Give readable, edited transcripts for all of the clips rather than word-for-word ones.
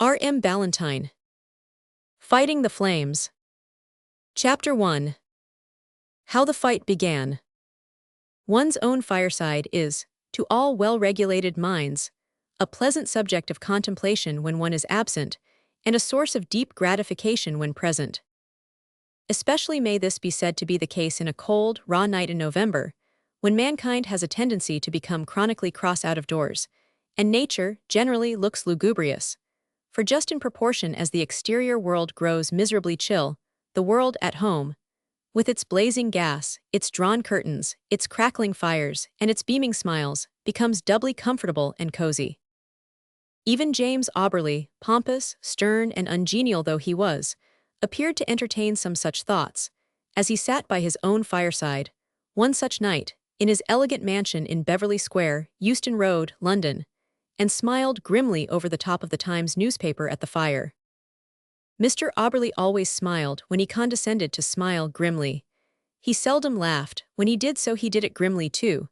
R.M. Ballantyne. Fighting the Flames. Chapter 1. How the Fight Began. One's own fireside is, to all well-regulated minds, a pleasant subject of contemplation when one is absent, and a source of deep gratification when present. Especially may this be said to be the case in a cold, raw night in November, when mankind has a tendency to become chronically cross out of doors, and nature generally looks lugubrious. For just in proportion as the exterior world grows miserably chill, the world at home, with its blazing gas, its drawn curtains, its crackling fires, and its beaming smiles, becomes doubly comfortable and cozy. Even James Auberly, pompous, stern, and ungenial though he was, appeared to entertain some such thoughts, as he sat by his own fireside, one such night, in his elegant mansion in Beverly Square, Euston Road, London, and smiled grimly over the top of the Times newspaper at the fire. Mr. Auberly always smiled when he condescended to smile grimly. He seldom laughed; when he did so he did it grimly too.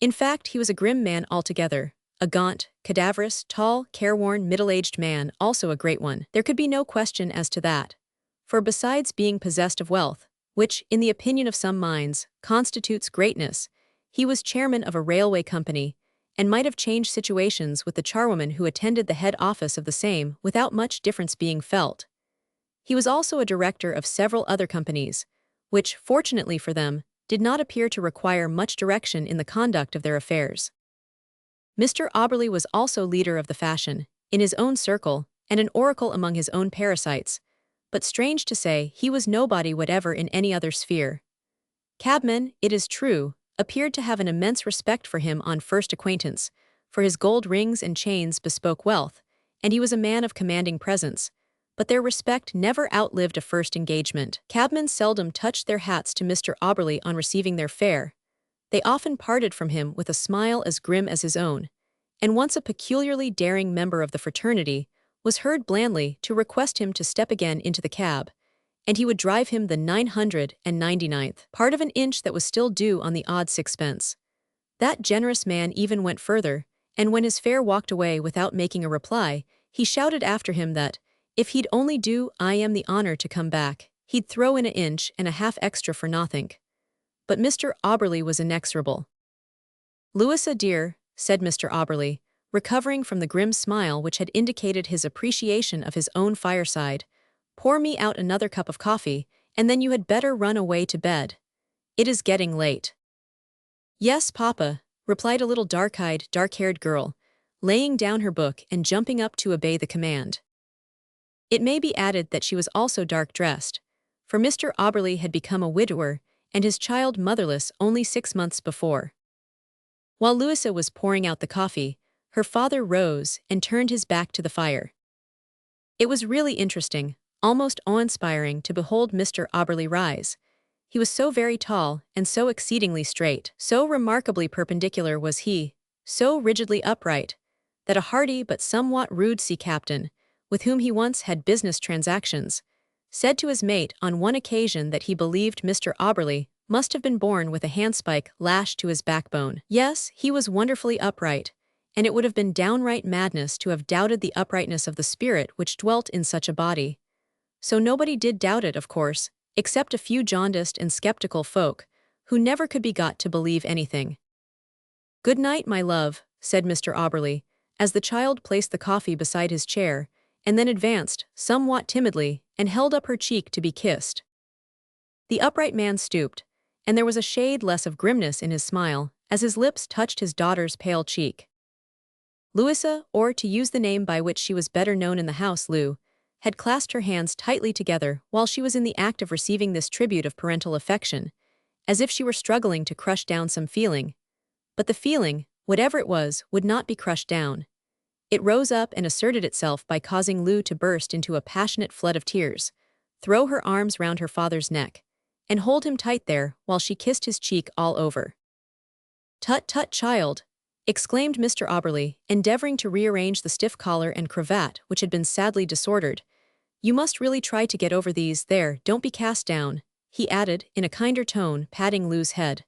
In fact, he was a grim man altogether, a gaunt, cadaverous, tall, careworn, middle-aged man, also a great one. There could be no question as to that. For besides being possessed of wealth, which, in the opinion of some minds, constitutes greatness, he was chairman of a railway company, and might have changed situations with the charwoman who attended the head office of the same without much difference being felt. He was also a director of several other companies, which, fortunately for them, did not appear to require much direction in the conduct of their affairs. Mr. Auberly was also leader of the fashion, in his own circle, and an oracle among his own parasites, but strange to say, he was nobody whatever in any other sphere. Cabmen, it is true, appeared to have an immense respect for him on first acquaintance, for his gold rings and chains bespoke wealth, and he was a man of commanding presence, but their respect never outlived a first engagement. Cabmen seldom touched their hats to Mr. Auberly on receiving their fare. They often parted from him with a smile as grim as his own, and once a peculiarly daring member of the fraternity was heard blandly to request him to step again into the cab, and he would drive him the 999th part of an inch that was still due on the odd sixpence. That generous man even went further, and when his fare walked away without making a reply, he shouted after him that, if he'd only do I am the honor to come back, he'd throw in 1 inch and a half extra for nothink. But Mr. Auberly was inexorable. "Louisa, dear," said Mr. Auberly, recovering from the grim smile which had indicated his appreciation of his own fireside, "pour me out another cup of coffee, and then you had better run away to bed. It is getting late." "Yes, papa," replied a little dark-eyed, dark-haired girl, laying down her book and jumping up to obey the command. It may be added that she was also dark-dressed, for Mr. Auberly had become a widower and his child motherless only 6 months before. While Louisa was pouring out the coffee, her father rose and turned his back to the fire. It was really interesting, almost awe-inspiring to behold Mr. Auberly rise. He was so very tall and so exceedingly straight, so remarkably perpendicular was he, so rigidly upright, that a hearty but somewhat rude sea captain, with whom he once had business transactions, said to his mate on one occasion that he believed Mr. Auberly must have been born with a handspike lashed to his backbone. Yes, he was wonderfully upright, and it would have been downright madness to have doubted the uprightness of the spirit which dwelt in such a body. So nobody did doubt it, of course, except a few jaundiced and skeptical folk, who never could be got to believe anything. "Good night, my love," said Mr. Auberly, as the child placed the coffee beside his chair, and then advanced, somewhat timidly, and held up her cheek to be kissed. The upright man stooped, and there was a shade less of grimness in his smile, as his lips touched his daughter's pale cheek. Louisa, or to use the name by which she was better known in the house, Lou, had clasped her hands tightly together while she was in the act of receiving this tribute of parental affection, as if she were struggling to crush down some feeling. But the feeling, whatever it was, would not be crushed down. It rose up and asserted itself by causing Lou to burst into a passionate flood of tears, throw her arms round her father's neck, and hold him tight there while she kissed his cheek all over. "Tut, tut, child," exclaimed Mr. Auberly, endeavoring to rearrange the stiff collar and cravat which had been sadly disordered. "You must really try to get over these. There, don't be cast down," he added, in a kinder tone, patting Lou's head.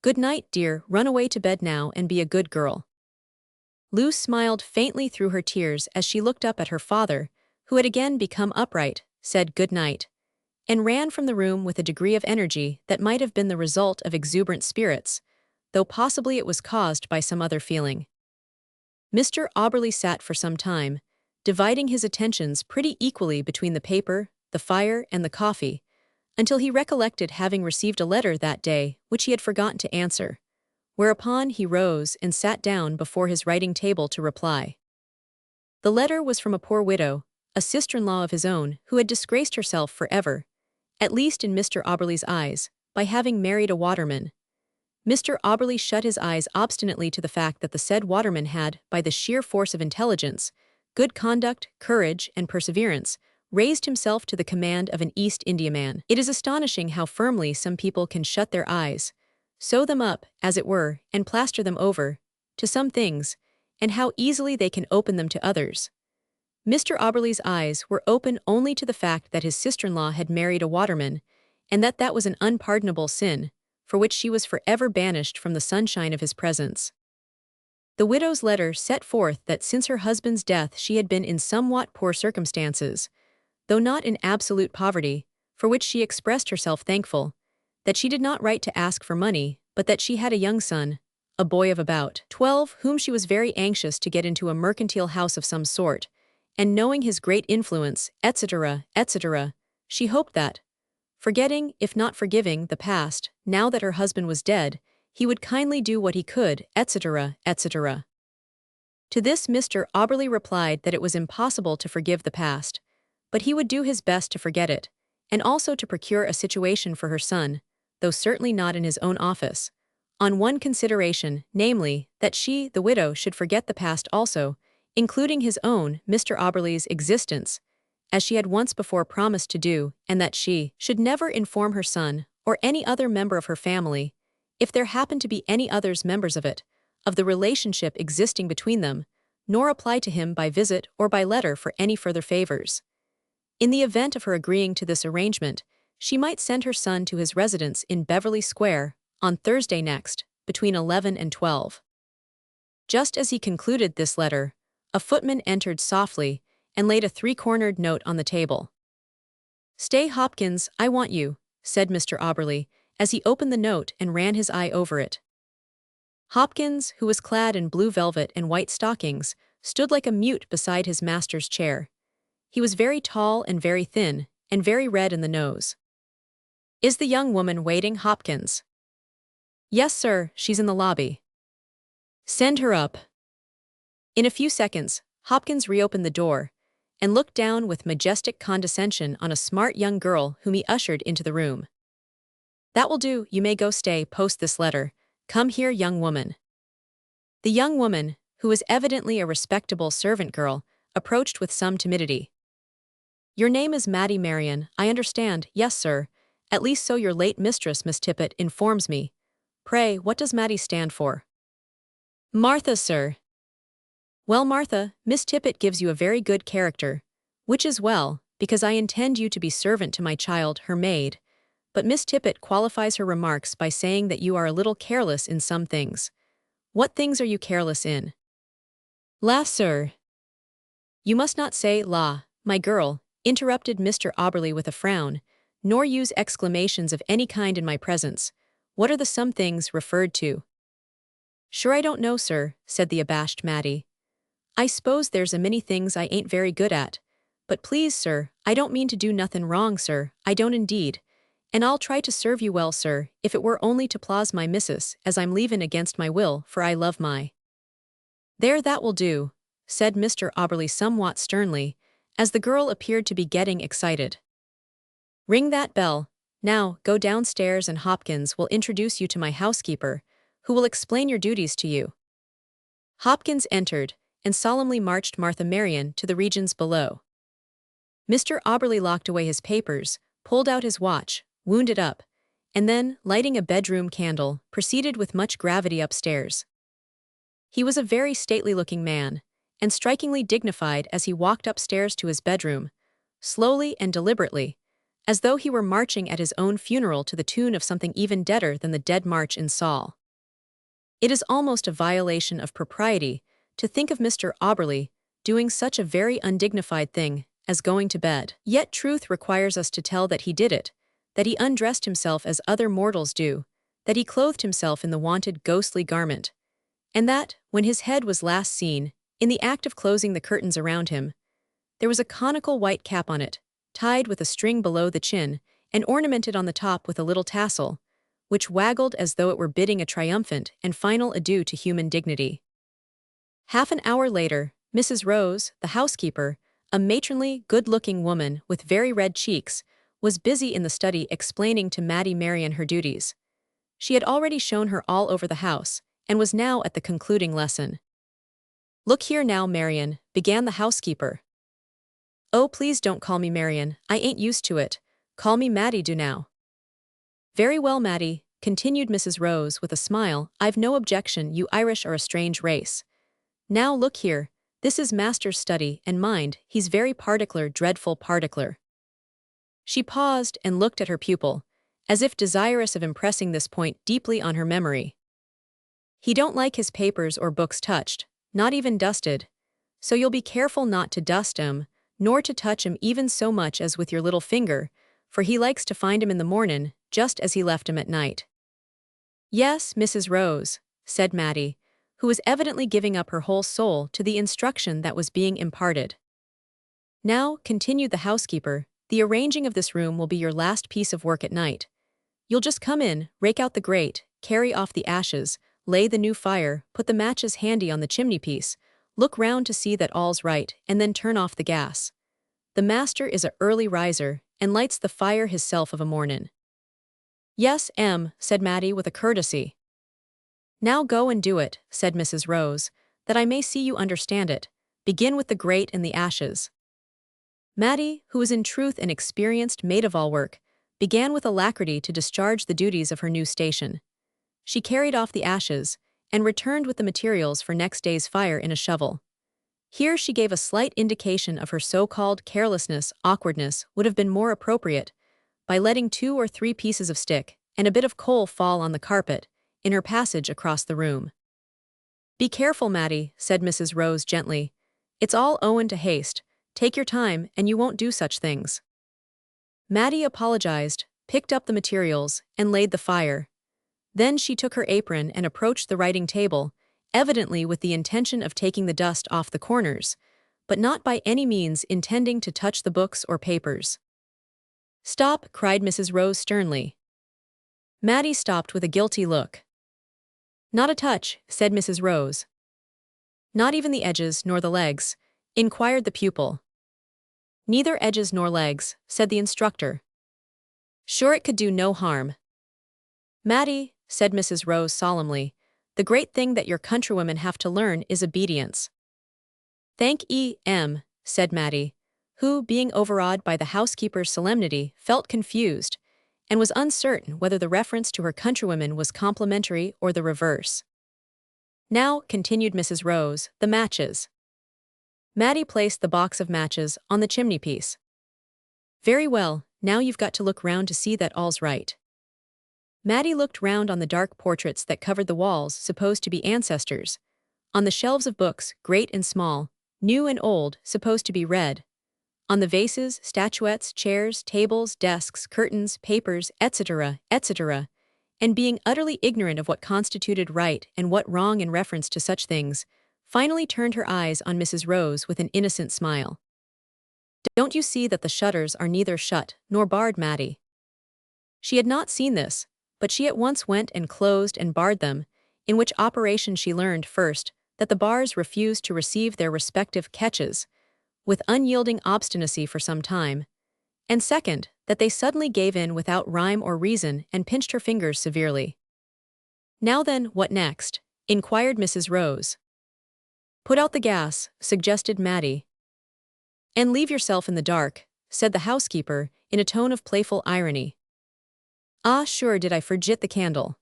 "Good night, dear, run away to bed now and be a good girl." Lou smiled faintly through her tears as she looked up at her father, who had again become upright, said good night, and ran from the room with a degree of energy that might have been the result of exuberant spirits, though possibly it was caused by some other feeling. Mr. Auberly sat for some time, dividing his attentions pretty equally between the paper, the fire, and the coffee, until he recollected having received a letter that day which he had forgotten to answer, whereupon he rose and sat down before his writing table to reply. The letter was from a poor widow, a sister-in-law of his own, who had disgraced herself forever, at least in Mr. Auberly's eyes, by having married a waterman. Mr. Auberly shut his eyes obstinately to the fact that the said waterman had, by the sheer force of intelligence, good conduct, courage, and perseverance, raised himself to the command of an East Indiaman. It is astonishing how firmly some people can shut their eyes, sew them up, as it were, and plaster them over, to some things, and how easily they can open them to others. Mr. Auberly's eyes were open only to the fact that his sister-in-law had married a waterman, and that that was an unpardonable sin, for which she was forever banished from the sunshine of his presence. The widow's letter set forth that since her husband's death she had been in somewhat poor circumstances, though not in absolute poverty, for which she expressed herself thankful, that she did not write to ask for money, but that she had a young son, a boy of about 12, whom she was very anxious to get into a mercantile house of some sort, and knowing his great influence, etc., etc., she hoped that, forgetting, if not forgiving, the past, now that her husband was dead, he would kindly do what he could, etc., etc. To this Mr. Auberly replied that it was impossible to forgive the past, but he would do his best to forget it, and also to procure a situation for her son, though certainly not in his own office, on one consideration, namely, that she, the widow, should forget the past also, including his own, Mr. Auberly's, existence, as she had once before promised to do, and that she should never inform her son, or any other member of her family, if there happened to be any others members of it, of the relationship existing between them, nor apply to him by visit or by letter for any further favors. In the event of her agreeing to this arrangement, she might send her son to his residence in Beverly Square, on Thursday next, between 11 and 12. Just as he concluded this letter, a footman entered softly and laid a three-cornered note on the table. "Stay, Hopkins, I want you," said Mr. Auberly, as he opened the note and ran his eye over it. Hopkins, who was clad in blue velvet and white stockings, stood like a mute beside his master's chair. He was very tall and very thin, and very red in the nose. "Is the young woman waiting, Hopkins?" "Yes, sir, she's in the lobby." "Send her up." In a few seconds, Hopkins reopened the door, and looked down with majestic condescension on a smart young girl whom he ushered into the room. "That will do, you may go stay, post this letter. Come here, young woman." The young woman, who was evidently a respectable servant girl, approached with some timidity. "Your name is Mattie Marion, I understand, yes, sir, at least so your late mistress, Miss Tippet, informs me. Pray, what does Mattie stand for?" "Martha, sir." "Well, Martha, Miss Tippet gives you a very good character, which is well, because I intend you to be servant to my child, her maid, but Miss Tippet qualifies her remarks by saying that you are a little careless in some things. What things are you careless in?" "La, sir." "You must not say la, my girl," interrupted Mr. Auberly with a frown, "nor use exclamations of any kind in my presence. What are the some things referred to?" "Sure I don't know, sir," said the abashed Mattie. "I s'pose there's a many things I ain't very good at, but please, sir, I don't mean to do nothin' wrong, sir, I don't indeed, and I'll try to serve you well, sir, if it were only to plaze my missus, as I'm leavin' against my will, for I love my—" "There, that will do," said Mr. Auberly somewhat sternly, as the girl appeared to be getting excited. "Ring that bell. Now, go downstairs and Hopkins will introduce you to my housekeeper, who will explain your duties to you." Hopkins entered, and solemnly marched Martha Marion to the regions below. Mr. Auberly locked away his papers, pulled out his watch, wound it up, and then, lighting a bedroom candle, proceeded with much gravity upstairs. He was a very stately-looking man, and strikingly dignified as he walked upstairs to his bedroom, slowly and deliberately, as though he were marching at his own funeral to the tune of something even deader than the Dead March in Saul. It is almost a violation of propriety To think of Mr. Auberly doing such a very undignified thing as going to bed. Yet truth requires us to tell that he did it, that he undressed himself as other mortals do, that he clothed himself in the wonted ghostly garment, and that, when his head was last seen, in the act of closing the curtains around him, there was a conical white cap on it, tied with a string below the chin, and ornamented on the top with a little tassel, which waggled as though it were bidding a triumphant and final adieu to human dignity. Half an hour later, Mrs. Rose, the housekeeper, a matronly, good-looking woman with very red cheeks, was busy in the study explaining to Maddie Marian her duties. She had already shown her all over the house, and was now at the concluding lesson. "Look here now, Marian," began the housekeeper. "Oh, please don't call me Marian, I ain't used to it. Call me Maddie do now." "Very well, Maddie," continued Mrs. Rose with a smile, "I've no objection, you Irish are a strange race. Now look here, this is Master's study, and mind, he's very particular, dreadful particular." She paused and looked at her pupil, as if desirous of impressing this point deeply on her memory. "He don't like his papers or books touched, not even dusted, so you'll be careful not to dust 'em, nor to touch 'em even so much as with your little finger, for he likes to find 'em in the mornin', just as he left 'em at night." "Yes, Mrs. Rose," said Maddie, who was evidently giving up her whole soul to the instruction that was being imparted. "Now," continued the housekeeper, "the arranging of this room will be your last piece of work at night. You'll just come in, rake out the grate, carry off the ashes, lay the new fire, put the matches handy on the chimney-piece, look round to see that all's right, and then turn off the gas. The master is a early riser, and lights the fire hisself of a mornin'." "Yes, said Maddie with a courtesy. "Now go and do it," said Mrs. Rose, "that I may see you understand it. Begin with the grate and the ashes." Maddie, who was in truth an experienced maid-of-all-work, began with alacrity to discharge the duties of her new station. She carried off the ashes, and returned with the materials for next day's fire in a shovel. Here she gave a slight indication of her so-called carelessness. Awkwardness would have been more appropriate, by letting 2 or 3 pieces of stick and a bit of coal fall on the carpet, in her passage across the room. "Be careful, Maddie," said Mrs. Rose gently. "It's all owin' to haste. Take your time, and you won't do such things." Maddie apologized, picked up the materials, and laid the fire. Then she took her apron and approached the writing table, evidently with the intention of taking the dust off the corners, but not by any means intending to touch the books or papers. "Stop," cried Mrs. Rose sternly. Maddie stopped with a guilty look. "Not a touch," said Mrs. Rose. "Not even the edges nor the legs?" inquired the pupil. "Neither edges nor legs," said the instructor. "Sure it could do no harm." "Maddie," said Mrs. Rose solemnly, "the great thing that your countrywomen have to learn is obedience." "Thank ye, said Maddie, who, being overawed by the housekeeper's solemnity, felt confused, and was uncertain whether the reference to her countrywomen was complimentary or the reverse. "Now," continued Mrs. Rose, "the matches." Maddie placed the box of matches on the chimney-piece. "Very well, now you've got to look round to see that all's right." Maddie looked round on the dark portraits that covered the walls supposed to be ancestors, on the shelves of books, great and small, new and old, supposed to be read, on the vases, statuettes, chairs, tables, desks, curtains, papers, etc., etc., and being utterly ignorant of what constituted right and what wrong in reference to such things, finally turned her eyes on Mrs. Rose with an innocent smile. "Don't you see that the shutters are neither shut nor barred, Maddie?" She had not seen this, but she at once went and closed and barred them, in which operation she learned, first, that the bars refused to receive their respective catches, with unyielding obstinacy for some time, and second, that they suddenly gave in without rhyme or reason and pinched her fingers severely. "Now then, what next?" inquired Mrs. Rose. "Put out the gas," suggested Maddie. "And leave yourself in the dark," said the housekeeper, in a tone of playful irony. "Ah, sure did I forget the candle."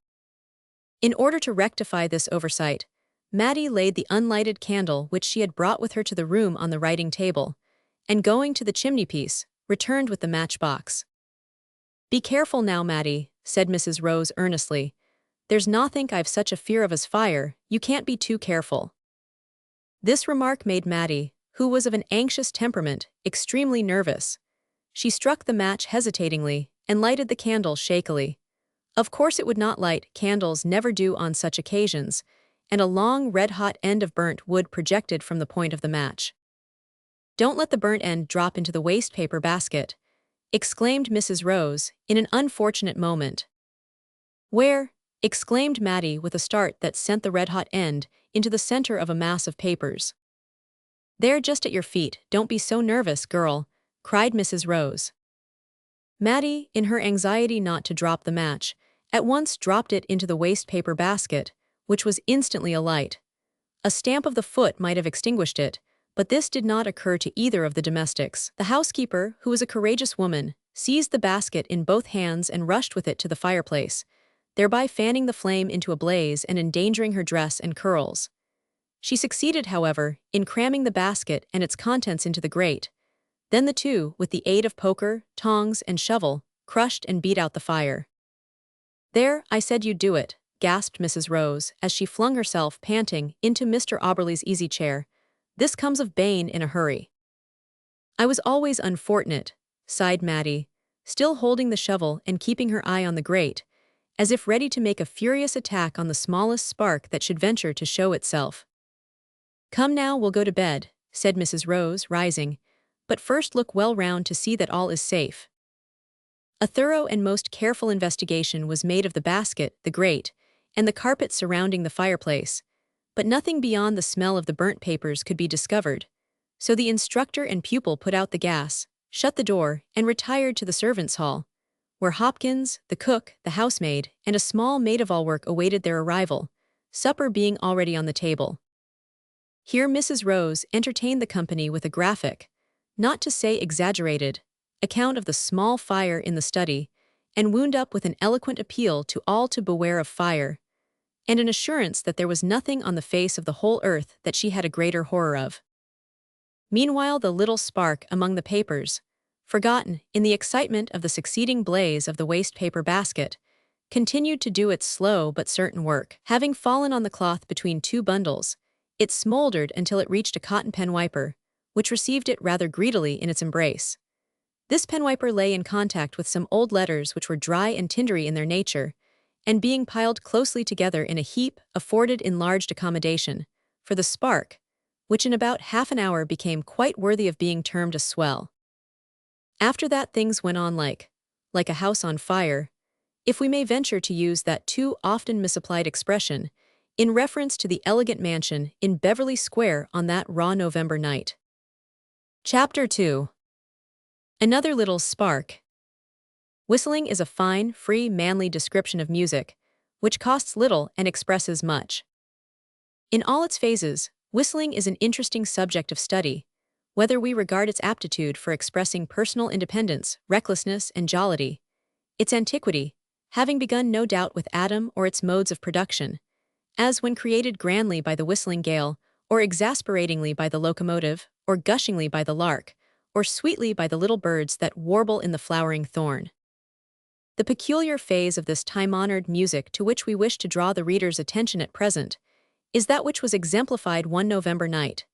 In order to rectify this oversight, Maddie laid the unlighted candle which she had brought with her to the room on the writing table, and going to the chimney-piece, returned with the matchbox. "Be careful now, Maddie," said Mrs. Rose earnestly. "There's nothink I've such a fear of as fire, you can't be too careful." This remark made Maddie, who was of an anxious temperament, extremely nervous. She struck the match hesitatingly and lighted the candle shakily. Of course it would not light, candles never do on such occasions, and a long red-hot end of burnt wood projected from the point of the match. "Don't let the burnt end drop into the waste paper basket," exclaimed Mrs. Rose, in an unfortunate moment. "Where?" exclaimed Maddie with a start that sent the red-hot end into the center of a mass of papers. "There, just at your feet. Don't be so nervous, girl," cried Mrs. Rose. Maddie, in her anxiety not to drop the match, at once dropped it into the waste paper basket, which was instantly alight. A stamp of the foot might have extinguished it, but this did not occur to either of the domestics. The housekeeper, who was a courageous woman, seized the basket in both hands and rushed with it to the fireplace, thereby fanning the flame into a blaze and endangering her dress and curls. She succeeded, however, in cramming the basket and its contents into the grate. Then the two, with the aid of poker, tongs, and shovel, crushed and beat out the fire. "There, I said you'd do it," gasped Mrs. Rose, as she flung herself, panting, into Mr. Auberly's easy chair. "This comes of Bane in a hurry." "I was always unfortunate," sighed Maddie, still holding the shovel and keeping her eye on the grate, as if ready to make a furious attack on the smallest spark that should venture to show itself. "Come now, we'll go to bed," said Mrs. Rose, rising, "but first look well round to see that all is safe." A thorough and most careful investigation was made of the basket, the grate, and the carpet surrounding the fireplace, but nothing beyond the smell of the burnt papers could be discovered, so the instructor and pupil put out the gas, shut the door, and retired to the servants' hall, where Hopkins, the cook, the housemaid, and a small maid-of-all-work awaited their arrival, supper being already on the table. Here Mrs. Rose entertained the company with a graphic, not to say exaggerated, account of the small fire in the study, and wound up with an eloquent appeal to all to beware of fire, and an assurance that there was nothing on the face of the whole earth that she had a greater horror of. Meanwhile the little spark among the papers, forgotten in the excitement of the succeeding blaze of the waste paper basket, continued to do its slow but certain work. Having fallen on the cloth between two bundles, it smoldered until it reached a cotton pen wiper, which received it rather greedily in its embrace. This pen wiper lay in contact with some old letters which were dry and tindery in their nature, and being piled closely together in a heap afforded enlarged accommodation for the spark, which in about half an hour became quite worthy of being termed a swell. After that things went on like a house on fire, if we may venture to use that too often misapplied expression, in reference to the elegant mansion in Beverly Square on that raw November night. Chapter 2. Another little spark. Whistling is a fine, free, manly description of music, which costs little and expresses much. In all its phases, whistling is an interesting subject of study, whether we regard its aptitude for expressing personal independence, recklessness, and jollity, its antiquity, having begun no doubt with Adam, or its modes of production, as when created grandly by the whistling gale, or exasperatingly by the locomotive, or gushingly by the lark, or sweetly by the little birds that warble in the flowering thorn. The peculiar phase of this time-honored music to which we wish to draw the reader's attention at present is that which was exemplified one November night,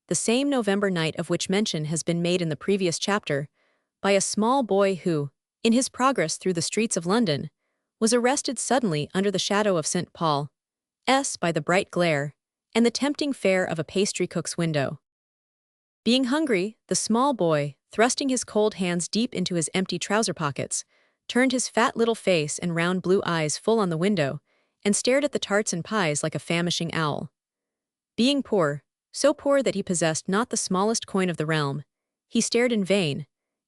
the same November night of which mention has been made in the previous chapter, by a small boy who, in his progress through the streets of London, was arrested suddenly under the shadow of St. Paul's by the bright glare and the tempting fare of a pastry cook's window. Being hungry, the small boy, thrusting his cold hands deep into his empty trouser pockets, turned his fat little face and round blue eyes full on the window, and stared at the tarts and pies like a famishing owl. Being poor, so poor that he possessed not the smallest coin of the realm, he stared in vain,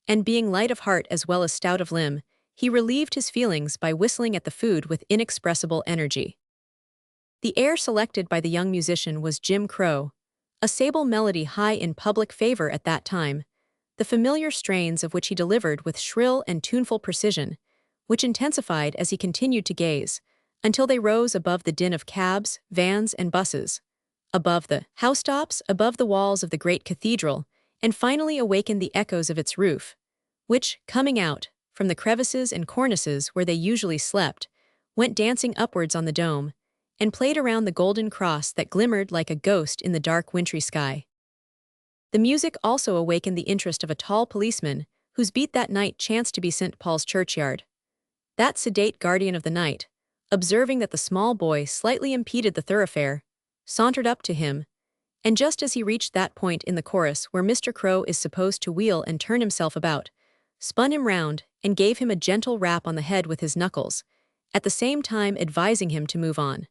and being light of heart as well as stout of limb, he relieved his feelings by whistling at the food with inexpressible energy. The air selected by the young musician was Jim Crow, a sable melody high in public favor at that time, the familiar strains of which he delivered with shrill and tuneful precision, which intensified as he continued to gaze, until they rose above the din of cabs, vans, and buses, above the housetops, above the walls of the great cathedral, and finally awakened the echoes of its roof, which, coming out from the crevices and cornices where they usually slept, went dancing upwards on the dome, and played around the golden cross that glimmered like a ghost in the dark wintry sky. The music also awakened the interest of a tall policeman, whose beat that night chanced to be St. Paul's churchyard. That sedate guardian of the night, observing that the small boy slightly impeded the thoroughfare, sauntered up to him, and just as he reached that point in the chorus where Mr. Crow is supposed to wheel and turn himself about, spun him round and gave him a gentle rap on the head with his knuckles, at the same time advising him to move on.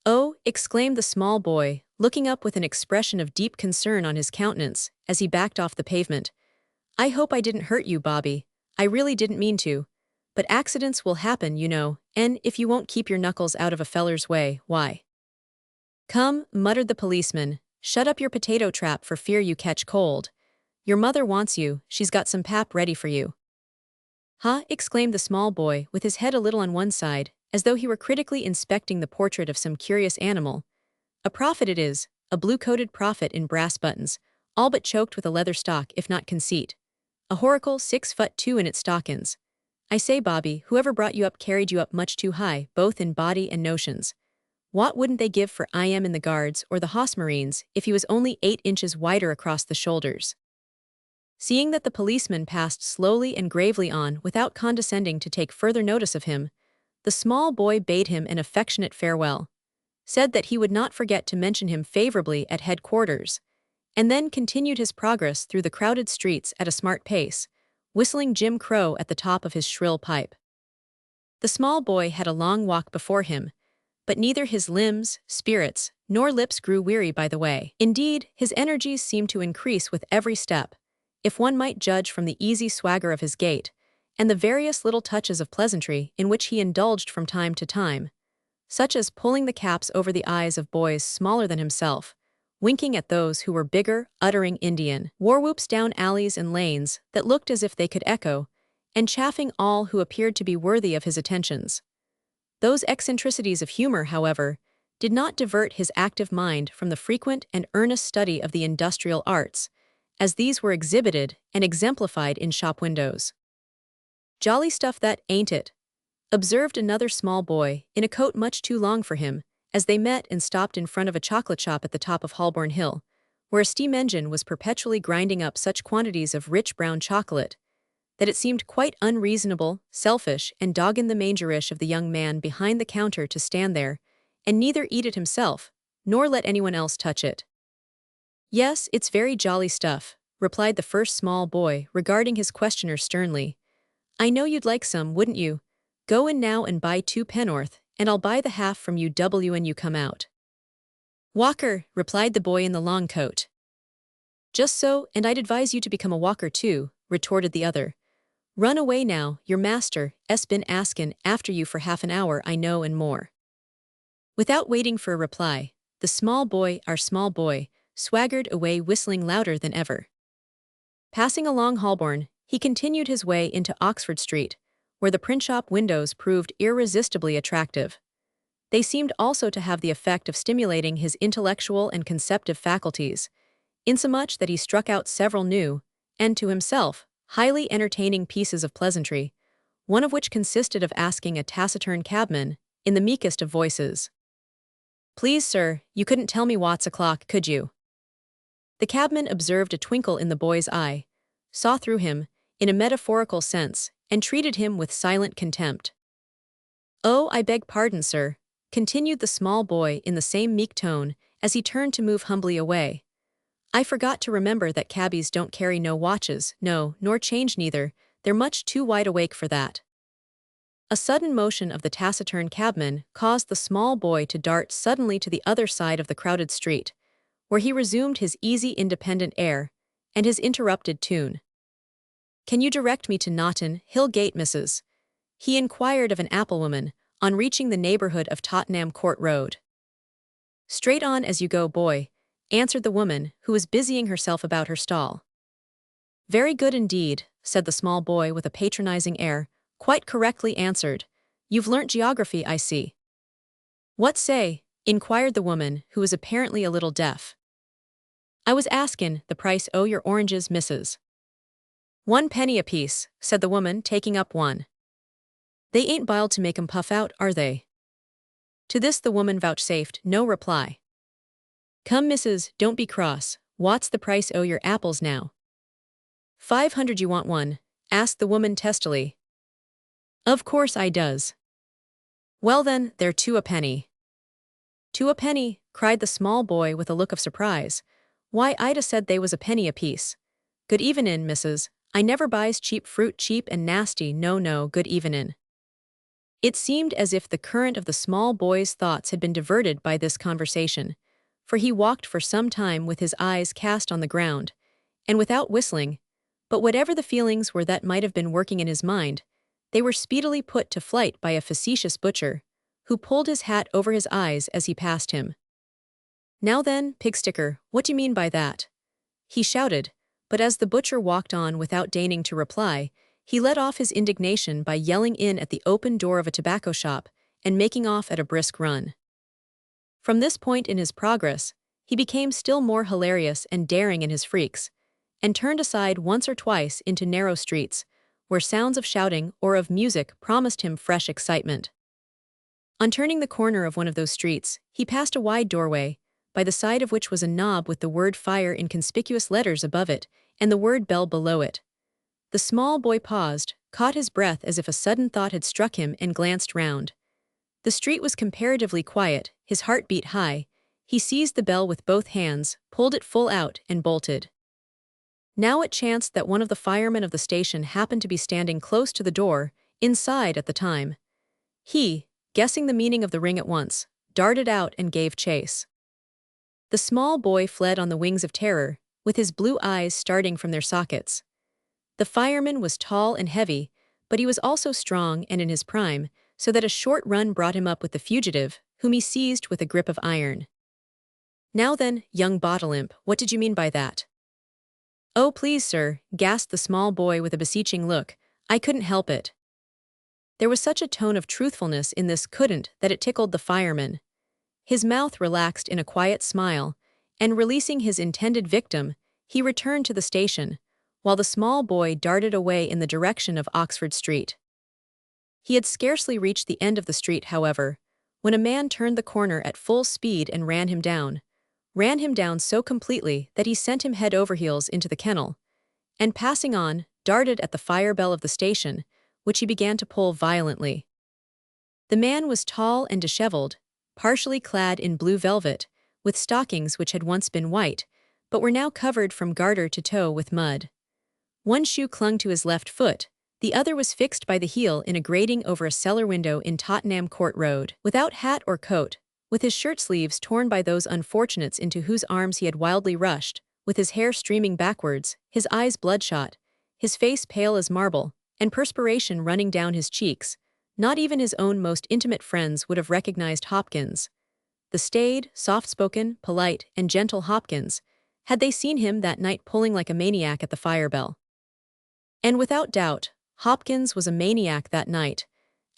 "Oh," exclaimed the small boy, looking up with an expression of deep concern on his countenance as he backed off the pavement. "I hope I didn't hurt you, Bobby. I really didn't mean to. But accidents will happen, you know, and if you won't keep your knuckles out of a feller's way, why?" "Come," muttered the policeman, "shut up your potato trap for fear you catch cold. Your mother wants you, she's got some pap ready for you." "Huh?" exclaimed the small boy, with his head a little on one side, as though he were critically inspecting the portrait of some curious animal. "A prophet it is, a blue-coated prophet in brass buttons, all but choked with a leather stock if not conceit. A horacle 6'2" in its stockings. I say, Bobby, whoever brought you up carried you up much too high, both in body and notions. What wouldn't they give for I am in the Guards or the Hoss Marines if he was only 8 inches wider across the shoulders?" Seeing that the policeman passed slowly and gravely on without condescending to take further notice of him, the small boy bade him an affectionate farewell, said that he would not forget to mention him favorably at headquarters, and then continued his progress through the crowded streets at a smart pace, whistling Jim Crow at the top of his shrill pipe. The small boy had a long walk before him, but neither his limbs, spirits, nor lips grew weary by the way. Indeed, his energies seemed to increase with every step, if one might judge from the easy swagger of his gait, and the various little touches of pleasantry in which he indulged from time to time, such as pulling the caps over the eyes of boys smaller than himself, winking at those who were bigger, uttering Indian war-whoops down alleys and lanes that looked as if they could echo, and chaffing all who appeared to be worthy of his attentions. Those eccentricities of humor, however, did not divert his active mind from the frequent and earnest study of the industrial arts, as these were exhibited and exemplified in shop windows. "Jolly stuff that, ain't it?" observed another small boy, in a coat much too long for him, as they met and stopped in front of a chocolate shop at the top of Holborn Hill, where a steam engine was perpetually grinding up such quantities of rich brown chocolate that it seemed quite unreasonable, selfish, and dog-in-the-mangerish of the young man behind the counter to stand there and neither eat it himself, nor let anyone else touch it. "Yes, it's very jolly stuff," replied the first small boy, regarding his questioner sternly. "I know you'd like some, wouldn't you? Go in now and buy 2 pennorth, and I'll buy the half from you when you come out." "Walker," replied the boy in the long coat. "Just so, and I'd advise you to become a walker too," retorted the other. "Run away now, your master 's been askin' after you for half an hour, I know, and more." Without waiting for a reply, the small boy, our small boy, swaggered away whistling louder than ever. Passing along Holborn, he continued his way into Oxford Street, where the print-shop windows proved irresistibly attractive. They seemed also to have the effect of stimulating his intellectual and conceptive faculties, insomuch that he struck out several new, and to himself, highly entertaining pieces of pleasantry, one of which consisted of asking a taciturn cabman, in the meekest of voices, "Please, sir, you couldn't tell me what's o'clock, could you?" The cabman observed a twinkle in the boy's eye, saw through him, in a metaphorical sense, and treated him with silent contempt. "Oh, I beg pardon, sir," continued the small boy in the same meek tone, as he turned to move humbly away. "I forgot to remember that cabbies don't carry no watches, no, nor change neither, they're much too wide awake for that." A sudden motion of the taciturn cabman caused the small boy to dart suddenly to the other side of the crowded street, where he resumed his easy independent air, and his interrupted tune. "Can you direct me to Notting Hill Gate, missus?" he inquired of an applewoman, on reaching the neighborhood of Tottenham Court Road. "Straight on as you go, boy," answered the woman, who was busying herself about her stall. "Very good indeed," said the small boy with a patronizing air, "quite correctly answered. You've learnt geography, I see." "What say?" inquired the woman, who was apparently a little deaf. "I was askin' the price o' your oranges, missus." "1 penny apiece," said the woman, taking up one. "They ain't biled to make 'em puff out, are they?" To this the woman vouchsafed no reply. "Come, missus, don't be cross. What's the price o' your apples now?" "500 you want one?" asked the woman testily. "Of course I does." "Well then, they're 2 a penny." "2 a penny?" cried the small boy with a look of surprise. "Why, I'd 'a said they was a penny apiece. Good evenin', missus. I never buys cheap fruit cheap and nasty, no no, good evenin'." It seemed as if the current of the small boy's thoughts had been diverted by this conversation, for he walked for some time with his eyes cast on the ground, and without whistling, but whatever the feelings were that might have been working in his mind, they were speedily put to flight by a facetious butcher, who pulled his hat over his eyes as he passed him. "Now then, pig-sticker, what do you mean by that?" he shouted, but as the butcher walked on without deigning to reply, he let off his indignation by yelling in at the open door of a tobacco shop and making off at a brisk run. From this point in his progress, he became still more hilarious and daring in his freaks, and turned aside once or twice into narrow streets, where sounds of shouting or of music promised him fresh excitement. On turning the corner of one of those streets, he passed a wide doorway, by the side of which was a knob with the word fire in conspicuous letters above it and the word bell below it. The small boy paused, caught his breath as if a sudden thought had struck him, and glanced round. The street was comparatively quiet, his heart beat high. He seized the bell with both hands, pulled it full out, and bolted. Now it chanced that one of the firemen of the station happened to be standing close to the door, inside at the time. He, guessing the meaning of the ring at once, darted out and gave chase. The small boy fled on the wings of terror, with his blue eyes starting from their sockets. The fireman was tall and heavy, but he was also strong and in his prime, so that a short run brought him up with the fugitive, whom he seized with a grip of iron. "Now then, young bottle-imp, what did you mean by that?" "Oh, please, sir," gasped the small boy with a beseeching look, "I couldn't help it." There was such a tone of truthfulness in this "couldn't" that it tickled the fireman. His mouth relaxed in a quiet smile, and releasing his intended victim, he returned to the station, while the small boy darted away in the direction of Oxford Street. He had scarcely reached the end of the street, however, when a man turned the corner at full speed and ran him down so completely that he sent him head over heels into the kennel, and passing on, darted at the fire bell of the station, which he began to pull violently. The man was tall and disheveled, partially clad in blue velvet, with stockings which had once been white, but were now covered from garter to toe with mud. One shoe clung to his left foot, the other was fixed by the heel in a grating over a cellar window in Tottenham Court Road. Without hat or coat, with his shirt sleeves torn by those unfortunates into whose arms he had wildly rushed, with his hair streaming backwards, his eyes bloodshot, his face pale as marble, and perspiration running down his cheeks, not even his own most intimate friends would have recognized Hopkins. The staid, soft-spoken, polite, and gentle Hopkins, had they seen him that night pulling like a maniac at the fire bell. And without doubt, Hopkins was a maniac that night.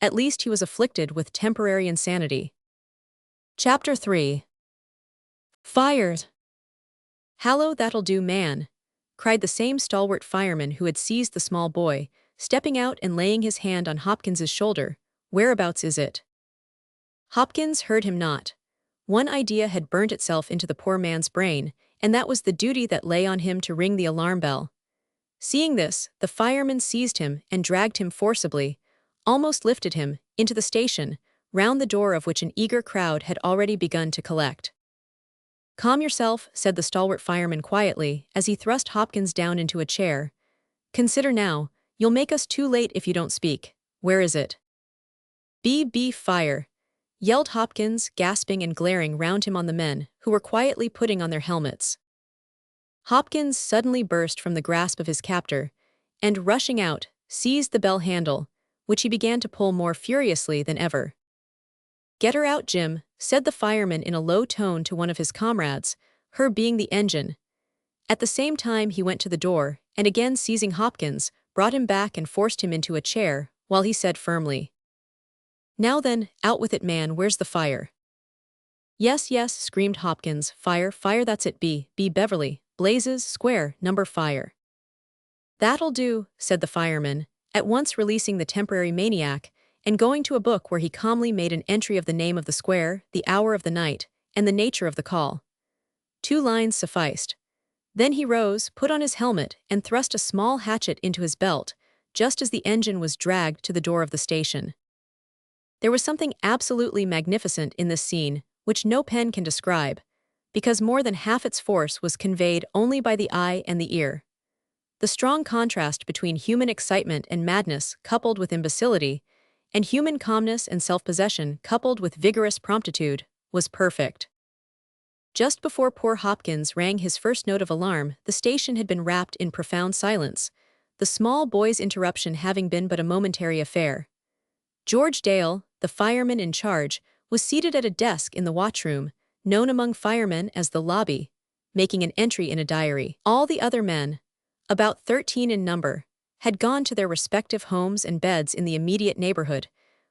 At least he was afflicted with temporary insanity. Chapter 3. Fires. "Hallo, that'll do, man," cried the same stalwart fireman who had seized the small boy, stepping out and laying his hand on Hopkins's shoulder. "Whereabouts is it?" Hopkins heard him not. One idea had burnt itself into the poor man's brain, and that was the duty that lay on him to ring the alarm bell. Seeing this, the fireman seized him and dragged him forcibly, almost lifted him, into the station, round the door of which an eager crowd had already begun to collect. "Calm yourself," said the stalwart fireman quietly, as he thrust Hopkins down into a chair. "Consider now, you'll make us too late if you don't speak. Where is it?" "B. Fire," yelled Hopkins, gasping and glaring round him on the men, who were quietly putting on their helmets. Hopkins suddenly burst from the grasp of his captor, and rushing out, seized the bell handle, which he began to pull more furiously than ever. "Get her out, Jim," said the fireman in a low tone to one of his comrades, her being the engine. At the same time he went to the door, and again seizing Hopkins, brought him back and forced him into a chair, while he said firmly, "Now then, out with it, man, where's the fire?" Yes, screamed Hopkins, fire, that's it, B. Beverly, Blazes, Square, number fire." "That'll do," said the fireman, at once releasing the temporary maniac, and going to a book where he calmly made an entry of the name of the square, the hour of the night, and the nature of the call. 2 lines sufficed. Then he rose, put on his helmet, and thrust a small hatchet into his belt, just as the engine was dragged to the door of the station. There was something absolutely magnificent in this scene, which no pen can describe, because more than half its force was conveyed only by the eye and the ear. The strong contrast between human excitement and madness coupled with imbecility, and human calmness and self-possession coupled with vigorous promptitude, was perfect. Just before poor Hopkins rang his first note of alarm, the station had been wrapped in profound silence, the small boy's interruption having been but a momentary affair. George Dale, the fireman in charge, was seated at a desk in the watchroom, known among firemen as the lobby, making an entry in a diary. All the other men, about 13 in number, had gone to their respective homes and beds in the immediate neighborhood,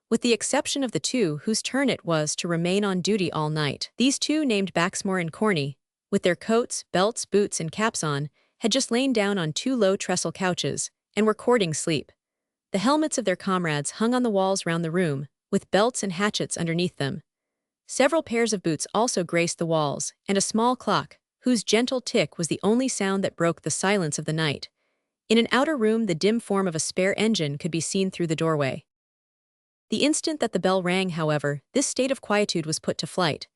with the exception of the 2 whose turn it was to remain on duty all night. These 2, named Baxmore and Corney, with their coats, belts, boots, and caps on, had just lain down on 2 low trestle couches, and were courting sleep. The helmets of their comrades hung on the walls round the room, with belts and hatchets underneath them. Several pairs of boots also graced the walls, and a small clock, whose gentle tick was the only sound that broke the silence of the night. In an outer room, the dim form of a spare engine could be seen through the doorway. The instant that the bell rang, however, this state of quietude was put to flight.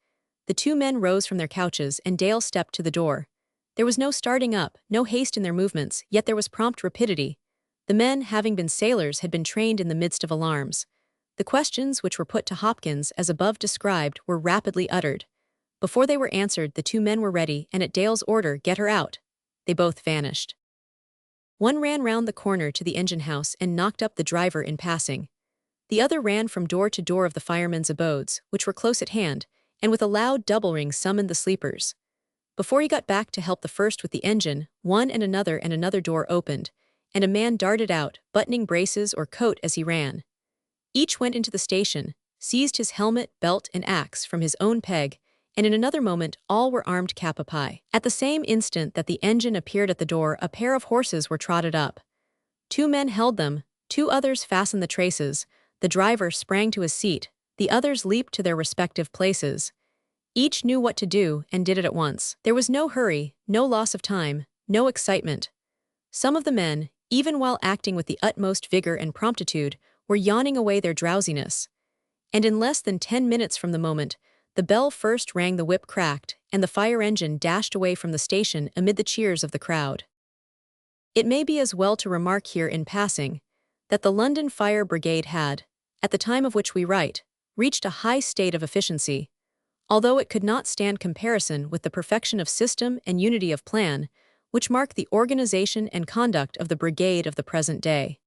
The 2 men rose from their couches, and Dale stepped to the door. There was no starting up, no haste in their movements, yet there was prompt rapidity. The men, having been sailors, had been trained in the midst of alarms. The questions which were put to Hopkins, as above described, were rapidly uttered. Before they were answered, the 2 men were ready, and at Dale's order, "Get her out," they both vanished. One ran round the corner to the engine house and knocked up the driver in passing. The other ran from door to door of the firemen's abodes, which were close at hand, and with a loud double ring summoned the sleepers. Before he got back to help the first with the engine, one and another door opened, and a man darted out, buttoning braces or coat as he ran. Each went into the station, seized his helmet, belt, and axe from his own peg, and in another moment all were armed cap a pie. At the same instant that the engine appeared at the door, a pair of horses were trotted up. 2 men held them, 2 others fastened the traces, the driver sprang to his seat, the others leaped to their respective places. Each knew what to do and did it at once. There was no hurry, no loss of time, no excitement. Some of the men, even while acting with the utmost vigor and promptitude, were yawning away their drowsiness. And in less than 10 minutes from the moment the bell first rang, the whip cracked, and the fire engine dashed away from the station amid the cheers of the crowd. It may be as well to remark here in passing that the London Fire Brigade had, at the time of which we write, reached a high state of efficiency, although it could not stand comparison with the perfection of system and unity of plan which mark the organization and conduct of the brigade of the present day.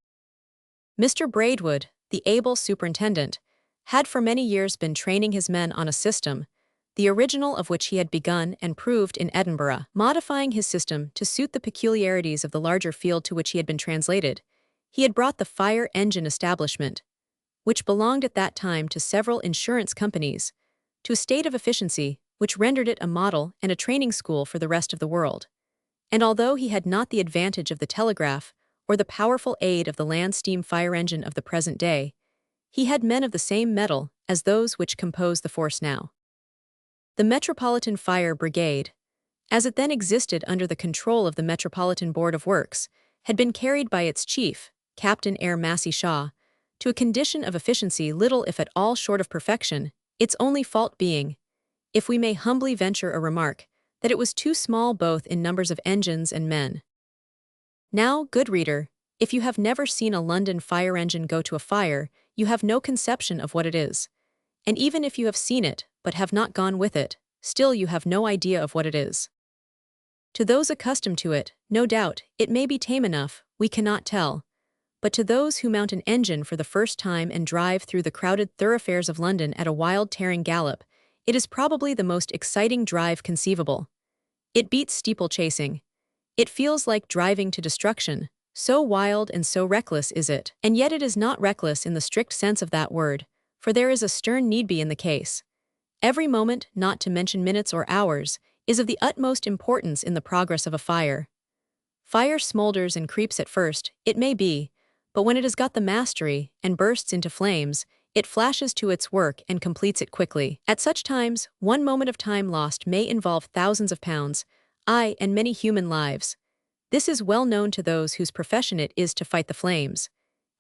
Mr. Braidwood, the able superintendent, had for many years been training his men on a system, the original of which he had begun and proved in Edinburgh. Modifying his system to suit the peculiarities of the larger field to which he had been translated, he had brought the fire engine establishment, which belonged at that time to several insurance companies, to a state of efficiency which rendered it a model and a training school for the rest of the world. And although he had not the advantage of the telegraph or the powerful aid of the land steam fire engine of the present day, he had men of the same metal as those which compose the force now. The Metropolitan Fire Brigade, as it then existed under the control of the Metropolitan Board of Works, had been carried by its chief, Captain Eyre Massey Shaw, to a condition of efficiency little if at all short of perfection, its only fault being, if we may humbly venture a remark, that it was too small both in numbers of engines and men. Now, good reader, if you have never seen a London fire engine go to a fire, you have no conception of what it is. And even if you have seen it, but have not gone with it, still you have no idea of what it is. To those accustomed to it, no doubt, it may be tame enough, we cannot tell. But to those who mount an engine for the first time and drive through the crowded thoroughfares of London at a wild tearing gallop, it is probably the most exciting drive conceivable. It beats steeplechasing. It feels like driving to destruction, so wild and so reckless is it. And yet it is not reckless in the strict sense of that word, for there is a stern need-be in the case. Every moment, not to mention minutes or hours, is of the utmost importance in the progress of a fire. Fire smolders and creeps at first, it may be, But when it has got the mastery and bursts into flames, it flashes to its work and completes it quickly. At such times, one moment of time lost may involve thousands of pounds, aye, and many human lives. This is well known to those whose profession it is to fight the flames.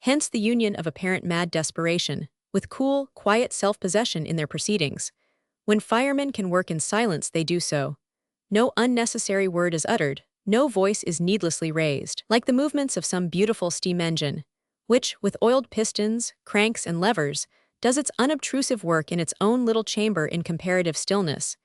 Hence the union of apparent mad desperation, with cool, quiet self-possession in their proceedings. When firemen can work in silence, they do so. No unnecessary word is uttered, no voice is needlessly raised, like the movements of some beautiful steam engine, which, with oiled pistons, cranks, and levers, does its unobtrusive work in its own little chamber in comparative stillness,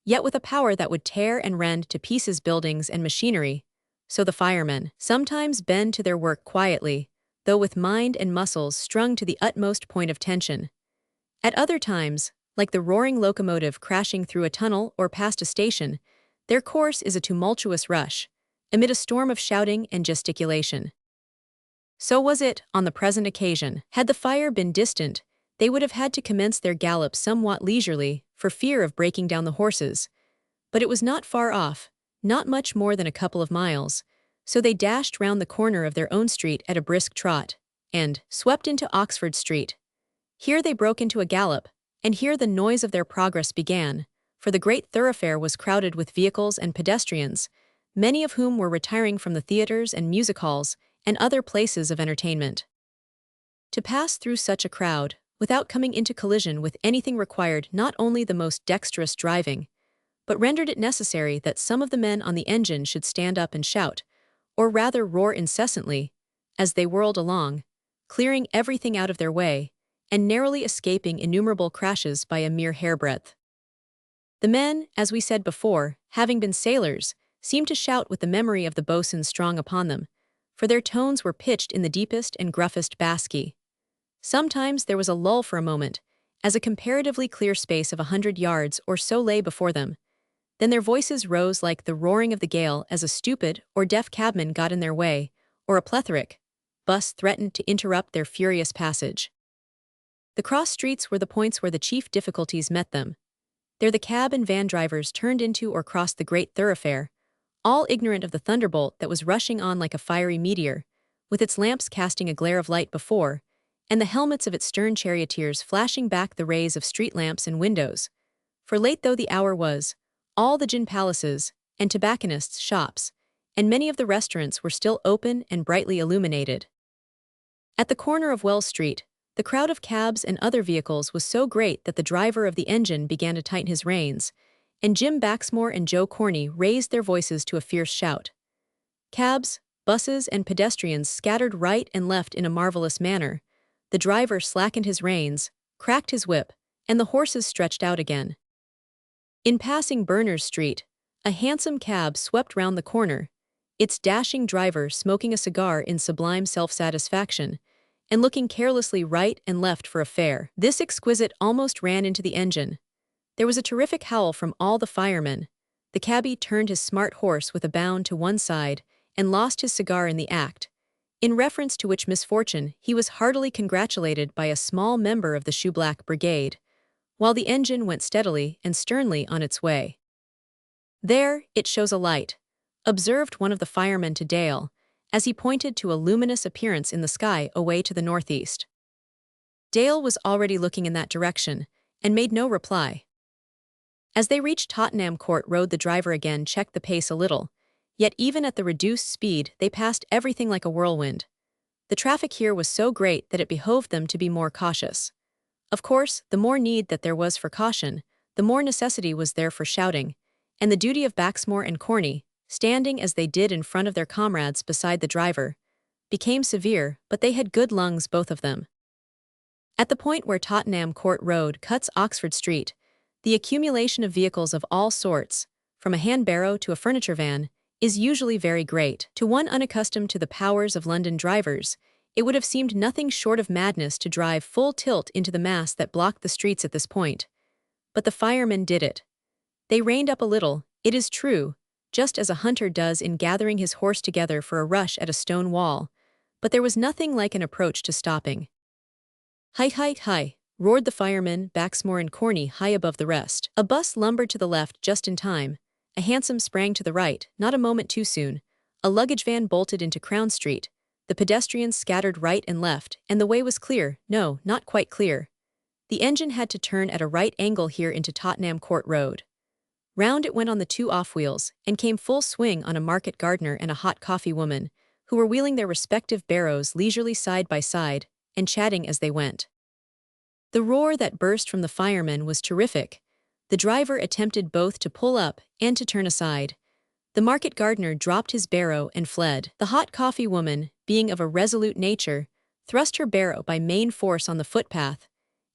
yet with a power that would tear and rend to pieces buildings and machinery. So the firemen sometimes bend to their work quietly, though with mind and muscles strung to the utmost point of tension. At other times, like the roaring locomotive crashing through a tunnel or past a station, their course is a tumultuous rush, amid a storm of shouting and gesticulation. So was it on the present occasion. Had the fire been distant, they would have had to commence their gallop somewhat leisurely, for fear of breaking down the horses. But it was not far off, not much more than a couple of miles, so they dashed round the corner of their own street at a brisk trot, and swept into Oxford Street. Here they broke into a gallop, and here the noise of their progress began, for the great thoroughfare was crowded with vehicles and pedestrians, many of whom were retiring from the theatres and music halls and other places of entertainment. To pass through such a crowd, without coming into collision with anything required not only the most dexterous driving, but rendered it necessary that some of the men on the engine should stand up and shout, or rather roar incessantly, as they whirled along, clearing everything out of their way, and narrowly escaping innumerable crashes by a mere hairbreadth. The men, as we said before, having been sailors, seemed to shout with the memory of the boatswain strong upon them, for their tones were pitched in the deepest and gruffest Basque. Sometimes there was a lull for a moment, as a comparatively clear space of 100 yards or so lay before them. Then their voices rose like the roaring of the gale as a stupid or deaf cabman got in their way, or a plethoric bus threatened to interrupt their furious passage. The cross streets were the points where the chief difficulties met them. There the cab and van drivers turned into or crossed the great thoroughfare, all ignorant of the thunderbolt that was rushing on like a fiery meteor, with its lamps casting a glare of light before, and the helmets of its stern charioteers flashing back the rays of street lamps and windows. For late though the hour was, all the gin palaces, and tobacconists' shops, and many of the restaurants were still open and brightly illuminated. At the corner of Wells Street, the crowd of cabs and other vehicles was so great that the driver of the engine began to tighten his reins, and Jim Baxmore and Joe Corney raised their voices to a fierce shout. Cabs, buses, and pedestrians scattered right and left in a marvelous manner. The driver slackened his reins, cracked his whip, and the horses stretched out again. In passing Berners Street, a hansom cab swept round the corner, its dashing driver smoking a cigar in sublime self-satisfaction, and looking carelessly right and left for a fare. This exquisite almost ran into the engine. There was a terrific howl from all the firemen. The cabby turned his smart horse with a bound to one side and lost his cigar in the act, in reference to which misfortune he was heartily congratulated by a small member of the shoeblack brigade, while the engine went steadily and sternly on its way. "There, it shows a light," observed one of the firemen to Dale, as he pointed to a luminous appearance in the sky away to the northeast. Dale was already looking in that direction, and made no reply. As they reached Tottenham Court Road, the driver again checked the pace a little, yet even at the reduced speed they passed everything like a whirlwind. The traffic here was so great that it behoved them to be more cautious. Of course, the more need that there was for caution, the more necessity was there for shouting, and the duty of Baxmore and Corney, standing as they did in front of their comrades beside the driver, became severe, but they had good lungs, both of them. At the point where Tottenham Court Road cuts Oxford Street, the accumulation of vehicles of all sorts, from a hand-barrow to a furniture van, is usually very great. To one unaccustomed to the powers of London drivers, it would have seemed nothing short of madness to drive full tilt into the mass that blocked the streets at this point. But the firemen did it. They reined up a little, it is true, just as a hunter does in gathering his horse together for a rush at a stone wall, but there was nothing like an approach to stopping. "Hi, hi, hi," roared the firemen, Baxmore and Corney high above the rest. A bus lumbered to the left just in time, a hansom sprang to the right, not a moment too soon, a luggage van bolted into Crown Street, the pedestrians scattered right and left, and the way was clear. No, not quite clear. The engine had to turn at a right angle here into Tottenham Court Road. Round it went on the two off-wheels, and came full swing on a market gardener and a hot coffee woman, who were wheeling their respective barrows leisurely side by side, and chatting as they went. The roar that burst from the firemen was terrific. The driver attempted both to pull up and to turn aside. The market gardener dropped his barrow and fled. The hot coffee woman, being of a resolute nature, thrust her barrow by main force on the footpath,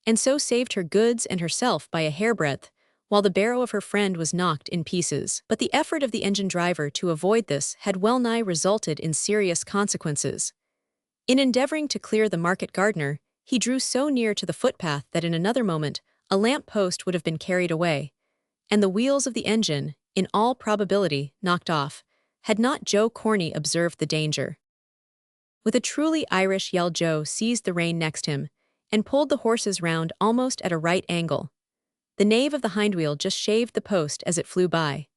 and so saved her goods and herself by a hairbreadth, while the barrow of her friend was knocked in pieces. But the effort of the engine driver to avoid this had well-nigh resulted in serious consequences. In endeavoring to clear the market gardener, he drew so near to the footpath that in another moment a lamp post would have been carried away, and the wheels of the engine, in all probability, knocked off, had not Joe Corney observed the danger. With a truly Irish yell, Joe seized the rein next him, and pulled the horses round almost at a right angle. The nave of the hindwheel just shaved the post as it flew by.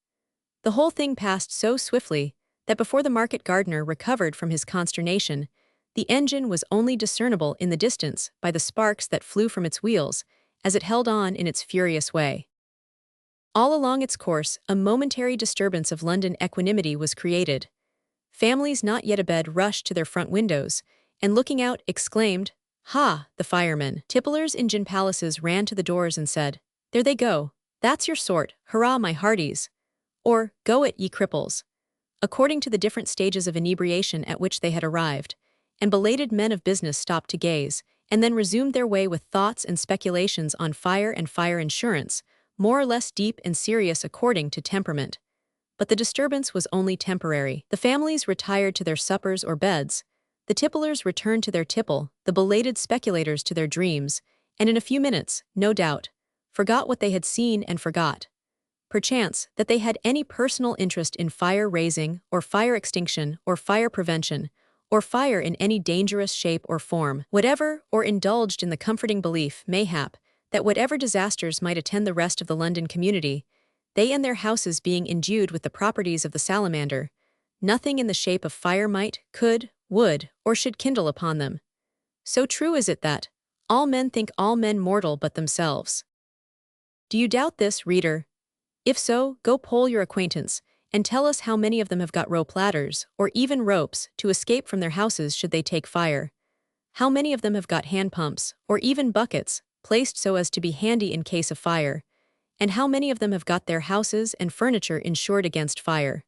The whole thing passed so swiftly that before the market gardener recovered from his consternation, the engine was only discernible in the distance by the sparks that flew from its wheels as it held on in its furious way. All along its course, a momentary disturbance of London equanimity was created. Families not yet abed rushed to their front windows, and looking out, exclaimed, "Ha, the firemen!" Tipplers in gin palaces ran to the doors and said, "There they go, that's your sort, hurrah my hearties!" Or, "Go it, ye cripples!" according to the different stages of inebriation at which they had arrived, and belated men of business stopped to gaze, and then resumed their way with thoughts and speculations on fire and fire insurance, more or less deep and serious according to temperament. But the disturbance was only temporary. The families retired to their suppers or beds, the tipplers returned to their tipple, the belated speculators to their dreams, and in a few minutes, no doubt, forgot what they had seen and forgot, perchance, that they had any personal interest in fire-raising, or fire extinction, or fire prevention, or fire in any dangerous shape or form, whatever, or indulged in the comforting belief, mayhap, that whatever disasters might attend the rest of the London community, they and their houses being endued with the properties of the salamander, nothing in the shape of fire might, could, would, or should kindle upon them. So true is it that all men think all men mortal but themselves. Do you doubt this, reader? If so, go poll your acquaintance, and tell us how many of them have got rope ladders, or even ropes, to escape from their houses should they take fire. How many of them have got hand pumps, or even buckets, placed so as to be handy in case of fire, and how many of them have got their houses and furniture insured against fire.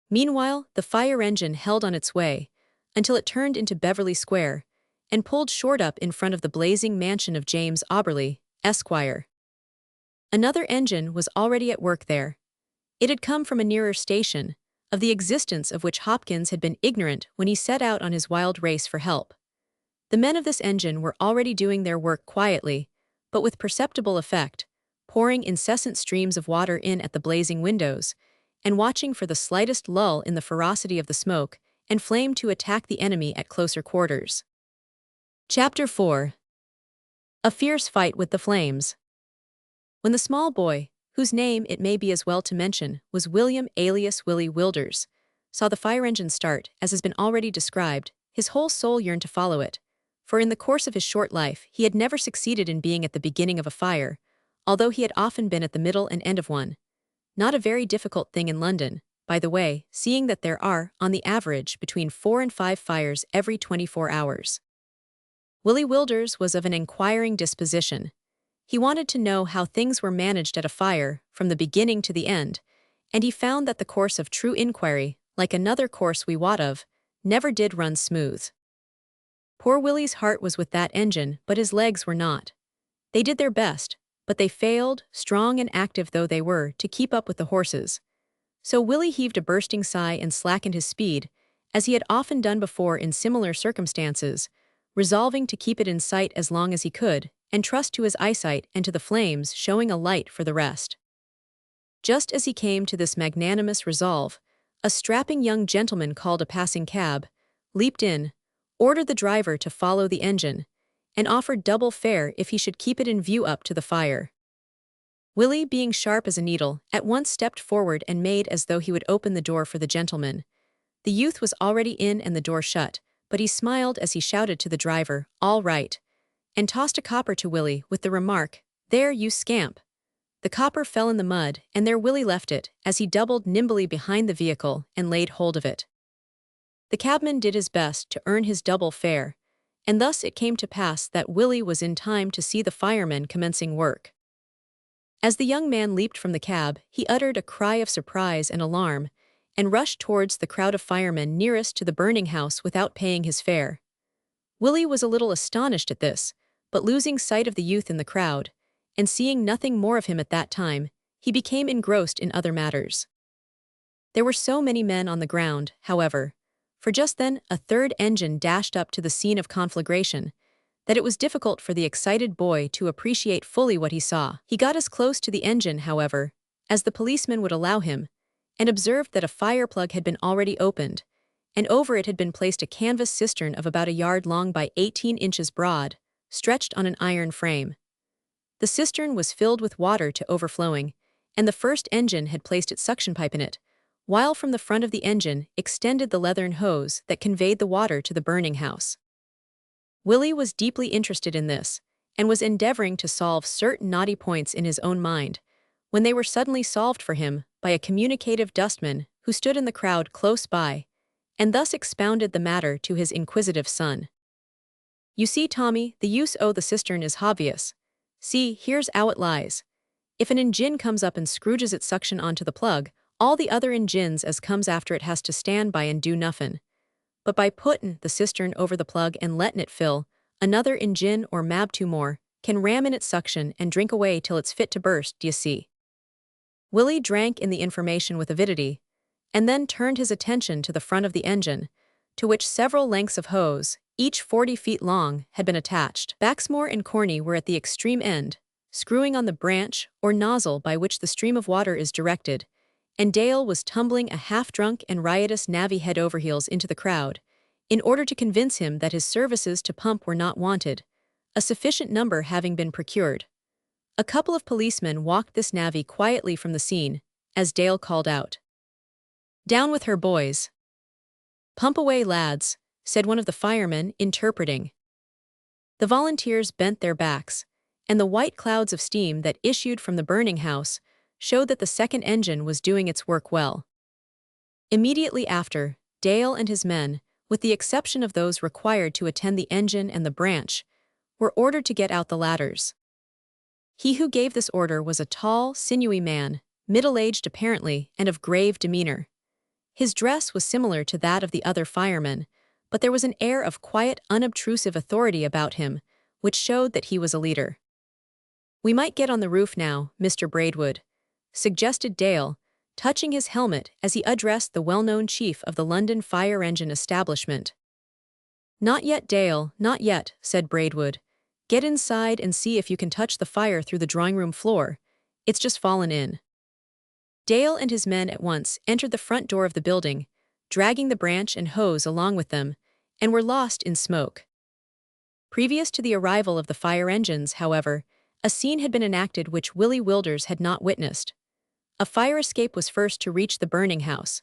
Meanwhile, the fire engine held on its way, until it turned into Beverly Square, and pulled short up in front of the blazing mansion of James Auberly, Esquire. Another engine was already at work there. It had come from a nearer station, of the existence of which Hopkins had been ignorant when he set out on his wild race for help. The men of this engine were already doing their work quietly, but with perceptible effect, pouring incessant streams of water in at the blazing windows, and watching for the slightest lull in the ferocity of the smoke and flame to attack the enemy at closer quarters. Chapter 4. A fierce fight with the flames. When the small boy, whose name it may be as well to mention was William alias Willie Wilders, saw the fire engine start, as has been already described, his whole soul yearned to follow it, for in the course of his short life he had never succeeded in being at the beginning of a fire, although he had often been at the middle and end of one. Not a very difficult thing in London, by the way, seeing that there are, on the average, between 4 and 5 fires every 24 hours. Willie Wilders was of an inquiring disposition. He wanted to know how things were managed at a fire, from the beginning to the end, and he found that the course of true inquiry, like another course we wot of, never did run smooth. Poor Willie's heart was with that engine, but his legs were not. They did their best, but they failed, strong and active though they were, to keep up with the horses. So Willie heaved a bursting sigh and slackened his speed, as he had often done before in similar circumstances, resolving to keep it in sight as long as he could, and trust to his eyesight and to the flames showing a light for the rest. Just as he came to this magnanimous resolve, a strapping young gentleman called a passing cab, leaped in, ordered the driver to follow the engine, and offered double fare if he should keep it in view up to the fire. Willie, being sharp as a needle, at once stepped forward and made as though he would open the door for the gentleman. The youth was already in and the door shut, but he smiled as he shouted to the driver, "All right," and tossed a copper to Willie with the remark, "There, you scamp." The copper fell in the mud, and there Willie left it, as he doubled nimbly behind the vehicle and laid hold of it. The cabman did his best to earn his double fare, and thus it came to pass that Willie was in time to see the firemen commencing work. As the young man leaped from the cab, he uttered a cry of surprise and alarm, and rushed towards the crowd of firemen nearest to the burning house without paying his fare. Willie was a little astonished at this, but losing sight of the youth in the crowd, and seeing nothing more of him at that time, he became engrossed in other matters. There were so many men on the ground, however, for just then a third engine dashed up to the scene of conflagration, that it was difficult for the excited boy to appreciate fully what he saw. He got as close to the engine, however, as the policeman would allow him, and observed that a fire plug had been already opened, and over it had been placed a canvas cistern of about a yard long by 18 inches broad, stretched on an iron frame. The cistern was filled with water to overflowing, and the first engine had placed its suction pipe in it, while from the front of the engine extended the leathern hose that conveyed the water to the burning house. Willie was deeply interested in this, and was endeavoring to solve certain knotty points in his own mind, when they were suddenly solved for him by a communicative dustman who stood in the crowd close by, and thus expounded the matter to his inquisitive son. "You see, Tommy, the use o' the cistern is hobvious. See, here's 'ow it lies. If an engine comes up and scrooges its suction onto the plug, all the other engines as comes after it has to stand by and do nuffin'. But by puttin' the cistern over the plug and lettin' it fill, another engine or mab two more can ram in its suction and drink away till it's fit to burst, d'ye see?" Willie drank in the information with avidity, and then turned his attention to the front of the engine, to which several lengths of hose, each 40 feet long, had been attached. Baxmore and Corney were at the extreme end, screwing on the branch or nozzle by which the stream of water is directed, and Dale was tumbling a half-drunk and riotous navvy head over heels into the crowd, in order to convince him that his services to pump were not wanted, a sufficient number having been procured. A couple of policemen walked this navvy quietly from the scene, as Dale called out, "Down with her, boys." "Pump away, lads," said one of the firemen, interpreting. The volunteers bent their backs, and the white clouds of steam that issued from the burning house showed that the second engine was doing its work well. Immediately after, Dale and his men, with the exception of those required to attend the engine and the branch, were ordered to get out the ladders. He who gave this order was a tall, sinewy man, middle-aged apparently, and of grave demeanor. His dress was similar to that of the other firemen, but there was an air of quiet, unobtrusive authority about him, which showed that he was a leader. "We might get on the roof now, Mr. Braidwood," suggested Dale, touching his helmet as he addressed the well-known chief of the London fire engine establishment. "Not yet, Dale, not yet," said Braidwood. "Get inside and see if you can touch the fire through the drawing-room floor. It's just fallen in." Dale and his men at once entered the front door of the building, dragging the branch and hose along with them, and were lost in smoke. Previous to the arrival of the fire engines, however, a scene had been enacted which Willie Wilders had not witnessed. A fire escape was first to reach the burning house.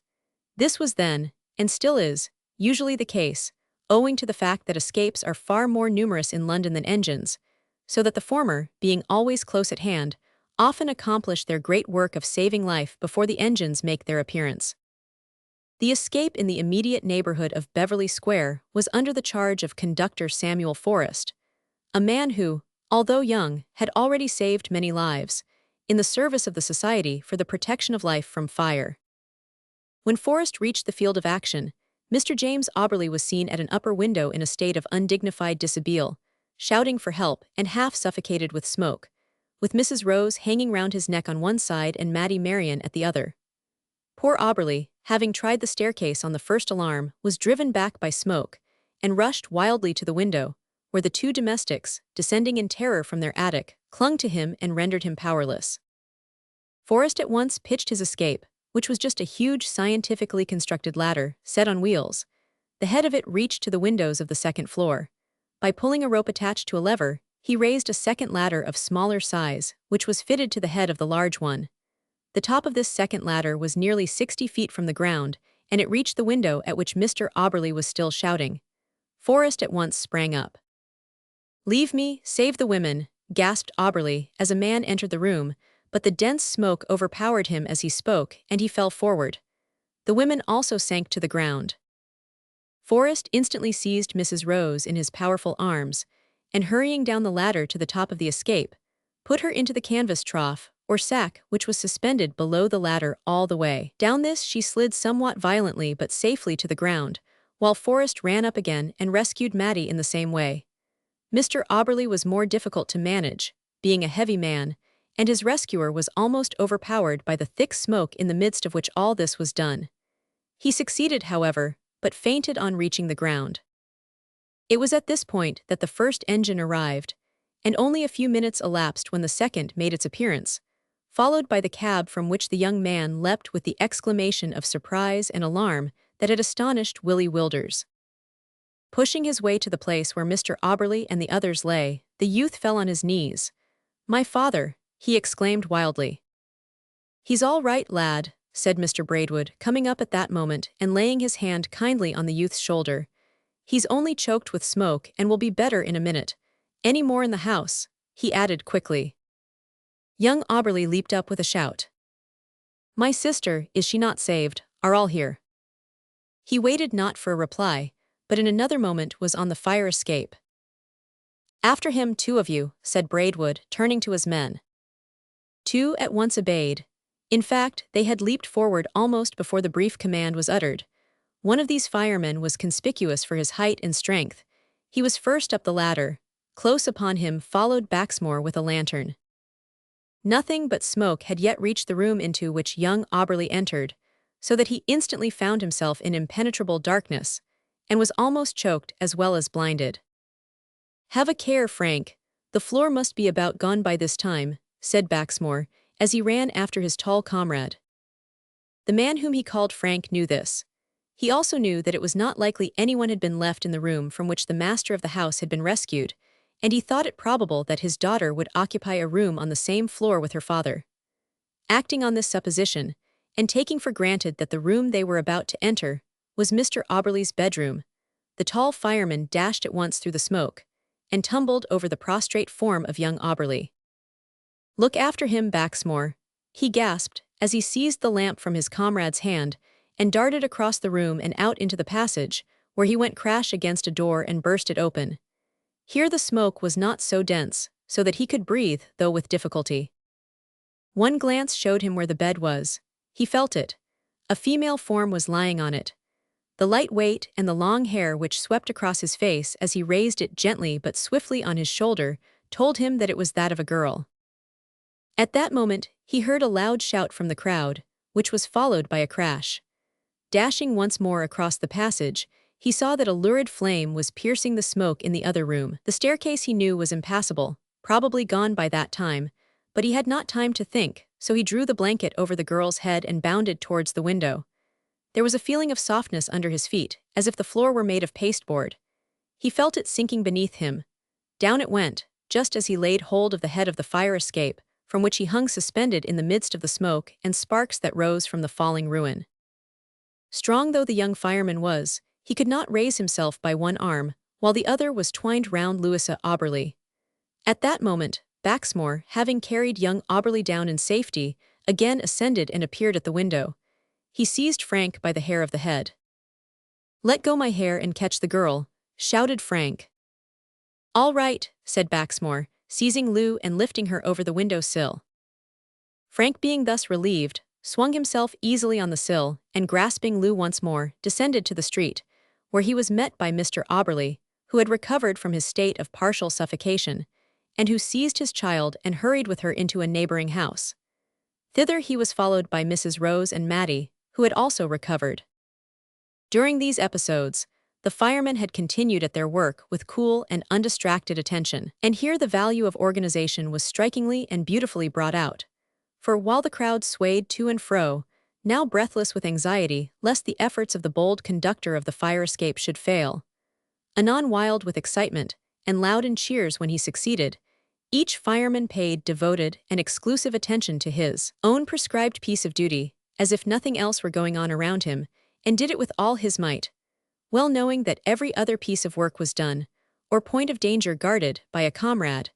This was then, and still is, usually the case, owing to the fact that escapes are far more numerous in London than engines, so that the former, being always close at hand, often accomplish their great work of saving life before the engines make their appearance. The escape in the immediate neighborhood of Beverly Square was under the charge of conductor Samuel Forrest, a man who, although young, had already saved many lives, in the service of the Society for the Protection of Life from Fire. When Forrest reached the field of action, Mr. James Auberly was seen at an upper window in a state of undignified dishabille, shouting for help and half suffocated with smoke, with Mrs. Rose hanging round his neck on one side and Mattie Marion at the other. Poor Auberly, having tried the staircase on the first alarm, was driven back by smoke, and rushed wildly to the window, where the two domestics, descending in terror from their attic, clung to him and rendered him powerless. Forrest at once pitched his escape, which was just a huge scientifically constructed ladder, set on wheels. The head of it reached to the windows of the second floor. By pulling a rope attached to a lever, he raised a second ladder of smaller size, which was fitted to the head of the large one. The top of this second ladder was nearly 60 feet from the ground, and it reached the window at which Mr. Auberly was still shouting. Forrest at once sprang up. "Leave me, save the women," gasped Auberly as a man entered the room, but the dense smoke overpowered him as he spoke, and he fell forward. The women also sank to the ground. Forrest instantly seized Mrs. Rose in his powerful arms, and hurrying down the ladder to the top of the escape, put her into the canvas trough, or sack, which was suspended below the ladder all the way. Down this she slid somewhat violently but safely to the ground, while Forrest ran up again and rescued Maddie in the same way. Mr. Auberly was more difficult to manage, being a heavy man, and his rescuer was almost overpowered by the thick smoke in the midst of which all this was done. He succeeded, however, but fainted on reaching the ground. It was at this point that the first engine arrived, and only a few minutes elapsed when the second made its appearance, followed by the cab from which the young man leapt with the exclamation of surprise and alarm that had astonished Willie Wilders. Pushing his way to the place where Mr. Auberly and the others lay, the youth fell on his knees. "My father," he exclaimed wildly. "He's all right, lad," said Mr. Braidwood, coming up at that moment and laying his hand kindly on the youth's shoulder. "He's only choked with smoke and will be better in a minute. Any more in the house?" he added quickly. Young Auberly leaped up with a shout. "My sister, is she not saved? Are all here?" He waited not for a reply, but in another moment was on the fire escape. "After him, two of you," said Braidwood, turning to his men. Two at once obeyed. In fact, they had leaped forward almost before the brief command was uttered. One of these firemen was conspicuous for his height and strength. He was first up the ladder. Close upon him followed Baxmore with a lantern. Nothing but smoke had yet reached the room into which young Auberly entered, so that he instantly found himself in impenetrable darkness, and was almost choked as well as blinded. "Have a care, Frank. The floor must be about gone by this time," said Baxmore, as he ran after his tall comrade. The man whom he called Frank knew this. He also knew that it was not likely anyone had been left in the room from which the master of the house had been rescued, and he thought it probable that his daughter would occupy a room on the same floor with her father. Acting on this supposition, and taking for granted that the room they were about to enter was Mr. Auberly's bedroom, the tall fireman dashed at once through the smoke, and tumbled over the prostrate form of young Auberly. "Look after him, Baxmore," he gasped, as he seized the lamp from his comrade's hand and darted across the room and out into the passage, where he went crash against a door and burst it open. Here the smoke was not so dense, so that he could breathe, though with difficulty. One glance showed him where the bed was. He felt it. A female form was lying on it. The light weight and the long hair which swept across his face as he raised it gently but swiftly on his shoulder told him that it was that of a girl. At that moment, he heard a loud shout from the crowd, which was followed by a crash. Dashing once more across the passage, he saw that a lurid flame was piercing the smoke in the other room. The staircase he knew was impassable, probably gone by that time, but he had not time to think, so he drew the blanket over the girl's head and bounded towards the window. There was a feeling of softness under his feet, as if the floor were made of pasteboard. He felt it sinking beneath him. Down it went, just as he laid hold of the head of the fire escape, from which he hung suspended in the midst of the smoke and sparks that rose from the falling ruin. Strong though the young fireman was, he could not raise himself by one arm, while the other was twined round Louisa Auberly. At that moment, Baxmore, having carried young Auberly down in safety, again ascended and appeared at the window. He seized Frank by the hair of the head. "Let go my hair and catch the girl," shouted Frank. "All right," said Baxmore, seizing Lou and lifting her over the window sill. Frank, being thus relieved, swung himself easily on the sill, and grasping Lou once more, descended to the street, where he was met by Mr. Auberly, who had recovered from his state of partial suffocation, and who seized his child and hurried with her into a neighboring house. Thither he was followed by Mrs. Rose and Maddie, who had also recovered. During these episodes, the firemen had continued at their work with cool and undistracted attention, and here the value of organization was strikingly and beautifully brought out. For while the crowd swayed to and fro, now breathless with anxiety lest the efforts of the bold conductor of the fire escape should fail, anon wild with excitement, and loud in cheers when he succeeded, each fireman paid devoted and exclusive attention to his own prescribed piece of duty, as if nothing else were going on around him, and did it with all his might. well knowing that every other piece of work was done, or point of danger guarded, by a comrade,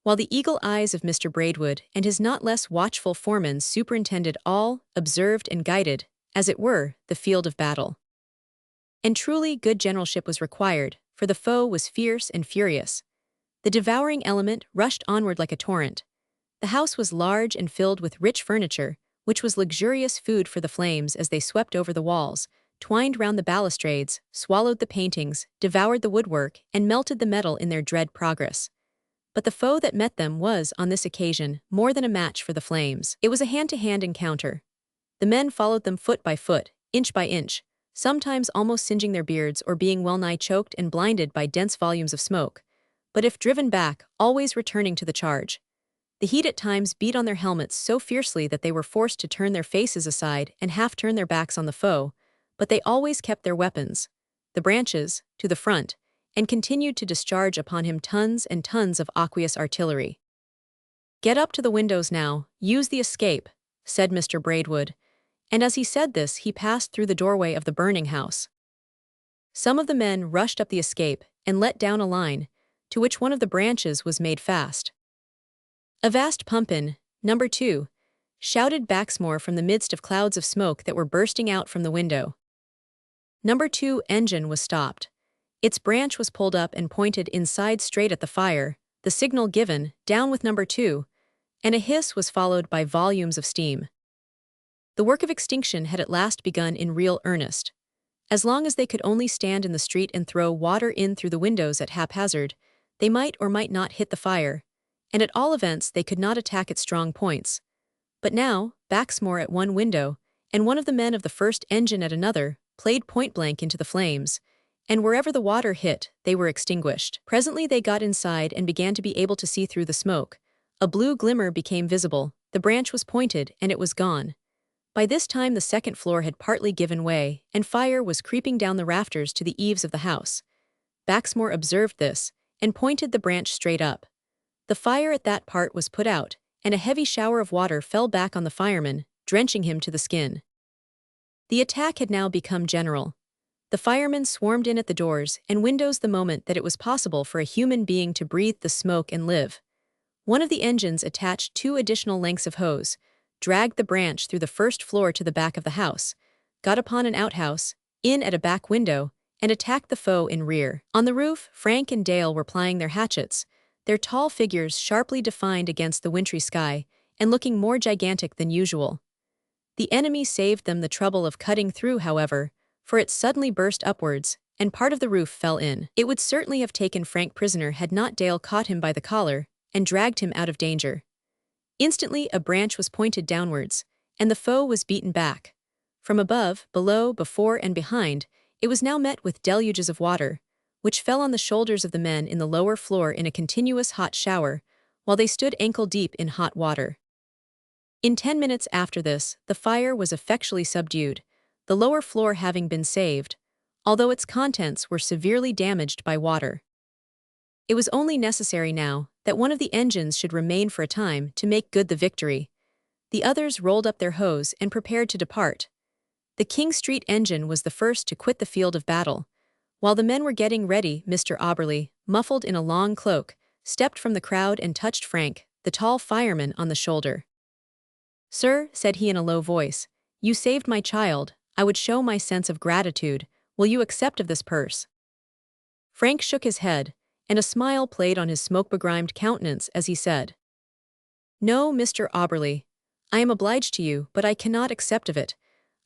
while the eagle eyes of Mr. Braidwood and his not less watchful foreman superintended all, observed and guided, as it were, the field of battle. And truly good generalship was required, for the foe was fierce and furious. The devouring element rushed onward like a torrent. The house was large and filled with rich furniture, which was luxurious food for the flames as they swept over the walls, twined round the balustrades, swallowed the paintings, devoured the woodwork, and melted the metal in their dread progress. But the foe that met them was, on this occasion, more than a match for the flames. It was a hand-to-hand encounter. The men followed them foot by foot, inch by inch, sometimes almost singeing their beards or being well-nigh choked and blinded by dense volumes of smoke, but if driven back, always returning to the charge. The heat at times beat on their helmets so fiercely that they were forced to turn their faces aside and half turn their backs on the foe, but they always kept their weapons, the branches, to the front, and continued to discharge upon him tons and tons of aqueous artillery. "Get up to the windows now, use the escape," said Mr. Braidwood, and as he said this he passed through the doorway of the burning house. Some of the men rushed up the escape and let down a line, to which one of the branches was made fast. "Avast Pumpin, number 2, shouted Baxmore from the midst of clouds of smoke that were bursting out from the window. Number 2 engine was stopped. Its branch was pulled up and pointed inside straight at the fire, the signal given, "Down with number 2, and a hiss was followed by volumes of steam. The work of extinction had at last begun in real earnest. As long as they could only stand in the street and throw water in through the windows at haphazard, they might or might not hit the fire, and at all events they could not attack its strong points. But now, Baxmore at one window, and one of the men of the first engine at another, played point-blank into the flames, and wherever the water hit, they were extinguished. Presently they got inside and began to be able to see through the smoke. A blue glimmer became visible, the branch was pointed, and it was gone. By this time the second floor had partly given way, and fire was creeping down the rafters to the eaves of the house. Baxmore observed this, and pointed the branch straight up. The fire at that part was put out, and a heavy shower of water fell back on the fireman, drenching him to the skin. The attack had now become general. The firemen swarmed in at the doors and windows the moment that it was possible for a human being to breathe the smoke and live. One of the engines attached 2 additional lengths of hose, dragged the branch through the first floor to the back of the house, got upon an outhouse, in at a back window, and attacked the foe in rear. On the roof, Frank and Dale were plying their hatchets, their tall figures sharply defined against the wintry sky, and looking more gigantic than usual. The enemy saved them the trouble of cutting through, however, for it suddenly burst upwards, and part of the roof fell in. It would certainly have taken Frank prisoner had not Dale caught him by the collar, and dragged him out of danger. Instantly a branch was pointed downwards, and the foe was beaten back. From above, below, before, and behind, it was now met with deluges of water, which fell on the shoulders of the men in the lower floor in a continuous hot shower, while they stood ankle-deep in hot water. In 10 minutes after this, the fire was effectually subdued, the lower floor having been saved, although its contents were severely damaged by water. It was only necessary now that one of the engines should remain for a time to make good the victory. The others rolled up their hose and prepared to depart. The King Street engine was the first to quit the field of battle. While the men were getting ready, Mr. Auberly, muffled in a long cloak, stepped from the crowd and touched Frank, the tall fireman, on the shoulder. "Sir," said he in a low voice, "you saved my child. I would show my sense of gratitude. Will you accept of this purse?" Frank shook his head, and a smile played on his smoke-begrimed countenance as he said, "No, Mr. Auberly, I am obliged to you, but I cannot accept of it.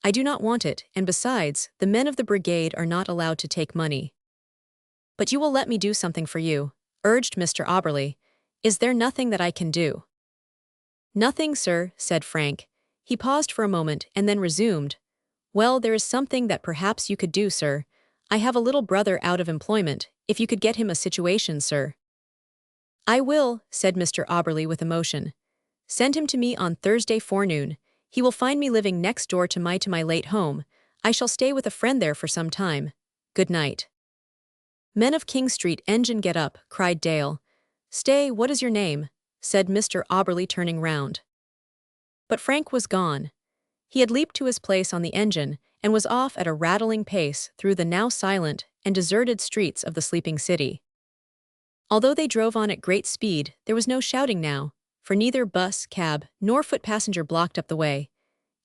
I do not want it, and besides, the men of the brigade are not allowed to take money." "But you will let me do something for you," urged Mr. Auberly. "Is there nothing that I can do?" "Nothing, sir," said Frank. He paused for a moment and then resumed, "Well, there is something that perhaps you could do, sir. I have a little brother out of employment, if you could get him a situation, sir." "I will," said Mr. Auberly with emotion. "Send him to me on Thursday forenoon. He will find me living next door to my late home. I shall stay with a friend there for some time. Good night." "Men of King Street engine, get up," cried Dale. "Stay, what is your name?" said Mr. Auberly, turning round. But Frank was gone. He had leaped to his place on the engine, and was off at a rattling pace through the now silent and deserted streets of the sleeping city. Although they drove on at great speed, there was no shouting now, for neither bus, cab, nor foot passenger blocked up the way,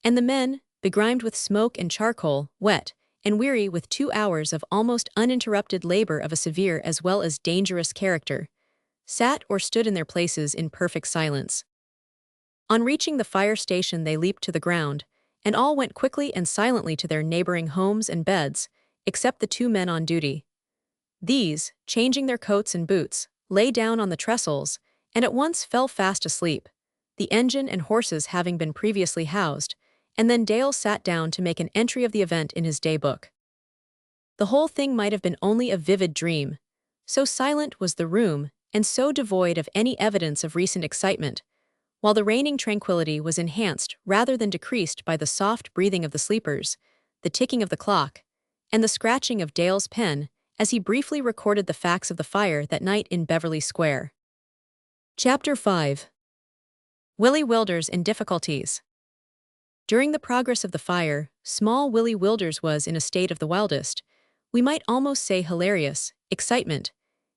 and the men, begrimed with smoke and charcoal, wet, and weary with 2 hours of almost uninterrupted labor of a severe as well as dangerous character, sat or stood in their places in perfect silence. On reaching the fire station they leaped to the ground, and all went quickly and silently to their neighboring homes and beds, except the 2 men on duty. These, changing their coats and boots, lay down on the trestles, and at once fell fast asleep, the engine and horses having been previously housed, and then Dale sat down to make an entry of the event in his day-book. The whole thing might have been only a vivid dream, so silent was the room and so devoid of any evidence of recent excitement, while the reigning tranquility was enhanced rather than decreased by the soft breathing of the sleepers, the ticking of the clock, and the scratching of Dale's pen as he briefly recorded the facts of the fire that night in Beverly Square. Chapter 5. Willie Wilders in Difficulties. During the progress of the fire, small Willie Wilders was in a state of the wildest, we might almost say hilarious, excitement.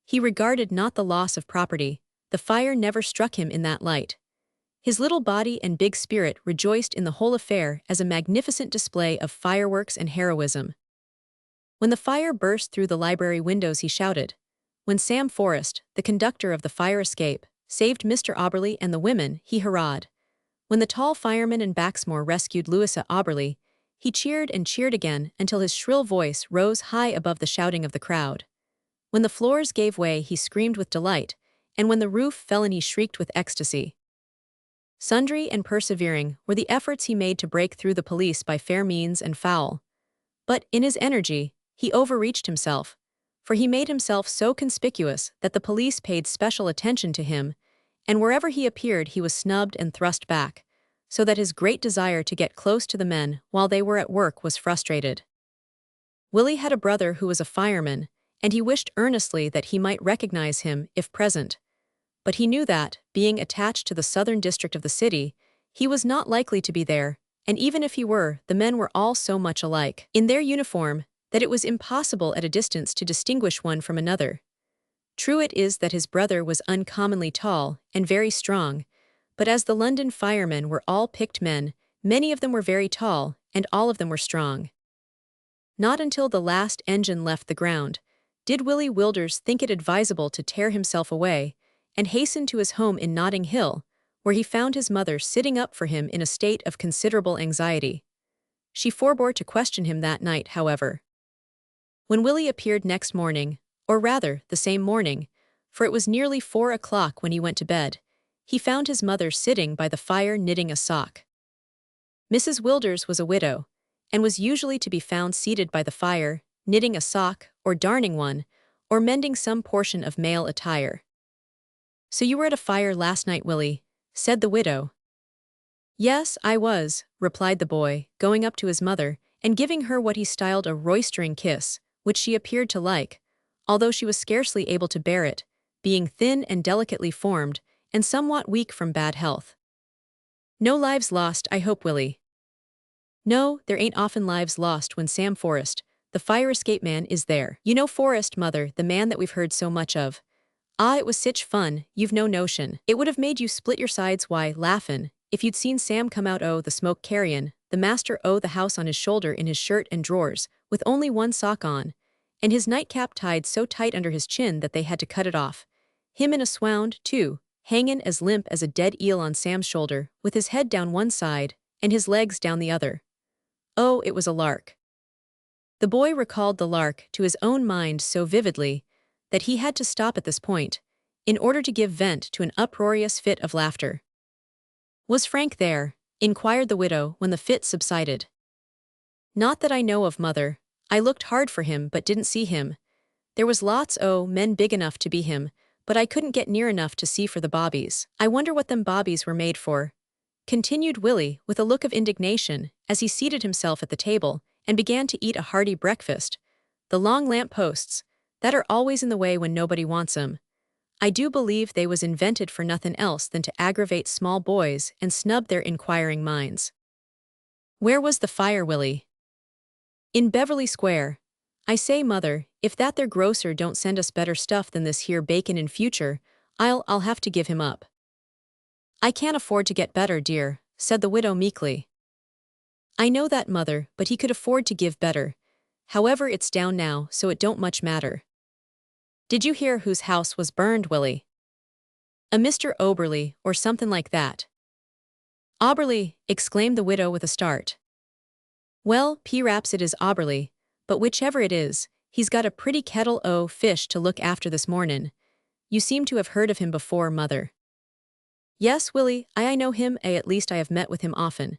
He regarded not the loss of property, the fire never struck him in that light. His little body and big spirit rejoiced in the whole affair as a magnificent display of fireworks and heroism. When the fire burst through the library windows he shouted. When Sam Forrest, the conductor of the fire escape, saved Mr. Auberly and the women, he hurrahed. When the tall fireman and Baxmore rescued Louisa Auberly, he cheered and cheered again until his shrill voice rose high above the shouting of the crowd. When the floors gave way he screamed with delight, and when the roof fell in he shrieked with ecstasy. Sundry and persevering were the efforts he made to break through the police by fair means and foul. But, in his energy, he overreached himself, for he made himself so conspicuous that the police paid special attention to him, and wherever he appeared he was snubbed and thrust back, so that his great desire to get close to the men while they were at work was frustrated. Willie had a brother who was a fireman, and he wished earnestly that he might recognize him if present. But he knew that, being attached to the southern district of the city, he was not likely to be there, and even if he were, the men were all so much alike in their uniform that it was impossible at a distance to distinguish one from another. True it is that his brother was uncommonly tall and very strong, but as the London firemen were all picked men, many of them were very tall, and all of them were strong. Not until the last engine left the ground did Willie Wilders think it advisable to tear himself away and hasten to his home in Notting Hill, where he found his mother sitting up for him in a state of considerable anxiety. She forbore to question him that night, however. When Willie appeared next morning, or rather, the same morning, for it was nearly 4 o'clock when he went to bed, he found his mother sitting by the fire knitting a sock. Mrs. Wilders was a widow, and was usually to be found seated by the fire, knitting a sock, or darning one, or mending some portion of male attire. "So you were at a fire last night, Willie," said the widow. "Yes, I was," replied the boy, going up to his mother, and giving her what he styled a roistering kiss, which she appeared to like, although she was scarcely able to bear it, being thin and delicately formed, and somewhat weak from bad health. "No lives lost, I hope, Willie." "No, there ain't often lives lost when Sam Forrest, the fire escape man, is there. You know Forrest, mother, the man that we've heard so much of. Ah, it was sich fun, you've no notion. It would have made you split your sides, why, laughin', if you'd seen Sam come out o' the smoke carryin', the master o' the house on his shoulder in his shirt and drawers, with only one sock on, and his nightcap tied so tight under his chin that they had to cut it off. Him in a swound, too, hangin' as limp as a dead eel on Sam's shoulder, with his head down one side, and his legs down the other. Oh, it was a lark." The boy recalled the lark to his own mind so vividly that he had to stop at this point, in order to give vent to an uproarious fit of laughter. "Was Frank there?" inquired the widow when the fit subsided. "Not that I know of, mother. I looked hard for him but didn't see him. There was lots o' men big enough to be him, but I couldn't get near enough to see for the bobbies. I wonder what them bobbies were made for," continued Willie with a look of indignation as he seated himself at the table and began to eat a hearty breakfast. "The long lamp posts, that are always in the way when nobody wants 'em. I do believe they was invented for nothing else than to aggravate small boys and snub their inquiring minds." "Where was the fire, Willie?" In Beverly Square. I say, mother, if that there grocer don't send us better stuff than this here bacon in future, I'll have to give him up. I can't afford to get better, dear, said the widow meekly. I know that, mother, but he could afford to give better. However, it's down now, so it don't much matter. Did you hear whose house was burned, Willie? A Mr. Oberly, or something like that. Oberly, exclaimed the widow with a start. Well, p'raps it is Oberly, but whichever it is, he's got a pretty kettle o' fish to look after this mornin'. You seem to have heard of him before, mother. Yes, Willie, I know him, at least I have met with him often.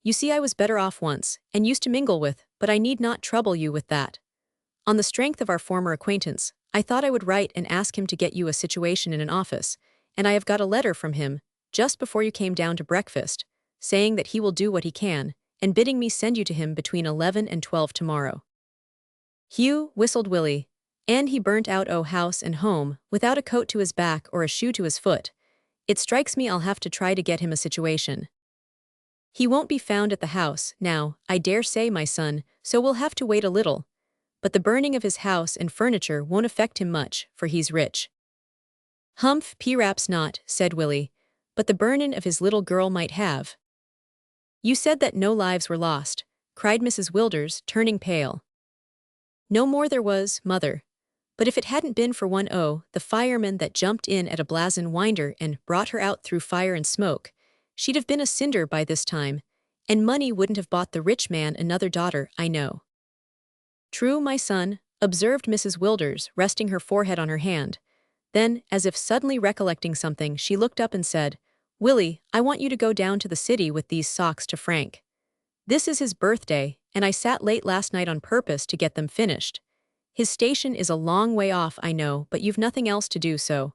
You see, I was better off once, and used to mingle with, but I need not trouble you with that. On the strength of our former acquaintance, I thought I would write and ask him to get you a situation in an office, and I have got a letter from him, just before you came down to breakfast, saying that he will do what he can, and bidding me send you to him between 11 and 12 tomorrow. Hugh, whistled Willie, and he burnt out house and home, without a coat to his back or a shoe to his foot. It strikes me I'll have to try to get him a situation. He won't be found at the house, now, I dare say, my son, so we'll have to wait a little. But the burning of his house and furniture won't affect him much, for he's rich. Humph, p'raps not, said Willie, but the burnin' of his little girl might have. You said that no lives were lost, cried Mrs. Wilders, turning pale. No more there was, mother. But if it hadn't been for the fireman that jumped in at a blazin' winder and brought her out through fire and smoke, she'd have been a cinder by this time, and money wouldn't have bought the rich man another daughter, I know. True, my son, observed Mrs. Wilders, resting her forehead on her hand. Then, as if suddenly recollecting something, she looked up and said, Willie, I want you to go down to the city with these socks to Frank. This is his birthday, and I sat late last night on purpose to get them finished. His station is a long way off, I know, but you've nothing else to do, so.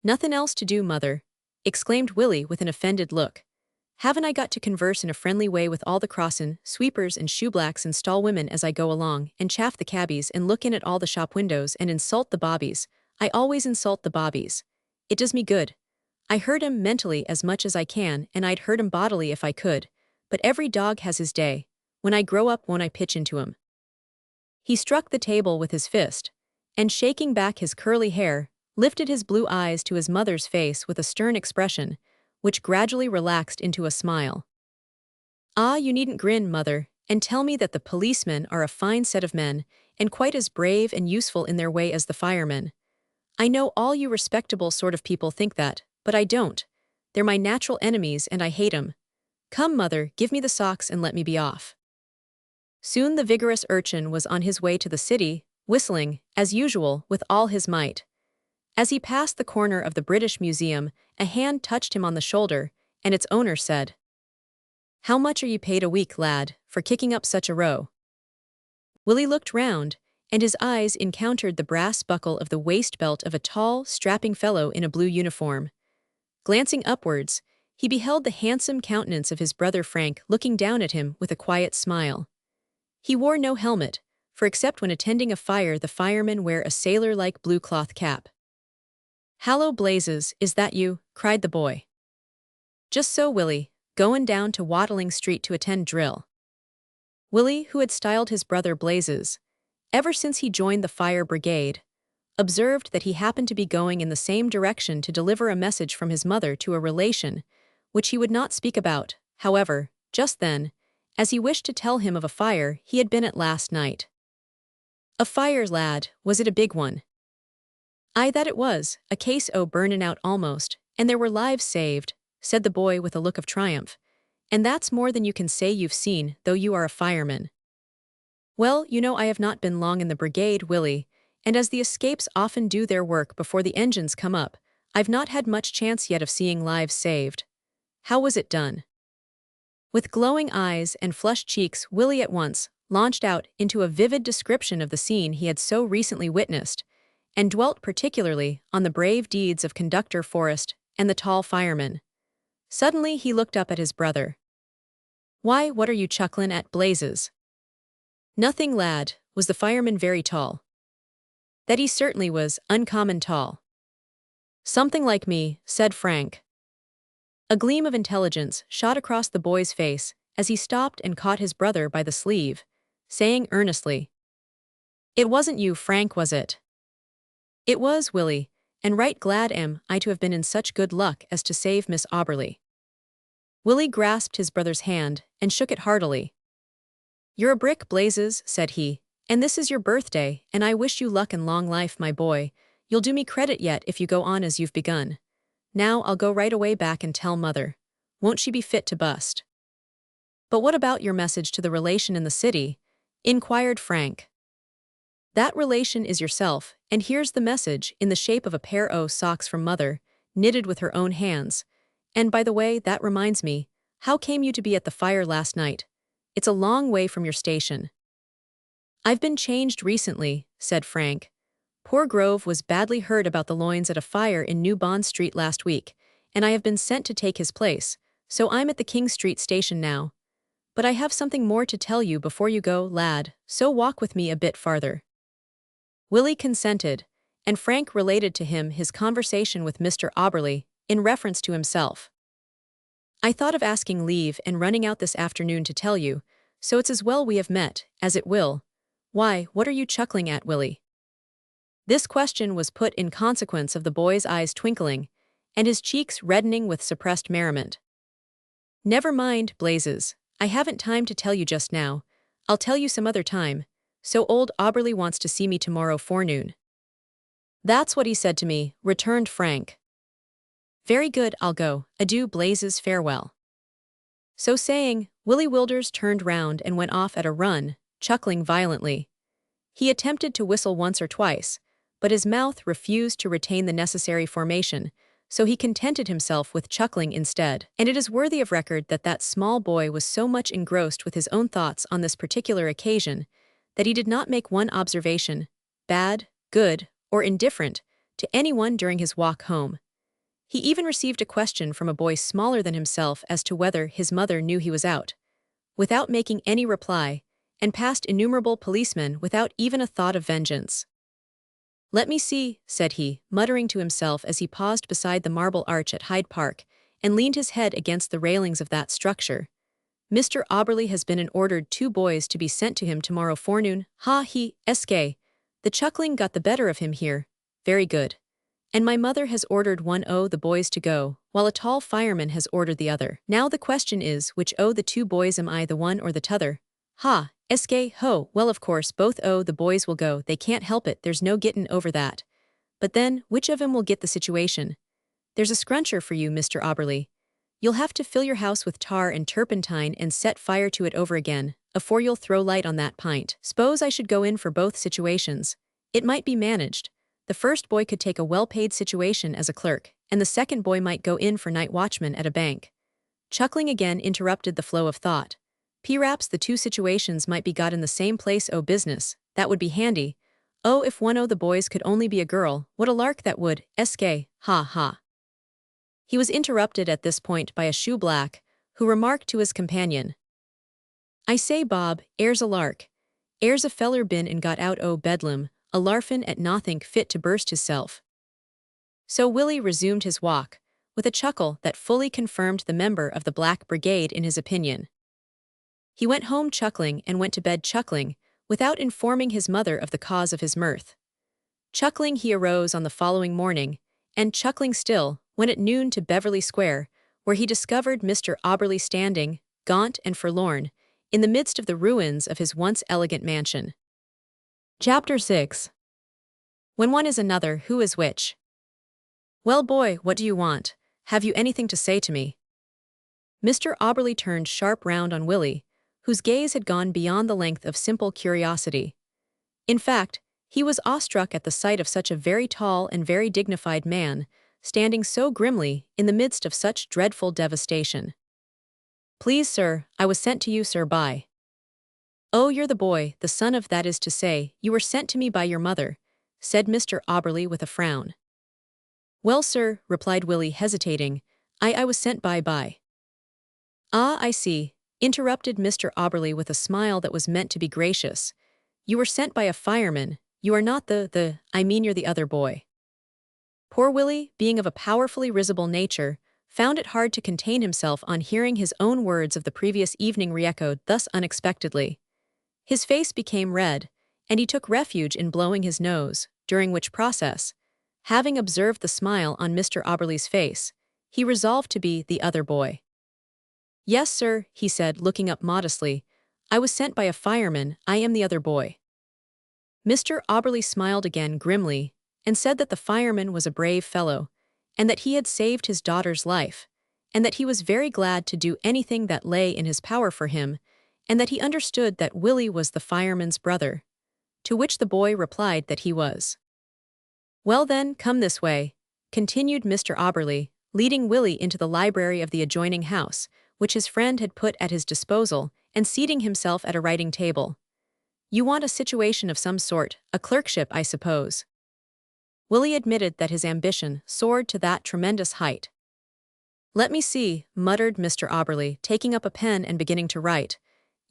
Nothing else to do, mother, exclaimed Willie with an offended look. Haven't I got to converse in a friendly way with all the crossin', sweepers and shoeblacks and stall women as I go along, and chaff the cabbies and look in at all the shop windows and insult the bobbies? I always insult the bobbies. It does me good. I hurt 'em mentally as much as I can, and I'd hurt 'em bodily if I could. But every dog has his day. When I grow up, won't I pitch into 'em? He struck the table with his fist, and shaking back his curly hair, lifted his blue eyes to his mother's face with a stern expression, which gradually relaxed into a smile. Ah, you needn't grin, mother, and tell me that the policemen are a fine set of men, and quite as brave and useful in their way as the firemen. I know all you respectable sort of people think that, but I don't. They're my natural enemies and I hate 'em. Come, mother, give me the socks and let me be off. Soon the vigorous urchin was on his way to the city, whistling, as usual, with all his might. As he passed the corner of the British Museum, a hand touched him on the shoulder, and its owner said, How much are you paid a week, lad, for kicking up such a row? Willie looked round, and his eyes encountered the brass buckle of the waist belt of a tall, strapping fellow in a blue uniform. Glancing upwards, he beheld the handsome countenance of his brother Frank looking down at him with a quiet smile. He wore no helmet, for except when attending a fire the firemen wear a sailor-like blue cloth cap. Hallo blazes, is that you? Cried the boy. Just so, Willie, goin' down to Watling Street to attend drill. Willie, who had styled his brother Blazes, ever since he joined the fire brigade, observed that he happened to be going in the same direction to deliver a message from his mother to a relation, which he would not speak about, however, just then, as he wished to tell him of a fire he had been at last night. A fire, lad, was it a big one? Aye, that it was, a case o' burnin' out almost, and there were lives saved, said the boy with a look of triumph, and that's more than you can say you've seen, though you are a fireman. Well, you know I have not been long in the brigade, Willie, and as the escapes often do their work before the engines come up, I've not had much chance yet of seeing lives saved. How was it done? With glowing eyes and flushed cheeks, Willie at once launched out into a vivid description of the scene he had so recently witnessed, and dwelt particularly on the brave deeds of Conductor Forrest and the tall fireman. Suddenly he looked up at his brother. Why, what are you chucklin' at, Blazes? Nothing, lad, was the fireman very tall? That he certainly was, uncommon tall. Something like me, said Frank. A gleam of intelligence shot across the boy's face as he stopped and caught his brother by the sleeve, saying earnestly, "It wasn't you, Frank, was it?" "It was, Willie, and right glad am I to have been in such good luck as to save Miss Auberly." Willie grasped his brother's hand and shook it heartily. "You're a brick, Blazes," said he, "and this is your birthday, and I wish you luck and long life, my boy. You'll do me credit yet if you go on as you've begun. Now I'll go right away back and tell Mother. Won't she be fit to bust?" "But what about your message to the relation in the city?" inquired Frank. "That relation is yourself, and here's the message in the shape of a pair o' socks from Mother, knitted with her own hands. And by the way, that reminds me, how came you to be at the fire last night? It's a long way from your station." "I've been changed recently," said Frank. "Poor Grove was badly hurt about the loins at a fire in New Bond Street last week, and I have been sent to take his place, so I'm at the King Street station now. But I have something more to tell you before you go, lad, so walk with me a bit farther." Willie consented, and Frank related to him his conversation with Mr. Auberly, in reference to himself. "I thought of asking leave and running out this afternoon to tell you, so it's as well we have met, as it will. Why, what are you chuckling at, Willie?" This question was put in consequence of the boy's eyes twinkling, and his cheeks reddening with suppressed merriment. "Never mind, Blazes, I haven't time to tell you just now. I'll tell you some other time. So old Auberly wants to see me tomorrow forenoon." "That's what he said to me," returned Frank. "Very good, I'll go. Adieu, Blazes, farewell." So saying, Willie Wilders turned round and went off at a run, chuckling violently. He attempted to whistle once or twice, but his mouth refused to retain the necessary formation, so he contented himself with chuckling instead. And it is worthy of record that that small boy was so much engrossed with his own thoughts on this particular occasion that he did not make one observation, bad, good, or indifferent, to anyone during his walk home. He even received a question from a boy smaller than himself as to whether his mother knew he was out, without making any reply, and passed innumerable policemen without even a thought of vengeance. "Let me see," said he, muttering to himself as he paused beside the Marble Arch at Hyde Park and leaned his head against the railings of that structure. "Mr. Auberly has been and ordered 2 boys to be sent to him tomorrow forenoon. Ha he, esque. The chuckling got the better of him here. Very good. And my mother has ordered one o' the boys to go, while a tall fireman has ordered the other. Now the question is, which o' the 2 boys am I, the one or the t'other? Ha, esque ho, well of course both o' the boys will go, they can't help it, there's no gettin' over that. But then, which of 'em will get the situation? There's a scruncher for you, Mr. Auberly. You'll have to fill your house with tar and turpentine and set fire to it over again, afore you'll throw light on that pint. S'pose I should go in for both situations. It might be managed. The first boy could take a well-paid situation as a clerk, and the second boy might go in for night watchman at a bank." Chuckling again interrupted the flow of thought. "P'raps the 2 situations might be got in the same place o' business. That would be handy. Oh, if one o' the boys could only be a girl, what a lark that would, esque, ha ha." He was interrupted at this point by a shoeblack, who remarked to his companion, "I say, Bob, 'ere's a lark. 'Ere's a feller been and got out o' Bedlam, a larfin' at nothink fit to burst hisself." So Willie resumed his walk, with a chuckle that fully confirmed the member of the Black Brigade in his opinion. He went home chuckling and went to bed chuckling, without informing his mother of the cause of his mirth. Chuckling he arose on the following morning, and chuckling still, went at noon to Beverly Square, where he discovered Mr. Auberly standing, gaunt and forlorn, in the midst of the ruins of his once elegant mansion. Chapter 6. When one is another, who is which? "Well, boy, what do you want? Have you anything to say to me?" Mr. Auberly turned sharp round on Willie, whose gaze had gone beyond the length of simple curiosity. In fact, he was awestruck at the sight of such a very tall and very dignified man, standing so grimly in the midst of such dreadful devastation. "Please, sir, I was sent to you, sir, by—" "Oh, you're the boy, the son of, that is to say, you were sent to me by your mother," said Mr. Auberly with a frown. "Well, sir," replied Willie, hesitating, I was sent by—" "Ah, I see," interrupted Mr. Auberly with a smile that was meant to be gracious. "You were sent by a fireman, you are not I mean you're the other boy." Poor Willie, being of a powerfully risible nature, found it hard to contain himself on hearing his own words of the previous evening re-echoed thus unexpectedly. His face became red, and he took refuge in blowing his nose, during which process, having observed the smile on Mr. Auberly's face, he resolved to be the other boy. "Yes, sir," he said, looking up modestly. "I was sent by a fireman. I am the other boy." Mr. Auberly smiled again grimly and said that the fireman was a brave fellow, and that he had saved his daughter's life, and that he was very glad to do anything that lay in his power for him, and that he understood that Willie was the fireman's brother, to which the boy replied that he was. "Well then, come this way," continued Mr. Auberly, leading Willie into the library of the adjoining house, which his friend had put at his disposal, and seating himself at a writing table. "You want a situation of some sort, a clerkship, I suppose." Willie admitted that his ambition soared to that tremendous height. "Let me see," muttered Mr. Auberly, taking up a pen and beginning to write.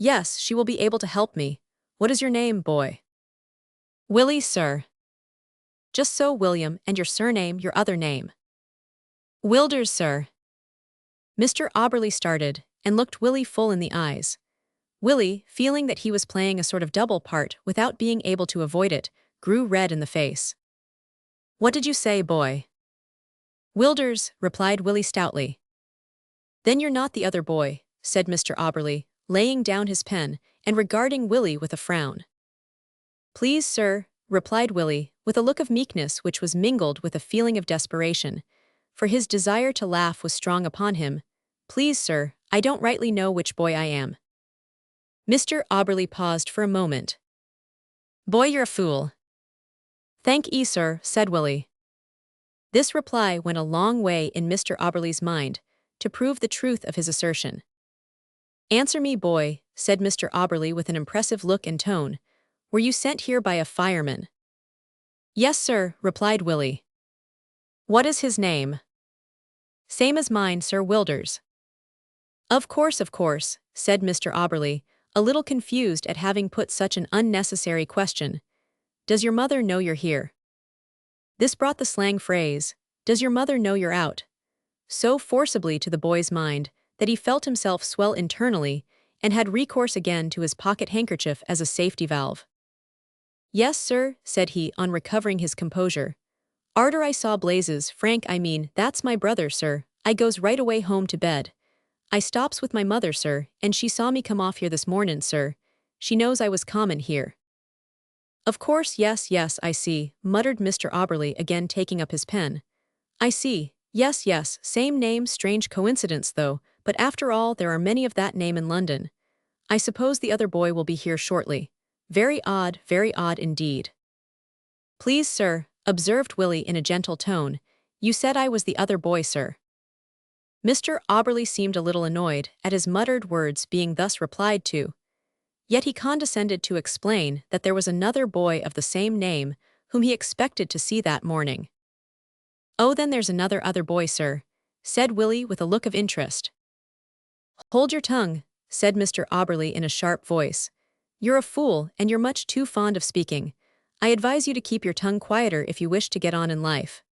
"Yes, she will be able to help me. What is your name, boy?" "Willie, sir." "Just so, William, and your surname, your other name?" "Wilders, sir." Mr. Auberly started, and looked Willie full in the eyes. Willie, feeling that he was playing a sort of double part without being able to avoid it, grew red in the face. "What did you say, boy?" "Wilders," replied Willie stoutly. "Then you're not the other boy," said Mr. Auberly, laying down his pen and regarding Willie with a frown. "Please, sir," replied Willie, with a look of meekness which was mingled with a feeling of desperation, for his desire to laugh was strong upon him. "Please, sir, I don't rightly know which boy I am." Mr. Auberly paused for a moment. "Boy, you're a fool." "Thank 'ee, sir," said Willie. This reply went a long way in Mr. Auberly's mind, to prove the truth of his assertion. "Answer me, boy," said Mr. Auberly with an impressive look and tone. "Were you sent here by a fireman?" "Yes, sir," replied Willie. "What is his name?" "Same as mine, Sir Wilders." Of course," said Mr. Auberly, a little confused at having put such an unnecessary question. "Does your mother know you're here?" This brought the slang phrase, "Does your mother know you're out?" so forcibly to the boy's mind that he felt himself swell internally and had recourse again to his pocket handkerchief as a safety valve. "Yes, sir," said he on recovering his composure. "Arter I saw Blazes, Frank, I mean, that's my brother, sir, I goes right away home to bed. I stops with my mother, sir, and she saw me come off here this mornin', sir. She knows I was comin' here." "Of course, yes, I see," muttered Mr. Auberly, again taking up his pen. "I see, yes, same name, strange coincidence though, but after all there are many of that name in London. I suppose the other boy will be here shortly. Very odd indeed." "Please, sir," observed Willie in a gentle tone, "you said I was the other boy, sir." Mr. Auberly seemed a little annoyed at his muttered words being thus replied to. Yet he condescended to explain that there was another boy of the same name whom he expected to see that morning. "Oh, then there's another other boy, sir," said Willie with a look of interest. "Hold your tongue," said Mr. Auberly in a sharp voice. "You're a fool, and you're much too fond of speaking. I advise you to keep your tongue quieter if you wish to get on in life."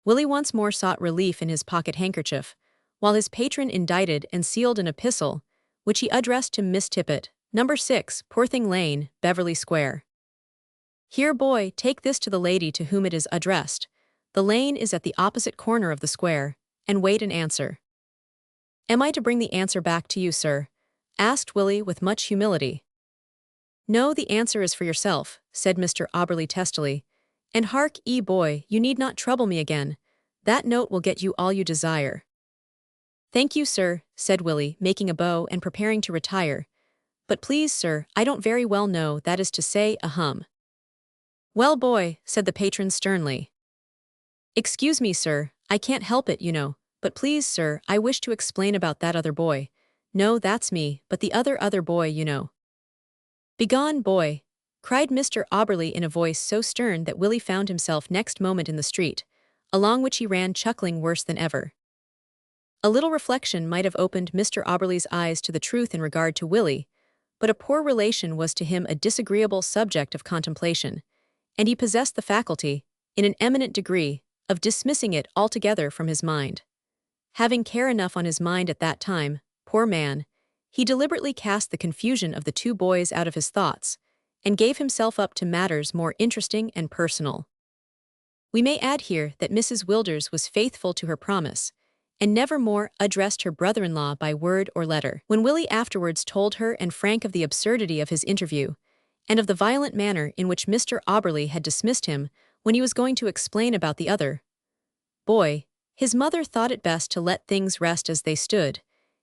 Willie once more sought relief in his pocket handkerchief, while his patron indited and sealed an epistle, which he addressed to Miss Tippet, No. 6, Poorthing Lane, Beverly Square. "Here, boy, take this to the lady to whom it is addressed. The lane is at the opposite corner of the square, and wait an answer." "Am I to bring the answer back to you, sir?" asked Willie with much humility. "No, the answer is for yourself," said Mr. Auberly testily. "And hark ye, boy, you need not trouble me again. That note will get you all you desire." "Thank you, sir," said Willie, making a bow and preparing to retire. "But please, sir, I don't very well know, that is to say, ahem." "Well, boy," said the patron sternly. "Excuse me, sir, I can't help it, you know, but please, sir, I wish to explain about that other boy. No, that's me, but the other boy, you know." "Begone, boy," cried Mr. Auberly in a voice so stern that Willie found himself next moment in the street, along which he ran chuckling worse than ever. A little reflection might have opened Mr. Auberly's eyes to the truth in regard to Willie, but a poor relation was to him a disagreeable subject of contemplation, and he possessed the faculty, in an eminent degree, of dismissing it altogether from his mind. Having care enough on his mind at that time, poor man, He deliberately cast the confusion of the two boys out of his thoughts, and gave himself up to matters more interesting and personal. We may add here that Mrs. Wilders was faithful to her promise, and never more addressed her brother-in-law by word or letter. When Willie afterwards told her and Frank of the absurdity of his interview, and of the violent manner in which Mr. Auberly had dismissed him when he was going to explain about the other boy, his mother thought it best to let things rest as they stood,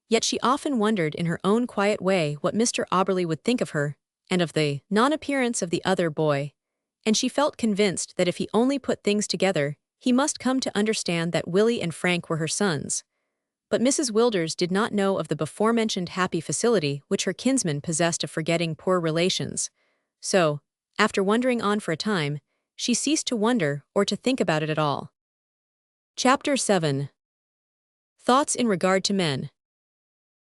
yet she often wondered in her own quiet way what Mr. Auberly would think of her, and of the non-appearance of the other boy, and she felt convinced that if he only put things together, he must come to understand that Willie and Frank were her sons. But Mrs. Wilders did not know of the before-mentioned happy facility which her kinsman possessed of forgetting poor relations. So, after wondering on for a time, she ceased to wonder or to think about it at all. Chapter 7. Thoughts in regard to men.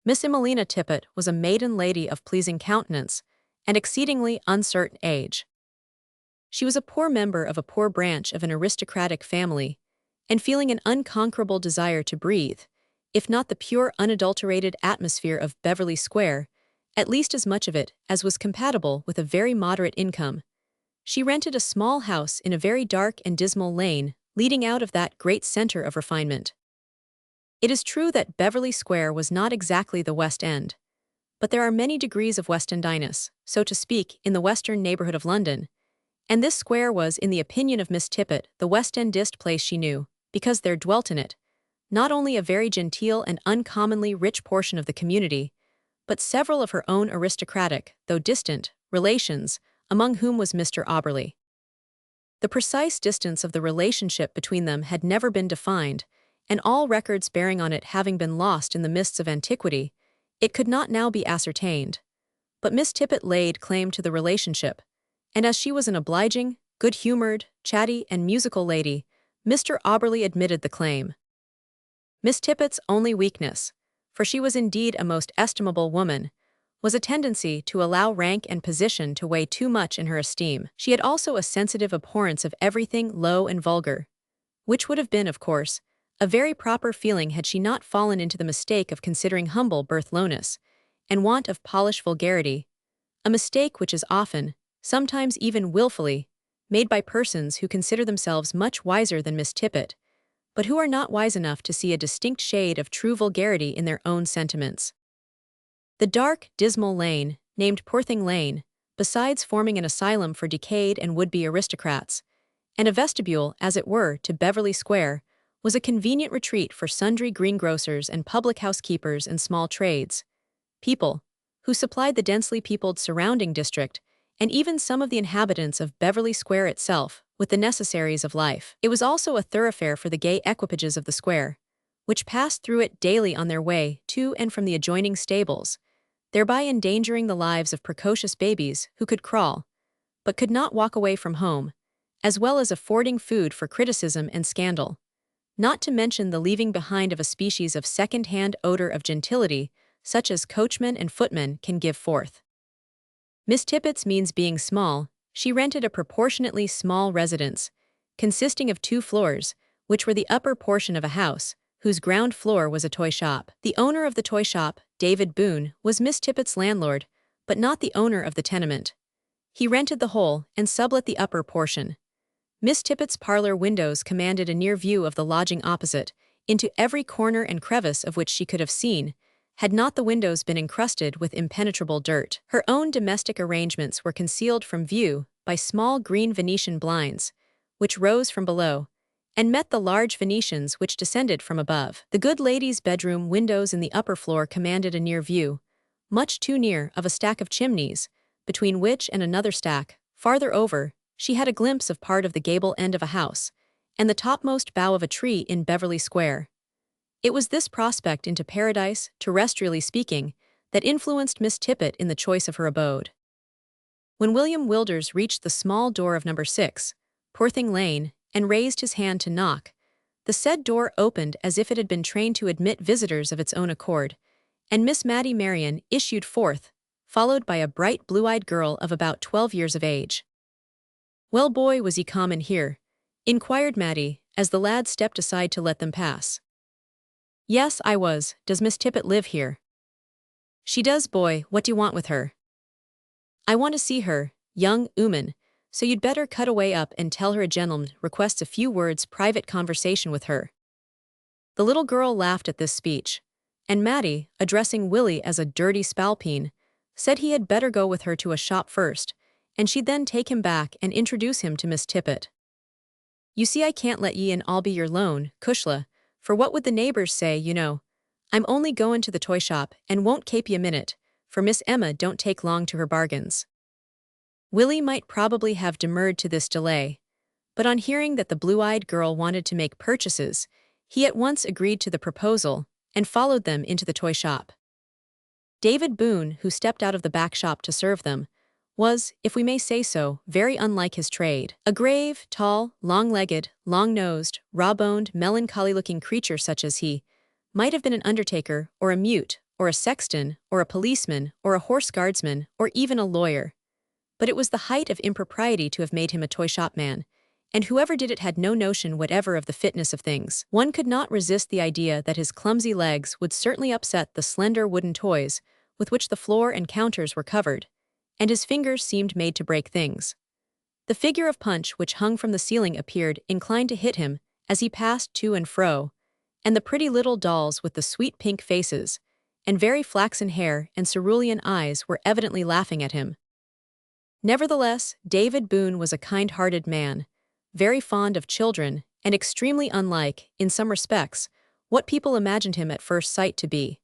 Miss Emelina Tippet was a maiden lady of pleasing countenance and exceedingly uncertain age. She was a poor member of a poor branch of an aristocratic family, and feeling an unconquerable desire to breathe, if not the pure unadulterated atmosphere of Beverly Square, at least as much of it as was compatible with a very moderate income, she rented a small house in a very dark and dismal lane leading out of that great center of refinement. It is true that Beverly Square was not exactly the West End, but there are many degrees of Westendiness, so to speak, in the western neighborhood of London, and this square was, in the opinion of Miss Tippet, the West Endest place she knew, because there dwelt in it not only a very genteel and uncommonly rich portion of the community, but several of her own aristocratic, though distant, relations, among whom was Mr. Auberly. The precise distance of the relationship between them had never been defined, and all records bearing on it having been lost in the mists of antiquity, it could not now be ascertained. But Miss Tippet laid claim to the relationship, and as she was an obliging, good-humored, chatty, and musical lady, Mr. Auberly admitted the claim. Miss Tippet's only weakness, for she was indeed a most estimable woman, was a tendency to allow rank and position to weigh too much in her esteem. She had also a sensitive abhorrence of everything low and vulgar, which would have been, of course, a very proper feeling had she not fallen into the mistake of considering humble birth lowness, and want of polished vulgarity, a mistake which is often, sometimes even willfully, made by persons who consider themselves much wiser than Miss Tippet, but who are not wise enough to see a distinct shade of true vulgarity in their own sentiments. The dark, dismal lane, named Poorthing Lane, besides forming an asylum for decayed and would-be aristocrats, and a vestibule, as it were, to Beverly Square, was a convenient retreat for sundry greengrocers and public house-keepers and small trades, people who supplied the densely peopled surrounding district, and even some of the inhabitants of Beverly Square itself, with the necessaries of life. It was also a thoroughfare for the gay equipages of the square, which passed through it daily on their way to and from the adjoining stables, thereby endangering the lives of precocious babies who could crawl, but could not walk away from home, as well as affording food for criticism and scandal, not to mention the leaving behind of a species of second-hand odor of gentility such as coachmen and footmen can give forth. Miss Tippet's means being small, she rented a proportionately small residence, consisting of 2 floors, which were the upper portion of a house, whose ground floor was a toy shop. The owner of the toy shop, David Boone, was Miss Tippet's landlord, but not the owner of the tenement. He rented the whole and sublet the upper portion. Miss Tippet's parlor windows commanded a near view of the lodging opposite, into every corner and crevice of which she could have seen, had not the windows been encrusted with impenetrable dirt. Her own domestic arrangements were concealed from view by small green Venetian blinds, which rose from below, and met the large Venetians which descended from above. The good lady's bedroom windows in the upper floor commanded a near view, much too near, of a stack of chimneys, between which and another stack, farther over, she had a glimpse of part of the gable end of a house, and the topmost bough of a tree in Beverly Square. It was this prospect into paradise, terrestrially speaking, that influenced Miss Tippet in the choice of her abode. When William Wilders reached the small door of number 6, Poorthing Lane, and raised his hand to knock, the said door opened as if it had been trained to admit visitors of its own accord, and Miss Mattie Marian issued forth, followed by a bright blue-eyed girl of about 12 years of age. "Well, boy, was ye comin' here?" inquired Mattie, as the lad stepped aside to let them pass. "Yes, I was. Does Miss Tippet live here?" She does, boy, what do you want with her? I want to see her, young ooman, so you'd better cut away up and tell her a gentleman requests a few words private conversation with her. The little girl laughed at this speech, and Matty, addressing Willie as a dirty spalpeen, said he had better go with her to a shop first, and she'd then take him back and introduce him to Miss Tippet. You see, I can't let ye and all be your loan, cushla, for what would the neighbors say, you know? I'm only goin' to the toy shop and won't kape ye a minute, for Miss Emma don't take long to her bargains. Willie might probably have demurred to this delay, but on hearing that the blue-eyed girl wanted to make purchases, he at once agreed to the proposal and followed them into the toy shop. David Boone, who stepped out of the back shop to serve them, was, if we may say so, very unlike his trade. A grave, tall, long-legged, long-nosed, raw-boned, melancholy-looking creature such as he might have been an undertaker, or a mute, or a sexton, or a policeman, or a horse guardsman, or even a lawyer. But it was the height of impropriety to have made him a toy shop man, and whoever did it had no notion whatever of the fitness of things. One could not resist the idea that his clumsy legs would certainly upset the slender wooden toys with which the floor and counters were covered, and his fingers seemed made to break things. The figure of Punch which hung from the ceiling appeared inclined to hit him as he passed to and fro, and the pretty little dolls with the sweet pink faces and very flaxen hair and cerulean eyes were evidently laughing at him. Nevertheless, David Boone was a kind-hearted man, very fond of children, and extremely unlike, in some respects, what people imagined him at first sight to be.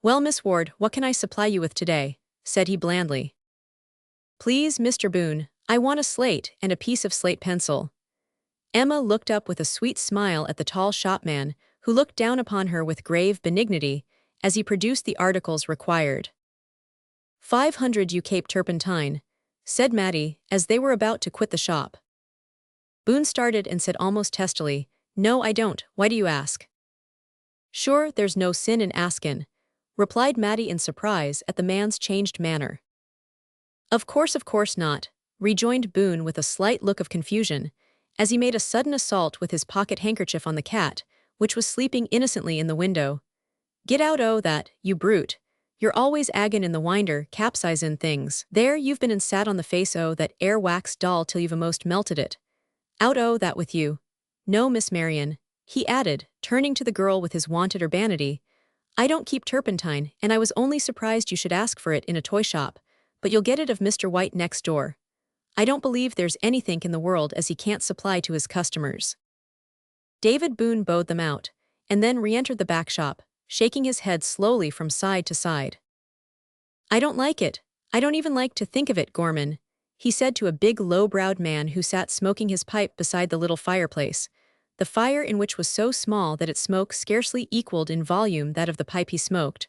"Well, Miss Ward, what can I supply you with today?" said he blandly. "Please, Mr. Boone, I want a slate and a piece of slate pencil." Emma looked up with a sweet smile at the tall shopman, who looked down upon her with grave benignity as he produced the articles required. 500 you Cape Turpentine," said Matty, as they were about to quit the shop. Boone started and said almost testily, "No, I don't, why do you ask?" "Sure, there's no sin in askin'," replied Matty in surprise at the man's changed manner. Of course not," rejoined Boone with a slight look of confusion, as he made a sudden assault with his pocket handkerchief on the cat, which was sleeping innocently in the window. "Get out o' that, you brute. You're always aggin' in the winder, capsizin' things. There you've been and sat on the face o' that air wax doll till you've a'most melted it. Out o' that with you. No, Miss Marion," he added, turning to the girl with his wonted urbanity, "I don't keep turpentine, and I was only surprised you should ask for it in a toy shop, but you'll get it of Mr. White next door. I don't believe there's anything in the world as he can't supply to his customers." David Boone bowed them out, and then re-entered the back shop, shaking his head slowly from side to side. "I don't like it. I don't even like to think of it, Gorman," he said to a big low-browed man who sat smoking his pipe beside the little fireplace, the fire in which was so small that its smoke scarcely equaled in volume that of the pipe he smoked.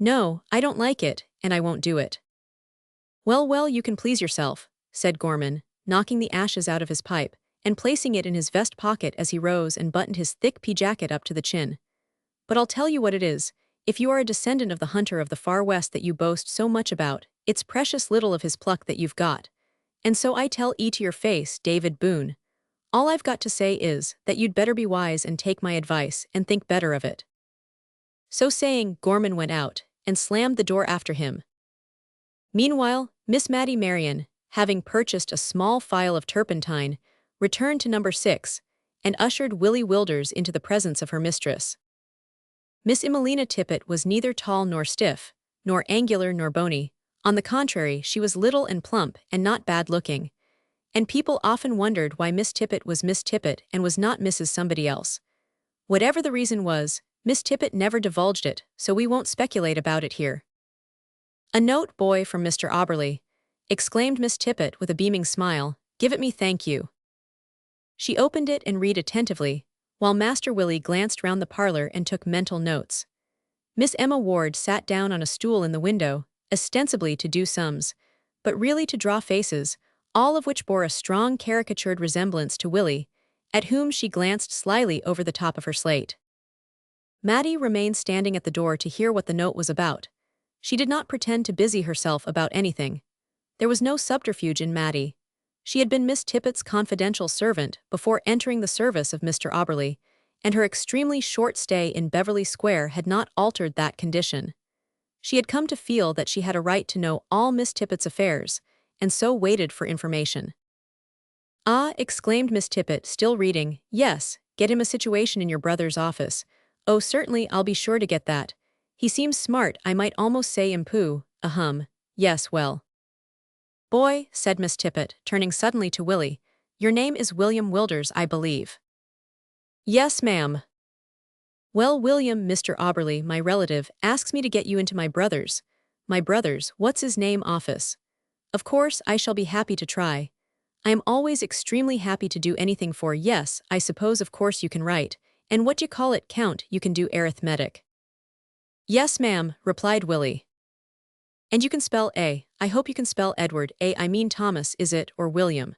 "No, I don't like it, and I won't do it." Well, you can please yourself," said Gorman, knocking the ashes out of his pipe and placing it in his vest pocket as he rose and buttoned his thick pea jacket up to the chin. "But I'll tell you what it is, if you are a descendant of the hunter of the far west that you boast so much about, it's precious little of his pluck that you've got. And so I tell to your face, David Boone. All I've got to say is that you'd better be wise and take my advice and think better of it." So saying, Gorman went out and slammed the door after him. Meanwhile, Miss Matty Marion, having purchased a small phial of turpentine, returned to number 6 and ushered Willie Wilders into the presence of her mistress. Miss Emelina Tippet was neither tall nor stiff, nor angular nor bony. On the contrary, she was little and plump and not bad-looking, and people often wondered why Miss Tippet was Miss Tippet and was not Mrs. Somebody else. Whatever the reason was, Miss Tippet never divulged it, so we won't speculate about it here. "A note, boy, from Mr. Auberly," exclaimed Miss Tippet with a beaming smile. "Give it me, thank you." She opened it and read attentively, while Master Willie glanced round the parlor and took mental notes. Miss Emma Ward sat down on a stool in the window, ostensibly to do sums, but really to draw faces, all of which bore a strong caricatured resemblance to Willie, at whom she glanced slyly over the top of her slate. Matty remained standing at the door to hear what the note was about. She did not pretend to busy herself about anything. There was no subterfuge in Matty. She had been Miss Tippet's confidential servant before entering the service of Mr. Auberly, and her extremely short stay in Beverly Square had not altered that condition. She had come to feel that she had a right to know all Miss Tippet's affairs, and so waited for information. "Ah," exclaimed Miss Tippet, still reading, "yes, get him a situation in your brother's office. Oh, certainly, I'll be sure to get that. He seems smart, I might almost say impoo, ahem, yes, well." "Boy," said Miss Tippet, turning suddenly to Willie, "your name is William Wilders, I believe." "Yes, ma'am." "Well, William, Mr. Auberly, my relative, asks me to get you into my brother's, what's his name office. Of course, I shall be happy to try. I am always extremely happy to do anything for, yes, I suppose of course you can write, and what you call it, count, you can do arithmetic." "Yes, ma'am," replied Willie. "And you can spell A. I hope you can spell Edward, I mean Thomas, is it, or William?"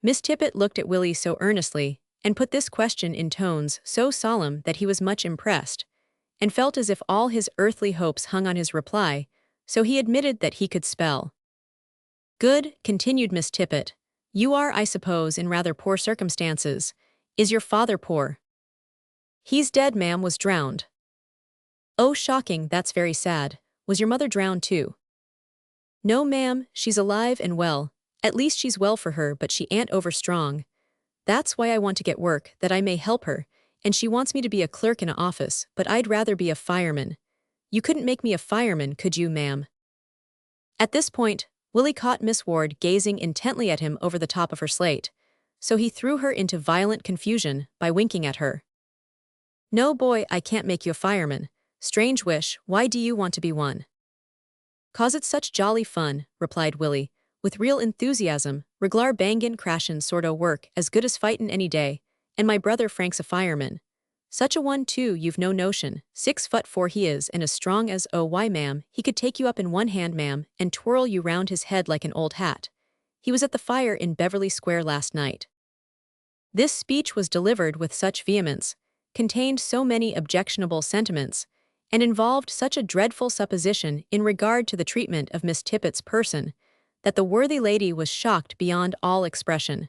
Miss Tippet looked at Willie so earnestly, and put this question in tones so solemn that he was much impressed, and felt as if all his earthly hopes hung on his reply, so he admitted that he could spell. "Good," continued Miss Tippet. "You are, I suppose, in rather poor circumstances. Is your father poor?" "He's dead, ma'am, was drowned." "Oh, shocking, that's very sad. Was your mother drowned too?" "No, ma'am, she's alive and well. At least she's well for her, but she ain't overstrong. That's why I want to get work, that I may help her, and she wants me to be a clerk in a office, but I'd rather be a fireman. You couldn't make me a fireman, could you, ma'am?" At this point, Willie caught Miss Ward gazing intently at him over the top of her slate, so he threw her into violent confusion by winking at her. "No, boy, I can't make you a fireman. Strange wish, why do you want to be one?" "'Cause it's such jolly fun," replied Willie, with real enthusiasm, "reglar bangin' crashin' sort o' work as good as fightin' any day, and my brother Frank's a fireman. Such a one too, you've no notion, 6'4" he is, and as strong as, oh why ma'am, he could take you up in one hand ma'am, and twirl you round his head like an old hat. He was at the fire in Beverly Square last night." This speech was delivered with such vehemence, contained so many objectionable sentiments, and involved such a dreadful supposition in regard to the treatment of Miss Tippet's person, that the worthy lady was shocked beyond all expression.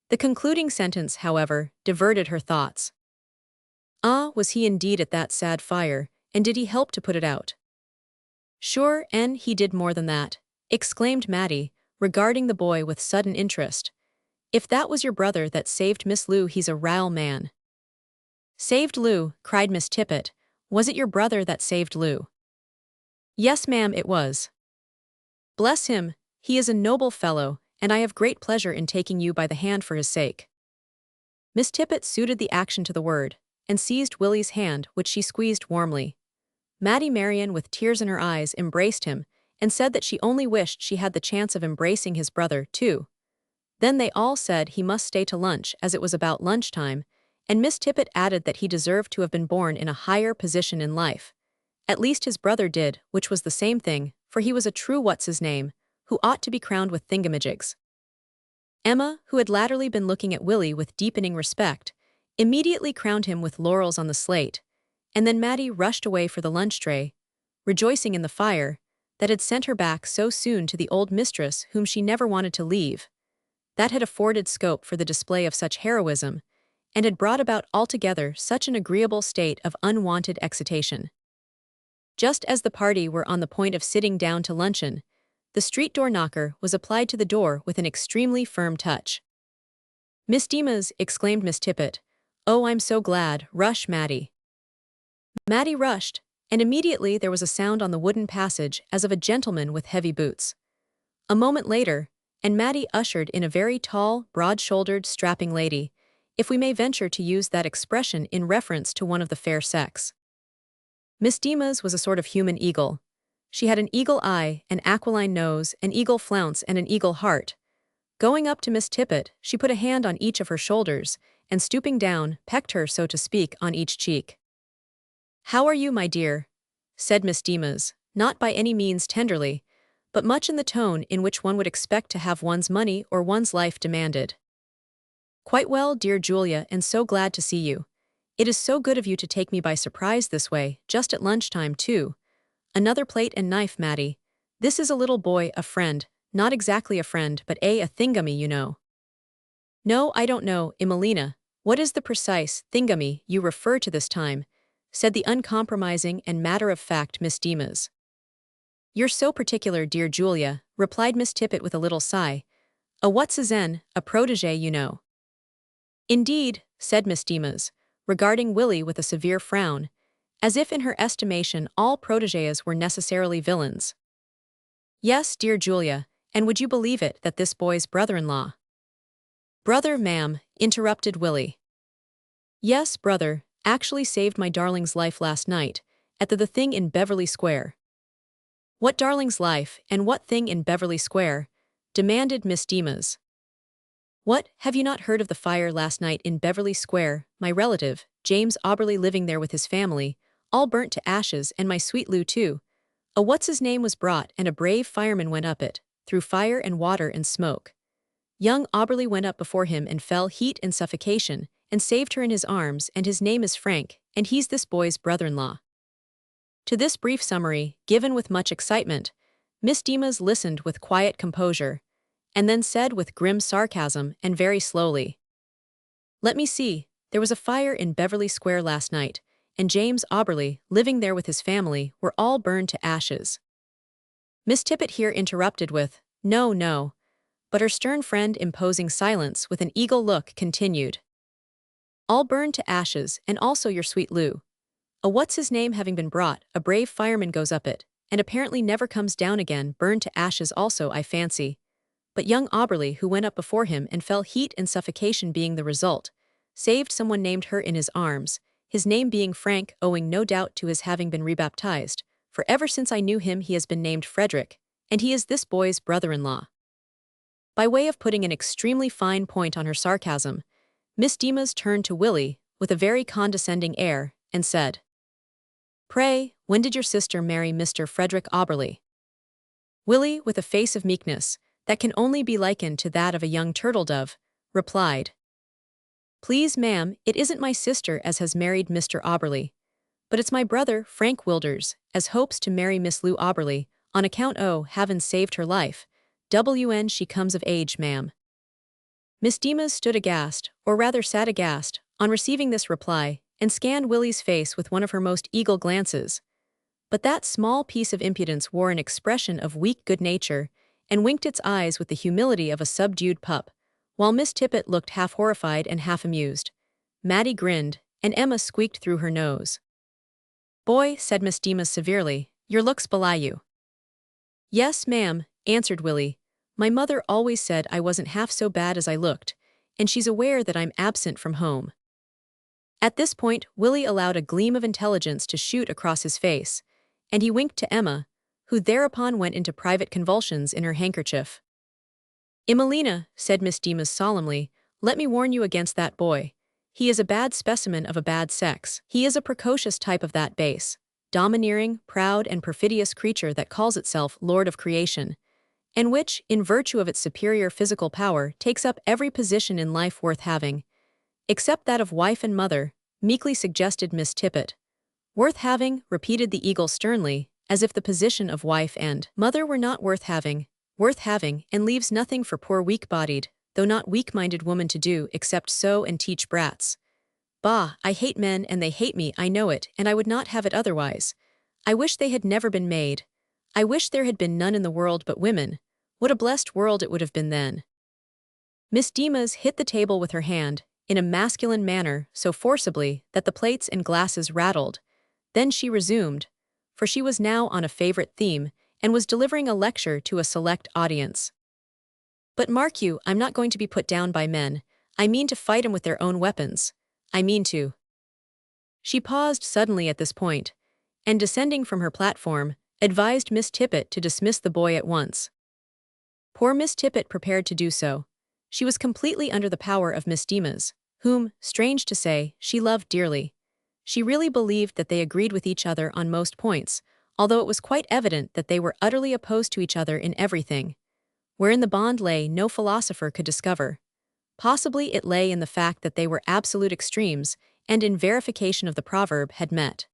The concluding sentence, however, diverted her thoughts. "Ah, was he indeed at that sad fire, and did he help to put it out?" "Sure, and he did more than that," exclaimed Mattie, regarding the boy with sudden interest. "If that was your brother that saved Miss Lou, he's a ral man." "Saved Lou," cried Miss Tippet. "Was it your brother that saved Lou?" "Yes, ma'am, it was." "Bless him, he is a noble fellow, and I have great pleasure in taking you by the hand for his sake." Miss Tippet suited the action to the word, and seized Willie's hand, which she squeezed warmly. Mattie Marian, with tears in her eyes, embraced him, and said that she only wished she had the chance of embracing his brother, too. Then they all said he must stay to lunch, as it was about lunchtime, and Miss Tippet added that he deserved to have been born in a higher position in life. At least his brother did, which was the same thing, for he was a true what's-his-name, who ought to be crowned with thingamajigs. Emma, who had latterly been looking at Willie with deepening respect, immediately crowned him with laurels on the slate, and then Mattie rushed away for the lunch tray, rejoicing in the fire that had sent her back so soon to the old mistress whom she never wanted to leave, that had afforded scope for the display of such heroism, and had brought about altogether such an agreeable state of unwonted excitation. Just as the party were on the point of sitting down to luncheon, the street door knocker was applied to the door with an extremely firm touch. "Miss Demas," exclaimed Miss Tippet. "Oh, I'm so glad, rush, Mattie." Mattie rushed, and immediately there was a sound on the wooden passage as of a gentleman with heavy boots. A moment later, and Mattie ushered in a very tall, broad-shouldered, strapping lady, if we may venture to use that expression in reference to one of the fair sex. Miss Demas was a sort of human eagle. She had an eagle eye, an aquiline nose, an eagle flounce, and an eagle heart. Going up to Miss Tippet, she put a hand on each of her shoulders, and stooping down, pecked her, so to speak, on each cheek. "How are you, my dear?" said Miss Demas, not by any means tenderly, but much in the tone in which one would expect to have one's money or one's life demanded. "Quite well, dear Julia, and so glad to see you. It is so good of you to take me by surprise this way, just at lunchtime, too. Another plate and knife, Mattie. This is a little boy, a friend, not exactly a friend, but a thingummy, you know." "No, I don't know, Emelina. What is the precise thingummy you refer to this time?" said the uncompromising and matter-of-fact Miss Demas. "You're so particular, dear Julia," replied Miss Tippet with a little sigh. "A what's-a-zen, a protégé, you know." "Indeed," said Miss Demas, regarding Willie with a severe frown, as if in her estimation all protégés were necessarily villains. "Yes, dear Julia, and would you believe it that this boy's brother-in-law—" "Brother, ma'am," interrupted Willie. "Yes, brother, actually saved my darling's life last night, at the thing in Beverly Square." "What darling's life, and what thing in Beverly Square?" demanded Miss Demas. "What, have you not heard of the fire last night in Beverly Square, my relative, James Auberly living there with his family, all burnt to ashes, and my sweet Lou too? A what's-his-name was brought, and a brave fireman went up it, through fire and water and smoke. Young Auberly went up before him and fell heat and suffocation, and saved her in his arms, and his name is Frank, and he's this boy's brother-in-law." To this brief summary, given with much excitement, Miss Demas listened with quiet composure, and then said with grim sarcasm and very slowly, "Let me see, there was a fire in Beverly Square last night, and James Auberly, living there with his family, were all burned to ashes." Miss Tippet here interrupted with, "No, no," but her stern friend imposing silence with an eagle look continued, "All burned to ashes, and also your sweet Lou. A what's-his-name having been brought, a brave fireman goes up it, and apparently never comes down again, burned to ashes also, I fancy. But young Auberly, who went up before him and fell heat and suffocation being the result, saved someone named her in his arms, his name being Frank, owing no doubt to his having been rebaptized, for ever since I knew him he has been named Frederick, and he is this boy's brother-in-law." By way of putting an extremely fine point on her sarcasm, Miss Demas turned to Willie, with a very condescending air, and said, "Pray, when did your sister marry Mr. Frederick Auberly?" Willie, with a face of meekness, that can only be likened to that of a young turtle-dove, replied, "Please, ma'am, it isn't my sister as has married Mr. Auberly, but it's my brother, Frank Wilders, as hopes to marry Miss Lou Auberly, on account o' havin' saved her life. When she comes of age, ma'am." Miss Demas stood aghast, or rather sat aghast, on receiving this reply, and scanned Willie's face with one of her most eagle glances. But that small piece of impudence wore an expression of weak good nature, and winked its eyes with the humility of a subdued pup, while Miss Tippet looked half horrified and half amused. Mattie grinned, and Emma squeaked through her nose. "Boy," said Miss Demas severely, "your looks belie you." "Yes, ma'am," answered Willie. "My mother always said I wasn't half so bad as I looked, and she's aware that I'm absent from home." At this point, Willie allowed a gleam of intelligence to shoot across his face, and he winked to Emma, who thereupon went into private convulsions in her handkerchief. "Emelina," said Miss Demas solemnly, "let me warn you against that boy. He is a bad specimen of a bad sex. He is a precocious type of that base, domineering, proud, and perfidious creature that calls itself Lord of Creation, and which, in virtue of its superior physical power, takes up every position in life worth having, except that of wife and mother," meekly suggested Miss Tippet. "Worth having," repeated the eagle sternly, as if the position of wife and mother were not worth having, and leaves nothing for poor weak-bodied, though not weak-minded woman to do except sew and teach brats. Bah, I hate men and they hate me, I know it, and I would not have it otherwise. I wish they had never been made. I wish there had been none in the world but women. What a blessed world it would have been then." Miss Demas hit the table with her hand, in a masculine manner, so forcibly that the plates and glasses rattled. Then she resumed, for she was now on a favorite theme, and was delivering a lecture to a select audience. "But mark you, I'm not going to be put down by men. I mean to fight 'em with their own weapons. I mean to—" She paused suddenly at this point, and descending from her platform, advised Miss Tippet to dismiss the boy at once. Poor Miss Tippet prepared to do so. She was completely under the power of Miss Demas, whom, strange to say, she loved dearly. She really believed that they agreed with each other on most points, although it was quite evident that they were utterly opposed to each other in everything. Wherein the bond lay no philosopher could discover. Possibly it lay in the fact that they were absolute extremes, and in verification of the proverb had met.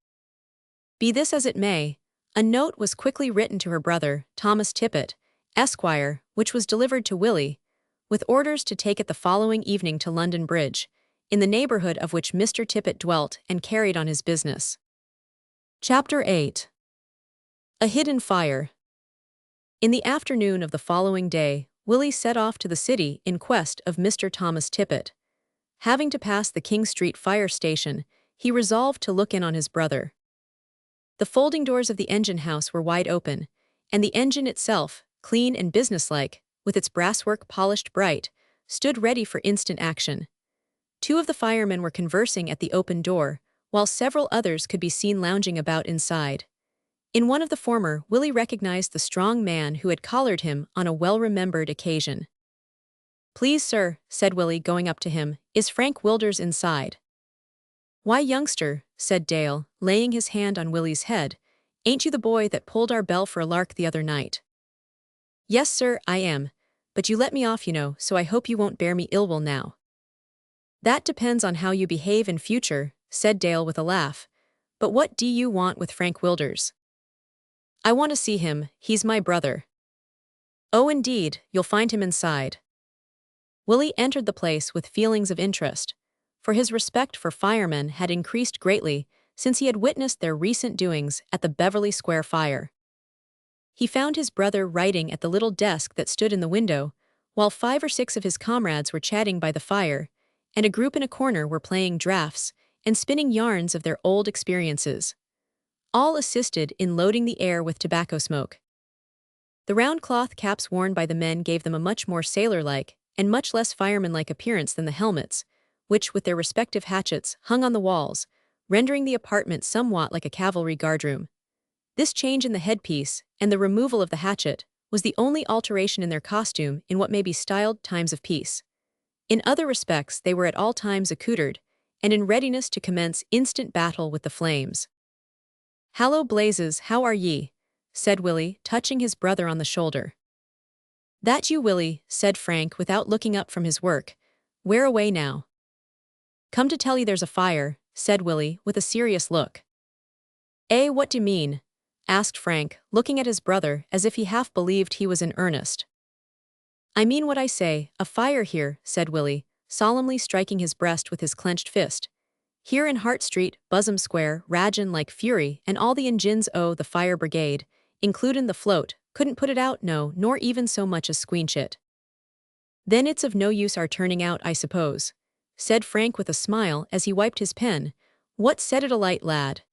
Be this as it may, a note was quickly written to her brother, Thomas Tippet, Esquire, which was delivered to Willie, with orders to take it the following evening to London Bridge, in the neighbourhood of which Mr. Tippet dwelt and carried on his business. Chapter 8. A Hidden Fire. In the afternoon of the following day, Willie set off to the city in quest of Mr. Thomas Tippet. Having to pass the King Street fire station, he resolved to look in on his brother. The folding doors of the engine house were wide open, and the engine itself, clean and businesslike, with its brasswork polished bright, stood ready for instant action. Two of the firemen were conversing at the open door, while several others could be seen lounging about inside. In one of the former, Willie recognized the strong man who had collared him on a well-remembered occasion. "Please, sir," said Willie, going up to him, "is Frank Wilders inside?" "Why, youngster," said Dale, laying his hand on Willie's head, "ain't you the boy that pulled our bell for a lark the other night?" "Yes, sir, I am, but you let me off, you know, so I hope you won't bear me ill will now." "That depends on how you behave in future," said Dale with a laugh. "But what do you want with Frank Wilders?" "I want to see him, he's my brother." "Oh, indeed, you'll find him inside." Willie entered the place with feelings of interest, for his respect for firemen had increased greatly since he had witnessed their recent doings at the Beverly Square fire. He found his brother writing at the little desk that stood in the window, while 5 or 6 of his comrades were chatting by the fire, and a group in a corner were playing draughts and spinning yarns of their old experiences. All assisted in loading the air with tobacco smoke. The round cloth caps worn by the men gave them a much more sailor-like and much less fireman-like appearance than the helmets, which, with their respective hatchets, hung on the walls, rendering the apartment somewhat like a cavalry guardroom. This change in the headpiece, and the removal of the hatchet, was the only alteration in their costume in what may be styled times of peace. In other respects they were at all times accoutred, and in readiness to commence instant battle with the flames. "Hallo, blazes, how are ye?" said Willie, touching his brother on the shoulder. "That you, Willie," said Frank without looking up from his work. "Where away now?" "Come to tell you there's a fire," said Willie, with a serious look. "Eh, what do you mean?" asked Frank, looking at his brother as if he half believed he was in earnest. "I mean what I say, a fire here," said Willie, solemnly striking his breast with his clenched fist. "Here in Hart Street, Buzzum Square, ragin' like fury, and all the engines o' the fire brigade, includin' the float, couldn't put it out, no, nor even so much as squeanch it." "Then it's of no use our turning out, I suppose," said Frank with a smile as he wiped his pen. "What set it alight, lad?"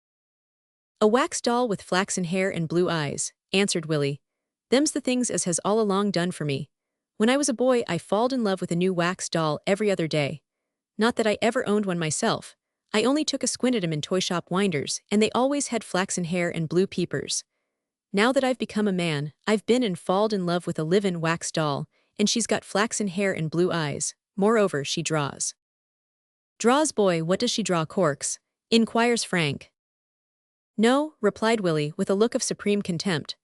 "A wax doll with flaxen hair and blue eyes," answered Willie. "Them's the things as has all along done for me. When I was a boy I falled in love with a new wax doll every other day. Not that I ever owned one myself. I only took a squint at 'em in toy shop winders, and they always had flaxen hair and blue peepers. Now that I've become a man, I've been and falled in love with a livin' wax doll, and she's got flaxen hair and blue eyes. Moreover, she draws." "Draws, boy, what does she draw, corks?" inquires Frank. "No," replied Willie with a look of supreme contempt.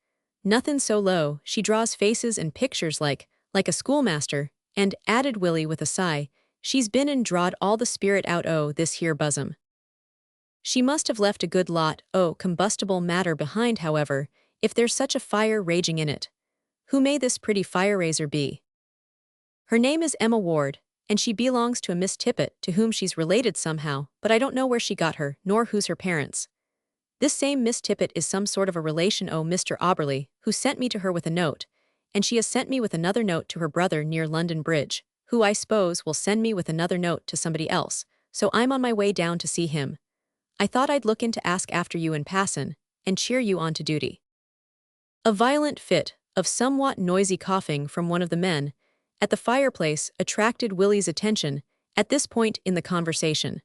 "Nothin' so low, she draws faces and pictures like a schoolmaster, and," added Willie with a sigh, "she's been and drawed all the spirit out o' this here buzzum. She must have left a good lot o' combustible matter behind, however, if there's such a fire raging in it. Who may this pretty fire-raiser be?" "Her name is Emma Ward, and she belongs to a Miss Tippet to whom she's related somehow, but I don't know where she got her, nor who's her parents. This same Miss Tippet is some sort of a relation o' Mr. Auberly, who sent me to her with a note, and she has sent me with another note to her brother near London Bridge, who I suppose will send me with another note to somebody else, so I'm on my way down to see him. I thought I'd look in to ask after you in passin', and cheer you on to duty." A violent fit of somewhat noisy coughing from one of the men at the fireplace attracted Willie's attention at this point in the conversation.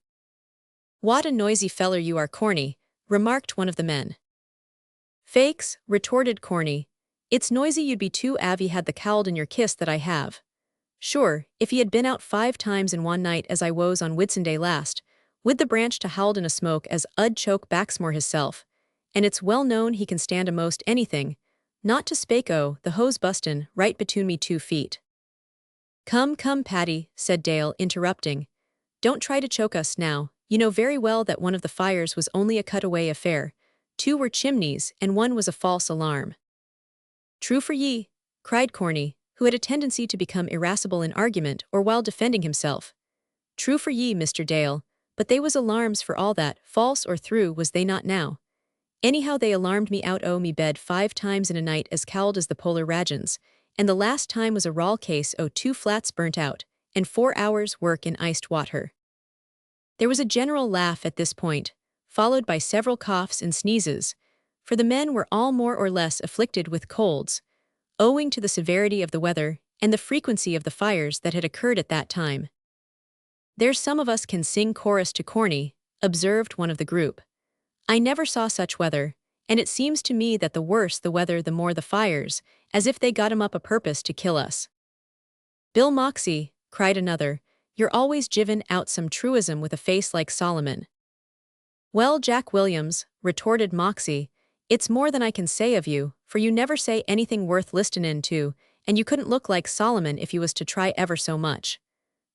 "What a noisy feller you are, Corny," remarked one of the men. "Fakes," retorted Corny. "It's noisy you'd be too avy had the cowld in your kiss that I have. Sure, if he had been out 5 times in one night as I was on Whitsunday last, with the branch to howled in a smoke as 'ud choke Baxmore hisself, and it's well known he can stand a'most anything, not to spake o' the hose bustin' right betune me 2 feet. "Come, come, Paddy," said Dale, interrupting. "Don't try to choke us now. You know very well that one of the fires was only a cutaway affair, 2 were chimneys, and 1 was a false alarm." "True for ye," cried Corny, who had a tendency to become irascible in argument or while defending himself. "True for ye, Mr. Dale, but they was alarms for all that, false or through was they not now. Anyhow, they alarmed me out o' me bed 5 times in a night as cold as the polar regions, and the last time was a raw case o' 2 flats burnt out, and 4 hours' work in iced water. There was a general laugh at this point, followed by several coughs and sneezes, for the men were all more or less afflicted with colds, owing to the severity of the weather and the frequency of the fires that had occurred at that time. "There's some of us can sing chorus to Corny," observed one of the group. "I never saw such weather, and it seems to me that the worse the weather the more the fires, as if they got 'em up a purpose to kill us." "Bill Moxie," cried another, "you're always jivin' out some truism with a face like Solomon." "Well, Jack Williams," retorted Moxie, "it's more than I can say of you, for you never say anything worth listenin' to, and you couldn't look like Solomon if you was to try ever so much.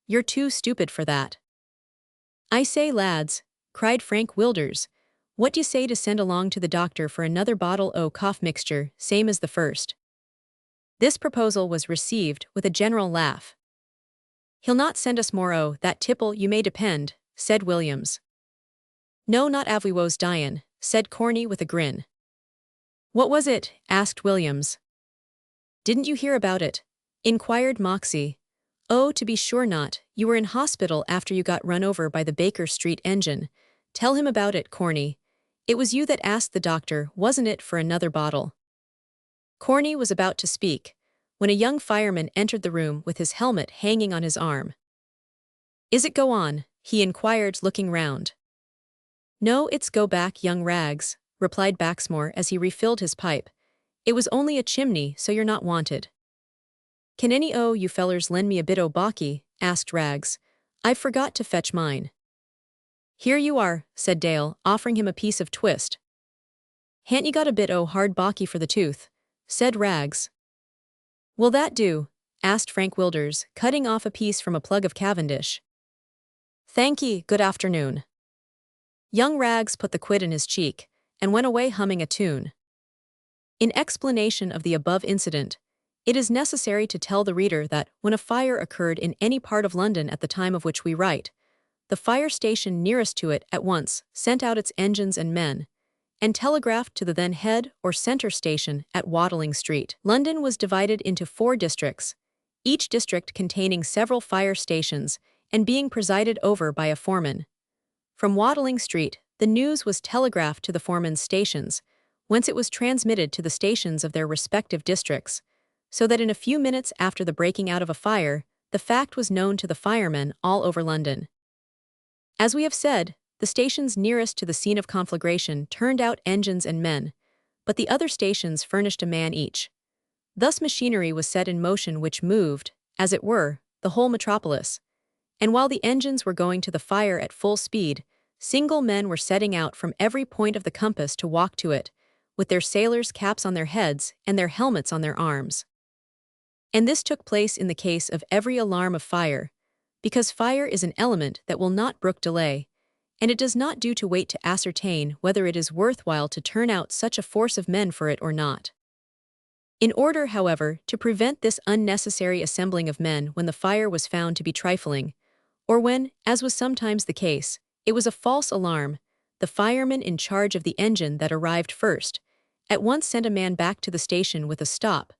You're too stupid for that." "I say, lads," cried Frank Wilders, "what d'ye say to send along to the doctor for another bottle o' cough mixture, same as the first?" This proposal was received with a general laugh. "He'll not send us more o' that tipple, you may depend," said Williams. "No, not av we woes dyin'," said Corny with a grin. "What was it?" asked Williams. "Didn't you hear about it?" inquired Moxie. "Oh, to be sure not, you were in hospital after you got run over by the Baker Street engine. Tell him about it, Corny. It was you that asked the doctor, wasn't it, for another bottle?" Corny was about to speak, when a young fireman entered the room with his helmet hanging on his arm. "Is it go on?" he inquired, looking round. "No, it's go back, young Rags," replied Baxmore as he refilled his pipe. "It was only a chimney, so you're not wanted." "Can any o' you fellers lend me a bit o' baccy?" asked Rags. "I've forgot to fetch mine." "Here you are," said Dale, offering him a piece of twist. "Ha'n't you got a bit o' hard baccy for the tooth?" said Rags. "Will that do?" asked Frank Wilders, cutting off a piece from a plug of Cavendish. "Thank ye, good afternoon." Young Rags put the quid in his cheek, and went away humming a tune. In explanation of the above incident, it is necessary to tell the reader that, when a fire occurred in any part of London at the time of which we write, the fire station nearest to it at once sent out its engines and men, and telegraphed to the then head or centre station at Watling Street. London was divided into 4 districts, each district containing several fire stations and being presided over by a foreman. From Watling Street, the news was telegraphed to the foreman's stations, whence it was transmitted to the stations of their respective districts, so that in a few minutes after the breaking out of a fire, the fact was known to the firemen all over London. As we have said, the stations nearest to the scene of conflagration turned out engines and men, but the other stations furnished a man each. Thus machinery was set in motion which moved, as it were, the whole metropolis, and while the engines were going to the fire at full speed, single men were setting out from every point of the compass to walk to it, with their sailors' caps on their heads and their helmets on their arms. And this took place in the case of every alarm of fire, because fire is an element that will not brook delay, and it does not do to wait to ascertain whether it is worthwhile to turn out such a force of men for it or not. In order, however, to prevent this unnecessary assembling of men when the fire was found to be trifling, or when, as was sometimes the case, it was a false alarm, the fireman in charge of the engine that arrived first at once sent a man back to the station with a stop,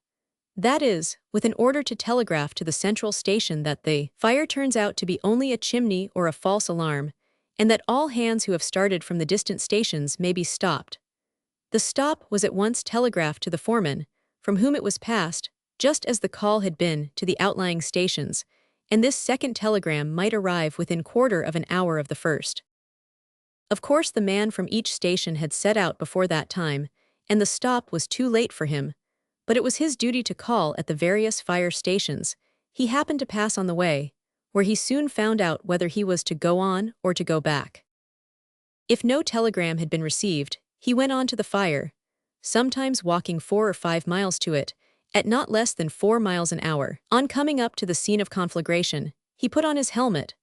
that is, with an order to telegraph to the central station that the fire turns out to be only a chimney or a false alarm, and that all hands who have started from the distant stations may be stopped. The stop was at once telegraphed to the foreman, from whom it was passed, just as the call had been to the outlying stations, and this second telegram might arrive within quarter of an hour of the first. Of course, the man from each station had set out before that time, and the stop was too late for him, but it was his duty to call at the various fire stations he happened to pass on the way, where he soon found out whether he was to go on or to go back. If no telegram had been received, he went on to the fire, sometimes walking 4 or 5 miles to it, at not less than 4 miles an hour. On coming up to the scene of conflagration, he put on his helmet,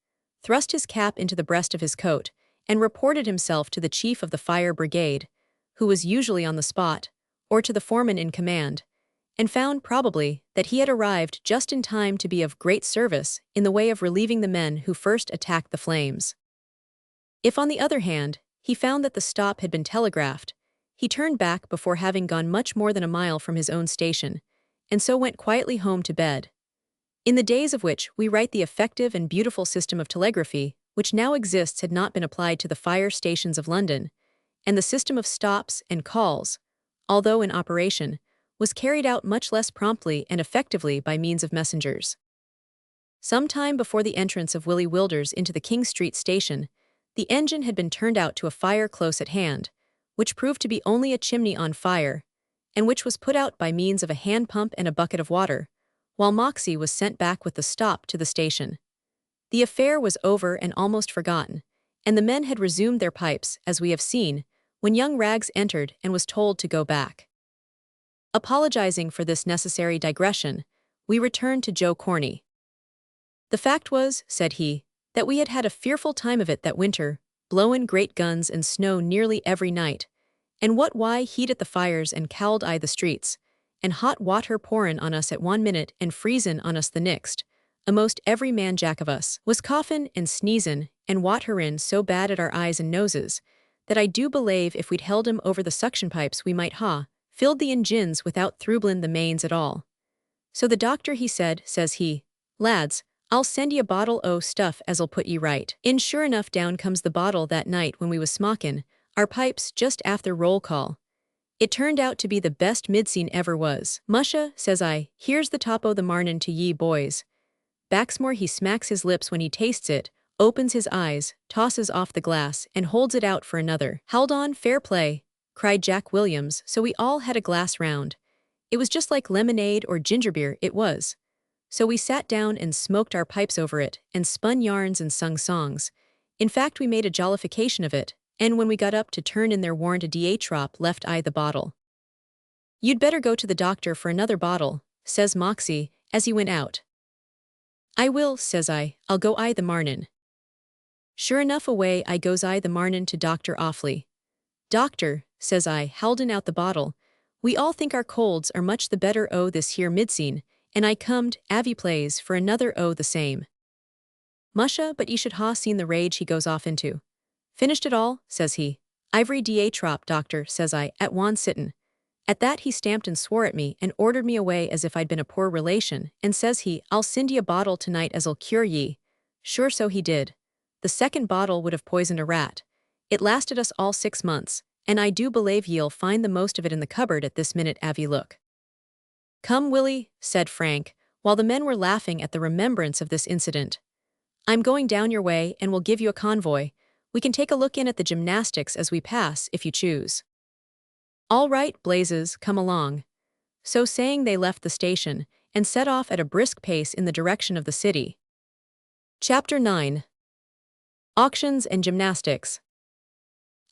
thrust his cap into the breast of his coat, and reported himself to the chief of the fire brigade, who was usually on the spot, or to the foreman in command, and found probably that he had arrived just in time to be of great service in the way of relieving the men who first attacked the flames. If, on the other hand, he found that the stop had been telegraphed, He turned back before having gone much more than a mile from his own station, and so went quietly home to bed. In the days of which we write, the effective and beautiful system of telegraphy, which now exists, had not been applied to the fire stations of London, and the system of stops and calls, although in operation, was carried out much less promptly and effectively by means of messengers. Some time before the entrance of Willie Wilders into the King Street station, the engine had been turned out to a fire close at hand, which proved to be only a chimney on fire, and which was put out by means of a hand pump and a bucket of water, while Moxie was sent back with the stop to the station. The affair was over and almost forgotten, and the men had resumed their pipes, as we have seen, when young Rags entered and was told to go back. Apologizing for this necessary digression, we returned to Joe Corney. The fact was, said he, that we had had a fearful time of it that winter, blowin' great guns and snow nearly every night, and what why heated the fires and cowled I the streets, and hot water pourin' on us at one minute and freezin' on us the next, a'most every man jack of us was coughin' and sneezin' and waterin' so bad at our eyes and noses, that I do belave if we'd held 'em over the suction pipes we might filled the engines without throublin' the mains at all. So the doctor he said, says he, lads, I'll send ye a bottle o' stuff as'll put ye right. In sure enough down comes the bottle that night when we was smockin' our pipes just after roll call. It turned out to be the best midscene ever was. Musha, says I, here's the top o' the marnin' to ye boys. Baxmore he smacks his lips when he tastes it, opens his eyes, tosses off the glass, and holds it out for another. Hold on, fair play, cried Jack Williams, so we all had a glass round. It was just like lemonade or ginger beer, it was. So we sat down and smoked our pipes over it, and spun yarns and sung songs. In fact, we made a jollification of it, and when we got up to turn in their warrant a drop left I the bottle. You'd better go to the doctor for another bottle, says Moxie, as he went out. I will, says I, I'll go I the marnin'. Sure enough away I goes I the marnin' to Dr. Offley. Doctor, says I, holdin' out the bottle, we all think our colds are much the better o' this here midscene, and I comed, avy plays, for another o' the same. Musha, but ye should seen the rage he goes off into. Finished it all, says he. Ivory trop, doctor, says I, at one sittin'. At that he stamped and swore at me and ordered me away as if I'd been a poor relation, and says he, I'll send ye a bottle tonight as'll cure ye. Sure so he did. The second bottle would have poisoned a rat. It lasted us all 6 months, and I do belave ye'll find the most of it in the cupboard at this minute avy look. Come, Willie, said Frank, while the men were laughing at the remembrance of this incident. I'm going down your way and will give you a convoy. We can take a look in at the gymnastics as we pass, if you choose. All right, Blazes, come along. So saying, they left the station, and set off at a brisk pace in the direction of the city. Chapter 9. Auctions and Gymnastics.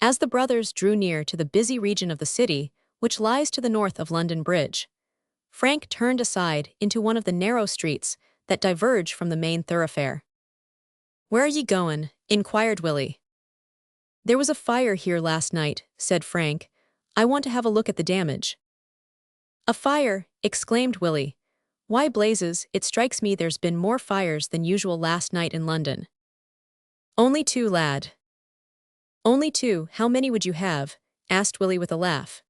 As the brothers drew near to the busy region of the city, which lies to the north of London Bridge, Frank turned aside into one of the narrow streets that diverge from the main thoroughfare. Where are ye goin'? Inquired Willie. There was a fire here last night, said Frank. I want to have a look at the damage. A fire, exclaimed Willie. Why, Blazes, it strikes me there's been more fires than usual last night in London. Only 2, lad. Only 2, how many would you have? Asked Willie with a laugh.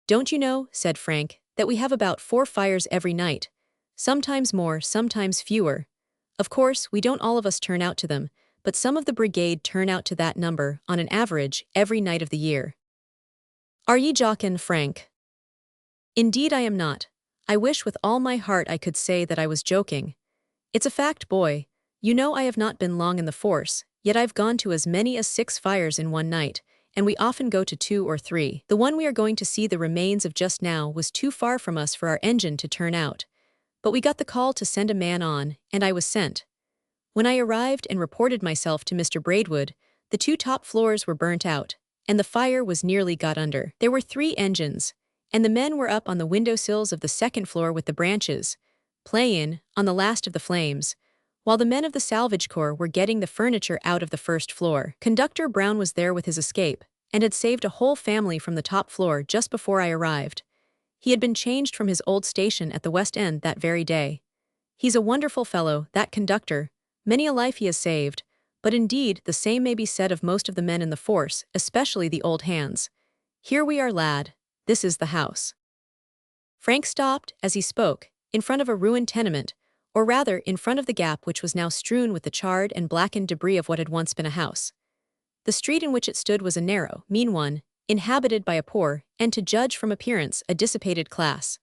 Don't you know, said Frank, that we have about 4 fires every night, sometimes more, sometimes fewer. Of course, we don't all of us turn out to them, but some of the brigade turn out to that number, on an average, every night of the year. Are ye jockin', Frank? Indeed I am not. I wish with all my heart I could say that I was joking. It's a fact, boy. You know I have not been long in the force, yet I've gone to as many as 6 fires in one night, and we often go to 2 or 3. The one we are going to see the remains of just now was too far from us for our engine to turn out, but we got the call to send a man on, and I was sent. When I arrived and reported myself to Mr. Braidwood, the 2 top floors were burnt out, and the fire was nearly got under. There were 3 engines, and the men were up on the windowsills of the 2nd floor with the branches, play-in, on the last of the flames, while the men of the salvage corps were getting the furniture out of the 1st floor. Conductor Brown was there with his escape, and had saved a whole family from the top floor just before I arrived. He had been changed from his old station at the West End that very day. He's a wonderful fellow, that conductor. Many a life he has saved, but indeed the same may be said of most of the men in the force, especially the old hands. Here we are, lad. This is the house. Frank stopped, as he spoke, in front of a ruined tenement, or rather in front of the gap which was now strewn with the charred and blackened debris of what had once been a house. The street in which it stood was a narrow, mean one, inhabited by a poor, and to judge from appearance, a dissipated class.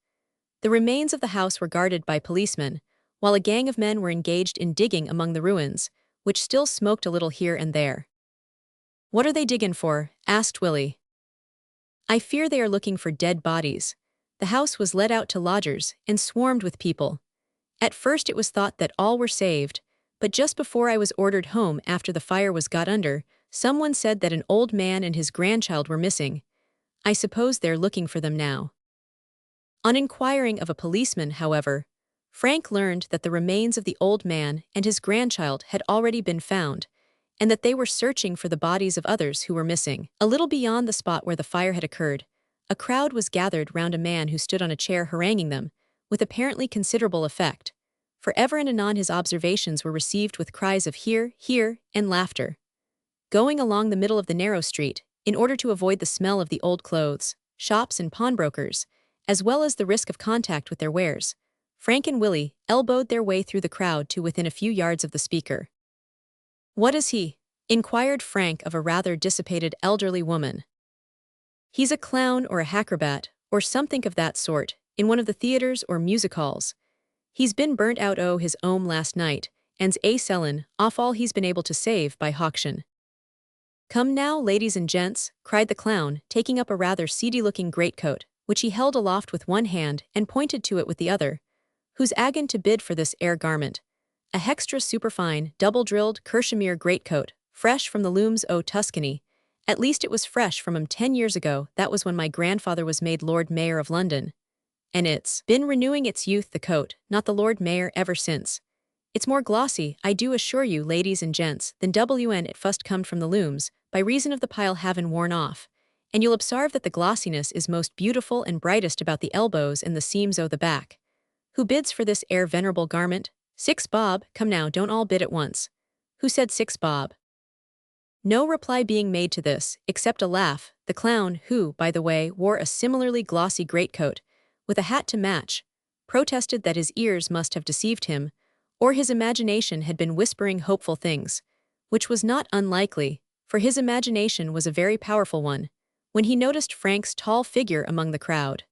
The remains of the house were guarded by policemen, while a gang of men were engaged in digging among the ruins, which still smoked a little here and there. "What are they digging for?" asked Willie. "I fear they are looking for dead bodies." The house was let out to lodgers and swarmed with people. At first it was thought that all were saved, but just before I was ordered home after the fire was got under, someone said that an old man and his grandchild were missing. I suppose they're looking for them now. On inquiring of a policeman, however, Frank learned that the remains of the old man and his grandchild had already been found, and that they were searching for the bodies of others who were missing. A little beyond the spot where the fire had occurred, a crowd was gathered round a man who stood on a chair haranguing them, with apparently considerable effect, for ever and anon his observations were received with cries of "Hear, hear," and laughter. Going along the middle of the narrow street, in order to avoid the smell of the old clothes, shops and pawnbrokers, as well as the risk of contact with their wares, Frank and Willie elbowed their way through the crowd to within a few yards of the speaker. "What is he?" inquired Frank of a rather dissipated elderly woman. "He's a clown or a acrobat, or something of that sort, in one of the theatres or music halls. He's been burnt out o' his own last night, and's a sellin' off all he's been able to save by hauction." "Come now, ladies and gents," cried the clown, taking up a rather seedy-looking greatcoat, which he held aloft with one hand and pointed to it with the other. "Who's agon to bid for this air garment? A hextra superfine, double-drilled kershimere greatcoat, fresh from the looms o' Tuscany. At least it was fresh from 'em 10 years ago, that was when my grandfather was made Lord Mayor of London. And it's been renewing its youth, the coat, not the Lord Mayor, ever since. It's more glossy, I do assure you, ladies and gents, than when it fust comed from the looms, by reason of the pile havin' worn off, and you'll obsarve that the glossiness is most beautiful and brightest about the elbows and the seams o' the back. Who bids for this air venerable garment? 6 bob, come now, don't all bid at once. Who said 6 bob? No reply being made to this, except a laugh, the clown, who, by the way, wore a similarly glossy greatcoat, with a hat to match, protested that his ears must have deceived him, or his imagination had been whispering hopeful things, which was not unlikely, for his imagination was a very powerful one, when he noticed Frank's tall figure among the crowd.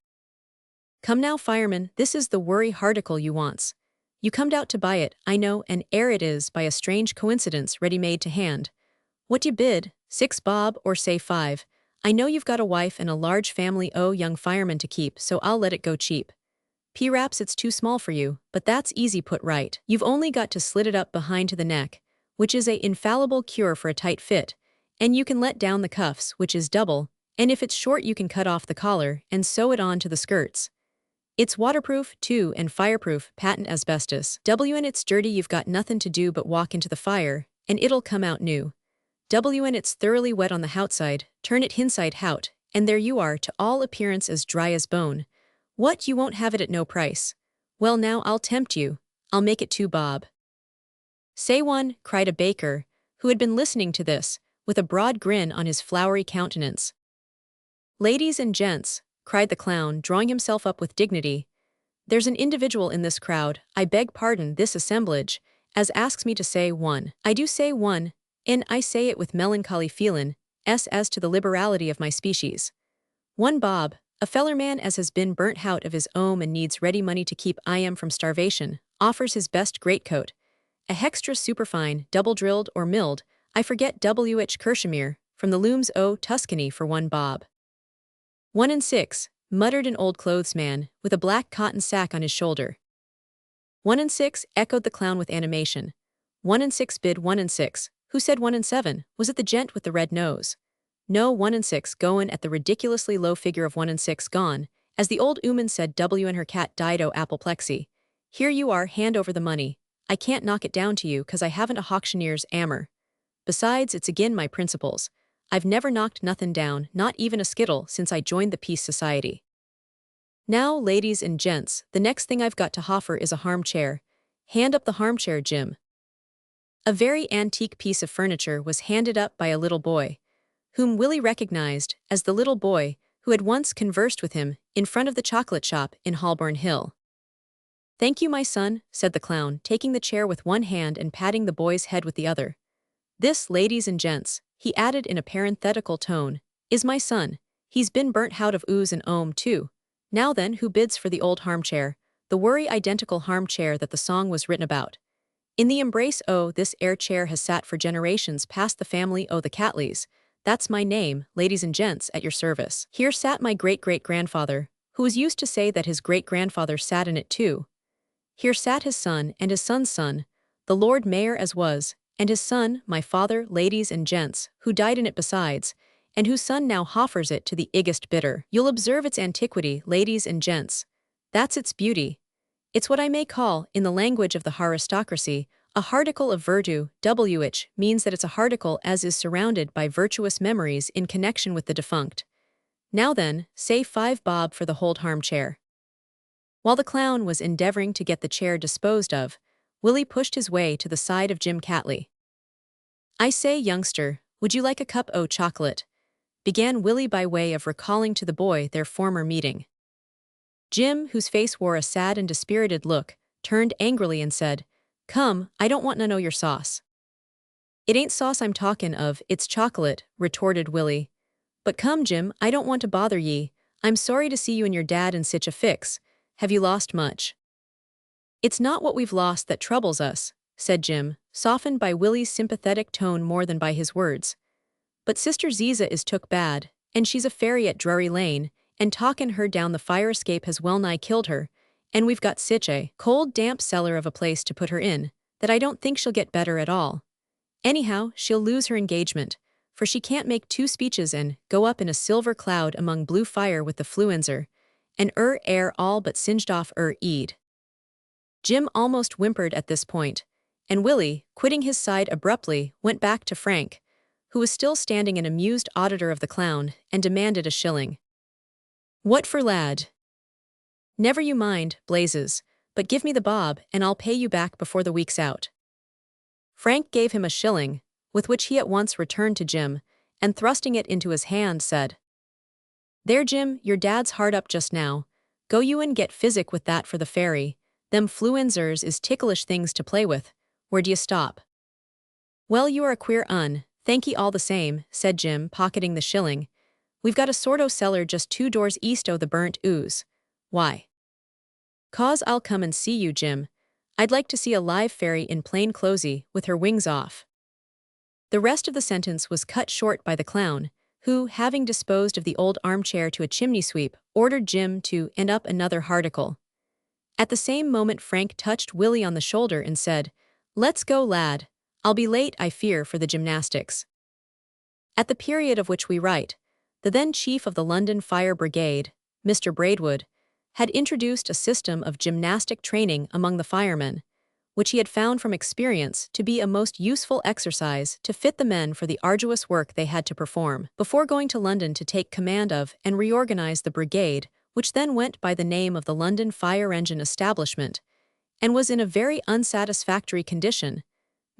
"Come now, fireman, this is the worry harticle you wants. You comed out to buy it, I know, and ere it is, by a strange coincidence, ready-made to hand. What d'ye bid, 6 bob, or say 5? I know you've got a wife and a large family o' young firemen to keep, so I'll let it go cheap. P'raps it's too small for you, but that's easy put right. You've only got to slit it up behind to the neck, which is a infallible cure for a tight fit, and you can let down the cuffs, which is double, and if it's short you can cut off the collar and sew it on to the skirts. It's waterproof, too, and fireproof, patent asbestos. When it's dirty you've got nothing to do but walk into the fire, and it'll come out new. When it's thoroughly wet on the outside, turn it hinside hout, and there you are, to all appearance as dry as bone. What, you won't have it at no price? Well now, I'll tempt you. I'll make it 2 bob. Say 1, cried a baker, who had been listening to this, with a broad grin on his flowery countenance. "Ladies and gents," cried the clown, drawing himself up with dignity, "there's an individual in this crowd, I beg pardon, this assemblage, as asks me to say 1. I do say 1, and I say it with melancholy feelin', as to the liberality of my species. 1 bob, a feller man as has been burnt hout of his own and needs ready money to keep from starvation, offers his best greatcoat, a hextra superfine, double-drilled or milled, I forget which kershimere, from the looms o' Tuscany for 1 bob. 1 and 6, muttered an old clothesman, with a black cotton sack on his shoulder. 1 and 6, echoed the clown with animation. 1 and 6 bid 1 and 6. Who said 1 and 7? Was it the gent with the red nose? No, 1 and 6 goin' at the ridiculously low figure of 1 and 6 gone, as the old 'ooman said and her cat died o' apoplexy. Here you are, hand over the money. I can't knock it down to you 'cause I haven't a auctioneer's 'ammer. Besides, it's agin my principles. I've never knocked nothin' down, not even a skittle, since I joined the Peace Society. Now, ladies and gents, the next thing I've got to hoffer is a harmchair. Hand up the harmchair, Jim." A very antique piece of furniture was handed up by a little boy. whom Willie recognized as the little boy who had once conversed with him in front of the chocolate shop in Holborn Hill. "Thank you, my son," said the clown, taking the chair with one hand and patting the boy's head with the other. "This, ladies and gents," he added in a parenthetical tone, "is my son. He's been burnt out of ooze and ohm, too. Now then, who bids for the old harmchair, the worry-identical harmchair that the song was written about? In the embrace this air chair has sat for generations past the family the Catleys. That's my name, ladies and gents, at your service. Here sat my great-great-grandfather, who was used to say that his great-grandfather sat in it too. Here sat his son and his son's son, the Lord Mayor as was, and his son, my father, ladies and gents, who died in it besides, and whose son now hoffers it to the iggest bidder. You'll observe its antiquity, ladies and gents. That's its beauty. It's what I may call, in the language of the aristocracy, a harticle of virtue, which means that it's a harticle as is surrounded by virtuous memories in connection with the defunct. Now then, say 5 bob for the whole harmchair." While the clown was endeavoring to get the chair disposed of, Willie pushed his way to the side of Jim Catley. "I say, youngster, would you like a cup o' chocolate?" began Willie by way of recalling to the boy their former meeting. Jim, whose face wore a sad and dispirited look, turned angrily and said, "Come, I don't want none o' your sauce." "It ain't sauce I'm talkin' of, it's chocolate," retorted Willie. "But come, Jim, I don't want to bother ye. I'm sorry to see you and your dad in sich a fix. Have you lost much?" "It's not what we've lost that troubles us," said Jim, softened by Willie's sympathetic tone more than by his words. "But Sister Ziza is took bad, and she's a fairy at Drury Lane, and talkin' her down the fire escape has well-nigh killed her, and we've got sich a cold damp cellar of a place to put her in, that I don't think she'll get better at all. Anyhow, she'll lose her engagement, for she can't make 2 speeches and go up in a silver cloud among blue fire with the fluencer, and air all but singed off eed." Jim almost whimpered at this point, and Willie, quitting his side abruptly, went back to Frank, who was still standing an amused auditor of the clown, and demanded a shilling. "What for, lad?" "Never you mind, blazes, but give me the bob, and I'll pay you back before the week's out." Frank gave him a shilling, with which he at once returned to Jim, and thrusting it into his hand, said, "There, Jim, your dad's hard up just now. Go you and get physic with that for the fairy. Them fluenzers is ticklish things to play with. Where d'ye stop?" "Well, you are a queer thank ye all the same," said Jim, pocketing the shilling. "We've got a sort o' cellar just 2 doors east o' the burnt ooze. Why?" "'Cause I'll come and see you, Jim. I'd like to see a live fairy in plain clothesy, with her wings off." The rest of the sentence was cut short by the clown, who, having disposed of the old armchair to a chimney sweep, ordered Jim to end up another harticle. At the same moment Frank touched Willie on the shoulder and said, "Let's go, lad. I'll be late, I fear, for the gymnastics." At the period of which we write, the then chief of the London Fire Brigade, Mr. Braidwood, had introduced a system of gymnastic training among the firemen, which he had found from experience to be a most useful exercise to fit the men for the arduous work they had to perform. Before going to London to take command of and reorganize the brigade, which then went by the name of the London Fire Engine Establishment, and was in a very unsatisfactory condition,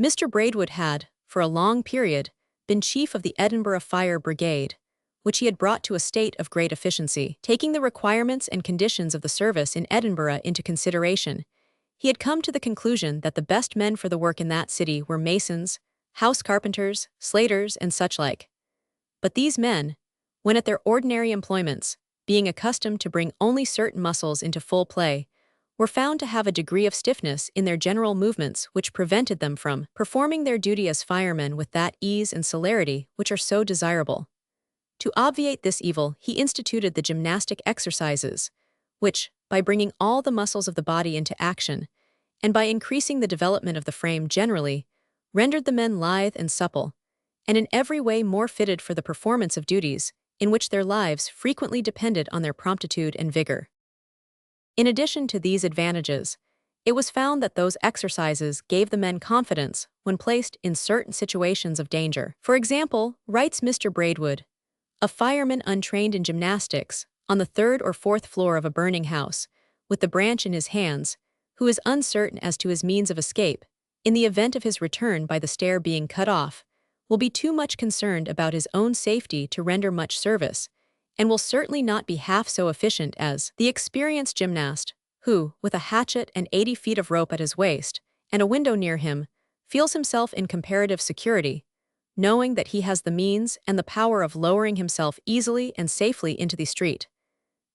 Mr. Braidwood had, for a long period, been chief of the Edinburgh Fire Brigade, which he had brought to a state of great efficiency. Taking the requirements and conditions of the service in Edinburgh into consideration, he had come to the conclusion that the best men for the work in that city were masons, house carpenters, slaters, and such like. But these men, when at their ordinary employments, being accustomed to bring only certain muscles into full play, were found to have a degree of stiffness in their general movements which prevented them from performing their duty as firemen with that ease and celerity which are so desirable. To obviate this evil, he instituted the gymnastic exercises, which, by bringing all the muscles of the body into action, and by increasing the development of the frame generally, rendered the men lithe and supple, and in every way more fitted for the performance of duties in which their lives frequently depended on their promptitude and vigor. In addition to these advantages, it was found that those exercises gave the men confidence when placed in certain situations of danger. For example, writes Mr. Braidwood, a fireman untrained in gymnastics, on the 3rd or 4th floor of a burning house, with the branch in his hands, who is uncertain as to his means of escape, in the event of his return by the stair being cut off, will be too much concerned about his own safety to render much service, and will certainly not be half so efficient as the experienced gymnast, who, with a hatchet and 80 feet of rope at his waist, and a window near him, feels himself in comparative security, knowing that he has the means and the power of lowering himself easily and safely into the street.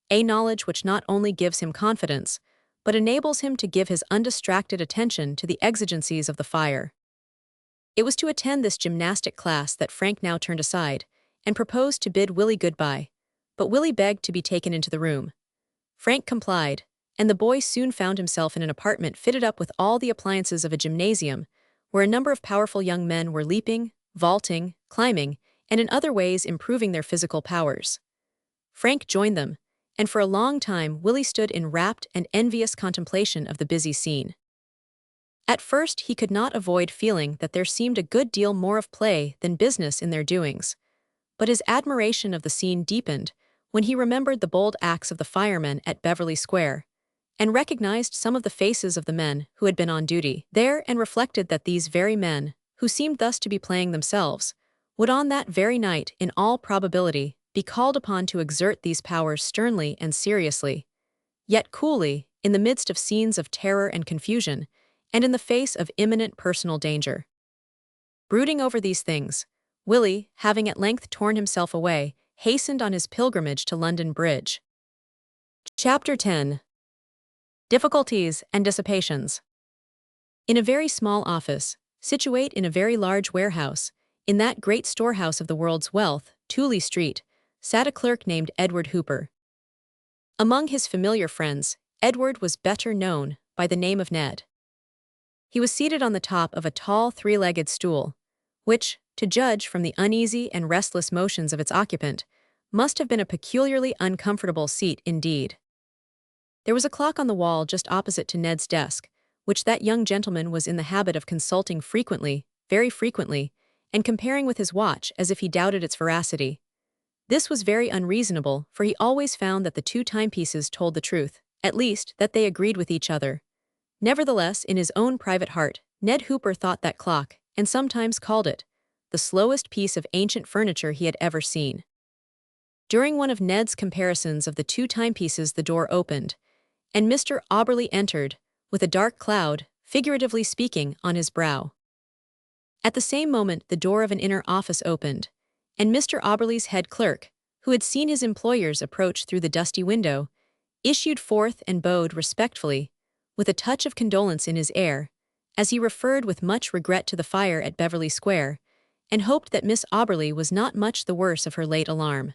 A knowledge which not only gives him confidence, but enables him to give his undistracted attention to the exigencies of the fire. It was to attend this gymnastic class that Frank now turned aside, and proposed to bid Willie goodbye, but Willie begged to be taken into the room. Frank complied, and the boy soon found himself in an apartment fitted up with all the appliances of a gymnasium, where a number of powerful young men were leaping, vaulting, climbing, and in other ways improving their physical powers. Frank joined them, and for a long time Willie stood in rapt and envious contemplation of the busy scene. At first he could not avoid feeling that there seemed a good deal more of play than business in their doings, but his admiration of the scene deepened when he remembered the bold acts of the firemen at Beverly Square, and recognized some of the faces of the men who had been on duty there, and reflected that these very men, who seemed thus to be playing themselves, would on that very night, in all probability, be called upon to exert these powers sternly and seriously, yet coolly, in the midst of scenes of terror and confusion, and in the face of imminent personal danger. Brooding over these things, Willie, having at length torn himself away, hastened on his pilgrimage to London Bridge. Chapter 10. Difficulties and Dissipations. In a very small office, situate in a very large warehouse, in that great storehouse of the world's wealth, Tooley Street, sat a clerk named Edward Hooper. Among his familiar friends, Edward was better known by the name of Ned. He was seated on the top of a tall three-legged stool, which, to judge from the uneasy and restless motions of its occupant, must have been a peculiarly uncomfortable seat indeed. There was a clock on the wall just opposite to Ned's desk, which that young gentleman was in the habit of consulting frequently, very frequently, and comparing with his watch as if he doubted its veracity. This was very unreasonable, for he always found that the two timepieces told the truth, at least, that they agreed with each other. Nevertheless, in his own private heart, Ned Hooper thought that clock, and sometimes called it, the slowest piece of ancient furniture he had ever seen. During one of Ned's comparisons of the two timepieces, the door opened, and Mr. Auberly entered, with a dark cloud, figuratively speaking, on his brow. At the same moment the door of an inner office opened, and Mr. Auberly's head clerk, who had seen his employers approach through the dusty window, issued forth and bowed respectfully, with a touch of condolence in his air, as he referred with much regret to the fire at Beverly Square, and hoped that Miss Auberly was not much the worse of her late alarm.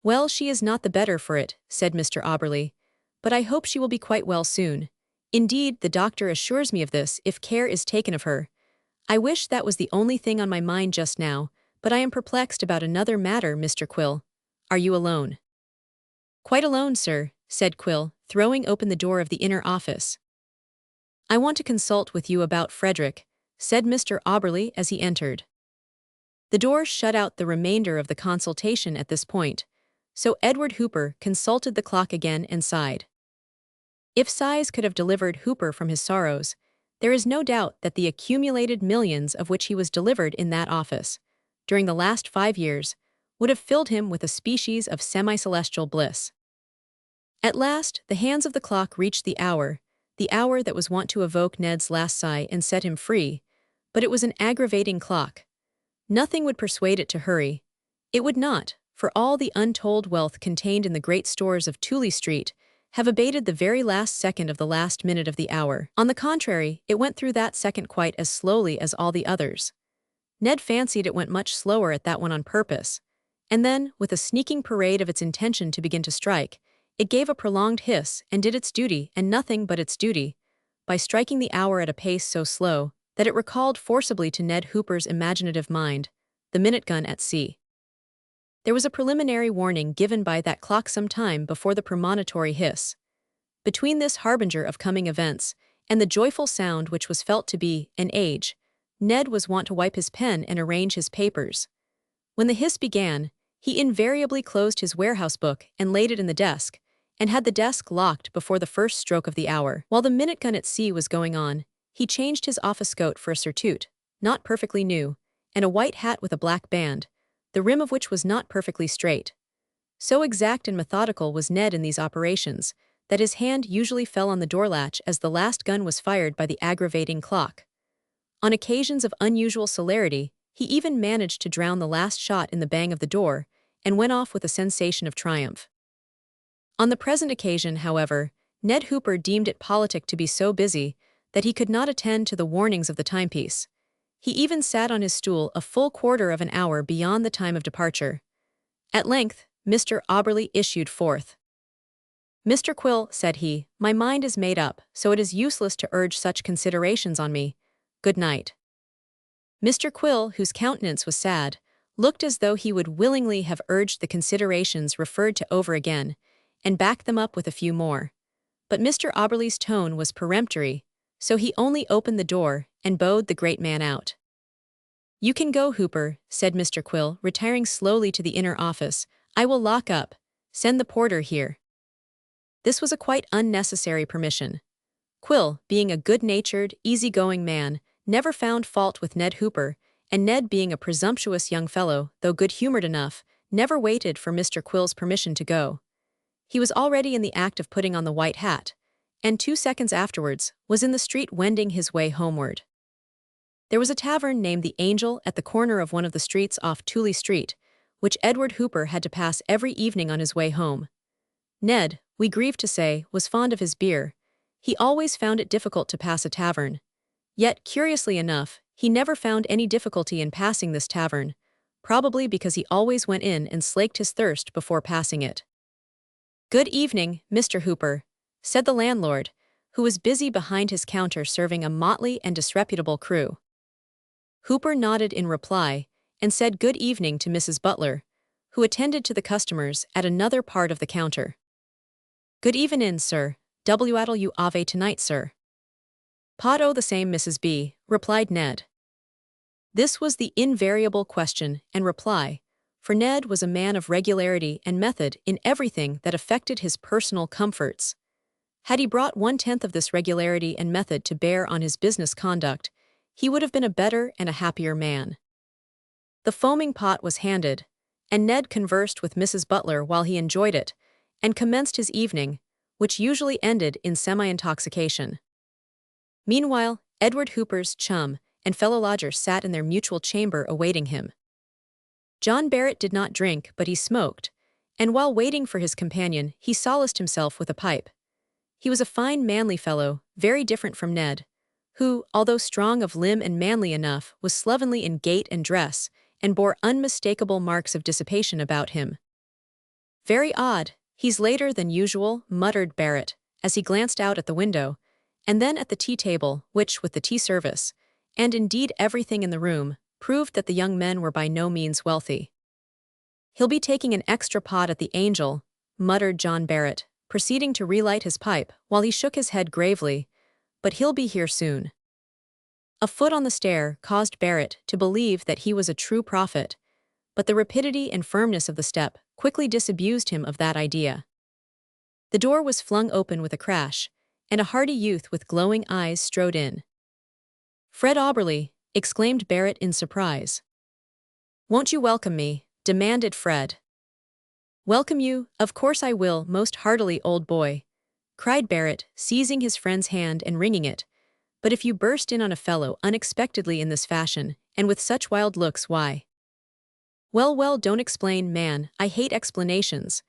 "Well, she is not the better for it," said Mr. Auberly, "but I hope she will be quite well soon. Indeed, the doctor assures me of this, if care is taken of her. I wish that was the only thing on my mind just now, but I am perplexed about another matter, Mr. Quill. Are you alone?" "Quite alone, sir," said Quill, throwing open the door of the inner office. "I want to consult with you about Frederick," said Mr. Auberly as he entered. The door shut out the remainder of the consultation at this point, so Edward Hooper consulted the clock again and sighed. If sighs could have delivered Hooper from his sorrows, there is no doubt that the accumulated millions of which he was delivered in that office, during the last 5 years, would have filled him with a species of semi-celestial bliss. At last, the hands of the clock reached the hour that was wont to evoke Ned's last sigh and set him free, but it was an aggravating clock. Nothing would persuade it to hurry. It would not, for all the untold wealth contained in the great stores of Tooley Street, have abated the very last second of the last minute of the hour. On the contrary, it went through that second quite as slowly as all the others. Ned fancied it went much slower at that one on purpose, and then, with a sneaking parade of its intention to begin to strike, it gave a prolonged hiss and did its duty, and nothing but its duty, by striking the hour at a pace so slow that it recalled forcibly to Ned Hooper's imaginative mind the minute gun at sea. There was a preliminary warning given by that clock some time before the premonitory hiss. Between this harbinger of coming events and the joyful sound which was felt to be an age, Ned was wont to wipe his pen and arrange his papers. When the hiss began, he invariably closed his warehouse book and laid it in the desk, and had the desk locked before the first stroke of the hour. While the minute gun at sea was going on, he changed his office coat for a surtout, not perfectly new, and a white hat with a black band, the rim of which was not perfectly straight. So exact and methodical was Ned in these operations, that his hand usually fell on the door latch as the last gun was fired by the aggravating clock. On occasions of unusual celerity, he even managed to drown the last shot in the bang of the door, and went off with a sensation of triumph. On the present occasion, however, Ned Hooper deemed it politic to be so busy that he could not attend to the warnings of the timepiece. He even sat on his stool a full quarter of an hour beyond the time of departure. At length, Mr. Auberly issued forth. "Mr. Quill," said he, "my mind is made up, so it is useless to urge such considerations on me. Good night." Mr. Quill, whose countenance was sad, looked as though he would willingly have urged the considerations referred to over again, and backed them up with a few more. But Mr. Auberly's tone was peremptory, so he only opened the door and bowed the great man out. "You can go, Hooper," said Mr. Quill, retiring slowly to the inner office. "I will lock up. Send the porter here." This was a quite unnecessary permission. Quill, being a good-natured, easy-going man, never found fault with Ned Hooper, and Ned, being a presumptuous young fellow, though good-humored enough, never waited for Mr. Quill's permission to go. He was already in the act of putting on the white hat, and 2 seconds afterwards was in the street wending his way homeward. There was a tavern named the Angel at the corner of one of the streets off Tooley Street, which Edward Hooper had to pass every evening on his way home. Ned, we grieve to say, was fond of his beer. He always found it difficult to pass a tavern. Yet, curiously enough, he never found any difficulty in passing this tavern, probably because he always went in and slaked his thirst before passing it. "Good evening, Mr. Hooper," said the landlord, who was busy behind his counter serving a motley and disreputable crew. Hooper nodded in reply, and said good evening to Mrs. Butler, who attended to the customers at another part of the counter. "Good evenin', sir. What'll you ave tonight, sir?" "Pot o' the same, Mrs. B," replied Ned. This was the invariable question and reply, for Ned was a man of regularity and method in everything that affected his personal comforts. Had he brought 1/10 of this regularity and method to bear on his business conduct, he would have been a better and a happier man. The foaming pot was handed, and Ned conversed with Mrs. Butler while he enjoyed it, and commenced his evening, which usually ended in semi-intoxication. Meanwhile, Edward Hooper's chum and fellow lodger sat in their mutual chamber awaiting him. John Barrett did not drink, but he smoked, and while waiting for his companion, he solaced himself with a pipe. He was a fine, manly fellow, very different from Ned, who, although strong of limb and manly enough, was slovenly in gait and dress, and bore unmistakable marks of dissipation about him. "Very odd, he's later than usual," muttered Barrett, as he glanced out at the window, and then at the tea-table, which, with the tea service, and indeed everything in the room, proved that the young men were by no means wealthy. "He'll be taking an extra pot at the Angel," muttered John Barrett, proceeding to relight his pipe while he shook his head gravely, "but he'll be here soon." A foot on the stair caused Barrett to believe that he was a true prophet, but the rapidity and firmness of the step quickly disabused him of that idea. The door was flung open with a crash, and a hardy youth with glowing eyes strode in. "Fred Auberly," exclaimed Barrett in surprise. "Won't you welcome me?" demanded Fred. "Welcome you? Of course I will, most heartily, old boy," cried Barrett, seizing his friend's hand and wringing it. "But if you burst in on a fellow unexpectedly in this fashion, and with such wild looks, why—" Well, don't explain, man, I hate explanations.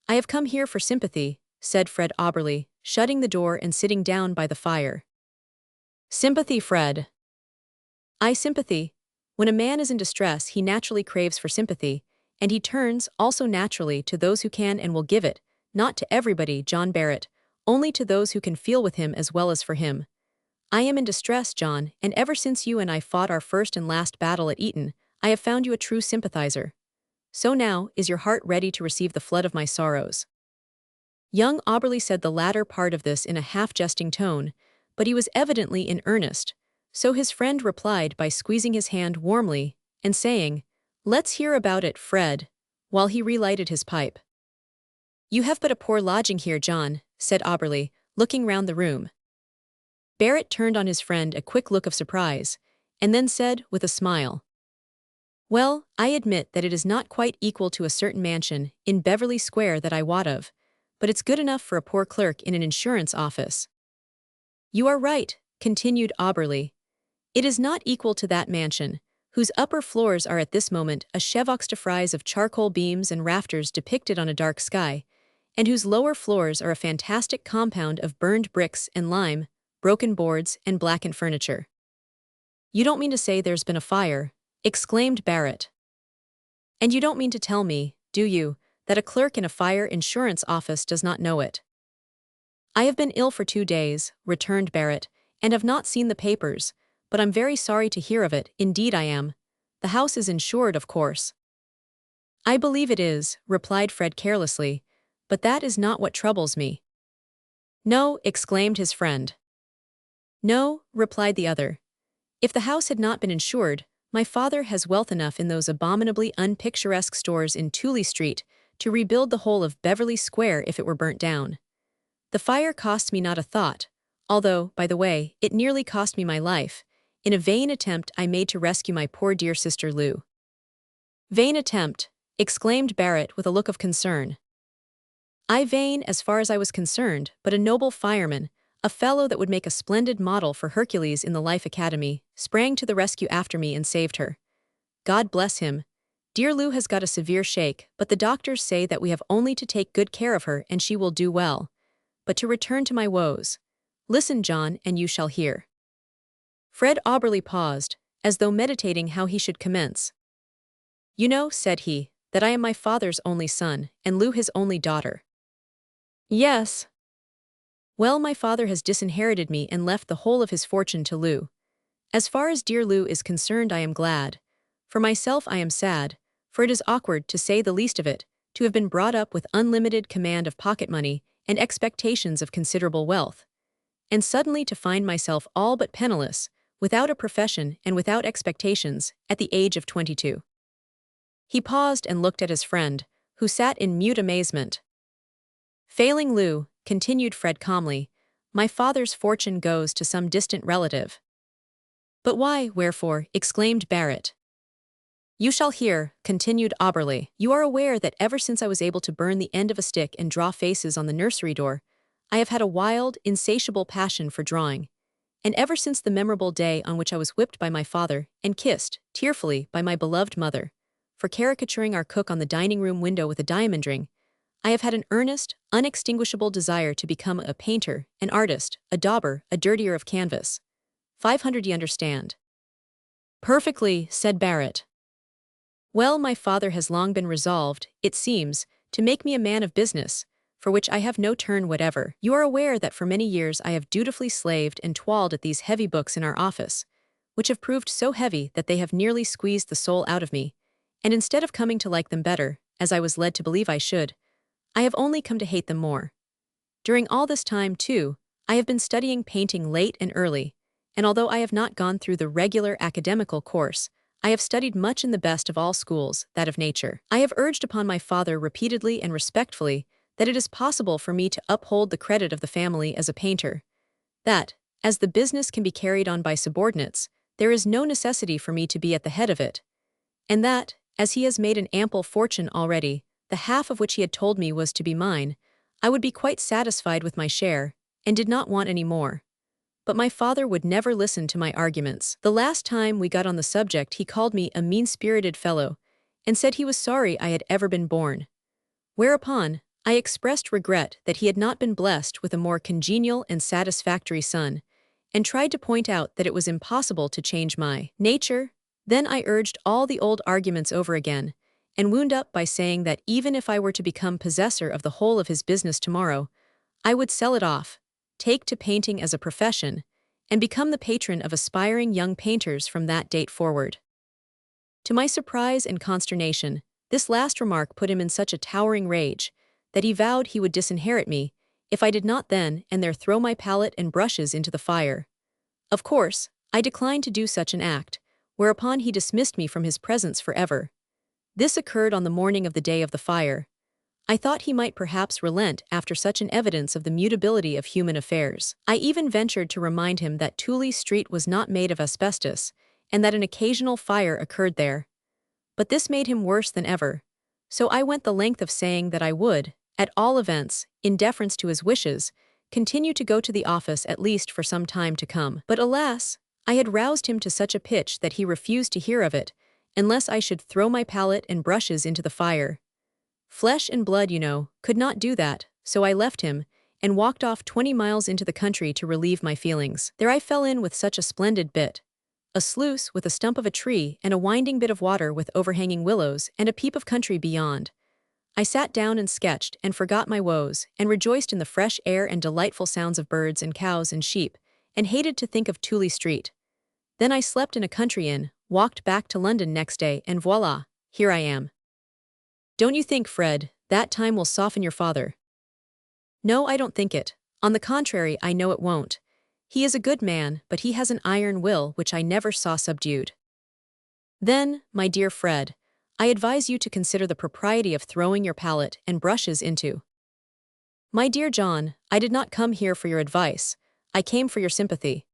I have come here for sympathy," said Fred Auberly, shutting the door and sitting down by the fire. "Sympathy, Fred." "Aye, sympathy. When a man is in distress, he naturally craves for sympathy, and he turns, also naturally, to those who can and will give it, not to everybody, John Barrett, only to those who can feel with him as well as for him. I am in distress, John, and ever since you and I fought our first and last battle at Eton, I have found you a true sympathizer. So now, is your heart ready to receive the flood of my sorrows?" Young Auberly said the latter part of this in a half-jesting tone, but he was evidently in earnest, so his friend replied by squeezing his hand warmly and saying, "Let's hear about it, Fred," while he relighted his pipe. "You have but a poor lodging here, John," said Auberly, looking round the room. Barrett turned on his friend a quick look of surprise, and then said, with a smile, Well, I admit that it is not quite equal to a certain mansion in Beverly Square that I wot of, but it's good enough for a poor clerk in an insurance office. You are right, continued Auberly. It is not equal to that mansion, whose upper floors are at this moment a chevaux de frise of charcoal beams and rafters depicted on a dark sky, and whose lower floors are a fantastic compound of burned bricks and lime, broken boards, and blackened furniture. You don't mean to say there's been a fire, exclaimed Barrett. And you don't mean to tell me, do you, that a clerk in a fire insurance office does not know it? I have been ill for 2 days, returned Barrett, and have not seen the papers, but I'm very sorry to hear of it, indeed I am. The house is insured, of course. I believe it is, replied Fred carelessly, but that is not what troubles me. No, exclaimed his friend. No, replied the other. If the house had not been insured, my father has wealth enough in those abominably unpicturesque stores in Tooley Street to rebuild the whole of Beverly Square if it were burnt down. The fire cost me not a thought, although, by the way, it nearly cost me my life, in a vain attempt I made to rescue my poor dear sister Lou. Vain attempt, exclaimed Barrett with a look of concern. I vain as far as I was concerned, but a noble fireman, a fellow that would make a splendid model for Hercules in the Life Academy, sprang to the rescue after me and saved her. God bless him. Dear Lou has got a severe shake, but the doctors say that we have only to take good care of her and she will do well. But to return to my woes. Listen, John, and you shall hear. Fred Auberly paused, as though meditating how he should commence. You know, said he, that I am my father's only son, and Lou his only daughter. Yes. Well, my father has disinherited me and left the whole of his fortune to Lou. As far as dear Lou is concerned, I am glad. For myself, I am sad, for it is awkward, to say the least of it, to have been brought up with unlimited command of pocket money and expectations of considerable wealth, and suddenly to find myself all but penniless, without a profession and without expectations, at the age of 22. He paused and looked at his friend, who sat in mute amazement. Failing Lou, continued Fred calmly, my father's fortune goes to some distant relative. But why, wherefore, exclaimed Barrett. You shall hear, continued Auberly. You are aware that ever since I was able to burn the end of a stick and draw faces on the nursery door, I have had a wild, insatiable passion for drawing. And ever since the memorable day on which I was whipped by my father and kissed, tearfully, by my beloved mother, for caricaturing our cook on the dining-room window with a diamond ring, I have had an earnest, unextinguishable desire to become a painter, an artist, a dauber, a dirtier of canvas. 500, you understand? Perfectly, said Barrett. Well, my father has long been resolved, it seems, to make me a man of business, for which I have no turn whatever. You are aware that for many years I have dutifully slaved and toiled at these heavy books in our office, which have proved so heavy that they have nearly squeezed the soul out of me, and instead of coming to like them better, as I was led to believe I should, I have only come to hate them more. During all this time, too, I have been studying painting late and early, and although I have not gone through the regular academical course, I have studied much in the best of all schools, that of nature. I have urged upon my father repeatedly and respectfully that it is possible for me to uphold the credit of the family as a painter, that, as the business can be carried on by subordinates, there is no necessity for me to be at the head of it, and that, as he has made an ample fortune already, the half of which he had told me was to be mine, I would be quite satisfied with my share, and did not want any more. But my father would never listen to my arguments. The last time we got on the subject he called me a mean-spirited fellow, and said he was sorry I had ever been born. Whereupon, I expressed regret that he had not been blessed with a more congenial and satisfactory son, and tried to point out that it was impossible to change my nature. Then I urged all the old arguments over again, and wound up by saying that even if I were to become possessor of the whole of his business tomorrow, I would sell it off, take to painting as a profession, and become the patron of aspiring young painters from that date forward. To my surprise and consternation, this last remark put him in such a towering rage that he vowed he would disinherit me if I did not then and there throw my palette and brushes into the fire. Of course, I declined to do such an act, whereupon he dismissed me from his presence forever. This occurred on the morning of the day of the fire. I thought he might perhaps relent after such an evidence of the mutability of human affairs. I even ventured to remind him that Tooley Street was not made of asbestos, and that an occasional fire occurred there. But this made him worse than ever. So I went the length of saying that I would, at all events, in deference to his wishes, continue to go to the office at least for some time to come. But alas, I had roused him to such a pitch that he refused to hear of it, unless I should throw my palette and brushes into the fire. Flesh and blood, you know, could not do that, so I left him, and walked off 20 miles into the country to relieve my feelings. There I fell in with such a splendid bit. A sluice with a stump of a tree and a winding bit of water with overhanging willows and a peep of country beyond. I sat down and sketched and forgot my woes, and rejoiced in the fresh air and delightful sounds of birds and cows and sheep, and hated to think of Tooley Street. Then I slept in a country inn, walked back to London next day, and voila, here I am. Don't you think, Fred, that time will soften your father? No, I don't think it. On the contrary, I know it won't. He is a good man, but he has an iron will which I never saw subdued. Then, my dear Fred, I advise you to consider the propriety of throwing your palette and brushes into. My dear John, I did not come here for your advice, I came for your sympathy.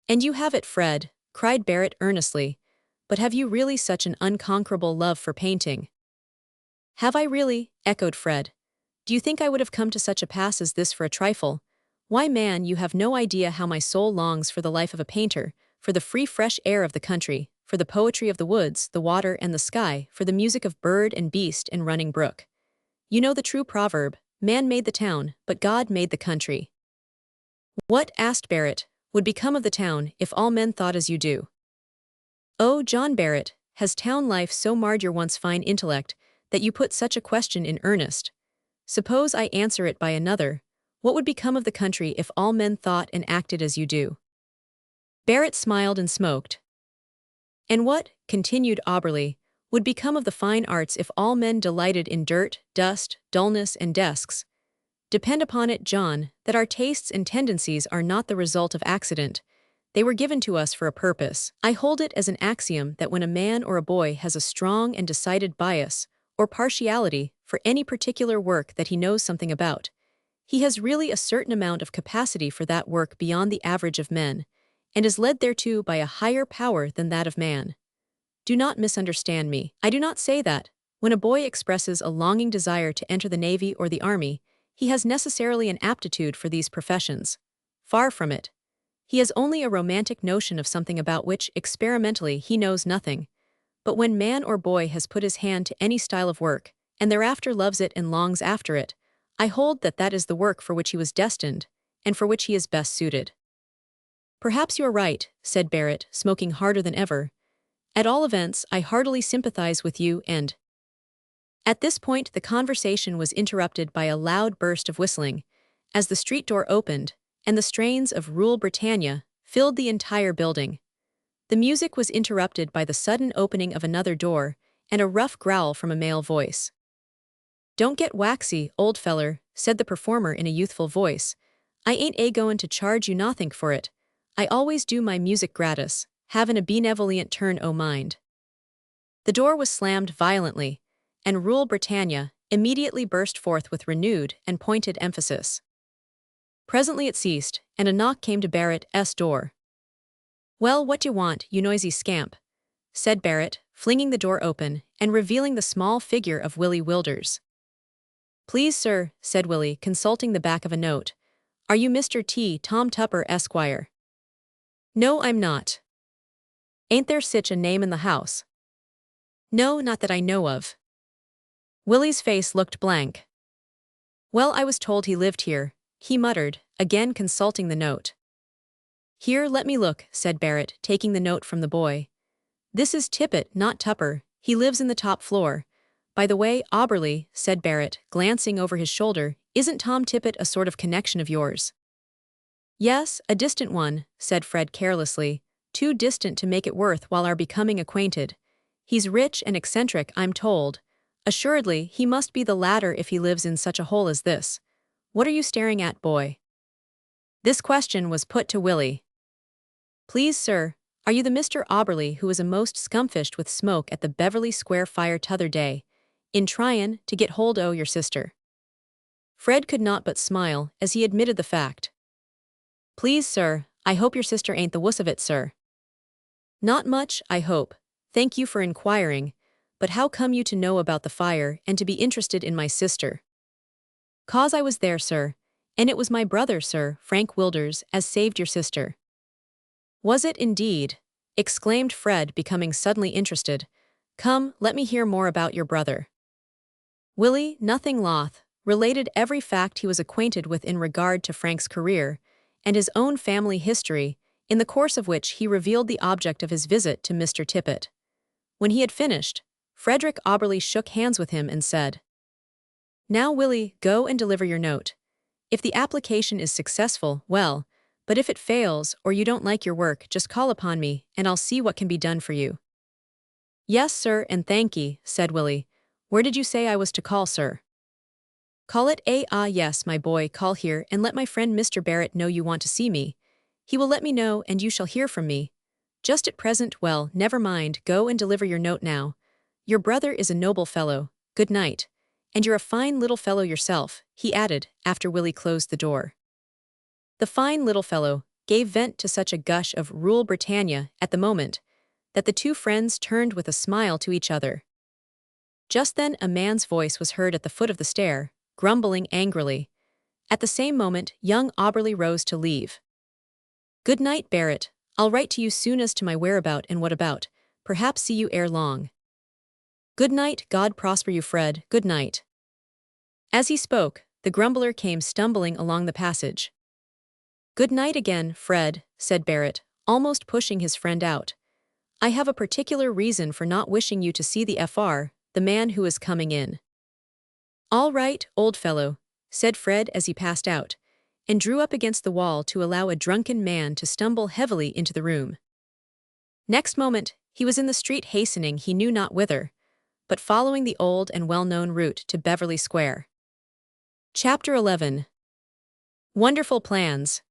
And you have it, Fred, cried Barrett earnestly, but have you really such an unconquerable love for painting? Have I really? Echoed Fred. Do you think I would have come to such a pass as this for a trifle? Why, man, you have no idea how my soul longs for the life of a painter, for the free fresh air of the country, for the poetry of the woods, the water and the sky, for the music of bird and beast and running brook. You know the true proverb, man made the town, but God made the country. What, asked Barrett, would become of the town if all men thought as you do? Oh, John Barrett, has town life so marred your once fine intellect that you put such a question in earnest? Suppose I answer it by another. What would become of the country if all men thought and acted as you do? Barrett smiled and smoked. And what, continued Auberly, would become of the fine arts if all men delighted in dirt, dust, dullness, and desks? Depend upon it, John, that our tastes and tendencies are not the result of accident. They were given to us for a purpose. I hold it as an axiom that when a man or a boy has a strong and decided bias, or partiality, for any particular work that he knows something about, he has really a certain amount of capacity for that work beyond the average of men, and is led thereto by a higher power than that of man. Do not misunderstand me. I do not say that, when a boy expresses a longing desire to enter the Navy or the Army, he has necessarily an aptitude for these professions. Far from it. He has only a romantic notion of something about which, experimentally, he knows nothing. But when man or boy has put his hand to any style of work, and thereafter loves it and longs after it, I hold that that is the work for which he was destined, and for which he is best suited. Perhaps you are right, said Barrett, smoking harder than ever. At all events, I heartily sympathize with you and— At this point the conversation was interrupted by a loud burst of whistling, as the street door opened, and the strains of Rule Britannia filled the entire building. The music was interrupted by the sudden opening of another door, and a rough growl from a male voice. Don't get waxy, old feller, said the performer in a youthful voice. I ain't a-goin' to charge you nothink for it. I always do my music gratis, havin' a benevolent turn o' mind. The door was slammed violently, and Rule Britannia immediately burst forth with renewed and pointed emphasis. Presently it ceased, and a knock came to Barrett's door. Well, what d'you want, you noisy scamp? Said Barrett, flinging the door open and revealing the small figure of Willie Wilders. Please, sir, said Willie, consulting the back of a note. Are you Mr. T. Tom Tupper, Esquire? No, I'm not. Ain't there sich a name in the house? No, not that I know of. Willie's face looked blank. Well, I was told he lived here, he muttered, again consulting the note. Here, let me look, said Barrett, taking the note from the boy. This is Tippett, not Tupper. He lives in the top floor. By the way, Auberly, said Barrett, glancing over his shoulder, isn't Tom Tippett a sort of connection of yours? Yes, a distant one, said Fred carelessly, too distant to make it worth while our becoming acquainted. He's rich and eccentric, I'm told. Assuredly, he must be the latter if he lives in such a hole as this. What are you staring at, boy? This question was put to Willie. Please, sir, are you the Mr. Auberly who was a most scumfished with smoke at the Beverly Square fire t'other day, in tryin' to get hold o' your sister? Fred could not but smile as he admitted the fact. Please, sir, I hope your sister ain't the wuss of it, sir. Not much, I hope. Thank you for inquiring. but how come you to know about the fire and to be interested in my sister?" "'Cause I was there, sir, and it was my brother, sir, Frank Wilders, as saved your sister." "Was it indeed?" exclaimed Fred, becoming suddenly interested. "Come, let me hear more about your brother." Willie, nothing loth, related every fact he was acquainted with in regard to Frank's career and his own family history, in the course of which he revealed the object of his visit to Mr. Tippet. When he had finished, Frederick Auberly shook hands with him and said, "Now, Willie, go and deliver your note. If the application is successful, well, but if it fails or you don't like your work, just call upon me, and I'll see what can be done for you." "Yes, sir, and thankee," said Willie. "Where did you say I was to call, sir?" "Call it yes, my boy, call here and let my friend Mr. Barrett know you want to see me. He will let me know and you shall hear from me. Just at present, well, never mind, go and deliver your note now. Your brother is a noble fellow, good night. And you're a fine little fellow yourself," he added, after Willie closed the door. The fine little fellow gave vent to such a gush of Rule Britannia at the moment that the two friends turned with a smile to each other. Just then a man's voice was heard at the foot of the stair, grumbling angrily. At the same moment young Auberly rose to leave. "Good night, Barrett. I'll write to you soon as to my whereabout and what about, perhaps see you ere long." "Good night, God prosper you, Fred, good night." As he spoke, the grumbler came stumbling along the passage. "Good night again, Fred," said Barrett, almost pushing his friend out. "I have a particular reason for not wishing you to see the Fr, the man who is coming in." "All right, old fellow," said Fred as he passed out, and drew up against the wall to allow a drunken man to stumble heavily into the room. Next moment, he was in the street hastening he knew not whither, but following the old and well-known route to Beverly Square. Chapter 11. Wonderful Plans.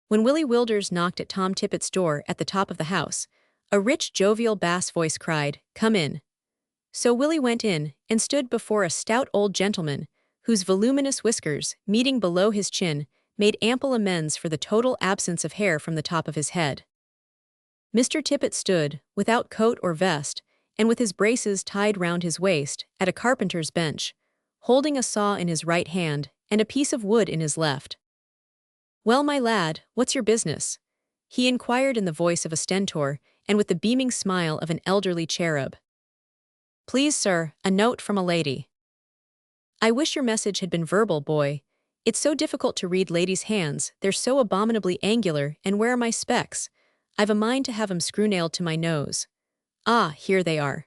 When Willie Wilders knocked at Tom Tippet's door at the top of the house, a rich, jovial bass voice cried, "Come in." So Willie went in and stood before a stout old gentleman, whose voluminous whiskers, meeting below his chin, made ample amends for the total absence of hair from the top of his head. Mr. Tippet stood, without coat or vest, and with his braces tied round his waist, at a carpenter's bench, holding a saw in his right hand and a piece of wood in his left. "Well, my lad, what's your business?" he inquired in the voice of a stentor and with the beaming smile of an elderly cherub. "Please, sir, a note from a lady." "I wish your message had been verbal, boy. It's so difficult to read ladies' hands, they're so abominably angular, and where are my specs? I've a mind to have 'em screw-nailed to my nose. Ah, here they are."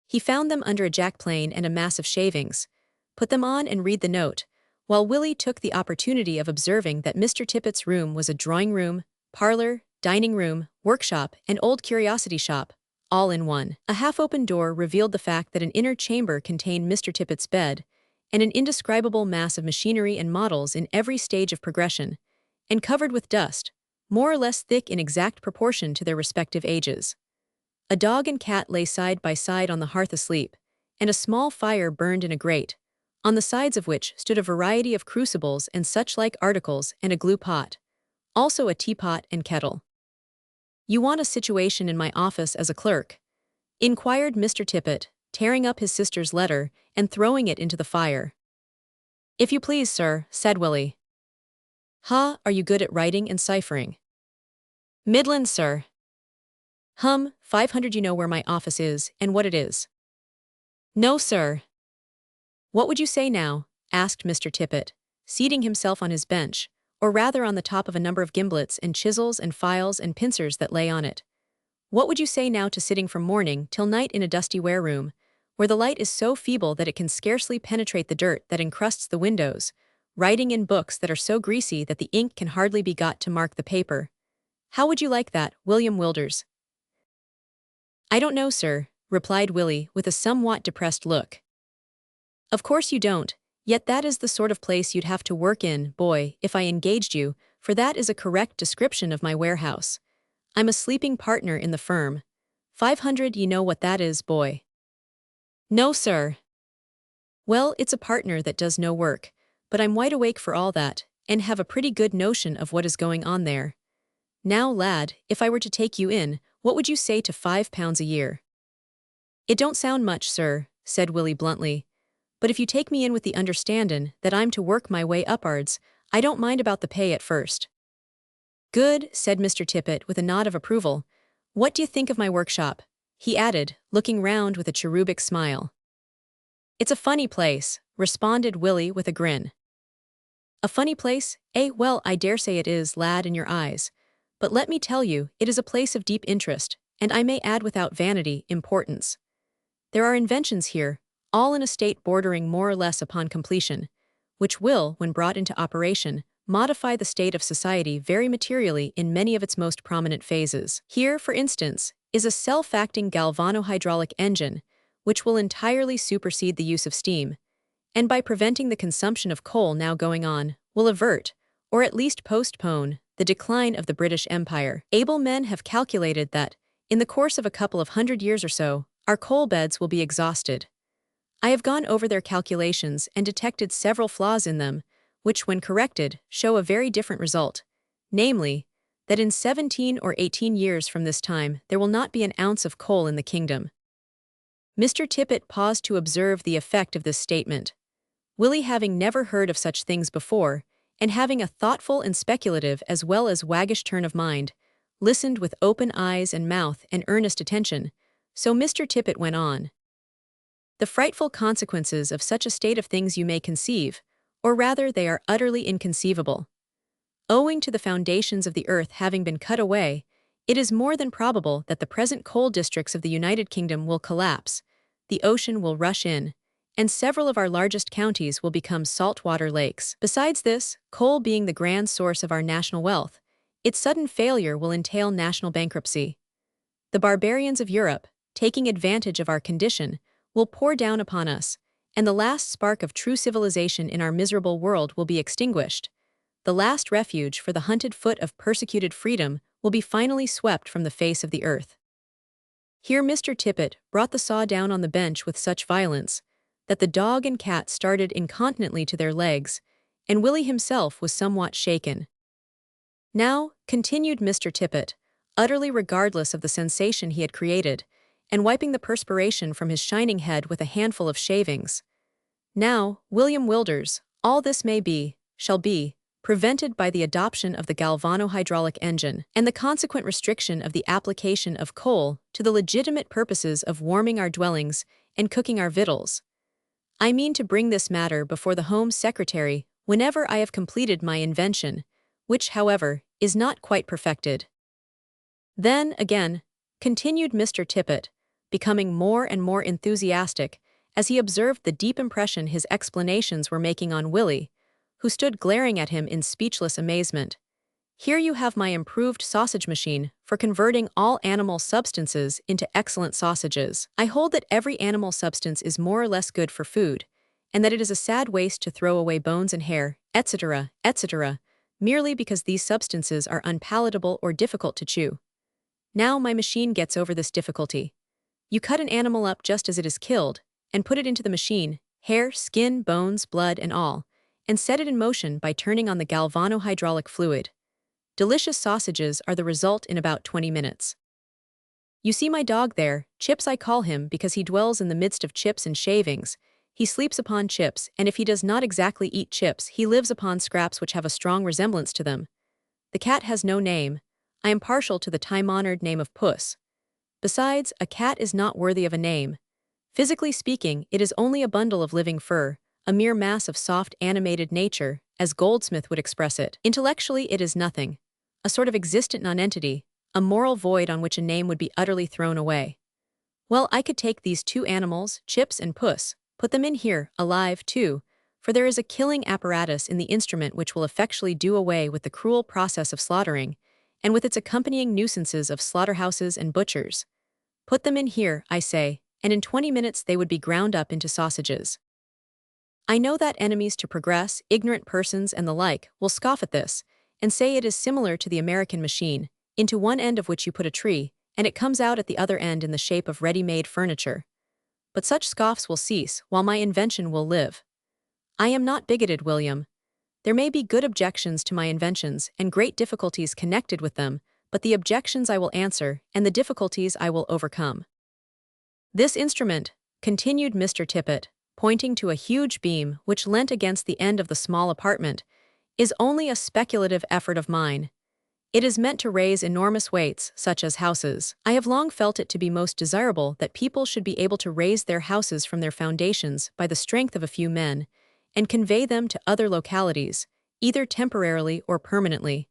He found them under a jack-plane and a mass of shavings, put them on and read the note, while Willie took the opportunity of observing that Mr. Tippet's room was a drawing-room, parlor, dining-room, workshop, and old curiosity shop, all in one. A half-open door revealed the fact that an inner chamber contained Mr. Tippet's bed, and an indescribable mass of machinery and models in every stage of progression, and covered with dust, more or less thick in exact proportion to their respective ages. A dog and cat lay side by side on the hearth asleep, and a small fire burned in a grate, on the sides of which stood a variety of crucibles and such-like articles and a glue pot, also a teapot and kettle. "You want a situation in my office as a clerk?" inquired Mr. Tippet, tearing up his sister's letter and throwing it into the fire. "If you please, sir," said Willie. "Ha, are you good at writing and ciphering?" "Midland, sir." "Hum, 500 you know where my office is, and what it is?" "No, sir." "What would you say now?" asked Mr. Tippet, seating himself on his bench, or rather on the top of a number of gimblets and chisels and files and pincers that lay on it. "What would you say now to sitting from morning till night in a dusty wareroom, where the light is so feeble that it can scarcely penetrate the dirt that encrusts the windows, writing in books that are so greasy that the ink can hardly be got to mark the paper? How would you like that, William Wilders?" "I don't know, sir," replied Willie with a somewhat depressed look. "Of course you don't, yet that is the sort of place you'd have to work in, boy, if I engaged you, for that is a correct description of my warehouse. I'm a sleeping partner in the firm. 500 you know what that is, boy?" "No, sir." "Well, it's a partner that does no work, but I'm wide awake for all that, and have a pretty good notion of what is going on there. Now, lad, if I were to take you in, what would you say to £5 a year?" "It don't sound much, sir," said Willie bluntly. "But if you take me in with the understandin' that I'm to work my way up'ards, I don't mind about the pay at first." "Good," said Mr. Tippet with a nod of approval. "What do you think of my workshop?" he added, looking round with a cherubic smile. "It's a funny place," responded Willie with a grin. "A funny place? Eh, well, I dare say it is, lad, in your eyes. But let me tell you, it is a place of deep interest, and I may add without vanity, importance. There are inventions here, all in a state bordering more or less upon completion, which will, when brought into operation, modify the state of society very materially in many of its most prominent phases. Here, for instance, is a self-acting galvanohydraulic engine, which will entirely supersede the use of steam, and by preventing the consumption of coal now going on, will avert, or at least postpone, the decline of the British Empire. Able men have calculated that, in the course of a couple of 100 years or so, our coal beds will be exhausted. I have gone over their calculations and detected several flaws in them, which, when corrected, show a very different result, namely, that in 17 or 18 years from this time there will not be an ounce of coal in the kingdom. Mr. Tippet paused to observe the effect of this statement. Willie, having never heard of such things before, and having a thoughtful and speculative as well as waggish turn of mind, listened with open eyes and mouth and earnest attention, so Mr. Tippet went on. "The frightful consequences of such a state of things you may conceive, or rather they are utterly inconceivable. Owing to the foundations of the earth having been cut away, it is more than probable that the present coal districts of the United Kingdom will collapse, the ocean will rush in, and several of our largest counties will become saltwater lakes. Besides this, coal being the grand source of our national wealth, its sudden failure will entail national bankruptcy. The barbarians of Europe, taking advantage of our condition, will pour down upon us, and the last spark of true civilization in our miserable world will be extinguished. The last refuge for the hunted foot of persecuted freedom will be finally swept from the face of the earth." Here Mr. Tippet brought the saw down on the bench with such violence that the dog and cat started incontinently to their legs, and Willie himself was somewhat shaken. "Now," continued Mr. Tippet, utterly regardless of the sensation he had created, and wiping the perspiration from his shining head with a handful of shavings, "Now, William Wilders, all this may be, shall be, prevented by the adoption of the galvanohydraulic engine, and the consequent restriction of the application of coal to the legitimate purposes of warming our dwellings and cooking our victuals. I mean to bring this matter before the Home Secretary whenever I have completed my invention, which, however, is not quite perfected." "Then, again," continued Mr. Tippet, becoming more and more enthusiastic as he observed the deep impression his explanations were making on Willie, who stood glaring at him in speechless amazement, "here you have my improved sausage machine for converting all animal substances into excellent sausages. I hold that every animal substance is more or less good for food, and that it is a sad waste to throw away bones and hair, etc., etc., merely because these substances are unpalatable or difficult to chew. Now my machine gets over this difficulty. You cut an animal up just as it is killed, and put it into the machine, hair, skin, bones, blood, and all, and set it in motion by turning on the galvanohydraulic fluid. Delicious sausages are the result in about 20 minutes. You see my dog there, Chips I call him because he dwells in the midst of chips and shavings. He sleeps upon chips, and if he does not exactly eat chips, he lives upon scraps which have a strong resemblance to them. The cat has no name. I am partial to the time-honored name of Puss. Besides, a cat is not worthy of a name. Physically speaking, it is only a bundle of living fur, a mere mass of soft animated nature, as Goldsmith would express it. Intellectually it is nothing, a sort of existent nonentity, a moral void on which a name would be utterly thrown away. Well, I could take these two animals, Chips and Puss, put them in here, alive too, for there is a killing apparatus in the instrument which will effectually do away with the cruel process of slaughtering, and with its accompanying nuisances of slaughterhouses and butchers. Put them in here, I say, and in 20 minutes they would be ground up into sausages. I know that enemies to progress, ignorant persons and the like, will scoff at this, and say it is similar to the American machine, into one end of which you put a tree, and it comes out at the other end in the shape of ready-made furniture. But such scoffs will cease, while my invention will live. I am not bigoted, William. There may be good objections to my inventions and great difficulties connected with them, but the objections I will answer, and the difficulties I will overcome. This instrument, continued Mr. Tippet, pointing to a huge beam which leant against the end of the small apartment, is only a speculative effort of mine. It is meant to raise enormous weights, such as houses. I have long felt it to be most desirable that people should be able to raise their houses from their foundations by the strength of a few men, and convey them to other localities, either temporarily or permanently.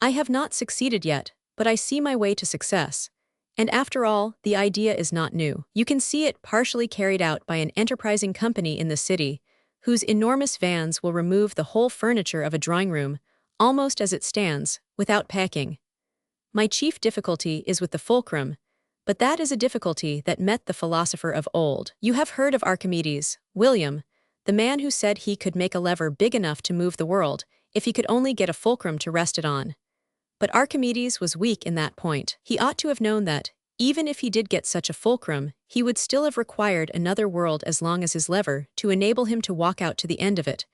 I have not succeeded yet, but I see my way to success. And after all, the idea is not new. You can see it partially carried out by an enterprising company in the city, whose enormous vans will remove the whole furniture of a drawing room, almost as it stands, without packing. My chief difficulty is with the fulcrum, but that is a difficulty that met the philosopher of old. You have heard of Archimedes, William, the man who said he could make a lever big enough to move the world if he could only get a fulcrum to rest it on. But Archimedes was weak in that point. He ought to have known that, even if he did get such a fulcrum, he would still have required another world as long as his lever to enable him to walk out to the end of it.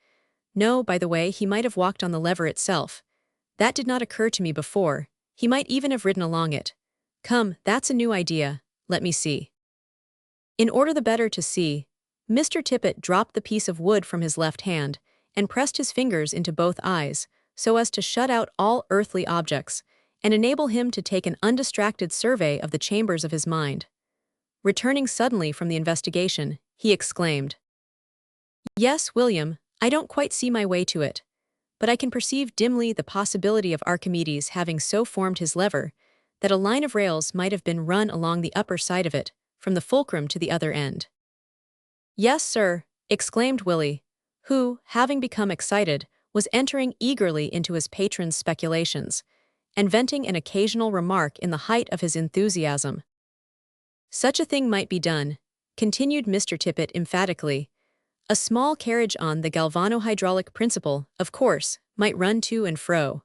No, by the way, he might have walked on the lever itself. That did not occur to me before. He might even have ridden along it. Come, that's a new idea. Let me see. In order the better to see, Mr. Tippet dropped the piece of wood from his left hand and pressed his fingers into both eyes so as to shut out all earthly objects and enable him to take an undistracted survey of the chambers of his mind. Returning suddenly from the investigation, he exclaimed, "Yes, William, I don't quite see my way to it, but I can perceive dimly the possibility of Archimedes having so formed his lever that a line of rails might have been run along the upper side of it, from the fulcrum to the other end." "Yes, sir," exclaimed Willie, who, having become excited, was entering eagerly into his patron's speculations, and venting an occasional remark in the height of his enthusiasm. "Such a thing might be done," continued Mr. Tippet emphatically. "A small carriage on the galvano-hydraulic principle, of course, might run to and fro."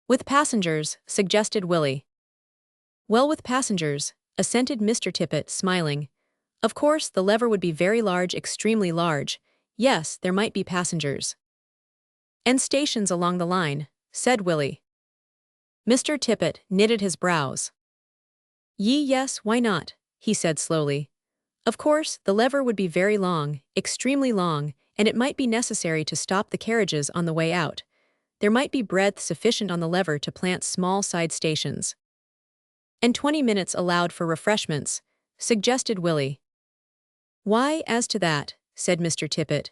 "With passengers," suggested Willie. "Well, with passengers," assented Mr. Tippet, smiling. "Of course, the lever would be very large, extremely large. Yes, there might be passengers." "And stations along the line," said Willie. Mr. Tippet knitted his brows. Yes, why not?" he said slowly. "Of course, the lever would be very long, extremely long, and it might be necessary to stop the carriages on the way out. There might be breadth sufficient on the lever to plant small side stations." "And 20 minutes allowed for refreshments," suggested Willie. "Why, as to that," said Mr. Tippet,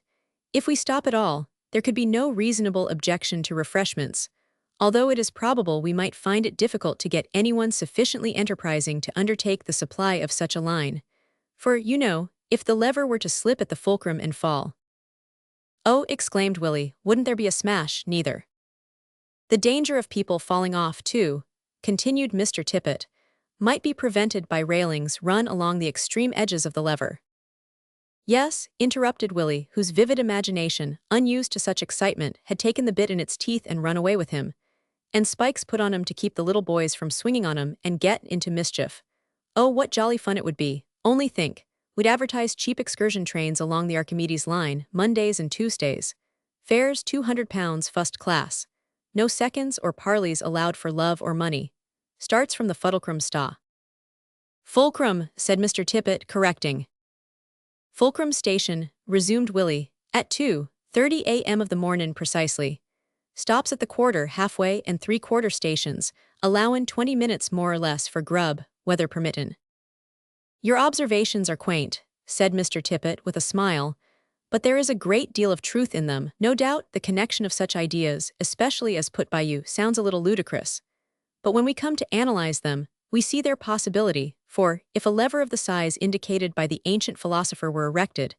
"if we stop at all, there could be no reasonable objection to refreshments, although it is probable we might find it difficult to get anyone sufficiently enterprising to undertake the supply of such a line. For, you know, if the lever were to slip at the fulcrum and fall—" "Oh," exclaimed Willie, "wouldn't there be a smash, neither?" "The danger of people falling off, too," continued Mr. Tippet, "might be prevented by railings run along the extreme edges of the lever." "Yes," interrupted Willie, whose vivid imagination, unused to such excitement, had taken the bit in its teeth and run away with him. "And spikes put on 'em to keep the little boys from swinging on 'em and get into mischief. Oh, what jolly fun it would be. Only think, we'd advertise cheap excursion trains along the Archimedes line, Mondays and Tuesdays. Fares £200 first class. No seconds or parleys allowed for love or money. Starts from the Fuddlecrum sta." "Fulcrum," said Mr. Tippet, correcting. "Fulcrum Station," resumed Willie, "at 2:30 a.m. of the mornin' precisely. Stops at the quarter, halfway, and three-quarter stations, allowin' 20 minutes more or less for grub, weather permittin'." "Your observations are quaint," said Mr. Tippet with a smile, "but there is a great deal of truth in them. No doubt the connection of such ideas, especially as put by you, sounds a little ludicrous. But when we come to analyze them, we see their possibility, for, if a lever of the size indicated by the ancient philosopher were erected,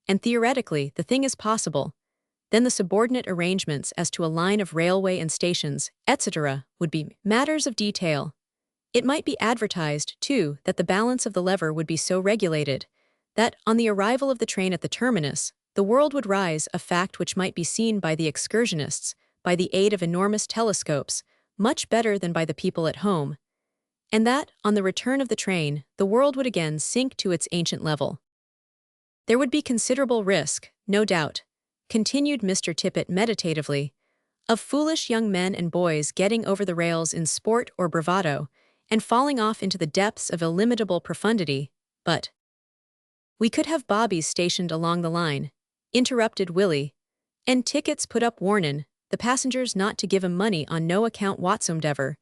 and theoretically the thing is possible, then the subordinate arrangements as to a line of railway and stations, etc., would be matters of detail. It might be advertised, too, that the balance of the lever would be so regulated that, on the arrival of the train at the terminus, the world would rise, a fact which might be seen by the excursionists, by the aid of enormous telescopes, much better than by the people at home, and that, on the return of the train, the world would again sink to its ancient level. There would be considerable risk, no doubt," continued Mr. Tippet meditatively, "of foolish young men and boys getting over the rails in sport or bravado, and falling off into the depths of illimitable profundity, but we could have bobbies stationed along the line, interrupted Willie, and tickets put up warnin' the passengers not to give 'em money on no account whatsomedever,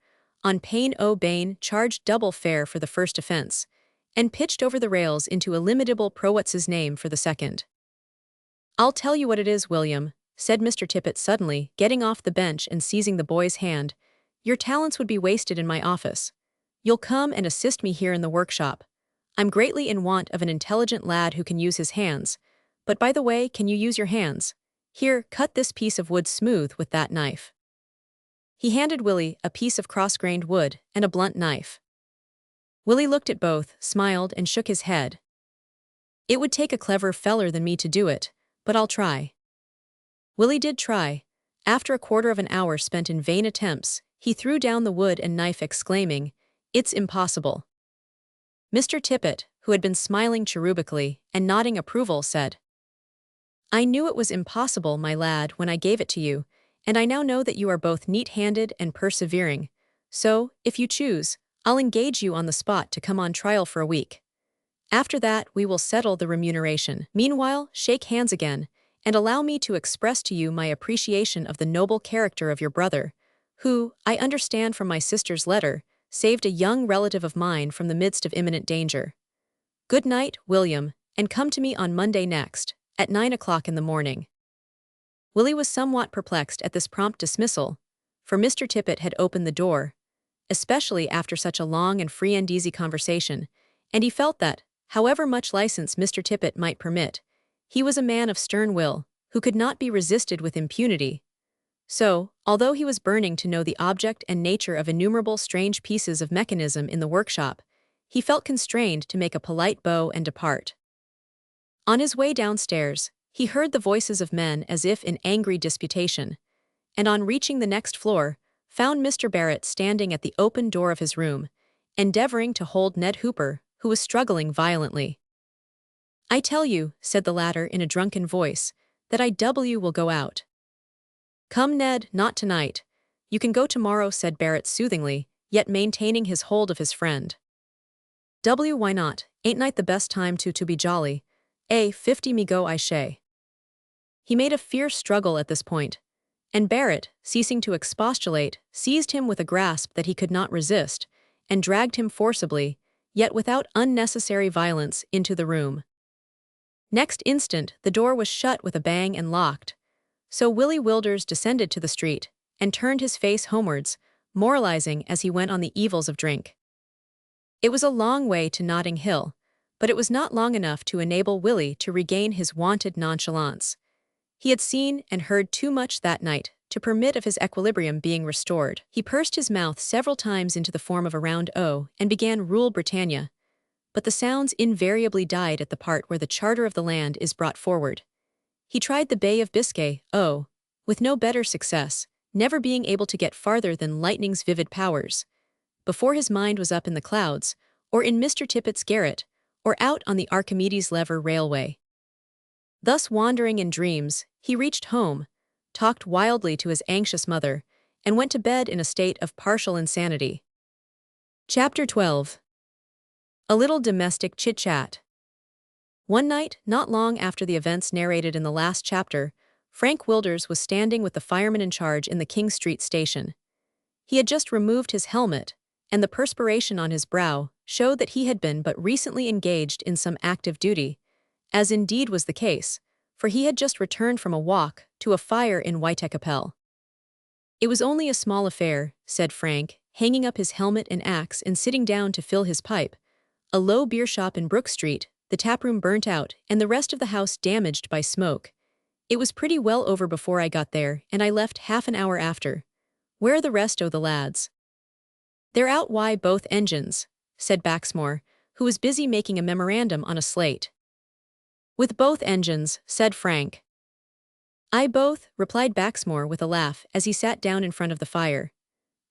on pain o' bane charged double fare for the first offense, and pitched over the rails into illimitable pro-what's-his-name for the second. I'll tell you what it is, William, said Mr. Tippet suddenly, getting off the bench and seizing the boy's hand. Your talents would be wasted in my office. You'll come and assist me here in the workshop. I'm greatly in want of an intelligent lad who can use his hands. But by the way, can you use your hands? Here, cut this piece of wood smooth with that knife. He handed Willie a piece of cross-grained wood and a blunt knife. Willie looked at both, smiled, and shook his head. It would take a clever feller than me to do it, but I'll try. Willie did try. After a quarter of an hour spent in vain attempts, he threw down the wood and knife, exclaiming, "It's impossible." Mr. Tippet, who had been smiling cherubically and nodding approval, said, "I knew it was impossible, my lad, when I gave it to you, and I now know that you are both neat-handed and persevering. So, if you choose, I'll engage you on the spot to come on trial for a week. After that, we will settle the remuneration. Meanwhile, shake hands again, and allow me to express to you my appreciation of the noble character of your brother, who, I understand from my sister's letter, saved a young relative of mine from the midst of imminent danger. Good night, William, and come to me on Monday next, at 9 o'clock in the morning." Willie was somewhat perplexed at this prompt dismissal, for Mr. Tippet had opened the door, especially after such a long and free and easy conversation, and he felt that, however much license Mr. Tippet might permit, he was a man of stern will, who could not be resisted with impunity. So, although he was burning to know the object and nature of innumerable strange pieces of mechanism in the workshop, he felt constrained to make a polite bow and depart. On his way downstairs, he heard the voices of men as if in angry disputation, and on reaching the next floor, found Mr. Barrett standing at the open door of his room, endeavoring to hold Ned Hooper, who was struggling violently. "I tell you," said the latter in a drunken voice, "that I will go out." "Come, Ned, not tonight. You can go tomorrow," said Barrett soothingly, yet maintaining his hold of his friend. Why not? Ain't night the best time to be jolly? 50 me go I shay." He made a fierce struggle at this point, and Barrett, ceasing to expostulate, seized him with a grasp that he could not resist, and dragged him forcibly, yet without unnecessary violence, into the room. Next instant the door was shut with a bang and locked, so Willie Wilders descended to the street, and turned his face homewards, moralizing as he went on the evils of drink. It was a long way to Notting Hill, but it was not long enough to enable Willie to regain his wonted nonchalance. He had seen and heard too much that night to permit of his equilibrium being restored. He pursed his mouth several times into the form of a round O and began "Rule Britannia," but the sounds invariably died at the part where the charter of the land is brought forward. He tried the Bay of Biscay, with no better success, never being able to get farther than lightning's vivid powers, before his mind was up in the clouds, or in Mr. Tippet's garret, or out on the Archimedes lever railway. Thus wandering in dreams, he reached home, talked wildly to his anxious mother, and went to bed in a state of partial insanity. Chapter 12. A little domestic chit-chat. One night, not long after the events narrated in the last chapter, Frank Wilders was standing with the fireman in charge in the King Street station. He had just removed his helmet, and the perspiration on his brow showed that he had been but recently engaged in some active duty, as indeed was the case, for he had just returned from a walk to a fire in Whitechapel. "It was only a small affair," said Frank, hanging up his helmet and axe and sitting down to fill his pipe. "A low beer shop in Brook Street, the taproom burnt out, and the rest of the house damaged by smoke. It was pretty well over before I got there, and I left half an hour after. Where are the rest o' the lads?" "They're out both engines," said Baxmore, who was busy making a memorandum on a slate. "With both engines," said Frank. "I both," replied Baxmore with a laugh as he sat down in front of the fire.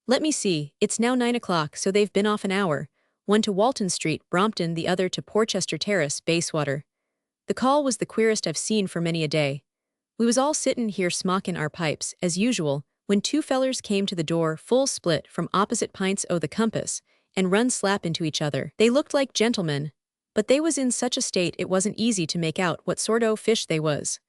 "Let me see, it's now 9 o'clock, so they've been off an hour, one to Walton Street, Brompton, the other to Porchester Terrace, Bayswater. The call was the queerest I've seen for many a day. We was all sittin' here smockin' our pipes, as usual, when two fellers came to the door full split from opposite pints o' the compass, and run slap into each other. They looked like gentlemen, But they was in such a state it wasn't easy to make out what sort o' fish they was.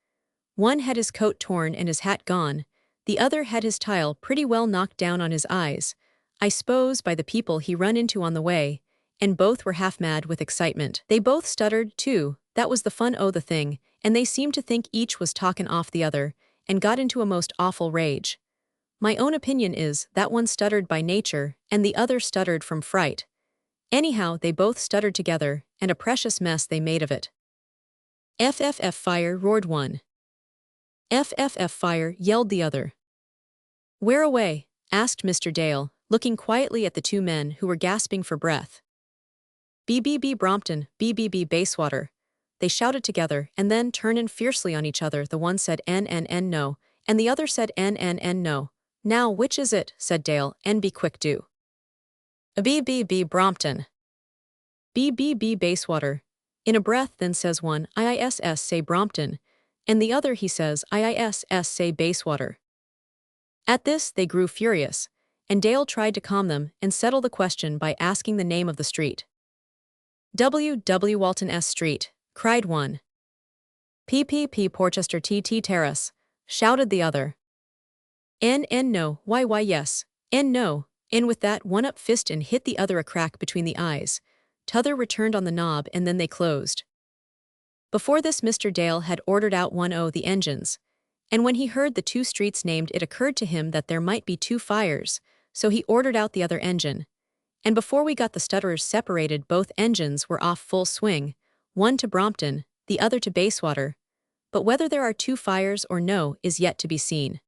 One had his coat torn and his hat gone, the other had his tile pretty well knocked down on his eyes, I s'pose by the people he run into on the way, and both were half mad with excitement. They both stuttered, too, that was the fun o' the thing, and they seemed to think each was talkin' off the other, and got into a most awful rage. My own opinion is that one stuttered by nature, and the other stuttered from fright. Anyhow, they both stuttered together, and a precious mess they made of it. FFF fire, roared one. FFF fire, yelled the other. Where away? Asked Mr. Dale, looking quietly at the two men who were gasping for breath. BBB Brompton, BBB Bayswater. They shouted together, and then, turnin' fiercely on each other, the one said N no, and the other said N no. Now, which is it? Said Dale, and be quick do. A BBB Brompton. BBB Bayswater. In a breath then says one, IISS say Brompton, and the other he says IISS say Bayswater. At this they grew furious, and Dale tried to calm them and settle the question by asking the name of the street. W. Walton S. Street, cried one. PPP Porchester TT Terrace, shouted the other. N no, why yes, N no, and with that one up fist and hit the other a crack between the eyes. T'other returned on the knob and then they closed. Before this Mr. Dale had ordered out one o' the engines, and when he heard the two streets named it occurred to him that there might be two fires, so he ordered out the other engine. And before we got the stutterers separated both engines were off full swing, one to Brompton, the other to Bayswater, but whether there are two fires or no is yet to be seen.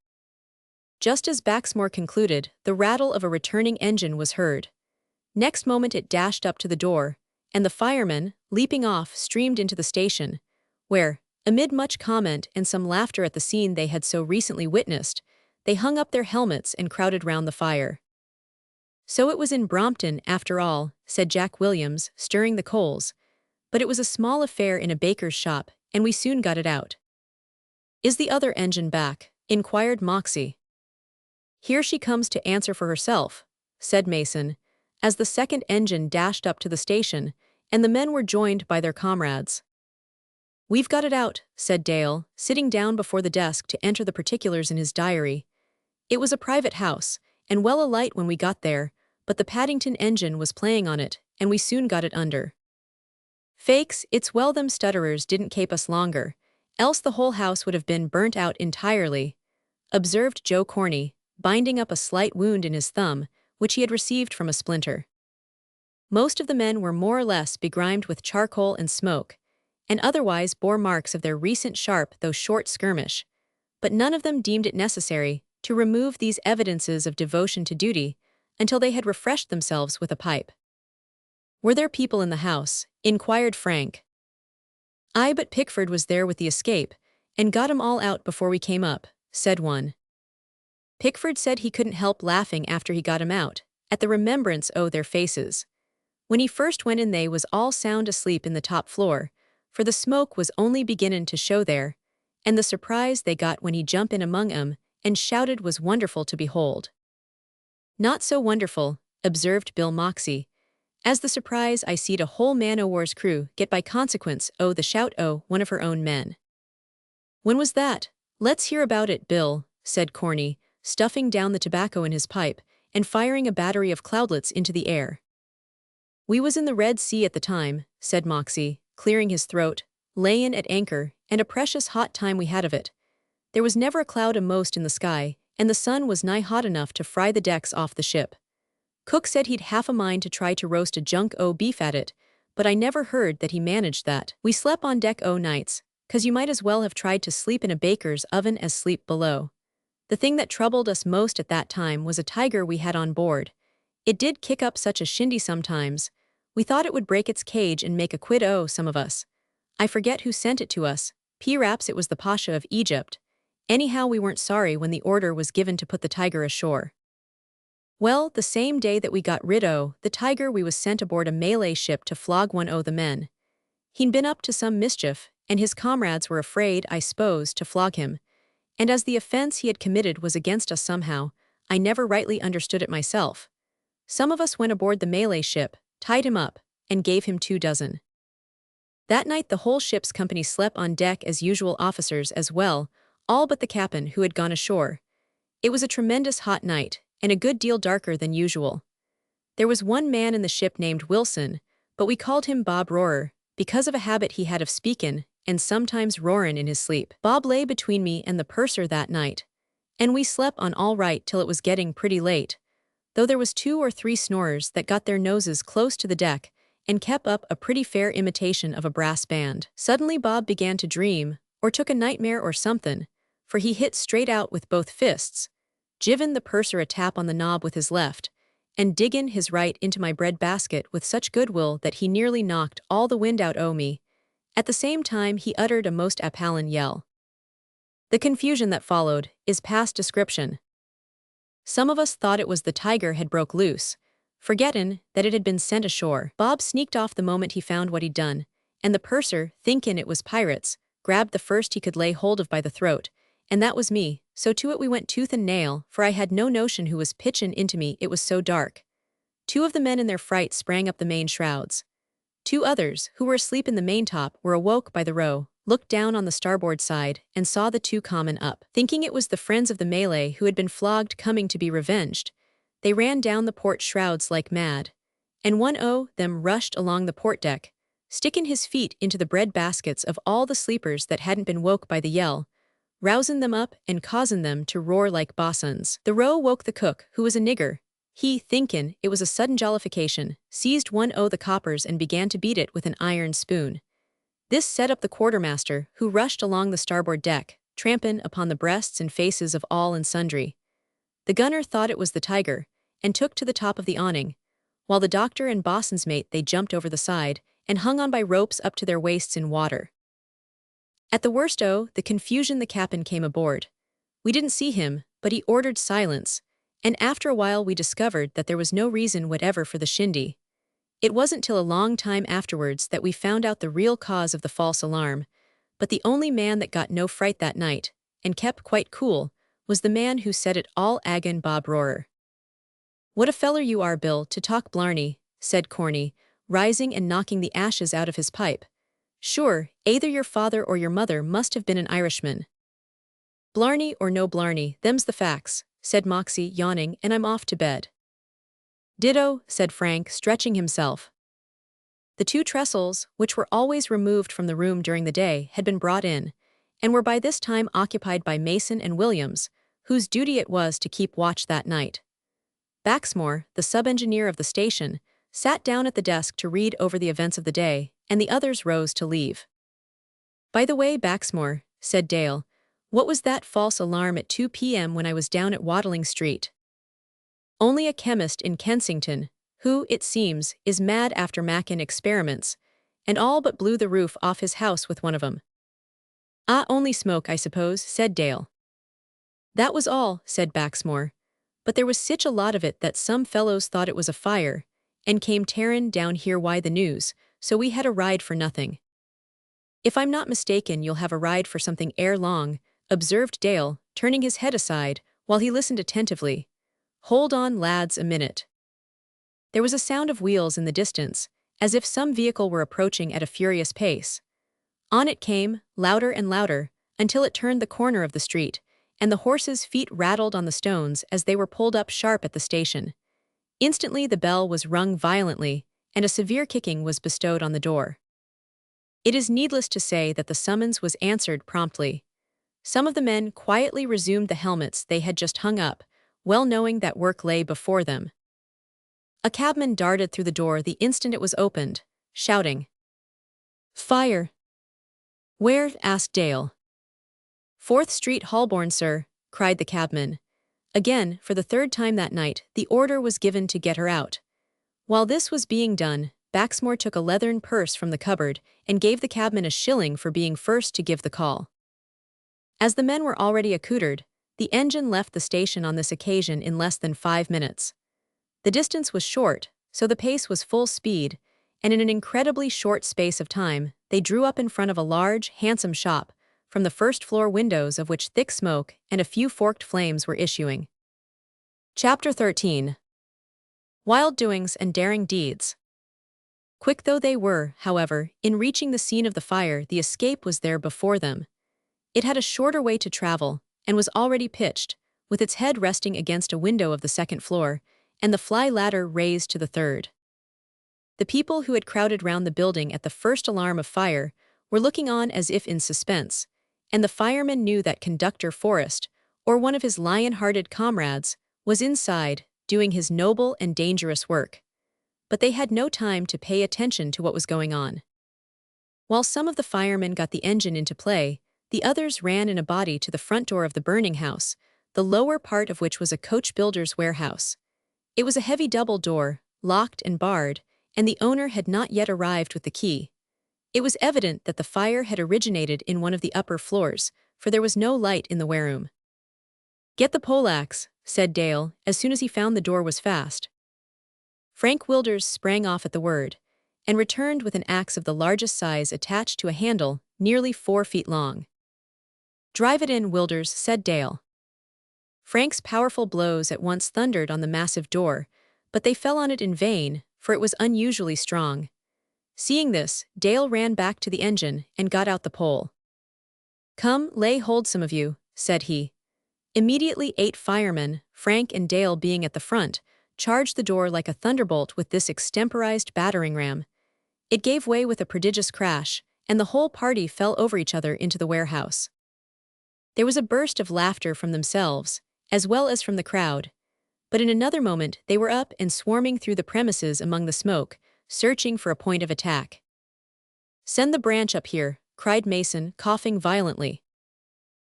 Just as Baxmore concluded, the rattle of a returning engine was heard. Next moment it dashed up to the door, and the firemen, leaping off, streamed into the station, where, amid much comment and some laughter at the scene they had so recently witnessed, they hung up their helmets and crowded round the fire. So it was in Brompton, after all, said Jack Williams, stirring the coals, but it was a small affair in a baker's shop, and we soon got it out. Is the other engine back? Inquired Moxie. Here she comes to answer for herself, said Mason, as the second engine dashed up to the station, and the men were joined by their comrades. We've got it out, said Dale, sitting down before the desk to enter the particulars in his diary. It was a private house, and well alight when we got there, but the Paddington engine was playing on it, and we soon got it under. Fakes, it's well them stutterers didn't keep us longer, else the whole house would have been burnt out entirely, observed Joe Corney, binding up a slight wound in his thumb, which he had received from a splinter. Most of the men were more or less begrimed with charcoal and smoke, and otherwise bore marks of their recent sharp though short skirmish, but none of them deemed it necessary to remove these evidences of devotion to duty until they had refreshed themselves with a pipe. Were there people in the house? Inquired Frank. Aye, but Pickford was there with the escape, and got 'em all out before we came up, said one. Pickford said he couldn't help laughing after he got 'em out, at the remembrance o' their faces. When he first went in they was all sound asleep in the top floor, for the smoke was only beginnin' to show there, and the surprise they got when he jumped in among 'em and shouted was wonderful to behold. Not so wonderful, observed Bill Moxie, as the surprise I seed a whole man-o'-war's crew get by consequence o' the shout o' one of her own men. When was that? Let's hear about it, Bill, said Corney, stuffing down the tobacco in his pipe and firing a battery of cloudlets into the air. We was in the Red Sea at the time, said Moxie, clearing his throat, layin' at anchor, and a precious hot time we had of it. There was never a cloud a'most in the sky, and the sun was nigh hot enough to fry the decks off the ship. Cook said he'd half a mind to try to roast a junk o' beef at it, but I never heard that he managed that. We slep on deck o' nights, 'cause you might as well have tried to sleep in a baker's oven as sleep below. The thing that troubled us most at that time was a tiger we had on board. It did kick up such a shindy sometimes. We thought it would break its cage and make a quid o' some of us. I forget who sent it to us, p'raps it was the Pasha of Egypt. Anyhow, we weren't sorry when the order was given to put the tiger ashore. Well, the same day that we got rid o' the tiger we was sent aboard a Malay ship to flog one o' the men. He'd been up to some mischief, and his comrades were afraid, I s'pose, to flog him, and as the offense he had committed was against us somehow, I never rightly understood it myself. Some of us went aboard the Malay ship, tied him up, and gave him 2 dozen. That night the whole ship's company slept on deck as usual, officers as well, all but the captain who had gone ashore. It was a tremendous hot night, and a good deal darker than usual. There was one man in the ship named Wilson, but we called him Bob Roarer, because of a habit he had of speakin' and sometimes roarin' in his sleep. Bob lay between me and the purser that night, and we slept on all right till it was getting pretty late, though there was 2 or 3 snorers that got their noses close to the deck and kept up a pretty fair imitation of a brass band. Suddenly Bob began to dream, or took a nightmare or somethin', for he hit straight out with both fists, givin' the purser a tap on the knob with his left, and diggin' his right into my bread basket with such goodwill that he nearly knocked all the wind out o' me. At the same time he uttered a most appallin' yell. The confusion that followed is past description. Some of us thought it was the tiger had broke loose, forgettin' that it had been sent ashore. Bob sneaked off the moment he found what he'd done, and the purser, thinkin' it was pirates, grabbed the first he could lay hold of by the throat, and that was me, so to it we went tooth and nail, for I had no notion who was pitchin' into me, it was so dark. 2 of the men in their fright sprang up the main shrouds. 2 others, who were asleep in the maintop, were awoke by the row, looked down on the starboard side, and saw the 2 common up. Thinking it was the friends of the Malay who had been flogged coming to be revenged, they ran down the port shrouds like mad, and one o' them rushed along the port deck, stickin' his feet into the bread baskets of all the sleepers that hadn't been woke by the yell, rousin' them up and causin' them to roar like bosuns. The row woke the cook, who was a nigger. He, thinkin' it was a sudden jollification, seized one o' the coppers and began to beat it with an iron spoon. This set up the quartermaster, who rushed along the starboard deck, trampin' upon the breasts and faces of all and sundry. The gunner thought it was the tiger, and took to the top of the awning, while the doctor and bosun's mate they jumped over the side, and hung on by ropes up to their waists in water. At the worst o' the confusion the captain came aboard. We didn't see him, but he ordered silence, and after a while we discovered that there was no reason whatever for the shindy. It wasn't till a long time afterwards that we found out the real cause of the false alarm, but the only man that got no fright that night, and kept quite cool, was the man who said it all, agin Bob Roarer. "What a feller you are, Bill, to talk blarney," said Corny, rising and knocking the ashes out of his pipe. "Sure, either your father or your mother must have been an Irishman." "Blarney or no blarney, them's the facts," said Moxie, yawning, "and I'm off to bed." "Ditto," said Frank, stretching himself. The 2 trestles, which were always removed from the room during the day, had been brought in, and were by this time occupied by Mason and Williams, whose duty it was to keep watch that night. Baxmore, the sub-engineer of the station, sat down at the desk to read over the events of the day, and the others rose to leave. "By the way, Baxmore," said Dale, "what was that false alarm at 2 p.m. when I was down at Watling Street?" "Only a chemist in Kensington, who, it seems, is mad after Mackin experiments, and all but blew the roof off his house with one of 'em." "Ah, only smoke, I suppose," said Dale. "That was all," said Baxmore, "but there was sich a lot of it that some fellows thought it was a fire, and came tearin' down here why the news, so we had a ride for nothing." "If I'm not mistaken you'll have a ride for something ere long," observed Dale, turning his head aside, while he listened attentively. "Hold on, lads, a minute." There was a sound of wheels in the distance, as if some vehicle were approaching at a furious pace. On it came, louder and louder, until it turned the corner of the street, and the horses' feet rattled on the stones as they were pulled up sharp at the station. Instantly the bell was rung violently, and a severe kicking was bestowed on the door. It is needless to say that the summons was answered promptly. Some of the men quietly resumed the helmets they had just hung up, well knowing that work lay before them. A cabman darted through the door the instant it was opened, shouting, "Fire!" "Where?" asked Dale. "4th Street, Holborn, sir," cried the cabman. Again, for the 3rd time that night, the order was given to get her out. While this was being done, Baxmore took a leathern purse from the cupboard and gave the cabman a shilling for being first to give the call. As the men were already accoutered, the engine left the station on this occasion in less than 5 minutes. The distance was short, so the pace was full speed, and in an incredibly short space of time, they drew up in front of a large, handsome shop, from the first-floor windows of which thick smoke and a few forked flames were issuing. Chapter 13. Wild Doings and Daring Deeds. Quick though they were, however, in reaching the scene of the fire, the escape was there before them. It had a shorter way to travel, and was already pitched, with its head resting against a window of the second floor, and the fly ladder raised to the third. The people who had crowded round the building at the first alarm of fire were looking on as if in suspense, and the fireman knew that Conductor Forrest, or one of his lion-hearted comrades, was inside, doing his noble and dangerous work. But they had no time to pay attention to what was going on. While some of the firemen got the engine into play, the others ran in a body to the front door of the burning house, the lower part of which was a coach builder's warehouse. It was a heavy double door, locked and barred, and the owner had not yet arrived with the key. It was evident that the fire had originated in one of the upper floors, for there was no light in the wareroom. "Get the poleaxe," said Dale, as soon as he found the door was fast. Frank Wilders sprang off at the word, and returned with an axe of the largest size attached to a handle nearly 4 feet long. "Drive it in, Wilders," said Dale. Frank's powerful blows at once thundered on the massive door, but they fell on it in vain, for it was unusually strong. Seeing this, Dale ran back to the engine and got out the pole. "Come, lay hold, some of you," said he. Immediately 8 firemen, Frank and Dale being at the front, charged the door like a thunderbolt with this extemporized battering ram. It gave way with a prodigious crash, and the whole party fell over each other into the warehouse. There was a burst of laughter from themselves, as well as from the crowd, but in another moment they were up and swarming through the premises among the smoke, searching for a point of attack. "Send the branch up here," cried Mason, coughing violently.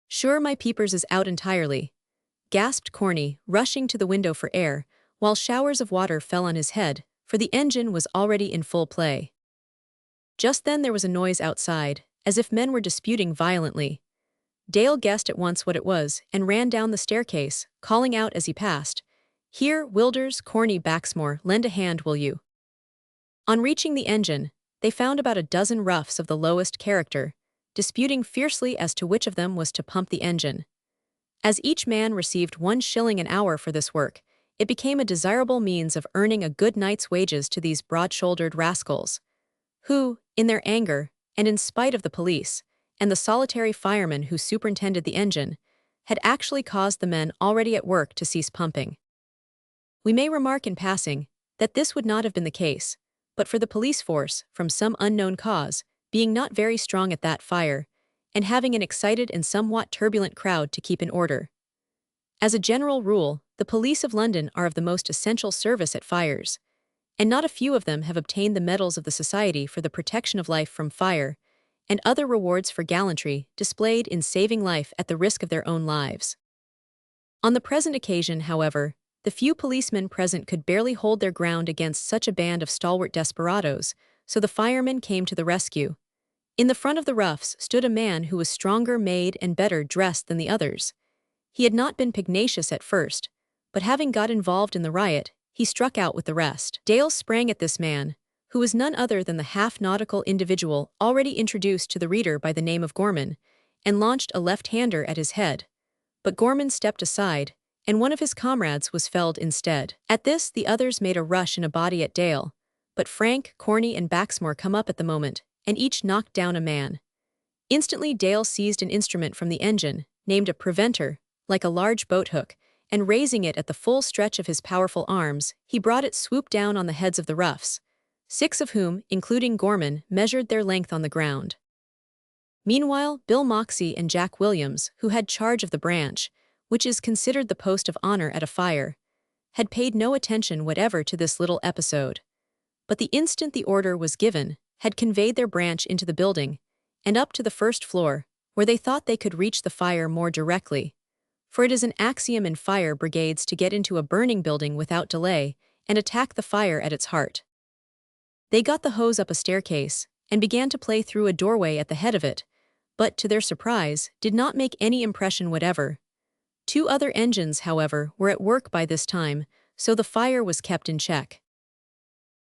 "Sure my peepers is out entirely," gasped Corny, rushing to the window for air, while showers of water fell on his head, for the engine was already in full play. Just then there was a noise outside, as if men were disputing violently. Dale guessed at once what it was, and ran down the staircase, calling out as he passed, "Here, Wilders, Corny, Baxmore, lend a hand, will you?" On reaching the engine, they found about a dozen roughs of the lowest character, disputing fiercely as to which of them was to pump the engine. As each man received 1 shilling an hour for this work, it became a desirable means of earning a good night's wages to these broad-shouldered rascals, who, in their anger, and in spite of the police, and the solitary fireman who superintended the engine, had actually caused the men already at work to cease pumping. We may remark in passing that this would not have been the case, but for the police force, from some unknown cause, being not very strong at that fire, and having an excited and somewhat turbulent crowd to keep in order. As a general rule, the police of London are of the most essential service at fires, and not a few of them have obtained the medals of the Society for the Protection of Life from Fire, and other rewards for gallantry displayed in saving life at the risk of their own lives. On the present occasion, however, the few policemen present could barely hold their ground against such a band of stalwart desperadoes, so the firemen came to the rescue. In the front of the roughs stood a man who was stronger made and better dressed than the others. He had not been pugnacious at first, but having got involved in the riot, he struck out with the rest. Dale sprang at this man, who was none other than the half-nautical individual already introduced to the reader by the name of Gorman, and launched a left-hander at his head. But Gorman stepped aside, and one of his comrades was felled instead. At this the others made a rush in a body at Dale, but Frank, Corny, and Baxmore come up at the moment, and each knocked down a man. Instantly Dale seized an instrument from the engine, named a preventer, like a large boat-hook, and raising it at the full stretch of his powerful arms, he brought it swoop down on the heads of the roughs, 6 of whom, including Gorman, measured their length on the ground. Meanwhile, Bill Moxey and Jack Williams, who had charge of the branch, which is considered the post of honor at a fire, had paid no attention whatever to this little episode. But the instant the order was given, had conveyed their branch into the building, and up to the first floor, where they thought they could reach the fire more directly. For it is an axiom in fire brigades to get into a burning building without delay and attack the fire at its heart. They got the hose up a staircase and began to play through a doorway at the head of it, but, to their surprise, did not make any impression whatever. 2 other engines, however, were at work by this time, so the fire was kept in check.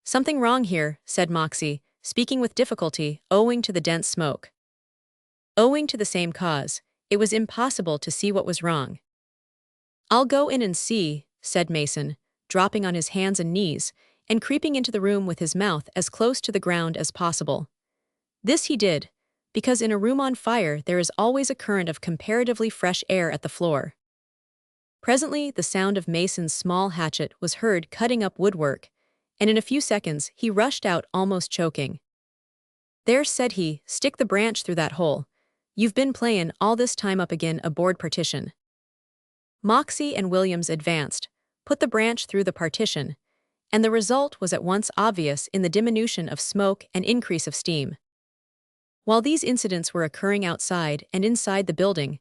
"Something wrong here," said Moxey, speaking with difficulty, owing to the dense smoke. Owing to the same cause, it was impossible to see what was wrong. "I'll go in and see," said Mason, dropping on his hands and knees, and creeping into the room with his mouth as close to the ground as possible. This he did, because in a room on fire there is always a current of comparatively fresh air at the floor. Presently, the sound of Mason's small hatchet was heard cutting up woodwork, and in a few seconds he rushed out almost choking. "There," said he, "stick the branch through that hole. You've been playin' all this time up agin a board partition." Moxey and Williams advanced, put the branch through the partition, and the result was at once obvious in the diminution of smoke and increase of steam. While these incidents were occurring outside and inside the building,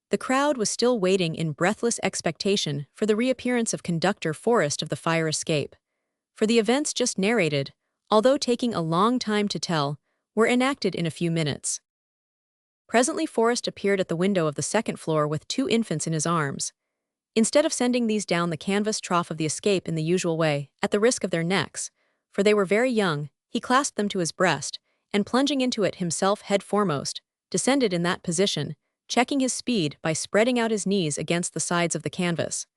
the crowd was still waiting in breathless expectation for the reappearance of Conductor Forrest of the fire escape. For the events just narrated, although taking a long time to tell, were enacted in a few minutes. Presently Forrest appeared at the window of the second floor with 2 infants in his arms. Instead of sending these down the canvas trough of the escape in the usual way, at the risk of their necks, for they were very young, he clasped them to his breast, and plunging into it himself head foremost, descended in that position, checking his speed by spreading out his knees against the sides of the canvas.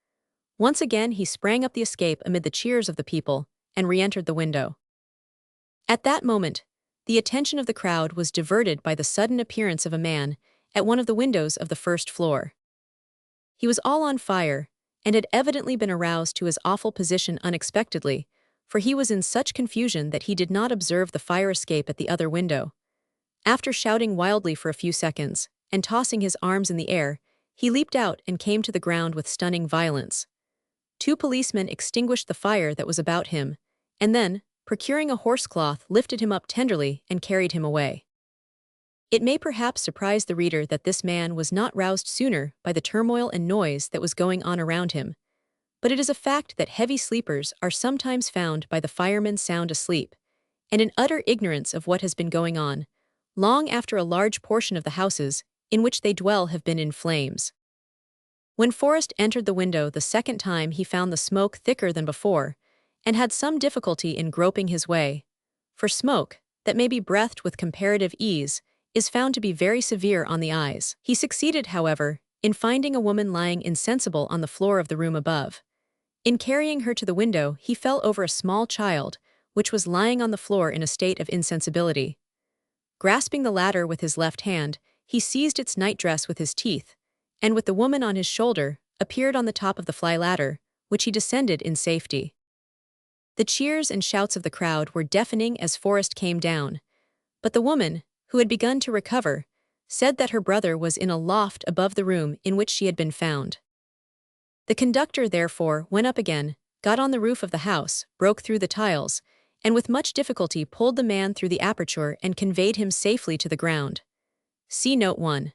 Once again he sprang up the escape amid the cheers of the people, and re-entered the window. At that moment, the attention of the crowd was diverted by the sudden appearance of a man at one of the windows of the first floor. He was all on fire, and had evidently been aroused to his awful position unexpectedly, for he was in such confusion that he did not observe the fire escape at the other window. After shouting wildly for a few seconds, and tossing his arms in the air, he leaped out and came to the ground with stunning violence. 2 policemen extinguished the fire that was about him, and then, procuring a horsecloth, lifted him up tenderly and carried him away. It may perhaps surprise the reader that this man was not roused sooner by the turmoil and noise that was going on around him, but it is a fact that heavy sleepers are sometimes found by the firemen sound asleep, and in utter ignorance of what has been going on, long after a large portion of the houses in which they dwell have been in flames. When Forrest entered the window the second time, he found the smoke thicker than before, and had some difficulty in groping his way, for smoke, that may be breathed with comparative ease, is found to be very severe on the eyes. He succeeded, however, in finding a woman lying insensible on the floor of the room above. In carrying her to the window, he fell over a small child, which was lying on the floor in a state of insensibility. Grasping the latter with his left hand, he seized its nightdress with his teeth, and with the woman on his shoulder, appeared on the top of the fly ladder, which he descended in safety. The cheers and shouts of the crowd were deafening as Forrest came down, but the woman, who had begun to recover, said that her brother was in a loft above the room in which she had been found. The conductor therefore went up again, got on the roof of the house, broke through the tiles, and with much difficulty pulled the man through the aperture and conveyed him safely to the ground. See Note 1.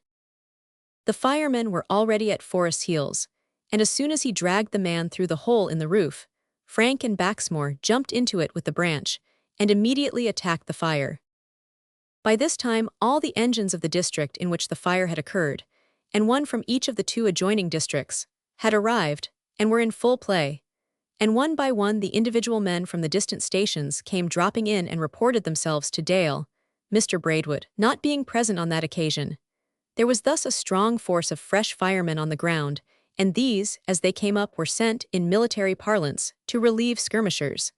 The firemen were already at Forrest's heels, and as soon as he dragged the man through the hole in the roof, Frank and Baxmore jumped into it with the branch, and immediately attacked the fire. By this time all the engines of the district in which the fire had occurred, and one from each of the 2 adjoining districts, had arrived, and were in full play, and one by one the individual men from the distant stations came dropping in and reported themselves to Dale, Mr. Braidwood, not being present on that occasion. There was thus a strong force of fresh firemen on the ground, and these, as they came up, were sent, in military parlance, to relieve skirmishers.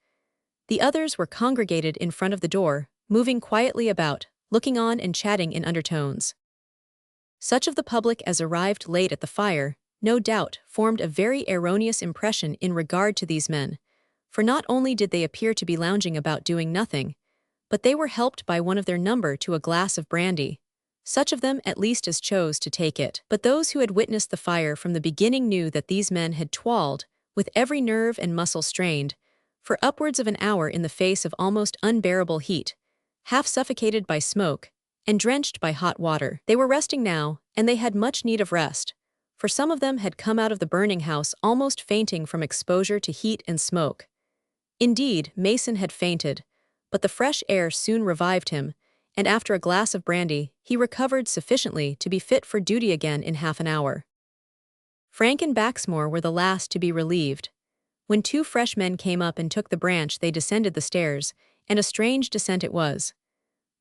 The others were congregated in front of the door, moving quietly about, looking on and chatting in undertones. Such of the public as arrived late at the fire, no doubt, formed a very erroneous impression in regard to these men, for not only did they appear to be lounging about doing nothing, but they were helped by one of their number to a glass of brandy, such of them at least as chose to take it. But those who had witnessed the fire from the beginning knew that these men had toiled, with every nerve and muscle strained, for upwards of an hour in the face of almost unbearable heat, half suffocated by smoke, and drenched by hot water. They were resting now, and they had much need of rest, for some of them had come out of the burning house almost fainting from exposure to heat and smoke. Indeed, Mason had fainted, but the fresh air soon revived him, and after a glass of brandy, he recovered sufficiently to be fit for duty again in half an hour. Frank and Baxmore were the last to be relieved. When 2 fresh men came up and took the branch, they descended the stairs, and a strange descent it was.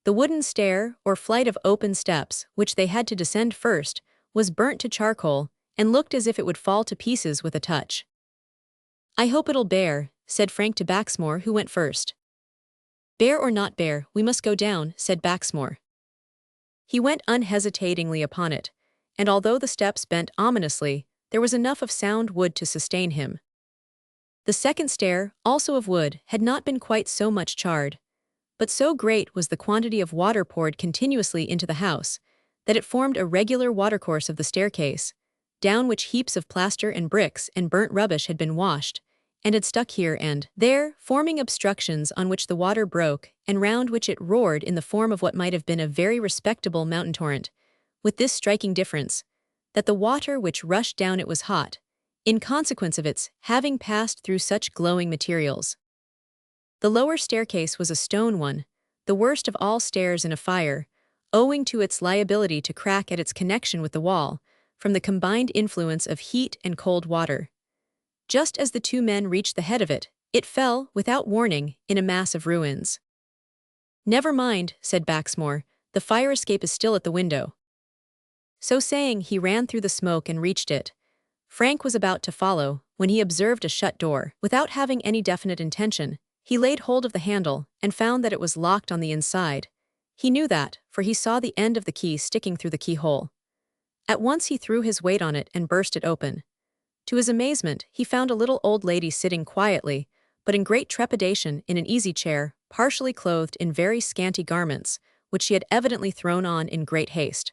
The wooden stair, or flight of open steps, which they had to descend first, was burnt to charcoal, and looked as if it would fall to pieces with a touch. "I hope it'll bear," said Frank to Baxmore, who went first. Bear or not bear, we must go down, said Baxmore. He went unhesitatingly upon it, and although the steps bent ominously, there was enough of sound wood to sustain him. The second stair, also of wood, had not been quite so much charred, but so great was the quantity of water poured continuously into the house, that it formed a regular watercourse of the staircase, down which heaps of plaster and bricks and burnt rubbish had been washed, and had stuck here and there, forming obstructions on which the water broke, and round which it roared in the form of what might have been a very respectable mountain torrent, with this striking difference, that the water which rushed down it was hot, in consequence of its having passed through such glowing materials. The lower staircase was a stone one, the worst of all stairs in a fire, owing to its liability to crack at its connection with the wall, from the combined influence of heat and cold water. Just as the two men reached the head of it, it fell, without warning, in a mass of ruins. Never mind, said Baxmore, the fire escape is still at the window. So saying, he ran through the smoke and reached it. Frank was about to follow, when he observed a shut door. Without having any definite intention, he laid hold of the handle, and found that it was locked on the inside. He knew that, for he saw the end of the key sticking through the keyhole. At once he threw his weight on it and burst it open. To his amazement, he found a little old lady sitting quietly, but in great trepidation, in an easy chair, partially clothed in very scanty garments, which she had evidently thrown on in great haste.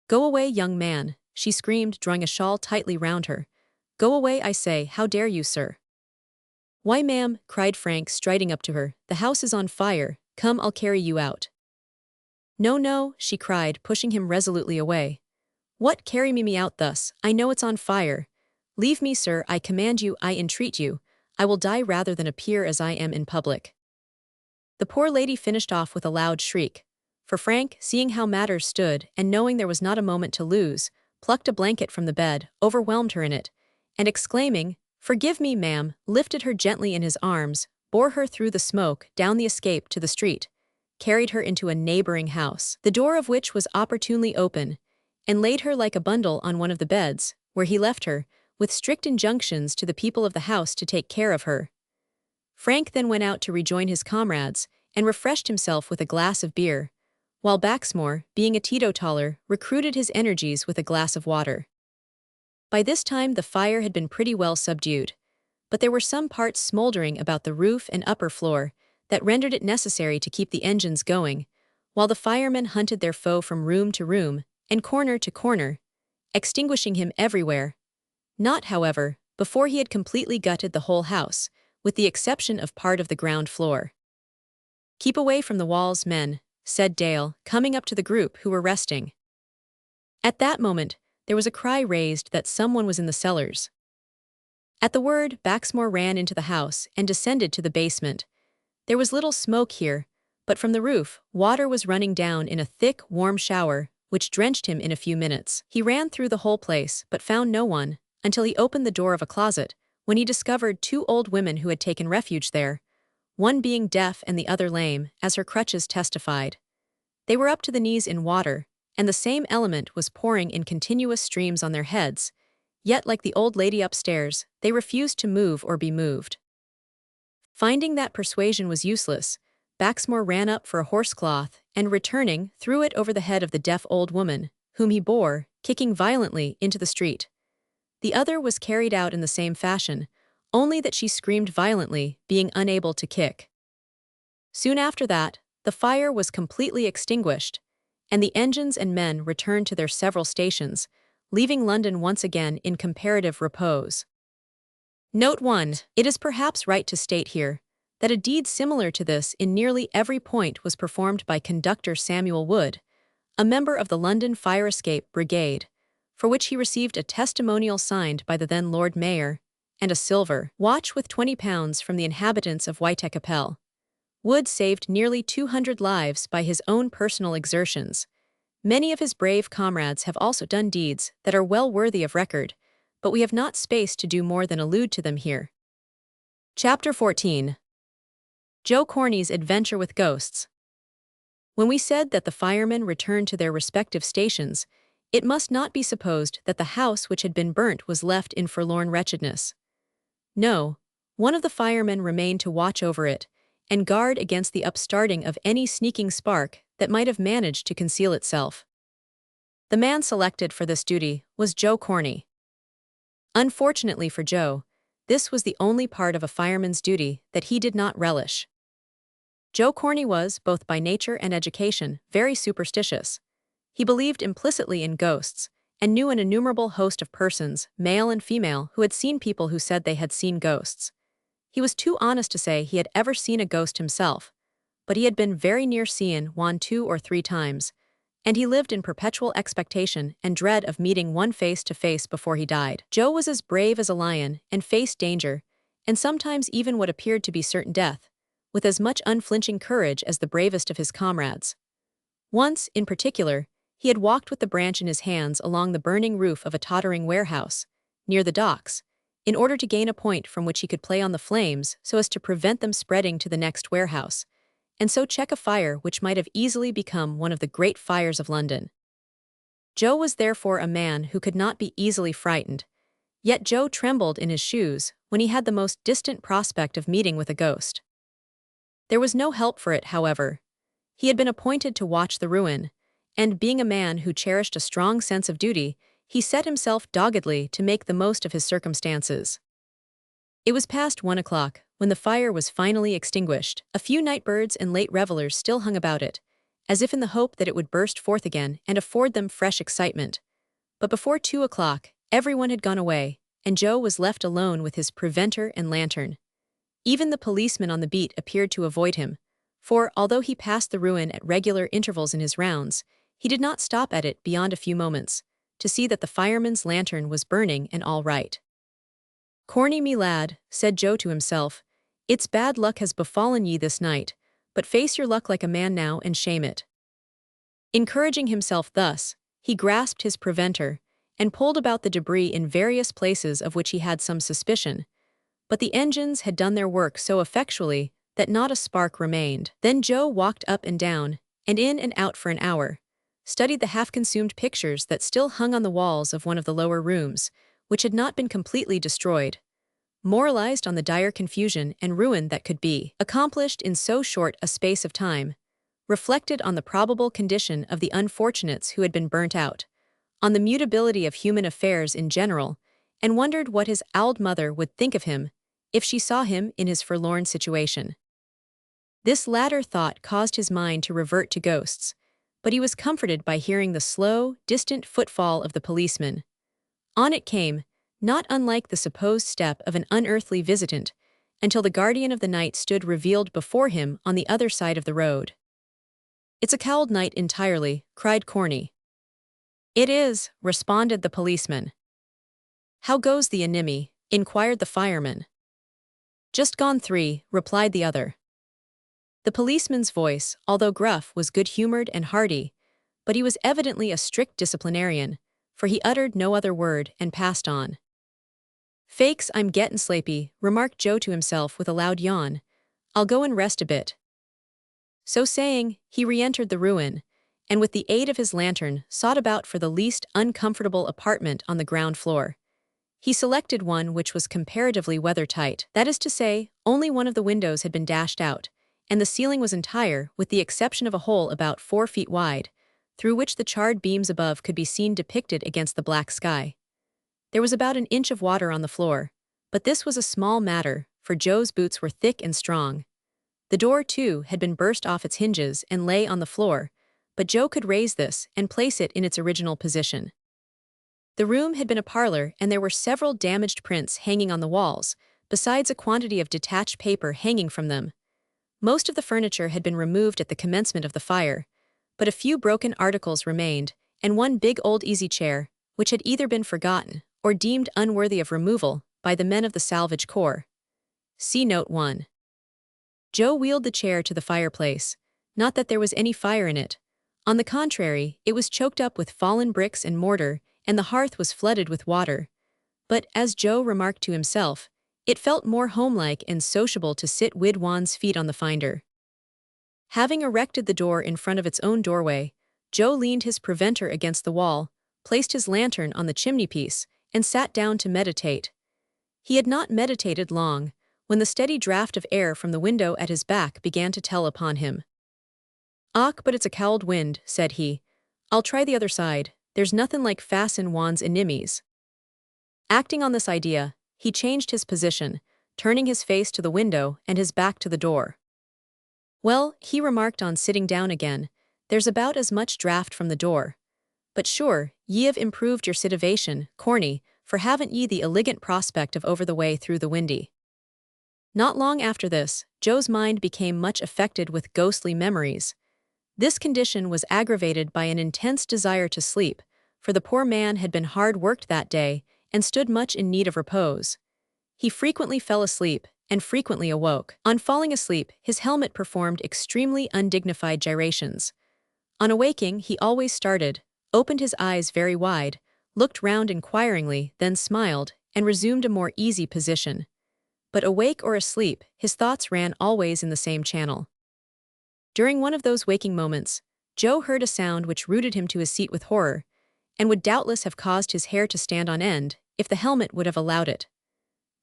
Go away, young man, she screamed, drawing a shawl tightly round her. Go away, I say, how dare you, sir? Why, ma'am, cried Frank, striding up to her, the house is on fire, come, I'll carry you out. No, no, she cried, pushing him resolutely away. What, carry me out thus? I know it's on fire. Leave me, sir, I command you, I entreat you. I will die rather than appear as I am in public. The poor lady finished off with a loud shriek, for Frank, seeing how matters stood, and knowing there was not a moment to lose, plucked a blanket from the bed, overwhelmed her in it, and exclaiming, Forgive me, ma'am, lifted her gently in his arms, bore her through the smoke, down the escape to the street, carried her into a neighboring house, the door of which was opportunely open, and laid her like a bundle on one of the beds, where he left her, with strict injunctions to the people of the house to take care of her. Frank then went out to rejoin his comrades, and refreshed himself with a glass of beer, while Baxmore, being a teetotaler, recruited his energies with a glass of water. By this time the fire had been pretty well subdued, but there were some parts smoldering about the roof and upper floor that rendered it necessary to keep the engines going, while the firemen hunted their foe from room to room and corner to corner, extinguishing him everywhere. Not, however, before he had completely gutted the whole house, with the exception of part of the ground floor. Keep away from the walls, men, said Dale, coming up to the group who were resting. At that moment, there was a cry raised that someone was in the cellars. At the word, Baxmore ran into the house and descended to the basement. There was little smoke here, but from the roof, water was running down in a thick, warm shower, which drenched him in a few minutes. He ran through the whole place, but found no one, until he opened the door of a closet, when he discovered two old women who had taken refuge there, one being deaf and the other lame, as her crutches testified. They were up to the knees in water, and the same element was pouring in continuous streams on their heads, yet like the old lady upstairs, they refused to move or be moved. Finding that persuasion was useless, Baxmore ran up for a horsecloth, and returning, threw it over the head of the deaf old woman, whom he bore, kicking violently, into the street. The other was carried out in the same fashion, only that she screamed violently, being unable to kick. Soon after that, the fire was completely extinguished, and the engines and men returned to their several stations, leaving London once again in comparative repose. Note 1. It is perhaps right to state here that a deed similar to this in nearly every point was performed by Conductor Samuel Wood, a member of the London Fire Escape Brigade, for which he received a testimonial signed by the then Lord Mayor, and a silver watch with £20 from the inhabitants of Whitechapel. Wood saved nearly 200 lives by his own personal exertions. Many of his brave comrades have also done deeds that are well worthy of record, but we have not space to do more than allude to them here. Chapter 14. Joe Corney's Adventure with Ghosts. When we said that the firemen returned to their respective stations, it must not be supposed that the house which had been burnt was left in forlorn wretchedness. No, One of the firemen remained to watch over it and guard against the upstarting of any sneaking spark that might have managed to conceal itself. The man selected for this duty was Joe Corney. Unfortunately for Joe, this was the only part of a fireman's duty that he did not relish. Joe Corney was, both by nature and education, very superstitious. He believed implicitly in ghosts, and knew an innumerable host of persons, male and female, who had seen people who said they had seen ghosts. He was too honest to say he had ever seen a ghost himself, but he had been very near seeing one 2 or 3 times, and he lived in perpetual expectation and dread of meeting one face to face before he died. Joe was as brave as a lion and faced danger, and sometimes even what appeared to be certain death, with as much unflinching courage as the bravest of his comrades. Once, in particular, he had walked with the branch in his hands along the burning roof of a tottering warehouse, near the docks, in order to gain a point from which he could play on the flames so as to prevent them spreading to the next warehouse, and so check a fire which might have easily become one of the great fires of London. Joe was therefore a man who could not be easily frightened, yet Joe trembled in his shoes when he had the most distant prospect of meeting with a ghost. There was no help for it, however. He had been appointed to watch the ruin, and being a man who cherished a strong sense of duty, he set himself doggedly to make the most of his circumstances. It was past 1 o'clock when the fire was finally extinguished. A few nightbirds and late revelers still hung about it, as if in the hope that it would burst forth again and afford them fresh excitement. But before 2 o'clock, everyone had gone away, and Joe was left alone with his preventer and lantern. Even the policeman on the beat appeared to avoid him, for although he passed the ruin at regular intervals in his rounds, he did not stop at it beyond a few moments, to see that the fireman's lantern was burning and all right. "Corney, me lad," said Joe to himself, "it's bad luck has befallen ye this night, but face your luck like a man now and shame it." Encouraging himself thus, he grasped his preventer and pulled about the debris in various places of which he had some suspicion, but the engines had done their work so effectually that not a spark remained. Then Joe walked up and down, and in and out for an hour, studied the half-consumed pictures that still hung on the walls of one of the lower rooms, which had not been completely destroyed, moralized on the dire confusion and ruin that could be accomplished in so short a space of time, reflected on the probable condition of the unfortunates who had been burnt out, on the mutability of human affairs in general, and wondered what his old mother would think of him if she saw him in his forlorn situation. This latter thought caused his mind to revert to ghosts, but he was comforted by hearing the slow, distant footfall of the policeman. On it came, not unlike the supposed step of an unearthly visitant, until the guardian of the night stood revealed before him on the other side of the road. "It's a cowld night entirely," cried Corney. "It is," responded the policeman. "How goes the enemy?" inquired the fireman. "Just gone 3, replied the other. The policeman's voice, although gruff, was good-humored and hearty, but he was evidently a strict disciplinarian, for he uttered no other word and passed on. "Fakes, I'm gettin' slapey," remarked Joe to himself with a loud yawn. "I'll go and rest a bit." So saying, he re-entered the ruin, and with the aid of his lantern sought about for the least uncomfortable apartment on the ground floor. He selected one which was comparatively weather-tight. That is to say, only one of the windows had been dashed out, and the ceiling was entire, with the exception of a hole about 4 feet wide, through which the charred beams above could be seen depicted against the black sky. There was about an inch of water on the floor, but this was a small matter, for Joe's boots were thick and strong. The door, too, had been burst off its hinges and lay on the floor, but Joe could raise this and place it in its original position. The room had been a parlor, and there were several damaged prints hanging on the walls, besides a quantity of detached paper hanging from them. Most of the furniture had been removed at the commencement of the fire, but a few broken articles remained, and one big old easy chair, which had either been forgotten or deemed unworthy of removal by the men of the salvage corps. See Note 1. Joe wheeled the chair to the fireplace. Not that there was any fire in it. On the contrary, it was choked up with fallen bricks and mortar, and the hearth was flooded with water. But, as Joe remarked to himself, it felt more homelike and sociable to sit with one's feet on the finder. Having erected the door in front of its own doorway, Joe leaned his preventer against the wall, placed his lantern on the chimney-piece, and sat down to meditate. He had not meditated long, when the steady draft of air from the window at his back began to tell upon him. "Och, but it's a cold wind," said he. "I'll try the other side. There's nothing like fasten one's enemies." Acting on this idea, he changed his position, turning his face to the window and his back to the door. "Well," he remarked on sitting down again, "there's about as much draught from the door. But sure, ye have improved your situation, Corny, for haven't ye the elegant prospect of over the way through the windy?" Not long after this, Joe's mind became much affected with ghostly memories. This condition was aggravated by an intense desire to sleep, for the poor man had been hard worked that day and stood much in need of repose. He frequently fell asleep and frequently awoke. On falling asleep, his helmet performed extremely undignified gyrations. On awaking, he always started, opened his eyes very wide, looked round inquiringly, then smiled, and resumed a more easy position. But awake or asleep, his thoughts ran always in the same channel. During one of those waking moments, Joe heard a sound which rooted him to his seat with horror, and would doubtless have caused his hair to stand on end if the helmet would have allowed it.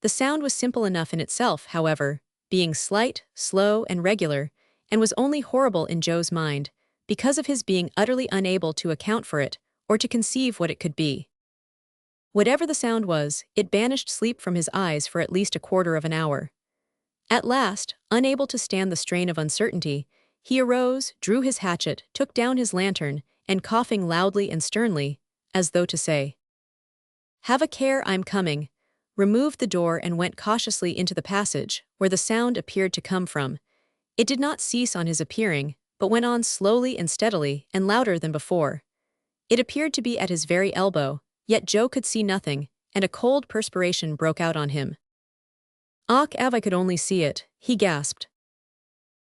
The sound was simple enough in itself, however, being slight, slow, and regular, and was only horrible in Joe's mind, because of his being utterly unable to account for it, or to conceive what it could be. Whatever the sound was, it banished sleep from his eyes for at least a quarter of an hour. At last, unable to stand the strain of uncertainty, he arose, drew his hatchet, took down his lantern, and coughing loudly and sternly, as though to say, "Have a care, I'm coming," removed the door and went cautiously into the passage, where the sound appeared to come from. It did not cease on his appearing, but went on slowly and steadily, and louder than before. It appeared to be at his very elbow, yet Joe could see nothing, and a cold perspiration broke out on him. "Och, av I could only see it," he gasped.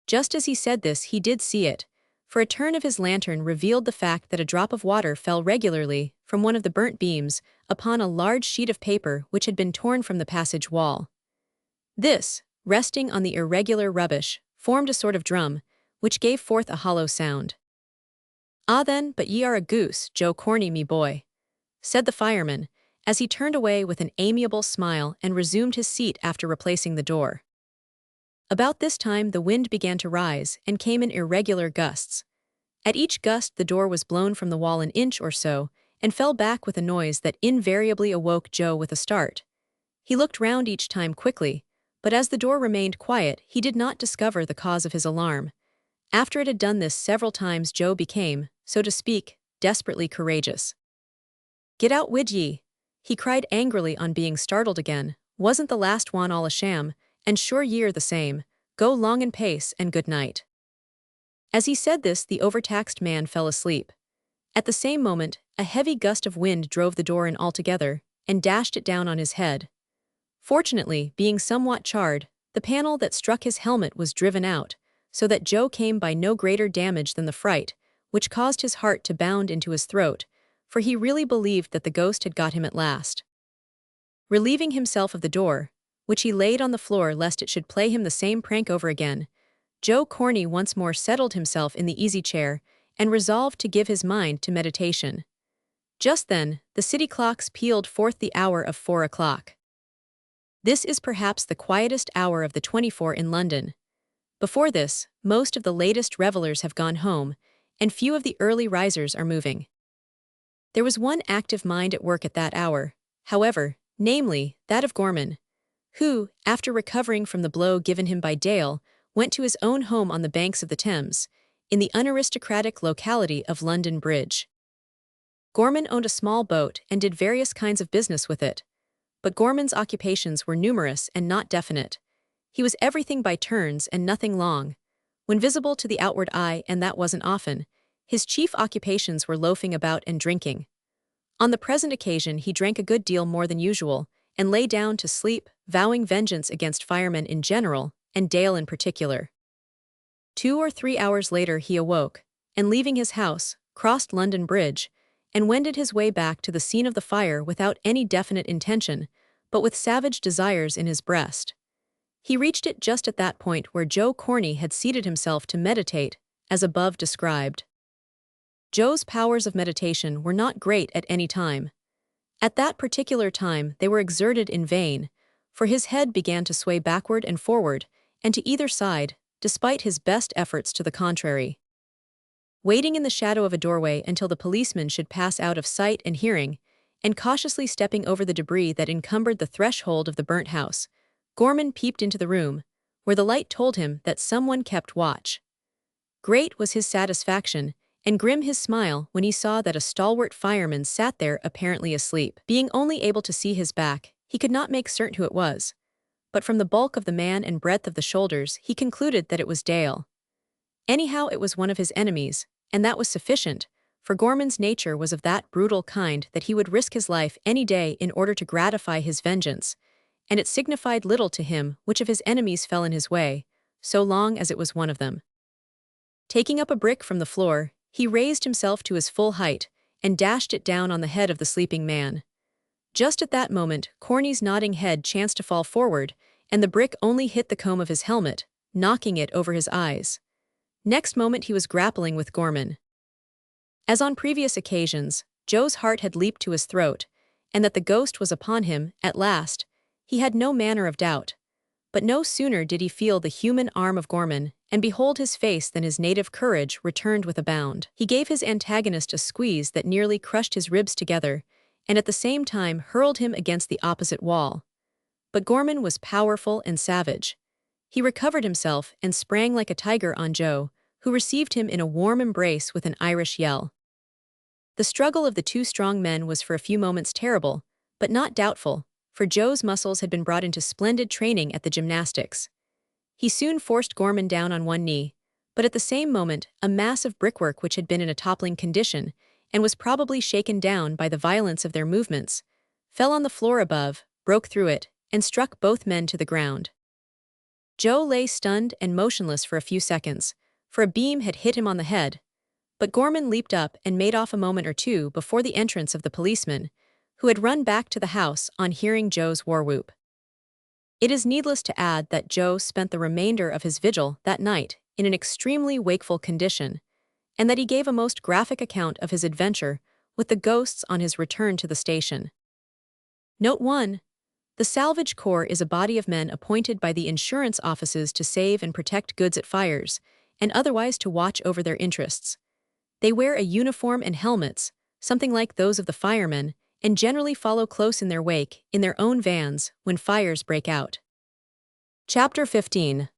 Just as he said this, he did see it, for a turn of his lantern revealed the fact that a drop of water fell regularly from one of the burnt beams upon a large sheet of paper which had been torn from the passage wall. This, resting on the irregular rubbish, formed a sort of drum, which gave forth a hollow sound. "Ah then, but ye are a goose, Joe Corny, me boy," said the fireman, as he turned away with an amiable smile and resumed his seat after replacing the door. About this time the wind began to rise and came in irregular gusts. At each gust the door was blown from the wall an inch or so, and fell back with a noise that invariably awoke Joe with a start. He looked round each time quickly, but as the door remained quiet he did not discover the cause of his alarm. After it had done this several times Joe became, so to speak, desperately courageous. "Get out wid ye," he cried angrily on being startled again. "Wasn't the last one all a sham, and sure ye're the same. Go long in pace, and good night." As he said this the overtaxed man fell asleep. At the same moment, a heavy gust of wind drove the door in altogether, and dashed it down on his head. Fortunately, being somewhat charred, the panel that struck his helmet was driven out, so that Joe came by no greater damage than the fright, which caused his heart to bound into his throat, for he really believed that the ghost had got him at last. Relieving himself of the door, which he laid on the floor lest it should play him the same prank over again, Joe Corny once more settled himself in the easy chair and resolved to give his mind to meditation. Just then, the city clocks pealed forth the hour of 4 o'clock. This is perhaps the quietest hour of the 24 in London. Before this, most of the latest revelers have gone home, and few of the early risers are moving. There was one active mind at work at that hour, however, namely, that of Gorman, who, after recovering from the blow given him by Dale, went to his own home on the banks of the Thames, in the unaristocratic locality of London Bridge. Gorman owned a small boat and did various kinds of business with it, but Gorman's occupations were numerous and not definite. He was everything by turns and nothing long. When visible to the outward eye, and that wasn't often, his chief occupations were loafing about and drinking. On the present occasion he drank a good deal more than usual, and lay down to sleep, vowing vengeance against firemen in general, and Dale in particular. 2 or 3 hours later he awoke, and leaving his house, crossed London Bridge, and wended his way back to the scene of the fire without any definite intention, but with savage desires in his breast. He reached it just at that point where Joe Corny had seated himself to meditate, as above described. Joe's powers of meditation were not great at any time. At that particular time they were exerted in vain, for his head began to sway backward and forward, and to either side, despite his best efforts to the contrary. Waiting in the shadow of a doorway until the policeman should pass out of sight and hearing, and cautiously stepping over the debris that encumbered the threshold of the burnt house, Gorman peeped into the room, where the light told him that someone kept watch. Great was his satisfaction, and grim his smile when he saw that a stalwart fireman sat there apparently asleep. Being only able to see his back, he could not make certain who it was, but from the bulk of the man and breadth of the shoulders he concluded that it was Dale. Anyhow, it was one of his enemies, and that was sufficient, for Gorman's nature was of that brutal kind that he would risk his life any day in order to gratify his vengeance, and it signified little to him which of his enemies fell in his way, so long as it was one of them. Taking up a brick from the floor, he raised himself to his full height and dashed it down on the head of the sleeping man. Just at that moment, Corny's nodding head chanced to fall forward, and the brick only hit the comb of his helmet, knocking it over his eyes. Next moment he was grappling with Gorman. As on previous occasions, Joe's heart had leaped to his throat, and that the ghost was upon him, at last, he had no manner of doubt. But no sooner did he feel the human arm of Gorman and behold his face than his native courage returned with a bound. He gave his antagonist a squeeze that nearly crushed his ribs together, and at the same time hurled him against the opposite wall. But Gorman was powerful and savage. He recovered himself and sprang like a tiger on Joe, who received him in a warm embrace with an Irish yell. The struggle of the two strong men was for a few moments terrible, but not doubtful, for Joe's muscles had been brought into splendid training at the gymnastics. He soon forced Gorman down on one knee, but at the same moment a mass of brickwork which had been in a toppling condition, and was probably shaken down by the violence of their movements, fell on the floor above, broke through it, and struck both men to the ground. Joe lay stunned and motionless for a few seconds, for a beam had hit him on the head, but Gorman leaped up and made off a moment or two before the entrance of the policeman, who had run back to the house on hearing Joe's war whoop. It is needless to add that Joe spent the remainder of his vigil that night in an extremely wakeful condition, and that he gave a most graphic account of his adventure with the ghosts on his return to the station. Note 1. The Salvage Corps is a body of men appointed by the insurance offices to save and protect goods at fires, and otherwise to watch over their interests. They wear a uniform and helmets, something like those of the firemen, and generally follow close in their wake, in their own vans, when fires break out. Chapter 15.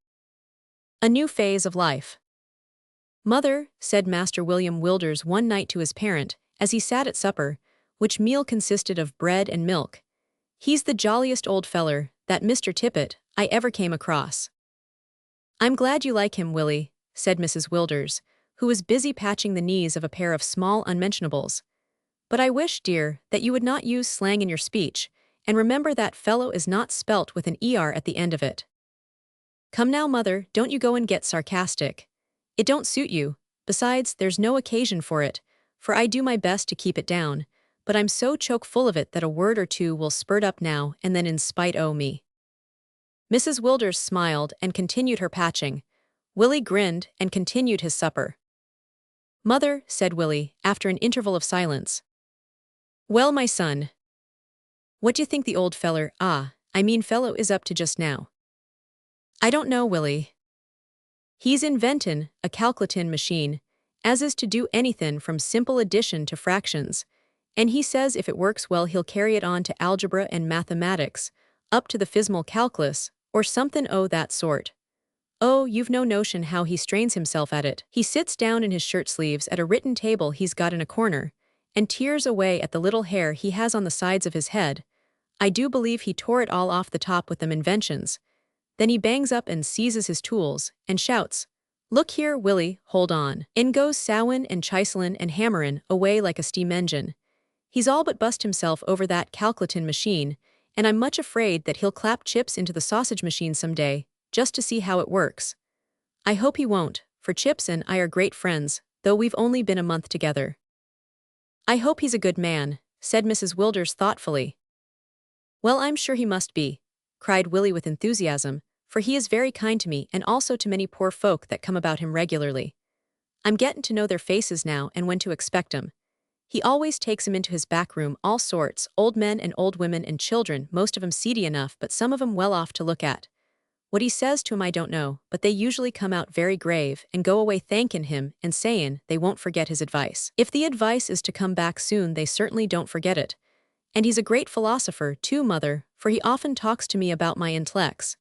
A New Phase of Life. "Mother," said Master William Wilders one night to his parent, as he sat at supper, which meal consisted of bread and milk, "he's the jolliest old feller, that Mr. Tippet, I ever came across." "I'm glad you like him, Willie," said Mrs. Wilders, who was busy patching the knees of a pair of small unmentionables. "But I wish, dear, that you would not use slang in your speech, and remember that fellow is not spelt with an ER at the end of it." "Come now, mother, don't you go and get sarcastic. It don't suit you, besides, there's no occasion for it, for I do my best to keep it down, but I'm so choke full of it that a word or two will spurt up now and then in spite o' me." Mrs. Wilders smiled and continued her patching. Willie grinned and continued his supper. "Mother," said Willie, after an interval of silence. "Well, my son, what do you think the old fellow is up to just now?" "I don't know, Willie. He's inventin' a calculatin' machine, as is to do anythin' from simple addition to fractions, and he says if it works well he'll carry it on to algebra and mathematics, up to the physimal calculus, or somethin' o' that sort. Oh, you've no notion how he strains himself at it. He sits down in his shirt sleeves at a written table he's got in a corner, and tears away at the little hair he has on the sides of his head. I do believe he tore it all off the top with them inventions. Then he bangs up and seizes his tools, and shouts, 'Look here, Willie, hold on.' In goes sowin' and chiselin' and hammerin' away like a steam engine. He's all but bust himself over that calculatin' machine, and I'm much afraid that he'll clap Chips into the sausage machine some day, just to see how it works. I hope he won't, for Chips and I are great friends, though we've only been a month together." "I hope he's a good man," said Mrs. Wilders thoughtfully. "Well, I'm sure he must be," cried Willie with enthusiasm, "for he is very kind to me and also to many poor folk that come about him regularly. I'm gettin' to know their faces now and when to expect 'em. He always takes 'em into his back room, all sorts, old men and old women and children, most of 'em seedy enough but some of 'em well off to look at. What he says to 'em I don't know, but they usually come out very grave and go away thankin' him and sayin' they won't forget his advice. If the advice is to come back soon they certainly don't forget it. And he's a great philosopher, too, mother, for he often talks to me about my intellects.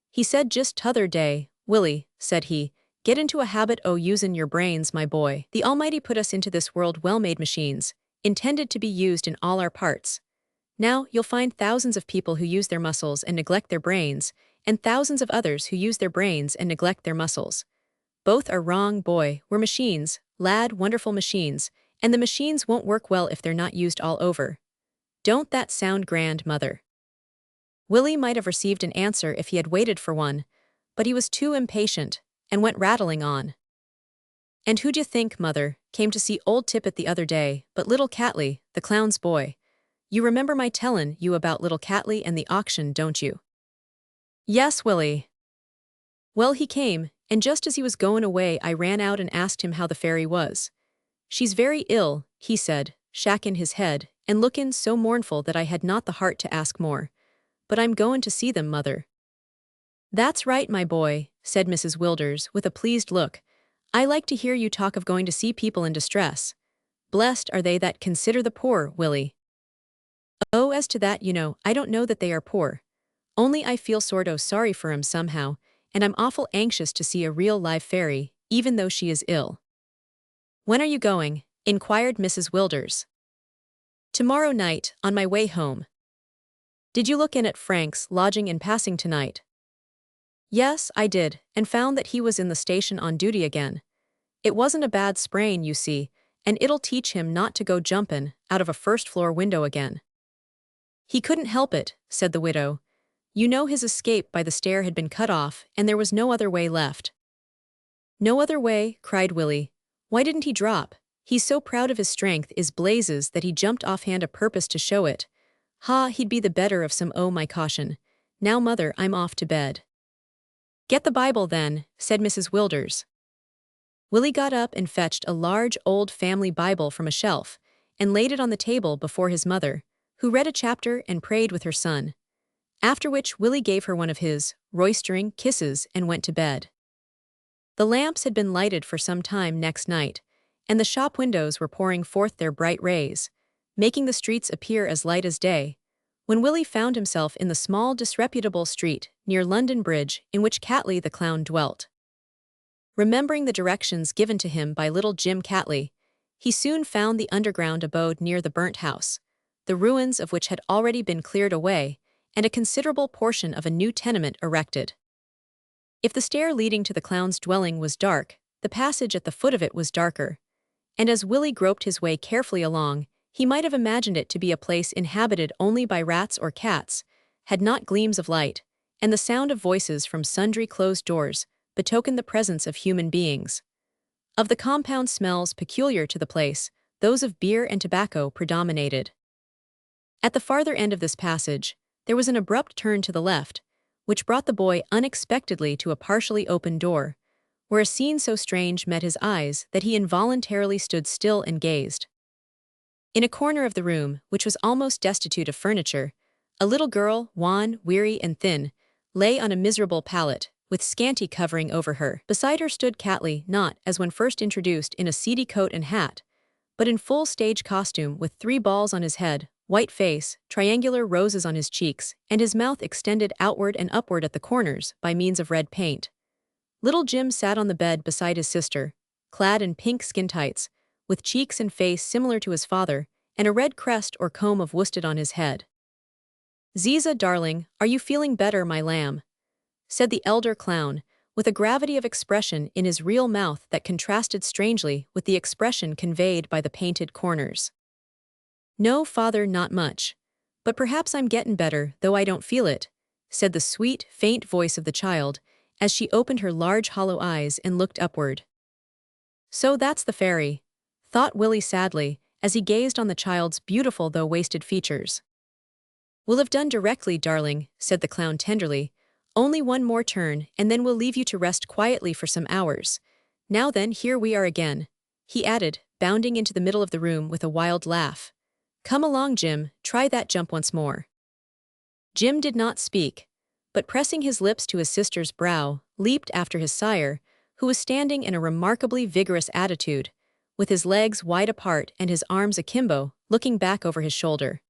He said just t'other day, Willie, said he, get into a habit o' usin' your brains, my boy. The Almighty put us into this world well-made machines, intended to be used in all our parts. Now, you'll find thousands of people who use their muscles and neglect their brains, and thousands of others who use their brains and neglect their muscles. Both are wrong, boy. We're machines, lad, wonderful machines, and the machines won't work well if they're not used all over. Don't that sound grand, mother? Willie might have received an answer if he had waited for one, but he was too impatient, and went rattling on. And who d'ye think, mother, came to see old Tippet the other day, but little Catley, the clown's boy? You remember my tellin' you about little Catley and the auction, don't you? Yes, Willie. Well, he came, and just as he was goin' away I ran out and asked him how the fairy was. She's very ill, he said, shackin' his head, and lookin' so mournful that I had not the heart to ask more. But I'm goin' to see them, mother. That's right, my boy, said Mrs. Wilders, with a pleased look. I like to hear you talk of going to see people in distress. Blessed are they that consider the poor, Willie. Oh, as to that, you know, I don't know that they are poor. Only I feel sort o' sorry for 'em somehow, and I'm awful anxious to see a real live fairy, even though she is ill. When are you going? Inquired Mrs. Wilders. Tomorrow night, on my way home. Did you look in at Frank's lodging in passing tonight? Yes, I did, and found that he was in the station on duty again. It wasn't a bad sprain, you see, and it'll teach him not to go jumpin' out of a first-floor window again. He couldn't help it, said the widow. You know his escape by the stair had been cut off, and there was no other way left. No other way, cried Willie. Why didn't he drop? He's so proud of his strength is blazes that he jumped offhand a purpose to show it. Ha, he'd be the better of some o' my caution. Now, mother, I'm off to bed. Get the Bible, then, said Mrs. Wilders. Willie got up and fetched a large old family Bible from a shelf, and laid it on the table before his mother, who read a chapter and prayed with her son. After which Willie gave her one of his roistering kisses and went to bed. The lamps had been lighted for some time next night, and the shop windows were pouring forth their bright rays, making the streets appear as light as day, when Willie found himself in the small disreputable street near London Bridge in which Catley the clown dwelt. Remembering the directions given to him by little Jim Catley, he soon found the underground abode near the burnt house, the ruins of which had already been cleared away, and a considerable portion of a new tenement erected. If the stair leading to the clown's dwelling was dark, the passage at the foot of it was darker, and as Willie groped his way carefully along, he might have imagined it to be a place inhabited only by rats or cats, had not gleams of light, and the sound of voices from sundry closed doors, betokened the presence of human beings. Of the compound smells peculiar to the place, those of beer and tobacco predominated. At the farther end of this passage, there was an abrupt turn to the left, which brought the boy unexpectedly to a partially open door, where a scene so strange met his eyes that he involuntarily stood still and gazed. In a corner of the room, which was almost destitute of furniture, a little girl, wan, weary, and thin, lay on a miserable pallet, with scanty covering over her. Beside her stood Catley, not, as when first introduced, in a seedy coat and hat, but in full stage costume with 3 balls on his head, white face, triangular roses on his cheeks, and his mouth extended outward and upward at the corners by means of red paint. Little Jim sat on the bed beside his sister, clad in pink skin tights, with cheeks and face similar to his father, and a red crest or comb of worsted on his head. Ziza, darling, are you feeling better, my lamb? Said the elder clown, with a gravity of expression in his real mouth that contrasted strangely with the expression conveyed by the painted corners. No, father, not much. But perhaps I'm gettin' better, though I don't feel it, said the sweet, faint voice of the child, as she opened her large hollow eyes and looked upward. So that's the fairy, thought Willie sadly, as he gazed on the child's beautiful though wasted features. We'll have done directly, darling, said the clown tenderly. Only one more turn, and then we'll leave you to rest quietly for some hours. Now then, here we are again, he added, bounding into the middle of the room with a wild laugh. "Come along, Jim, try that jump once more." Jim did not speak, but pressing his lips to his sister's brow, leaped after his sire, who was standing in a remarkably vigorous attitude, with his legs wide apart and his arms akimbo, looking back over his shoulder.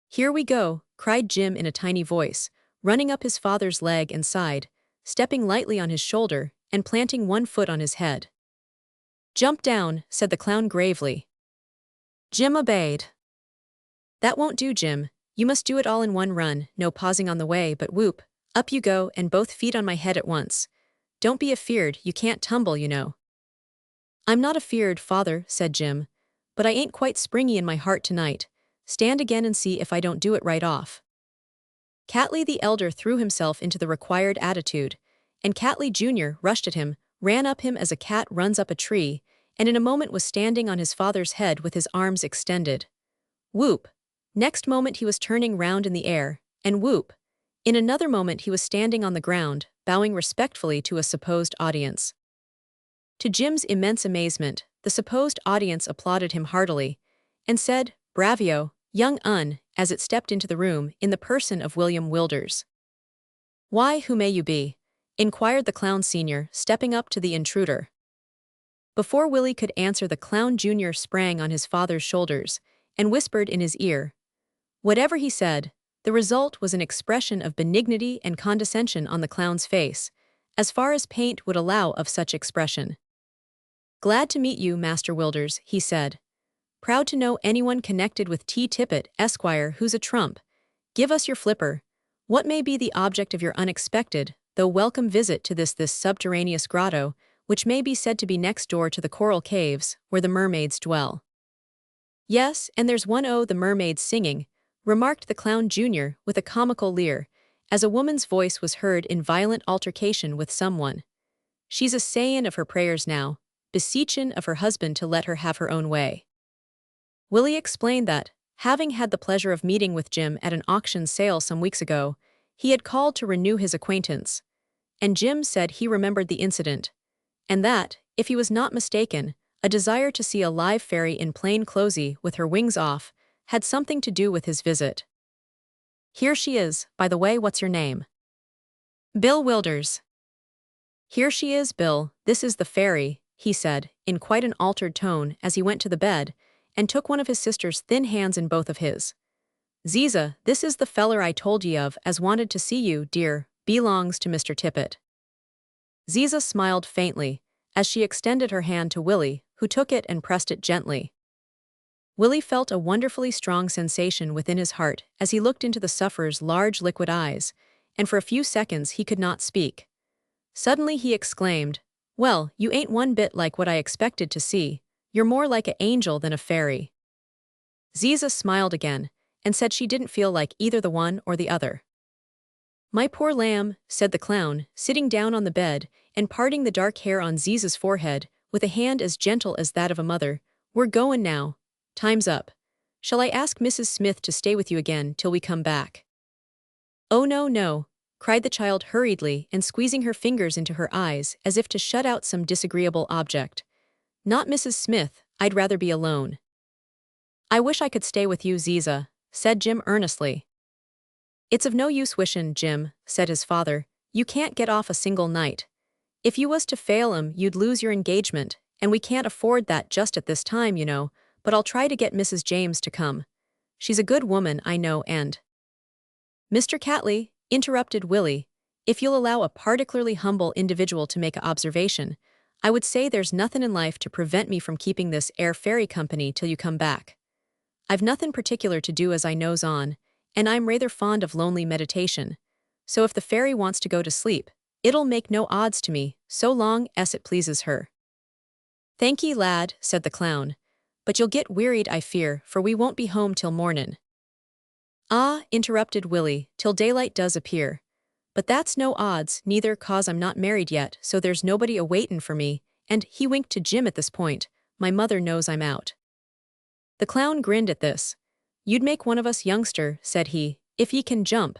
"Here we go," cried Jim in a tiny voice, running up his father's leg and side, stepping lightly on his shoulder, and planting one foot on his head. "Jump down," said the clown gravely. Jim obeyed. "That won't do, Jim. You must do it all in one run, no pausing on the way, but whoop, up you go and both feet on my head at once. Don't be afeard, you can't tumble, you know." "I'm not afeard, father," said Jim, "but I ain't quite springy in my heart tonight. Stand again and see if I don't do it right off." Catley the elder threw himself into the required attitude, and Catley Jr. rushed at him, ran up him as a cat runs up a tree, and in a moment was standing on his father's head with his arms extended. Whoop! Next moment he was turning round in the air, and whoop! In another moment he was standing on the ground, bowing respectfully to a supposed audience. To Jim's immense amazement, the supposed audience applauded him heartily, and said, "Bravio, young un," as it stepped into the room in the person of William Wilders. "Why, who may you be?" inquired the clown senior, stepping up to the intruder. Before Willie could answer, the clown junior sprang on his father's shoulders and whispered in his ear. Whatever he said, the result was an expression of benignity and condescension on the clown's face, as far as paint would allow of such expression. "Glad to meet you, Master Wilders," he said. "Proud to know anyone connected with T. Tippett, Esquire, who's a trump. Give us your flipper. What may be the object of your unexpected, though welcome visit to this subterraneous grotto, which may be said to be next door to the coral caves, where the mermaids dwell?" "Yes, and there's one o' the mermaids singing," remarked the clown junior with a comical leer, as a woman's voice was heard in violent altercation with someone. "She's a sayin' of her prayers now, beseechin' of her husband to let her have her own way." Willie explained that, having had the pleasure of meeting with Jim at an auction sale some weeks ago, he had called to renew his acquaintance, and Jim said he remembered the incident, and that, if he was not mistaken, a desire to see a live fairy in plain clothesy with her wings off had something to do with his visit. "Here she is, by the way, what's your name?" "Bill Wilders." "Here she is, Bill, this is the fairy," he said, in quite an altered tone as he went to the bed, and took one of his sister's thin hands in both of his. "Ziza, this is the feller I told ye of as wanted to see you, dear, belongs to Mr. Tippett." Ziza smiled faintly, as she extended her hand to Willie, who took it and pressed it gently. Willie felt a wonderfully strong sensation within his heart as he looked into the sufferer's large liquid eyes, and for a few seconds he could not speak. Suddenly he exclaimed, "Well, you ain't one bit like what I expected to see. You're more like a angel than a fairy." Ziza smiled again, and said she didn't feel like either the one or the other. "My poor lamb," said the clown, sitting down on the bed and parting the dark hair on Ziza's forehead with a hand as gentle as that of a mother, "we're goin' now. Time's up. Shall I ask Mrs. Smith to stay with you again till we come back?" "Oh no, no," cried the child hurriedly and squeezing her fingers into her eyes as if to shut out some disagreeable object. "Not Mrs. Smith, I'd rather be alone." "I wish I could stay with you, Ziza," said Jim earnestly. "It's of no use wishin', Jim," said his father. "You can't get off a single night. If you was to fail 'em, you'd lose your engagement, and we can't afford that just at this time, you know, but I'll try to get Mrs. James to come. She's a good woman, I know, and—" "Mr. Catley," interrupted Willie, "if you'll allow a particularly humble individual to make a observation, I would say there's nothin' in life to prevent me from keeping this air fairy company till you come back. I've nothin' particular to do as I knows on, and I'm rather fond of lonely meditation, so if the fairy wants to go to sleep, it'll make no odds to me, so long as it pleases her." "Thank ye, lad," said the clown, "but you'll get wearied, I fear, for we won't be home till mornin'." "Ah," interrupted Willie, "till daylight does appear. But that's no odds, neither, 'cause I'm not married yet, so there's nobody a-waitin' for me, and," he winked to Jim at this point, "my mother knows I'm out." The clown grinned at this. "You'd make one of us, youngster," said he, "if ye can jump.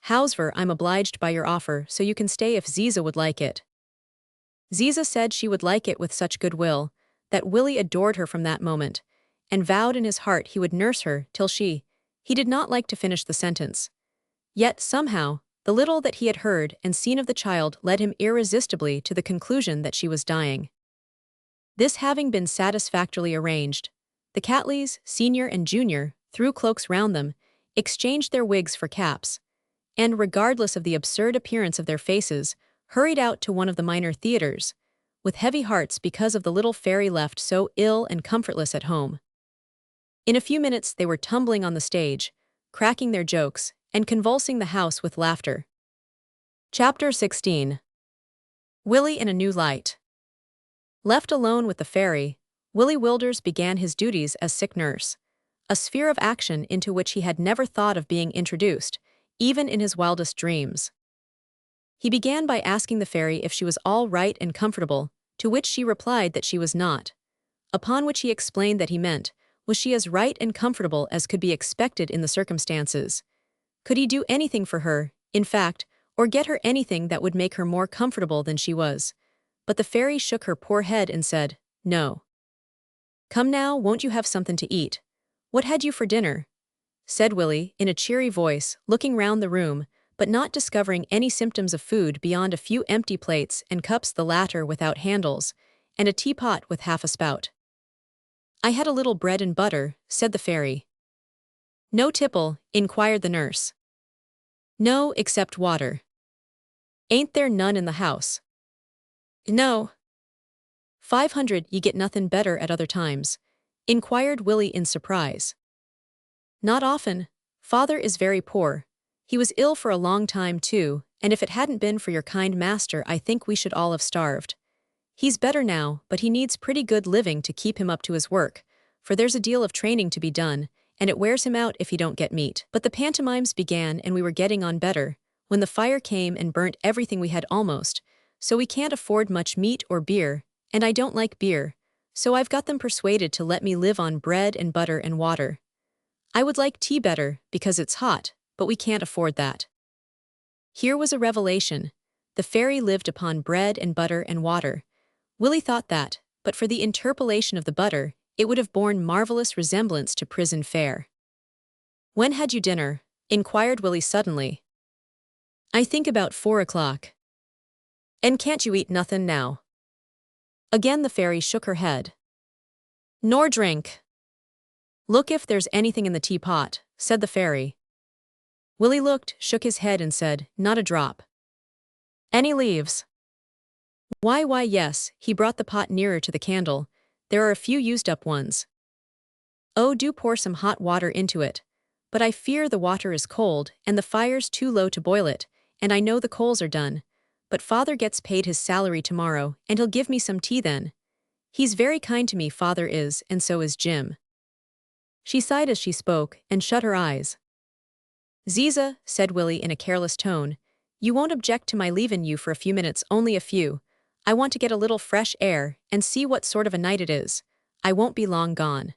Hows'ever, I'm obliged by your offer, so you can stay if Ziza would like it." Ziza said she would like it with such good will, that Willie adored her from that moment, and vowed in his heart he would nurse her till he did not like to finish the sentence. Yet, somehow, the little that he had heard and seen of the child led him irresistibly to the conclusion that she was dying. This having been satisfactorily arranged, the Catleys, senior and junior, threw cloaks round them, exchanged their wigs for caps, and, regardless of the absurd appearance of their faces, hurried out to one of the minor theaters, with heavy hearts because of the little fairy left so ill and comfortless at home. In a few minutes they were tumbling on the stage, cracking their jokes, and convulsing the house with laughter. Chapter 16. Willie in a New Light. Left alone with the fairy, Willie Wilders began his duties as sick nurse, a sphere of action into which he had never thought of being introduced, even in his wildest dreams. He began by asking the fairy if she was all right and comfortable, to which she replied that she was not, upon which he explained that he meant, was she as right and comfortable as could be expected in the circumstances? Could he do anything for her, in fact, or get her anything that would make her more comfortable than she was? But the fairy shook her poor head and said, "No. Come now, won't you have something to eat? What had you for dinner?" said Willie, in a cheery voice, looking round the room, but not discovering any symptoms of food beyond a few empty plates and cups, the latter without handles, and a teapot with half a spout. "I had a little bread and butter," said the fairy. "No tipple?" inquired the nurse. "No, except water." "Ain't there none in the house?" "No." "500 ye get nothin' better at other times?" inquired Willie in surprise. "Not often. Father is very poor. He was ill for a long time too, and if it hadn't been for your kind master I think we should all have starved. He's better now, but he needs pretty good living to keep him up to his work, for there's a deal of training to be done, and it wears him out if he don't get meat." But the pantomimes began and we were getting on better, when the fire came and burnt everything we had almost, so we can't afford much meat or beer, and I don't like beer, so I've got them persuaded to let me live on bread and butter and water. I would like tea better, because it's hot, but we can't afford that. Here was a revelation. The fairy lived upon bread and butter and water. Willie thought that, but for the interpolation of the butter, it would have borne marvelous resemblance to prison fare. "When had you dinner?" inquired Willie suddenly. "I think about 4 o'clock. "And can't you eat nothin' now?" Again the fairy shook her head. "Nor drink?" "Look if there's anything in the teapot," said the fairy. Willie looked, shook his head and said, "Not a drop." "Any leaves?" Why, yes," he brought the pot nearer to the candle. "There are a few used-up ones." "Oh, do pour some hot water into it. But I fear the water is cold, and the fire's too low to boil it, and I know the coals are done. But father gets paid his salary tomorrow, and he'll give me some tea then. He's very kind to me, father is, and so is Jim." She sighed as she spoke, and shut her eyes. "Ziza," said Willie in a careless tone, "you won't object to my leavin' you for a few minutes, only a few. I want to get a little fresh air, and see what sort of a night it is. I won't be long gone."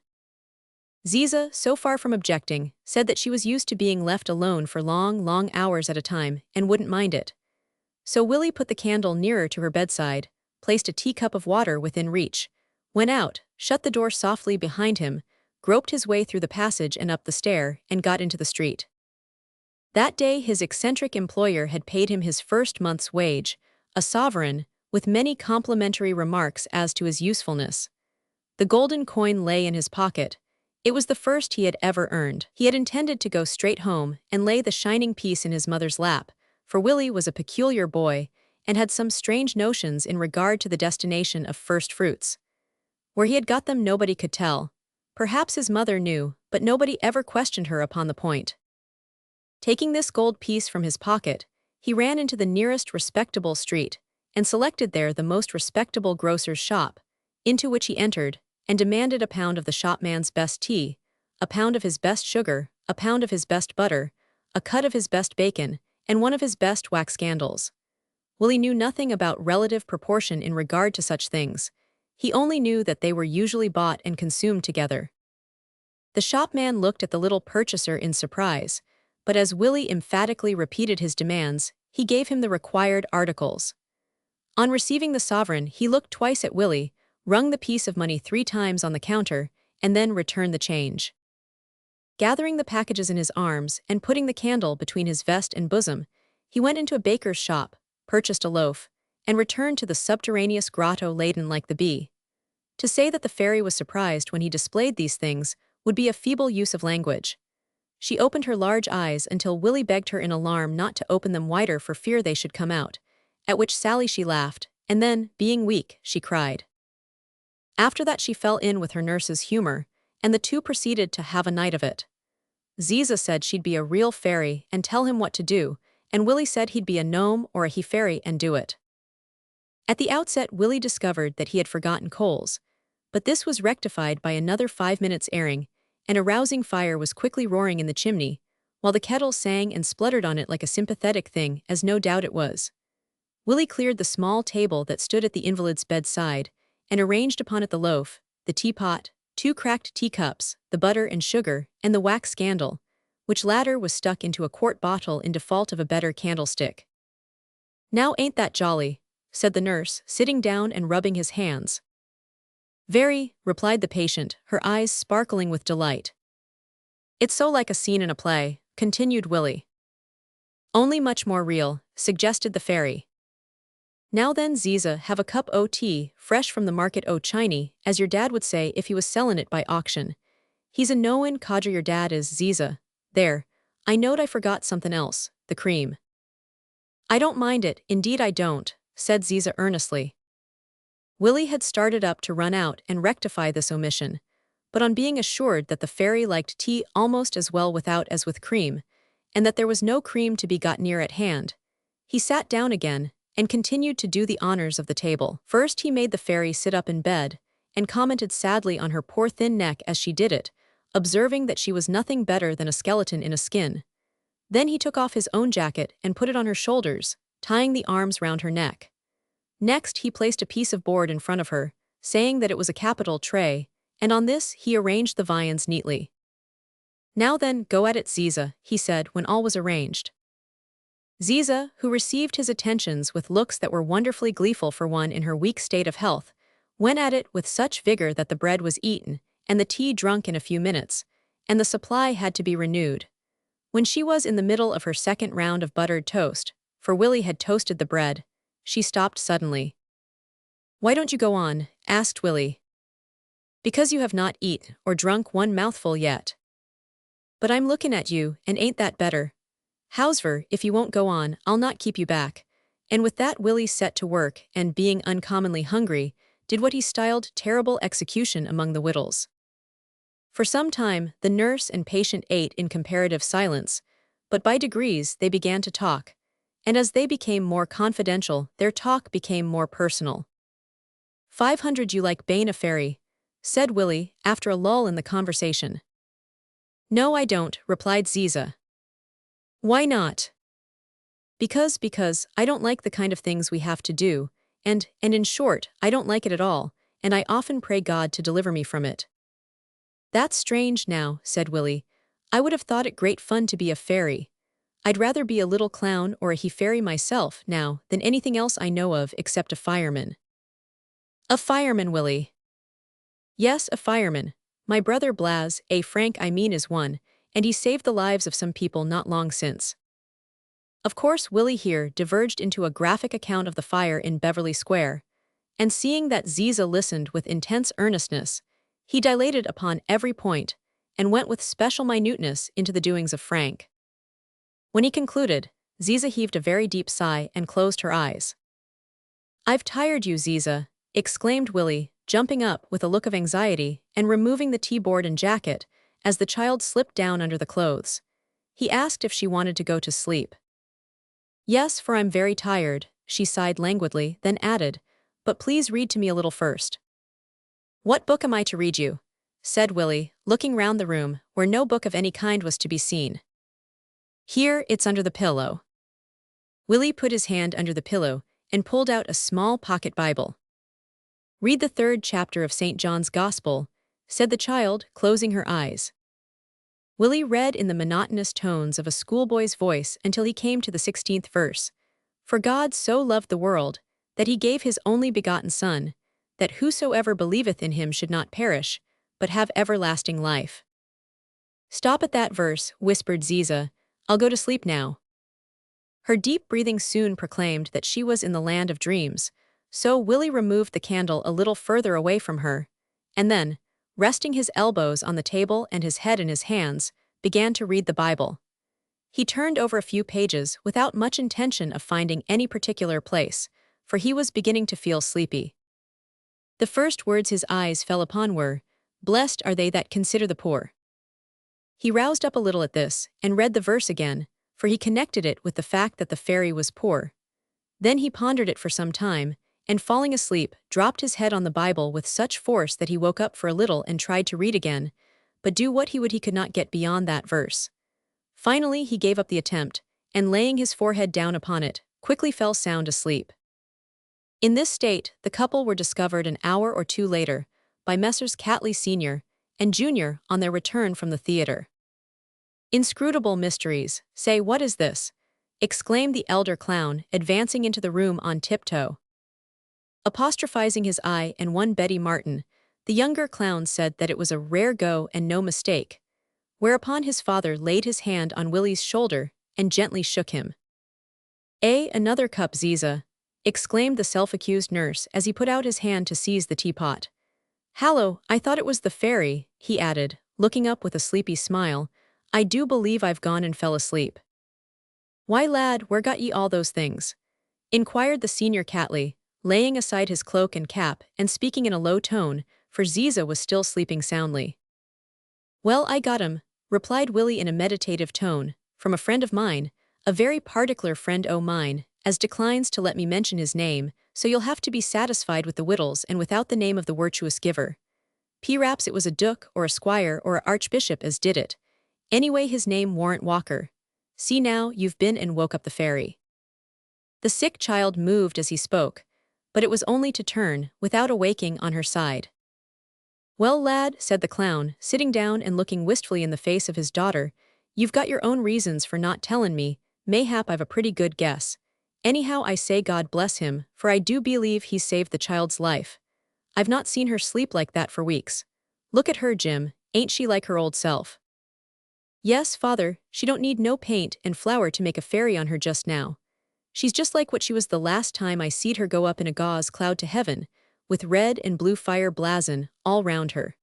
Ziza, so far from objecting, said that she was used to being left alone for long hours at a time, and wouldn't mind it. So Willie put the candle nearer to her bedside, placed a teacup of water within reach, went out, shut the door softly behind him, groped his way through the passage and up the stair, and got into the street. That day his eccentric employer had paid him his first month's wage, a sovereign, with many complimentary remarks as to his usefulness. The golden coin lay in his pocket. It was the first he had ever earned. He had intended to go straight home and lay the shining piece in his mother's lap, for Willie was a peculiar boy and had some strange notions in regard to the destination of first fruits. Where he had got them nobody could tell. Perhaps his mother knew, but nobody ever questioned her upon the point. Taking this gold piece from his pocket, he ran into the nearest respectable street, and selected there the most respectable grocer's shop, into which he entered, and demanded a pound of the shopman's best tea, a pound of his best sugar, a pound of his best butter, a cut of his best bacon, and one of his best wax candles. Willie knew nothing about relative proportion in regard to such things. He only knew that they were usually bought and consumed together. The shopman looked at the little purchaser in surprise, but as Willie emphatically repeated his demands, he gave him the required articles. On receiving the sovereign, he looked twice at Willie, rung the piece of money 3 times on the counter, and then returned the change. Gathering the packages in his arms and putting the candle between his vest and bosom, he went into a baker's shop, purchased a loaf, and returned to the subterraneous grotto laden like the bee. To say that the fairy was surprised when he displayed these things would be a feeble use of language. She opened her large eyes until Willie begged her in alarm not to open them wider for fear they should come out, at which sally she laughed, and then, being weak, she cried. After that she fell in with her nurse's humor, and the two proceeded to have a night of it. Ziza said she'd be a real fairy and tell him what to do, and Willie said he'd be a gnome or a he-fairy and do it. At the outset, Willie discovered that he had forgotten coals, but this was rectified by another 5 minutes airing, and a rousing fire was quickly roaring in the chimney, while the kettle sang and spluttered on it like a sympathetic thing, as no doubt it was. Willie cleared the small table that stood at the invalid's bedside, and arranged upon it the loaf, the teapot, 2 cracked teacups, the butter and sugar, and the wax candle, which latter was stuck into a quart bottle in default of a better candlestick. "Now ain't that jolly?" said the nurse, sitting down and rubbing his hands. "Very," replied the patient, her eyes sparkling with delight. "It's so like a scene in a play," continued Willie. "Only much more real," suggested the fairy. "Now then, Ziza, have a cup o' tea, fresh from the market o' Chiny, as your dad would say if he was sellin' it by auction. He's a knowin' codger your dad is, Ziza. There, I knowed I forgot somethin' else, the cream." "I don't mind it, indeed I don't," said Ziza earnestly. Willie had started up to run out and rectify this omission, but on being assured that the fairy liked tea almost as well without as with cream, and that there was no cream to be got near at hand, he sat down again and continued to do the honors of the table. First he made the fairy sit up in bed, and commented sadly on her poor thin neck as she did it, observing that she was nothing better than a skeleton in a skin. Then he took off his own jacket and put it on her shoulders, tying the arms round her neck. Next he placed a piece of board in front of her, saying that it was a capital tray, and on this he arranged the viands neatly. "Now then, go at it, Ziza," he said when all was arranged. Ziza, who received his attentions with looks that were wonderfully gleeful for one in her weak state of health, went at it with such vigor that the bread was eaten, and the tea drunk in a few minutes, and the supply had to be renewed. When she was in the middle of her second round of buttered toast, for Willie had toasted the bread, she stopped suddenly. "Why don't you go on?" asked Willie. "Because you have not eat or drunk one mouthful yet." "But I'm lookin' at you, and ain't that better? However, if you won't go on, I'll not keep you back." And with that Willie set to work and, being uncommonly hungry, did what he styled terrible execution among the wittles. For some time the nurse and patient ate in comparative silence, but by degrees they began to talk, and as they became more confidential their talk became more personal. "500 you like bane a fairy," said Willie after a lull in the conversation. "No I don't," replied Ziza. "Why not?" Because I don't like the kind of things we have to do, and in short, I don't like it at all, and I often pray God to deliver me from it." "That's strange now," said Willie. "I would have thought it great fun to be a fairy. I'd rather be a little clown or a he-fairy myself, now, than anything else I know of except a fireman." "A fireman, Willie?" "Yes, a fireman. My brother Blaz, Frank I mean is one, and he saved the lives of some people not long since." Of course Willie here diverged into a graphic account of the fire in Beverly Square, and seeing that Ziza listened with intense earnestness, he dilated upon every point, and went with special minuteness into the doings of Frank. When he concluded, Ziza heaved a very deep sigh and closed her eyes. "I've tired you, Ziza," exclaimed Willie, jumping up with a look of anxiety and removing the tea-board and jacket as the child slipped down under the clothes. He asked if she wanted to go to sleep. "Yes, for I'm very tired," she sighed languidly, then added, "but please read to me a little first." "What book am I to read you?" said Willie, looking round the room, where no book of any kind was to be seen. "Here, it's under the pillow." Willie put his hand under the pillow and pulled out a small pocket Bible. "Read the 3rd chapter of St. John's Gospel," said the child, closing her eyes. Willie read in the monotonous tones of a schoolboy's voice until he came to the 16th verse. "For God so loved the world, that he gave his only begotten Son, that whosoever believeth in him should not perish, but have everlasting life. Stop at that verse, whispered Ziza. I'll go to sleep now. Her deep breathing soon proclaimed that she was in the land of dreams, so Willie removed the candle a little further away from her, and then, resting his elbows on the table and his head in his hands, began to read the Bible. He turned over a few pages without much intention of finding any particular place, for he was beginning to feel sleepy. The first words his eyes fell upon were, "Blessed are they that consider the poor." He roused up a little at this, and read the verse again, for he connected it with the fact that the fairy was poor. Then he pondered it for some time, and falling asleep, dropped his head on the Bible with such force that he woke up for a little and tried to read again, but do what he would he could not get beyond that verse. Finally he gave up the attempt, and laying his forehead down upon it, quickly fell sound asleep. In this state, the couple were discovered an hour or two later, by Messrs. Catley Sr. and Jr. on their return from the theatre. "Inscrutable mysteries, say what is this?" exclaimed the elder clown, advancing into the room on tiptoe. Apostrophizing his eye and one Betty Martin, the younger clown said that it was a rare go and no mistake, whereupon his father laid his hand on Willie's shoulder and gently shook him. Another cup, Ziza," exclaimed the self-accused nurse as he put out his hand to seize the teapot. "Hallo, I thought it was the fairy," he added, looking up with a sleepy smile. "I do believe I've gone and fell asleep." "Why, lad, where got ye all those things?" inquired the senior Catley, laying aside his cloak and cap and speaking in a low tone, for Ziza was still sleeping soundly. "Well, I got 'em," replied Willie in a meditative tone, "from a friend of mine, a very particular friend o' mine, as declines to let me mention his name, so you'll have to be satisfied with the wittles and without the name of the virtuous giver. P'raps it was a duke or a squire or a archbishop as did it. Anyway, his name warn't Walker. See now, you've been and woke up the fairy." The sick child moved as he spoke, but it was only to turn, without awaking, on her side. "Well, lad," said the clown, sitting down and looking wistfully in the face of his daughter, "you've got your own reasons for not tellin' me, mayhap I've a pretty good guess. Anyhow, I say God bless him, for I do believe he's saved the child's life. I've not seen her sleep like that for weeks. Look at her, Jim, ain't she like her old self?" "Yes, father, she don't need no paint and flour to make a fairy on her just now. She's just like what she was the last time I seed her go up in a gauze cloud to heaven, with red and blue fire blazin' all round her."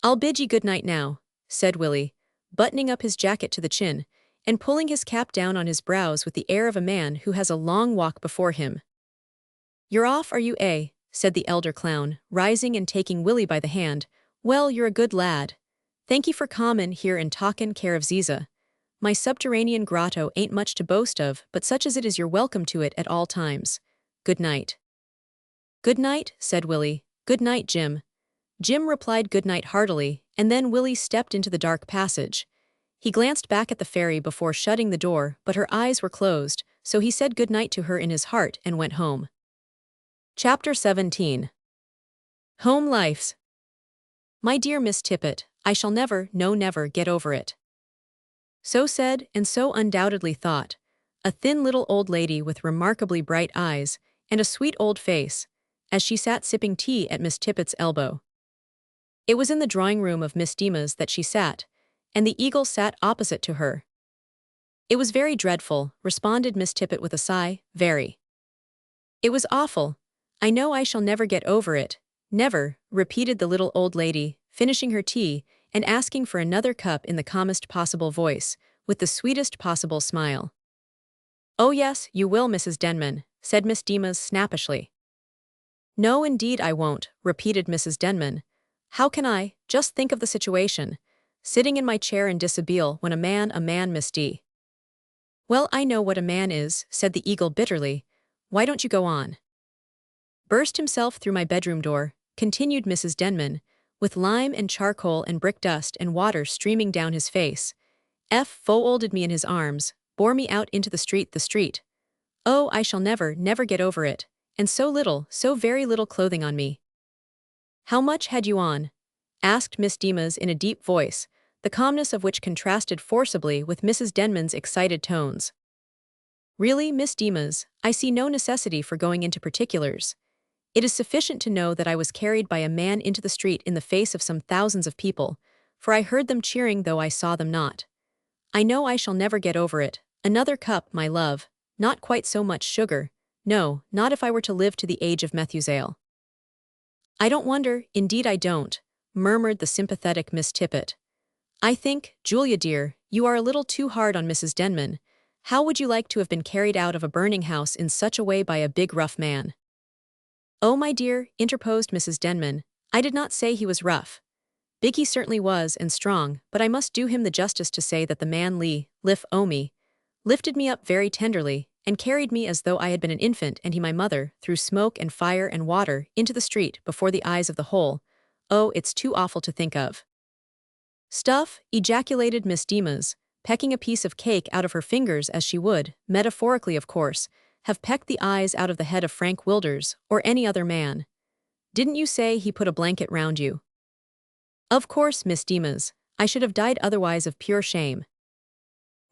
"I'll bid ye good night now," said Willie, buttoning up his jacket to the chin, and pulling his cap down on his brows with the air of a man who has a long walk before him. "You're off, are you, eh?" said the elder clown, rising and taking Willie by the hand. "Well, you're a good lad. Thank ye for comin' here and talkin' care of Ziza. My subterranean grotto ain't much to boast of, but such as it is you're welcome to it at all times. Good night." "Good night," said Willie. "Good night, Jim." Jim replied good night heartily, and then Willie stepped into the dark passage. He glanced back at the fairy before shutting the door, but her eyes were closed, so he said good night to her in his heart and went home. Chapter 17. Home Lives. "My dear Miss Tippet, I shall never, no never, get over it." So said, and so undoubtedly thought, a thin little old lady with remarkably bright eyes and a sweet old face, as she sat sipping tea at Miss Tippet's elbow. It was in the drawing-room of Miss Deemas that she sat, and the eagle sat opposite to her. "It was very dreadful," responded Miss Tippet with a sigh, "very. It was awful. I know I shall never get over it, never," repeated the little old lady, finishing her tea and asking for another cup in the calmest possible voice, with the sweetest possible smile. "Oh yes, you will, Mrs. Denman," said Miss Deemas snappishly. "No, indeed I won't," repeated Mrs. Denman. "How can I? Just think of the situation. Sitting in my chair in dishabille when a man, Miss D." "Well, I know what a man is," said the eagle bitterly. "Why don't you go on?" "Burst himself through my bedroom door," continued Mrs. Denman, with lime and charcoal and brick dust and water streaming down his face. Folded me in his arms, bore me out into the street. Oh, I shall never, never get over it, and so little, so very little clothing on me." "How much had you on?" asked Miss Deemas in a deep voice, the calmness of which contrasted forcibly with Mrs. Denman's excited tones. "Really, Miss Deemas, I see no necessity for going into particulars. It is sufficient to know that I was carried by a man into the street in the face of some thousands of people, for I heard them cheering though I saw them not. I know I shall never get over it. Another cup, my love. Not quite so much sugar. No, not if I were to live to the age of Methuselah. I don't wonder, indeed I don't, murmured the sympathetic Miss Tippet. I think, Julia dear, you are a little too hard on Mrs. Denman. How would you like to have been carried out of a burning house in such a way by a big rough man? Oh, my dear, interposed Mrs. Denman, I did not say he was rough. Big he certainly was and strong, but I must do him the justice to say that the man lifted me up very tenderly, and carried me as though I had been an infant and he my mother, through smoke and fire and water, into the street, before the eyes of the whole. Oh, it's too awful to think of. Stuff, ejaculated Miss Demas, pecking a piece of cake out of her fingers as she would, metaphorically of course, have pecked the eyes out of the head of Frank Wilders, or any other man. Didn't you say he put a blanket round you? Of course, Miss Demas, I should have died otherwise of pure shame.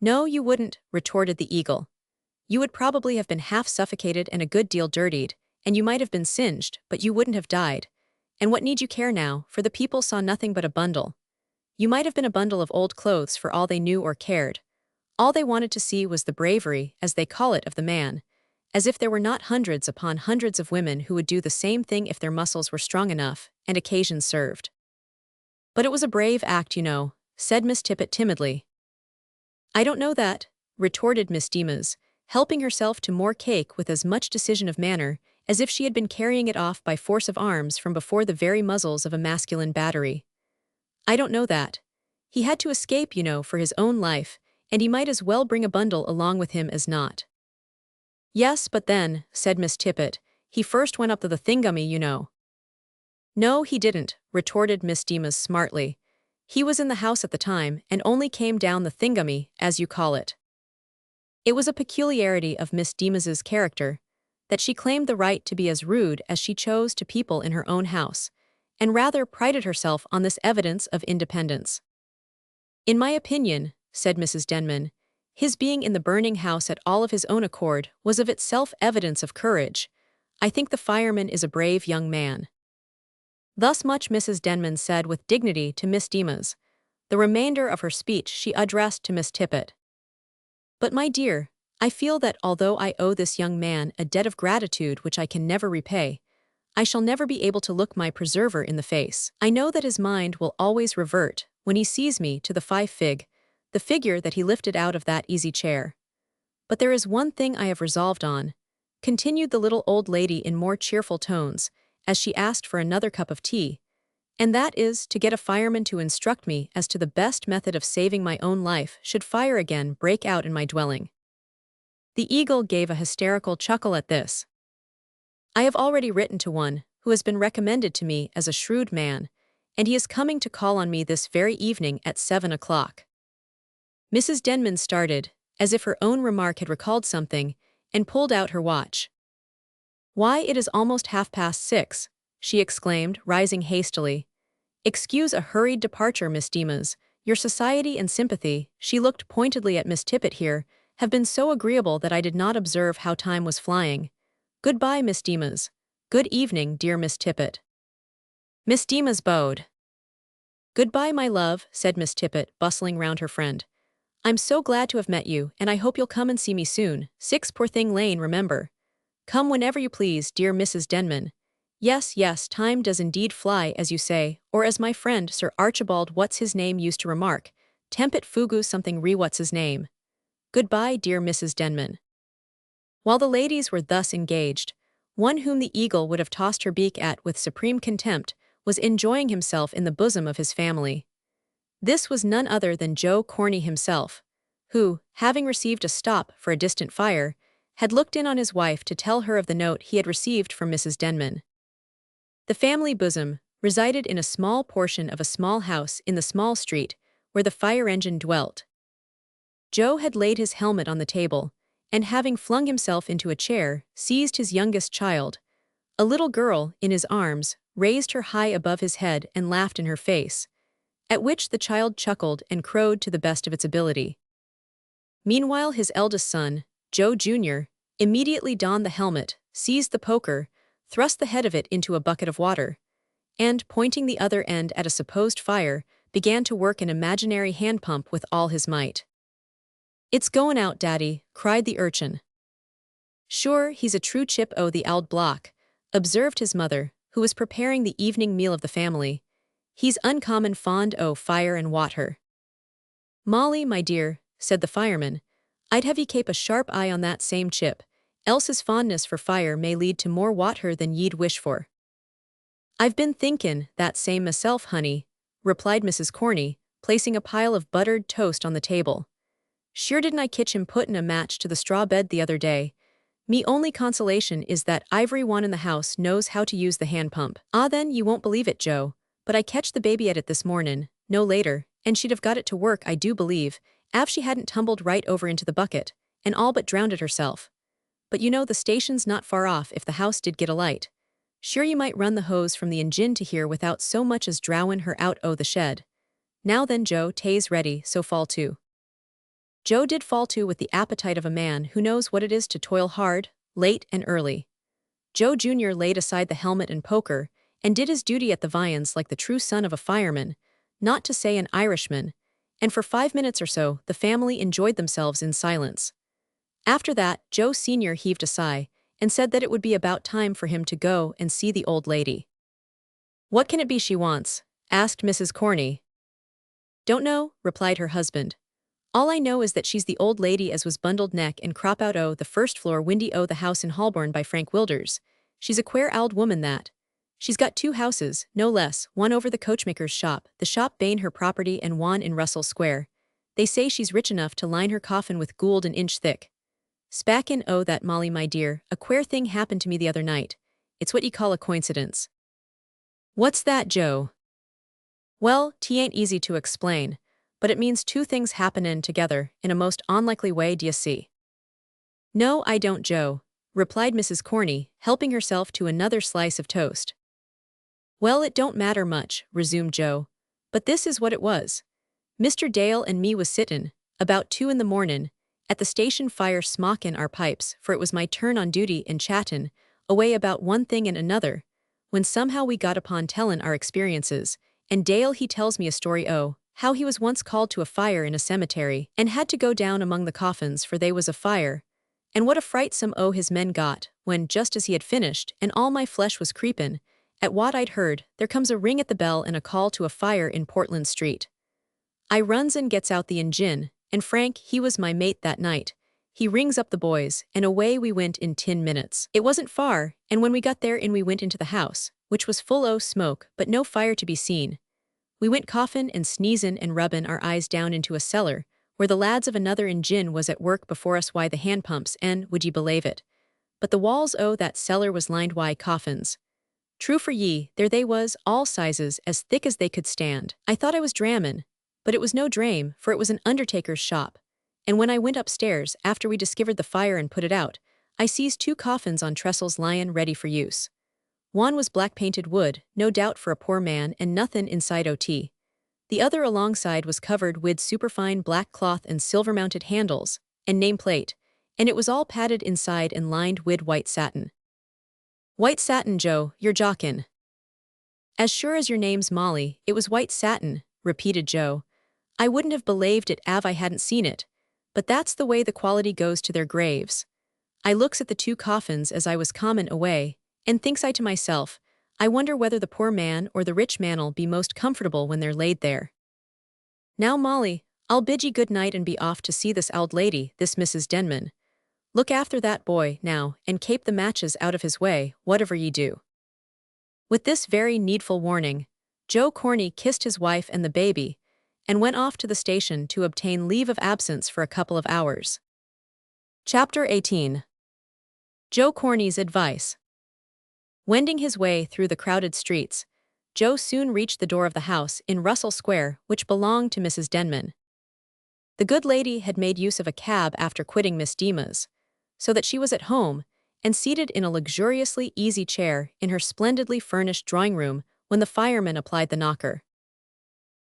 No, you wouldn't, retorted the eagle. You would probably have been half suffocated and a good deal dirtied, and you might have been singed, but you wouldn't have died. And what need you care now, for the people saw nothing but a bundle. You might have been a bundle of old clothes for all they knew or cared. All they wanted to see was the bravery, as they call it, of the man, as if there were not hundreds upon hundreds of women who would do the same thing if their muscles were strong enough, and occasion served. But it was a brave act, you know, said Miss Tippet timidly. I don't know that, retorted Miss Demas, helping herself to more cake with as much decision of manner as if she had been carrying it off by force of arms from before the very muzzles of a masculine battery. I don't know that. He had to escape, you know, for his own life, and he might as well bring a bundle along with him as not. Yes, but then, said Miss Tippet, he first went up the thingummy, you know. No, he didn't, retorted Miss Demas smartly. He was in the house at the time and only came down the thingummy, as you call it. It was a peculiarity of Miss Demas's character that she claimed the right to be as rude as she chose to people in her own house, and rather prided herself on this evidence of independence. In my opinion, said Mrs. Denman, his being in the burning house at all of his own accord was of itself evidence of courage. I think the fireman is a brave young man. Thus much Mrs. Denman said with dignity to Miss Demas. The remainder of her speech she addressed to Miss Tippet. But my dear, I feel that although I owe this young man a debt of gratitude which I can never repay, I shall never be able to look my preserver in the face. I know that his mind will always revert, when he sees me, to the the figure that he lifted out of that easy chair. But there is one thing I have resolved on, continued the little old lady in more cheerful tones, as she asked for another cup of tea, and that is to get a fireman to instruct me as to the best method of saving my own life should fire again break out in my dwelling. The eagle gave a hysterical chuckle at this. I have already written to one who has been recommended to me as a shrewd man, and he is coming to call on me this very evening at 7 o'clock. Mrs. Denman started, as if her own remark had recalled something, and pulled out her watch. Why, it is almost 6:30, she exclaimed, rising hastily. Excuse a hurried departure, Miss Demas. Your society and sympathy, she looked pointedly at Miss Tippet here, have been so agreeable that I did not observe how time was flying. Goodbye, Miss Demas. Good evening, dear Miss Tippet. Miss Demas bowed. Goodbye, my love, said Miss Tippet, bustling round her friend. I'm so glad to have met you, and I hope you'll come and see me soon. 6 Poorthing Lane, remember. Come whenever you please, dear Mrs. Denman. Yes, yes, time does indeed fly, as you say, or as my friend Sir Archibald What's-his-name used to remark, tempit fugu something what's-his-name. Goodbye, dear Mrs. Denman. While the ladies were thus engaged, one whom the eagle would have tossed her beak at with supreme contempt was enjoying himself in the bosom of his family. This was none other than Joe Corney himself, who, having received a stop for a distant fire, had looked in on his wife to tell her of the note he had received from Mrs. Denman. The family bosom resided in a small portion of a small house in the small street where the fire engine dwelt. Joe had laid his helmet on the table, and having flung himself into a chair, seized his youngest child, a little girl, in his arms, raised her high above his head and laughed in her face, at which the child chuckled and crowed to the best of its ability. Meanwhile his eldest son, Joe Jr., immediately donned the helmet, seized the poker, thrust the head of it into a bucket of water, and, pointing the other end at a supposed fire, began to work an imaginary hand pump with all his might. "It's goin' out, Daddy," cried the urchin. "Sure, he's a true chip o' the ould block," observed his mother, who was preparing the evening meal of the family. "He's uncommon fond o' fire and water." "Molly, my dear," said the fireman, "I'd have ye kape a sharp eye on that same chip, else his fondness for fire may lead to more water than ye'd wish for." "I've been thinkin' that same myself, honey," replied Mrs. Corney, placing a pile of buttered toast on the table. "Sure didn't I kitch him puttin' a match to the straw bed the other day. Me only consolation is that ivery one in the house knows how to use the hand pump." "Ah then, you won't believe it, Joe, but I ketched the baby at it this mornin', no later, and she'd have got it to work, I do believe, av she hadn't tumbled right over into the bucket, and all but drowned it herself. But you know the station's not far off if the house did get a light. Sure you might run the hose from the engine to here without so much as drowin' her out o' the shed. Now then, Joe, tay's ready, so fall to." Joe did fall to with the appetite of a man who knows what it is to toil hard, late and early. Joe Jr. laid aside the helmet and poker, and did his duty at the viands like the true son of a fireman, not to say an Irishman, and for 5 minutes or so the family enjoyed themselves in silence. After that, Joe Sr. heaved a sigh, and said that it would be about time for him to go and see the old lady. "What can it be she wants?" asked Mrs. Corney. "Don't know," replied her husband. "All I know is that she's the old lady as was bundled neck and crop out o' the first floor windy o' the house in Holborn by Frank Wilders. She's a queer ould woman that. She's got 2 houses, no less, one over the coachmaker's shop, the shop bane her property, and one in Russell Square. They say she's rich enough to line her coffin with goold an inch thick. Spackin' o' that, Molly, my dear, a queer thing happened to me the other night. It's what ye call a coincidence." "What's that, Joe?" "Well, 'tain't easy to explain, but it means 2 things happenin' together in a most unlikely way, d'ye see." "No, I don't, Joe," replied Mrs. Corney, helping herself to another slice of toast. "Well, it don't matter much," resumed Joe, "but this is what it was. Mr. Dale and me was sittin', about 2 in the mornin', at the station fire smockin' our pipes, for it was my turn on duty, and chattin' away about one thing and another, when somehow we got upon tellin' our experiences, and Dale he tells me a story o' how he was once called to a fire in a cemetery, and had to go down among the coffins for they was a fire, and what a fright some o' his men got, when, just as he had finished, and all my flesh was creepin', at what I'd heard, there comes a ring at the bell and a call to a fire in Portland Street. I runs and gets out the engine, and Frank, he was my mate that night. He rings up the boys, and away we went in 10 minutes. It wasn't far, and when we got there in we went into the house, which was full o' smoke, but no fire to be seen. We went coughin' and sneezin' and rubbin' our eyes down into a cellar, where the lads of another engine was at work before us wi' the hand pumps, and, would ye belave it, but the walls o' that cellar was lined wi' coffins. True for ye, there they was, all sizes, as thick as they could stand. I thought I was drammin', but it was no drame, for it was an undertaker's shop, and when I went upstairs, after we discovered the fire and put it out, I sees 2 coffins on trestles lyin' ready for use. One was black-painted wood, no doubt for a poor man, and nothin' inside o'. The other alongside was covered wid superfine black cloth and silver-mounted handles, and nameplate, and it was all padded inside and lined wid white satin. "White satin, Joe, you're jockin'." "As sure as your name's Molly, it was white satin," repeated Joe. "I wouldn't have belaved it av I hadn't seen it, but that's the way the quality goes to their graves. I looks at the 2 coffins as I was comin' away, and thinks I to myself, I wonder whether the poor man or the rich man'll be most comfortable when they're laid there. Now, Molly, I'll bid ye good night and be off to see this old lady, this Mrs. Denman. Look after that boy, now, and kape the matches out of his way, whatever ye do." With this very needful warning, Joe Corney kissed his wife and the baby, and went off to the station to obtain leave of absence for a couple of hours. Chapter 18. Joe Corney's advice. Wending his way through the crowded streets, Joe soon reached the door of the house in Russell Square which belonged to Mrs. Denman. The good lady had made use of a cab after quitting Miss Dima's, so that she was at home, and seated in a luxuriously easy chair in her splendidly furnished drawing-room when the fireman applied the knocker.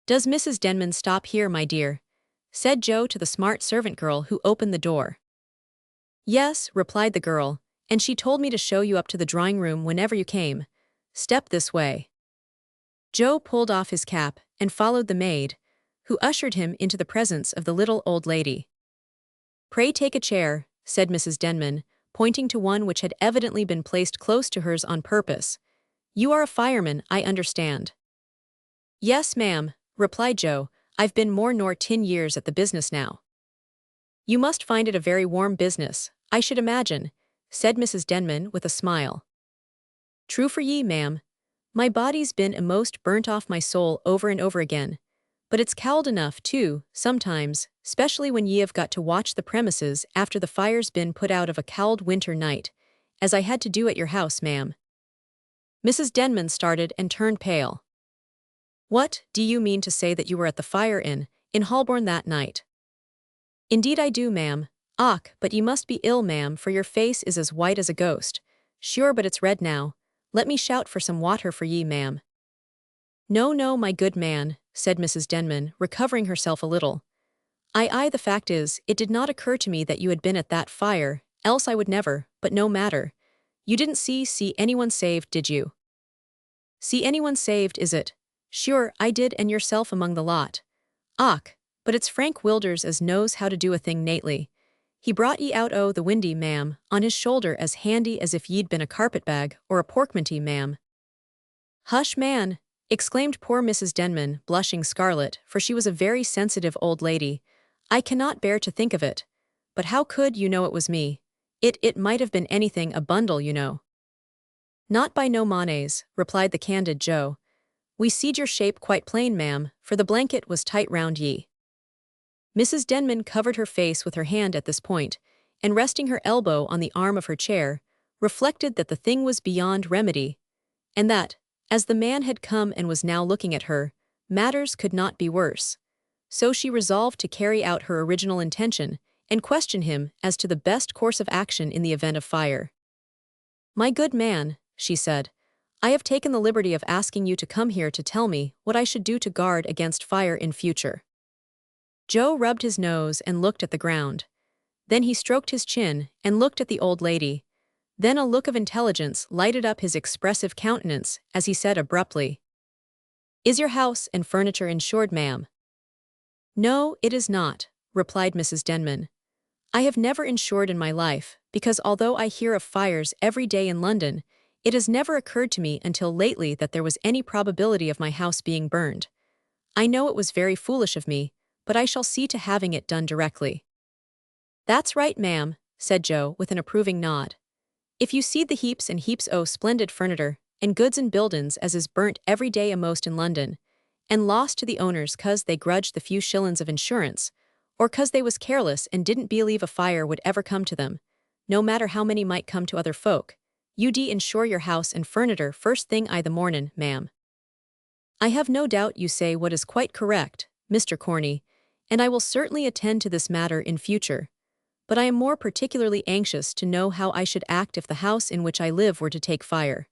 "Does Mrs. Denman stop here, my dear?" said Joe to the smart servant girl who opened the door. "Yes," replied the girl, and she told me to show you up to the drawing room whenever you came. Step this way." Joe pulled off his cap and followed the maid, who ushered him into the presence of the little old lady. "Pray take a chair," said Mrs. Denman, pointing to one which had evidently been placed close to hers on purpose. "You are a fireman, I understand." "Yes, ma'am," replied Joe. "I've been more nor 10 years at the business now." "You must find it a very warm business, I should imagine," said Mrs. Denman with a smile. "True for ye, ma'am. My body's been a'most burnt off my soul over and over again. But it's cowld enough, too, sometimes, specially when ye have got to watch the premises after the fire's been put out of a cowld winter night, as I had to do at your house, ma'am." Mrs. Denman started and turned pale. "What, do you mean to say that you were at the fire in Holborn that night?" "Indeed I do, ma'am. Och, but ye must be ill, ma'am, for your face is as white as a ghost. Sure, but it's red now. Let me shout for some water for ye, ma'am." "No, no, my good man," said Mrs. Denman, recovering herself a little. The fact is, it did not occur to me that you had been at that fire, else I would never, but no matter. You didn't see anyone saved, did you?" "See anyone saved, is it? Sure, I did, and yourself among the lot. Och, but it's Frank Wilders as knows how to do a thing nately. He brought ye out o' the windy, ma'am, on his shoulder as handy as if ye'd been a carpet-bag or a porkmanty, ma'am." "Hush, man!" exclaimed poor Mrs. Denman, blushing scarlet, for she was a very sensitive old lady. "I cannot bear to think of it. But how could you know it was me? It might have been anything, a bundle, you know." "Not by no monays," replied the candid Joe. "We seed your shape quite plain, ma'am, for the blanket was tight round ye." Mrs. Denman covered her face with her hand at this point, and resting her elbow on the arm of her chair, reflected that the thing was beyond remedy, and that, as the man had come and was now looking at her, matters could not be worse. So she resolved to carry out her original intention and question him as to the best course of action in the event of fire. "My good man," she said, "I have taken the liberty of asking you to come here to tell me what I should do to guard against fire in future." Joe rubbed his nose and looked at the ground. Then he stroked his chin and looked at the old lady. Then a look of intelligence lighted up his expressive countenance as he said abruptly, "Is your house and furniture insured, ma'am?" "No, it is not," replied Mrs. Denman. "I have never insured in my life, because although I hear of fires every day in London, it has never occurred to me until lately that there was any probability of my house being burned. I know it was very foolish of me, but I shall see to having it done directly." "That's right, ma'am," said Joe with an approving nod. "If you seed the heaps and heaps o' splendid furniture and goods and buildin's as is burnt every day a'most in London, and lost to the owners 'cause they grudged the few shillin's of insurance, or 'cause they was careless and didn't believe a fire would ever come to them, no matter how many might come to other folk, you'd insure your house and furniture first thing I the mornin', ma'am." "I have no doubt you say what is quite correct, Mr. Corney, and I will certainly attend to this matter in future. But I am more particularly anxious to know how I should act if the house in which I live were to take fire."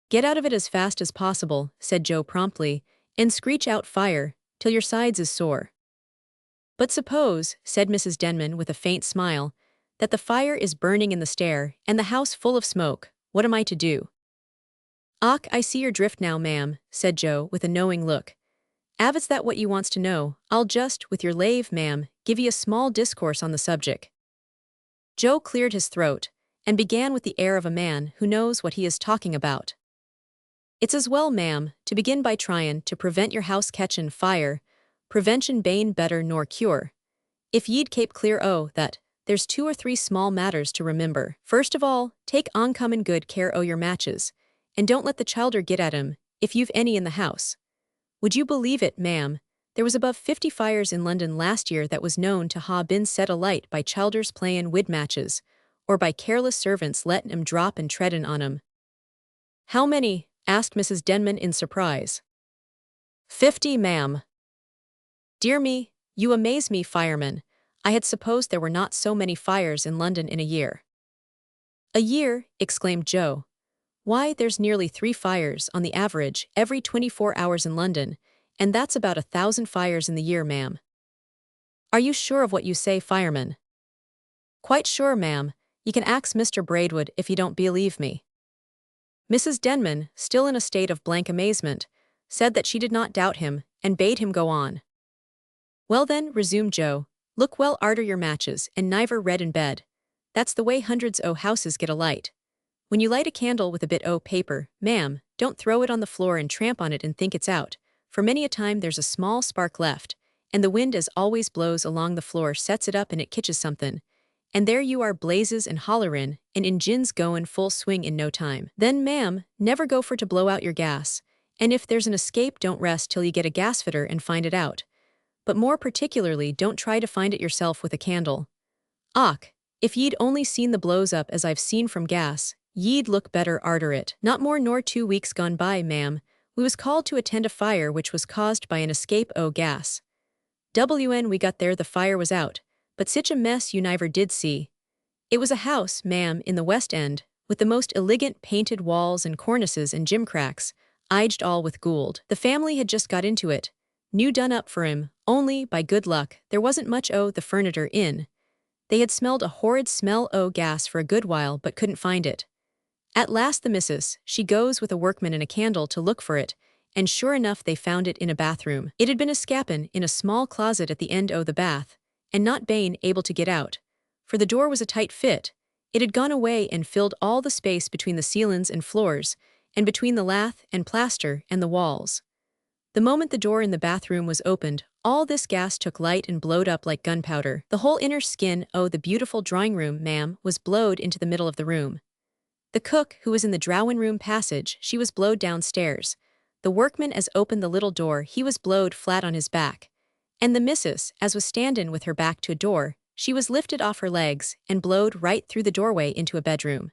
"Get out of it as fast as possible," said Joe promptly, "and screech out fire, till your sides is sore." "But suppose," said Mrs. Denman with a faint smile, "that the fire is burning in the stair and the house full of smoke, what am I to do?" "Och, I see your drift now, ma'am," said Joe with a knowing look. "Av it's that what you wants to know, I'll just, with your lave, ma'am, give ye a small discourse on the subject." Joe cleared his throat, and began with the air of a man who knows what he is talking about. "It's as well, ma'am, to begin by tryin' to prevent your house catchin' fire. Prevention bane better nor cure. If ye'd kape clear o' that, there's 2 or 3 small matters to remember. First of all, take oncommon good care o' your matches, and don't let the childer get at 'em, if you've any in the house. Would you believe it, ma'am, there was above 50 fires in London last year that was known to ha' been set alight by childers playin' wid matches, or by careless servants lettin' 'em drop and treadin' on 'em." "How many?" asked Mrs. Denman in surprise. "50, ma'am." "Dear me, you amaze me, fireman. I had supposed there were not so many fires in London in a year." "A year?" exclaimed Joe. "Why, there's nearly 3 fires, on the average, every 24 hours in London, and that's about 1,000 fires in the year, ma'am." "Are you sure of what you say, fireman?" "Quite sure, ma'am. You can ax Mr. Braidwood if you don't believe me." Mrs. Denman, still in a state of blank amazement, said that she did not doubt him, and bade him go on. "Well then," resumed Joe, "look well arter your matches, and niver red in bed. That's the way hundreds o' houses get a light. When you light a candle with a bit o' paper, ma'am, don't throw it on the floor and tramp on it and think it's out, for many a time there's a small spark left, and the wind as always blows along the floor sets it up and it kitches somethin', and there you are blazes and hollerin', and injins goin' full swing in no time. Then, ma'am, never go for to blow out your gas, and if there's an escape don't rest till you get a gas fitter and find it out. But more particularly don't try to find it yourself with a candle. Och, if ye'd only seen the blows up as I've seen from gas, ye'd look better arter it. Not more nor 2 weeks gone by, ma'am, we was called to attend a fire which was caused by an escape o' gas. When we got there the fire was out, but sich a mess you niver did see. It was a house, ma'am, in the West End, with the most elegant painted walls and cornices and gimcracks, iged all with gold. The family had just got into it, new done up for him, only, by good luck, there wasn't much o' the furnitur in. They had smelled a horrid smell o' gas for a good while but couldn't find it. At last the missus, she goes with a workman and a candle to look for it, and sure enough they found it in a bathroom. It had been escapin' in a small closet at the end o' the bath, and not bane able to get out, for the door was a tight fit. It had gone away and filled all the space between the ceilings and floors, and between the lath and plaster and the walls. The moment the door in the bathroom was opened, all this gas took light and blowed up like gunpowder. The whole inner skin o' the beautiful drawing-room, ma'am, was blowed into the middle of the room. The cook, who was in the drawing-room passage, she was blowed downstairs. The workman as opened the little door, he was blowed flat on his back. And the missus, as was standin' with her back to a door, she was lifted off her legs and blowed right through the doorway into a bedroom.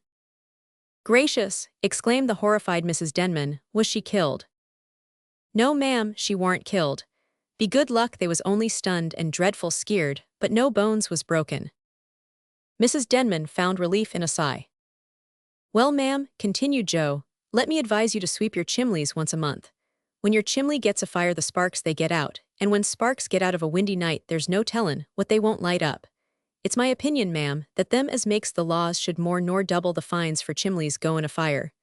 "Gracious!" exclaimed the horrified Mrs. Denman, "was she killed?" "No, ma'am, she warn't killed. Be good luck they was only stunned and dreadful skeered, but no bones was broken." Mrs. Denman found relief in a sigh. "Well, ma'am," continued Joe, "let me advise you to sweep your chimneys once a month. When your chimney gets afire the sparks they get out, and when sparks get out of a windy night there's no tellin' what they won't light up. It's my opinion, ma'am, that them as makes the laws should more nor double the fines for chimneys goin' afire.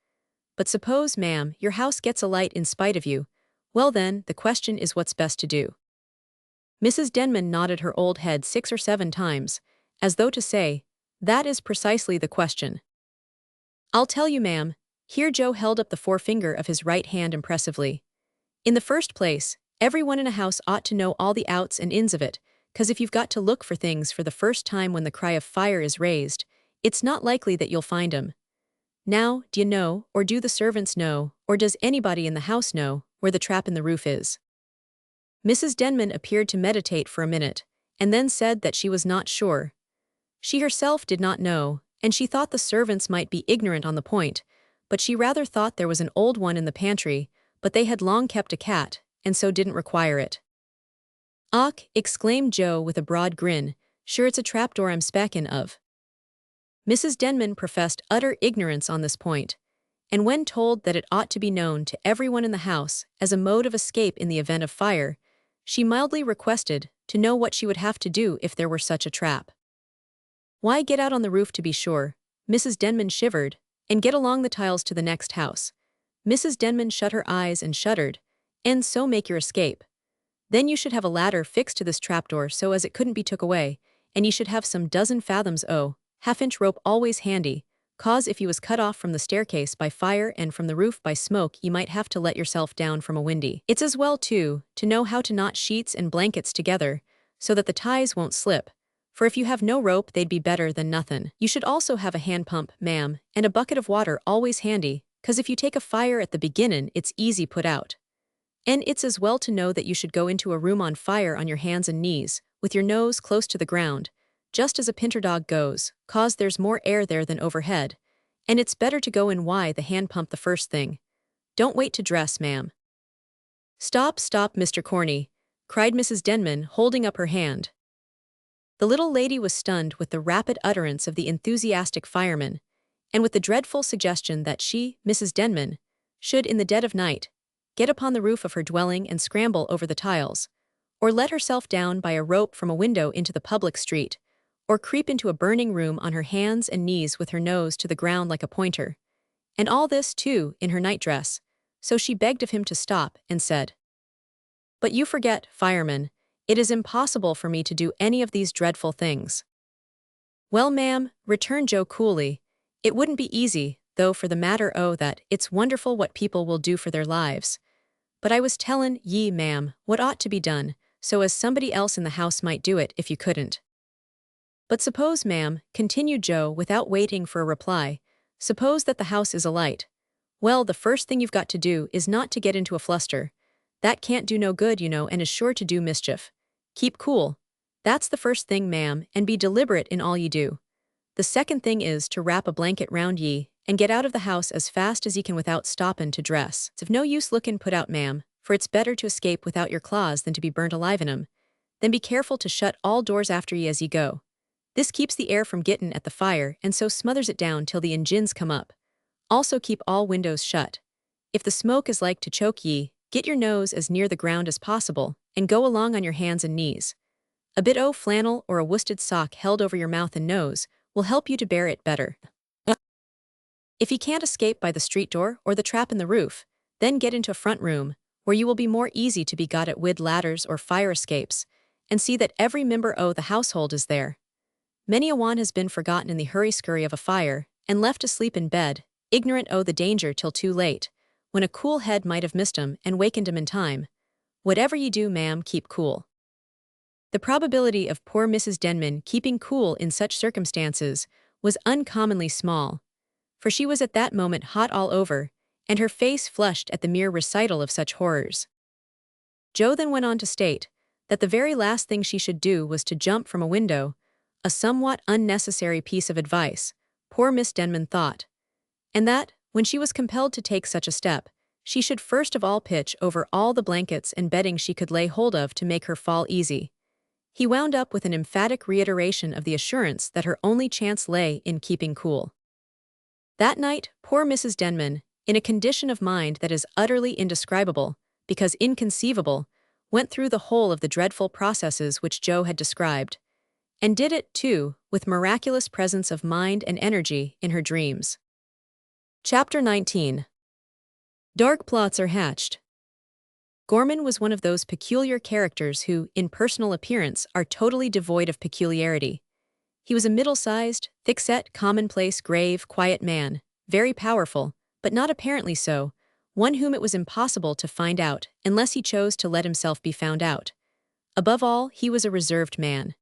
But suppose, ma'am, your house gets alight in spite of you, well then, the question is what's best to do." Mrs. Denman nodded her old head 6 or 7 times, as though to say, "That is precisely the question." "I'll tell you, ma'am." Here Joe held up the forefinger of his right hand impressively. "In the first place, everyone in a house ought to know all the outs and ins of it, 'cause if you've got to look for things for the first time when the cry of fire is raised, it's not likely that you'll find 'em. Now, d'ye know, or do the servants know, or does anybody in the house know, where the trap in the roof is?" Mrs. Denman appeared to meditate for a minute, and then said that she was not sure. She herself did not know, and she thought the servants might be ignorant on the point, but she rather thought there was an old one in the pantry, but they had long kept a cat, and so didn't require it. "Och," exclaimed Joe with a broad grin, "sure it's a trapdoor I'm speckin' of." Mrs. Denman professed utter ignorance on this point, and when told that it ought to be known to everyone in the house as a mode of escape in the event of fire, she mildly requested to know what she would have to do if there were such a trap. "Why, get out on the roof to be sure." Mrs. Denman shivered, "and get along the tiles to the next house." Mrs. Denman shut her eyes and shuddered, "and so make your escape. Then you should have a ladder fixed to this trapdoor so as it couldn't be took away, and you should have some dozen fathoms o' half-inch rope always handy, 'cause if you was cut off from the staircase by fire and from the roof by smoke you might have to let yourself down from a windy. It's as well, too, to know how to knot sheets and blankets together, so that the ties won't slip, for if you have no rope they'd be better than nothin'. You should also have a hand pump, ma'am, and a bucket of water always handy, 'cause if you take a fire at the beginnin' it's easy put out. And it's as well to know that you should go into a room on fire on your hands and knees, with your nose close to the ground, just as a pinter dog goes, 'cause there's more air there than overhead, and it's better to go in the hand pump the first thing. Don't wait to dress, ma'am." "Stop, stop, Mr. Corney," cried Mrs. Denman, holding up her hand. The little lady was stunned with the rapid utterance of the enthusiastic fireman, and with the dreadful suggestion that she, Mrs. Denman, should, in the dead of night, get upon the roof of her dwelling and scramble over the tiles, or let herself down by a rope from a window into the public street, or creep into a burning room on her hands and knees with her nose to the ground like a pointer. And all this, too, in her nightdress. So she begged of him to stop and said, "But you forget, fireman, it is impossible for me to do any of these dreadful things." "Well, ma'am," returned Joe coolly, "it wouldn't be easy, though for the matter o' that, it's wonderful what people will do for their lives. But I was tellin' ye, ma'am, what ought to be done, so as somebody else in the house might do it if you couldn't." "But suppose, ma'am," continued Joe without waiting for a reply, "suppose that the house is alight. Well, the first thing you've got to do is not to get into a fluster. That can't do no good, you know, and is sure to do mischief. Keep cool. That's the first thing, ma'am, and be deliberate in all ye do. The second thing is to wrap a blanket round ye, and get out of the house as fast as ye can without stoppin' to dress. It's of no use lookin' put out, ma'am, for it's better to escape without your claws than to be burnt alive in 'em. Then be careful to shut all doors after ye as ye go. This keeps the air from gettin' at the fire and so smothers it down till the engines come up. Also keep all windows shut. If the smoke is like to choke ye, get your nose as near the ground as possible, and go along on your hands and knees. A bit o' flannel or a worsted sock held over your mouth and nose will help you to bear it better. If ye can't escape by the street door or the trap in the roof, then get into a front room, where you will be more easy to be got at wid ladders or fire escapes, and see that every member o' the household is there. Many a one has been forgotten in the hurry-scurry of a fire, and left asleep in bed, ignorant o' the danger till too late, when a cool head might have missed 'em and wakened 'em in time. Whatever ye do, ma'am, keep cool." The probability of poor Mrs. Denman keeping cool in such circumstances was uncommonly small, for she was at that moment hot all over, and her face flushed at the mere recital of such horrors. Joe then went on to state that the very last thing she should do was to jump from a window, a somewhat unnecessary piece of advice, poor Miss Denman thought, and that, when she was compelled to take such a step, she should first of all pitch over all the blankets and bedding she could lay hold of to make her fall easy. He wound up with an emphatic reiteration of the assurance that her only chance lay in keeping cool. That night, poor Mrs. Denman, in a condition of mind that is utterly indescribable, because inconceivable, went through the whole of the dreadful processes which Joe had described, and did it, too, with miraculous presence of mind and energy in her dreams. Chapter 19. Dark plots are hatched. Gorman was one of those peculiar characters who, in personal appearance, are totally devoid of peculiarity. He was a middle-sized, thick-set, commonplace, grave, quiet man, very powerful, but not apparently so, one whom it was impossible to find out unless he chose to let himself be found out. Above all, he was a reserved man.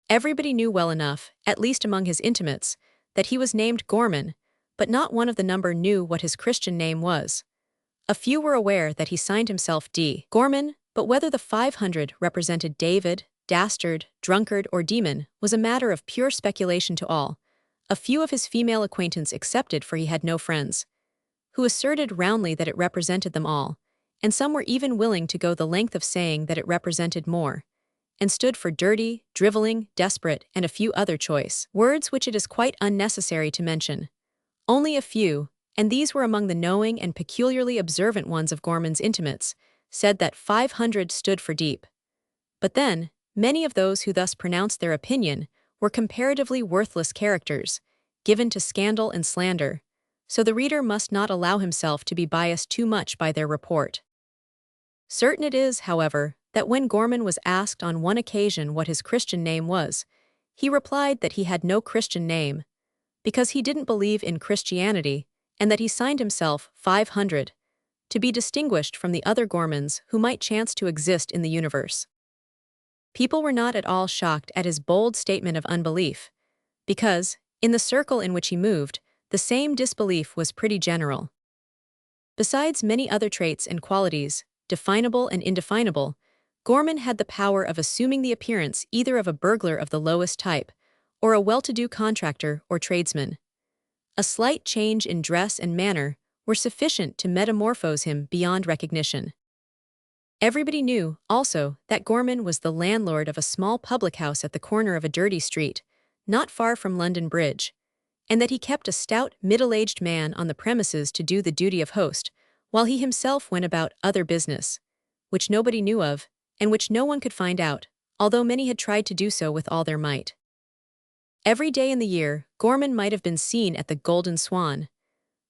Everybody knew well enough, at least among his intimates, that he was named Gorman, but not one of the number knew what his Christian name was. A few were aware that he signed himself D. Gorman, but whether the 500 represented David, dastard, drunkard, or demon was a matter of pure speculation to all, a few of his female acquaintance excepted, for he had no friends, who asserted roundly that it represented them all, and some were even willing to go the length of saying that it represented more, and stood for dirty, driveling, desperate, and a few other choice words which it is quite unnecessary to mention. Only a few, and these were among the knowing and peculiarly observant ones of Gorman's intimates, said that 500 stood for deep. But then, many of those who thus pronounced their opinion were comparatively worthless characters, given to scandal and slander, so the reader must not allow himself to be biased too much by their report. Certain it is, however, that when Gorman was asked on one occasion what his Christian name was, he replied that he had no Christian name, because he didn't believe in Christianity, and that he signed himself 500, to be distinguished from the other Gormans who might chance to exist in the universe. People were not at all shocked at his bold statement of unbelief, because, in the circle in which he moved, the same disbelief was pretty general. Besides many other traits and qualities, definable and indefinable, Gorman had the power of assuming the appearance either of a burglar of the lowest type, or a well-to-do contractor or tradesman. A slight change in dress and manner were sufficient to metamorphose him beyond recognition. Everybody knew, also, that Gorman was the landlord of a small public house at the corner of a dirty street, not far from London Bridge, and that he kept a stout, middle-aged man on the premises to do the duty of host, while he himself went about other business, which nobody knew of, and which no one could find out, although many had tried to do so with all their might. Every day in the year, Gorman might have been seen at the Golden Swan,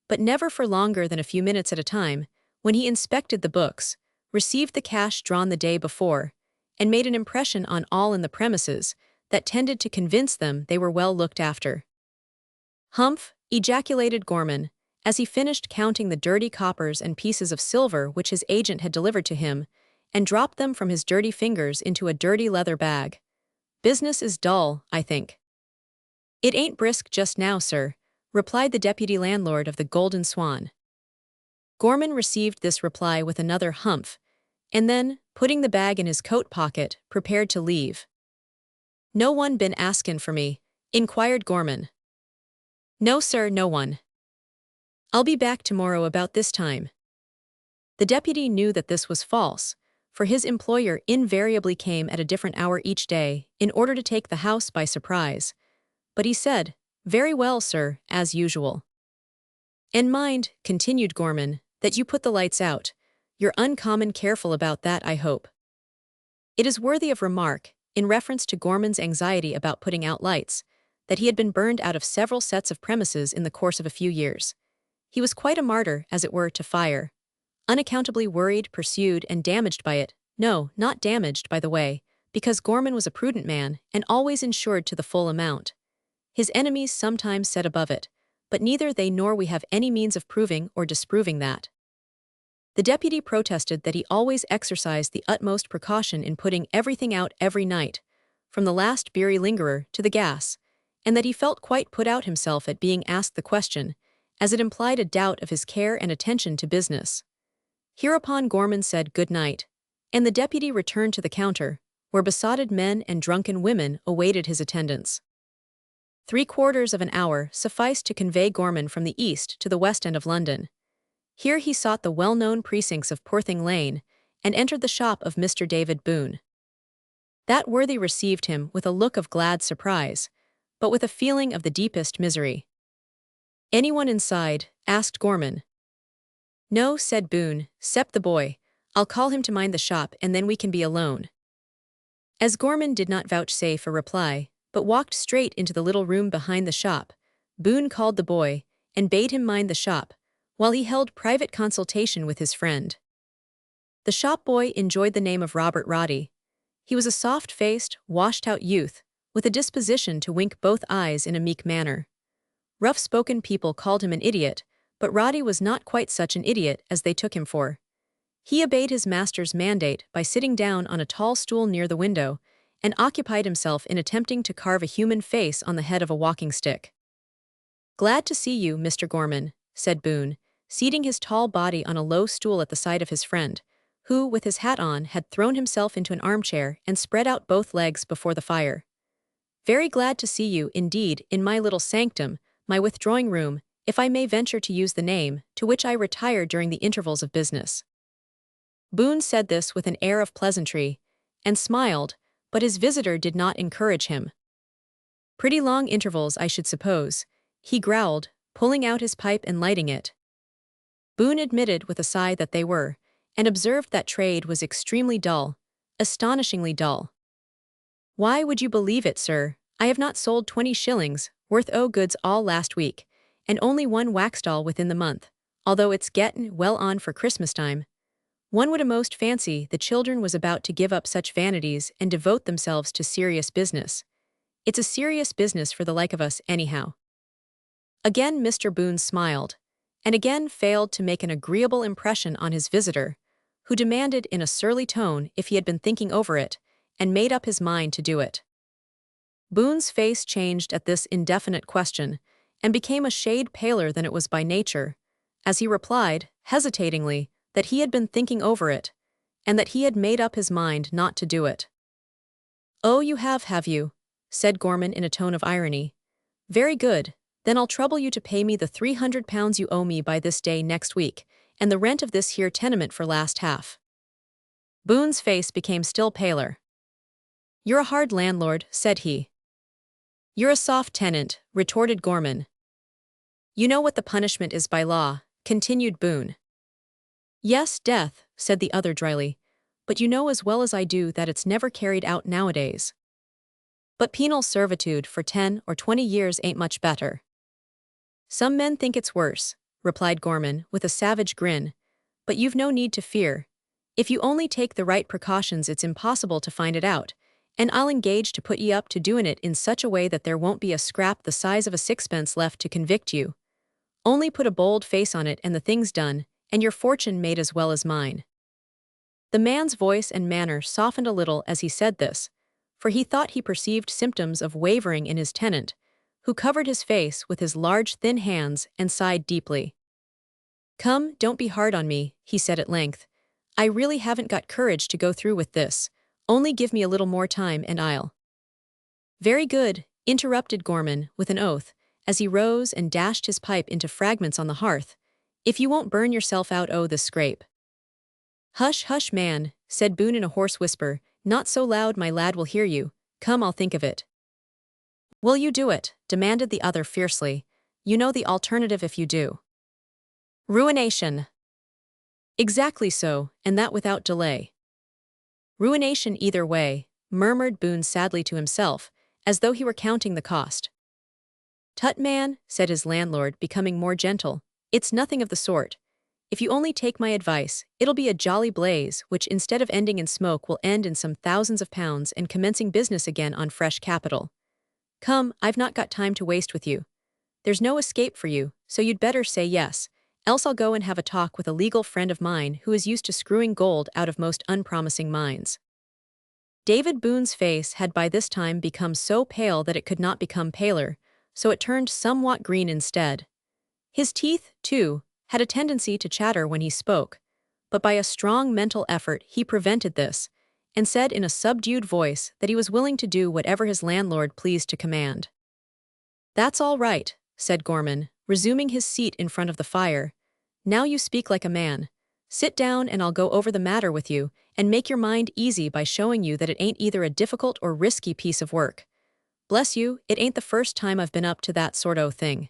but never for longer than a few minutes at a time, when he inspected the books, received the cash drawn the day before, and made an impression on all in the premises that tended to convince them they were well looked after. "Humph!" ejaculated Gorman, as he finished counting the dirty coppers and pieces of silver which his agent had delivered to him, and dropped them from his dirty fingers into a dirty leather bag. "Business is dull, I think." "It ain't brisk just now, sir," replied the deputy landlord of the Golden Swan. Gorman received this reply with another humph, and then, putting the bag in his coat pocket, prepared to leave. "No one been askin' for me?" inquired Gorman. "No, sir, no one. I'll be back tomorrow about this time." The deputy knew that this was false, for his employer invariably came at a different hour each day in order to take the house by surprise, but he said, "Very well, sir, as usual." "And mind," continued Gorman, "that you put the lights out. You're uncommon careful about that, I hope." It is worthy of remark, in reference to Gorman's anxiety about putting out lights, that he had been burned out of several sets of premises in the course of a few years. He was quite a martyr, as it were, to fire. Unaccountably worried, pursued, and damaged by it. No, not damaged, by the way, because Gorman was a prudent man and always insured to the full amount. His enemies sometimes set above it, but neither they nor we have any means of proving or disproving that. The deputy protested that he always exercised the utmost precaution in putting everything out every night, from the last beery lingerer to the gas, and that he felt quite put out himself at being asked the question, as it implied a doubt of his care and attention to business. Hereupon Gorman said good night, and the deputy returned to the counter, where besotted men and drunken women awaited his attendance. 3/4 of an hour sufficed to convey Gorman from the east to the west end of London. Here he sought the well-known precincts of Porthing Lane, and entered the shop of Mr. David Boone. That worthy received him with a look of glad surprise, but with a feeling of the deepest misery. "Anyone inside?" asked Gorman. "No," said Boone, "'cept the boy. I'll call him to mind the shop and then we can be alone." As Gorman did not vouchsafe a reply, but walked straight into the little room behind the shop, Boone called the boy, and bade him mind the shop, while he held private consultation with his friend. The shop boy enjoyed the name of Robert Roddy. He was a soft-faced, washed-out youth, with a disposition to wink both eyes in a meek manner. Rough-spoken people called him an idiot, but Roddy was not quite such an idiot as they took him for. He obeyed his master's mandate by sitting down on a tall stool near the window, and occupied himself in attempting to carve a human face on the head of a walking stick. "Glad to see you, Mr. Gorman," said Boone, seating his tall body on a low stool at the side of his friend, who, with his hat on, had thrown himself into an armchair and spread out both legs before the fire. "Very glad to see you, indeed, in my little sanctum, my withdrawing room, if I may venture to use the name, to which I retire during the intervals of business." Boone said this with an air of pleasantry, and smiled, but his visitor did not encourage him. "Pretty long intervals, I should suppose," he growled, pulling out his pipe and lighting it. Boone admitted with a sigh that they were, and observed that trade was extremely dull, astonishingly dull. "Why, would you believe it, sir, I have not sold 20 shillings worth o' goods all last week, and only one wax doll within the month, although it's gettin' well on for Christmas time. One would a'most fancy the children was about to give up such vanities and devote themselves to serious business. It's a serious business for the like of us, anyhow." Again Mr. Boone smiled, and again failed to make an agreeable impression on his visitor, who demanded in a surly tone if he had been thinking over it, and made up his mind to do it. Boone's face changed at this indefinite question, and became a shade paler than it was by nature, as he replied, hesitatingly, that he had been thinking over it, and that he had made up his mind not to do it. "Oh, you have you?" said Gorman in a tone of irony. "Very good. Then I'll trouble you to pay me the £300 you owe me by this day next week, and the rent of this here tenement for last half." Boone's face became still paler. "You're a hard landlord," said he. "You're a soft tenant," retorted Gorman. "You know what the punishment is by law," continued Boone. "Yes, death," said the other dryly, "but you know as well as I do that it's never carried out nowadays." But penal servitude for 10 or 20 years ain't much better. Some men think it's worse, replied Gorman with a savage grin, but you've no need to fear. If you only take the right precautions, it's impossible to find it out, and I'll engage to put ye up to doing it in such a way that there won't be a scrap the size of a sixpence left to convict you. Only put a bold face on it and the thing's done, and your fortune made as well as mine. The man's voice and manner softened a little as he said this, for he thought he perceived symptoms of wavering in his tenant, who covered his face with his large thin hands and sighed deeply. Come, don't be hard on me, he said at length. I really haven't got courage to go through with this. Only give me a little more time and I'll. Very good, interrupted Gorman with an oath, as he rose and dashed his pipe into fragments on the hearth. If you won't burn yourself out, this scrape. Hush, hush, man, said Boone in a hoarse whisper, not so loud my lad will hear you. Come, I'll think of it. Will you do it? Demanded the other fiercely. You know the alternative if you do. Ruination. Exactly so, and that without delay. Ruination either way, murmured Boone sadly to himself, as though he were counting the cost. Tut, man, said his landlord, becoming more gentle, it's nothing of the sort. If you only take my advice, it'll be a jolly blaze, which instead of ending in smoke will end in some thousands of pounds and commencing business again on fresh capital. Come, I've not got time to waste with you. There's no escape for you, so you'd better say yes, else I'll go and have a talk with a legal friend of mine who is used to screwing gold out of most unpromising mines. David Boone's face had by this time become so pale that it could not become paler, so it turned somewhat green instead. His teeth, too, had a tendency to chatter when he spoke, but by a strong mental effort he prevented this, and said in a subdued voice that he was willing to do whatever his landlord pleased to command. That's all right, said Gorman, resuming his seat in front of the fire. Now you speak like a man. Sit down and I'll go over the matter with you, and make your mind easy by showing you that it ain't either a difficult or risky piece of work. Bless you, it ain't the first time I've been up to that sort o' thing.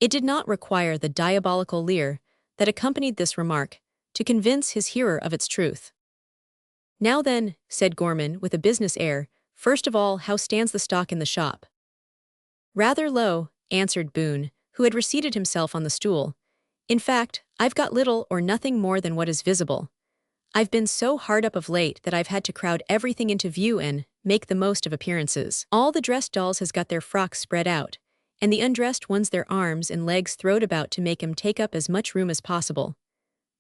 It did not require the diabolical leer that accompanied this remark to convince his hearer of its truth. Now then, said Gorman with a business air, first of all, how stands the stock in the shop? Rather low, answered Boone, who had reseated himself on the stool. In fact, I've got little or nothing more than what is visible. I've been so hard up of late that I've had to crowd everything into view and make the most of appearances. All the dressed dolls has got their frocks spread out, and the undressed ones their arms and legs throwed about to make 'em take up as much room as possible.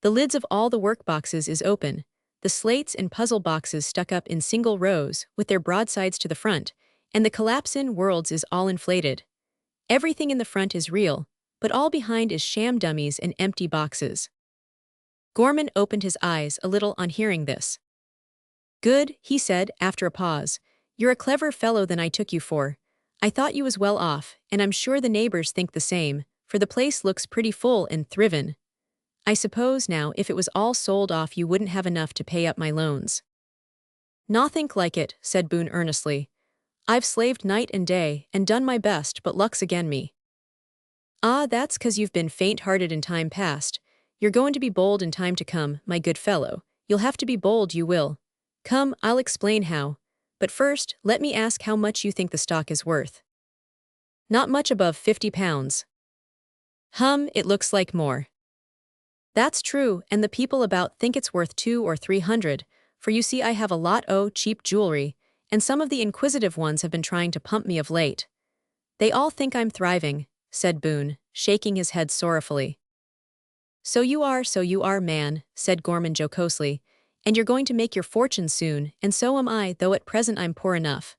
The lids of all the work boxes is open, the slates and puzzle boxes stuck up in single rows with their broadsides to the front, and the collapse-in worlds is all inflated. Everything in the front is real, but all behind is sham dummies and empty boxes. Gorman opened his eyes a little on hearing this. Good, he said after a pause. You're a clever fellow than I took you for. I thought you was well off, and I'm sure the neighbors think the same, for the place looks pretty full and thrivin'. I suppose now if it was all sold off you wouldn't have enough to pay up my loans. Nothink like it, said Boone earnestly. I've slaved night and day, and done my best, but luck's again me. Ah, that's 'cause you've been faint-hearted in time past. You're going to be bold in time to come, my good fellow. You'll have to be bold, you will. Come, I'll explain how. But first, let me ask how much you think the stock is worth. Not much above £50. It looks like more. That's true, and the people about think it's worth 200 or 300, for you see I have a lot o' cheap jewelry, and some of the inquisitive ones have been trying to pump me of late. They all think I'm thriving, said Boone, shaking his head sorrowfully. So you are, man, said Gorman jocosely, and you're going to make your fortune soon, and so am I, though at present I'm poor enough.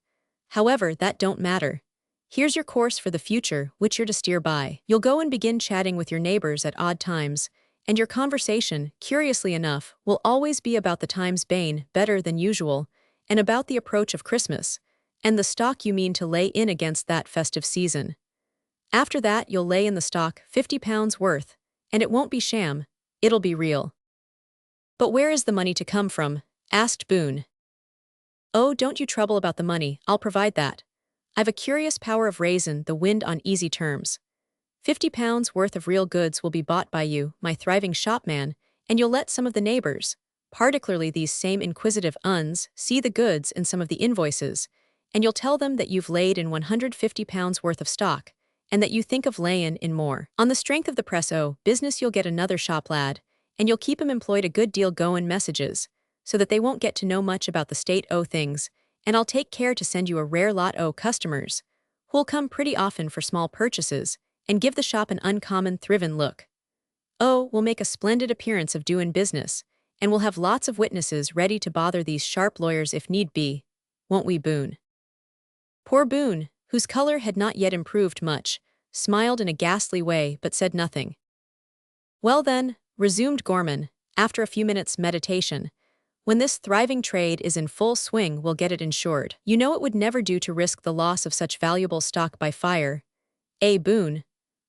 However, that don't matter. Here's your course for the future, which you're to steer by. You'll go and begin chatting with your neighbors at odd times, and your conversation, curiously enough, will always be about the times bane better than usual, and about the approach of Christmas, and the stock you mean to lay in against that festive season. After that you'll lay in the stock £50 worth, and it won't be sham, it'll be real. But where is the money to come from? Asked Boone. Oh, don't you trouble about the money, I'll provide that. I've a curious power of raisin' the wind on easy terms. £50 worth of real goods will be bought by you, my thriving shopman, and you'll let some of the neighbors, particularly these same inquisitive uns, see the goods and some of the invoices, and you'll tell them that you've laid in 150 pounds worth of stock, and that you think of laying in more. On the strength of the presso business, you'll get another shop lad, and you'll keep him employed a good deal goin' messages, so that they won't get to know much about the state o' things, and I'll take care to send you a rare lot o' customers, who'll come pretty often for small purchases, and give the shop an uncommon thrivin' look. Oh, we'll make a splendid appearance of doin' business, and we'll have lots of witnesses ready to bother these sharp lawyers if need be, won't we, Boone? Poor Boone, whose color had not yet improved much, smiled in a ghastly way but said nothing. Well then, resumed Gorman, after a few minutes' meditation, when this thriving trade is in full swing, we'll get it insured. You know it would never do to risk the loss of such valuable stock by fire. Boone?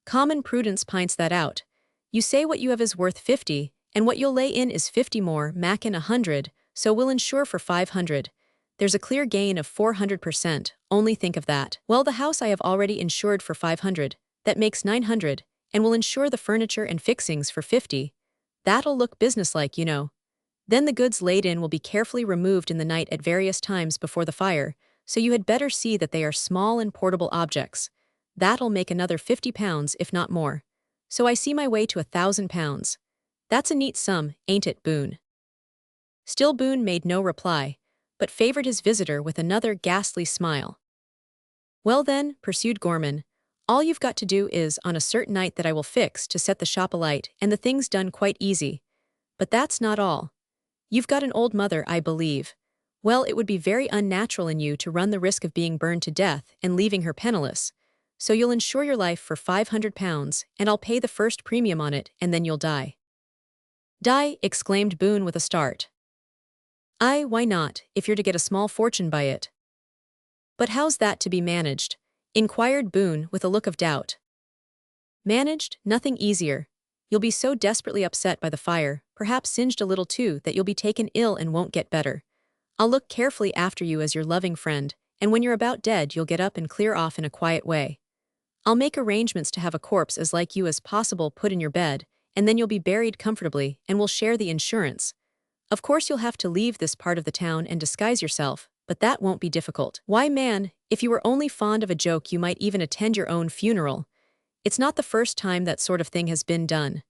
Common prudence pints that out. You say what you have is worth 50, and what you'll lay in is 50 more, mackin' 100, so we'll insure for 500. There's a clear gain of 400%, only think of that. Well, the house I have already insured for 500, that makes 900, and we'll insure the furniture and fixings for 50. That'll look businesslike, you know. Then the goods laid in will be carefully removed in the night at various times before the fire, so you had better see that they are small and portable objects. That'll make another 50 pounds, if not more. So I see my way to 1,000 pounds. That's a neat sum, ain't it, Boone? Still Boone made no reply, but favored his visitor with another ghastly smile. Well then, pursued Gorman, all you've got to do is, on a certain night that I will fix, to set the shop alight, and the thing's done quite easy. But that's not all. You've got an old mother, I believe. Well, it would be very unnatural in you to run the risk of being burned to death and leaving her penniless. So you'll insure your life for 500 pounds, and I'll pay the first premium on it, and then you'll die. Die, exclaimed Boone with a start. Aye, why not, if you're to get a small fortune by it? But how's that to be managed? Inquired Boone with a look of doubt. Managed? Nothing easier. You'll be so desperately upset by the fire, perhaps singed a little too, that you'll be taken ill and won't get better. I'll look carefully after you as your loving friend, and when you're about dead you'll get up and clear off in a quiet way. I'll make arrangements to have a corpse as like you as possible put in your bed, and then you'll be buried comfortably, and we'll share the insurance. Of course you'll have to leave this part of the town and disguise yourself, but that won't be difficult. Why, man, if you were only fond of a joke you might even attend your own funeral. It's not the first time that sort of thing has been done.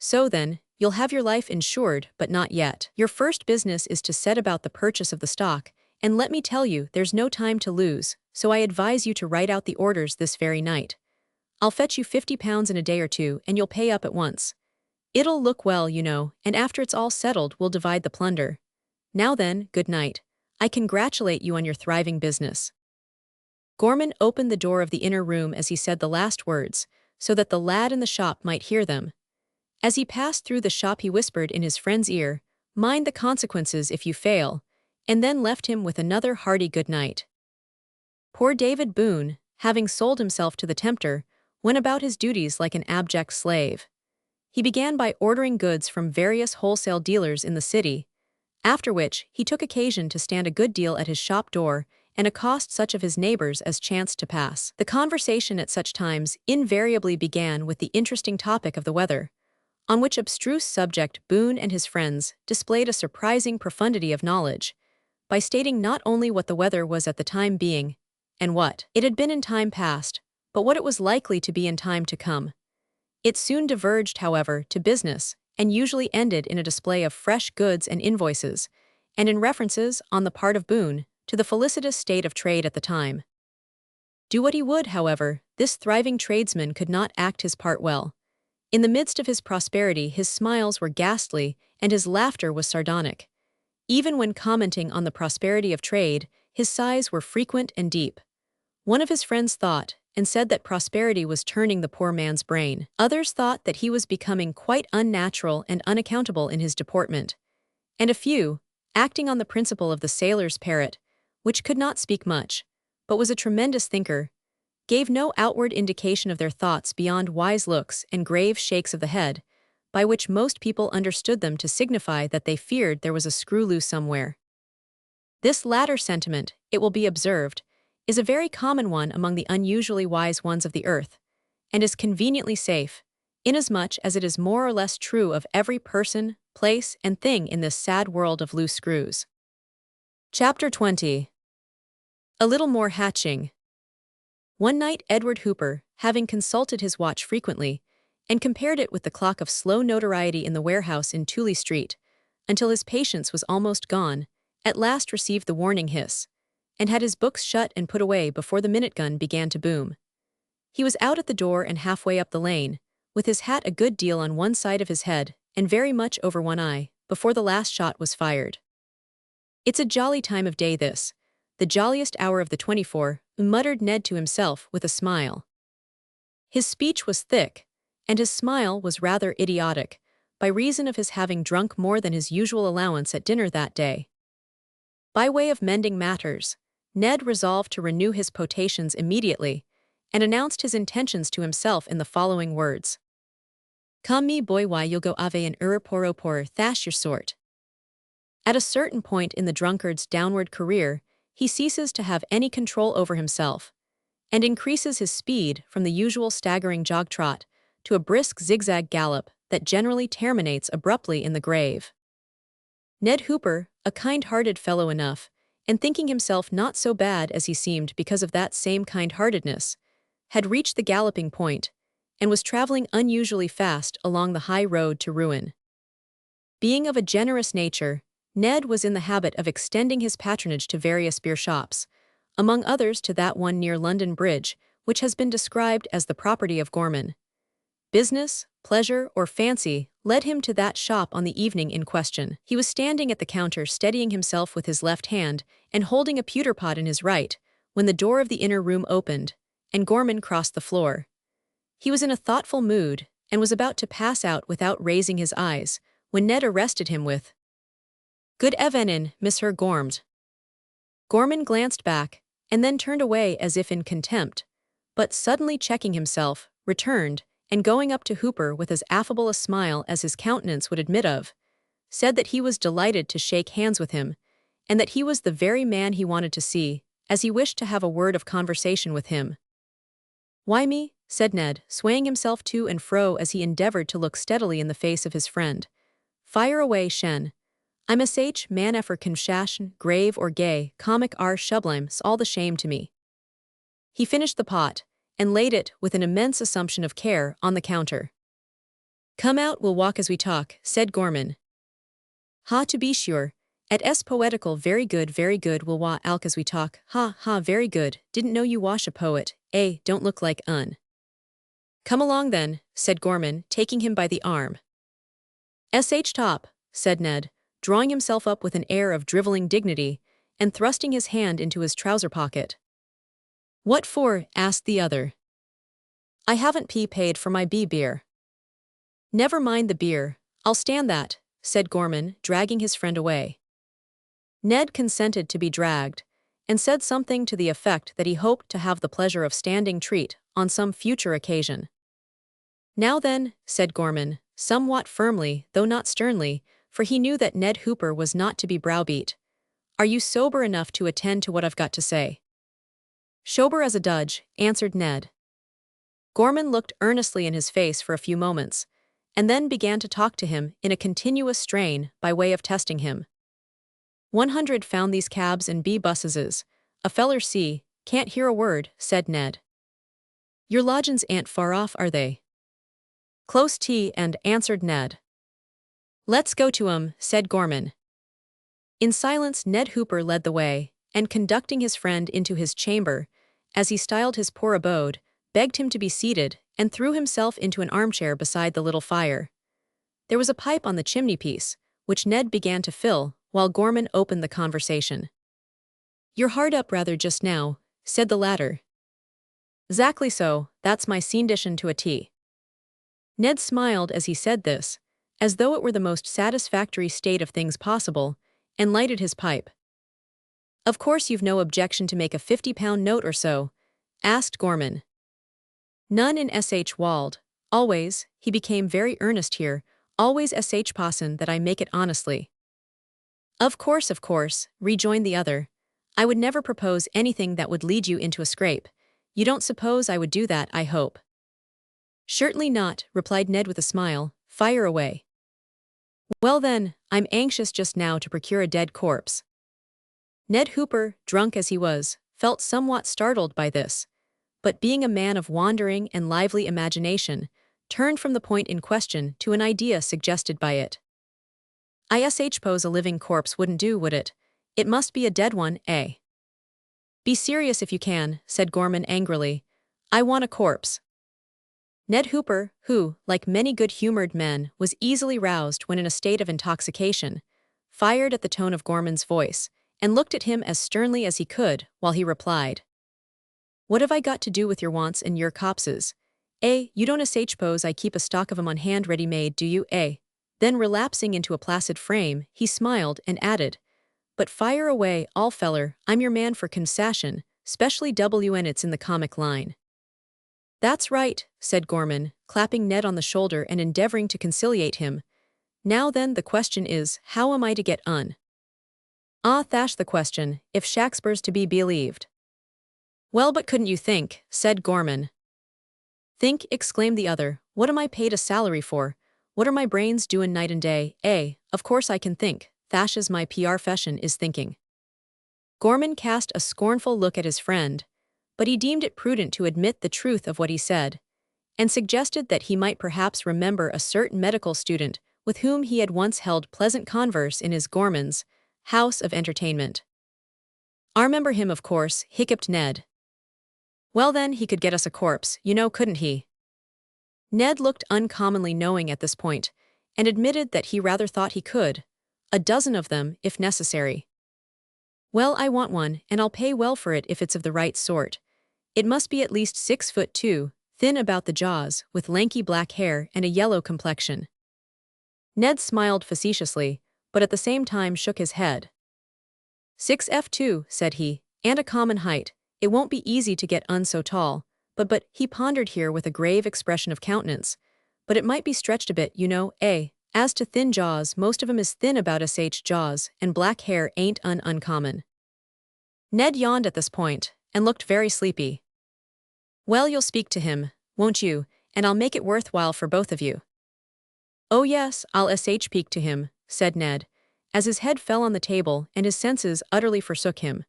So then, you'll have your life insured, but not yet. Your first business is to set about the purchase of the stock, and let me tell you, there's no time to lose, so I advise you to write out the orders this very night. I'll fetch you 50 pounds in a day or two, and you'll pay up at once. It'll look well, you know, and after it's all settled we'll divide the plunder. Now then, good night. I congratulate you on your thriving business. Gorman opened the door of the inner room as he said the last words, so that the lad in the shop might hear them. As he passed through the shop he whispered in his friend's ear, "Mind the consequences if you fail," and then left him with another hearty good night. Poor David Boone, having sold himself to the tempter, went about his duties like an abject slave. He began by ordering goods from various wholesale dealers in the city, after which he took occasion to stand a good deal at his shop door and accost such of his neighbors as chanced to pass. The conversation at such times invariably began with the interesting topic of the weather, on which abstruse subject Boone and his friends displayed a surprising profundity of knowledge, by stating not only what the weather was at the time being, and what it had been in time past, but what it was likely to be in time to come. It soon diverged, however, to business, and usually ended in a display of fresh goods and invoices, and in references, on the part of Boone, to the felicitous state of trade at the time. Do what he would, however, this thriving tradesman could not act his part well. In the midst of his prosperity his smiles were ghastly, and his laughter was sardonic. Even when commenting on the prosperity of trade, his sighs were frequent and deep. One of his friends thought, and said that prosperity was turning the poor man's brain. Others thought that he was becoming quite unnatural and unaccountable in his deportment. And a few, acting on the principle of the sailor's parrot, which could not speak much, but was a tremendous thinker, gave no outward indication of their thoughts beyond wise looks and grave shakes of the head, by which most people understood them to signify that they feared there was a screw loose somewhere. This latter sentiment, it will be observed, is a very common one among the unusually wise ones of the earth, and is conveniently safe, inasmuch as it is more or less true of every person, place, and thing in this sad world of loose screws. Chapter 20. A little more hatching. One night Edward Hooper, having consulted his watch frequently, and compared it with the clock of slow notoriety in the warehouse in Tooley Street, until his patience was almost gone, at last received the warning hiss, and had his books shut and put away before the minute gun began to boom. He was out at the door and halfway up the lane, with his hat a good deal on one side of his head and very much over one eye, before the last shot was fired. "It's a jolly time of day this, the jolliest hour of the 24, muttered Ned to himself with a smile. His speech was thick, and his smile was rather idiotic, by reason of his having drunk more than his usual allowance at dinner that day. By way of mending matters, Ned resolved to renew his potations immediately, and announced his intentions to himself in the following words. "Come me boy, why you'll go ave an por thash your sort." At a certain point in the drunkard's downward career, he ceases to have any control over himself, and increases his speed from the usual staggering jog-trot to a brisk zigzag gallop that generally terminates abruptly in the grave. Ned Hooper, a kind-hearted fellow enough, and thinking himself not so bad as he seemed because of that same kind-heartedness, had reached the galloping point, and was traveling unusually fast along the high road to ruin. Being of a generous nature, Ned was in the habit of extending his patronage to various beer shops, among others to that one near London Bridge, which has been described as the property of Gorman. Business, pleasure, or fancy led him to that shop on the evening in question. He was standing at the counter steadying himself with his left hand and holding a pewter pot in his right, when the door of the inner room opened, and Gorman crossed the floor. He was in a thoughtful mood, and was about to pass out without raising his eyes, when Ned arrested him with, "Good evening, Miss Her Gormed." Gorman glanced back, and then turned away as if in contempt, but suddenly checking himself, returned, and going up to Hooper with as affable a smile as his countenance would admit of, said that he was delighted to shake hands with him, and that he was the very man he wanted to see, as he wished to have a word of conversation with him. "Why me?" said Ned, swaying himself to and fro as he endeavored to look steadily in the face of his friend. "Fire away, Shen. I'm a sage man effer confshashin, grave or gay, comic or sublime's all the shame to me." He finished the pot, and laid it, with an immense assumption of care, on the counter. "Come out, we'll walk as we talk," said Gorman. "Ha, to be sure. At s poetical, very good, we'll alk as we talk. Ha, very good, didn't know you wash a poet, don't look like un." "Come along then," said Gorman, taking him by the arm. "Sh top," said Ned, drawing himself up with an air of drivelling dignity, and thrusting his hand into his trouser pocket. "What for?" asked the other. "I haven't paid for my beer." "Never mind the beer, I'll stand that," said Gorman, dragging his friend away. Ned consented to be dragged, and said something to the effect that he hoped to have the pleasure of standing treat on some future occasion. "Now then," said Gorman, somewhat firmly, though not sternly, for he knew that Ned Hooper was not to be browbeat, "are you sober enough to attend to what I've got to say?" "Sober as a dudge," answered Ned. Gorman looked earnestly in his face for a few moments, and then began to talk to him in a continuous strain by way of testing him. 100 found these cabs and buses. A feller see, can't hear a word," said Ned. "Your lodgin's ain't far off, are they?" "Close and," answered Ned. "Let's go to 'em," said Gorman. In silence Ned Hooper led the way, and conducting his friend into his chamber, as he styled his poor abode, begged him to be seated, and threw himself into an armchair beside the little fire. There was a pipe on the chimney-piece, which Ned began to fill, while Gorman opened the conversation. "You're hard up rather just now," said the latter. "'Zactly so, that's my scene-dishin to a T." Ned smiled as he said this, as though it were the most satisfactory state of things possible, and lighted his pipe. "Of course you've no objection to make a 50-pound note or so?" asked Gorman. "None in sh Wald. Always," he became very earnest here, "always sh possin that I make it honestly." Of course," rejoined the other. "I would never propose anything that would lead you into a scrape. You don't suppose I would do that, I hope?" "Certainly not," replied Ned with a smile. "Fire away." "Well then, I'm anxious just now to procure a dead corpse." Ned Hooper, drunk as he was, felt somewhat startled by this, but being a man of wandering and lively imagination, turned from the point in question to an idea suggested by it. I suppose a living corpse wouldn't do, would it? It must be a dead one, eh? Be serious if you can, said Gorman angrily. I want a corpse. Ned Hooper, who, like many good-humored men, was easily roused when in a state of intoxication, fired at the tone of Gorman's voice, and looked at him as sternly as he could while he replied. What have I got to do with your wants and your copses? You don't suppose I keep a stock of 'em on hand ready-made, do you, Then relapsing into a placid frame, he smiled and added, But fire away, all feller, I'm your man for concession, specially when it's in the comic line. That's right, said Gorman, clapping Ned on the shoulder and endeavoring to conciliate him. Now then, the question is, how am I to get on? That'sh the question, if Shakespeare's to be believed. Well, but couldn't you think, said Gorman. Think, exclaimed the other, what am I paid a salary for? What are my brains doing night and day? Of course I can think, that'sh as my profession is thinking. Gorman cast a scornful look at his friend, but he deemed it prudent to admit the truth of what he said, and suggested that he might perhaps remember a certain medical student with whom he had once held pleasant converse in his Gorman's house of entertainment. I remember him, of course, hiccuped Ned. Well then, he could get us a corpse, couldn't he? Ned looked uncommonly knowing at this point, and admitted that he rather thought he could. A dozen of them, if necessary. Well, I want one, and I'll pay well for it if it's of the right sort. It must be at least 6'2", thin about the jaws, with lanky black hair and a yellow complexion. Ned smiled facetiously, but at the same time shook his head. 6'2", said he, and a common height. It won't be easy to get so tall, but he pondered here with a grave expression of countenance. But it might be stretched a bit, As to thin jaws, most of 'em is thin about jaws, and black hair ain't uncommon. Ned yawned at this point, and looked very sleepy. Well, you'll speak to him, won't you, and I'll make it worthwhile for both of you. Oh yes, I'll speak to him, said Ned, as his head fell on the table and his senses utterly forsook him.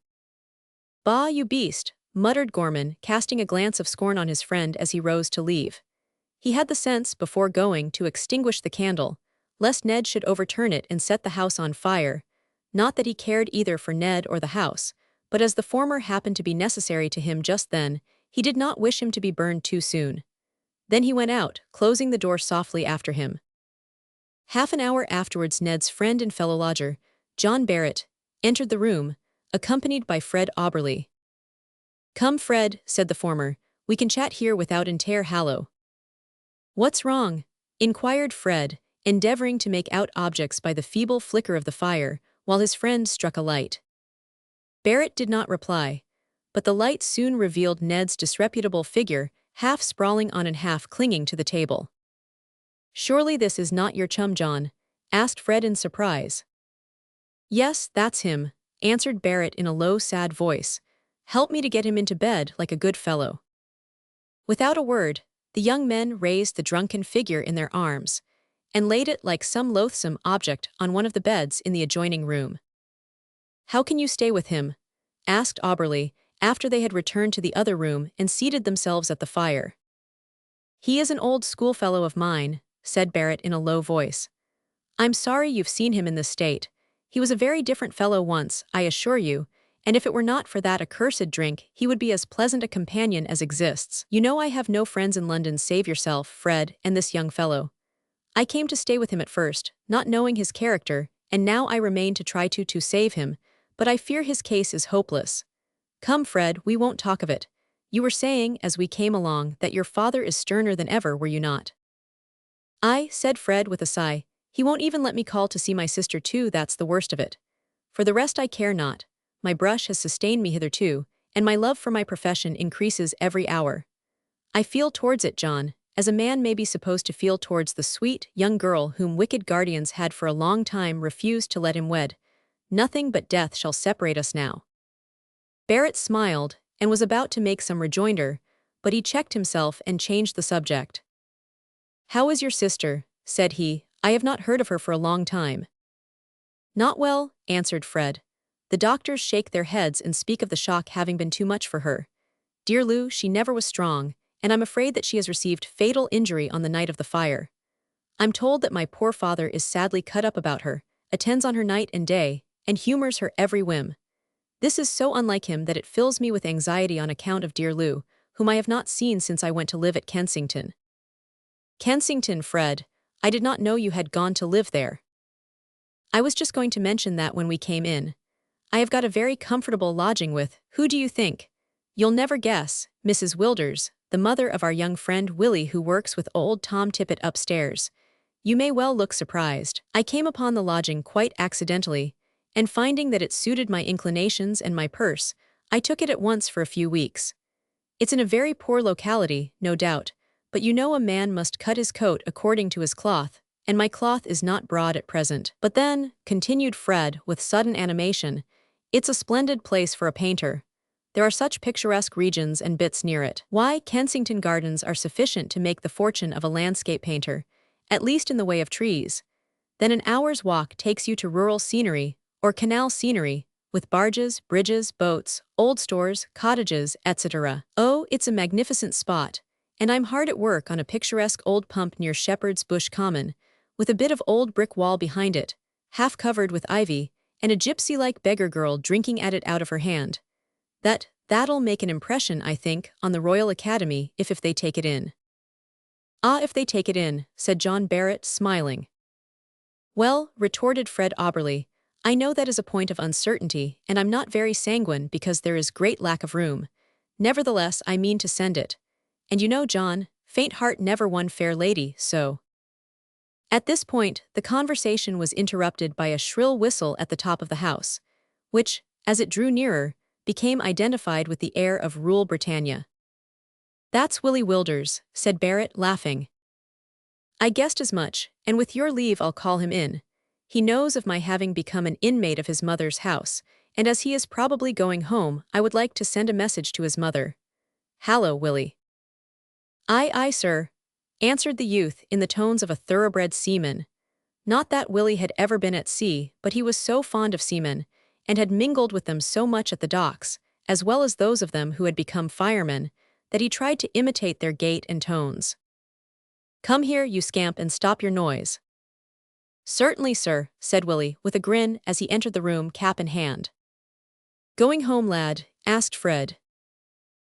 Bah, you beast, muttered Gorman, casting a glance of scorn on his friend as he rose to leave. He had the sense, before going, to extinguish the candle, lest Ned should overturn it and set the house on fire. Not that he cared either for Ned or the house, but as the former happened to be necessary to him just then, he did not wish him to be burned too soon. Then he went out, closing the door softly after him. Half an hour afterwards Ned's friend and fellow lodger, John Barrett, entered the room, accompanied by Fred Auberly. Come, Fred, said the former, we can chat here without hallow. What's wrong? Inquired Fred, endeavoring to make out objects by the feeble flicker of the fire, while his friend struck a light. Barrett did not reply, but the light soon revealed Ned's disreputable figure, half sprawling on and half clinging to the table. Surely this is not your chum John? Asked Fred in surprise. Yes, that's him, answered Barrett in a low, sad voice. Help me to get him into bed like a good fellow. Without a word, the young men raised the drunken figure in their arms, and laid it like some loathsome object on one of the beds in the adjoining room. How can you stay with him? Asked Auberly, after they had returned to the other room and seated themselves at the fire. He is an old schoolfellow of mine, said Barrett in a low voice. I'm sorry you've seen him in this state. He was a very different fellow once, I assure you, and if it were not for that accursed drink, he would be as pleasant a companion as exists. I have no friends in London save yourself, Fred, and this young fellow. I came to stay with him at first, not knowing his character, and now I remain to try to save him, but I fear his case is hopeless. Come, Fred, we won't talk of it. You were saying, as we came along, that your father is sterner than ever, were you not? Aye, said Fred with a sigh. He won't even let me call to see my sister too, that's the worst of it. For the rest I care not. My brush has sustained me hitherto, and my love for my profession increases every hour. I feel towards it, John, as a man may be supposed to feel towards the sweet, young girl whom wicked guardians had for a long time refused to let him wed. Nothing but death shall separate us now. Barrett smiled, and was about to make some rejoinder, but he checked himself and changed the subject. How is your sister? Said he. I have not heard of her for a long time. Not well, answered Fred. The doctors shake their heads and speak of the shock having been too much for her. Dear Lou, she never was strong, and I'm afraid that she has received fatal injury on the night of the fire. I'm told that my poor father is sadly cut up about her, attends on her night and day, and humors her every whim. This is so unlike him that it fills me with anxiety on account of dear Lou, whom I have not seen since I went to live at Kensington. Kensington, Fred. I did not know you had gone to live there. I was just going to mention that when we came in. I have got a very comfortable lodging with, who do you think? You'll never guess, Mrs. Wilders, the mother of our young friend Willie who works with old Tom Tippett upstairs. You may well look surprised. I came upon the lodging quite accidentally, and finding that it suited my inclinations and my purse, I took it at once for a few weeks. It's in a very poor locality, no doubt, but you know a man must cut his coat according to his cloth, and my cloth is not broad at present. But then, continued Fred with sudden animation, it's a splendid place for a painter. There are such picturesque regions and bits near it. Why, Kensington Gardens are sufficient to make the fortune of a landscape painter, at least in the way of trees. Then an hour's walk takes you to rural scenery, or canal scenery, with barges, bridges, boats, old stores, cottages, etc. Oh, it's a magnificent spot, and I'm hard at work on a picturesque old pump near Shepherd's Bush Common, with a bit of old brick wall behind it, half covered with ivy, and a gypsy-like beggar girl drinking at it out of her hand. That'll make an impression, I think, on the Royal Academy if they take it in. Ah, if they take it in, said John Barrett, smiling. Well, retorted Fred Auberly, I know that is a point of uncertainty, and I'm not very sanguine because there is great lack of room. Nevertheless, I mean to send it. And you know, John, faint heart never won fair lady, so. At this point, the conversation was interrupted by a shrill whistle at the top of the house, which, as it drew nearer, became identified with the air of Rule Britannia. That's Willie Wilders, said Barrett, laughing. I guessed as much, and with your leave I'll call him in. He knows of my having become an inmate of his mother's house, and as he is probably going home, I would like to send a message to his mother. Hallo, Willie. Aye, aye, sir, answered the youth in the tones of a thoroughbred seaman. Not that Willie had ever been at sea, but he was so fond of seamen, and had mingled with them so much at the docks, as well as those of them who had become firemen, that he tried to imitate their gait and tones. Come here, you scamp, and stop your noise. Certainly, sir, said Willie, with a grin as he entered the room, cap in hand. Going home, lad? Asked Fred.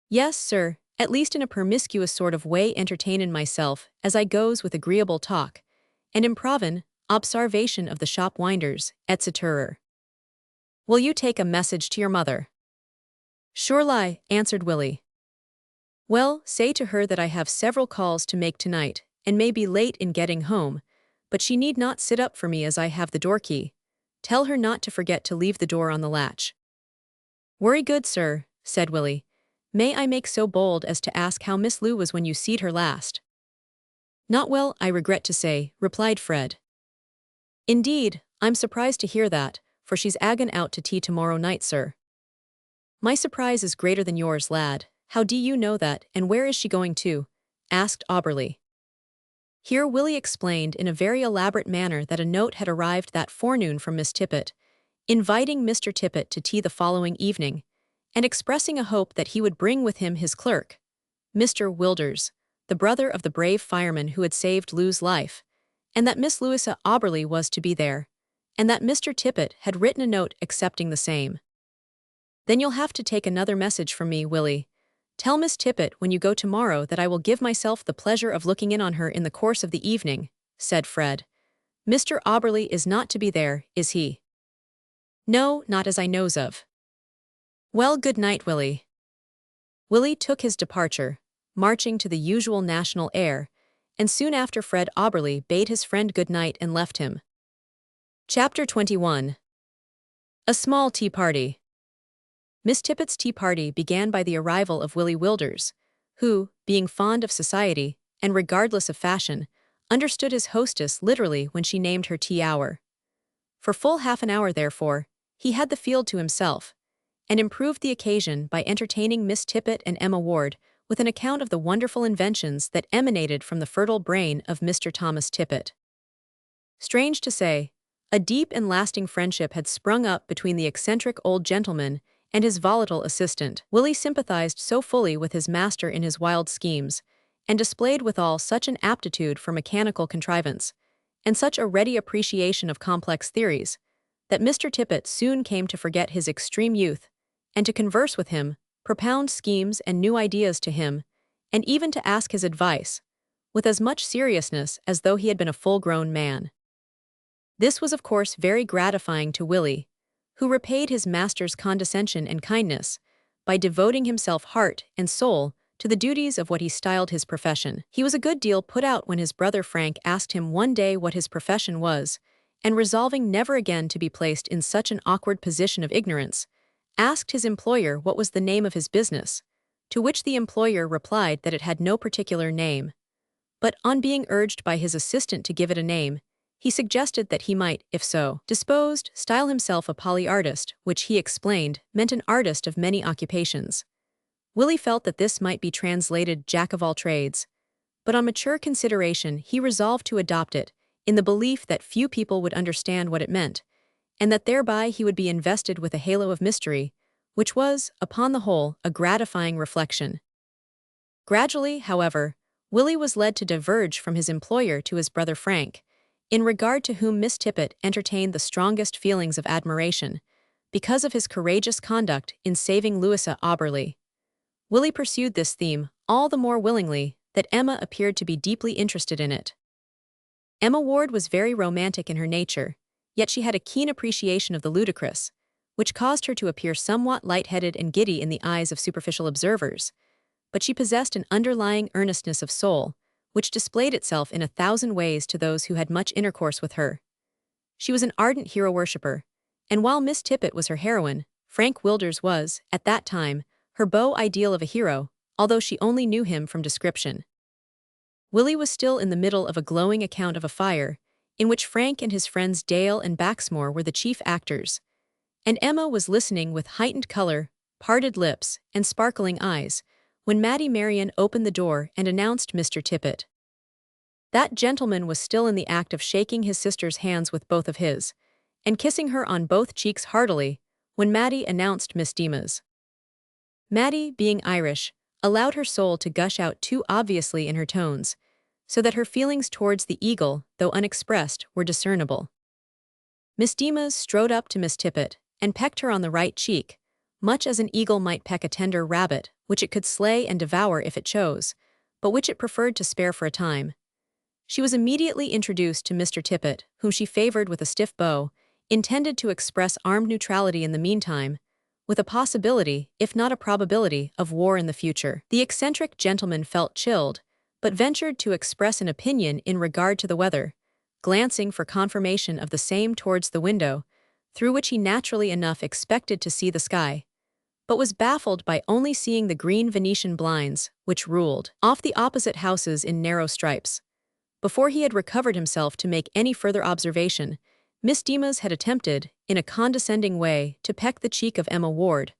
Yes, sir, at least in a promiscuous sort of way entertainin' myself, as I goes with agreeable talk, and improvin' observation of the shop winders, etc. Will you take a message to your mother? Sure lie, answered Willie. Well, say to her that I have several calls to make tonight, and may be late in getting home, but she need not sit up for me as I have the door key. Tell her not to forget to leave the door on the latch. Worry good, sir, said Willie. May I make so bold as to ask how Miss Lou was when you seed her last? Not well, I regret to say, replied Fred. Indeed, I'm surprised to hear that, for she's agon out to tea tomorrow night, sir. My surprise is greater than yours, lad. How do you know that, and where is she going to? Asked Auberly. Here Willie explained in a very elaborate manner that a note had arrived that forenoon from Miss Tippett, inviting Mr. Tippett to tea the following evening, and expressing a hope that he would bring with him his clerk, Mr. Wilders, the brother of the brave fireman who had saved Lou's life, and that Miss Louisa Auberly was to be there, and that Mr. Tippett had written a note accepting the same. Then you'll have to take another message from me, Willie. Tell Miss Tippett when you go tomorrow that I will give myself the pleasure of looking in on her in the course of the evening, said Fred. Mr. Auberly is not to be there, is he? No, not as I knows of. Well, good night, Willie. Willie took his departure, marching to the usual national air, and soon after Fred Auberly bade his friend good night and left him. Chapter 21. A small tea party. Miss Tippett's tea party began by the arrival of Willie Wilders, who, being fond of society, and regardless of fashion, understood his hostess literally when she named her tea hour. For full half an hour, therefore, he had the field to himself, and improved the occasion by entertaining Miss Tippett and Emma Ward with an account of the wonderful inventions that emanated from the fertile brain of Mr. Thomas Tippett. Strange to say, A deep and lasting friendship had sprung up between the eccentric old gentleman and his volatile assistant. Willie sympathized so fully with his master in his wild schemes, and displayed withal such an aptitude for mechanical contrivance, and such a ready appreciation of complex theories, that Mr. Tippet soon came to forget his extreme youth, and to converse with him, propound schemes and new ideas to him, and even to ask his advice, with as much seriousness as though he had been a full-grown man. This was of course very gratifying to Willie, who repaid his master's condescension and kindness by devoting himself heart and soul to the duties of what he styled his profession. He was a good deal put out when his brother Frank asked him one day what his profession was, and resolving never again to be placed in such an awkward position of ignorance, asked his employer what was the name of his business, to which the employer replied that it had no particular name. But on being urged by his assistant to give it a name, he suggested that he might, if so disposed, style himself a polyartist, which he explained meant an artist of many occupations. Willie felt that this might be translated jack of all trades, but on mature consideration he resolved to adopt it, in the belief that few people would understand what it meant, and that thereby he would be invested with a halo of mystery, which was, upon the whole, a gratifying reflection. Gradually, however, Willie was led to diverge from his employer to his brother Frank, in regard to whom Miss Tippet entertained the strongest feelings of admiration, because of his courageous conduct in saving Louisa Auberly. Willie pursued this theme all the more willingly that Emma appeared to be deeply interested in it. Emma Ward was very romantic in her nature, yet she had a keen appreciation of the ludicrous, which caused her to appear somewhat light-headed and giddy in the eyes of superficial observers, but she possessed an underlying earnestness of soul, which displayed itself in 1,000 ways to those who had much intercourse with her. She was an ardent hero-worshipper, and while Miss Tippet was her heroine, Frank Wilders was, at that time, her beau ideal of a hero, although she only knew him from description. Willie was still in the middle of a glowing account of a fire, in which Frank and his friends Dale and Baxmore were the chief actors, and Emma was listening with heightened color, parted lips, and sparkling eyes, when Mattie Marian opened the door and announced Mr. Tippet. That gentleman was still in the act of shaking his sister's hands with both of his, and kissing her on both cheeks heartily, when Mattie announced Miss Deemas. Mattie, being Irish, allowed her soul to gush out too obviously in her tones, so that her feelings towards the eagle, though unexpressed, were discernible. Miss Deemas strode up to Miss Tippet, and pecked her on the right cheek, much as an eagle might peck a tender rabbit, which it could slay and devour if it chose, but which it preferred to spare for a time. She was immediately introduced to Mr. Tippet, whom she favored with a stiff bow, intended to express armed neutrality in the meantime, with a possibility, if not a probability, of war in the future. The eccentric gentleman felt chilled, but ventured to express an opinion in regard to the weather, glancing for confirmation of the same towards the window, through which he naturally enough expected to see the sky, but was baffled by only seeing the green Venetian blinds, which ruled off the opposite houses in narrow stripes. Before he had recovered himself to make any further observation, Miss Deemas had attempted, in a condescending way, to peck the cheek of Emma Ward,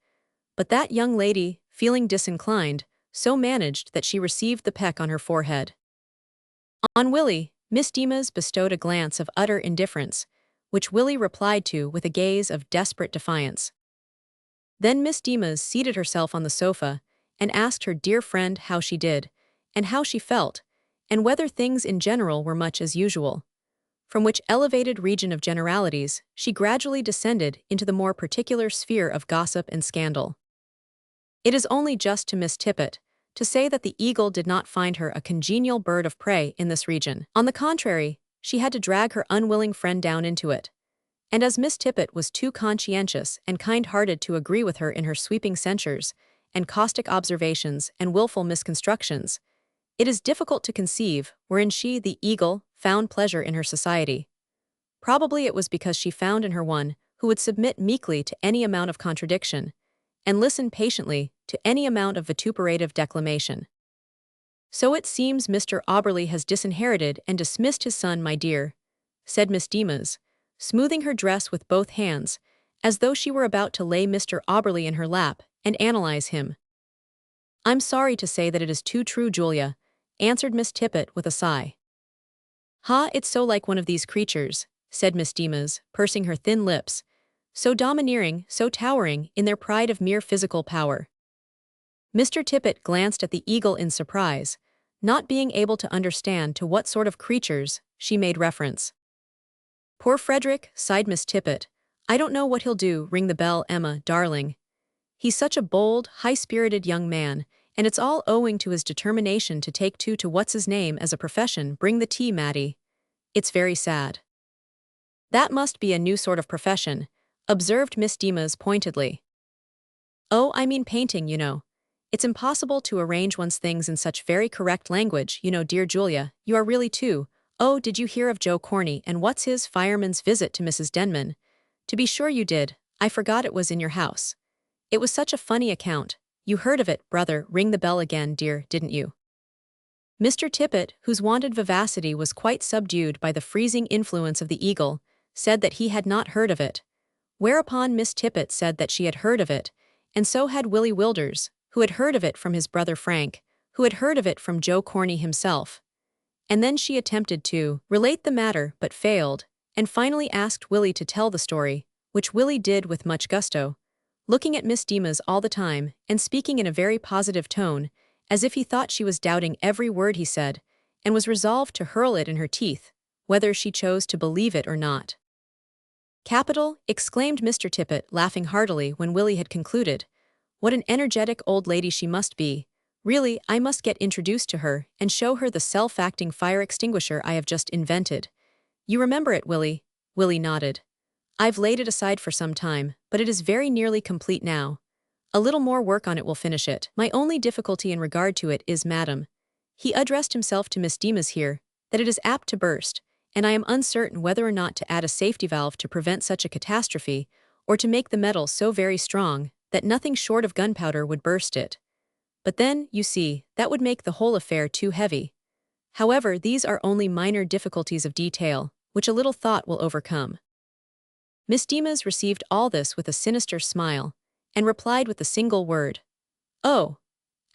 but that young lady, feeling disinclined, so managed that she received the peck on her forehead. On Willie, Miss Deemas bestowed a glance of utter indifference, which Willie replied to with a gaze of desperate defiance. Then Miss Deemas seated herself on the sofa, and asked her dear friend how she did, and how she felt, and whether things in general were much as usual. From which elevated region of generalities, she gradually descended into the more particular sphere of gossip and scandal. It is only just to Miss Tippet to say that the eagle did not find her a congenial bird of prey in this region. On the contrary, she had to drag her unwilling friend down into it. And as Miss Tippet was too conscientious and kind-hearted to agree with her in her sweeping censures, and caustic observations and willful misconstructions, it is difficult to conceive wherein she, the eagle, found pleasure in her society. Probably it was because she found in her one who would submit meekly to any amount of contradiction, and listen patiently to any amount of vituperative declamation. "So it seems Mr. Auberly has disinherited and dismissed his son, my dear," said Miss Deemas, smoothing her dress with both hands, as though she were about to lay Mr. Auberly in her lap and analyze him. "I'm sorry to say that it is too true, Julia," answered Miss Tippet with a sigh. "Ha, it's so like one of these creatures," said Miss Deemas, pursing her thin lips, so domineering, so towering, in their pride of mere physical power. Mr. Tippet glanced at the eagle in surprise, not being able to understand to what sort of creatures she made reference. "Poor Frederick," sighed Miss Tippet. "I don't know what he'll do. Ring the bell, Emma, darling. He's such a bold, high-spirited young man, and it's all owing to his determination to take to what's-his-name as a profession. Bring the tea, Mattie. It's very sad." "That must be a new sort of profession," observed Miss Deemas pointedly. "Oh, I mean painting, you know. It's impossible to arrange one's things in such very correct language, you know, dear Julia. You are really too. Oh, did you hear of Joe Corney and what's his fireman's visit to Mrs. Denman? To be sure you did. I forgot it was in your house. It was such a funny account. You heard of it, brother. Ring the bell again, dear, didn't you?" Mr. Tippet, whose wonted vivacity was quite subdued by the freezing influence of the eagle, said that he had not heard of it. Whereupon Miss Tippet said that she had heard of it, and so had Willie Wilders, who had heard of it from his brother Frank, who had heard of it from Joe Corney himself. And then she attempted to relate the matter but failed, and finally asked Willie to tell the story, which Willie did with much gusto, looking at Miss Deemas all the time and speaking in a very positive tone, as if he thought she was doubting every word he said, and was resolved to hurl it in her teeth, whether she chose to believe it or not. "Capital!" exclaimed Mr. Tippet, laughing heartily when Willie had concluded. "What an energetic old lady she must be. Really, I must get introduced to her and show her the self-acting fire extinguisher I have just invented. You remember it, Willie?" Willie nodded. "I've laid it aside for some time, but it is very nearly complete now. A little more work on it will finish it. My only difficulty in regard to it is, madam," he addressed himself to Miss Deemas here, "that it is apt to burst, and I am uncertain whether or not to add a safety valve to prevent such a catastrophe, or to make the metal so very strong that nothing short of gunpowder would burst it. But then, you see, that would make the whole affair too heavy. However, these are only minor difficulties of detail, which a little thought will overcome." Miss Deemas received all this with a sinister smile, and replied with the single word, "Oh,"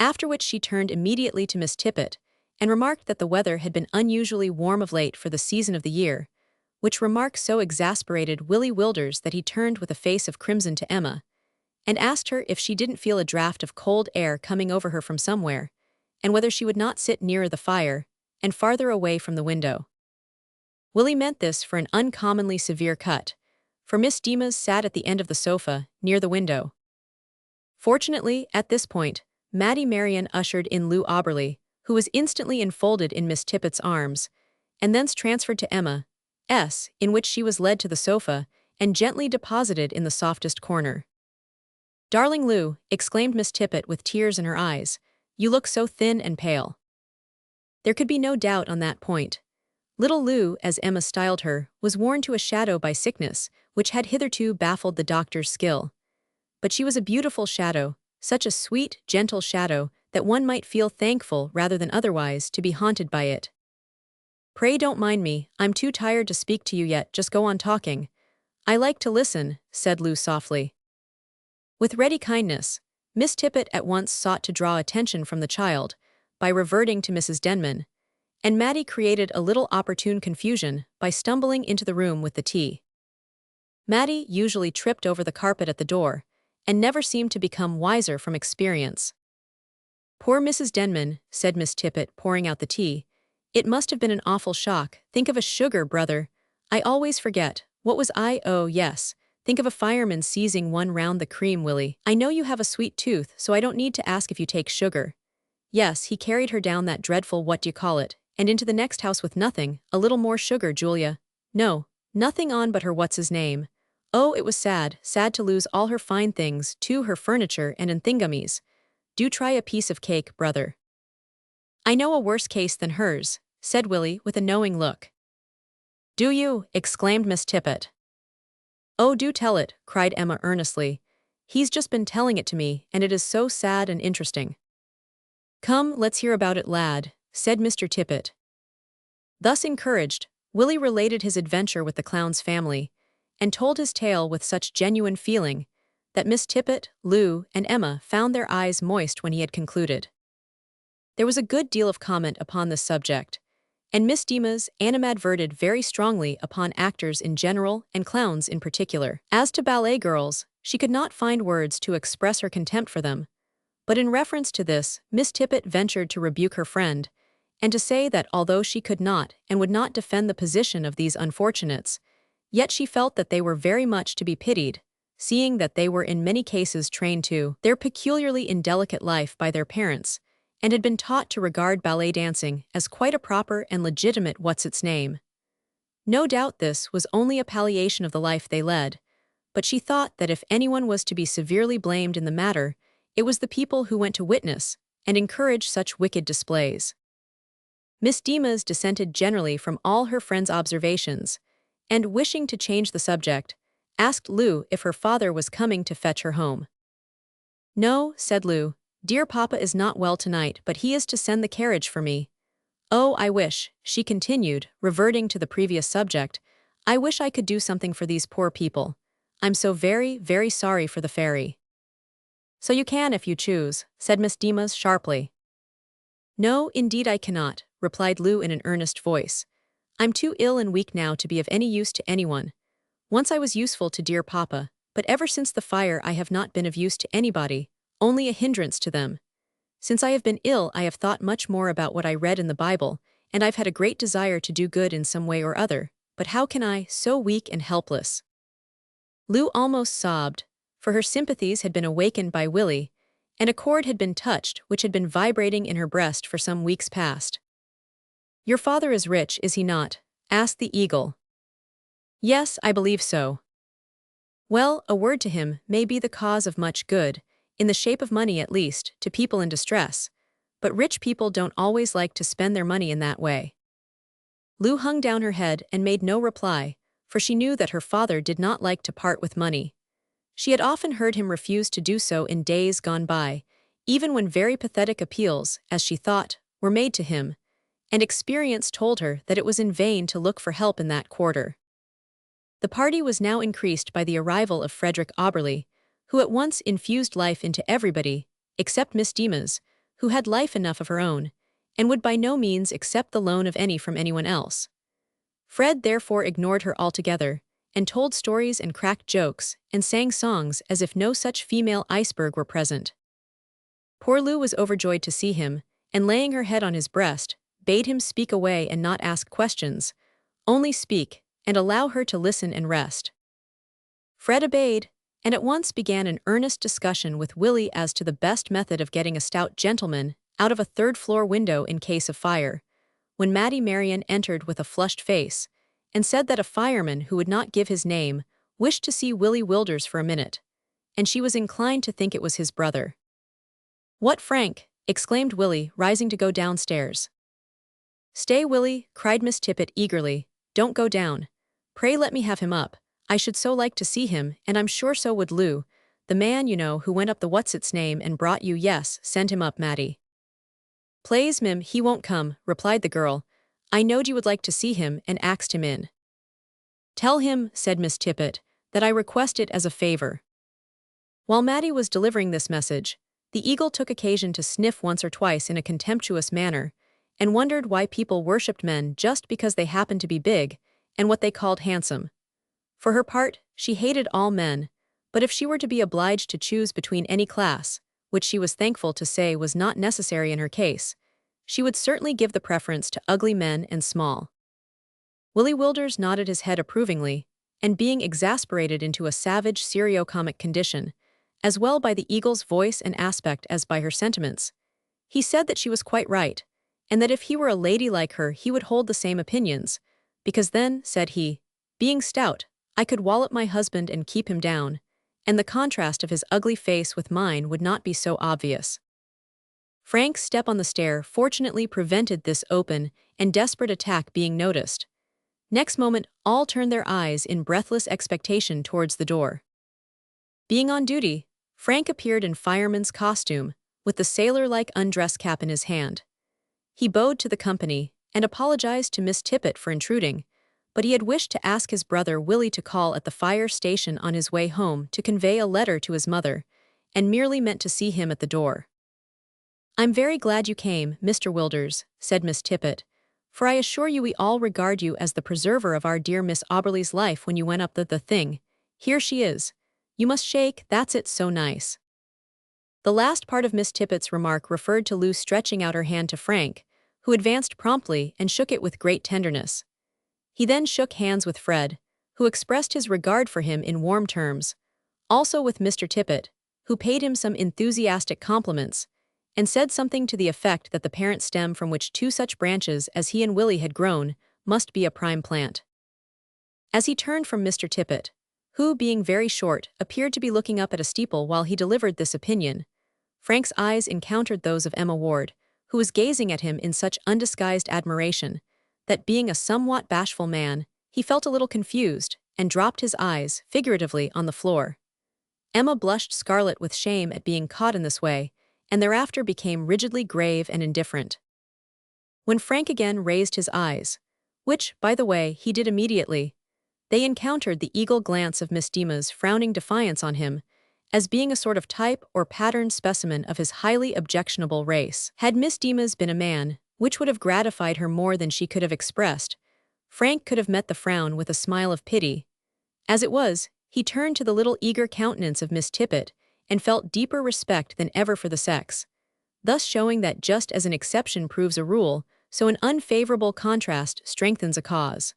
after which she turned immediately to Miss Tippet, and remarked that the weather had been unusually warm of late for the season of the year, which remark so exasperated Willie Wilders that he turned with a face of crimson to Emma, and asked her if she didn't feel a draught of cold air coming over her from somewhere, and whether she would not sit nearer the fire, and farther away from the window. Willie meant this for an uncommonly severe cut, for Miss Deemas sat at the end of the sofa, near the window. Fortunately, at this point, Mattie Marian ushered in Lou Auberly, who was instantly enfolded in Miss Tippet's arms, and thence transferred to Emma's, in which she was led to the sofa, and gently deposited in the softest corner. "Darling Lou," exclaimed Miss Tippet with tears in her eyes, "you look so thin and pale." There could be no doubt on that point. Little Lou, as Emma styled her, was worn to a shadow by sickness, which had hitherto baffled the doctor's skill. But she was a beautiful shadow, such a sweet, gentle shadow, that one might feel thankful rather than otherwise to be haunted by it. "Pray don't mind me, I'm too tired to speak to you yet, just go on talking. I like to listen," said Lou softly. With ready kindness, Miss Tippet at once sought to draw attention from the child, by reverting to Mrs. Denman, and Mattie created a little opportune confusion by stumbling into the room with the tea. Mattie usually tripped over the carpet at the door, and never seemed to become wiser from experience. "Poor Mrs. Denman," said Miss Tippet, pouring out the tea. "It must have been an awful shock. Think of a sugar, brother. I always forget. What was I? Oh, yes. Think of a fireman seizing one round the cream, Willie. I know you have a sweet tooth, so I don't need to ask if you take sugar. Yes, he carried her down that dreadful what-do-you-call-it, and into the next house with nothing, a little more sugar, Julia. No, nothing on but her what's-his-name. Oh, it was sad, sad to lose all her fine things, too, her furniture and thingammies. Do try a piece of cake, brother." "I know a worse case than hers," said Willie with a knowing look. "Do you?" exclaimed Miss Tippet. "Oh, do tell it," cried Emma earnestly. "He's just been telling it to me, and it is so sad and interesting." "Come, let's hear about it, lad," said Mr. Tippet. Thus encouraged, Willie related his adventure with the clown's family, and told his tale with such genuine feeling that Miss Tippet, Lou, and Emma found their eyes moist when he had concluded. There was a good deal of comment upon this subject, and Miss Dima's animadverted very strongly upon actors in general and clowns in particular. As to ballet girls, she could not find words to express her contempt for them, but in reference to this, Miss Tippet ventured to rebuke her friend, and to say that although she could not and would not defend the position of these unfortunates, yet she felt that they were very much to be pitied, seeing that they were in many cases trained to their peculiarly indelicate life by their parents, and had been taught to regard ballet dancing as quite a proper and legitimate what's-its-name. No doubt this was only a palliation of the life they led, but she thought that if anyone was to be severely blamed in the matter, it was the people who went to witness and encourage such wicked displays. Miss Dimas dissented generally from all her friend's observations, and, wishing to change the subject, asked Lou if her father was coming to fetch her home. "No," said Lou, "dear papa is not well tonight, but he is to send the carriage for me. Oh, I wish," she continued, reverting to the previous subject, "I wish I could do something for these poor people. I'm so very, very sorry for the fairy." "So you can if you choose," said Miss Dimas sharply. "No, indeed I cannot," replied Lou in an earnest voice. "I'm too ill and weak now to be of any use to anyone. Once I was useful to dear papa, but ever since the fire I have not been of use to anybody, only a hindrance to them. Since I have been ill I have thought much more about what I read in the Bible, and I've had a great desire to do good in some way or other, but how can I, so weak and helpless?" Lou almost sobbed, for her sympathies had been awakened by Willie, and a chord had been touched which had been vibrating in her breast for some weeks past. "Your father is rich, is he not?" asked the eagle. "Yes, I believe so." "Well, a word to him may be the cause of much good, in the shape of money at least, to people in distress, but rich people don't always like to spend their money in that way." Lou hung down her head and made no reply, for she knew that her father did not like to part with money. She had often heard him refuse to do so in days gone by, even when very pathetic appeals, as she thought, were made to him, and experience told her that it was in vain to look for help in that quarter. The party was now increased by the arrival of Frederick Auberly, who at once infused life into everybody, except Miss Dimas, who had life enough of her own, and would by no means accept the loan of any from anyone else. Fred therefore ignored her altogether, and told stories and cracked jokes, and sang songs as if no such female iceberg were present. Poor Lou was overjoyed to see him, and laying her head on his breast, bade him speak away and not ask questions, only speak, and allow her to listen and rest. Fred obeyed, and at once began an earnest discussion with Willie as to the best method of getting a stout gentleman out of a third-floor window in case of fire, when Mattie Marian entered with a flushed face, and said that a fireman who would not give his name wished to see Willie Wilders for a minute, and she was inclined to think it was his brother. "What, Frank?" exclaimed Willie, rising to go downstairs. "Stay, Willie," cried Miss Tippet eagerly, "don't go down. Pray let me have him up. I should so like to see him, and I'm sure so would Lou. The man, you know, who went up the what's-its-name and brought you, yes, send him up, Mattie." "Plaise mim, he won't come," replied the girl. "I knowed you would like to see him, and axed him in." "Tell him," said Miss Tippet, "that I request it as a favor." While Mattie was delivering this message, the eagle took occasion to sniff once or twice in a contemptuous manner, and wondered why people worshipped men just because they happened to be big, and what they called handsome. For her part, she hated all men, but if she were to be obliged to choose between any class, which she was thankful to say was not necessary in her case, she would certainly give the preference to ugly men and small. Willie Wilders nodded his head approvingly, and being exasperated into a savage serio-comic condition, as well by the eagle's voice and aspect as by her sentiments, he said that she was quite right, and that if he were a lady like her he would hold the same opinions, because then, said he, being stout, I could wallop my husband and keep him down, and the contrast of his ugly face with mine would not be so obvious. Frank's step on the stair fortunately prevented this open and desperate attack being noticed. Next moment, all turned their eyes in breathless expectation towards the door. Being on duty, Frank appeared in fireman's costume, with the sailor-like undress cap in his hand. He bowed to the company, and apologized to Miss Tippet for intruding, but he had wished to ask his brother Willie to call at the fire station on his way home to convey a letter to his mother, and merely meant to see him at the door. "I'm very glad you came, Mr. Wilders," said Miss Tippet, for I assure you we all regard you as the preserver of our dear Miss Auberly's life when you went up the thing. Here she is. You must shake, that's it, so nice." The last part of Miss Tippet's remark referred to Lou stretching out her hand to Frank, who advanced promptly and shook it with great tenderness. He then shook hands with Fred, who expressed his regard for him in warm terms, also with Mr. Tippet, who paid him some enthusiastic compliments, and said something to the effect that the parent stem from which two such branches as he and Willie had grown must be a prime plant. As he turned from Mr. Tippet, who, being very short, appeared to be looking up at a steeple while he delivered this opinion, Frank's eyes encountered those of Emma Ward, who was gazing at him in such undisguised admiration that, being a somewhat bashful man, he felt a little confused and dropped his eyes, figuratively, on the floor. Emma blushed scarlet with shame at being caught in this way, and thereafter became rigidly grave and indifferent. When Frank again raised his eyes, which, by the way, he did immediately, they encountered the eagle glance of Miss Dima's frowning defiance on him, as being a sort of type or patterned specimen of his highly objectionable race. Had Miss Dima's been a man, which would have gratified her more than she could have expressed, Frank could have met the frown with a smile of pity. As it was, he turned to the little eager countenance of Miss Tippet and felt deeper respect than ever for the sex, thus showing that just as an exception proves a rule, so an unfavorable contrast strengthens a cause.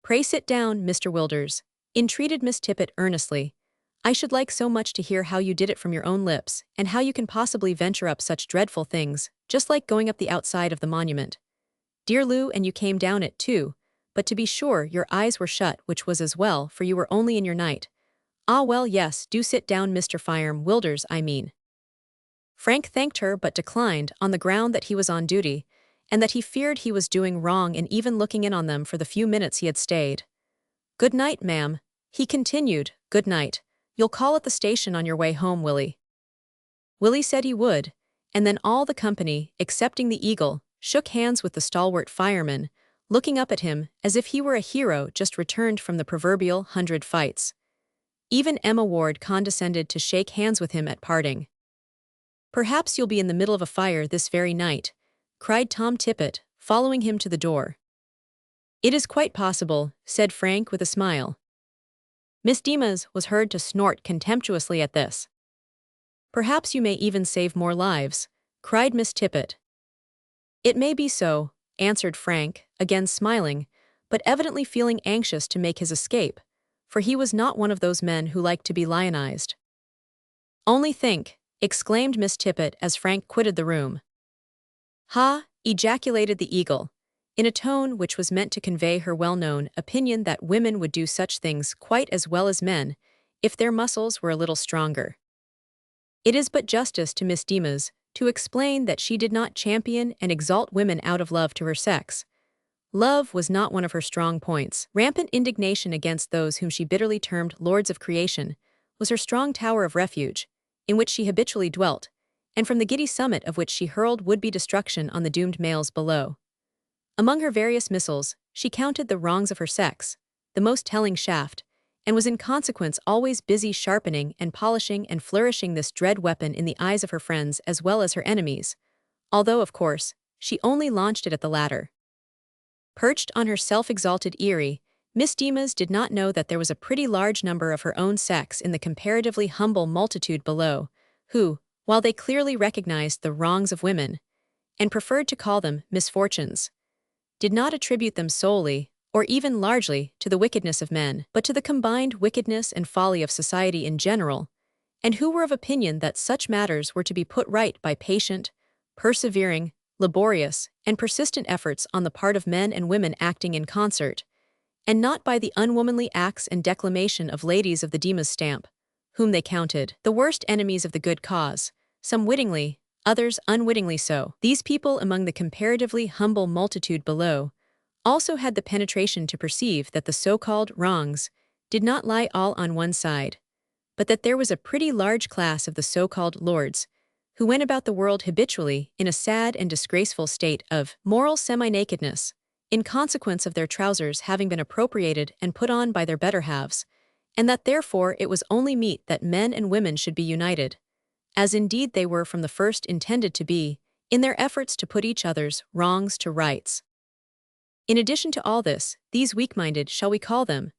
"Pray sit down, Mr. Wilders," entreated Miss Tippet earnestly. "I should like so much to hear how you did it from your own lips, and how you can possibly venture up such dreadful things, just like going up the outside of the monument. Dear Lou, and you came down it too, but to be sure your eyes were shut, which was as well, for you were only in your night. Ah well, yes, do sit down, Mr. Firem Wilders, I mean." Frank thanked her but declined, on the ground that he was on duty, and that he feared he was doing wrong in even looking in on them for the few minutes he had stayed. "Good night, ma'am," he continued, "good night. You'll call at the station on your way home, Willie." Willie said he would, and then all the company, excepting the eagle, shook hands with the stalwart fireman, looking up at him as if he were a hero just returned from the proverbial 100 fights. Even Emma Ward condescended to shake hands with him at parting. "Perhaps you'll be in the middle of a fire this very night," cried Tom Tippet, following him to the door. "It is quite possible," said Frank with a smile. Miss Dimas was heard to snort contemptuously at this. "Perhaps you may even save more lives," cried Miss Tippet. "It may be so," answered Frank, again smiling, but evidently feeling anxious to make his escape, for he was not one of those men who like to be lionized. "Only think," exclaimed Miss Tippet as Frank quitted the room. "Ha!" ejaculated the eagle, in a tone which was meant to convey her well-known opinion that women would do such things quite as well as men, if their muscles were a little stronger. It is but justice to Miss Dimas to explain that she did not champion and exalt women out of love to her sex. Love was not one of her strong points. Rampant indignation against those whom she bitterly termed lords of creation was her strong tower of refuge, in which she habitually dwelt, and from the giddy summit of which she hurled would-be destruction on the doomed males below. Among her various missiles, she counted the wrongs of her sex, the most telling shaft, and was in consequence always busy sharpening and polishing and flourishing this dread weapon in the eyes of her friends as well as her enemies, although, of course, she only launched it at the latter. Perched on her self-exalted eyrie, Miss Dimas did not know that there was a pretty large number of her own sex in the comparatively humble multitude below, who, while they clearly recognized the wrongs of women, and preferred to call them misfortunes, did not attribute them solely, or even largely, to the wickedness of men, but to the combined wickedness and folly of society in general, and who were of opinion that such matters were to be put right by patient, persevering, laborious, and persistent efforts on the part of men and women acting in concert, and not by the unwomanly acts and declamation of ladies of the Dimas stamp, whom they counted the worst enemies of the good cause, some wittingly, others unwittingly so. These people among the comparatively humble multitude below also had the penetration to perceive that the so-called wrongs did not lie all on one side, but that there was a pretty large class of the so-called lords who went about the world habitually in a sad and disgraceful state of moral semi-nakedness, in consequence of their trousers having been appropriated and put on by their better halves, and that therefore it was only meet that men and women should be united, as indeed they were from the first intended to be, in their efforts to put each other's wrongs to rights. In addition to all this, these weak-minded, shall we call them,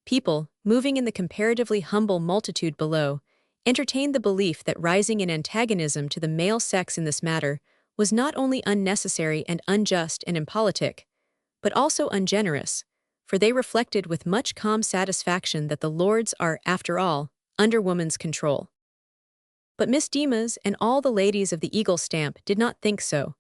people, moving in the comparatively humble multitude below, entertained the belief that rising in antagonism to the male sex in this matter was not only unnecessary and unjust and impolitic, but also ungenerous, for they reflected with much calm satisfaction that the lords are, after all, under woman's control. But Miss Demas and all the ladies of the eagle stamp did not think so.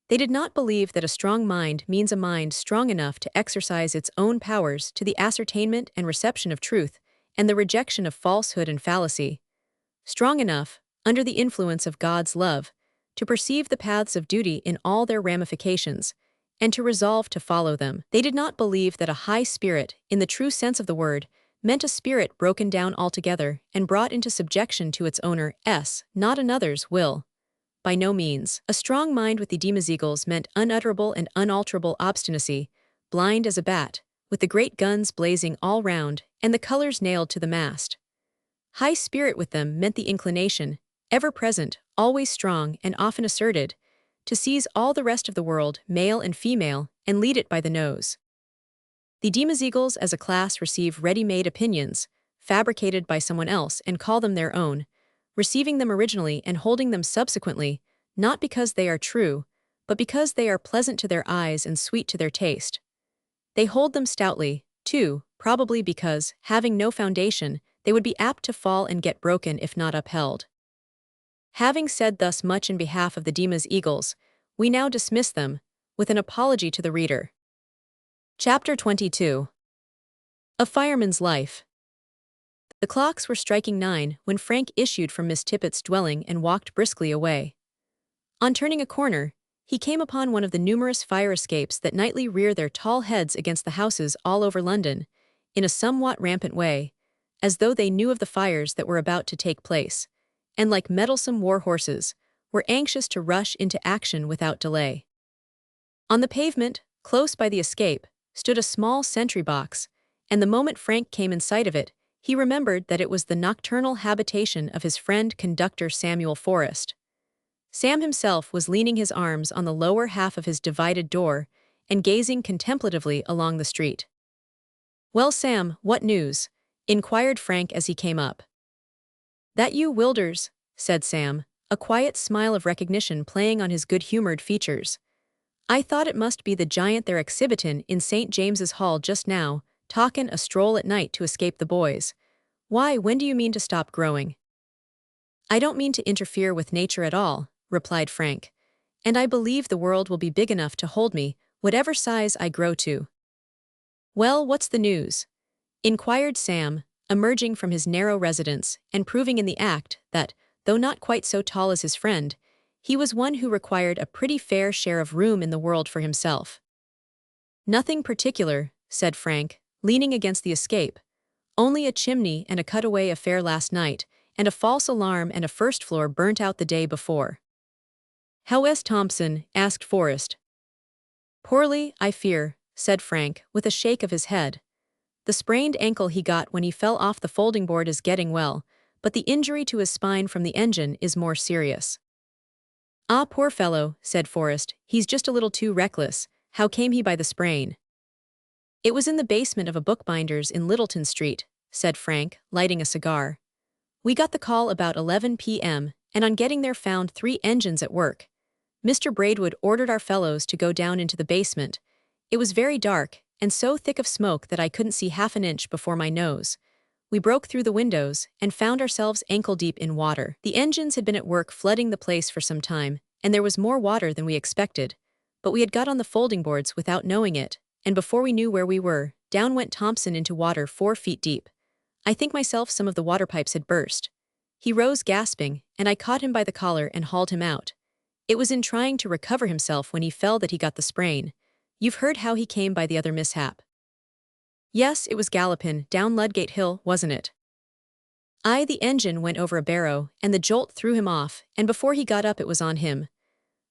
They did not believe that a strong mind means a mind strong enough to exercise its own powers to the ascertainment and reception of truth and the rejection of falsehood and fallacy, strong enough, under the influence of God's love, to perceive the paths of duty in all their ramifications, and to resolve to follow them. They did not believe that a high spirit, in the true sense of the word, meant a spirit broken down altogether and brought into subjection to its owner's, not another's, will. By no means. A strong mind with the Demas eagles meant unutterable and unalterable obstinacy, blind as a bat, with the great guns blazing all round and the colors nailed to the mast. High spirit with them meant the inclination, ever present, always strong and often asserted, to seize all the rest of the world, male and female, and lead it by the nose. The Demas eagles as a class receive ready-made opinions, fabricated by someone else, and call them their own, receiving them originally and holding them subsequently, not because they are true, but because they are pleasant to their eyes and sweet to their taste. They hold them stoutly, too, probably because, having no foundation, they would be apt to fall and get broken if not upheld. Having said thus much in behalf of the Demas eagles, we now dismiss them, with an apology to the reader. Chapter 22. A Fireman's Life. The clocks were striking 9 when Frank issued from Miss Tippett's dwelling and walked briskly away. On turning a corner, he came upon one of the numerous fire escapes that nightly rear their tall heads against the houses all over London, in a somewhat rampant way, as though they knew of the fires that were about to take place, and like mettlesome war horses, were anxious to rush into action without delay. On the pavement, close by the escape, stood a small sentry box, and the moment Frank came in sight of it, he remembered that it was the nocturnal habitation of his friend conductor Samuel Forrest. Sam himself was leaning his arms on the lower half of his divided door and gazing contemplatively along the street. "Well, Sam, what news?" inquired Frank as he came up. "That you, Wilders?" said Sam, a quiet smile of recognition playing on his good-humored features. "I thought it must be the giant they're exhibitin' in St. James's Hall just now, talkin' a stroll at night to escape the boys. Why, when do you mean to stop growing?" "I don't mean to interfere with nature at all," replied Frank, "and I believe the world will be big enough to hold me, whatever size I grow to." "Well, what's the news?" inquired Sam, emerging from his narrow residence and proving in the act that, though not quite so tall as his friend, he was one who required a pretty fair share of room in the world for himself. "Nothing particular," said Frank, leaning against the escape. "Only a chimney and a cutaway affair last night, and a false alarm and a first floor burnt out the day before." "How is Thompson?" asked Forrest. "Poorly, I fear," said Frank, with a shake of his head. "The sprained ankle he got when he fell off the folding board is getting well, but the injury to his spine from the engine is more serious." "Ah, poor fellow," said Forrest, "he's just a little too reckless. How came he by the sprain?" "It was in the basement of a bookbinder's in Littleton Street," said Frank, lighting a cigar. "We got the call about 11 p.m., and on getting there found 3 engines at work. Mr. Braidwood ordered our fellows to go down into the basement. It was very dark, and so thick of smoke that I couldn't see half an inch before my nose. We broke through the windows and found ourselves ankle-deep in water. The engines had been at work flooding the place for some time, and there was more water than we expected. But we had got on the folding boards without knowing it, and before we knew where we were, down went Thompson into water 4 feet deep. I think myself some of the water pipes had burst. He rose gasping, and I caught him by the collar and hauled him out. It was in trying to recover himself when he fell that he got the sprain. You've heard how he came by the other mishap." "Yes, it was gallopin' down Ludgate Hill, wasn't it?" "Aye, the engine went over a barrow, and the jolt threw him off, and before he got up it was on him.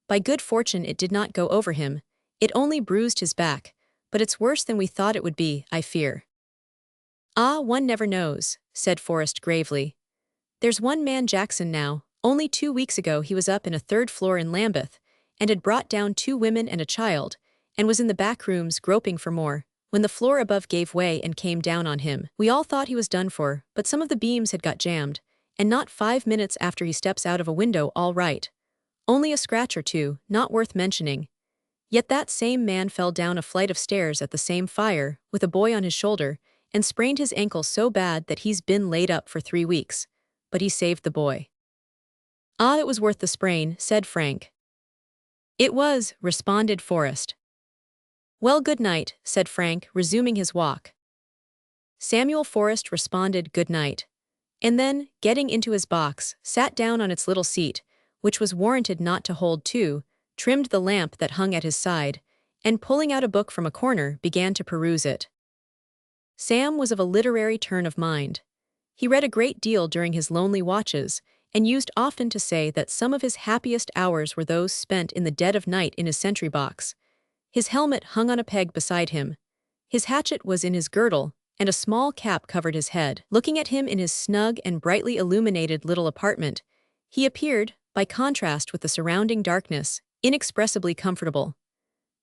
By good fortune it did not go over him, it only bruised his back, but it's worse than we thought it would be, I fear." "Ah, one never knows," said Forrest gravely. "There's one man Jackson now. Only 2 weeks ago he was up in a 3rd floor in Lambeth, and had brought down 2 women and a child, and was in the back rooms groping for more, when the floor above gave way and came down on him. We all thought he was done for, but some of the beams had got jammed, and not 5 minutes after he steps out of a window all right. Only a scratch or two, not worth mentioning. Yet that same man fell down a flight of stairs at the same fire, with a boy on his shoulder, and sprained his ankle so bad that he's been laid up for 3 weeks. But he saved the boy. "Ah, it was worth the sprain," said Frank. "It was," responded Forrest. "Well, good night," said Frank, resuming his walk. Samuel Forrest responded good night, and then, getting into his box, sat down on its little seat, which was warranted not to hold two, trimmed the lamp that hung at his side, and pulling out a book from a corner, began to peruse it. Sam was of a literary turn of mind. He read a great deal during his lonely watches, and used often to say that some of his happiest hours were those spent in the dead of night in his sentry box. His helmet hung on a peg beside him. His hatchet was in his girdle, and a small cap covered his head. Looking at him in his snug and brightly illuminated little apartment, he appeared, by contrast with the surrounding darkness, inexpressibly comfortable.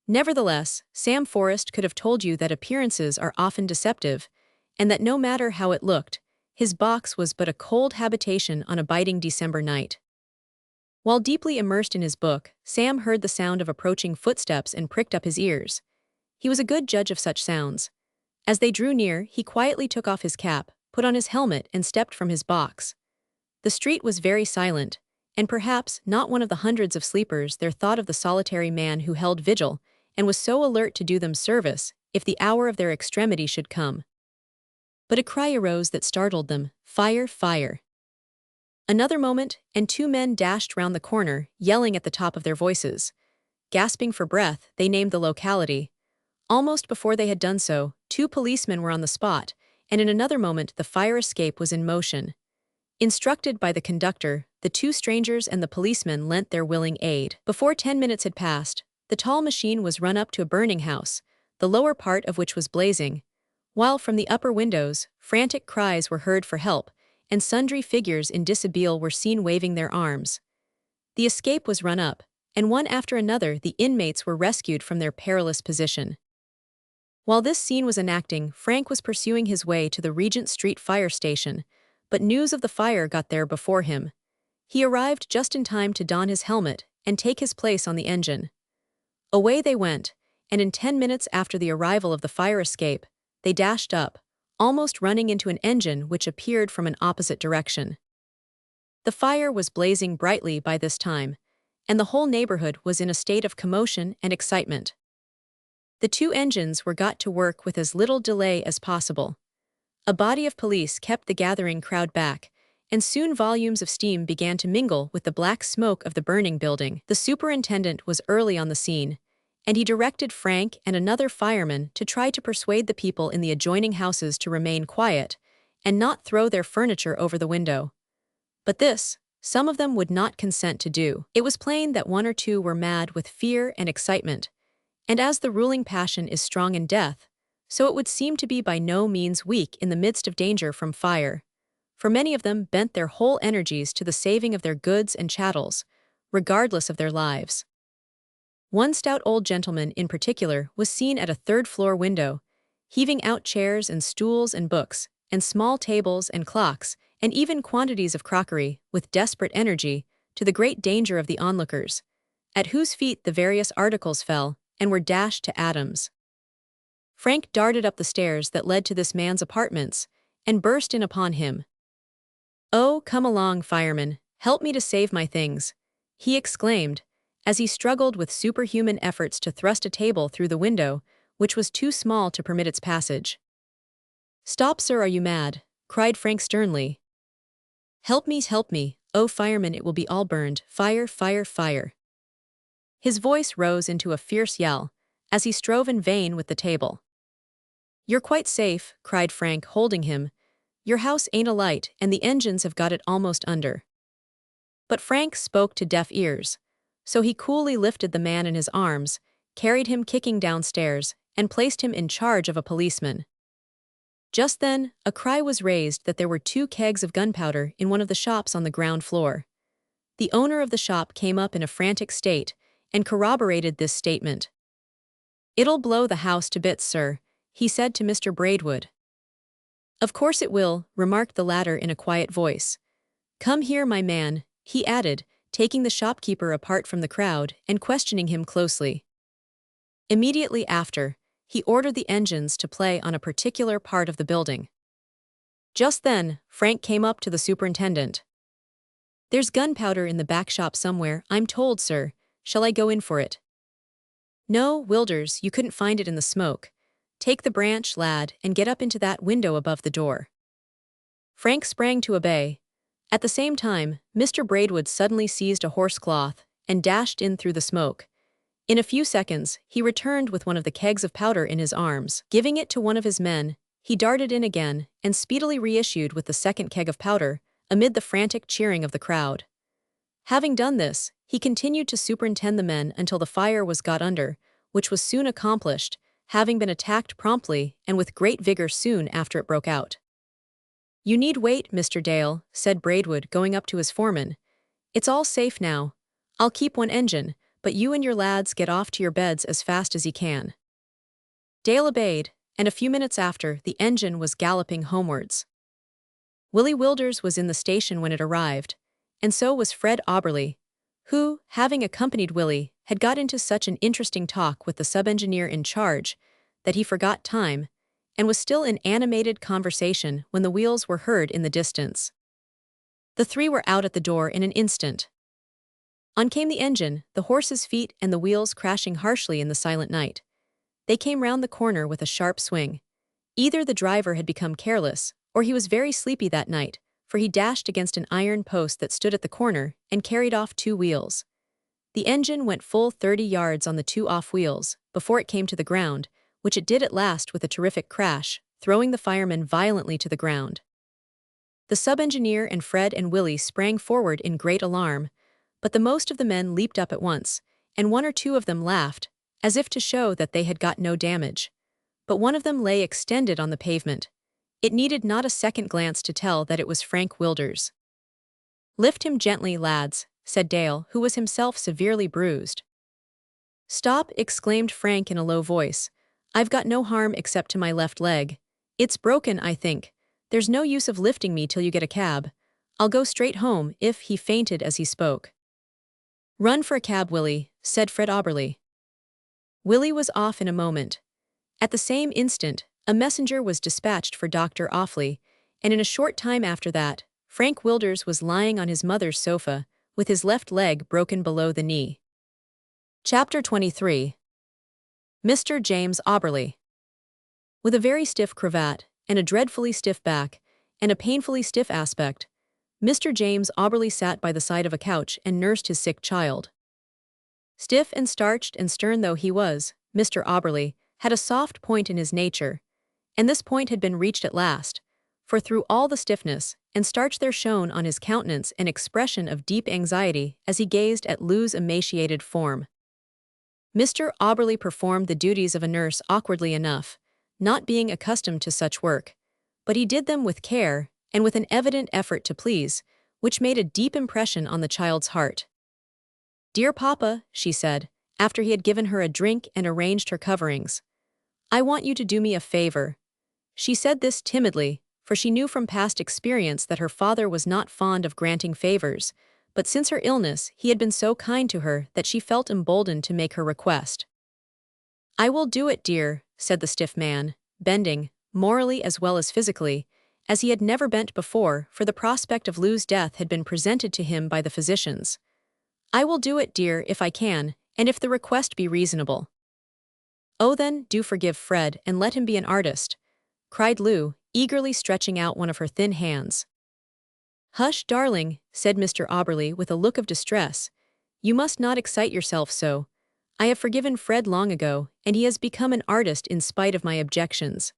Nevertheless, Sam Forrest could have told you that appearances are often deceptive, and that no matter how it looked, his box was but a cold habitation on a biting December night. While deeply immersed in his book, Sam heard the sound of approaching footsteps and pricked up his ears. He was a good judge of such sounds. As they drew near, he quietly took off his cap, put on his helmet, and stepped from his box. The street was very silent, and perhaps not one of the hundreds of sleepers there thought of the solitary man who held vigil, and was so alert to do them service, if the hour of their extremity should come. But a cry arose that startled them: "Fire! Fire!" Another moment, and 2 men dashed round the corner, yelling at the top of their voices. Gasping for breath, they named the locality. Almost before they had done so, 2 policemen were on the spot, and in another moment the fire escape was in motion. Instructed by the conductor, the 2 strangers and the policemen lent their willing aid. Before 10 minutes had passed, the tall machine was run up to a burning house, the lower part of which was blazing, while from the upper windows, frantic cries were heard for help, and sundry figures in dishabille were seen waving their arms. The escape was run up, and one after another the inmates were rescued from their perilous position. While this scene was enacting, Frank was pursuing his way to the Regent Street fire station, but news of the fire got there before him. He arrived just in time to don his helmet and take his place on the engine. Away they went, and in 10 minutes after the arrival of the fire escape, they dashed up, almost running into an engine which appeared from an opposite direction. The fire was blazing brightly by this time, and the whole neighborhood was in a state of commotion and excitement. The 2 engines were got to work with as little delay as possible. A body of police kept the gathering crowd back, and soon volumes of steam began to mingle with the black smoke of the burning building. The superintendent was early on the scene, and he directed Frank and another fireman to try to persuade the people in the adjoining houses to remain quiet and not throw their furniture over the window. But this, some of them would not consent to do. It was plain that 1 or 2 were mad with fear and excitement, and as the ruling passion is strong in death, so it would seem to be by no means weak in the midst of danger from fire, for many of them bent their whole energies to the saving of their goods and chattels, regardless of their lives. One stout old gentleman in particular was seen at a 3rd-floor window, heaving out chairs and stools and books, and small tables and clocks, and even quantities of crockery, with desperate energy, to the great danger of the onlookers, at whose feet the various articles fell and were dashed to atoms. Frank darted up the stairs that led to this man's apartments, and burst in upon him. "Oh, come along, fireman, help me to save my things," he exclaimed, as he struggled with superhuman efforts to thrust a table through the window, which was too small to permit its passage. "Stop, sir, are you mad?" cried Frank sternly. Help me, oh fireman, it will be all burned, fire, fire, fire." His voice rose into a fierce yell, as he strove in vain with the table. "You're quite safe," cried Frank, holding him. "Your house ain't alight, and the engines have got it almost under." But Frank spoke to deaf ears, so he coolly lifted the man in his arms, carried him kicking downstairs, and placed him in charge of a policeman. Just then, a cry was raised that there were 2 kegs of gunpowder in one of the shops on the ground floor. The owner of the shop came up in a frantic state and corroborated this statement. "It'll blow the house to bits, sir," he said to Mr. Braidwood. "Of course it will," remarked the latter in a quiet voice. "Come here, my man," he added, taking the shopkeeper apart from the crowd and questioning him closely. Immediately after, he ordered the engines to play on a particular part of the building. Just then, Frank came up to the superintendent. "There's gunpowder in the back shop somewhere, I'm told, sir. Shall I go in for it?" "No, Wilders, you couldn't find it in the smoke. Take the branch, lad, and get up into that window above the door." Frank sprang to obey. At the same time, Mr. Braidwood suddenly seized a horsecloth and dashed in through the smoke. In a few seconds, he returned with one of the kegs of powder in his arms. Giving it to one of his men, he darted in again and speedily reissued with the second keg of powder, amid the frantic cheering of the crowd. Having done this, he continued to superintend the men until the fire was got under, which was soon accomplished, having been attacked promptly and with great vigor soon after it broke out. "You need wait, Mr. Dale," said Braidwood, going up to his foreman. "It's all safe now. I'll keep one engine, but you and your lads get off to your beds as fast as you can." Dale obeyed, and a few minutes after, the engine was galloping homewards. Willie Wilders was in the station when it arrived, and so was Fred Auberly, who, having accompanied Willie, had got into such an interesting talk with the sub-engineer in charge that he forgot time, and was still in animated conversation when the wheels were heard in the distance. The three were out at the door in an instant. On came the engine, the horses' feet and the wheels crashing harshly in the silent night. They came round the corner with a sharp swing. Either the driver had become careless, or he was very sleepy that night, for he dashed against an iron post that stood at the corner and carried off 2 wheels. The engine went full 30 yards on the 2 off wheels before it came to the ground, which it did at last with a terrific crash, throwing the firemen violently to the ground. The sub-engineer and Fred and Willie sprang forward in great alarm, but the most of the men leaped up at once, and 1 or 2 of them laughed, as if to show that they had got no damage. But one of them lay extended on the pavement. It needed not a second glance to tell that it was Frank Wilders. "Lift him gently, lads," said Dale, who was himself severely bruised. "Stop," exclaimed Frank in a low voice. "I've got no harm except to my left leg. It's broken, I think. There's no use of lifting me till you get a cab. I'll go straight home," if he fainted as he spoke. "Run for a cab, Willie," said Fred Auberly. Willie was off in a moment. At the same instant, a messenger was dispatched for Dr. Offley, and in a short time after that, Frank Wilders was lying on his mother's sofa, with his left leg broken below the knee. Chapter 23. Mr. James Auberly. With a very stiff cravat, and a dreadfully stiff back, and a painfully stiff aspect, Mr. James Auberly sat by the side of a couch and nursed his sick child. Stiff and starched and stern though he was, Mr. Auberly had a soft point in his nature, and this point had been reached at last, for through all the stiffness and starch there shone on his countenance an expression of deep anxiety as he gazed at Lou's emaciated form. Mr. Auberly performed the duties of a nurse awkwardly enough, not being accustomed to such work, but he did them with care and with an evident effort to please, which made a deep impression on the child's heart. "Dear Papa," she said, after he had given her a drink and arranged her coverings, "I want you to do me a favor." She said this timidly, for she knew from past experience that her father was not fond of granting favors, but since her illness he had been so kind to her that she felt emboldened to make her request. "I will do it, dear," said the stiff man, bending, morally as well as physically, as he had never bent before, for the prospect of Lou's death had been presented to him by the physicians. "I will do it, dear, if I can, and if the request be reasonable." "Oh then, do forgive Fred and let him be an artist," cried Lou, eagerly stretching out one of her thin hands. "Hush, darling," said Mr. Auberly with a look of distress. "You must not excite yourself so. I have forgiven Fred long ago, and he has become an artist in spite of my objections."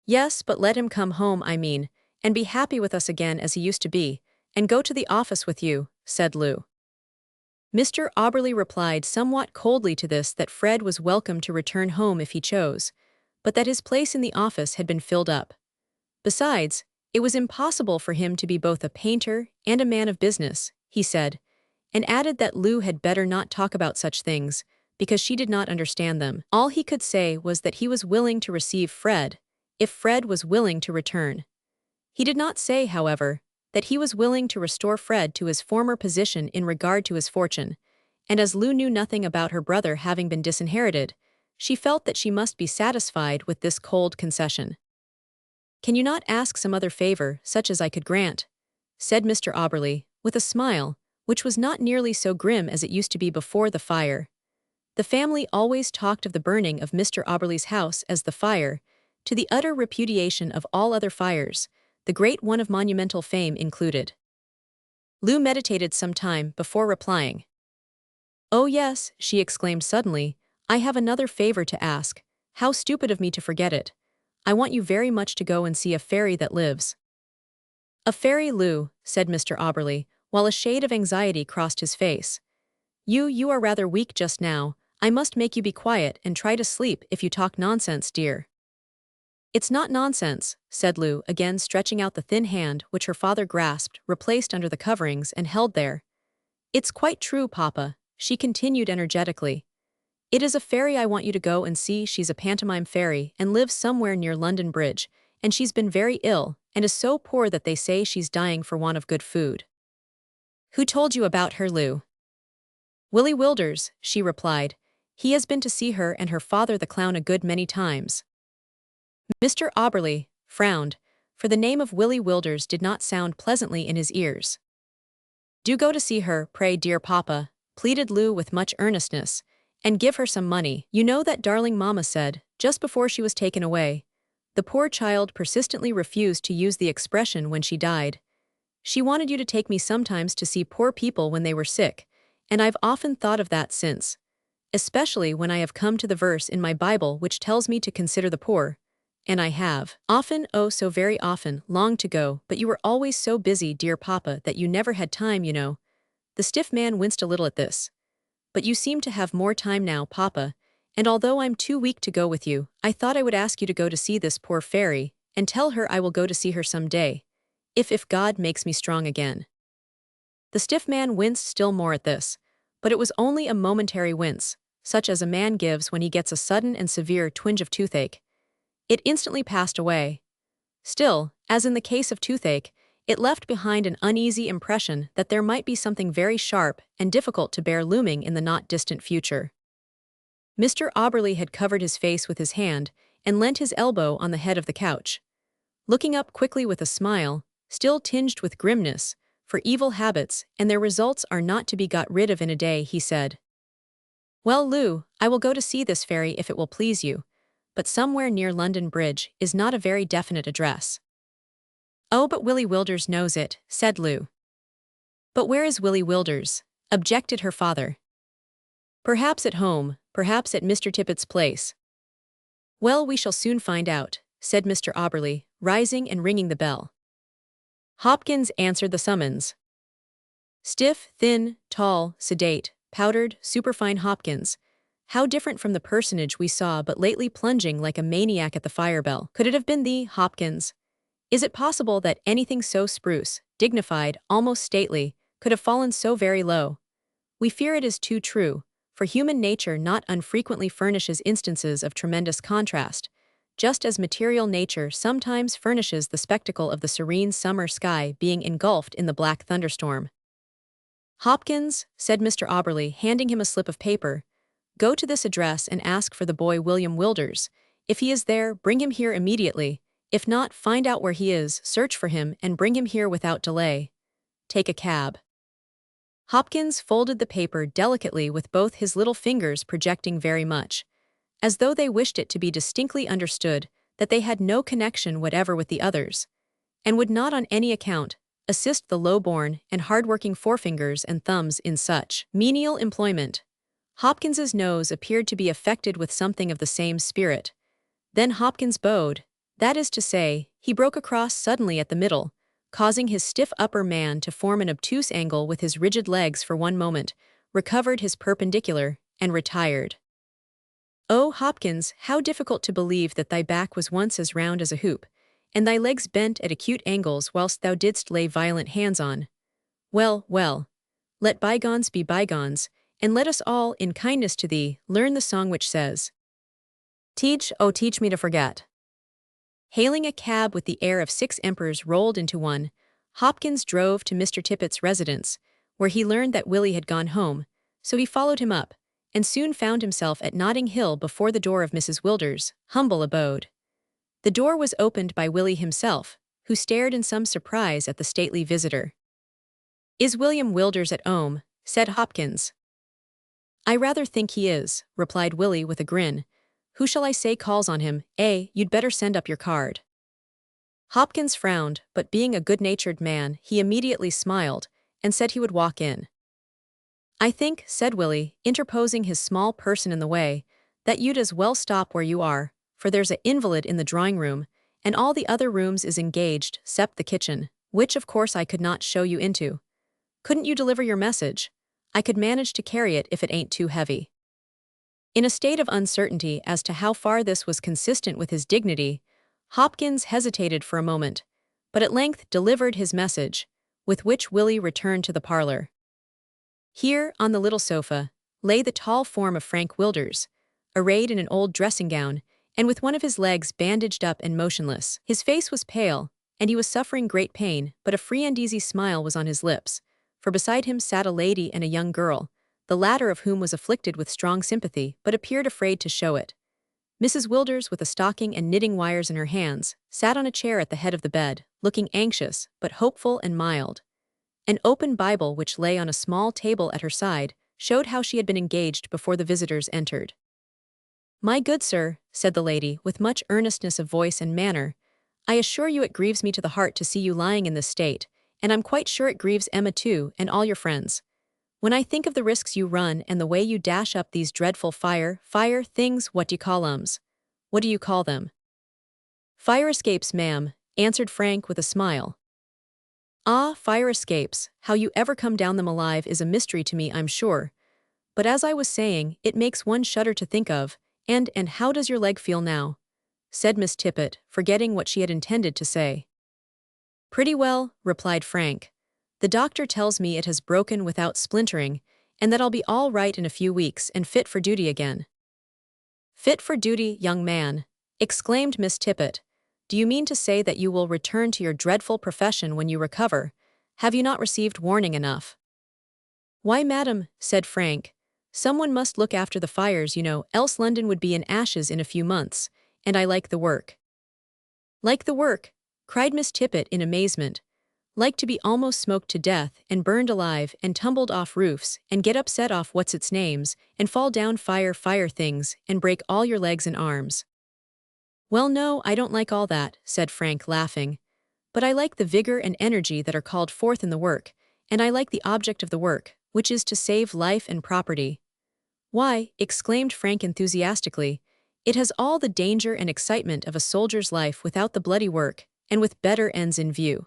"Yes, but let him come home, I mean, and be happy with us again as he used to be, and go to the office with you," said Lou. Mr. Auberly replied somewhat coldly to this that Fred was welcome to return home if he chose, but that his place in the office had been filled up. Besides, it was impossible for him to be both a painter and a man of business, he said, and added that Lou had better not talk about such things, because she did not understand them. All he could say was that he was willing to receive Fred, if Fred was willing to return. He did not say, however, that he was willing to restore Fred to his former position in regard to his fortune, and as Lou knew nothing about her brother having been disinherited, she felt that she must be satisfied with this cold concession. "Can you not ask some other favor, such as I could grant?" said Mr. Auberly, with a smile, which was not nearly so grim as it used to be before the fire. The family always talked of the burning of Mr. Auberly's house as the fire, to the utter repudiation of all other fires, the great one of monumental fame included. Lou meditated some time before replying. "Oh yes," she exclaimed suddenly, "I have another favor to ask. How stupid of me to forget it. I want you very much to go and see a fairy that lives." "A fairy, Lou," said Mr. Auberly, while a shade of anxiety crossed his face. You are rather weak just now. I must make you be quiet and try to sleep if you talk nonsense, dear." "It's not nonsense," said Lou, again stretching out the thin hand which her father grasped, replaced under the coverings, and held there. "It's quite true, Papa," she continued energetically. "It is a fairy I want you to go and see. She's a pantomime fairy and lives somewhere near London Bridge, and she's been very ill, and is so poor that they say she's dying for want of good food." "Who told you about her, Lou?" "Willie Wilders," she replied. "He has been to see her and her father the clown a good many times." Mr. Auberly frowned, for the name of Willie Wilders did not sound pleasantly in his ears. "Do go to see her, pray, dear Papa," pleaded Lou with much earnestness, "and give her some money. You know that darling Mama said, just before she was taken away. The poor child persistently refused to use the expression when she died. She wanted you to take me sometimes to see poor people when they were sick, and I've often thought of that since, especially when I have come to the verse in my Bible which tells me to consider the poor. And I have often, oh so very often, longed to go, but you were always so busy, dear Papa, that you never had time, you know." The stiff man winced a little at this. "But you seem to have more time now, Papa, and although I'm too weak to go with you, I thought I would ask you to go to see this poor fairy, and tell her I will go to see her some day, if God makes me strong again." The stiff man winced still more at this, but it was only a momentary wince, such as a man gives when he gets a sudden and severe twinge of toothache. It instantly passed away. Still, as in the case of toothache, it left behind an uneasy impression that there might be something very sharp and difficult to bear looming in the not-distant future. Mr. Auberly had covered his face with his hand and leant his elbow on the head of the couch. Looking up quickly with a smile, still tinged with grimness, for evil habits and their results are not to be got rid of in a day, he said, "Well, Lou, I will go to see this fairy if it will please you, but somewhere near London Bridge is not a very definite address." "Oh, but Willie Wilders knows it," said Lou. "But where is Willie Wilders?" objected her father. "Perhaps at home, perhaps at Mr. Tippett's place." "Well, we shall soon find out," said Mr. Auberly, rising and ringing the bell. Hopkins answered the summons. Stiff, thin, tall, sedate, powdered, superfine Hopkins. How different from the personage we saw but lately plunging like a maniac at the fire-bell. Could it have been the Hopkins? Is it possible that anything so spruce, dignified, almost stately, could have fallen so very low? We fear it is too true, for human nature not unfrequently furnishes instances of tremendous contrast, just as material nature sometimes furnishes the spectacle of the serene summer sky being engulfed in the black thunderstorm. "Hopkins," said Mr. Auberly, handing him a slip of paper, "go to this address and ask for the boy William Wilders. If he is there, bring him here immediately. If not, find out where he is, search for him, and bring him here without delay. Take a cab." Hopkins folded the paper delicately with both his little fingers projecting very much, as though they wished it to be distinctly understood that they had no connection whatever with the others, and would not on any account assist the low-born and hard-working forefingers and thumbs in such menial employment. Hopkins's nose appeared to be affected with something of the same spirit. Then Hopkins bowed, that is to say, he broke across suddenly at the middle, causing his stiff upper man to form an obtuse angle with his rigid legs for one moment, recovered his perpendicular, and retired. "Oh, Hopkins, how difficult to believe that thy back was once as round as a hoop, and thy legs bent at acute angles whilst thou didst lay violent hands on. Well, well, let bygones be bygones, and let us all, in kindness to thee, learn the song which says, Teach, oh teach me to forget. Hailing a cab with the air of 6 emperors rolled into one, Hopkins drove to Mr. Tippet's residence, where he learned that Willie had gone home, so he followed him up, and soon found himself at Notting Hill before the door of Mrs. Wilder's humble abode. The door was opened by Willie himself, who stared in some surprise at the stately visitor. Is William Wilders at home? Said Hopkins. I rather think he is, replied Willie with a grin. Who shall I say calls on him? You'd better send up your card. Hopkins frowned, but being a good-natured man, he immediately smiled, and said he would walk in. I think, said Willie, interposing his small person in the way, that you'd as well stop where you are, for there's a invalid in the drawing-room, and all the other rooms is engaged, 'cept the kitchen, which of course I could not show you into. Couldn't you deliver your message? I could manage to carry it if it ain't too heavy. In a state of uncertainty as to how far this was consistent with his dignity, Hopkins hesitated for a moment, but at length delivered his message, with which Willie returned to the parlor. Here, on the little sofa, lay the tall form of Frank Wilders, arrayed in an old dressing-gown, and with one of his legs bandaged up and motionless. His face was pale, and he was suffering great pain, but a free and easy smile was on his lips, for beside him sat a lady and a young girl, the latter of whom was afflicted with strong sympathy, but appeared afraid to show it. Mrs. Wilders, with a stocking and knitting wires in her hands, sat on a chair at the head of the bed, looking anxious, but hopeful and mild. An open Bible which lay on a small table at her side showed how she had been engaged before the visitors entered. My good sir, said the lady, with much earnestness of voice and manner, I assure you it grieves me to the heart to see you lying in this state, and I'm quite sure it grieves Emma too, and all your friends. When I think of the risks you run and the way you dash up these dreadful fire things, what do you call 'ems? What do you call them? Fire escapes, ma'am, answered Frank with a smile. Ah, fire escapes, how you ever come down them alive is a mystery to me, I'm sure. But as I was saying, it makes one shudder to think of, and how does your leg feel now? Said Miss Tippet, forgetting what she had intended to say. Pretty well, replied Frank. The doctor tells me it has broken without splintering, and that I'll be all right in a few weeks and fit for duty again. Fit for duty, young man, exclaimed Miss Tippet. Do you mean to say that you will return to your dreadful profession when you recover? Have you not received warning enough? Why, madam, said Frank, someone must look after the fires, you know, else London would be in ashes in a few months, and I like the work. Like the work, cried Miss Tippet in amazement. Like to be almost smoked to death and burned alive and tumbled off roofs and get upset off what's its names and fall down fire things and break all your legs and arms. Well, no, I don't like all that, said Frank, laughing. But I like the vigor and energy that are called forth in the work, and I like the object of the work, which is to save life and property. Why, exclaimed Frank enthusiastically, it has all the danger and excitement of a soldier's life without the bloody work, and with better ends in view.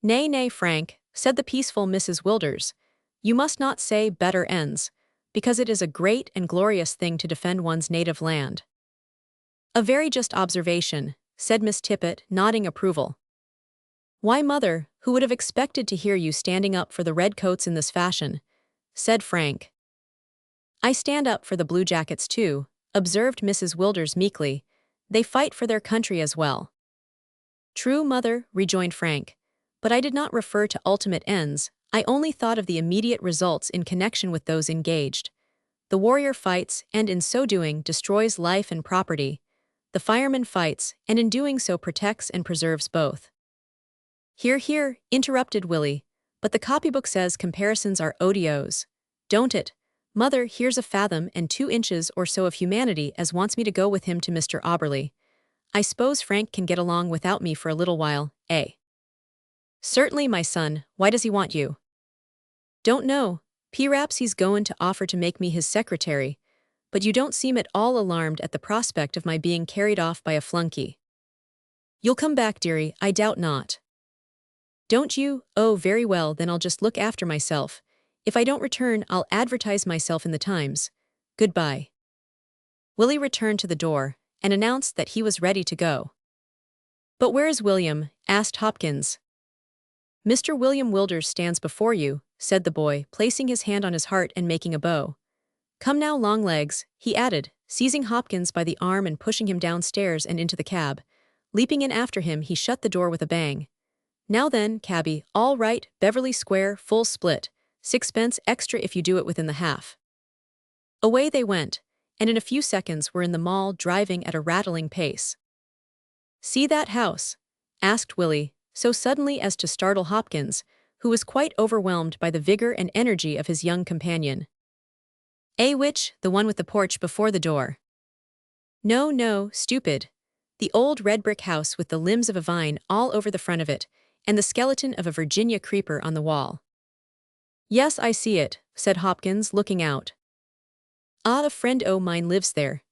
Nay, nay, Frank, said the peaceful Mrs. Wilders, you must not say better ends, because it is a great and glorious thing to defend one's native land. A very just observation, said Miss Tippet, nodding approval. Why, mother, who would have expected to hear you standing up for the redcoats in this fashion? Said Frank. I stand up for the blue jackets too, observed Mrs. Wilders meekly. They fight for their country as well. True, mother, rejoined Frank. But I did not refer to ultimate ends, I only thought of the immediate results in connection with those engaged. The warrior fights, and in so doing destroys life and property. The fireman fights, and in doing so protects and preserves both. Hear, hear, interrupted Willie, but the copybook says comparisons are odious. Don't it? Mother, here's a fathom and 2 inches or so of humanity as wants me to go with him to Mr. Auberly. I suppose Frank can get along without me for a little while, eh? Certainly, my son, why does he want you? Don't know, p'raps he's goin' to offer to make me his secretary, but you don't seem at all alarmed at the prospect of my being carried off by a flunky. You'll come back, dearie, I doubt not. Don't you? Oh, very well, then I'll just look after myself. If I don't return, I'll advertise myself in the Times. Goodbye. Willie returned to the door, and announced that he was ready to go. But where is William? Asked Hopkins. Mr. William Wilders stands before you, said the boy, placing his hand on his heart and making a bow. Come now, Longlegs, he added, seizing Hopkins by the arm and pushing him downstairs and into the cab. Leaping in after him, he shut the door with a bang. Now then, cabby, all right, Beverly Square, full split. 6 pence extra if you do it within the half. Away they went, and in a few seconds were in the mall driving at a rattling pace. See that house? Asked Willie, so suddenly as to startle Hopkins, who was quite overwhelmed by the vigor and energy of his young companion. Which, the one with the porch before the door? No, no, stupid. The old red brick house with the limbs of a vine all over the front of it, and the skeleton of a Virginia creeper on the wall. Yes, I see it, said Hopkins, looking out. Ah, a friend o' mine lives there.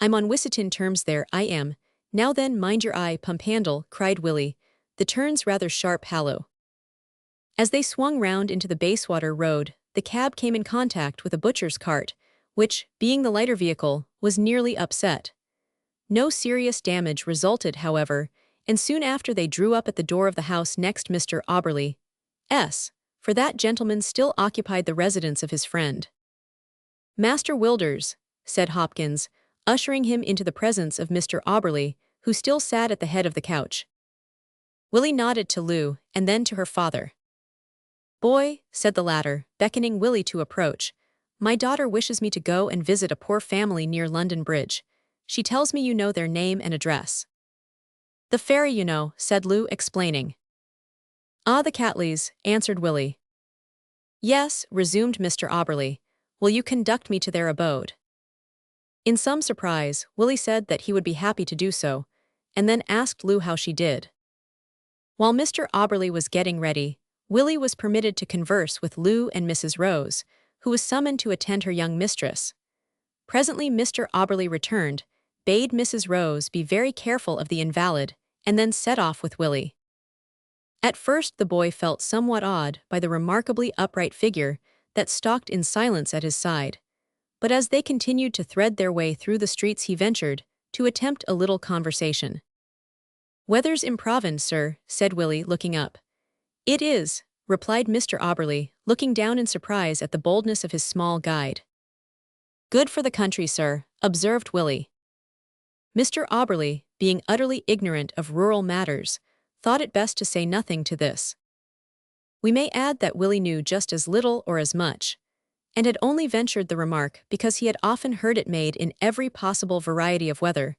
I'm on Wisitin terms there, I am. Now then, mind your eye, pump handle, cried Willie, the turn's rather sharp hollow. As they swung round into the Bayswater Road, the cab came in contact with a butcher's cart, which, being the lighter vehicle, was nearly upset. No serious damage resulted, however, and soon after they drew up at the door of the house next Mr. Auberly's, for that gentleman still occupied the residence of his friend. Master Wilders, said Hopkins, ushering him into the presence of Mr. Auberly, who still sat at the head of the couch. Willie nodded to Lou, and then to her father. Boy, said the latter, beckoning Willie to approach, my daughter wishes me to go and visit a poor family near London Bridge. She tells me you know their name and address. The ferry, you know, said Lou, explaining. Ah, the Catleys, answered Willie. Yes, resumed Mr. Auberly. Will you conduct me to their abode? In some surprise, Willie said that he would be happy to do so, and then asked Lou how she did. While Mr. Auberly was getting ready, Willie was permitted to converse with Lou and Mrs. Rose, who was summoned to attend her young mistress. Presently Mr. Auberly returned, bade Mrs. Rose be very careful of the invalid, and then set off with Willie. At first the boy felt somewhat awed by the remarkably upright figure that stalked in silence at his side, but as they continued to thread their way through the streets he ventured to attempt a little conversation. Weather's improvin, sir, said Willie, looking up. It is, replied Mr. Auberly, looking down in surprise at the boldness of his small guide. Good for the country, sir, observed Willie. Mr. Auberly, being utterly ignorant of rural matters, thought it best to say nothing to this. We may add that Willie knew just as little or as much, and had only ventured the remark because he had often heard it made in every possible variety of weather,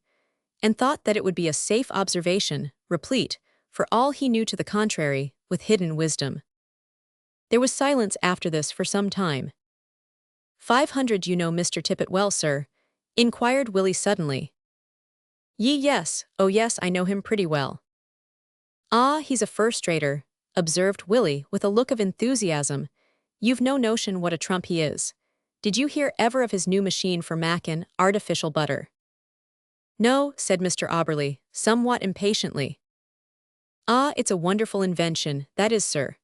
and thought that it would be a safe observation, replete, for all he knew to the contrary, with hidden wisdom. There was silence after this for some time. 500 you know Mr. Tippet well, sir? Inquired Willie suddenly. Yes, oh yes, I know him pretty well. Ah, he's a first-rater, observed Willie with a look of enthusiasm. You've no notion what a trump he is. Did you hear ever of his new machine for mackin' artificial butter? No, said Mr. Auberly, somewhat impatiently. Ah, it's a wonderful invention, that is, sir.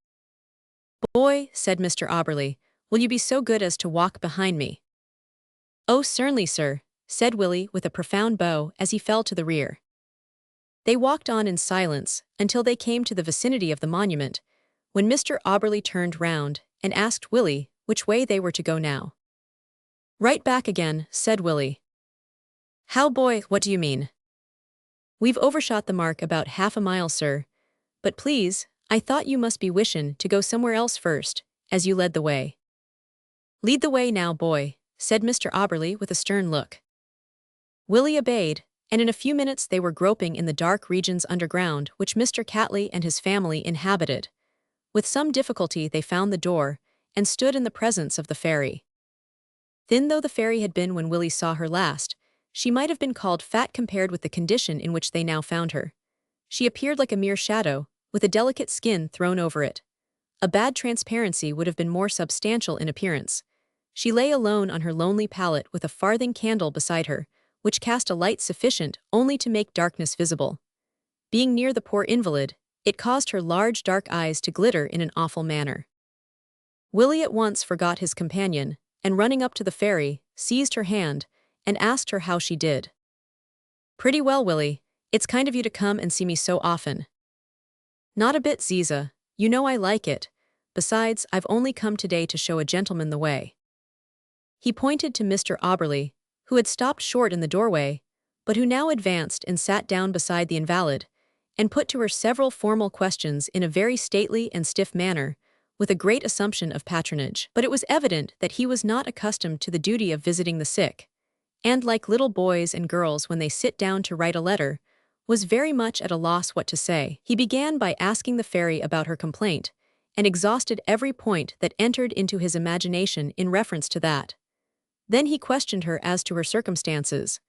Boy, said Mr. Auberly, will you be so good as to walk behind me? Oh, certainly, sir, said Willie with a profound bow as he fell to the rear. They walked on in silence until they came to the vicinity of the monument, when Mr. Auberly turned round and asked Willie which way they were to go now. Right back again, said Willie. How, boy, what do you mean? We've overshot the mark about half a mile, sir, but please, I thought you must be wishin' to go somewhere else first, as you led the way. Lead the way now, boy, said Mr. Auberly with a stern look. Willie obeyed, and in a few minutes they were groping in the dark regions underground which Mr. Catley and his family inhabited. With some difficulty they found the door, and stood in the presence of the fairy. Thin though the fairy had been when Willie saw her last, she might have been called fat compared with the condition in which they now found her. She appeared like a mere shadow, with a delicate skin thrown over it. A bad transparency would have been more substantial in appearance. She lay alone on her lonely pallet with a farthing candle beside her, which cast a light sufficient only to make darkness visible. Being near the poor invalid, it caused her large dark eyes to glitter in an awful manner. Willie at once forgot his companion, and running up to the fairy, seized her hand, and asked her how she did. Pretty well, Willie. It's kind of you to come and see me so often. Not a bit, Ziza. You know I like it, Besides, I've only come today to show a gentleman the way." He pointed to Mr. Auberly, who had stopped short in the doorway, but who now advanced and sat down beside the invalid, and put to her several formal questions in a very stately and stiff manner, with a great assumption of patronage. But it was evident that he was not accustomed to the duty of visiting the sick, and like little boys and girls when they sit down to write a letter, was very much at a loss what to say. He began by asking the fairy about her complaint, and exhausted every point that entered into his imagination in reference to that. Then he questioned her as to her circumstances,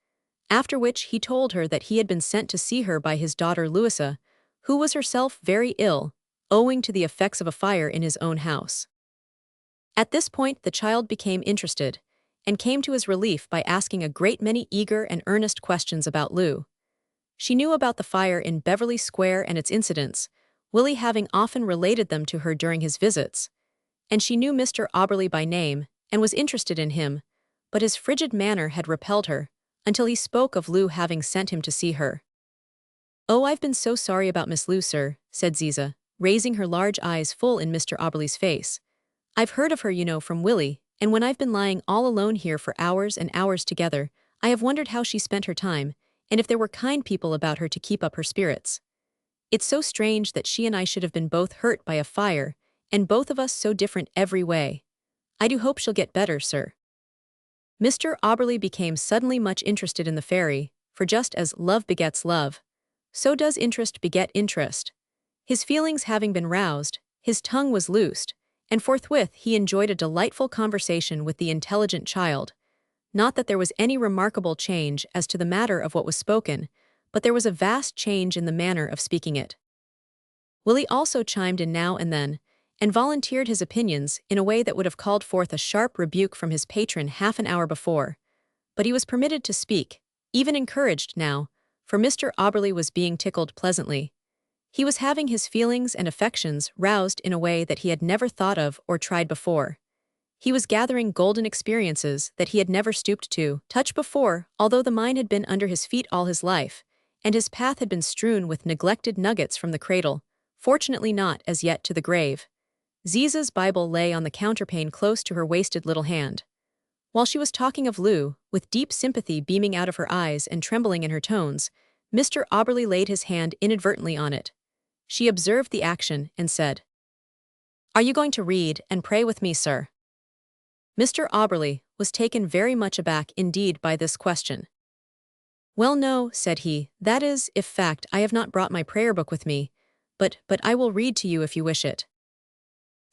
after which he told her that he had been sent to see her by his daughter Louisa, who was herself very ill, owing to the effects of a fire in his own house. At this point the child became interested, and came to his relief by asking a great many eager and earnest questions about Lou. She knew about the fire in Beverly Square and its incidents, Willie having often related them to her during his visits, and she knew Mr. Auberly by name, and was interested in him, but his frigid manner had repelled her, until he spoke of Lou having sent him to see her. "Oh, I've been so sorry about Miss Lou, sir," said Ziza, raising her large eyes full in Mr. Auberly's face. "I've heard of her, you know, from Willie, and when I've been lying all alone here for hours and hours together, I have wondered how she spent her time, and if there were kind people about her to keep up her spirits. It's so strange that she and I should have been both hurt by a fire, and both of us so different every way. I do hope she'll get better, sir." Mr. Auberly became suddenly much interested in the fairy, for just as love begets love, so does interest beget interest. His feelings having been roused, his tongue was loosed, and forthwith he enjoyed a delightful conversation with the intelligent child. Not that there was any remarkable change as to the matter of what was spoken, but there was a vast change in the manner of speaking it. Willie also chimed in now and then, and volunteered his opinions in a way that would have called forth a sharp rebuke from his patron half an hour before. But he was permitted to speak, even encouraged now, for Mr. Auberly was being tickled pleasantly. He was having his feelings and affections roused in a way that he had never thought of or tried before. He was gathering golden experiences that he had never stooped to touch before, although the mine had been under his feet all his life, and his path had been strewn with neglected nuggets from the cradle, fortunately not as yet to the grave. Ziza's Bible lay on the counterpane close to her wasted little hand. While she was talking of Lou, with deep sympathy beaming out of her eyes and trembling in her tones, Mr. Auberly laid his hand inadvertently on it. She observed the action and said, "Are you going to read and pray with me, sir?" Mr. Auberly was taken very much aback indeed by this question. "Well, no," said he, "that is, if fact, I have not brought my prayer book with me, but I will read to you if you wish it."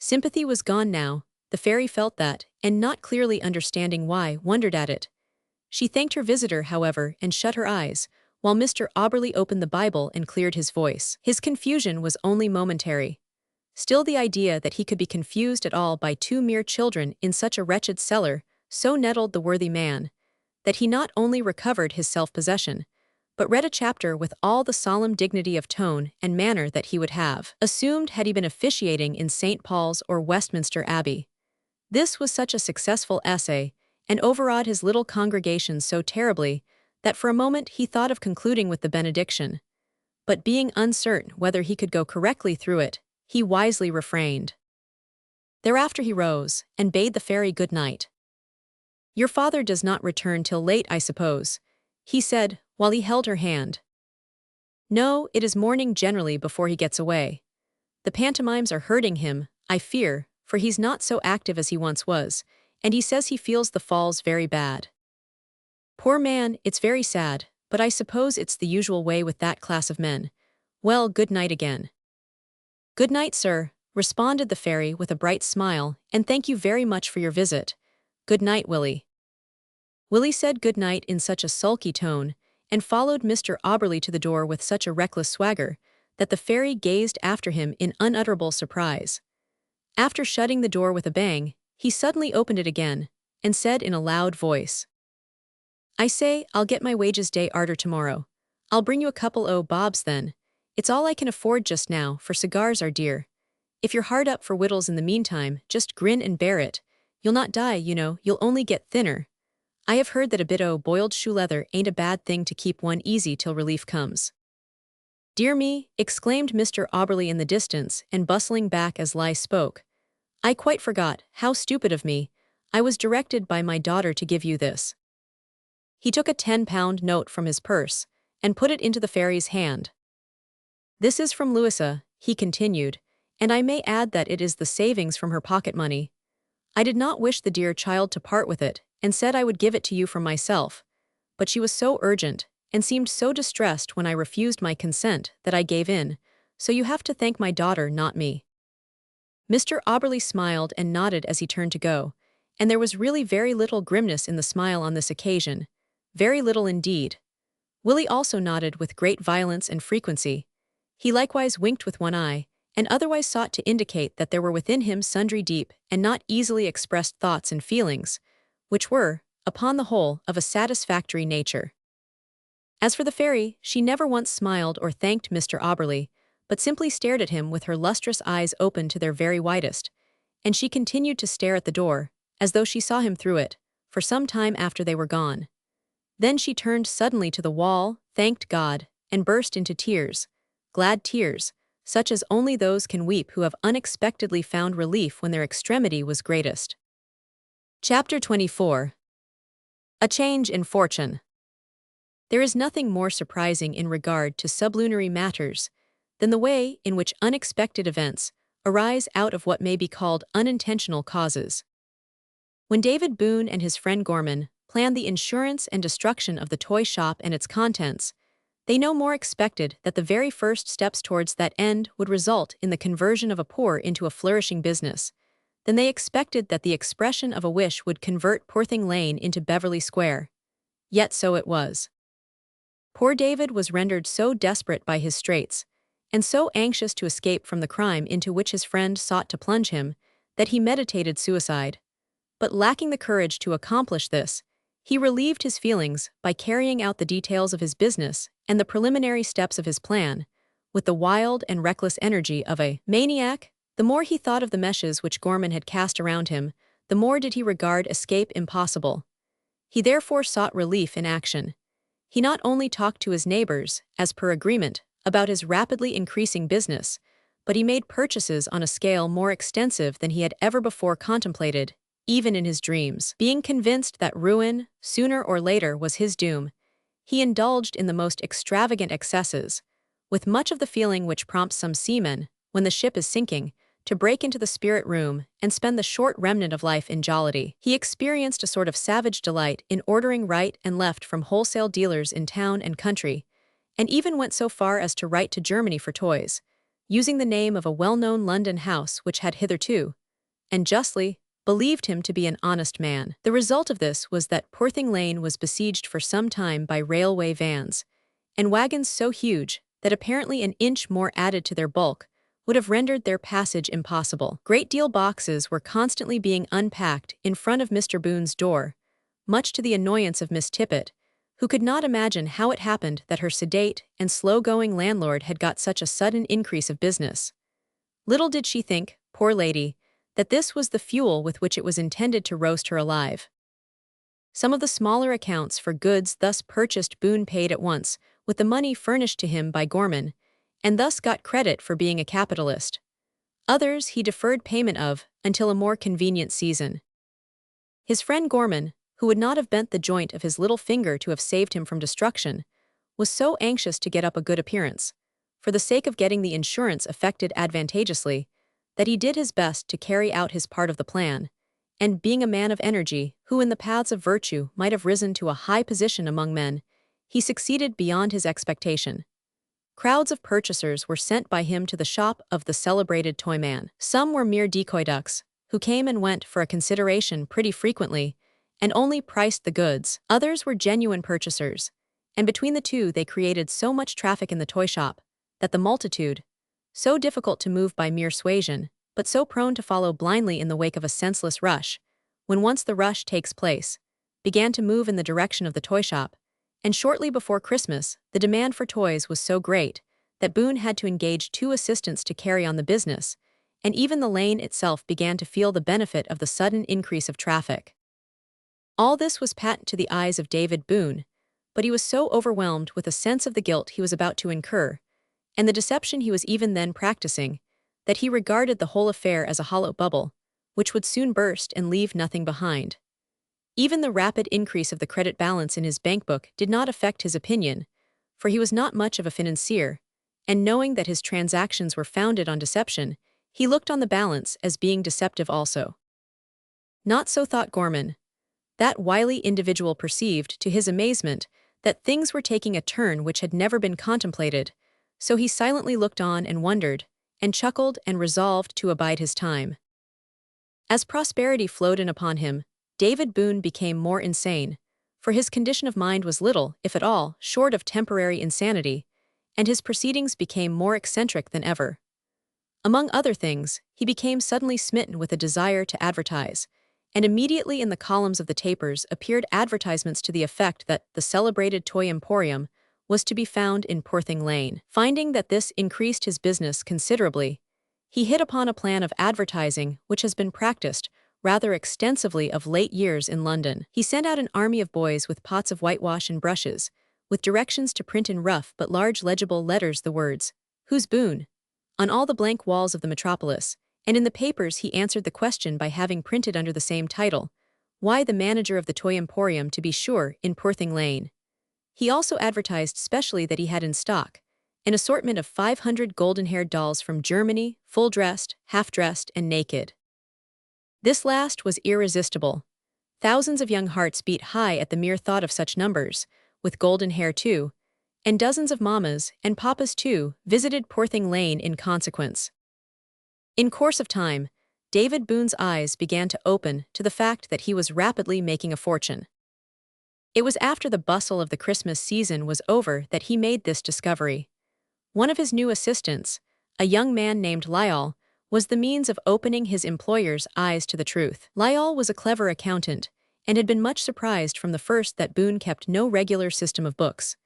Sympathy was gone now, the fairy felt that, and not clearly understanding why, wondered at it. She thanked her visitor, however, and shut her eyes, while Mr. Auberly opened the Bible and cleared his voice. His confusion was only momentary. Still the idea that he could be confused at all by two mere children in such a wretched cellar so nettled the worthy man, that he not only recovered his self-possession, but read a chapter with all the solemn dignity of tone and manner that he would have assumed had he been officiating in St. Paul's or Westminster Abbey. This was such a successful essay, and overawed his little congregation so terribly, that for a moment he thought of concluding with the benediction. But being uncertain whether he could go correctly through it, he wisely refrained. Thereafter he rose, and bade the fairy good night. "Your father does not return till late, I suppose," he said, while he held her hand. "No, it is morning generally before he gets away. The pantomimes are hurting him, I fear, for he's not so active as he once was, and he says he feels the falls very bad. Poor man, it's very sad, but I suppose it's the usual way with that class of men. Well, good night again." "Good night, sir," responded the fairy with a bright smile, "and thank you very much for your visit. Good night, Willie." Willie said good night in such a sulky tone, and followed Mr. Auberly to the door with such a reckless swagger, that the fairy gazed after him in unutterable surprise. After shutting the door with a bang, he suddenly opened it again, and said in a loud voice, "I say, I'll get my wages day arter tomorrow. I'll bring you a couple o' bobs then. It's all I can afford just now, for cigars are dear. If you're hard up for wittles in the meantime, just grin and bear it. You'll not die, you know, you'll only get thinner. I have heard that a bit o' boiled shoe leather ain't a bad thing to keep one easy till relief comes." "Dear me," exclaimed Mr. Auberly in the distance, and bustling back as Lai spoke, I quite forgot. How stupid of me. I was directed by my daughter to give you this. He took a 10-pound note from his purse and put it into the fairy's hand. This is from Louisa, he continued, and I may add that it is the savings from her pocket money. I did not wish the dear child to part with it, and said I would give it to you from myself, but she was so urgent, and seemed so distressed when I refused my consent that I gave in, so you have to thank my daughter, not me. Mr. Auberly smiled and nodded as he turned to go, and there was really very little grimness in the smile on this occasion, very little indeed. Willie also nodded with great violence and frequency. He likewise winked with one eye, and otherwise sought to indicate that there were within him sundry deep and not easily expressed thoughts and feelings, which were, upon the whole, of a satisfactory nature. As for the fairy, she never once smiled or thanked Mr. Auberly, but simply stared at him with her lustrous eyes open to their very widest, and she continued to stare at the door, as though she saw him through it, for some time after they were gone. Then she turned suddenly to the wall, thanked God, and burst into tears, glad tears, such as only those can weep who have unexpectedly found relief when their extremity was greatest. Chapter 24. A Change in Fortune. There is nothing more surprising in regard to sublunary matters than the way in which unexpected events arise out of what may be called unintentional causes. When David Boone and his friend Gorman planned the insurance and destruction of the toy shop and its contents, they no more expected that the very first steps towards that end would result in the conversion of a poor into a flourishing business, than they expected that the expression of a wish would convert Poorthing Lane into Beverly Square. Yet so it was. Poor David was rendered so desperate by his straits, and so anxious to escape from the crime into which his friend sought to plunge him, that he meditated suicide. But lacking the courage to accomplish this, he relieved his feelings by carrying out the details of his business and the preliminary steps of his plan, with the wild and reckless energy of a maniac. The more he thought of the meshes which Gorman had cast around him, the more did he regard escape impossible. He therefore sought relief in action. He not only talked to his neighbors, as per agreement, about his rapidly increasing business, but he made purchases on a scale more extensive than he had ever before contemplated, even in his dreams. Being convinced that ruin, sooner or later, was his doom, he indulged in the most extravagant excesses, with much of the feeling which prompts some seamen, when the ship is sinking, to break into the spirit room and spend the short remnant of life in jollity. He experienced a sort of savage delight in ordering right and left from wholesale dealers in town and country, and even went so far as to write to Germany for toys, using the name of a well-known London house which had hitherto, and justly, believed him to be an honest man. The result of this was that Poorthing Lane was besieged for some time by railway vans, and wagons so huge that apparently an inch more added to their bulk would have rendered their passage impossible. Great deal boxes were constantly being unpacked in front of Mr. Boone's door, much to the annoyance of Miss Tippet, who could not imagine how it happened that her sedate and slow-going landlord had got such a sudden increase of business. Little did she think, poor lady, that this was the fuel with which it was intended to roast her alive. Some of the smaller accounts for goods thus purchased Boone paid at once with the money furnished to him by Gorman, and thus got credit for being a capitalist. Others he deferred payment of until a more convenient season. His friend Gorman, who would not have bent the joint of his little finger to have saved him from destruction, was so anxious to get up a good appearance, for the sake of getting the insurance effected advantageously, that he did his best to carry out his part of the plan, and being a man of energy, who in the paths of virtue might have risen to a high position among men, he succeeded beyond his expectation. Crowds of purchasers were sent by him to the shop of the celebrated toyman. Some were mere decoy ducks, who came and went for a consideration pretty frequently, and only priced the goods. Others were genuine purchasers, and between the two they created so much traffic in the toy shop, that the multitude, so difficult to move by mere suasion, but so prone to follow blindly in the wake of a senseless rush, when once the rush takes place, began to move in the direction of the toy shop, and shortly before Christmas, the demand for toys was so great that Boone had to engage 2 assistants to carry on the business, and even the lane itself began to feel the benefit of the sudden increase of traffic. All this was patent to the eyes of David Boone, but he was so overwhelmed with a sense of the guilt he was about to incur, and the deception he was even then practicing, that he regarded the whole affair as a hollow bubble, which would soon burst and leave nothing behind. Even the rapid increase of the credit balance in his bank book did not affect his opinion, for he was not much of a financier, and knowing that his transactions were founded on deception, he looked on the balance as being deceptive also. Not so thought Gorman. That wily individual perceived, to his amazement, that things were taking a turn which had never been contemplated, so he silently looked on and wondered, and chuckled and resolved to abide his time. As prosperity flowed in upon him, David Boone became more insane, for his condition of mind was little, if at all, short of temporary insanity, and his proceedings became more eccentric than ever. Among other things, he became suddenly smitten with a desire to advertise, and immediately in the columns of the tapers appeared advertisements to the effect that the celebrated toy emporium was to be found in Porthing Lane. Finding that this increased his business considerably, he hit upon a plan of advertising which has been practiced rather extensively of late years in London. He sent out an army of boys with pots of whitewash and brushes, with directions to print in rough but large legible letters the words, "Who's Boone?" on all the blank walls of the metropolis, and in the papers he answered the question by having printed under the same title, "Why the manager of the toy emporium, to be sure, in Porthing Lane." He also advertised specially that he had in stock an assortment of 500 golden-haired dolls from Germany, full-dressed, half-dressed, and naked. This last was irresistible. Thousands of young hearts beat high at the mere thought of such numbers, with golden hair too, and dozens of mammas, and papas too, visited Porthing Lane in consequence. In course of time, David Boone's eyes began to open to the fact that he was rapidly making a fortune. It was after the bustle of the Christmas season was over that he made this discovery. One of his new assistants, a young man named Lyall, was the means of opening his employer's eyes to the truth. Lyall was a clever accountant, and had been much surprised from the first that Boone kept no regular system of books.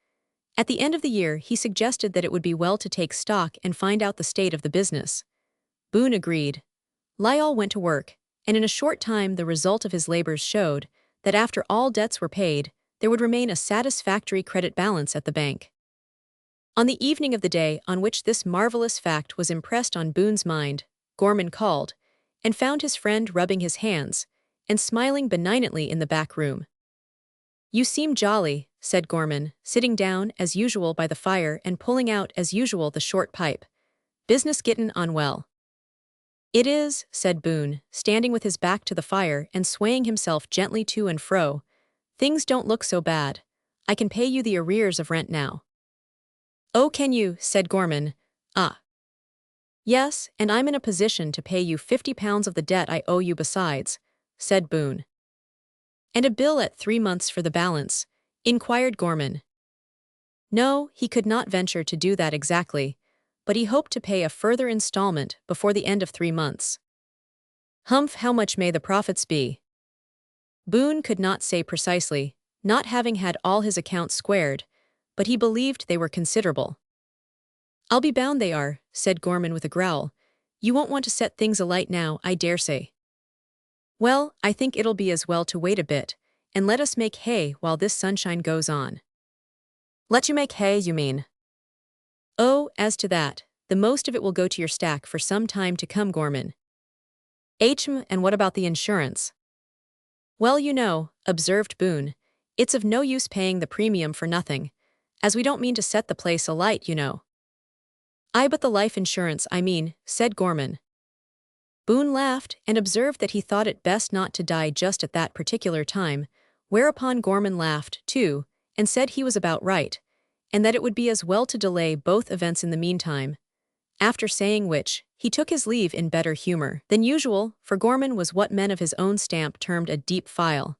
At the end of the year, he suggested that it would be well to take stock and find out the state of the business. Boone agreed. Lyall went to work, and in a short time the result of his labors showed that after all debts were paid, there would remain a satisfactory credit balance at the bank. On the evening of the day on which this marvelous fact was impressed on Boone's mind, Gorman called, and found his friend rubbing his hands, and smiling benignantly in the back room. "You seem jolly," said Gorman, sitting down as usual by the fire and pulling out as usual the short pipe. "Business gettin' on well." "It is," said Boone, standing with his back to the fire and swaying himself gently to and fro. "Things don't look so bad. I can pay you the arrears of rent now." "Oh, can you?" said Gorman. "Ah. Yes, and I'm in a position to pay you £50 of the debt I owe you besides," said Boone. "And a bill at 3 months for the balance?" inquired Gorman. No, he could not venture to do that exactly, but he hoped to pay a further installment before the end of 3 months. "Humph, how much may the profits be?" Boone could not say precisely, not having had all his accounts squared, but he believed they were considerable. "I'll be bound they are," said Gorman with a growl. "You won't want to set things alight now, I dare say." "Well, I think it'll be as well to wait a bit, and let us make hay while this sunshine goes on." "Let you make hay, you mean?" "Oh, as to that, the most of it will go to your stack for some time to come, Gorman." And what about the insurance?" "Well, you know," observed Boone, "it's of no use paying the premium for nothing, as we don't mean to set the place alight, you know." "Aye, but the life insurance, I mean," said Gorman. Boone laughed and observed that he thought it best not to die just at that particular time, whereupon Gorman laughed, too, and said he was about right, and that it would be as well to delay both events in the meantime. After saying which, he took his leave in better humor than usual, for Gorman was what men of his own stamp termed a deep file.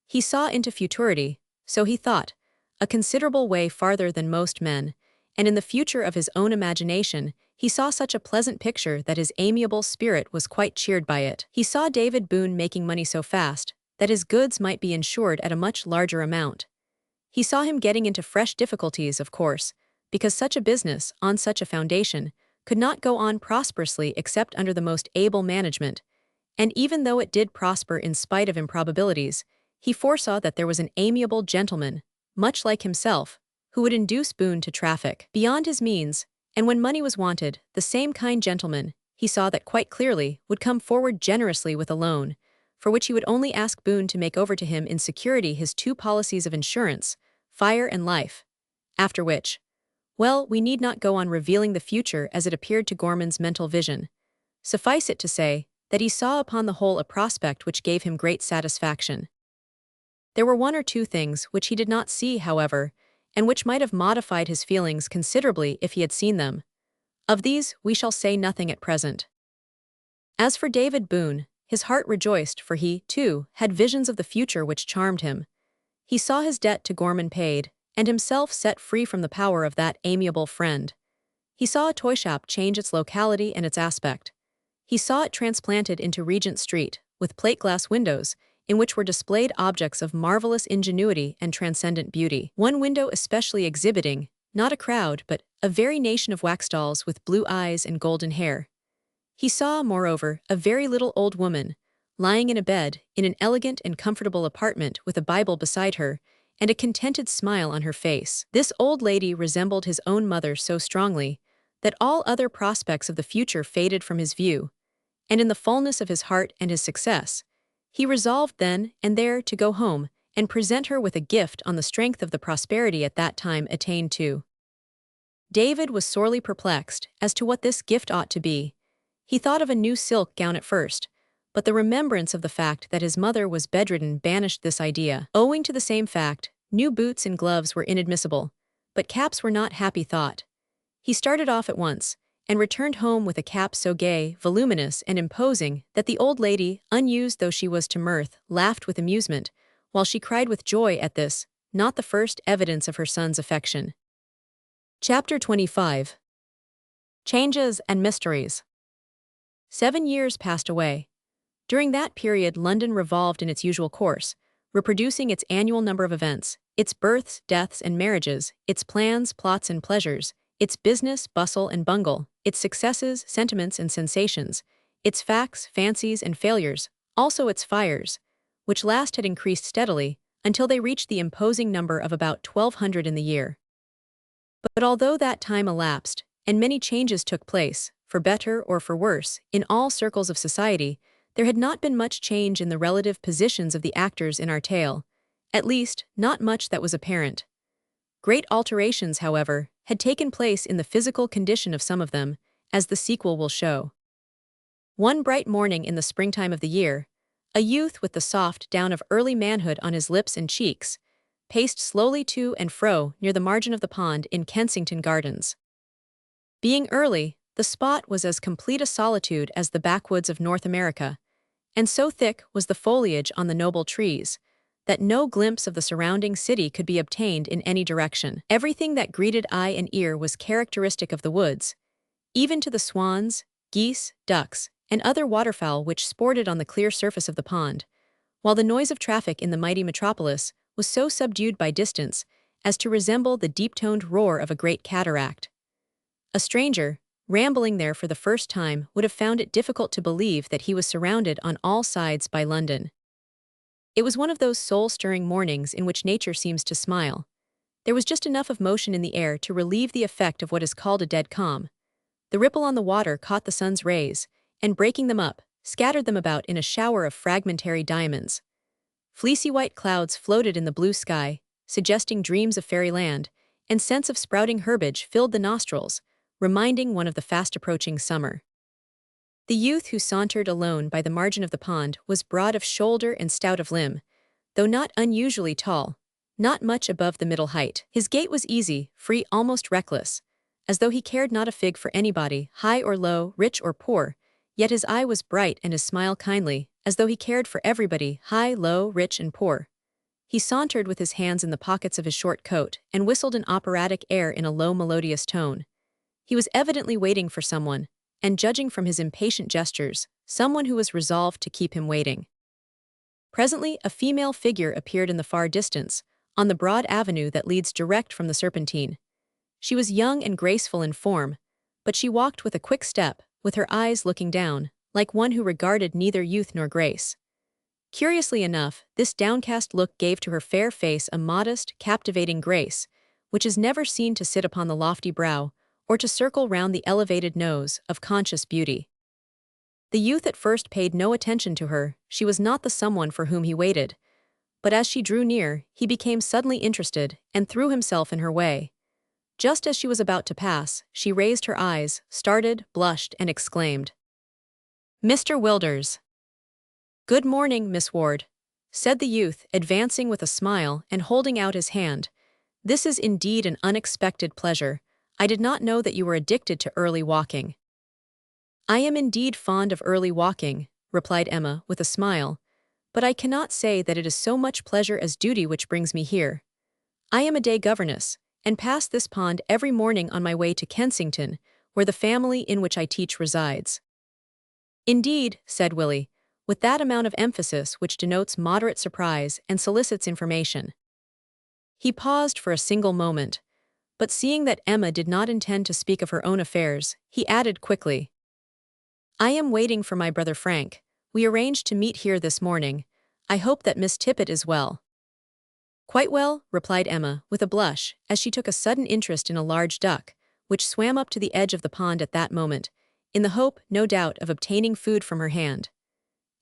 He saw into futurity, so he thought, a considerable way farther than most men, and in the future of his own imagination, he saw such a pleasant picture that his amiable spirit was quite cheered by it. He saw David Boone making money so fast that his goods might be insured at a much larger amount. He saw him getting into fresh difficulties, of course, because such a business, on such a foundation, could not go on prosperously except under the most able management, and even though it did prosper in spite of improbabilities, he foresaw that there was an amiable gentleman, much like himself, who would induce Boone to traffic beyond his means, and when money was wanted, the same kind gentleman, he saw that quite clearly, would come forward generously with a loan, for which he would only ask Boone to make over to him in security his two policies of insurance, fire and life. After which, well, we need not go on revealing the future as it appeared to Gorman's mental vision. Suffice it to say that he saw upon the whole a prospect which gave him great satisfaction. There were one or two things which he did not see, however, and which might have modified his feelings considerably if he had seen them. Of these we shall say nothing at present. As for David Boone, his heart rejoiced, for he, too, had visions of the future which charmed him. He saw his debt to Gorman paid, and himself set free from the power of that amiable friend. He saw a toy shop change its locality and its aspect. He saw it transplanted into Regent Street, with plate-glass windows, in which were displayed objects of marvelous ingenuity and transcendent beauty. One window especially exhibiting, not a crowd, but a very nation of wax dolls with blue eyes and golden hair. He saw, moreover, a very little old woman, lying in a bed, in an elegant and comfortable apartment with a Bible beside her, and a contented smile on her face. This old lady resembled his own mother so strongly that all other prospects of the future faded from his view, and in the fullness of his heart and his success, he resolved then and there to go home and present her with a gift on the strength of the prosperity at that time attained to. David was sorely perplexed as to what this gift ought to be. He thought of a new silk gown at first, but the remembrance of the fact that his mother was bedridden banished this idea. Owing to the same fact, new boots and gloves were inadmissible, but caps were not happy thought. He started off at once, and returned home with a cap so gay, voluminous, and imposing that the old lady, unused though she was to mirth, laughed with amusement, while she cried with joy at this, not the first evidence of her son's affection. Chapter 25. Changes and Mysteries. 7 years passed away. During that period London revolved in its usual course, reproducing its annual number of events, its births, deaths, and marriages, its plans, plots, and pleasures, its business, bustle, and bungle, its successes, sentiments, and sensations, its facts, fancies, and failures, also its fires, which last had increased steadily, until they reached the imposing number of about 1,200 in the year. But although that time elapsed, and many changes took place, for better or for worse, in all circles of society, there had not been much change in the relative positions of the actors in our tale, at least, not much that was apparent. Great alterations, however, had taken place in the physical condition of some of them, as the sequel will show. One bright morning in the springtime of the year, a youth with the soft down of early manhood on his lips and cheeks paced slowly to and fro near the margin of the pond in Kensington Gardens. Being early, the spot was as complete a solitude as the backwoods of North America, and so thick was the foliage on the noble trees that no glimpse of the surrounding city could be obtained in any direction. Everything that greeted eye and ear was characteristic of the woods, even to the swans, geese, ducks, and other waterfowl which sported on the clear surface of the pond, while the noise of traffic in the mighty metropolis was so subdued by distance as to resemble the deep-toned roar of a great cataract. A stranger, rambling there for the first time, would have found it difficult to believe that he was surrounded on all sides by London. It was one of those soul-stirring mornings in which nature seems to smile. There was just enough of motion in the air to relieve the effect of what is called a dead calm. The ripple on the water caught the sun's rays, and breaking them up, scattered them about in a shower of fragmentary diamonds. Fleecy white clouds floated in the blue sky, suggesting dreams of fairyland, and scents of sprouting herbage filled the nostrils, reminding one of the fast-approaching summer. The youth who sauntered alone by the margin of the pond was broad of shoulder and stout of limb, though not unusually tall, not much above the middle height. His gait was easy, free, almost reckless, as though he cared not a fig for anybody, high or low, rich or poor, yet his eye was bright and his smile kindly, as though he cared for everybody, high, low, rich, and poor. He sauntered with his hands in the pockets of his short coat and whistled an operatic air in a low melodious tone. He was evidently waiting for someone, and judging from his impatient gestures, someone who was resolved to keep him waiting. Presently, a female figure appeared in the far distance, on the broad avenue that leads direct from the Serpentine. She was young and graceful in form, but she walked with a quick step, with her eyes looking down, like one who regarded neither youth nor grace. Curiously enough, this downcast look gave to her fair face a modest, captivating grace, which is never seen to sit upon the lofty brow, or to circle round the elevated nose, of conscious beauty. The youth at first paid no attention to her, she was not the someone for whom he waited. But as she drew near, he became suddenly interested and threw himself in her way. Just as she was about to pass, she raised her eyes, started, blushed, and exclaimed, "Mr. Wilders." "Good morning, Miss Ward," said the youth, advancing with a smile and holding out his hand. "This is indeed an unexpected pleasure. I did not know that you were addicted to early walking." "I am indeed fond of early walking," replied Emma with a smile, "but I cannot say that it is so much pleasure as duty which brings me here. I am a day governess, and pass this pond every morning on my way to Kensington, where the family in which I teach resides." "Indeed," said Willie, with that amount of emphasis which denotes moderate surprise and solicits information. He paused for a single moment, but seeing that Emma did not intend to speak of her own affairs, he added quickly, "I am waiting for my brother Frank. We arranged to meet here this morning. I hope that Miss Tippet is well." "Quite well," replied Emma, with a blush, as she took a sudden interest in a large duck, which swam up to the edge of the pond at that moment, in the hope, no doubt, of obtaining food from her hand.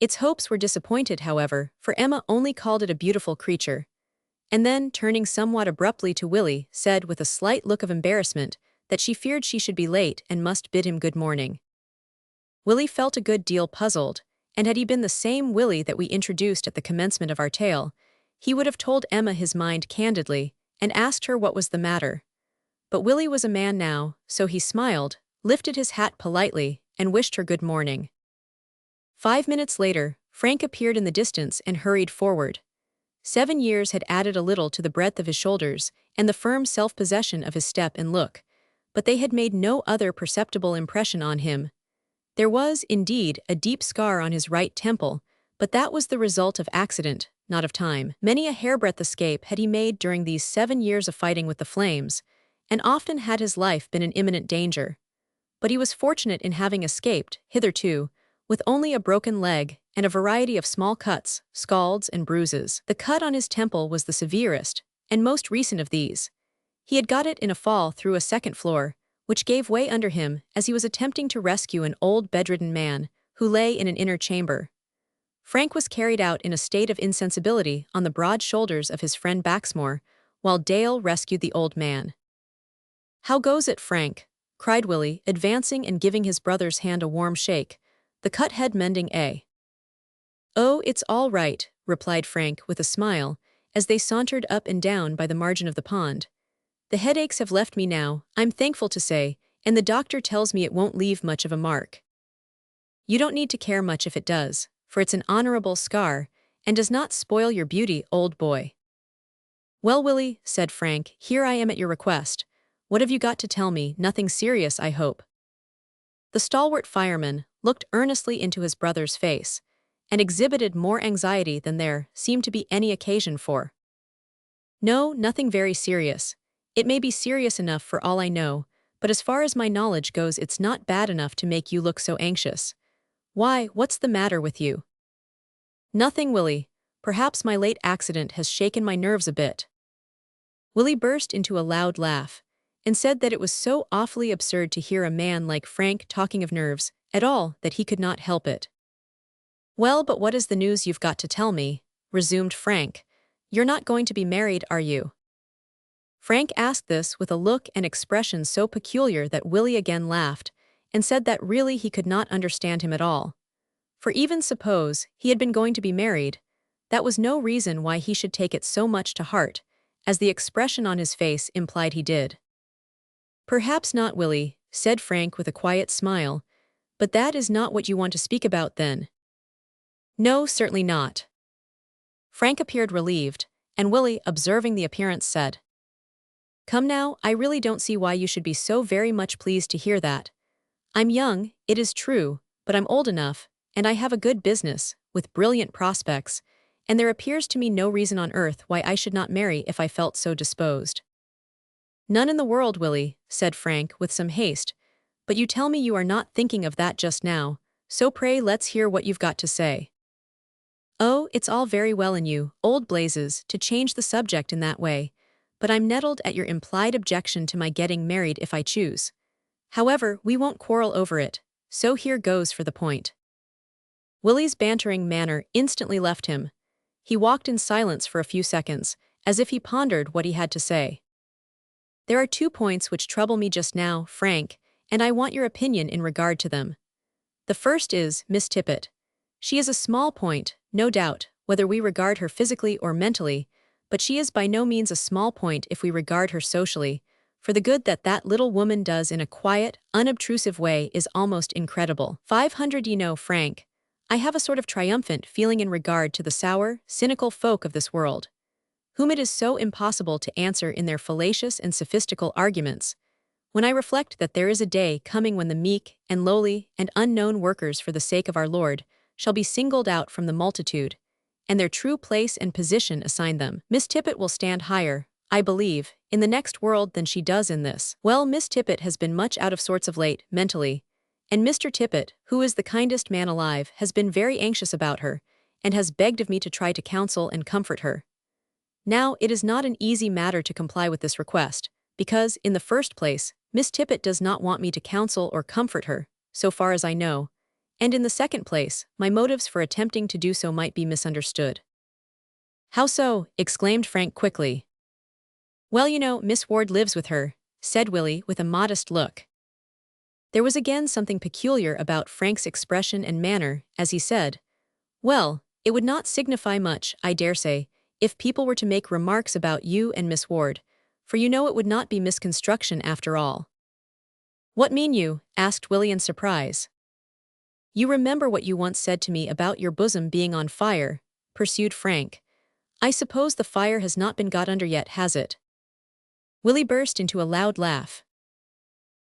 Its hopes were disappointed, however, for Emma only called it a beautiful creature. And then, turning somewhat abruptly to Willie, said with a slight look of embarrassment that she feared she should be late and must bid him good morning. Willie felt a good deal puzzled, and had he been the same Willie that we introduced at the commencement of our tale, he would have told Emma his mind candidly and asked her what was the matter. But Willie was a man now, so he smiled, lifted his hat politely, and wished her good morning. 5 minutes later, Frank appeared in the distance and hurried forward. 7 years had added a little to the breadth of his shoulders and the firm self-possession of his step and look, but they had made no other perceptible impression on him. There was, indeed, a deep scar on his right temple, but that was the result of accident, not of time. Many a hairbreadth escape had he made during these 7 years of fighting with the flames, and often had his life been in imminent danger. But he was fortunate in having escaped, hitherto, with only a broken leg and a variety of small cuts, scalds, and bruises. The cut on his temple was the severest, and most recent of these. He had got it in a fall through a second floor, which gave way under him as he was attempting to rescue an old bedridden man who lay in an inner chamber. Frank was carried out in a state of insensibility on the broad shoulders of his friend Baxmore, while Dale rescued the old man. "How goes it, Frank?" cried Willie, advancing and giving his brother's hand a warm shake. "The cut head mending, eh?" "Oh, it's all right," replied Frank with a smile, as they sauntered up and down by the margin of the pond. "The headaches have left me now, I'm thankful to say, and the doctor tells me it won't leave much of a mark." "You don't need to care much if it does, for it's an honorable scar, and does not spoil your beauty, old boy." "Well, Willie," said Frank, "here I am at your request. What have you got to tell me? Nothing serious, I hope." The stalwart fireman looked earnestly into his brother's face, and exhibited more anxiety than there seemed to be any occasion for. "No, nothing very serious. It may be serious enough for all I know, but as far as my knowledge goes it's not bad enough to make you look so anxious. Why, what's the matter with you?" "Nothing, Willie. Perhaps my late accident has shaken my nerves a bit." Willie burst into a loud laugh, and said that it was so awfully absurd to hear a man like Frank talking of nerves at all that he could not help it. "Well, but what is the news you've got to tell me?" resumed Frank. "You're not going to be married, are you?" Frank asked this with a look and expression so peculiar that Willie again laughed, and said that really he could not understand him at all. For even suppose he had been going to be married, that was no reason why he should take it so much to heart, as the expression on his face implied he did. "Perhaps not, Willie," said Frank with a quiet smile, "but that is not what you want to speak about then." "No, certainly not." Frank appeared relieved, and Willie, observing the appearance, said, "Come now, I really don't see why you should be so very much pleased to hear that. I'm young, it is true, but I'm old enough, and I have a good business, with brilliant prospects, and there appears to me no reason on earth why I should not marry if I felt so disposed." "None in the world, Willie," said Frank with some haste, "but you tell me you are not thinking of that just now, so pray let's hear what you've got to say." "Oh, it's all very well in you, old blazes, to change the subject in that way, but I'm nettled at your implied objection to my getting married if I choose. However, we won't quarrel over it, so here goes for the point. Willie's bantering manner instantly left him. He walked in silence for a few seconds, as if he pondered what he had to say. There are 2 points which trouble me just now, Frank, and I want your opinion in regard to them. The first is Miss Tippet. She is a small point, no doubt, whether we regard her physically or mentally, but she is by no means a small point if we regard her socially, for the good that that little woman does in a quiet, unobtrusive way is almost incredible. 500 You know, Frank, I have a sort of triumphant feeling in regard to the sour, cynical folk of this world, whom it is so impossible to answer in their fallacious and sophistical arguments, when I reflect that there is a day coming when the meek and lowly and unknown workers for the sake of our Lord shall be singled out from the multitude, and their true place and position assigned them. Miss Tippet will stand higher, I believe, in the next world than she does in this. Well, Miss Tippet has been much out of sorts of late, mentally, and Mr. Tippet, who is the kindest man alive, has been very anxious about her, and has begged of me to try to counsel and comfort her. Now, it is not an easy matter to comply with this request, because, in the first place, Miss Tippet does not want me to counsel or comfort her, so far as I know, and in the second place, my motives for attempting to do so might be misunderstood. How so? Exclaimed Frank quickly. Well, you know, Miss Ward lives with her, said Willie with a modest look. There was again something peculiar about Frank's expression and manner, as he said, well, it would not signify much, I dare say, if people were to make remarks about you and Miss Ward, for you know it would not be misconstruction after all. What mean you? Asked Willie in surprise. You remember what you once said to me about your bosom being on fire, pursued Frank. I suppose the fire has not been got under yet, has it? Willie burst into a loud laugh.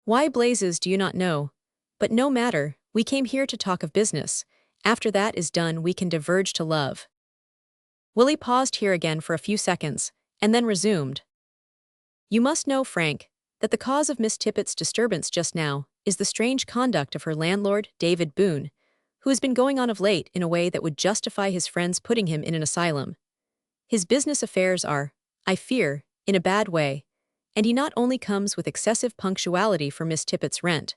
Why blazes do you not know? But no matter, we came here to talk of business. After that is done we can diverge to love. Willie paused here again for a few seconds, and then resumed. You must know, Frank, that the cause of Miss Tippet's disturbance just now is the strange conduct of her landlord, David Boone, who has been going on of late in a way that would justify his friends putting him in an asylum. His business affairs are, I fear, in a bad way, and he not only comes with excessive punctuality for Miss Tippet's rent,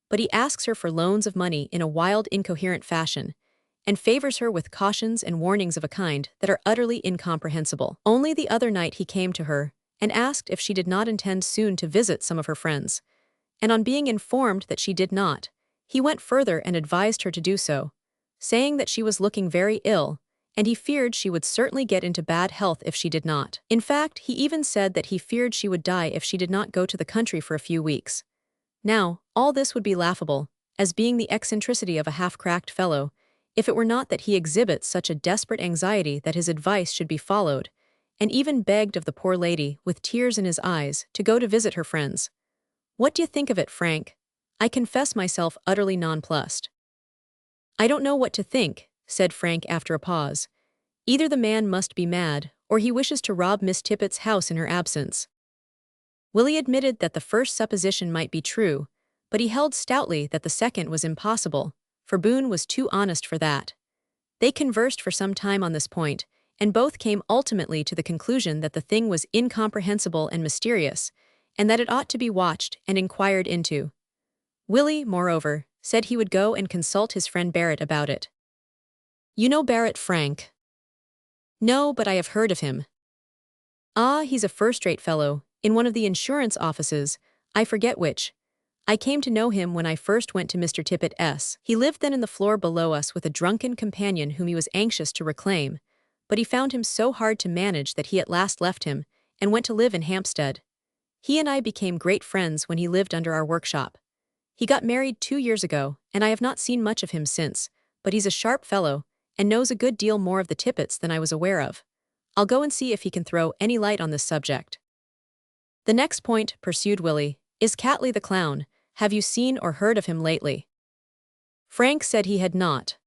but he asks her for loans of money in a wild, incoherent fashion, and favors her with cautions and warnings of a kind that are utterly incomprehensible. Only the other night he came to her and asked if she did not intend soon to visit some of her friends, and on being informed that she did not, he went further and advised her to do so, saying that she was looking very ill, and he feared she would certainly get into bad health if she did not. In fact, he even said that he feared she would die if she did not go to the country for a few weeks. Now, all this would be laughable, as being the eccentricity of a half-cracked fellow, if it were not that he exhibits such a desperate anxiety that his advice should be followed, and even begged of the poor lady, with tears in his eyes, to go to visit her friends. What do you think of it, Frank? I confess myself utterly nonplussed. I don't know what to think, said Frank after a pause. Either the man must be mad, or he wishes to rob Miss Tippet's house in her absence. Willie admitted that the first supposition might be true, but he held stoutly that the second was impossible, for Boone was too honest for that. They conversed for some time on this point, and both came ultimately to the conclusion that the thing was incomprehensible and mysterious, and that it ought to be watched and inquired into. Willie, moreover, said he would go and consult his friend Barrett about it. You know Barrett, Frank? No, but I have heard of him. Ah, he's a first-rate fellow, in one of the insurance offices, I forget which. I came to know him when I first went to Mr. Tippet's. He lived then in the floor below us with a drunken companion whom he was anxious to reclaim, but he found him so hard to manage that he at last left him, and went to live in Hampstead. He and I became great friends when he lived under our workshop. He got married 2 years ago, and I have not seen much of him since, but he's a sharp fellow, and knows a good deal more of the Tippets than I was aware of. I'll go and see if he can throw any light on this subject. The next point, pursued Willie, is Catley the clown. Have you seen or heard of him lately? Frank said he had not.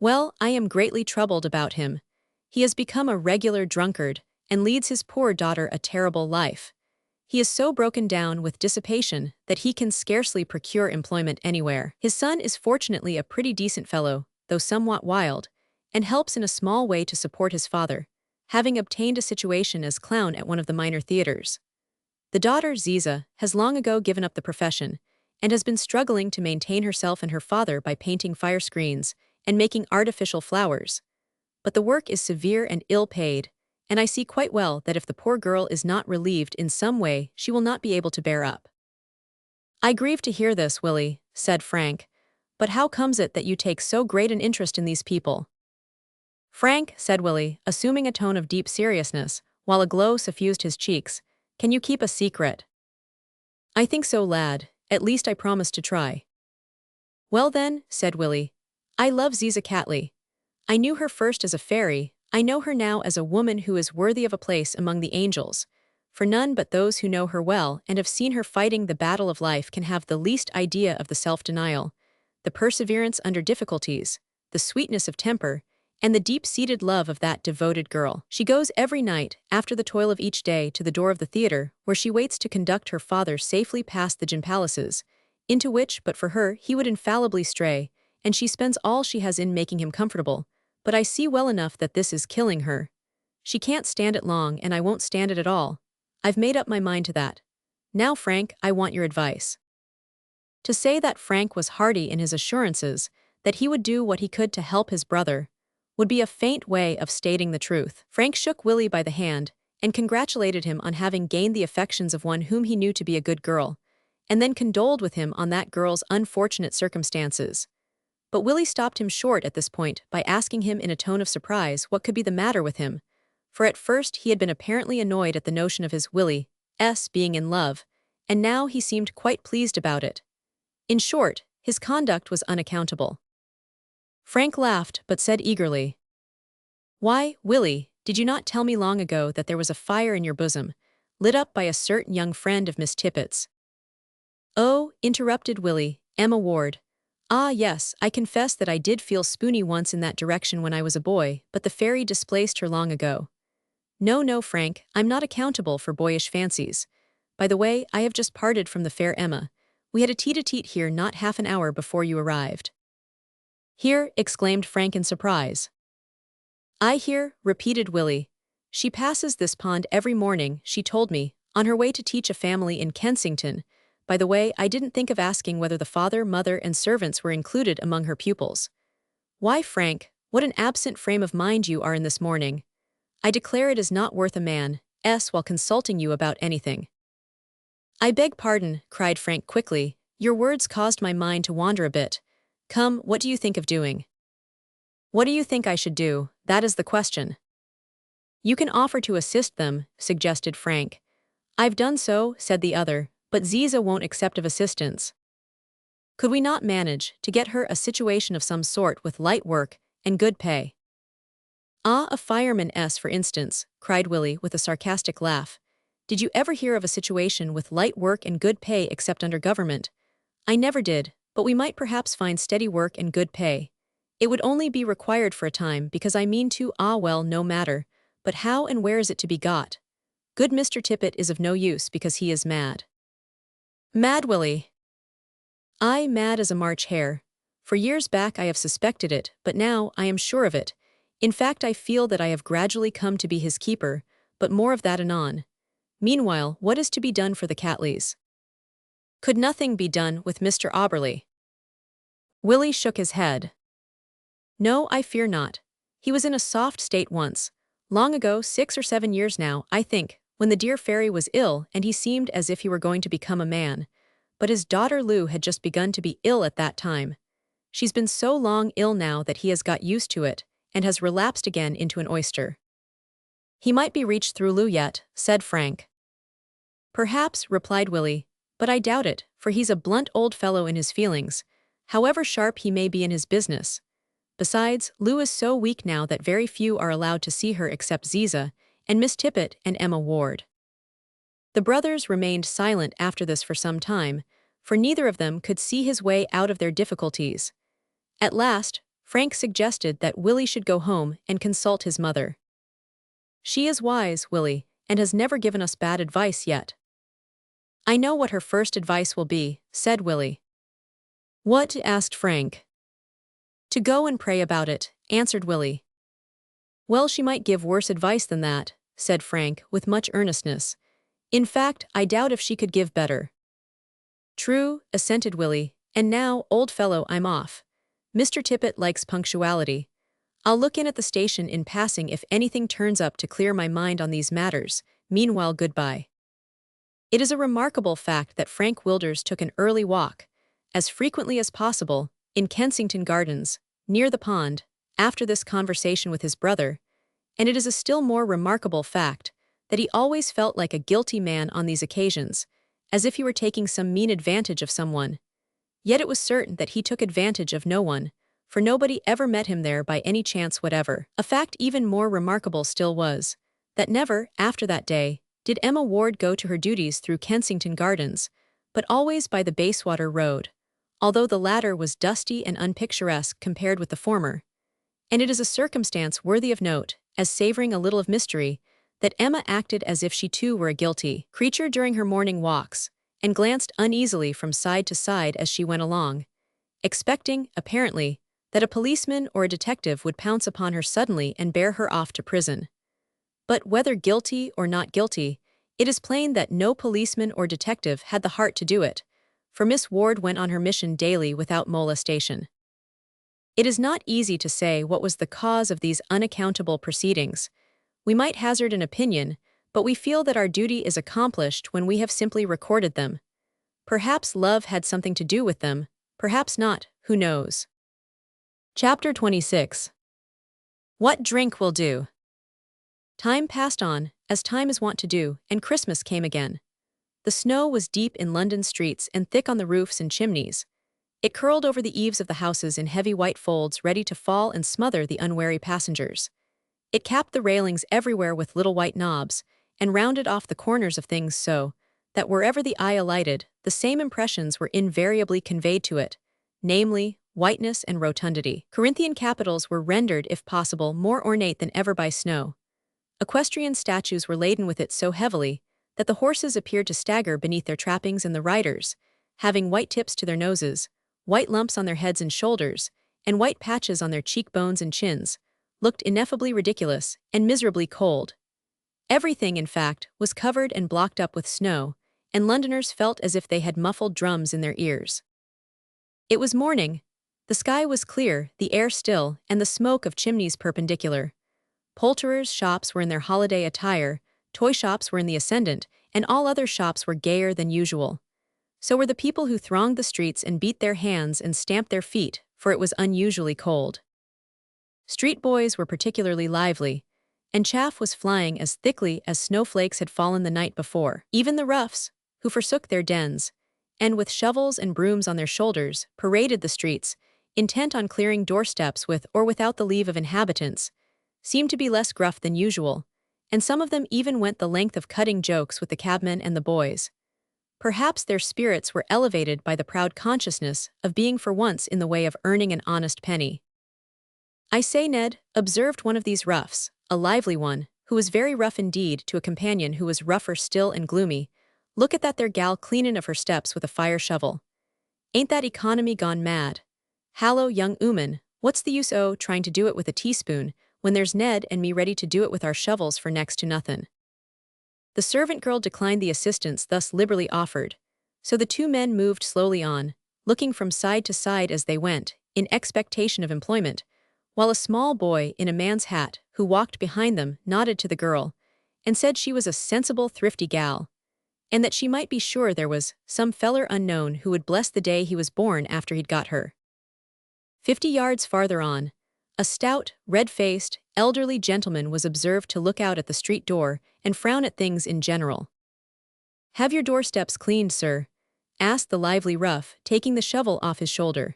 Well, I am greatly troubled about him. He has become a regular drunkard, and leads his poor daughter a terrible life. He is so broken down with dissipation that he can scarcely procure employment anywhere. His son is fortunately a pretty decent fellow, though somewhat wild, and helps in a small way to support his father, having obtained a situation as clown at one of the minor theaters. The daughter, Ziza, has long ago given up the profession, and has been struggling to maintain herself and her father by painting fire screens and making artificial flowers. But the work is severe and ill-paid, and I see quite well that if the poor girl is not relieved in some way, she will not be able to bear up." "I grieve to hear this, Willie," said Frank. "But how comes it that you take so great an interest in these people?" "Frank," said Willie, assuming a tone of deep seriousness, while a glow suffused his cheeks, "can you keep a secret?" "I think so, lad. At least I promise to try." "Well then," said Willie, "I love Ziza Catley. I knew her first as a fairy, I know her now as a woman who is worthy of a place among the angels, for none but those who know her well and have seen her fighting the battle of life can have the least idea of the self-denial, the perseverance under difficulties, the sweetness of temper, and the deep-seated love of that devoted girl. She goes every night, after the toil of each day, to the door of the theatre, where she waits to conduct her father safely past the gin palaces, into which, but for her, he would infallibly stray, and she spends all she has in making him comfortable. But I see well enough that this is killing her. She can't stand it long, and I won't stand it at all. I've made up my mind to that. Now, Frank, I want your advice." To say that Frank was hearty in his assurances that he would do what he could to help his brother would be a faint way of stating the truth. Frank shook Willie by the hand and congratulated him on having gained the affections of one whom he knew to be a good girl, and then condoled with him on that girl's unfortunate circumstances. But Willie stopped him short at this point by asking him in a tone of surprise what could be the matter with him, for at first he had been apparently annoyed at the notion of his Willie's being in love, and now he seemed quite pleased about it. In short, his conduct was unaccountable. Frank laughed but said eagerly, "Why, Willie, did you not tell me long ago that there was a fire in your bosom, lit up by a certain young friend of Miss Tippet's?" "Oh," interrupted Willie, "Emma Ward. Ah yes, I confess that I did feel spoony once in that direction when I was a boy, but the fairy displaced her long ago." "No, no, Frank, I'm not accountable for boyish fancies. By the way, I have just parted from the fair Emma. We had a tete-a-tete here not half an hour before you arrived." "Here?" exclaimed Frank in surprise. "I hear," repeated Willie. "She passes this pond every morning, she told me, on her way to teach a family in Kensington. By the way, I didn't think of asking whether the father, mother, and servants were included among her pupils." "Why, Frank, what an absent frame of mind you are in this morning. I declare it is not worth a man's while consulting you about anything." "I beg pardon," cried Frank quickly. "Your words caused my mind to wander a bit. Come, what do you think of doing?" "What do you think I should do? That is the question." "You can offer to assist them," suggested Frank. "I've done so," said the other, "but Ziza won't accept of assistance." "Could we not manage to get her a situation of some sort with light work and good pay?" "Ah, a fireman's, for instance," cried Willie with a sarcastic laugh. "Did you ever hear of a situation with light work and good pay except under government?" "I never did, but we might perhaps find steady work and good pay. It would only be required for a time because I mean to, well, no matter, but how and where is it to be got? Good Mr. Tippet is of no use because he is mad." "Mad, Willie?" "Aye, mad as a March hare. For years back I have suspected it, but now I am sure of it. In fact, I feel that I have gradually come to be his keeper, but more of that anon. Meanwhile, what is to be done for the Catleys?" "Could nothing be done with Mr. Auberly?" Willie shook his head. "No, I fear not. He was in a soft state once, long ago, 6 or 7 years now, I think, when the dear fairy was ill and he seemed as if he were going to become a man. But his daughter Lou had just begun to be ill at that time. She's been so long ill now that he has got used to it, and has relapsed again into an oyster." "He might be reached through Lou yet," said Frank. "Perhaps," replied Willie, "but I doubt it, for he's a blunt old fellow in his feelings, however sharp he may be in his business. Besides, Lou is so weak now that very few are allowed to see her except Ziza, and Miss Tippet and Emma Ward." The brothers remained silent after this for some time, for neither of them could see his way out of their difficulties. At last, Frank suggested that Willie should go home and consult his mother. "She is wise, Willie, and has never given us bad advice yet." "I know what her first advice will be," said Willie. "What?" asked Frank. "To go and pray about it," answered Willie. "Well, she might give worse advice than that," said Frank with much earnestness. "In fact, I doubt if she could give better." "True," assented Willie, "and now, old fellow, I'm off. Mr. Tippett likes punctuality. I'll look in at the station in passing if anything turns up to clear my mind on these matters. Meanwhile, goodbye. It is a remarkable fact that Frank Wilders took an early walk, as frequently as possible, in Kensington Gardens, near the pond, after this conversation with his brother, and it is a still more remarkable fact that he always felt like a guilty man on these occasions, as if he were taking some mean advantage of someone. Yet it was certain that he took advantage of no one, for nobody ever met him there by any chance whatever. A fact even more remarkable still was that never, after that day, did Emma Ward go to her duties through Kensington Gardens, but always by the Bayswater Road, although the latter was dusty and unpicturesque compared with the former. And it is a circumstance worthy of note, as savoring a little of mystery, that Emma acted as if she too were a guilty creature during her morning walks, and glanced uneasily from side to side as she went along, expecting, apparently, that a policeman or a detective would pounce upon her suddenly and bear her off to prison. But whether guilty or not guilty, it is plain that no policeman or detective had the heart to do it, for Miss Ward went on her mission daily without molestation. It is not easy to say what was the cause of these unaccountable proceedings. We might hazard an opinion, but we feel that our duty is accomplished when we have simply recorded them. Perhaps love had something to do with them, perhaps not, who knows? Chapter 26. What drink will do? Time passed on, as time is wont to do, and Christmas came again. The snow was deep in London streets and thick on the roofs and chimneys. It curled over the eaves of the houses in heavy white folds ready to fall and smother the unwary passengers. It capped the railings everywhere with little white knobs, and rounded off the corners of things so that wherever the eye alighted, the same impressions were invariably conveyed to it, namely, whiteness and rotundity. Corinthian capitals were rendered, if possible, more ornate than ever by snow. Equestrian statues were laden with it so heavily that the horses appeared to stagger beneath their trappings, and the riders, having white tips to their noses, white lumps on their heads and shoulders, and white patches on their cheekbones and chins, looked ineffably ridiculous and miserably cold. Everything, in fact, was covered and blocked up with snow, and Londoners felt as if they had muffled drums in their ears. It was morning. The sky was clear, the air still, and the smoke of chimneys perpendicular. Poulterers' shops were in their holiday attire, toy shops were in the ascendant, and all other shops were gayer than usual. So were the people who thronged the streets and beat their hands and stamped their feet, for it was unusually cold. Street boys were particularly lively, and chaff was flying as thickly as snowflakes had fallen the night before. Even the roughs, who forsook their dens, and with shovels and brooms on their shoulders, paraded the streets, intent on clearing doorsteps with or without the leave of inhabitants, seemed to be less gruff than usual, and some of them even went the length of cutting jokes with the cabmen and the boys. Perhaps their spirits were elevated by the proud consciousness of being for once in the way of earning an honest penny. "I say, Ned," observed one of these roughs, a lively one, who was very rough indeed, to a companion who was rougher still and gloomy, "look at that there gal cleanin' of her steps with a fire shovel. Ain't that economy gone mad? Hallo, young 'ooman, what's the use o' trying to do it with a teaspoon, when there's Ned and me ready to do it with our shovels for next to nothin'?" The servant girl declined the assistance thus liberally offered, so the two men moved slowly on, looking from side to side as they went, in expectation of employment, while a small boy in a man's hat, who walked behind them, nodded to the girl, and said she was a sensible, thrifty gal, and that she might be sure there was some feller unknown who would bless the day he was born after he'd got her. 50 yards farther on, a stout, red-faced, elderly gentleman was observed to look out at the street door and frown at things in general. "Have your doorsteps cleaned, sir?" asked the lively rough, taking the shovel off his shoulder.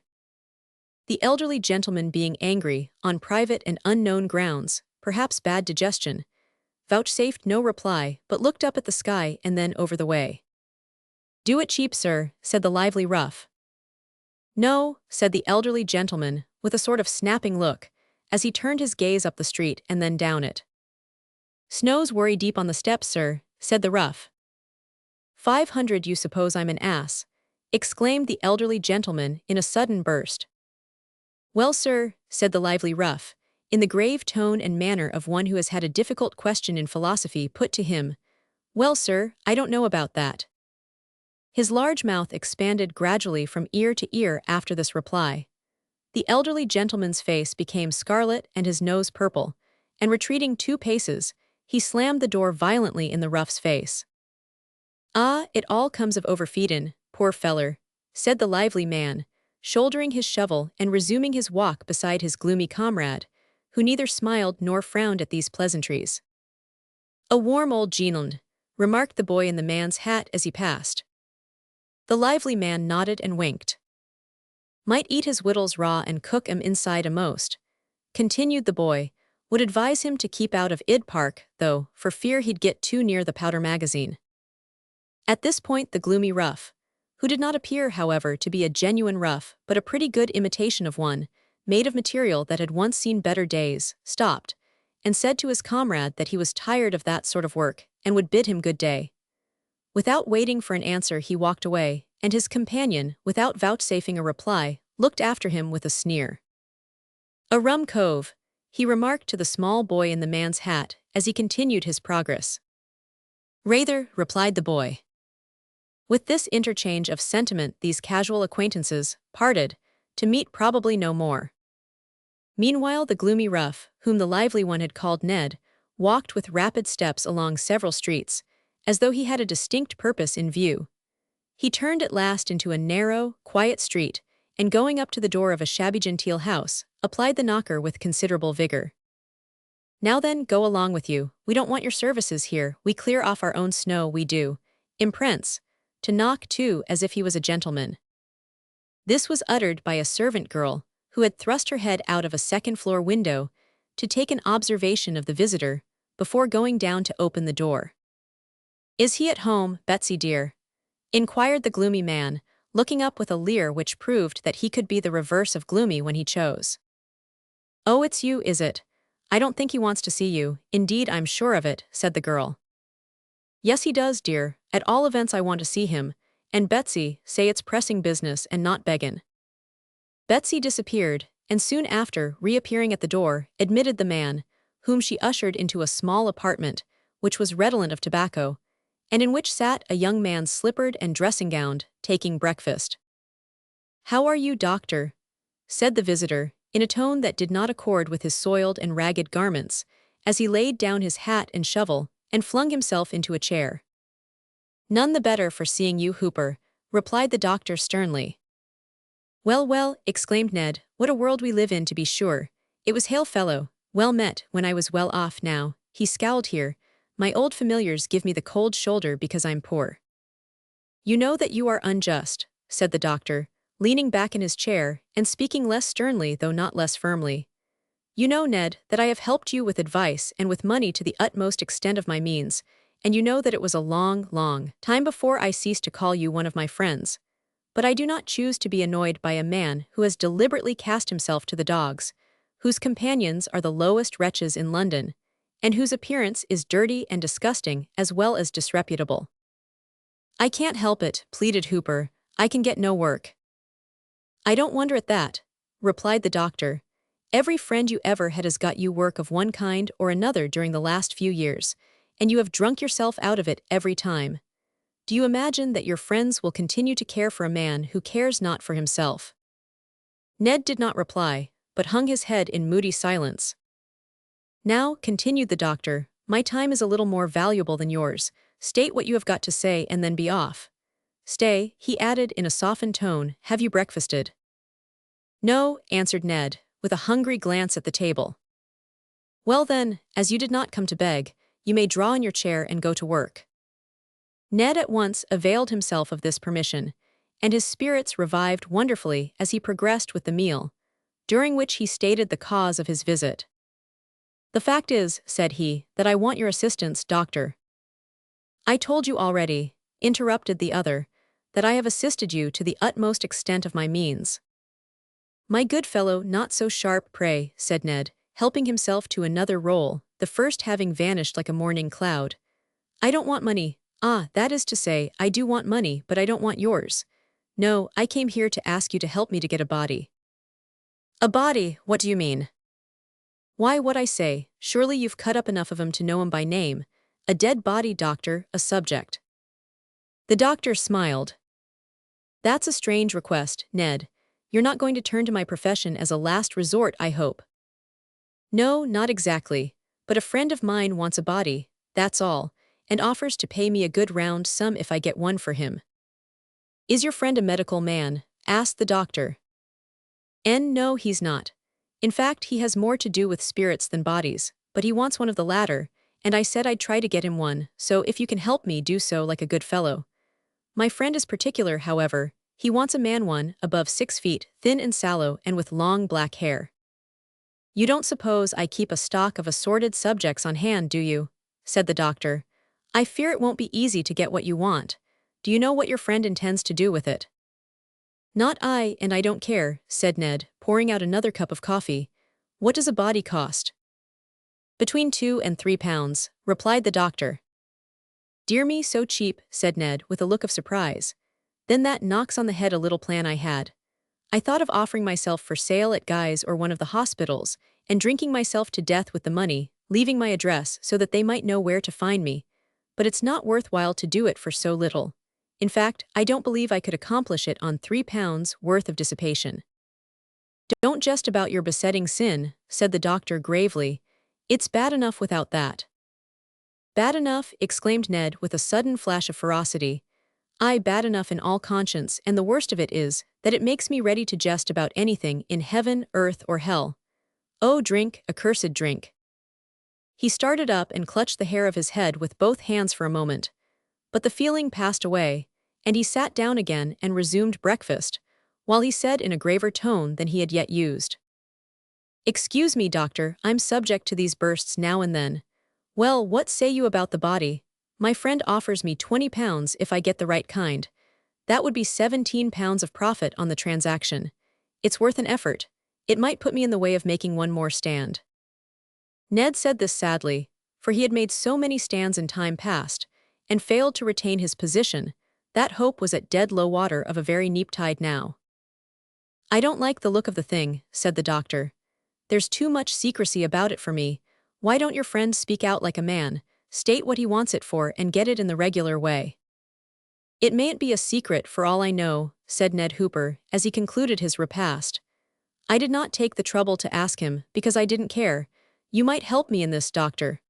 The elderly gentleman, being angry, on private and unknown grounds, perhaps bad digestion, vouchsafed no reply, but looked up at the sky and then over the way. "Do it cheap, sir," said the lively rough. "No," said the elderly gentleman, with a sort of snapping look, as he turned his gaze up the street and then down it. "Snow's worry deep on the steps, sir," said the rough. 500, you suppose I'm an ass?" exclaimed the elderly gentleman in a sudden burst. "Well, sir," said the lively rough, in the grave tone and manner of one who has had a difficult question in philosophy put to him, "well, sir, I don't know about that." His large mouth expanded gradually from ear to ear after this reply. The elderly gentleman's face became scarlet and his nose purple, and retreating 2 paces, he slammed the door violently in the rough's face. "Ah, it all comes of overfeedin', poor feller," said the lively man, shouldering his shovel and resuming his walk beside his gloomy comrade, who neither smiled nor frowned at these pleasantries. "A warm old gentleman," remarked the boy in the man's hat as he passed. The lively man nodded and winked. "Might eat his wittles raw and cook 'em inside a'most," continued the boy. "Would advise him to keep out of id park, though, for fear he'd get too near the powder magazine." At this point the gloomy rough, who did not appear, however, to be a genuine rough but a pretty good imitation of one, made of material that had once seen better days, stopped, and said to his comrade that he was tired of that sort of work and would bid him good day. Without waiting for an answer he walked away, and his companion, without vouchsafing a reply, looked after him with a sneer. "A rum cove," he remarked to the small boy in the man's hat as he continued his progress. "Rather," replied the boy. With this interchange of sentiment these casual acquaintances parted, to meet probably no more. Meanwhile the gloomy rough, whom the lively one had called Ned, walked with rapid steps along several streets, as though he had a distinct purpose in view. He turned at last into a narrow, quiet street, and going up to the door of a shabby-genteel house, applied the knocker with considerable vigor. "Now then, go along with you, we don't want your services here, we clear off our own snow, we do. Imprence," to knock too as if he was a gentleman. This was uttered by a servant girl, who had thrust her head out of a second-floor window to take an observation of the visitor, before going down to open the door. "Is he at home, Betsy dear?" inquired the gloomy man, looking up with a leer which proved that he could be the reverse of gloomy when he chose. "Oh, it's you, is it? I don't think he wants to see you, indeed I'm sure of it," said the girl. "Yes he does, dear, at all events I want to see him, and Betsy, say it's pressing business and not beggin'." Betsy disappeared, and soon after, reappearing at the door, admitted the man, whom she ushered into a small apartment, which was redolent of tobacco, and in which sat a young man slippered and dressing-gowned, taking breakfast. "How are you, doctor?" said the visitor, in a tone that did not accord with his soiled and ragged garments, as he laid down his hat and shovel, and flung himself into a chair. "None the better for seeing you, Hooper," replied the doctor sternly. "Well, well," exclaimed Ned, "what a world we live in, to be sure. It was hail fellow, well met, when I was well off now," he scowled here. "My old familiars give me the cold shoulder because I'm poor." "You know that you are unjust," said the doctor, leaning back in his chair, and speaking less sternly though not less firmly. "You know, Ned, that I have helped you with advice and with money to the utmost extent of my means, and you know that it was a long, long time before I ceased to call you one of my friends. But I do not choose to be annoyed by a man who has deliberately cast himself to the dogs, whose companions are the lowest wretches in London, and whose appearance is dirty and disgusting as well as disreputable." "I can't help it," pleaded Hooper. "I can get no work." "I don't wonder at that," replied the doctor. "Every friend you ever had has got you work of one kind or another during the last few years, and you have drunk yourself out of it every time. Do you imagine that your friends will continue to care for a man who cares not for himself?" Ned did not reply, but hung his head in moody silence. "Now," continued the doctor, "my time is a little more valuable than yours. State what you have got to say and then be off. Stay," he added in a softened tone, "have you breakfasted?" "No," answered Ned, with a hungry glance at the table. "Well then, as you did not come to beg, you may draw in your chair and go to work." Ned at once availed himself of this permission, and his spirits revived wonderfully as he progressed with the meal, during which he stated the cause of his visit. "The fact is," said he, "that I want your assistance, doctor." "I told you already," interrupted the other, "that I have assisted you to the utmost extent of my means." "My good fellow, not so sharp, pray," said Ned, helping himself to another roll, the first having vanished like a morning cloud. "I don't want money. Ah, that is to say, I do want money, but I don't want yours. No, I came here to ask you to help me to get a body." "A body? What do you mean?" "Why, what I say, surely you've cut up enough of 'em to know 'em by name. A dead body, doctor, a subject." The doctor smiled. "That's a strange request, Ned. You're not going to turn to my profession as a last resort, I hope. No, not exactly. But a friend of mine wants a body, that's all, and offers to pay me a good round sum if I get one for him. Is your friend a medical man? Asked the doctor. No, he's not. In fact, he has more to do with spirits than bodies, but he wants one of the latter, and I said I'd try to get him one, so if you can help me, do so like a good fellow. My friend is particular, however. He wants a man one, above 6 feet, thin and sallow, and with long black hair. You don't suppose I keep a stock of assorted subjects on hand, do you? Said the doctor. I fear it won't be easy to get what you want. Do you know what your friend intends to do with it? Not I, and I don't care, said Ned, pouring out another cup of coffee. What does a body cost? Between 2 and 3 pounds, replied the doctor. Dear me, so cheap, said Ned, with a look of surprise. Then that knocks on the head a little plan I had. I thought of offering myself for sale at Guy's or one of the hospitals, and drinking myself to death with the money, leaving my address so that they might know where to find me. But it's not worthwhile to do it for so little. In fact, I don't believe I could accomplish it on 3 pounds worth of dissipation. Don't jest about your besetting sin, said the doctor gravely. It's bad enough without that. Bad enough, exclaimed Ned with a sudden flash of ferocity. Aye, bad enough in all conscience, and the worst of it is that it makes me ready to jest about anything in heaven, earth, or hell. Oh, drink, accursed drink. He started up and clutched the hair of his head with both hands for a moment. But the feeling passed away, and he sat down again and resumed breakfast, while he said in a graver tone than he had yet used. Excuse me, doctor, I'm subject to these bursts now and then. Well, what say you about the body? My friend offers me 20 pounds if I get the right kind. That would be 17 pounds of profit on the transaction. It's worth an effort. It might put me in the way of making one more stand. Ned said this sadly, for he had made so many stands in time past, and failed to retain his position, that hope was at dead low water of a very neap tide now. I don't like the look of the thing, said the doctor. There's too much secrecy about it for me. Why don't your friend speak out like a man, state what he wants it for, and get it in the regular way? It mayn't be a secret for all I know, said Ned Hooper, as he concluded his repast. I did not take the trouble to ask him, because I didn't care. You might help me in this, doctor.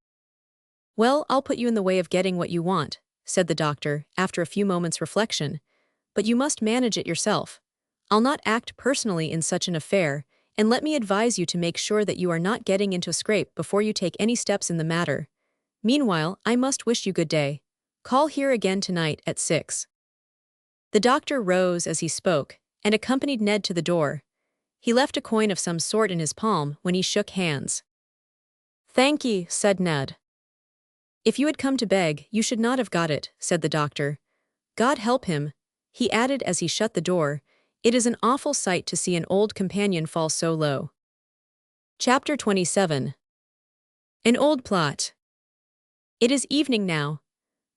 Well, I'll put you in the way of getting what you want, said the doctor, after a few moments' reflection. But you must manage it yourself. I'll not act personally in such an affair, and let me advise you to make sure that you are not getting into a scrape before you take any steps in the matter. Meanwhile, I must wish you good day. Call here again tonight at 6. The doctor rose as he spoke, and accompanied Ned to the door. He left a coin of some sort in his palm when he shook hands. Thank ye, said Ned. If you had come to beg, you should not have got it, said the doctor. God help him, he added as he shut the door. It is an awful sight to see an old companion fall so low. Chapter 27. An old plot. It is evening now.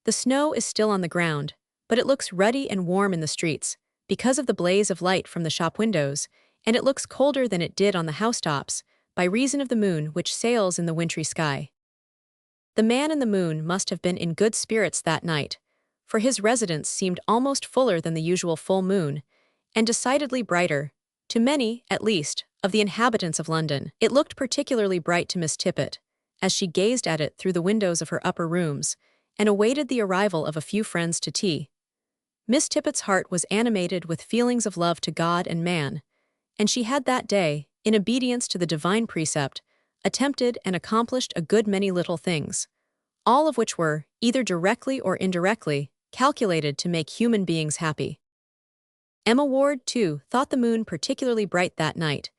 The snow is still on the ground, but it looks ruddy and warm in the streets, because of the blaze of light from the shop windows, and it looks colder than it did on the housetops, by reason of the moon which sails in the wintry sky. The man in the moon must have been in good spirits that night, for his residence seemed almost fuller than the usual full moon, and decidedly brighter, to many, at least, of the inhabitants of London. It looked particularly bright to Miss Tippet, as she gazed at it through the windows of her upper rooms, and awaited the arrival of a few friends to tea. Miss Tippet's heart was animated with feelings of love to God and man, and she had that day, in obedience to the divine precept, attempted and accomplished a good many little things, all of which were, either directly or indirectly, calculated to make human beings happy. Emma Ward, too, thought the moon particularly bright that night.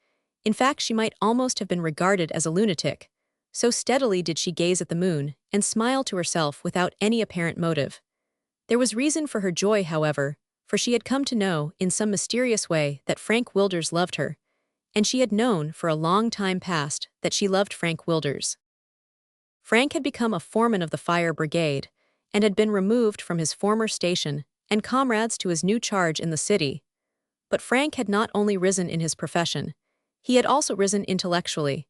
In fact, she might almost have been regarded as a lunatic, so steadily did she gaze at the moon and smile to herself without any apparent motive. There was reason for her joy, however, for she had come to know, in some mysterious way, that Frank Wilders loved her, and she had known for a long time past that she loved Frank Wilders. Frank had become a foreman of the fire brigade, and had been removed from his former station and comrades to his new charge in the city. But Frank had not only risen in his profession, he had also risen intellectually.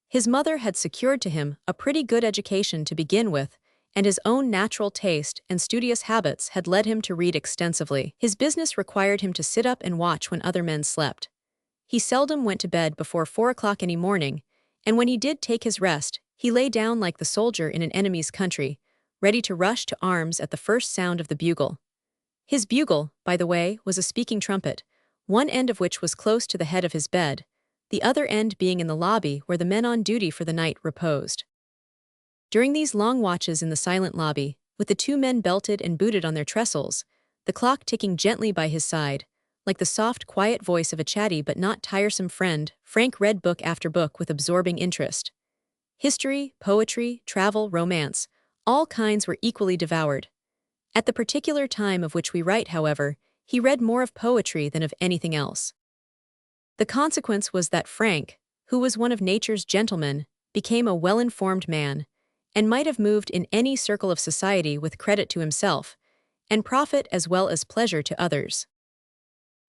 His mother had secured to him a pretty good education to begin with, and his own natural taste and studious habits had led him to read extensively. His business required him to sit up and watch when other men slept, He seldom went to bed before 4 o'clock any morning, and when he did take his rest, he lay down like the soldier in an enemy's country, ready to rush to arms at the first sound of the bugle. His bugle, by the way, was a speaking trumpet, one end of which was close to the head of his bed, the other end being in the lobby where the men on duty for the night reposed. During these long watches in the silent lobby, with the two men belted and booted on their trestles, the clock ticking gently by his side, like the soft, quiet voice of a chatty but not tiresome friend, Frank read book after book with absorbing interest. History, poetry, travel, romance, all kinds were equally devoured. At the particular time of which we write, however, he read more of poetry than of anything else. The consequence was that Frank, who was one of nature's gentlemen, became a well-informed man, and might have moved in any circle of society with credit to himself, and profit as well as pleasure to others.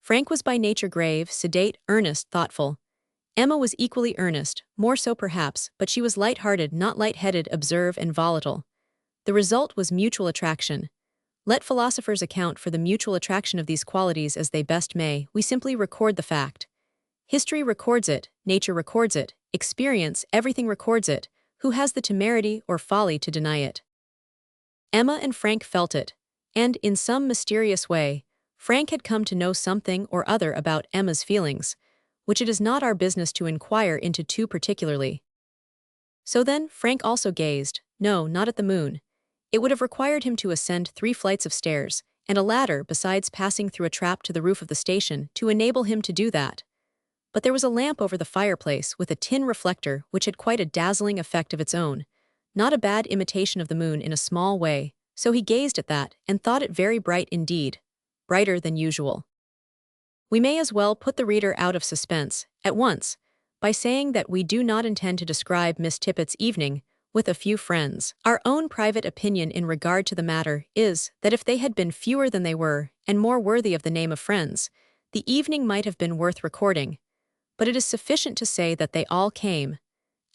Frank was by nature grave, sedate, earnest, thoughtful. Emma was equally earnest, more so perhaps, but she was light-hearted, not light-headed, observe, and volatile. The result was mutual attraction. Let philosophers account for the mutual attraction of these qualities as they best may, we simply record the fact. History records it, nature records it, experience, everything records it. Who has the temerity or folly to deny it? Emma and Frank felt it, and, in some mysterious way, Frank had come to know something or other about Emma's feelings, which it is not our business to inquire into too particularly. So then, Frank also gazed, no, not at the moon. It would have required him to ascend 3 flights of stairs, and a ladder besides passing through a trap to the roof of the station to enable him to do that. But there was a lamp over the fireplace with a tin reflector which had quite a dazzling effect of its own, not a bad imitation of the moon in a small way, so he gazed at that and thought it very bright indeed, brighter than usual. We may as well put the reader out of suspense, at once, by saying that we do not intend to describe Miss Tippet's evening with a few friends. Our own private opinion in regard to the matter is that if they had been fewer than they were, and more worthy of the name of friends, the evening might have been worth recording. But it is sufficient to say that they all came,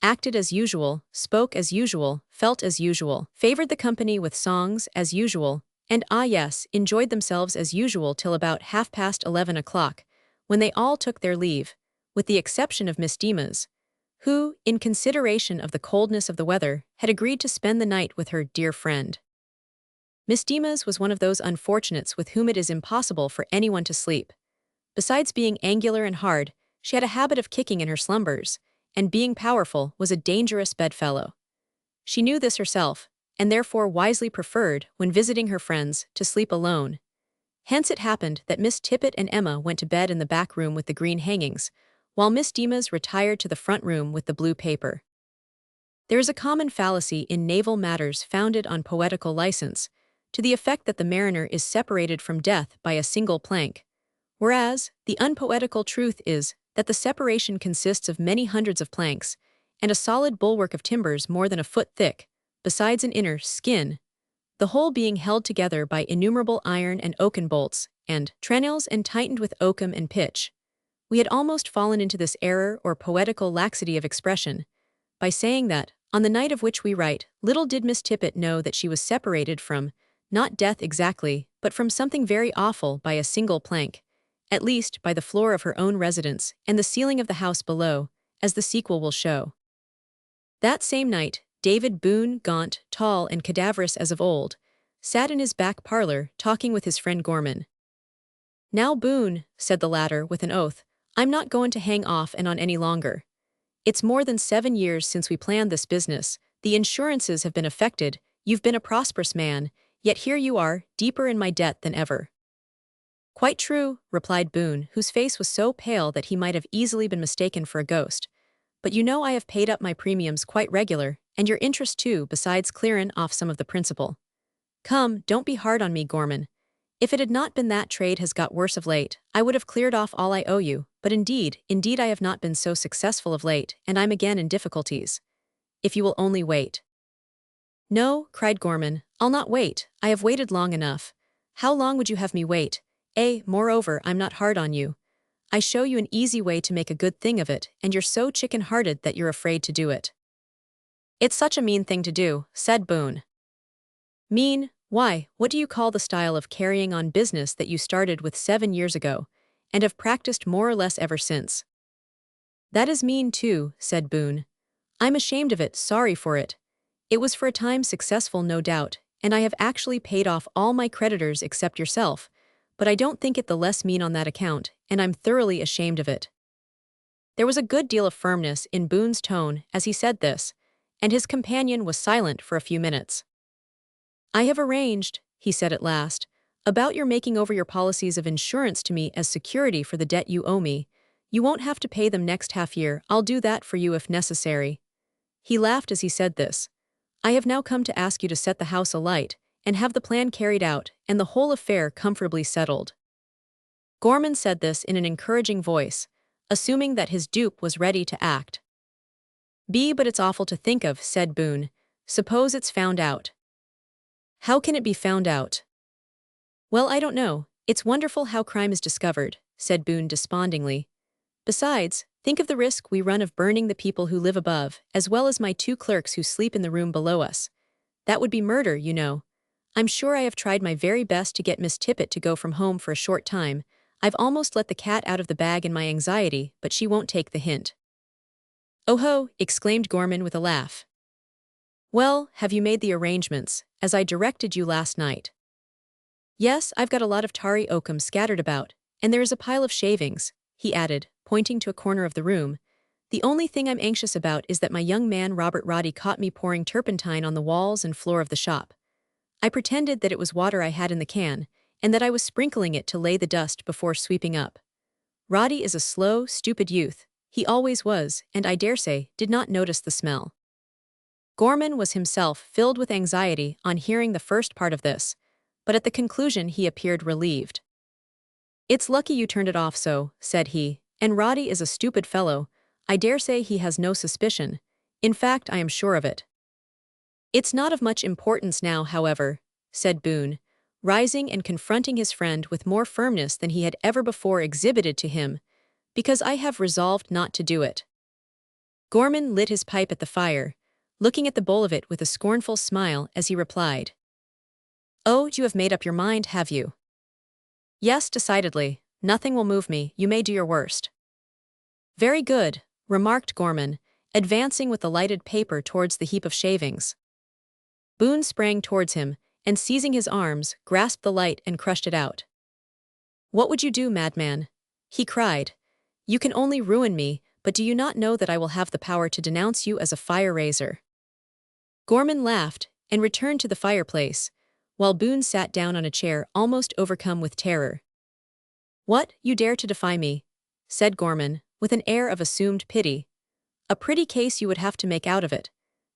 acted as usual, spoke as usual, felt as usual, favored the company with songs as usual, and yes, enjoyed themselves as usual till about 11:30, when they all took their leave, with the exception of Miss Deemas, who, in consideration of the coldness of the weather, had agreed to spend the night with her dear friend. Miss Deemas was one of those unfortunates with whom it is impossible for anyone to sleep. Besides being angular and hard, she had a habit of kicking in her slumbers, and being powerful was a dangerous bedfellow. She knew this herself, and therefore wisely preferred, when visiting her friends, to sleep alone. Hence it happened that Miss Tippet and Emma went to bed in the back room with the green hangings, while Miss Deemas retired to the front room with the blue paper. There is a common fallacy in naval matters founded on poetical license, to the effect that the mariner is separated from death by a single plank, whereas the unpoetical truth is that the separation consists of many hundreds of planks, and a solid bulwark of timbers more than a foot thick, besides an inner skin, the whole being held together by innumerable iron and oaken bolts, and trenails and tightened with oakum and pitch. We had almost fallen into this error or poetical laxity of expression, by saying that, on the night of which we write, little did Miss Tippet know that she was separated from, not death exactly, but from something very awful by a single plank, at least by the floor of her own residence and the ceiling of the house below, as the sequel will show. That same night, David Boone, gaunt, tall, and cadaverous as of old, sat in his back parlor talking with his friend Gorman. "Now, Boone," said the latter with an oath, "I'm not going to hang off and on any longer. It's more than 7 years since we planned this business, the insurances have been effected, you've been a prosperous man, yet here you are, deeper in my debt than ever." "Quite true," replied Boone, whose face was so pale that he might have easily been mistaken for a ghost. "But you know I have paid up my premiums quite regular, and your interest too, besides clearin' off some of the principal. Come, don't be hard on me, Gorman. If it had not been that trade has got worse of late, I would have cleared off all I owe you, but indeed I have not been so successful of late, and I'm again in difficulties. If you will only wait." "No," cried Gorman, "I'll not wait, I have waited long enough. How long would you have me wait? Moreover, I'm not hard on you. I show you an easy way to make a good thing of it, and you're so chicken-hearted that you're afraid to do it." "It's such a mean thing to do," said Boone. "Mean? Why, what do you call the style of carrying on business that you started with 7 years ago, and have practiced more or less ever since?" That is mean too, said Boone. I'm ashamed of it, sorry for it. It was for a time successful, no doubt, and I have actually paid off all my creditors except yourself, but I don't think it the less mean on that account, and I'm thoroughly ashamed of it. There was a good deal of firmness in Boone's tone as he said this, and his companion was silent for a few minutes. I have arranged, he said at last, about your making over your policies of insurance to me as security for the debt you owe me. You won't have to pay them next half year, I'll do that for you if necessary. He laughed as he said this. I have now come to ask you to set the house alight, and have the plan carried out, and the whole affair comfortably settled. Gorman said this in an encouraging voice, assuming that his dupe was ready to act. But it's awful to think of, said Boone. Suppose it's found out. How can it be found out? Well, I don't know. It's wonderful how crime is discovered, said Boone despondingly. Besides, think of the risk we run of burning the people who live above, as well as my 2 clerks who sleep in the room below us. That would be murder, you know. I'm sure I have tried my very best to get Miss Tippet to go from home for a short time. I've almost let the cat out of the bag in my anxiety, but she won't take the hint. Oh ho, exclaimed Gorman with a laugh. Well, have you made the arrangements, as I directed you last night? Yes, I've got a lot of tarry oakum scattered about, and there is a pile of shavings, he added, pointing to a corner of the room. The only thing I'm anxious about is that my young man Robert Roddy caught me pouring turpentine on the walls and floor of the shop. I pretended that it was water I had in the can, and that I was sprinkling it to lay the dust before sweeping up. Roddy is a slow, stupid youth. He always was, and I daresay did not notice the smell. Gorman was himself filled with anxiety on hearing the first part of this, but at the conclusion he appeared relieved. It's lucky you turned it off so, said he, and Roddy is a stupid fellow. I daresay he has no suspicion. In fact, I am sure of it. It's not of much importance now, however, said Boone, rising and confronting his friend with more firmness than he had ever before exhibited to him, because I have resolved not to do it. Gorman lit his pipe at the fire, looking at the bowl of it with a scornful smile as he replied. Oh, you have made up your mind, have you? Yes, decidedly. Nothing will move me, you may do your worst. Very good, remarked Gorman, advancing with the lighted paper towards the heap of shavings. Boone sprang towards him, and seizing his arms, grasped the light and crushed it out. What would you do, madman? He cried. You can only ruin me, but do you not know that I will have the power to denounce you as a fire-raiser? Gorman laughed, and returned to the fireplace, while Boone sat down on a chair almost overcome with terror. What, you dare to defy me? Said Gorman, with an air of assumed pity. A pretty case you would have to make out of it.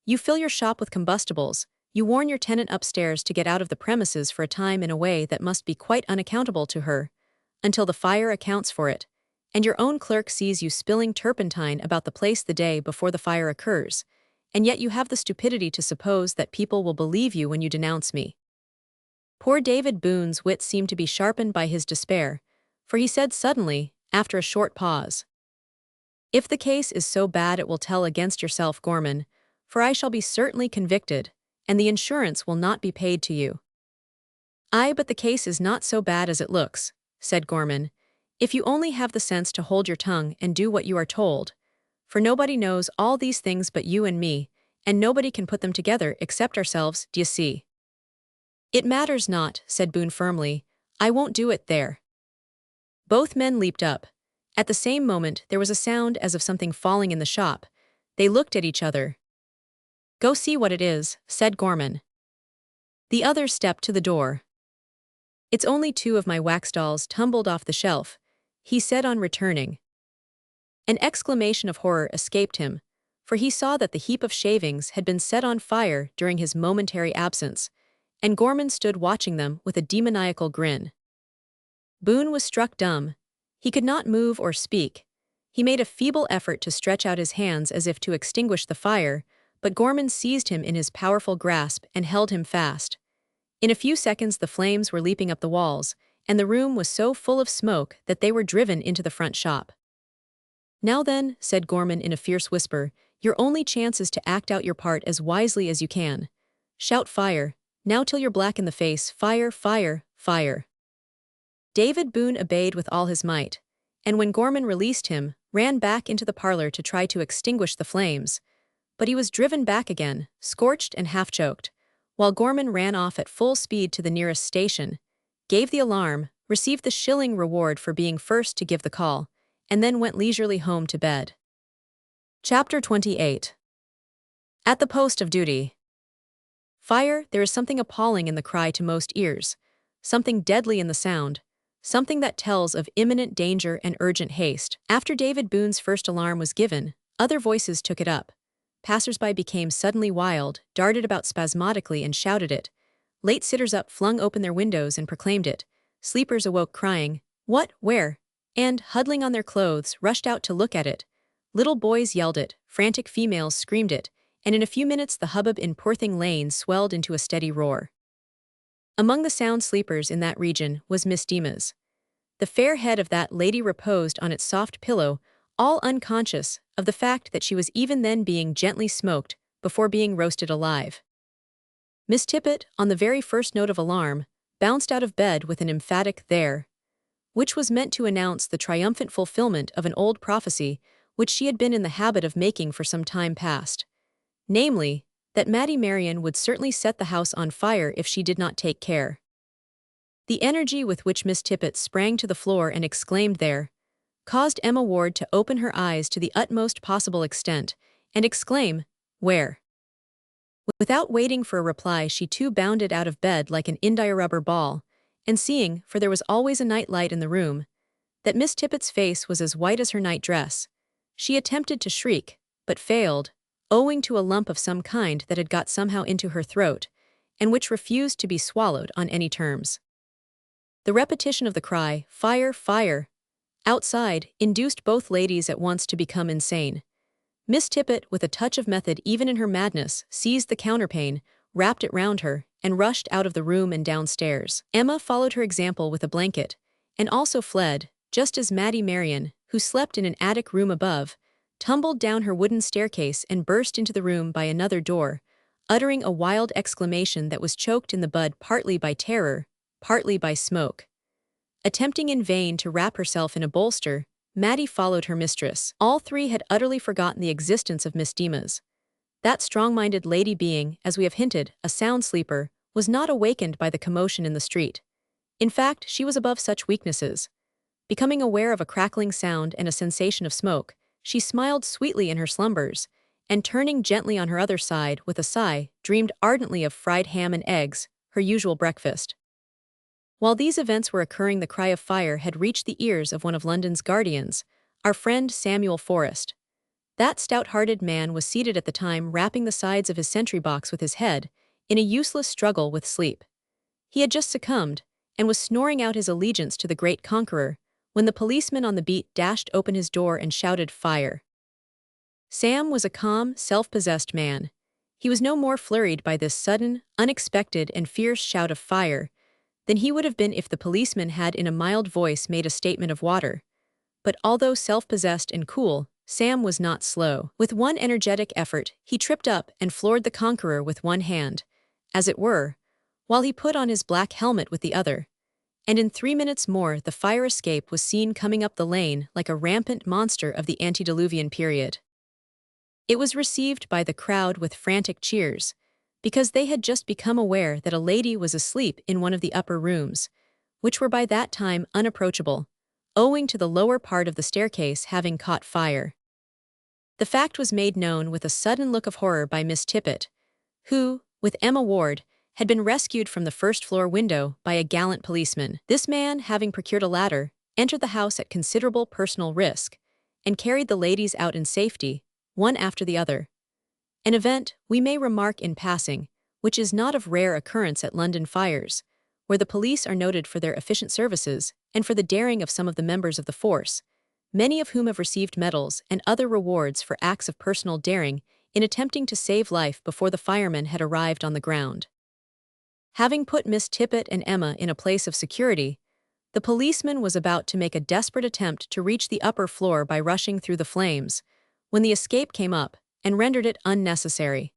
You fill your shop with combustibles, you warn your tenant upstairs to get out of the premises for a time in a way that must be quite unaccountable to her, until the fire accounts for it, and your own clerk sees you spilling turpentine about the place the day before the fire occurs, and yet you have the stupidity to suppose that people will believe you when you denounce me. Poor David Boone's wit seemed to be sharpened by his despair, for he said suddenly, after a short pause, If the case is so bad it will tell against yourself, Gorman, for I shall be certainly convicted, and the insurance will not be paid to you. Aye, but the case is not so bad as it looks, said Gorman, if you only have the sense to hold your tongue and do what you are told, for nobody knows all these things but you and me, and nobody can put them together except ourselves, d'ye see? It matters not, said Boone firmly, I won't do it there. Both men leaped up. At the same moment there was a sound as of something falling in the shop. They looked at each other. Go see what it is, said Gorman. The other stepped to the door. It's only 2 of my wax dolls tumbled off the shelf, he said on returning. An exclamation of horror escaped him, for he saw that the heap of shavings had been set on fire during his momentary absence, and Gorman stood watching them with a demoniacal grin. Boone was struck dumb. He could not move or speak. He made a feeble effort to stretch out his hands as if to extinguish the fire, but Gorman seized him in his powerful grasp and held him fast. In a few seconds the flames were leaping up the walls, and the room was so full of smoke that they were driven into the front shop. Now then, said Gorman in a fierce whisper, your only chance is to act out your part as wisely as you can. Shout fire, now till you're black in the face, fire, fire, fire. David Boone obeyed with all his might, and when Gorman released him, ran back into the parlor to try to extinguish the flames, but he was driven back again, scorched and half-choked, while Gorman ran off at full speed to the nearest station, gave the alarm, received the shilling reward for being first to give the call, and then went leisurely home to bed. Chapter 28. At the post of duty. Fire, there is something appalling in the cry to most ears, something deadly in the sound, something that tells of imminent danger and urgent haste. After David Boone's first alarm was given, other voices took it up. Passers-by became suddenly wild, darted about spasmodically and shouted it. Late sitters-up flung open their windows and proclaimed it. Sleepers awoke crying, "What? Where?" and, huddling on their clothes, rushed out to look at it. Little boys yelled it, frantic females screamed it, and in a few minutes the hubbub in Poorthing Lane swelled into a steady roar. Among the sound sleepers in that region was Miss Deemas. The fair head of that lady reposed on its soft pillow, all unconscious of the fact that she was even then being gently smoked before being roasted alive. Miss Tippet, on the very first note of alarm, bounced out of bed with an emphatic "there," which was meant to announce the triumphant fulfillment of an old prophecy which she had been in the habit of making for some time past. Namely, that Mattie Marian would certainly set the house on fire if she did not take care. The energy with which Miss Tippet sprang to the floor and exclaimed "there" caused Emma Ward to open her eyes to the utmost possible extent and exclaim, "Where?" Without waiting for a reply, she too bounded out of bed like an india-rubber ball, and seeing, for there was always a night light in the room, that Miss Tippet's face was as white as her night dress, she attempted to shriek, but failed, owing to a lump of some kind that had got somehow into her throat, and which refused to be swallowed on any terms. The repetition of the cry, "Fire, fire!" outside, induced both ladies at once to become insane. Miss Tippet, with a touch of method even in her madness, seized the counterpane, wrapped it round her, and rushed out of the room and downstairs. Emma followed her example with a blanket, and also fled, just as Mattie Marian, who slept in an attic room above, tumbled down her wooden staircase and burst into the room by another door, uttering a wild exclamation that was choked in the bud partly by terror, partly by smoke. Attempting in vain to wrap herself in a bolster, Mattie followed her mistress. All three had utterly forgotten the existence of Miss Deemas. That strong-minded lady being, as we have hinted, a sound sleeper, was not awakened by the commotion in the street. In fact, she was above such weaknesses. Becoming aware of a crackling sound and a sensation of smoke, she smiled sweetly in her slumbers, and turning gently on her other side with a sigh, dreamed ardently of fried ham and eggs, her usual breakfast. While these events were occurring, the cry of fire had reached the ears of one of London's guardians, our friend Samuel Forrest. That stout-hearted man was seated at the time rapping the sides of his sentry box with his head, in a useless struggle with sleep. He had just succumbed, and was snoring out his allegiance to the great conqueror, when the policeman on the beat dashed open his door and shouted "Fire!" Sam was a calm, self-possessed man. He was no more flurried by this sudden, unexpected, and fierce shout of "Fire!" than he would have been if the policeman had in a mild voice made a statement of water. But although self-possessed and cool, Sam was not slow. With one energetic effort, he tripped up and floored the conqueror with one hand, as it were, while he put on his black helmet with the other. And in 3 minutes more the fire escape was seen coming up the lane like a rampant monster of the antediluvian period. It was received by the crowd with frantic cheers, because they had just become aware that a lady was asleep in one of the upper rooms, which were by that time unapproachable, owing to the lower part of the staircase having caught fire. The fact was made known with a sudden look of horror by Miss Tippet, who, with Emma Ward, had been rescued from the first-floor window by a gallant policeman. This man, having procured a ladder, entered the house at considerable personal risk, and carried the ladies out in safety, one after the other. An event, we may remark in passing, which is not of rare occurrence at London fires, where the police are noted for their efficient services and for the daring of some of the members of the force, many of whom have received medals and other rewards for acts of personal daring in attempting to save life before the firemen had arrived on the ground. Having put Miss Tippet and Emma in a place of security, the policeman was about to make a desperate attempt to reach the upper floor by rushing through the flames, when the escape came up and rendered it unnecessary.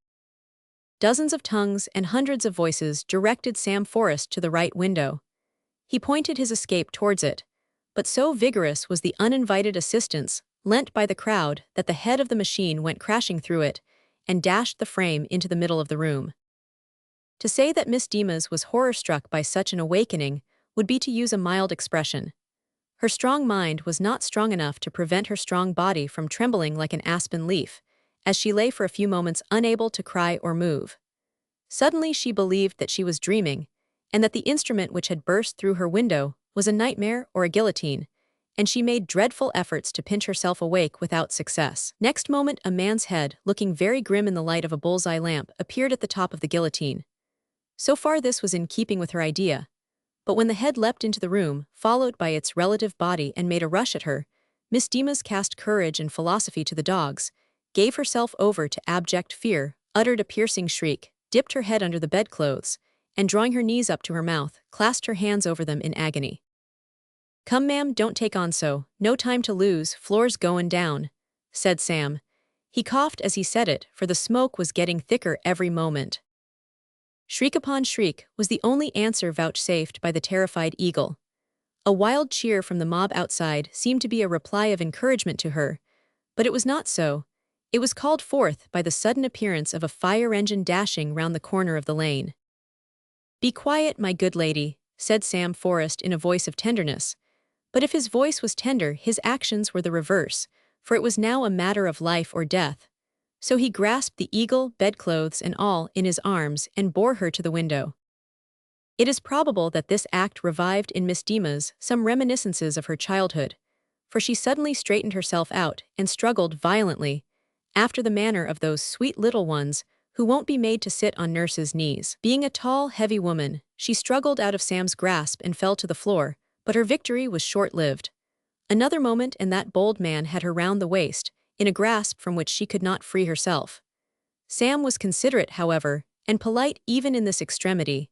Dozens of tongues and hundreds of voices directed Sam Forrest to the right window. He pointed his escape towards it, but so vigorous was the uninvited assistance lent by the crowd that the head of the machine went crashing through it and dashed the frame into the middle of the room. To say that Miss Demas was horror-struck by such an awakening would be to use a mild expression. Her strong mind was not strong enough to prevent her strong body from trembling like an aspen leaf, as she lay for a few moments unable to cry or move. Suddenly she believed that she was dreaming, and that the instrument which had burst through her window was a nightmare or a guillotine, and she made dreadful efforts to pinch herself awake without success. Next moment a man's head, looking very grim in the light of a bullseye lamp, appeared at the top of the guillotine. So far this was in keeping with her idea, but when the head leapt into the room, followed by its relative body, and made a rush at her, Miss Demas cast courage and philosophy to the dogs, gave herself over to abject fear, uttered a piercing shriek, dipped her head under the bedclothes, and drawing her knees up to her mouth, clasped her hands over them in agony. "Come, ma'am, don't take on so, no time to lose, floor's goin' down," said Sam. He coughed as he said it, for the smoke was getting thicker every moment. Shriek upon shriek was the only answer vouchsafed by the terrified eagle. A wild cheer from the mob outside seemed to be a reply of encouragement to her, but it was not so. It was called forth by the sudden appearance of a fire engine dashing round the corner of the lane. "Be quiet, my good lady," said Sam Forrest in a voice of tenderness. But if his voice was tender, his actions were the reverse, for it was now a matter of life or death. So he grasped the eagle, bedclothes and all, in his arms and bore her to the window. It is probable that this act revived in Miss Demas some reminiscences of her childhood, for she suddenly straightened herself out and struggled violently, after the manner of those sweet little ones who won't be made to sit on nurse's knees. Being a tall, heavy woman, she struggled out of Sam's grasp and fell to the floor, but her victory was short-lived. Another moment and that bold man had her round the waist, in a grasp from which she could not free herself. Sam was considerate, however, and polite even in this extremity.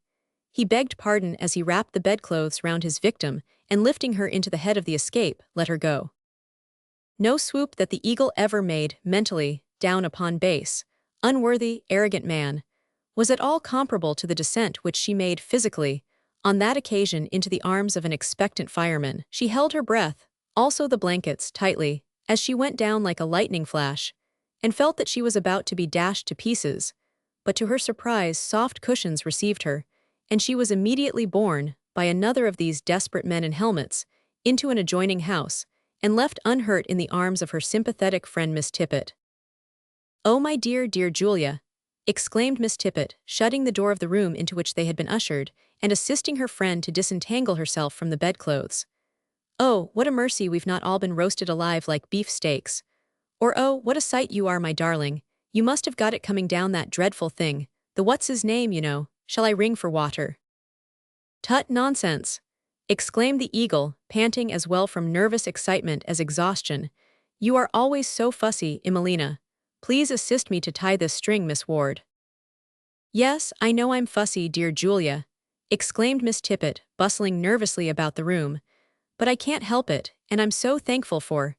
He begged pardon as he wrapped the bedclothes round his victim, and lifting her into the head of the escape, let her go. No swoop that the eagle ever made, mentally, down upon base, unworthy, arrogant man, was at all comparable to the descent which she made physically, on that occasion into the arms of an expectant fireman. She held her breath, also the blankets, tightly, as she went down like a lightning flash, and felt that she was about to be dashed to pieces, but to her surprise soft cushions received her, and she was immediately borne, by another of these desperate men in helmets, into an adjoining house, and left unhurt in the arms of her sympathetic friend Miss Tippet. "Oh, my dear, dear Julia," exclaimed Miss Tippet, shutting the door of the room into which they had been ushered, and assisting her friend to disentangle herself from the bedclothes. "Oh, what a mercy we've not all been roasted alive like beef steaks. Or oh, what a sight you are, my darling. You must have got it coming down that dreadful thing, the what's-his-name, you know. Shall I ring for water?" "Tut, nonsense!" exclaimed the eagle, panting as well from nervous excitement as exhaustion. "You are always so fussy, Emelina. Please assist me to tie this string, Miss Ward." "Yes, I know I'm fussy, dear Julia," exclaimed Miss Tippet, bustling nervously about the room. "But I can't help it, and I'm so thankful for.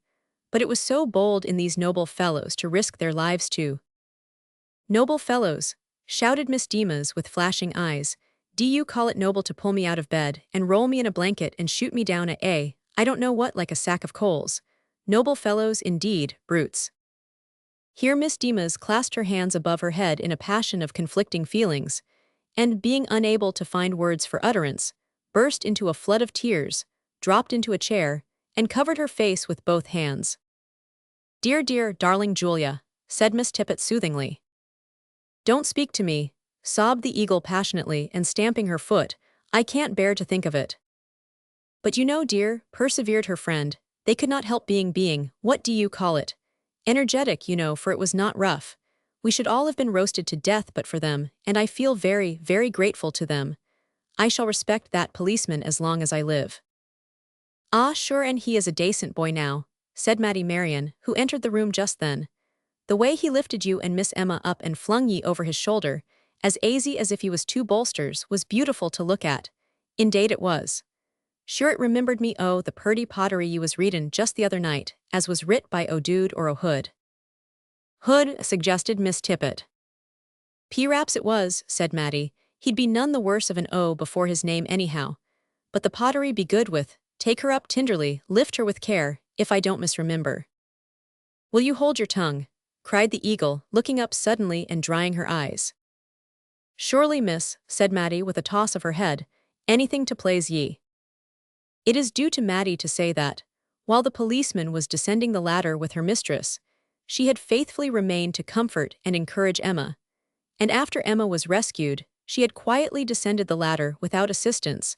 But it was so bold in these noble fellows to risk their lives too." "Noble fellows," shouted Miss Demas with flashing eyes. "Do you call it noble to pull me out of bed, and roll me in a blanket and shoot me down I don't know what, like a sack of coals? Noble fellows indeed, brutes." Here Miss Demas clasped her hands above her head in a passion of conflicting feelings, and, being unable to find words for utterance, burst into a flood of tears, dropped into a chair, and covered her face with both hands. "Dear, dear, darling Julia," said Miss Tippet soothingly. "Don't speak to me," sobbed the eagle passionately and stamping her foot. "I can't bear to think of it." "But you know, dear," persevered her friend, "they could not help being, what do you call it? Energetic, you know, for it was not rough. We should all have been roasted to death but for them, and I feel very, very grateful to them. I shall respect that policeman as long as I live." "Ah, sure, and he is a dacent boy now," said Mattie Marian, who entered the room just then. "The way he lifted you and Miss Emma up and flung ye over his shoulder, as aisy as if he was two bolsters, was beautiful to look at. Indade it was. Sure it remembered me the purty pottery you was readin' just the other night, as was writ by O'Dood or O'Hood." "Hood," suggested Miss Tippet. "P'raps it was," said Mattie. "He'd be none the worse of an O before his name anyhow. But the pottery be good with, take her up tenderly, lift her with care, if I don't misremember." "Will you hold your tongue?" cried the eagle, looking up suddenly and drying her eyes. "Surely, miss," said Mattie with a toss of her head, "anything to please ye." It is due to Mattie to say that, while the policeman was descending the ladder with her mistress, she had faithfully remained to comfort and encourage Emma, and after Emma was rescued, she had quietly descended the ladder without assistance,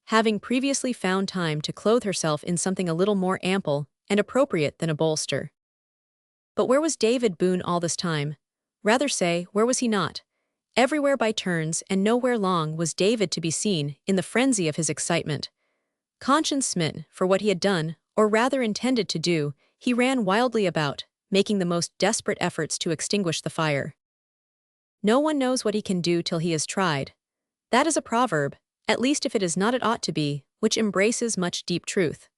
having previously found time to clothe herself in something a little more ample and appropriate than a bolster. But where was David Boone all this time? Rather say, where was he not? Everywhere by turns and nowhere long was David to be seen in the frenzy of his excitement. Conscience smitten for what he had done, or rather intended to do, he ran wildly about, making the most desperate efforts to extinguish the fire. No one knows what he can do till he is tried. That is a proverb, at least if it is not it ought to be, which embraces much deep truth.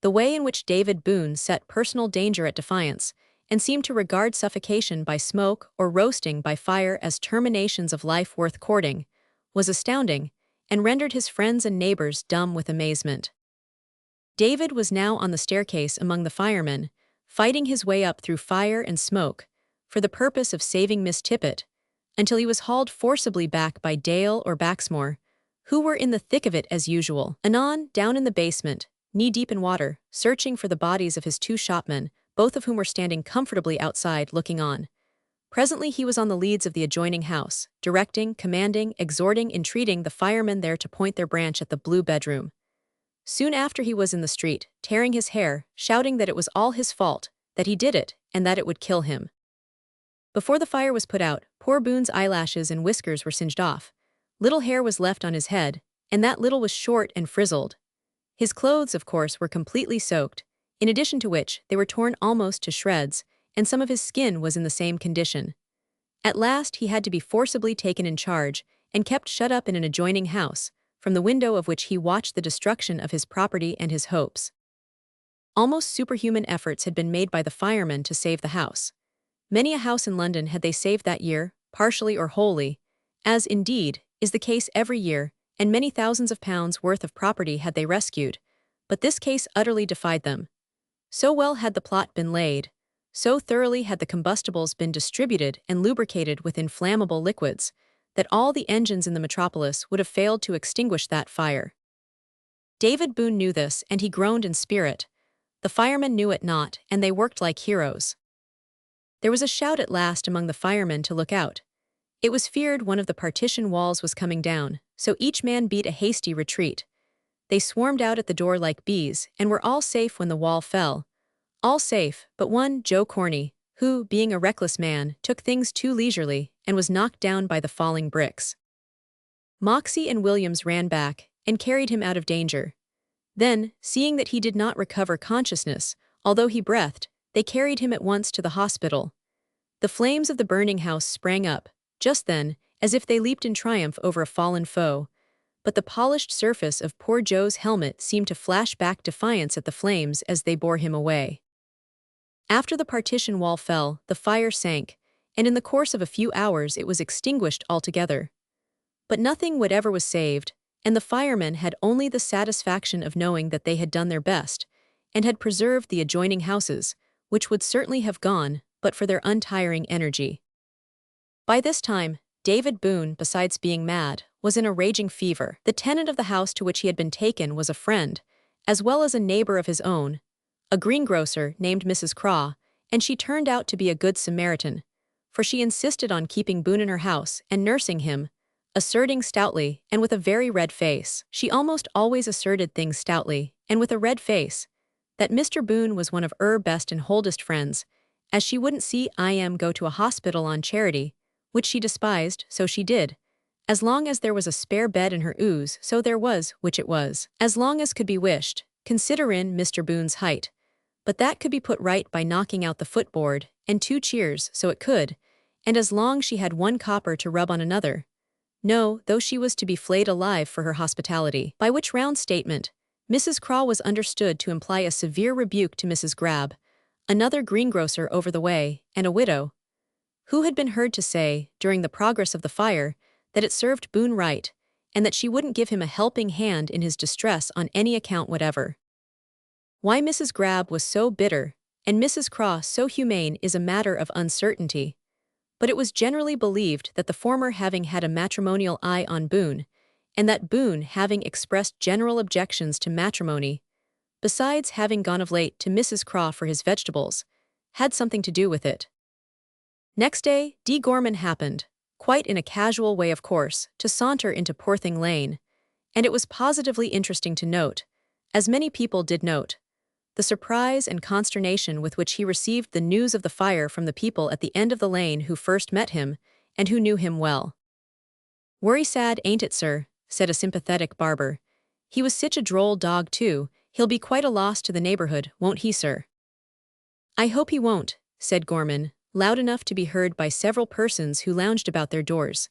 The way in which David Boone set personal danger at defiance, and seemed to regard suffocation by smoke or roasting by fire as terminations of life worth courting, was astounding, and rendered his friends and neighbors dumb with amazement. David was now on the staircase among the firemen, fighting his way up through fire and smoke, for the purpose of saving Miss Tippet, until he was hauled forcibly back by Dale or Baxmore, who were in the thick of it as usual. Anon, down in the basement, knee-deep in water, searching for the bodies of his two shopmen, both of whom were standing comfortably outside looking on. Presently he was on the leads of the adjoining house, directing, commanding, exhorting, entreating the firemen there to point their branch at the blue bedroom. Soon after he was in the street, tearing his hair, shouting that it was all his fault, that he did it, and that it would kill him. Before the fire was put out, poor Boone's eyelashes and whiskers were singed off. Little hair was left on his head, and that little was short and frizzled. His clothes, of course, were completely soaked, in addition to which they were torn almost to shreds, and some of his skin was in the same condition. At last he had to be forcibly taken in charge, and kept shut up in an adjoining house, from the window of which he watched the destruction of his property and his hopes. Almost superhuman efforts had been made by the firemen to save the house. Many a house in London had they saved that year, partially or wholly, as, indeed, is the case every year, and many thousands of pounds worth of property had they rescued, but this case utterly defied them. So well had the plot been laid, so thoroughly had the combustibles been distributed and lubricated with inflammable liquids, that all the engines in the metropolis would have failed to extinguish that fire. David Boone knew this, and he groaned in spirit. The firemen knew it not, and they worked like heroes. There was a shout at last among the firemen to look out. It was feared one of the partition walls was coming down, so each man beat a hasty retreat. They swarmed out at the door like bees, and were all safe when the wall fell. All safe, but one, Joe Corney, who, being a reckless man, took things too leisurely, and was knocked down by the falling bricks. Moxey and Williams ran back, and carried him out of danger. Then, seeing that he did not recover consciousness, although he breathed, they carried him at once to the hospital. The flames of the burning house sprang up, just then, as if they leaped in triumph over a fallen foe, but the polished surface of poor Joe's helmet seemed to flash back defiance at the flames as they bore him away. After the partition wall fell, the fire sank, and in the course of a few hours it was extinguished altogether. But nothing whatever was saved, and the firemen had only the satisfaction of knowing that they had done their best, and had preserved the adjoining houses, which would certainly have gone, but for their untiring energy. By this time, David Boone, besides being mad, was in a raging fever. The tenant of the house to which he had been taken was a friend, as well as a neighbor of his own, a greengrocer named Mrs. Craw, and she turned out to be a good Samaritan, for she insisted on keeping Boone in her house and nursing him, asserting stoutly, and with a very red face, she almost always asserted things stoutly, and with a red face, that Mr. Boone was one of her best and holdest friends, as she wouldn't see him go to a hospital on charity, which she despised, so she did. As long as there was a spare bed in her ooze, so there was, which it was. As long as could be wished, considerin' Mr. Boone's height. But that could be put right by knocking out the footboard, and 2 cheers, so it could, and as long she had 1 copper to rub on another. No, though she was to be flayed alive for her hospitality. By which round statement, Mrs. Craw was understood to imply a severe rebuke to Mrs. Grab, another greengrocer over the way, and a widow, who had been heard to say, during the progress of the fire, that it served Boone right, and that she wouldn't give him a helping hand in his distress on any account whatever. Why Mrs. Grab was so bitter, and Mrs. Craw so humane is a matter of uncertainty, but it was generally believed that the former having had a matrimonial eye on Boone, and that Boone having expressed general objections to matrimony, besides having gone of late to Mrs. Craw for his vegetables, had something to do with it. Next day, D. Gorman happened, quite in a casual way of course, to saunter into Porthing Lane, and it was positively interesting to note, as many people did note, the surprise and consternation with which he received the news of the fire from the people at the end of the lane who first met him, and who knew him well. "Worry sad, ain't it, sir?" said a sympathetic barber. "He was sich a droll dog, too. He'll be quite a loss to the neighborhood, won't he, sir?" "I hope he won't," said Gorman, loud enough to be heard by several persons who lounged about their doors.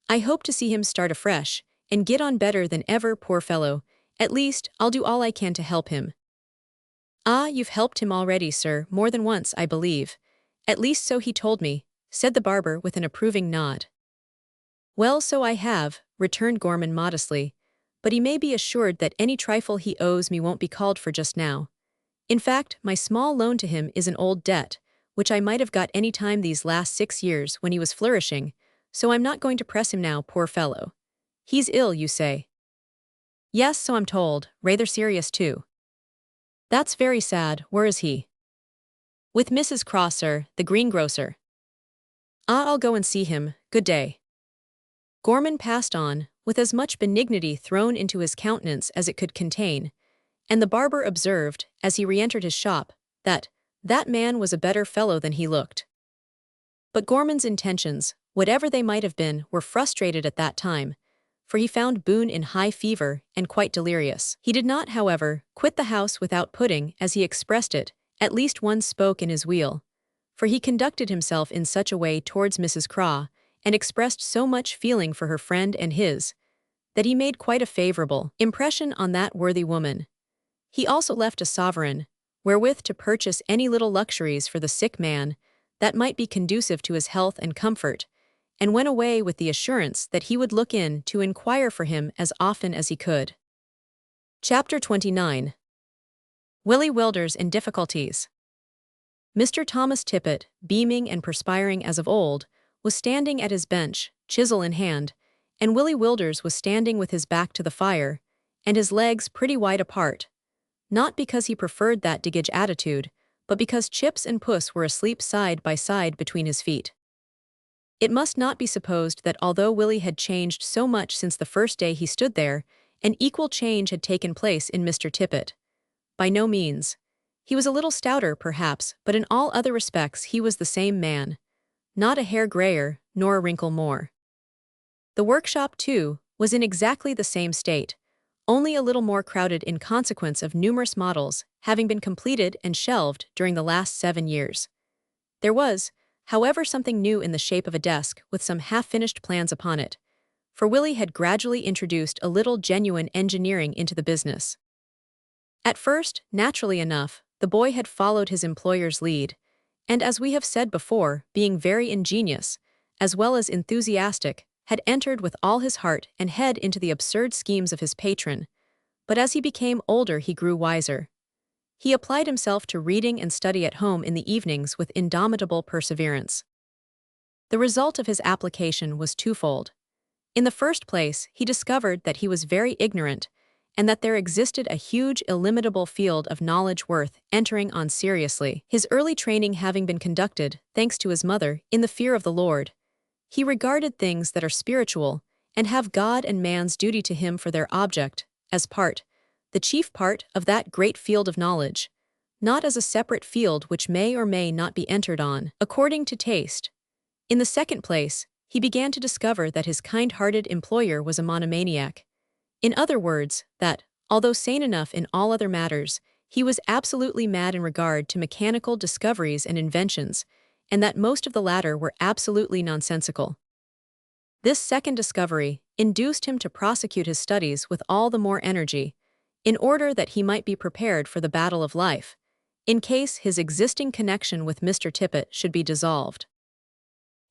"I hope to see him start afresh, and get on better than ever, poor fellow. At least, I'll do all I can to help him." "Ah, you've helped him already, sir, more than once, I believe. At least so he told me," said the barber with an approving nod. "Well, so I have," returned Gorman modestly, "but he may be assured that any trifle he owes me won't be called for just now. In fact, my small loan to him is an old debt, which I might have got any time these last 6 years when he was flourishing, so I'm not going to press him now, poor fellow. He's ill, you say?" "Yes, so I'm told, rather serious too." "That's very sad. Where is he?" "With Mrs. Craw, sir, the greengrocer." "Ah, I'll go and see him. Good day." Gorman passed on, with as much benignity thrown into his countenance as it could contain, and the barber observed, as he re-entered his shop, that man was a better fellow than he looked. But Gorman's intentions, whatever they might have been, were frustrated at that time, for he found Boone in high fever and quite delirious. He did not, however, quit the house without putting, as he expressed it, at least one spoke in his wheel, for he conducted himself in such a way towards Mrs. Craw, and expressed so much feeling for her friend and his, that he made quite a favorable impression on that worthy woman. He also left a sovereign, wherewith to purchase any little luxuries for the sick man that might be conducive to his health and comfort, and went away with the assurance that he would look in to inquire for him as often as he could. Chapter 29. Willie Willders in Difficulties. Mr. Thomas Tippet, beaming and perspiring as of old, was standing at his bench, chisel in hand, and Willie Willders was standing with his back to the fire, and his legs pretty wide apart, not because he preferred that diggage attitude, but because Chips and Puss were asleep side by side between his feet. It must not be supposed that although Willie had changed so much since the first day he stood there, an equal change had taken place in Mr. Tippet. By no means. He was a little stouter, perhaps, but in all other respects he was the same man. Not a hair grayer, nor a wrinkle more. The workshop, too, was in exactly the same state, only a little more crowded in consequence of numerous models having been completed and shelved during the last 7 years. There was, however, something new in the shape of a desk with some half-finished plans upon it, for Willie had gradually introduced a little genuine engineering into the business. At first, naturally enough, the boy had followed his employer's lead, and as we have said before, being very ingenious, as well as enthusiastic, had entered with all his heart and head into the absurd schemes of his patron, but as he became older he grew wiser. He applied himself to reading and study at home in the evenings with indomitable perseverance. The result of his application was twofold. In the first place, he discovered that he was very ignorant, and that there existed a huge, illimitable field of knowledge worth entering on seriously. His early training having been conducted, thanks to his mother, in the fear of the Lord, he regarded things that are spiritual, and have God and man's duty to him for their object, as the chief part of that great field of knowledge, not as a separate field which may or may not be entered on, according to taste. In the second place, he began to discover that his kind-hearted employer was a monomaniac. In other words, that, although sane enough in all other matters, he was absolutely mad in regard to mechanical discoveries and inventions, and that most of the latter were absolutely nonsensical. This second discovery induced him to prosecute his studies with all the more energy, in order that he might be prepared for the battle of life, in case his existing connection with Mr. Tippet should be dissolved.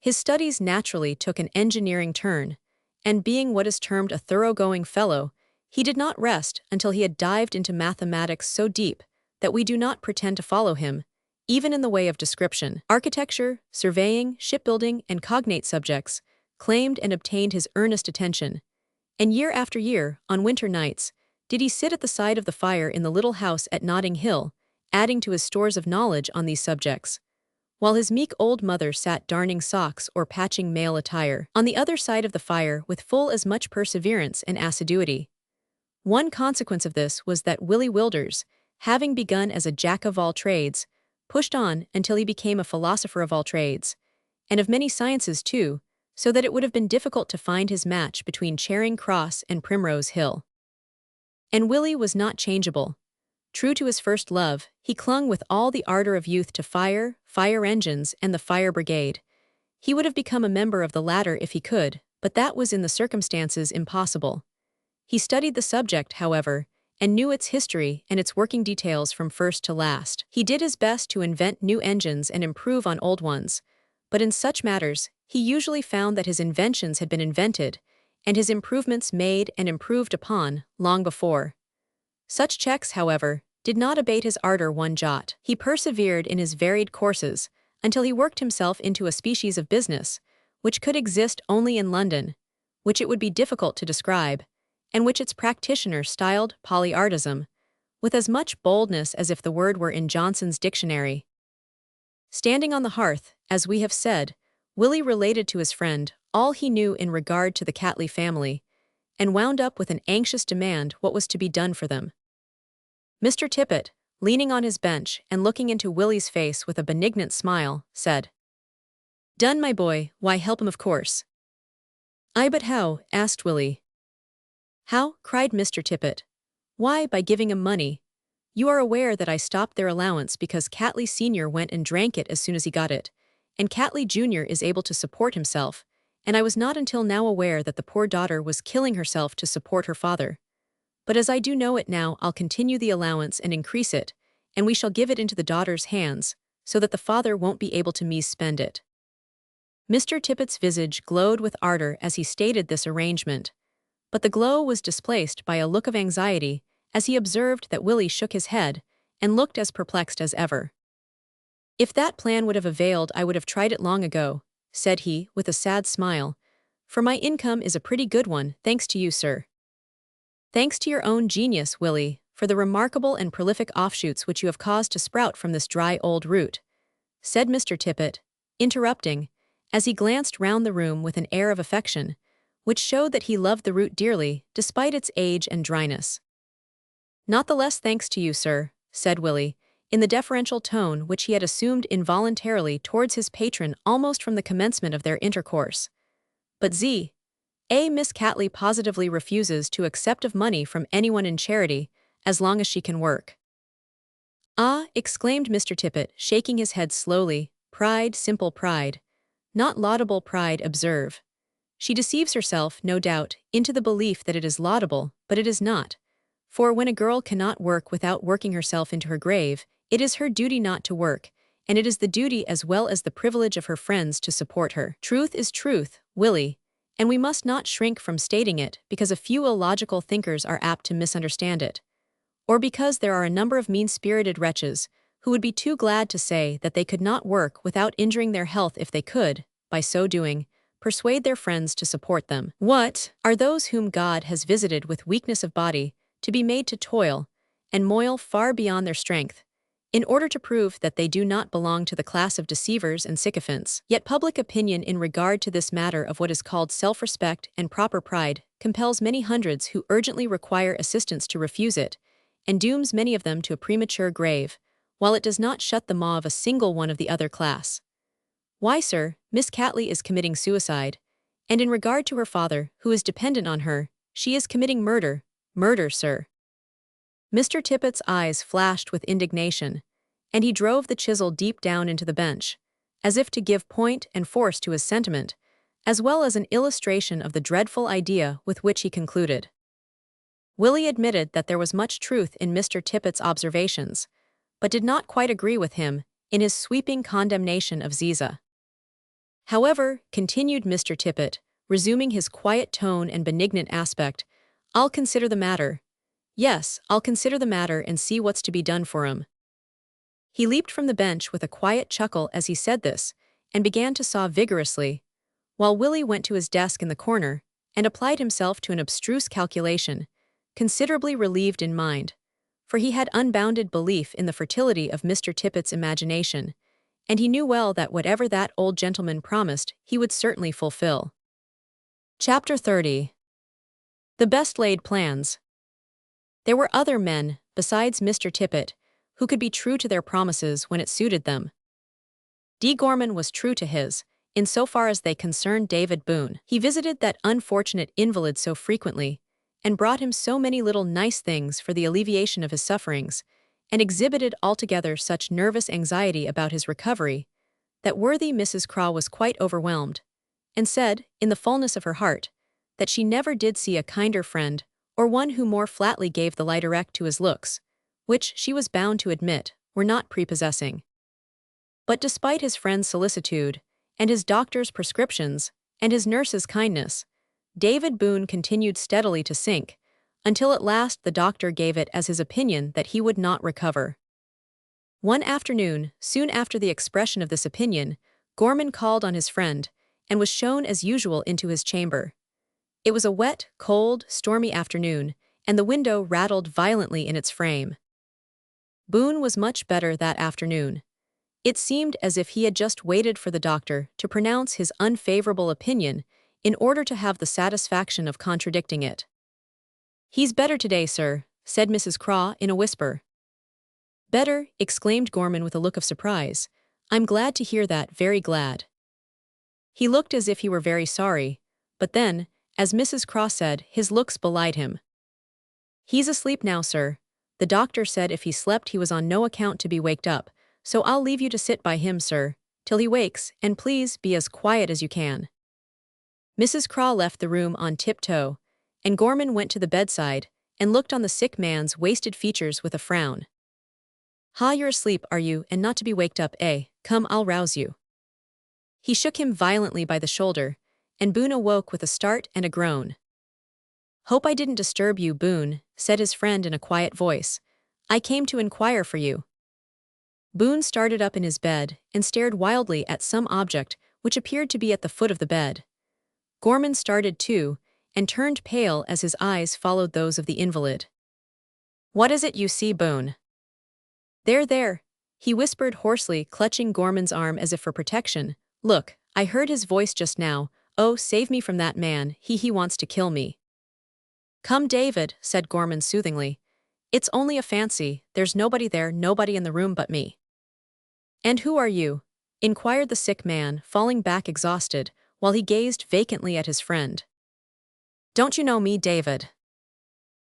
His studies naturally took an engineering turn, and being what is termed a thoroughgoing fellow, he did not rest until he had dived into mathematics so deep that we do not pretend to follow him, even in the way of description. Architecture, surveying, shipbuilding, and cognate subjects claimed and obtained his earnest attention, and year after year, on winter nights, did he sit at the side of the fire in the little house at Notting Hill, adding to his stores of knowledge on these subjects, while his meek old mother sat darning socks or patching male attire on the other side of the fire with full as much perseverance and assiduity. One consequence of this was that Willie Wilders, having begun as a jack-of-all-trades, pushed on until he became a philosopher of all trades, and of many sciences too, so that it would have been difficult to find his match between Charing Cross and Primrose Hill. And Willie was not changeable. True to his first love, he clung with all the ardor of youth to fire, fire engines, and the fire brigade. He would have become a member of the latter if he could, but that was in the circumstances impossible. He studied the subject, however, and knew its history and its working details from first to last. He did his best to invent new engines and improve on old ones, but in such matters, he usually found that his inventions had been invented, and his improvements made and improved upon, long before. Such checks, however, did not abate his ardor one jot. He persevered in his varied courses until he worked himself into a species of business, which could exist only in London, which it would be difficult to describe, and which its practitioner styled polyartism, with as much boldness as if the word were in Johnson's dictionary. Standing on the hearth, as we have said, Willie related to his friend all he knew in regard to the Catley family, and wound up with an anxious demand what was to be done for them. Mr. Tippet, leaning on his bench and looking into Willie's face with a benignant smile, said, "Done, my boy, why help him of course." "Aye, but how?" asked Willie. "How?" cried Mr. Tippet. "Why, by giving 'em money. You are aware that I stopped their allowance because Catley Sr. went and drank it as soon as he got it, and Catley Jr. is able to support himself, and I was not until now aware that the poor daughter was killing herself to support her father. But as I do know it now, I'll continue the allowance and increase it, and we shall give it into the daughter's hands, so that the father won't be able to mis-spend it." Mr. Tippet's visage glowed with ardor as he stated this arrangement, but the glow was displaced by a look of anxiety as he observed that Willie shook his head and looked as perplexed as ever. "If that plan would have availed, I would have tried it long ago," said he, with a sad smile, "for my income is a pretty good one, thanks to you, sir." "Thanks to your own genius, Willie, for the remarkable and prolific offshoots which you have caused to sprout from this dry old root," said Mr. Tippet, interrupting, as he glanced round the room with an air of affection, which showed that he loved the root dearly, despite its age and dryness. "Not the less thanks to you, sir," said Willie, in the deferential tone which he had assumed involuntarily towards his patron almost from the commencement of their intercourse. "But Miss Catley positively refuses to accept of money from anyone in charity, as long as she can work." "Ah," exclaimed Mr. Tippet, shaking his head slowly, "pride, simple pride. Not laudable pride, observe. She deceives herself, no doubt, into the belief that it is laudable, but it is not. For when a girl cannot work without working herself into her grave, it is her duty not to work, and it is the duty as well as the privilege of her friends to support her. Truth is truth, Willie, and we must not shrink from stating it because a few illogical thinkers are apt to misunderstand it, or because there are a number of mean-spirited wretches who would be too glad to say that they could not work without injuring their health if they could, by so doing, persuade their friends to support them. What are those whom God has visited with weakness of body to be made to toil, and moil far beyond their strength, in order to prove that they do not belong to the class of deceivers and sycophants? Yet public opinion in regard to this matter of what is called self-respect and proper pride compels many hundreds who urgently require assistance to refuse it, and dooms many of them to a premature grave, while it does not shut the maw of a single one of the other class. Why, sir, Miss Catley is committing suicide, and in regard to her father, who is dependent on her, she is committing murder, sir." Mr. Tippet's eyes flashed with indignation, and he drove the chisel deep down into the bench, as if to give point and force to his sentiment, as well as an illustration of the dreadful idea with which he concluded. Willie admitted that there was much truth in Mr. Tippet's observations, but did not quite agree with him in his sweeping condemnation of Ziza. "However," continued Mr. Tippet, resuming his quiet tone and benignant aspect, "I'll consider the matter. Yes, I'll consider the matter and see what's to be done for 'em. He leaped from the bench with a quiet chuckle as he said this, and began to saw vigorously, while Willie went to his desk in the corner and applied himself to an abstruse calculation, considerably relieved in mind, for he had unbounded belief in the fertility of Mr. Tippet's imagination, and he knew well that whatever that old gentleman promised he would certainly fulfill. Chapter 30. The Best-Laid Plans. There were other men, besides Mr. Tippet, who could be true to their promises when it suited them. D. Gorman was true to his, in so far as they concerned David Boone. He visited that unfortunate invalid so frequently, and brought him so many little nice things for the alleviation of his sufferings, and exhibited altogether such nervous anxiety about his recovery, that worthy Mrs. Craw was quite overwhelmed, and said, in the fullness of her heart, that she never did see a kinder friend, or one who more flatly gave the lie direct to his looks, which, she was bound to admit, were not prepossessing. But despite his friend's solicitude, and his doctor's prescriptions, and his nurse's kindness, David Boone continued steadily to sink, until at last the doctor gave it as his opinion that he would not recover. One afternoon, soon after the expression of this opinion, Gorman called on his friend, and was shown as usual into his chamber. It was a wet, cold, stormy afternoon, and the window rattled violently in its frame. Boone was much better that afternoon. It seemed as if he had just waited for the doctor to pronounce his unfavorable opinion in order to have the satisfaction of contradicting it. "He's better today, sir," said Mrs. Craw in a whisper. "Better," exclaimed Gorman with a look of surprise. "I'm glad to hear that, very glad." He looked as if he were very sorry, but then, as Mrs. Craw said, his looks belied him. "He's asleep now, sir. The doctor said if he slept he was on no account to be waked up, so I'll leave you to sit by him, sir, till he wakes, and please be as quiet as you can." Mrs. Craw left the room on tiptoe, and Gorman went to the bedside and looked on the sick man's wasted features with a frown. "Ha, you're asleep, are you, and not to be waked up, eh? Come, I'll rouse you." He shook him violently by the shoulder, and Boone awoke with a start and a groan. "Hope I didn't disturb you, Boone," said his friend in a quiet voice. "I came to inquire for you." Boone started up in his bed and stared wildly at some object which appeared to be at the foot of the bed. Gorman started too, and turned pale as his eyes followed those of the invalid. "What is it you see, Boone?" "There, there," he whispered hoarsely, clutching Gorman's arm as if for protection. "Look, I heard his voice just now. Oh, save me from that man, he wants to kill me." "Come, David," said Gorman soothingly. "It's only a fancy, there's nobody there, nobody in the room but me." "And who are you?" inquired the sick man, falling back exhausted, while he gazed vacantly at his friend. "Don't you know me, David?"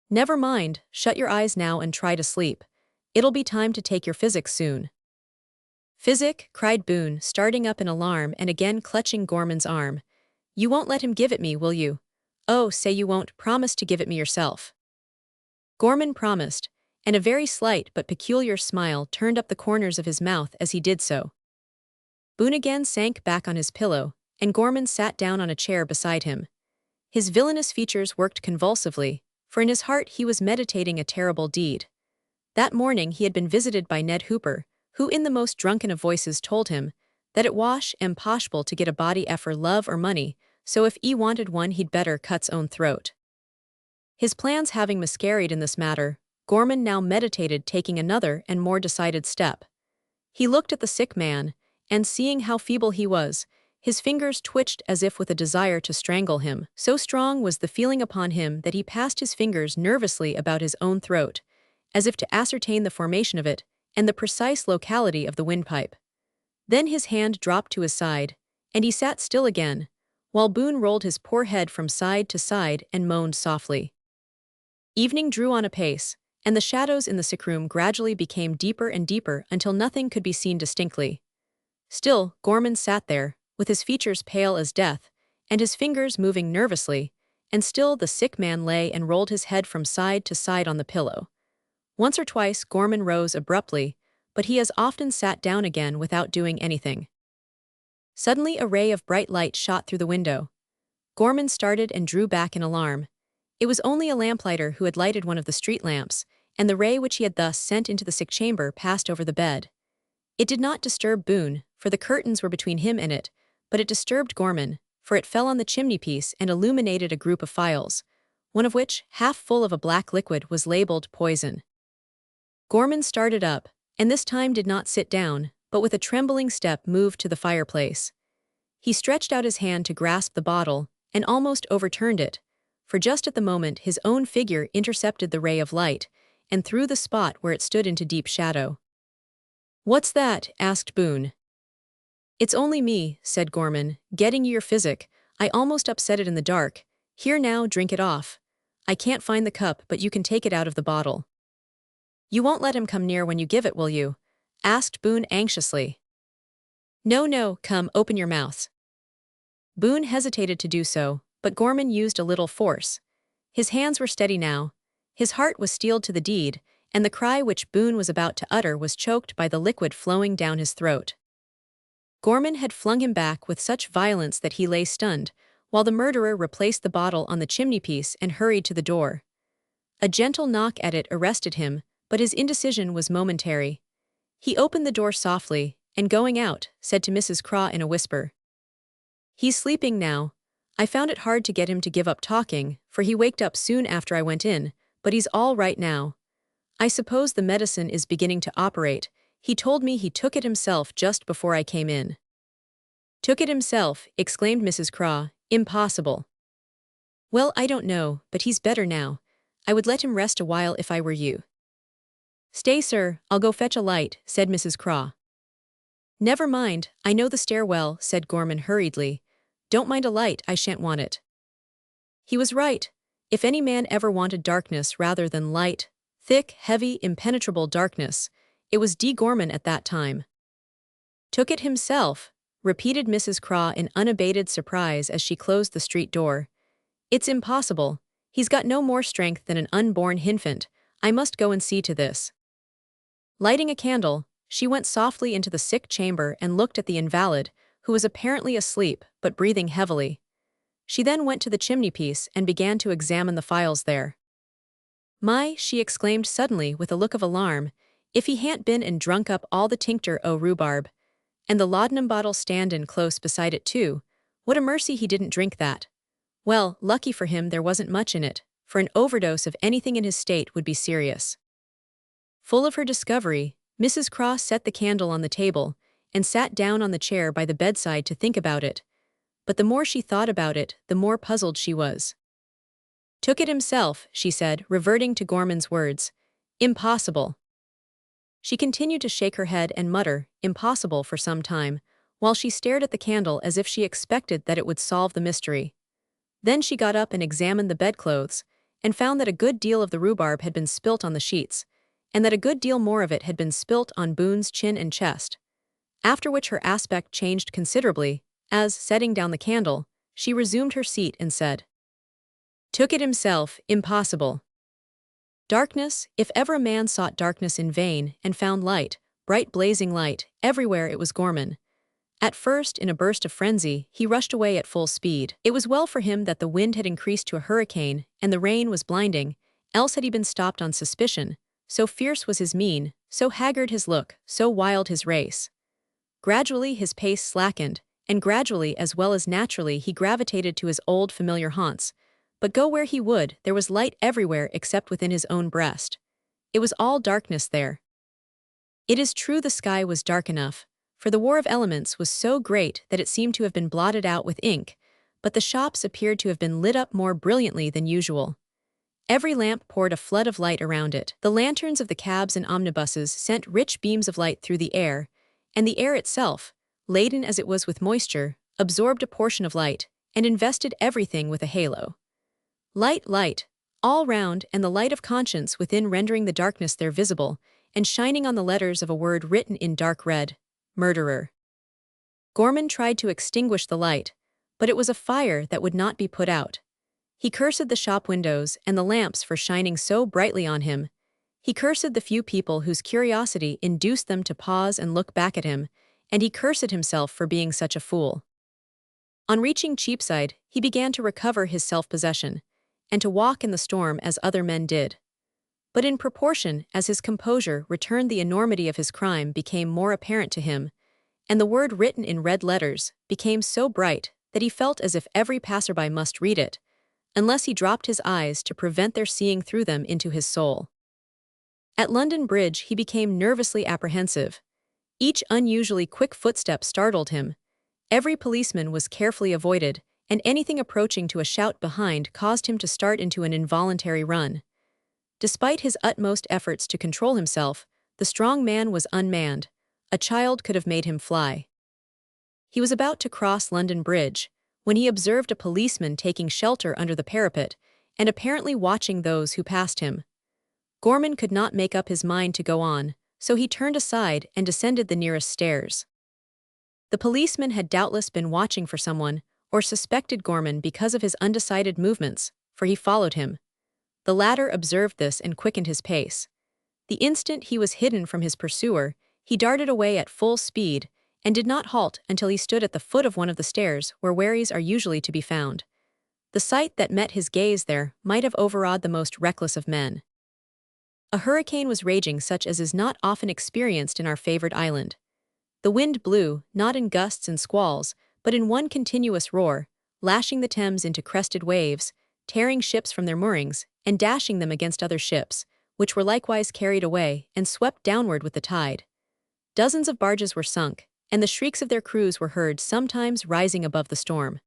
"Never mind, shut your eyes now and try to sleep. It'll be time to take your physic soon." "Physic?" cried Boone, starting up in alarm and again clutching Gorman's arm. "You won't let him give it me, will you? Oh, say you won't, promise to give it me yourself." Gorman promised, and a very slight but peculiar smile turned up the corners of his mouth as he did so. Boone again sank back on his pillow, and Gorman sat down on a chair beside him. His villainous features worked convulsively, for in his heart he was meditating a terrible deed. That morning he had been visited by Ned Hooper, who in the most drunken of voices told him that it wash impossible to get a body for love or money, so if he wanted one he'd better cut's own throat. His plans having miscarried in this matter, Gorman now meditated taking another and more decided step. He looked at the sick man, and seeing how feeble he was, his fingers twitched as if with a desire to strangle him. So strong was the feeling upon him that he passed his fingers nervously about his own throat, as if to ascertain the formation of it and the precise locality of the windpipe. Then his hand dropped to his side, and he sat still again, while Boone rolled his poor head from side to side and moaned softly. Evening drew on apace, and the shadows in the sick room gradually became deeper and deeper until nothing could be seen distinctly. Still, Gorman sat there, with his features pale as death, and his fingers moving nervously, and still the sick man lay and rolled his head from side to side on the pillow. Once or twice Gorman rose abruptly, but he as often sat down again without doing anything. Suddenly a ray of bright light shot through the window. Gorman started and drew back in alarm. It was only a lamplighter who had lighted one of the street lamps, and the ray which he had thus sent into the sick chamber passed over the bed. It did not disturb Boone, for the curtains were between him and it, but it disturbed Gorman, for it fell on the chimney-piece and illuminated a group of phials, one of which, half full of a black liquid, was labeled poison. Gorman started up, and this time did not sit down, but with a trembling step moved to the fireplace. He stretched out his hand to grasp the bottle, and almost overturned it, for just at the moment his own figure intercepted the ray of light, and threw the spot where it stood into deep shadow. "What's that?" asked Boone. "It's only me," said Gorman, "getting you your physic. I almost upset it in the dark. Here now, drink it off. I can't find the cup, but you can take it out of the bottle." "You won't let him come near when you give it, will you?" asked Boone anxiously. "No, no, come, open your mouths." Boone hesitated to do so, but Gorman used a little force. His hands were steady now. His heart was steeled to the deed, and the cry which Boone was about to utter was choked by the liquid flowing down his throat. Gorman had flung him back with such violence that he lay stunned, while the murderer replaced the bottle on the chimney-piece and hurried to the door. A gentle knock at it arrested him, but his indecision was momentary. He opened the door softly, and going out, said to Mrs. Craw in a whisper, "He's sleeping now. I found it hard to get him to give up talking, for he waked up soon after I went in, but he's all right now. I suppose the medicine is beginning to operate. He told me he took it himself just before I came in." "Took it himself," exclaimed Mrs. Craw. "Impossible." "Well, I don't know, but he's better now. I would let him rest a while if I were you." "Stay, sir, I'll go fetch a light," said Mrs. Craw. "Never mind, I know the stair well," said Gorman hurriedly. "Don't mind a light, I shan't want it." He was right. If any man ever wanted darkness rather than light, thick, heavy, impenetrable darkness, it was D. Gorman at that time. "Took it himself," repeated Mrs. Craw in unabated surprise as she closed the street door. "It's impossible. He's got no more strength than an unborn infant. I must go and see to this." Lighting a candle, she went softly into the sick chamber and looked at the invalid, who was apparently asleep but breathing heavily. She then went to the chimney-piece and began to examine the phials there. "My," she exclaimed suddenly with a look of alarm, "if he han't been and drunk up all the tincture o' rhubarb. And the laudanum bottle standin' close beside it too. What a mercy he didn't drink that. Well, lucky for him there wasn't much in it, for an overdose of anything in his state would be serious." Full of her discovery, Mrs. Craw set the candle on the table, and sat down on the chair by the bedside to think about it. But the more she thought about it, the more puzzled she was. "Took it himself," she said, reverting to Gorman's words. "Impossible." She continued to shake her head and mutter, "Impossible," for some time, while she stared at the candle as if she expected that it would solve the mystery. Then she got up and examined the bedclothes, and found that a good deal of the rhubarb had been spilt on the sheets, and that a good deal more of it had been spilt on Boone's chin and chest. After which her aspect changed considerably, as, setting down the candle, she resumed her seat and said, "Took it himself, impossible." Darkness, if ever a man sought darkness in vain, and found light, bright blazing light, everywhere it was Gorman. At first, in a burst of frenzy, he rushed away at full speed. It was well for him that the wind had increased to a hurricane, and the rain was blinding, else had he been stopped on suspicion. So fierce was his mien, so haggard his look, so wild his race. Gradually his pace slackened, and gradually as well as naturally he gravitated to his old familiar haunts. But go where he would, there was light everywhere except within his own breast. It was all darkness there. It is true the sky was dark enough, for the war of elements was so great that it seemed to have been blotted out with ink, but the shops appeared to have been lit up more brilliantly than usual. Every lamp poured a flood of light around it. The lanterns of the cabs and omnibuses sent rich beams of light through the air, and the air itself, laden as it was with moisture, absorbed a portion of light, and invested everything with a halo. Light, light, all round, and the light of conscience within rendering the darkness there visible, and shining on the letters of a word written in dark red, "Murderer." Gorman tried to extinguish the light, but it was a fire that would not be put out. He cursed the shop windows and the lamps for shining so brightly on him. He cursed the few people whose curiosity induced them to pause and look back at him, and he cursed himself for being such a fool. On reaching Cheapside, he began to recover his self-possession, and to walk in the storm as other men did. But in proportion as his composure returned, the enormity of his crime became more apparent to him, and the word written in red letters became so bright that he felt as if every passerby must read it, unless he dropped his eyes to prevent their seeing through them into his soul. At London Bridge he became nervously apprehensive. Each unusually quick footstep startled him. Every policeman was carefully avoided, and anything approaching to a shout behind caused him to start into an involuntary run. Despite his utmost efforts to control himself, the strong man was unmanned. A child could have made him fly. He was about to cross London Bridge when he observed a policeman taking shelter under the parapet and apparently watching those who passed him. Gorman could not make up his mind to go on, so he turned aside and descended the nearest stairs. The policeman had doubtless been watching for someone, or suspected Gorman because of his undecided movements, for he followed him. The latter observed this and quickened his pace. The instant he was hidden from his pursuer, he darted away at full speed and did not halt until he stood at the foot of one of the stairs where wherries are usually to be found. The sight that met his gaze there might have overawed the most reckless of men. A hurricane was raging such as is not often experienced in our favored island. The wind blew, not in gusts and squalls, but in one continuous roar, lashing the Thames into crested waves, tearing ships from their moorings, and dashing them against other ships, which were likewise carried away and swept downward with the tide. Dozens of barges were sunk, and the shrieks of their crews were heard, sometimes rising above the storm.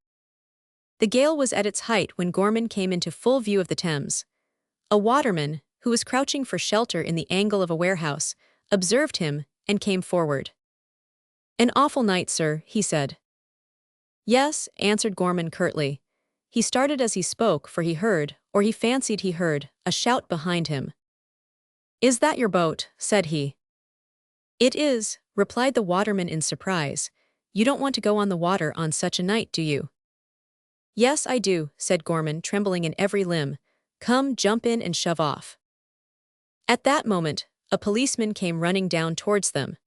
The gale was at its height when Gorman came into full view of the Thames. A waterman, who was crouching for shelter in the angle of a warehouse, observed him and came forward. "An awful night, sir," he said. "Yes," answered Gorman curtly. He started as he spoke, for he heard, or he fancied he heard, a shout behind him. "Is that your boat?" said he. "It is," replied the waterman in surprise. "You don't want to go on the water on such a night, do you?" "Yes, I do," said Gorman, trembling in every limb. "Come, jump in and shove off." At that moment, a policeman came running down towards them.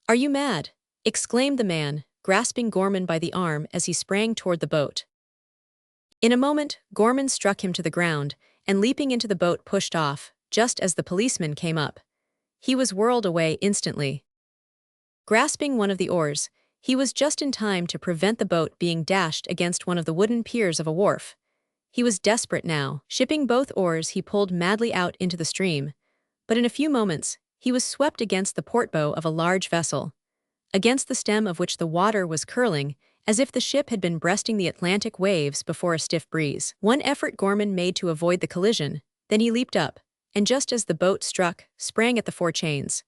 "Are you mad?" exclaimed the man, grasping Gorman by the arm as he sprang toward the boat. In a moment, Gorman struck him to the ground, and leaping into the boat pushed off, just as the policeman came up. He was whirled away instantly. Grasping one of the oars, he was just in time to prevent the boat being dashed against one of the wooden piers of a wharf. He was desperate now. Shipping both oars, he pulled madly out into the stream, but in a few moments, he was swept against the portbow of a large vessel, against the stem of which the water was curling, as if the ship had been breasting the Atlantic waves before a stiff breeze. One effort Gorman made to avoid the collision, then he leaped up, and just as the boat struck, sprang at the four chains.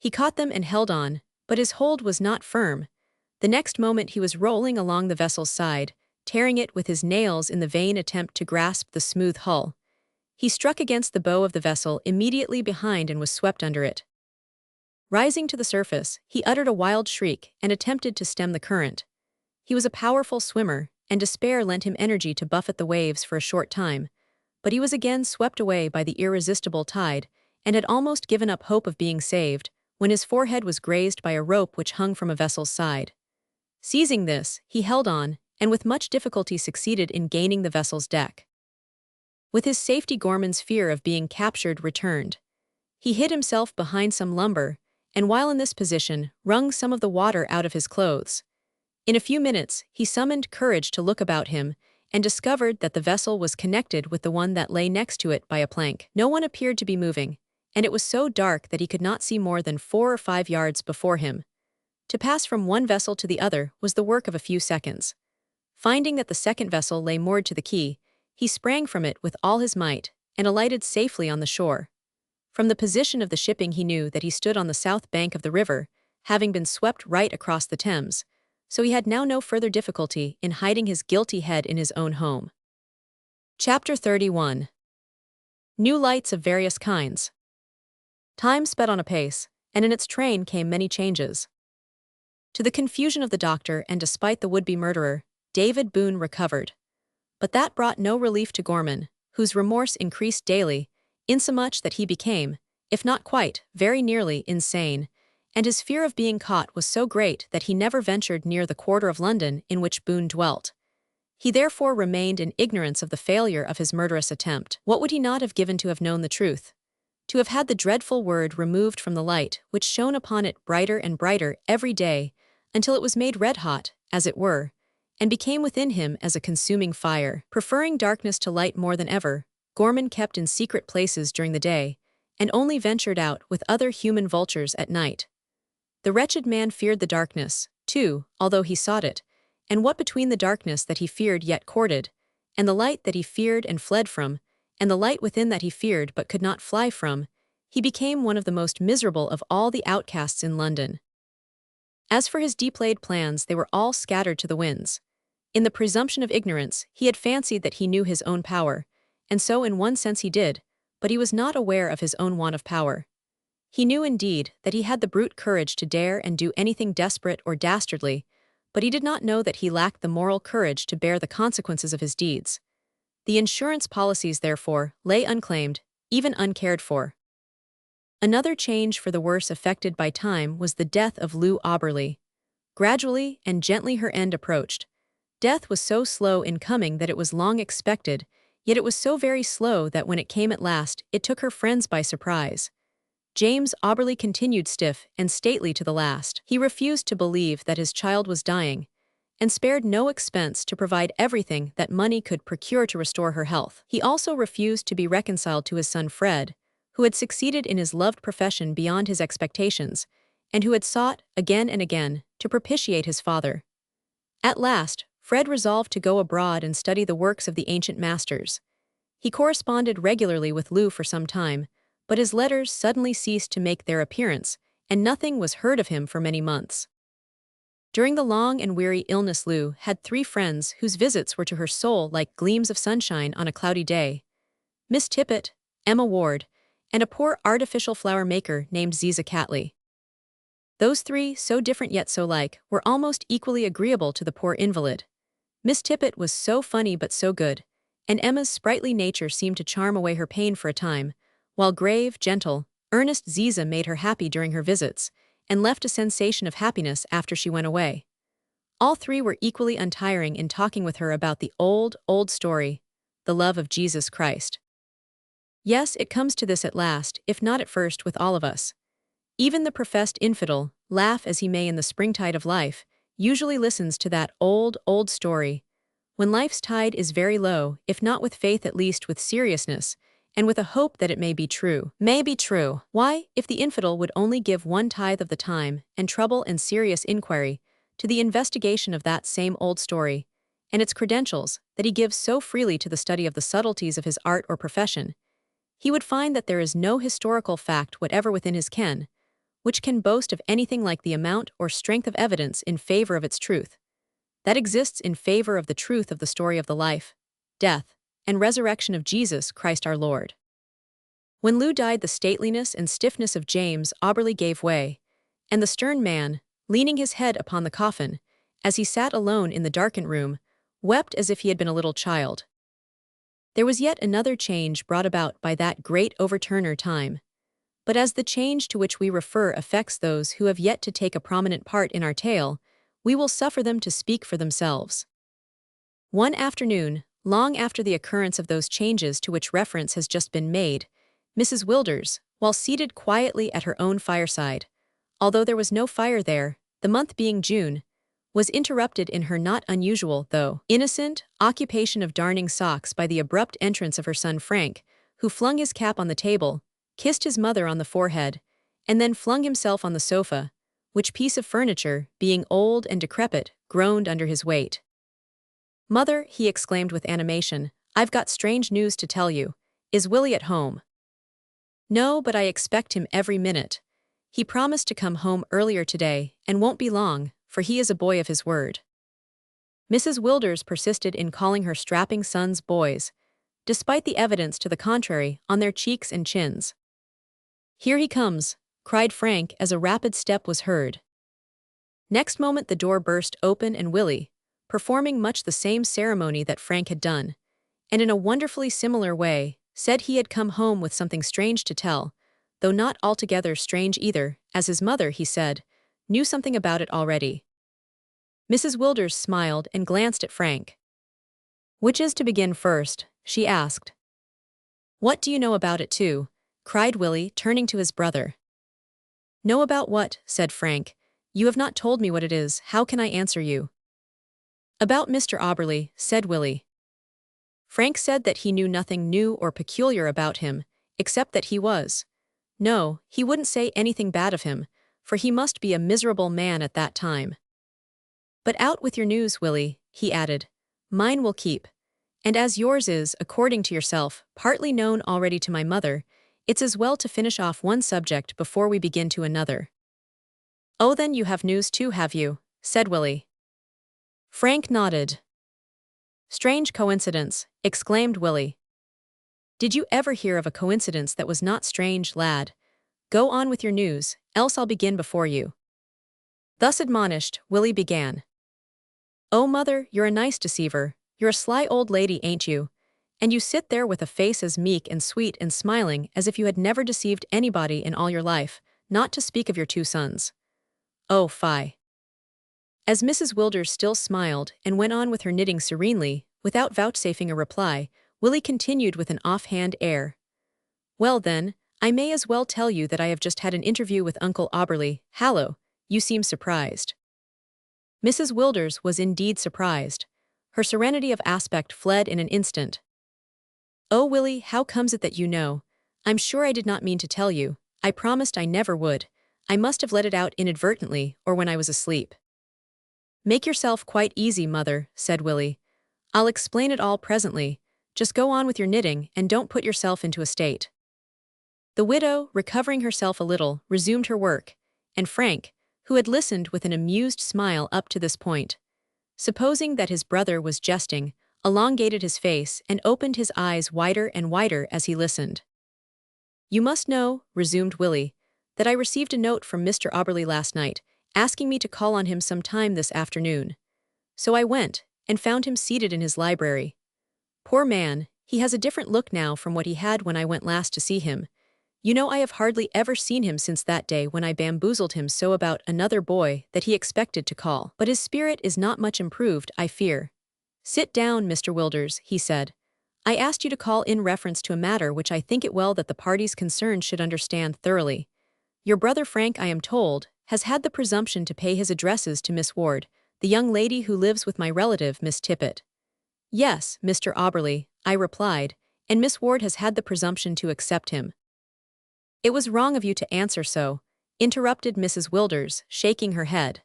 He caught them and held on, but his hold was not firm. The next moment he was rolling along the vessel's side, tearing it with his nails in the vain attempt to grasp the smooth hull. He struck against the bow of the vessel immediately behind and was swept under it. Rising to the surface, he uttered a wild shriek and attempted to stem the current. He was a powerful swimmer, and despair lent him energy to buffet the waves for a short time, but he was again swept away by the irresistible tide, and had almost given up hope of being saved, when his forehead was grazed by a rope which hung from a vessel's side. Seizing this, he held on, and with much difficulty succeeded in gaining the vessel's deck. With his safety, Gorman's fear of being captured returned. He hid himself behind some lumber, and while in this position, wrung some of the water out of his clothes. In a few minutes, he summoned courage to look about him, and discovered that the vessel was connected with the one that lay next to it by a plank. No one appeared to be moving, and it was so dark that he could not see more than 4 or 5 yards before him. To pass from one vessel to the other was the work of a few seconds. Finding that the second vessel lay moored to the quay, he sprang from it with all his might, and alighted safely on the shore. From the position of the shipping he knew that he stood on the south bank of the river, having been swept right across the Thames, so he had now no further difficulty in hiding his guilty head in his own home. Chapter 31. New lights of various kinds. Time sped on apace, and in its train came many changes. To the confusion of the doctor and despite the would-be murderer, David Boone recovered. But that brought no relief to Gorman, whose remorse increased daily, insomuch that he became, if not quite, very nearly insane, and his fear of being caught was so great that he never ventured near the quarter of London in which Boone dwelt. He therefore remained in ignorance of the failure of his murderous attempt. What would he not have given to have known the truth? To have had the dreadful word removed from the light, which shone upon it brighter and brighter every day, until it was made red-hot, as it were, and became within him as a consuming fire. Preferring darkness to light more than ever, Gorman kept in secret places during the day, and only ventured out with other human vultures at night. The wretched man feared the darkness, too, although he sought it, and what between the darkness that he feared yet courted, and the light that he feared and fled from, and the light within that he feared but could not fly from, he became one of the most miserable of all the outcasts in London. As for his deep-laid plans, they were all scattered to the winds. In the presumption of ignorance, he had fancied that he knew his own power, and so in one sense he did, but he was not aware of his own want of power. He knew indeed that he had the brute courage to dare and do anything desperate or dastardly, but he did not know that he lacked the moral courage to bear the consequences of his deeds. The insurance policies, therefore, lay unclaimed, even uncared for. Another change for the worse effected by time was the death of Lou Auberly. Gradually and gently her end approached. Death was so slow in coming that it was long expected, yet it was so very slow that when it came at last, it took her friends by surprise. James Auberly continued stiff and stately to the last. He refused to believe that his child was dying, and spared no expense to provide everything that money could procure to restore her health. He also refused to be reconciled to his son Fred, who had succeeded in his loved profession beyond his expectations, and who had sought, again and again, to propitiate his father. At last, Fred resolved to go abroad and study the works of the ancient masters. He corresponded regularly with Lou for some time, but his letters suddenly ceased to make their appearance, and nothing was heard of him for many months. During the long and weary illness, Lou had 3 friends whose visits were to her soul like gleams of sunshine on a cloudy day: Miss Tippet, Emma Ward, and a poor artificial flower maker named Ziza Catley. Those 3, so different yet so like, were almost equally agreeable to the poor invalid. Miss Tippet was so funny but so good, and Emma's sprightly nature seemed to charm away her pain for a time, while grave, gentle, earnest Ziza made her happy during her visits, and left a sensation of happiness after she went away. All 3 were equally untiring in talking with her about the old story, the love of Jesus Christ. Yes, it comes to this at last, if not at first with all of us. Even the professed infidel, laugh as he may in the springtide of life, usually listens to that old story. When life's tide is very low, if not with faith at least with seriousness, and with a hope that it may be true. Why, if the infidel would only give 1/10 of the time, and trouble and serious inquiry, to the investigation of that same old story, and its credentials, that he gives so freely to the study of the subtleties of his art or profession, he would find that there is no historical fact whatever within his ken, which can boast of anything like the amount or strength of evidence in favor of its truth, that exists in favor of the truth of the story of the life, death, and resurrection of Jesus Christ our Lord. When Lou died, the stateliness and stiffness of James Auberly gave way, and the stern man, leaning his head upon the coffin, as he sat alone in the darkened room, wept as if he had been a little child. There was yet another change brought about by that great overturner, time. But as the change to which we refer affects those who have yet to take a prominent part in our tale, we will suffer them to speak for themselves. One afternoon, long after the occurrence of those changes to which reference has just been made, Mrs. Wilders, while seated quietly at her own fireside, although there was no fire there, the month being June, was interrupted in her not unusual, though innocent, occupation of darning socks by the abrupt entrance of her son Frank, who flung his cap on the table, kissed his mother on the forehead, and then flung himself on the sofa, which piece of furniture, being old and decrepit, groaned under his weight. "Mother," he exclaimed with animation, "I've got strange news to tell you. Is Willie at home?" "No, but I expect him every minute. He promised to come home earlier today, and won't be long, for he is a boy of his word." Mrs. Wilders persisted in calling her strapping sons boys, despite the evidence to the contrary on their cheeks and chins. "Here he comes," cried Frank as a rapid step was heard. Next moment the door burst open and Willie, performing much the same ceremony that Frank had done, and in a wonderfully similar way, said he had come home with something strange to tell, though not altogether strange either, as his mother, he said, knew something about it already. Mrs. Wilders smiled and glanced at Frank. Which is to begin first? She asked. What do you know about it too? Cried Willie, turning to his brother. Know about what? Said Frank. You have not told me what it is, how can I answer you? About Mr. Auberly, said Willie. Frank said that he knew nothing new or peculiar about him, except that he was. No, he wouldn't say anything bad of him, for he must be a miserable man at that time. But out with your news, Willie, he added. Mine will keep. And as yours is, according to yourself, partly known already to my mother, it's as well to finish off one subject before we begin to another. Oh, then you have news too, have you? Said Willie. Frank nodded. Strange coincidence, exclaimed Willie. Did you ever hear of a coincidence that was not strange, lad? Go on with your news, else I'll begin before you. Thus admonished, Willie began. Oh, mother, you're a nice deceiver. You're a sly old lady, ain't you? And you sit there with a face as meek and sweet and smiling as if you had never deceived anybody in all your life, not to speak of your two sons. Oh, fie. As Mrs. Wilders still smiled and went on with her knitting serenely, without vouchsafing a reply, Willie continued with an offhand air. Well then, I may as well tell you that I have just had an interview with Uncle Auberly. Hallo, you seem surprised. Mrs. Wilders was indeed surprised. Her serenity of aspect fled in an instant. Oh, Willie, how comes it that you know? I'm sure I did not mean to tell you. I promised I never would. I must have let it out inadvertently, or when I was asleep. Make yourself quite easy, mother, said Willie. I'll explain it all presently. Just go on with your knitting and don't put yourself into a state. The widow, recovering herself a little, resumed her work, and Frank, who had listened with an amused smile up to this point, supposing that his brother was jesting, elongated his face and opened his eyes wider and wider as he listened. You must know, resumed Willie, that I received a note from Mr. Auberly last night, asking me to call on him some time this afternoon. So I went, and found him seated in his library. Poor man, he has a different look now from what he had when I went last to see him. You know I have hardly ever seen him since that day when I bamboozled him so about another boy that he expected to call. But his spirit is not much improved, I fear. Sit down, Mr. Wilders, he said. I asked you to call in reference to a matter which I think it well that the parties concerned should understand thoroughly. Your brother Frank, I am told, has had the presumption to pay his addresses to Miss Ward, the young lady who lives with my relative, Miss Tippet. Yes, Mr. Auberly, I replied, and Miss Ward has had the presumption to accept him. It was wrong of you to answer so, interrupted Mrs. Wilders, shaking her head.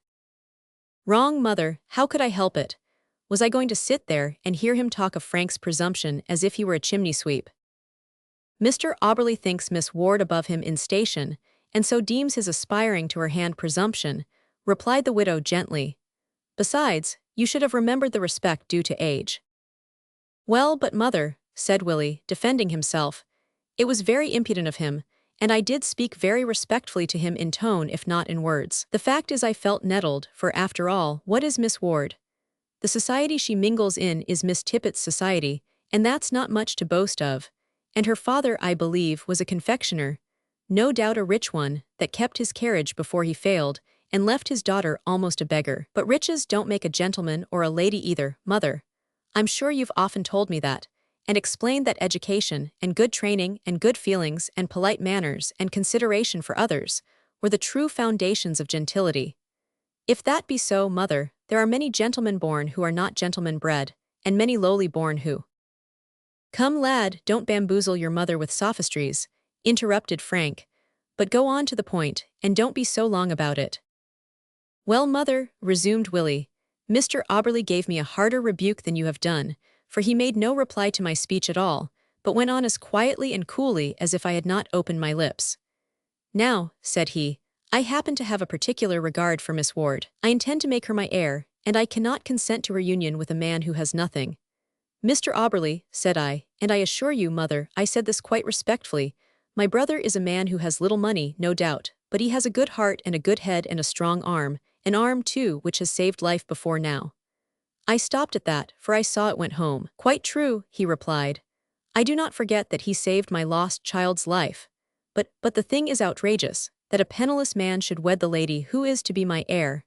Wrong, mother, how could I help it? Was I going to sit there and hear him talk of Frank's presumption as if he were a chimney sweep? Mr. Auberly thinks Miss Ward above him in station, and so deems his aspiring to her hand presumption, replied the widow gently. Besides, you should have remembered the respect due to age. Well, but mother, said Willie, defending himself, it was very impudent of him, and I did speak very respectfully to him in tone if not in words. The fact is I felt nettled, for after all, what is Miss Ward? The society she mingles in is Miss Tippet's society, and that's not much to boast of, and her father, I believe, was a confectioner, no doubt a rich one, that kept his carriage before he failed, and left his daughter almost a beggar. But riches don't make a gentleman or a lady either, mother. I'm sure you've often told me that, and explained that education, and good training, and good feelings, and polite manners, and consideration for others, were the true foundations of gentility. If that be so, mother, there are many gentlemen born who are not gentlemen bred, and many lowly born who— Come, lad, don't bamboozle your mother with sophistries, interrupted Frank, but go on to the point, and don't be so long about it. Well, mother, resumed Willie, Mr. Auberly gave me a harder rebuke than you have done, for he made no reply to my speech at all, but went on as quietly and coolly as if I had not opened my lips. Now, said he, I happen to have a particular regard for Miss Ward. I intend to make her my heir, and I cannot consent to her union with a man who has nothing. Mr. Auberly, said I, and I assure you, mother, I said this quite respectfully, my brother is a man who has little money, no doubt, but he has a good heart and a good head and a strong arm, an arm, too, which has saved life before now. I stopped at that, for I saw it went home. Quite true, he replied. I do not forget that he saved my lost child's life. But the thing is outrageous, that a penniless man should wed the lady who is to be my heir.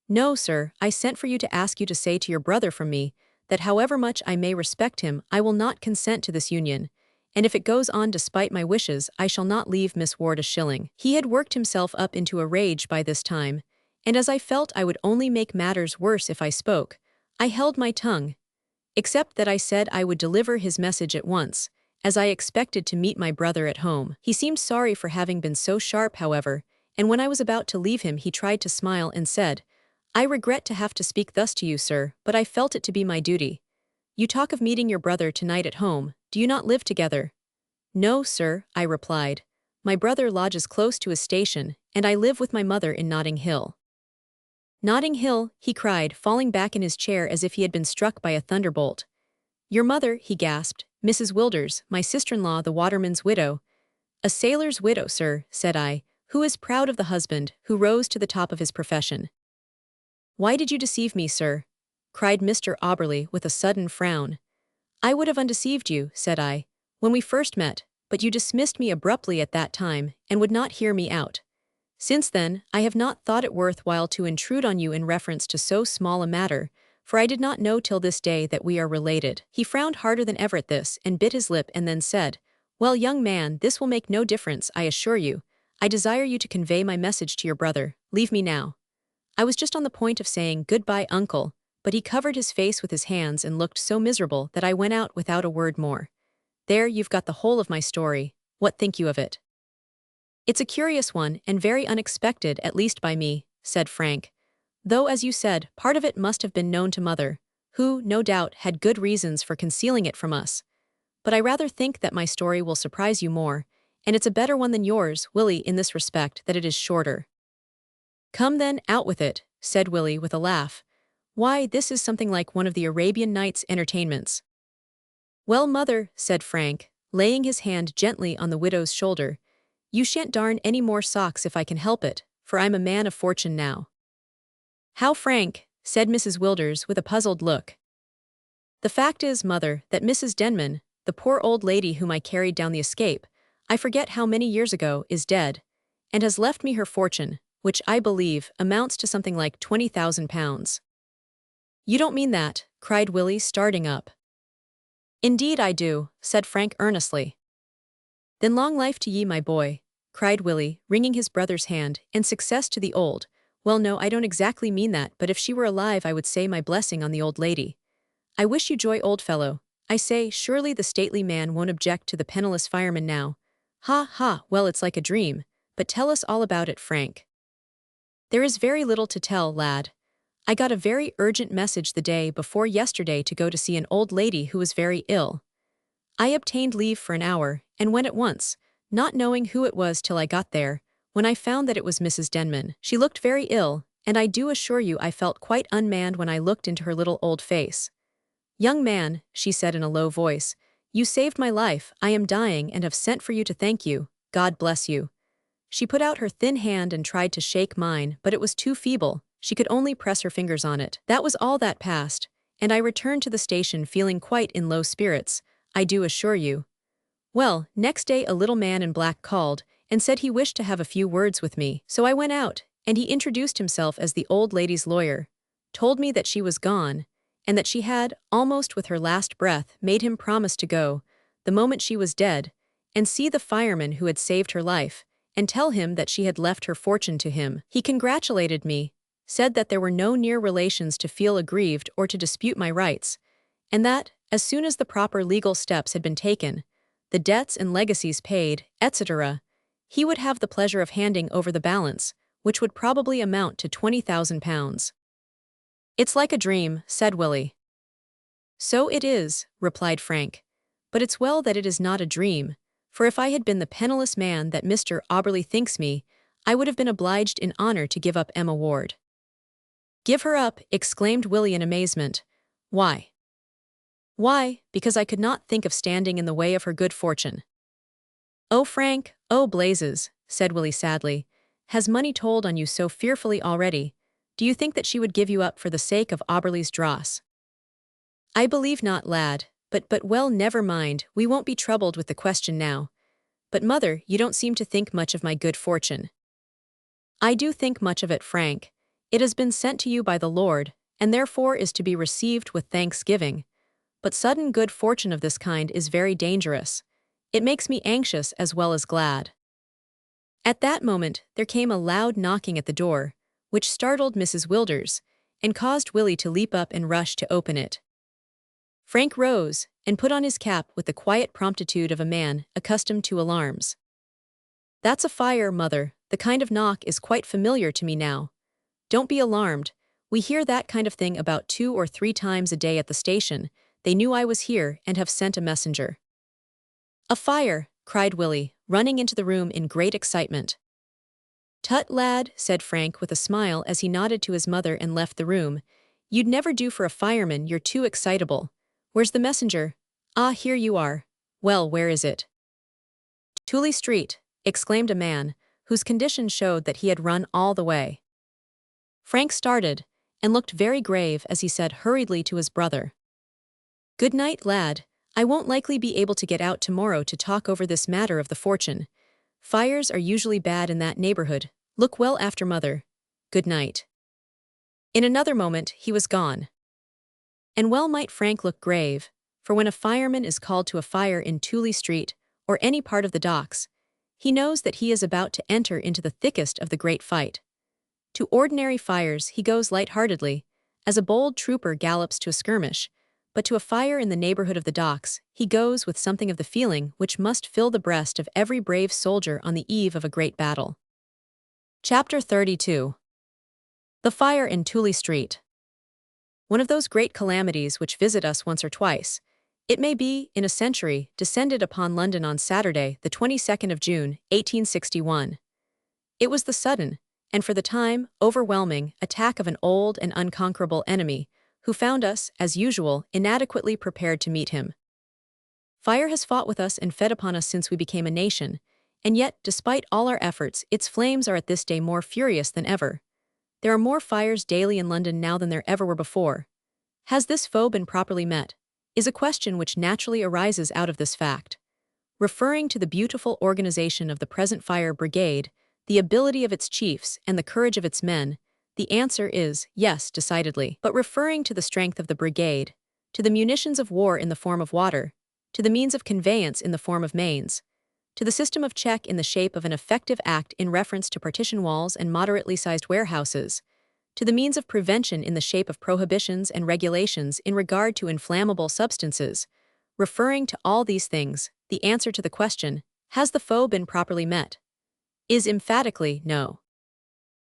No, sir, I sent for you to ask you to say to your brother from me, that however much I may respect him, I will not consent to this union, and if it goes on despite my wishes, I shall not leave Miss Ward a shilling." He had worked himself up into a rage by this time, and as I felt I would only make matters worse if I spoke, I held my tongue, except that I said I would deliver his message at once, as I expected to meet my brother at home. He seemed sorry for having been so sharp, however, and when I was about to leave him he tried to smile and said, "I regret to have to speak thus to you, sir, but I felt it to be my duty. You talk of meeting your brother tonight at home. Do you not live together?" "No, sir," I replied. "My brother lodges close to his station, and I live with my mother in Notting Hill." "Notting Hill," he cried, falling back in his chair as if he had been struck by a thunderbolt. "Your mother," he gasped, "Mrs. Wilders, my sister-in-law, the waterman's widow." "A sailor's widow, sir," said I, "who is proud of the husband who rose to the top of his profession." "Why did you deceive me, sir?" cried Mr. Auberly with a sudden frown. "I would have undeceived you," said I, "when we first met, but you dismissed me abruptly at that time, and would not hear me out. Since then, I have not thought it worth while to intrude on you in reference to so small a matter, for I did not know till this day that we are related." He frowned harder than ever at this, and bit his lip and then said, "Well, young man, this will make no difference, I assure you. I desire you to convey my message to your brother. Leave me now." I was just on the point of saying, "Goodbye, uncle," but he covered his face with his hands and looked so miserable that I went out without a word more. There, you've got the whole of my story. What think you of it? "It's a curious one, and very unexpected, at least by me," said Frank. "Though, as you said, part of it must have been known to mother, who, no doubt, had good reasons for concealing it from us. But I rather think that my story will surprise you more, and it's a better one than yours, Willie, in this respect, that it is shorter." "Come then, out with it," said Willie with a laugh. "Why, this is something like one of the Arabian Nights' entertainments." "Well, mother," said Frank, laying his hand gently on the widow's shoulder, "you shan't darn any more socks if I can help it, for I'm a man of fortune now." "How, Frank?" said Mrs. Wilders with a puzzled look. "The fact is, mother, that Mrs. Denman, the poor old lady whom I carried down the escape, I forget how many years ago, is dead, and has left me her fortune, which, I believe, amounts to something like £20,000. "You don't mean that?" cried Willie, starting up. "Indeed I do," said Frank earnestly. "Then long life to ye, my boy," cried Willie, wringing his brother's hand, "and success to the old—" "Well, no, I don't exactly mean that, but if she were alive I would say my blessing on the old lady. I wish you joy, old fellow. I say, surely the stately man won't object to the penniless fireman now. Ha, ha, well, it's like a dream, but tell us all about it, Frank." "There is very little to tell, lad. I got a very urgent message the day before yesterday to go to see an old lady who was very ill. I obtained leave for an hour, and went at once, not knowing who it was till I got there, when I found that it was Mrs. Denman. She looked very ill, and I do assure you I felt quite unmanned when I looked into her little old face. 'Young man,' she said in a low voice, 'you saved my life. I am dying and have sent for you to thank you. God bless you.' She put out her thin hand and tried to shake mine, but it was too feeble. She could only press her fingers on it. That was all that passed, and I returned to the station feeling quite in low spirits, I do assure you. Well, next day a little man in black called, and said he wished to have a few words with me. So I went out, and he introduced himself as the old lady's lawyer, told me that she was gone, and that she had, almost with her last breath, made him promise to go, the moment she was dead, and see the fireman who had saved her life, and tell him that she had left her fortune to him. He congratulated me, said that there were no near relations to feel aggrieved or to dispute my rights, and that, as soon as the proper legal steps had been taken, the debts and legacies paid, etc., he would have the pleasure of handing over the balance, which would probably amount to £20,000. "It's like a dream," said Willie. "So it is," replied Frank. "But it's well that it is not a dream, for if I had been the penniless man that Mr. Auberly thinks me, I would have been obliged in honor to give up Emma Ward." "Give her up!" exclaimed Willie in amazement. "Why?" "Why, because I could not think of standing in the way of her good fortune." "Oh, Frank, oh, blazes," said Willie sadly, "has money told on you so fearfully already? Do you think that she would give you up for the sake of Auberly's dross?" "I believe not, lad, but well, never mind, we won't be troubled with the question now. But mother, you don't seem to think much of my good fortune." "I do think much of it, Frank. It has been sent to you by the Lord, and therefore is to be received with thanksgiving. But sudden good fortune of this kind is very dangerous. It makes me anxious as well as glad. At that moment, there came a loud knocking at the door, which startled Mrs. Wilders, and caused Willie to leap up and rush to open it. Frank rose, and put on his cap with the quiet promptitude of a man accustomed to alarms. "That's a fire, Mother. The kind of knock is quite familiar to me now. Don't be alarmed. We hear that kind of thing about 2 or 3 times a day at the station. They knew I was here and have sent a messenger." "A fire!" cried Willie, running into the room in great excitement. "Tut, lad," said Frank with a smile as he nodded to his mother and left the room. "You'd never do for a fireman, you're too excitable. Where's the messenger? Ah, here you are. Well, where is it?" "Tooley Street," exclaimed a man, whose condition showed that he had run all the way. Frank started, and looked very grave as he said hurriedly to his brother, "Good night, lad. I won't likely be able to get out tomorrow to talk over this matter of the fortune. Fires are usually bad in that neighborhood. Look well after Mother. Good night." In another moment he was gone. And well might Frank look grave, for when a fireman is called to a fire in Tooley Street, or any part of the docks, he knows that he is about to enter into the thickest of the great fight. To ordinary fires he goes light-heartedly, as a bold trooper gallops to a skirmish, but to a fire in the neighborhood of the docks he goes with something of the feeling which must fill the breast of every brave soldier on the eve of a great battle. Chapter 32. The Fire in Tooley Street. One of those great calamities which visit us once or twice, it may be, in a century, descended upon London on Saturday, the 22nd of June, 1861. It was the sudden, and for the time, overwhelming, attack of an old and unconquerable enemy, who found us, as usual, inadequately prepared to meet him. Fire has fought with us and fed upon us since we became a nation, and yet, despite all our efforts, its flames are at this day more furious than ever. There are more fires daily in London now than there ever were before. Has this foe been properly met? Is a question which naturally arises out of this fact. Referring to the beautiful organization of the present fire brigade, the ability of its chiefs, and the courage of its men, the answer is yes, decidedly. But referring to the strength of the brigade, to the munitions of war in the form of water, to the means of conveyance in the form of mains, to the system of check in the shape of an effective act in reference to partition walls and moderately sized warehouses, to the means of prevention in the shape of prohibitions and regulations in regard to inflammable substances, referring to all these things, the answer to the question, has the foe been properly met? Is emphatically no.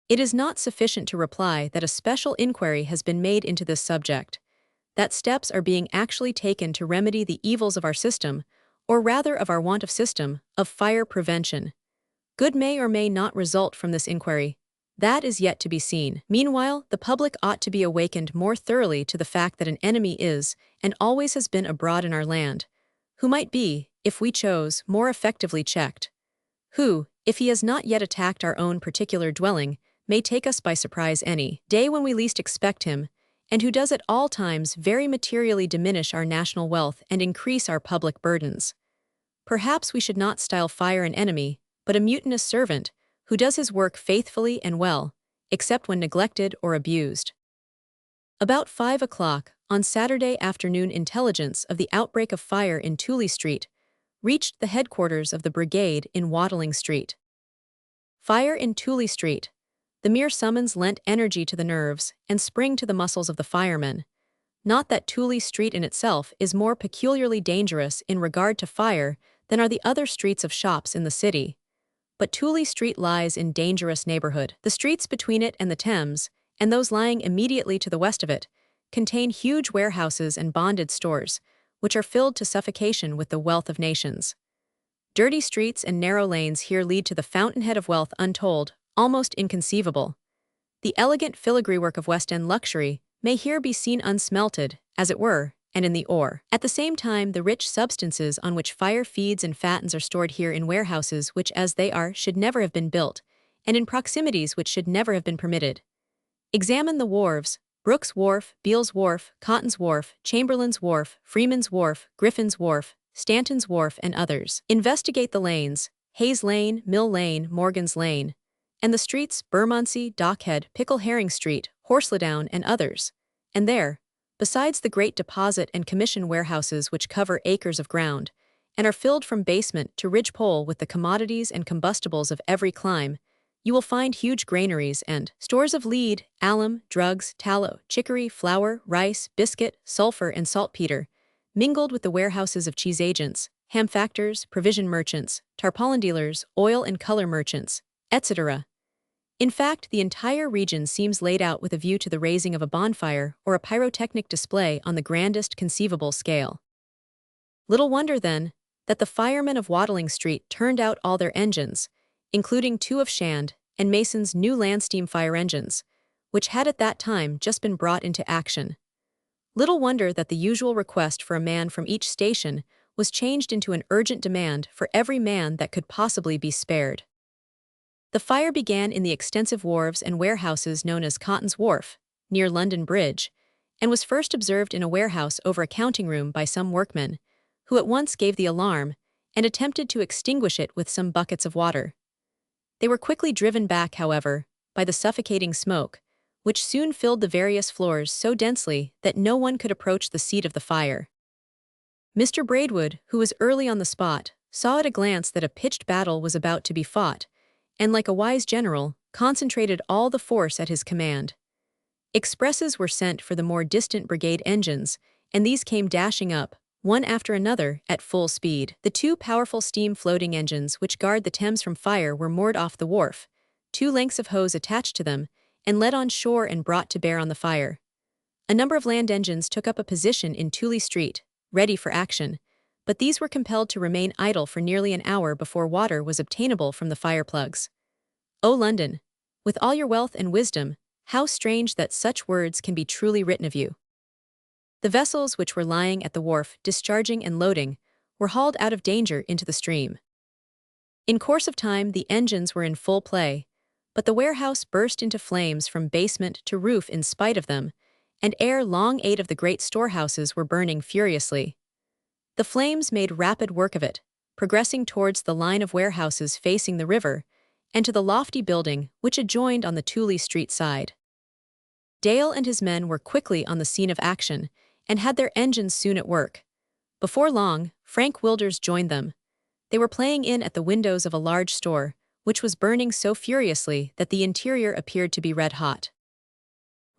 It is not sufficient to reply that a special inquiry has been made into this subject, that steps are being actually taken to remedy the evils of our system, or rather of our want of system, of fire prevention. Good may or may not result from this inquiry. That is yet to be seen. Meanwhile, the public ought to be awakened more thoroughly to the fact that an enemy is, and always has been abroad in our land, who might be, if we chose, more effectively checked, who, if he has not yet attacked our own particular dwelling, may take us by surprise any day when we least expect him, and who does at all times very materially diminish our national wealth and increase our public burdens. Perhaps we should not style fire an enemy, but a mutinous servant, who does his work faithfully and well, except when neglected or abused. About 5 o'clock, on Saturday afternoon, intelligence of the outbreak of fire in Tooley Street reached the headquarters of the brigade in Watling Street. Fire in Tooley Street. The mere summons lent energy to the nerves and spring to the muscles of the firemen. Not that Tooley Street in itself is more peculiarly dangerous in regard to fire than are the other streets of shops in the city. But Tooley Street lies in dangerous neighborhood. The streets between it and the Thames, and those lying immediately to the west of it, contain huge warehouses and bonded stores, which are filled to suffocation with the wealth of nations. Dirty streets and narrow lanes here lead to the fountainhead of wealth untold, almost inconceivable. The elegant filigree work of West End luxury may here be seen unsmelted, as it were, and in the ore. At the same time, the rich substances on which fire feeds and fattens are stored here in warehouses which, as they are, should never have been built, and in proximities which should never have been permitted. Examine the wharves: Brooks Wharf, Beale's Wharf, Cotton's Wharf, Chamberlain's Wharf, Freeman's Wharf, Griffin's Wharf, Stanton's Wharf, and others. Investigate the lanes: Hayes Lane, Mill Lane, Morgan's Lane, and the streets: Bermondsey, Dockhead, Pickle Herring Street, Horseladown, and others. And there, besides the great deposit and commission warehouses which cover acres of ground, and are filled from basement to ridgepole with the commodities and combustibles of every clime, you will find huge granaries and stores of lead, alum, drugs, tallow, chicory, flour, rice, biscuit, sulfur, and saltpeter, mingled with the warehouses of cheese agents, ham factors, provision merchants, tarpaulin dealers, oil and color merchants, etc. In fact, the entire region seems laid out with a view to the raising of a bonfire or a pyrotechnic display on the grandest conceivable scale. Little wonder, then, that the firemen of Watling Street turned out all their engines, including 2 of Shand and Mason's new land steam fire engines, which had at that time just been brought into action. Little wonder that the usual request for a man from each station was changed into an urgent demand for every man that could possibly be spared. The fire began in the extensive wharves and warehouses known as Cotton's Wharf, near London Bridge, and was first observed in a warehouse over a counting room by some workmen, who at once gave the alarm and attempted to extinguish it with some buckets of water. They were quickly driven back, however, by the suffocating smoke, which soon filled the various floors so densely that no one could approach the seat of the fire. Mr. Braidwood, who was early on the spot, saw at a glance that a pitched battle was about to be fought, and like a wise general, concentrated all the force at his command. Expresses were sent for the more distant brigade engines, and these came dashing up, one after another, at full speed. The 2 powerful steam floating engines which guard the Thames from fire were moored off the wharf, 2 lengths of hose attached to them, and led on shore and brought to bear on the fire. A number of land engines took up a position in Tooley Street, ready for action, but these were compelled to remain idle for nearly an hour before water was obtainable from the fire plugs. O London, with all your wealth and wisdom, how strange that such words can be truly written of you. The vessels which were lying at the wharf, discharging and loading, were hauled out of danger into the stream. In course of time the engines were in full play, but the warehouse burst into flames from basement to roof in spite of them, and ere long 8 of the great storehouses were burning furiously. The flames made rapid work of it, progressing towards the line of warehouses facing the river, and to the lofty building which adjoined on the Tooley Street side. Dale and his men were quickly on the scene of action, and had their engines soon at work. Before long, Frank Wilders joined them. They were playing in at the windows of a large store, which was burning so furiously that the interior appeared to be red hot.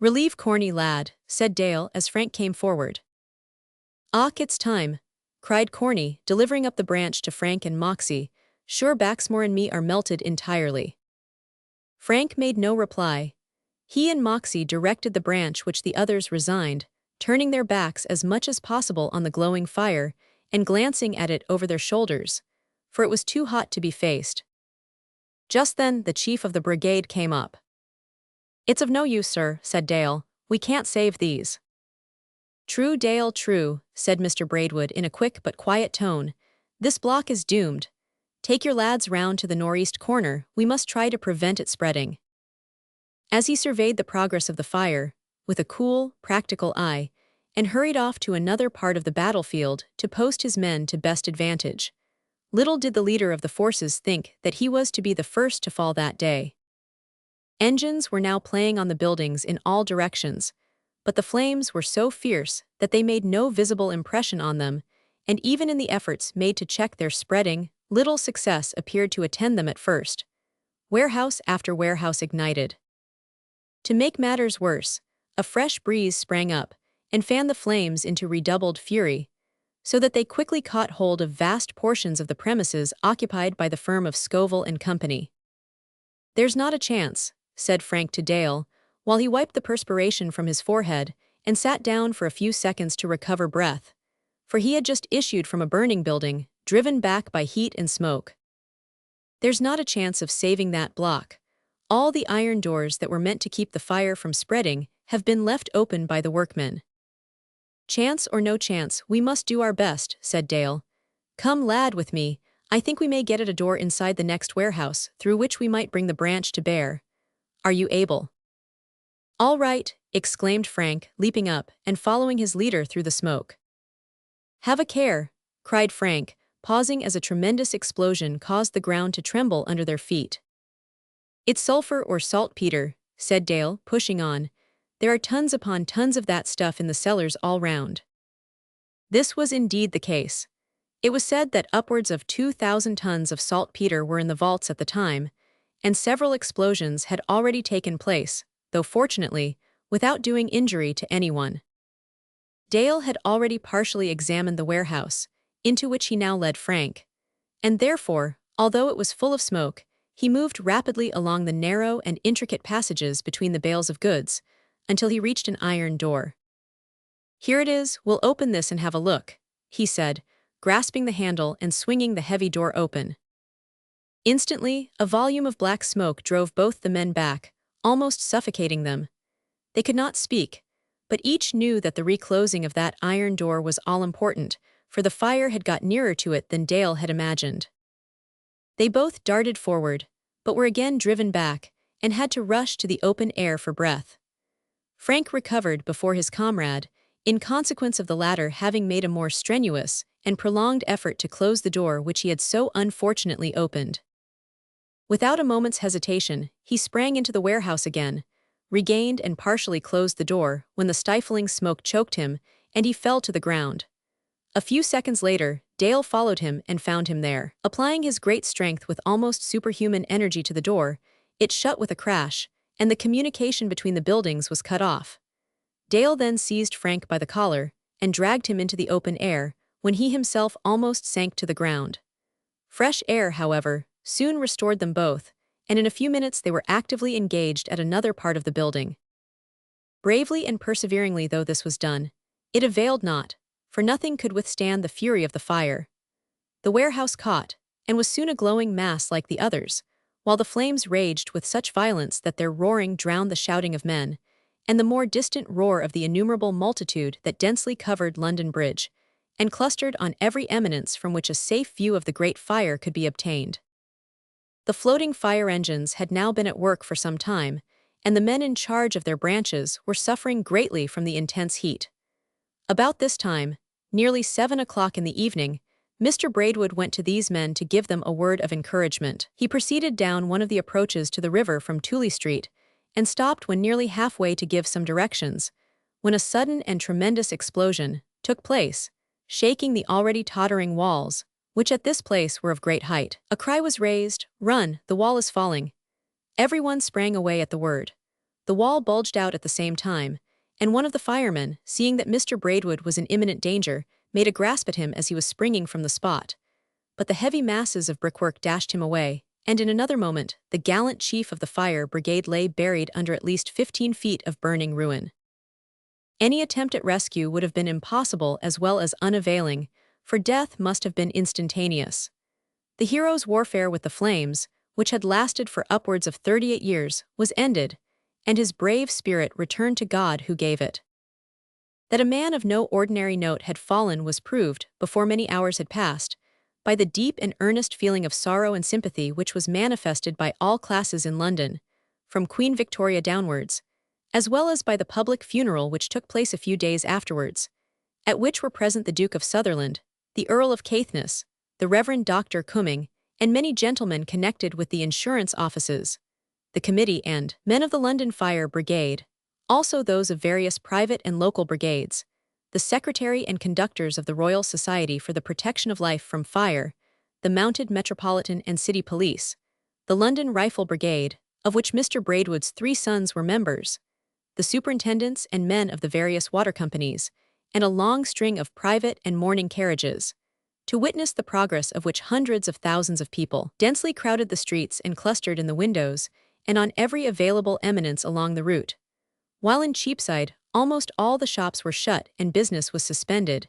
"Relieve Corny, lad," said Dale as Frank came forward. "Och, it's time," cried Corny, delivering up the branch to Frank and Moxie. "Sure Baxmore and me are melted entirely." Frank made no reply. He and Moxie directed the branch which the others resigned, turning their backs as much as possible on the glowing fire, and glancing at it over their shoulders, for it was too hot to be faced. Just then the chief of the brigade came up. "It's of no use, sir," said Dale. "We can't save these." "True, Dale, true," said Mr. Braidwood in a quick but quiet tone. "This block is doomed. Take your lads round to the northeast corner, we must try to prevent it spreading." As he surveyed the progress of the fire, with a cool, practical eye, and hurried off to another part of the battlefield to post his men to best advantage, little did the leader of the forces think that he was to be the first to fall that day. Engines were now playing on the buildings in all directions, but the flames were so fierce that they made no visible impression on them, and even in the efforts made to check their spreading, little success appeared to attend them at first. Warehouse after warehouse ignited. To make matters worse, a fresh breeze sprang up and fanned the flames into redoubled fury, so that they quickly caught hold of vast portions of the premises occupied by the firm of Scoville and Company. "There's not a chance," said Frank to Dale, while he wiped the perspiration from his forehead and sat down for a few seconds to recover breath, for he had just issued from a burning building, driven back by heat and smoke. "There's not a chance of saving that block. All the iron doors that were meant to keep the fire from spreading have been left open by the workmen." "Chance or no chance, we must do our best," said Dale. "Come, lad, with me. I think we may get at a door inside the next warehouse, through which we might bring the branch to bear. Are you able?" "All right," exclaimed Frank, leaping up and following his leader through the smoke. "Have a care," cried Frank, pausing as a tremendous explosion caused the ground to tremble under their feet. "It's sulfur or saltpeter," said Dale, pushing on. There are tons upon tons of that stuff in the cellars all round." This was indeed the case. It was said that upwards of 2,000 tons of saltpeter were in the vaults at the time, and several explosions had already taken place, though fortunately, without doing injury to anyone. Dale had already partially examined the warehouse, into which he now led Frank, and therefore, although it was full of smoke, he moved rapidly along the narrow and intricate passages between the bales of goods, until he reached an iron door. "Here it is, we'll open this and have a look," he said, grasping the handle and swinging the heavy door open. Instantly, a volume of black smoke drove both the men back, almost suffocating them. They could not speak, but each knew that the reclosing of that iron door was all-important, for the fire had got nearer to it than Dale had imagined. They both darted forward, but were again driven back, and had to rush to the open air for breath. Frank recovered before his comrade, in consequence of the latter having made a more strenuous and prolonged effort to close the door which he had so unfortunately opened. Without a moment's hesitation, he sprang into the warehouse again, regained and partially closed the door when the stifling smoke choked him, and he fell to the ground. A few seconds later, Dale followed him and found him there. Applying his great strength with almost superhuman energy to the door, it shut with a crash, and the communication between the buildings was cut off. Dale then seized Frank by the collar and dragged him into the open air, when he himself almost sank to the ground. Fresh air, however, soon restored them both, and in a few minutes they were actively engaged at another part of the building. Bravely and perseveringly though this was done, it availed not, for nothing could withstand the fury of the fire. The warehouse caught, and was soon a glowing mass like the others, while the flames raged with such violence that their roaring drowned the shouting of men, and the more distant roar of the innumerable multitude that densely covered London Bridge, and clustered on every eminence from which a safe view of the great fire could be obtained. The floating fire engines had now been at work for some time, and the men in charge of their branches were suffering greatly from the intense heat. About this time, nearly 7 o'clock in the evening, Mr. Braidwood went to these men to give them a word of encouragement. He proceeded down one of the approaches to the river from Tooley Street, and stopped when nearly halfway to give some directions, when a sudden and tremendous explosion took place, shaking the already tottering walls, which at this place were of great height. A cry was raised, "Run, the wall is falling." Everyone sprang away at the word. The wall bulged out at the same time, and one of the firemen, seeing that Mr. Braidwood was in imminent danger, made a grasp at him as he was springing from the spot. But the heavy masses of brickwork dashed him away, and in another moment, the gallant chief of the fire brigade lay buried under at least 15 feet of burning ruin. Any attempt at rescue would have been impossible as well as unavailing, for death must have been instantaneous. The hero's warfare with the flames, which had lasted for upwards of 38 years, was ended, and his brave spirit returned to God who gave it. That a man of no ordinary note had fallen was proved, before many hours had passed, by the deep and earnest feeling of sorrow and sympathy which was manifested by all classes in London, from Queen Victoria downwards, as well as by the public funeral which took place a few days afterwards, at which were present the Duke of Sutherland, the Earl of Caithness, the Reverend Dr. Cumming, and many gentlemen connected with the insurance offices, the committee and men of the London Fire Brigade, also those of various private and local brigades, the secretary and conductors of the Royal Society for the Protection of Life from Fire, the Mounted Metropolitan and City Police, the London Rifle Brigade, of which Mr. Braidwood's 3 sons were members, the superintendents and men of the various water companies, and a long string of private and mourning carriages, to witness the progress of which hundreds of thousands of people densely crowded the streets and clustered in the windows and on every available eminence along the route. While in Cheapside, almost all the shops were shut and business was suspended,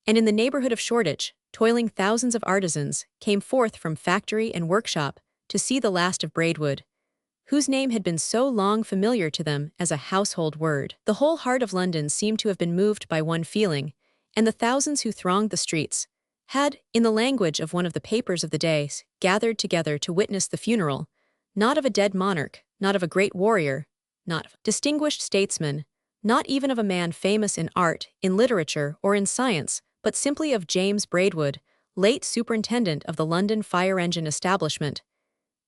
and in the neighborhood of Shoreditch, toiling thousands of artisans came forth from factory and workshop to see the last of Braidwood, whose name had been so long familiar to them as a household word. The whole heart of London seemed to have been moved by one feeling, and the thousands who thronged the streets had, in the language of one of the papers of the day, gathered together to witness the funeral, not of a dead monarch, not of a great warrior, not of a distinguished statesman, not even of a man famous in art, in literature, or in science, but simply of James Braidwood, late superintendent of the London Fire Engine Establishment,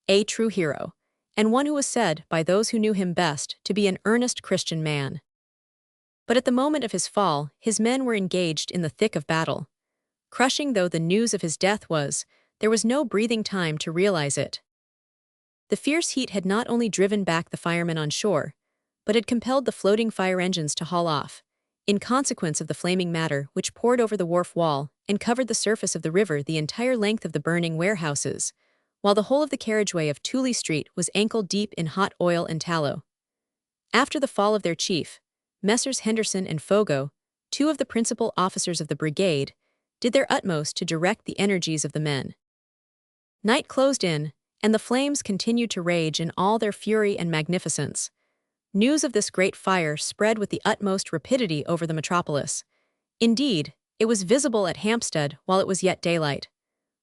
a true hero, and one who was said, by those who knew him best, to be an earnest Christian man. But at the moment of his fall, his men were engaged in the thick of battle. Crushing though the news of his death was, there was no breathing time to realize it. The fierce heat had not only driven back the firemen on shore, but had compelled the floating fire engines to haul off, in consequence of the flaming matter which poured over the wharf wall and covered the surface of the river the entire length of the burning warehouses, while the whole of the carriageway of Tooley Street was ankle-deep in hot oil and tallow. After the fall of their chief, Messrs. Henderson and Fogo, two of the principal officers of the brigade, did their utmost to direct the energies of the men. Night closed in, and the flames continued to rage in all their fury and magnificence. News of this great fire spread with the utmost rapidity over the metropolis. Indeed, it was visible at Hampstead while it was yet daylight.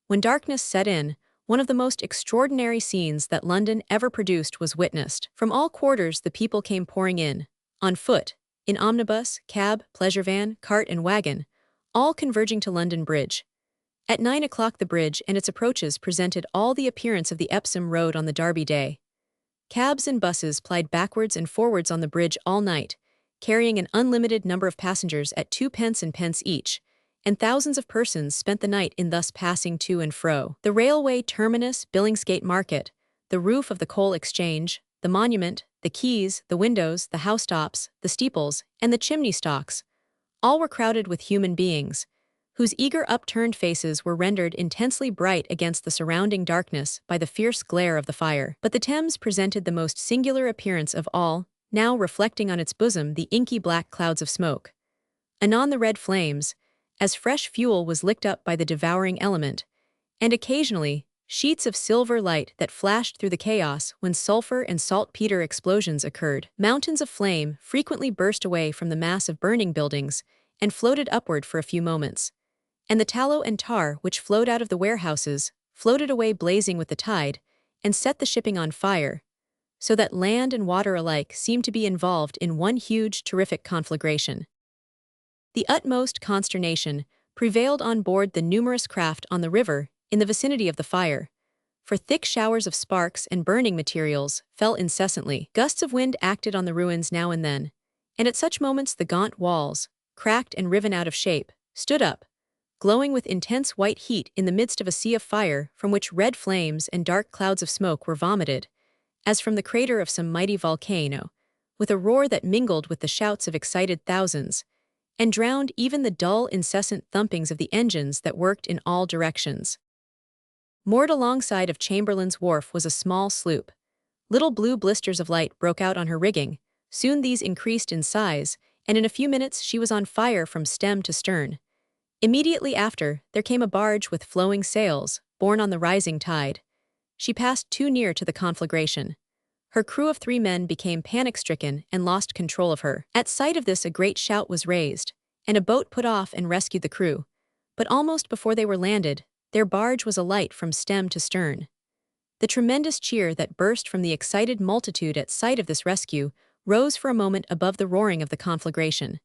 When darkness set in, one of the most extraordinary scenes that London ever produced was witnessed. From all quarters the people came pouring in, on foot, in omnibus, cab, pleasure van, cart and wagon, all converging to London Bridge. At 9 o'clock the bridge and its approaches presented all the appearance of the Epsom Road on the Derby day. Cabs and buses plied backwards and forwards on the bridge all night, carrying an unlimited number of passengers at 2 pence and pence each, and thousands of persons spent the night in thus passing to and fro. The railway terminus, Billingsgate Market, the roof of the Coal Exchange, the Monument, the quays, the windows, the housetops, the steeples, and the chimney-stalks, all were crowded with human beings, whose eager upturned faces were rendered intensely bright against the surrounding darkness by the fierce glare of the fire. But the Thames presented the most singular appearance of all, now reflecting on its bosom the inky black clouds of smoke. Anon the red flames, as fresh fuel was licked up by the devouring element, and occasionally sheets of silver light that flashed through the chaos when sulfur and saltpeter explosions occurred. Mountains of flame frequently burst away from the mass of burning buildings and floated upward for a few moments, and the tallow and tar which flowed out of the warehouses floated away blazing with the tide and set the shipping on fire, so that land and water alike seemed to be involved in one huge, terrific conflagration. The utmost consternation prevailed on board the numerous craft on the river in the vicinity of the fire, for thick showers of sparks and burning materials fell incessantly. Gusts of wind acted on the ruins now and then, and at such moments the gaunt walls, cracked and riven out of shape, stood up, glowing with intense white heat in the midst of a sea of fire from which red flames and dark clouds of smoke were vomited, as from the crater of some mighty volcano, with a roar that mingled with the shouts of excited thousands, and drowned even the dull, incessant thumpings of the engines that worked in all directions. Moored alongside of Chamberlain's Wharf was a small sloop. Little blue blisters of light broke out on her rigging. Soon these increased in size, and in a few minutes she was on fire from stem to stern. Immediately after, there came a barge with flowing sails, borne on the rising tide. She passed too near to the conflagration. Her crew of 3 men became panic-stricken and lost control of her. At sight of this a great shout was raised, and a boat put off and rescued the crew. But almost before they were landed, their barge was alight from stem to stern. The tremendous cheer that burst from the excited multitude at sight of this rescue rose for a moment above the roaring of the conflagration.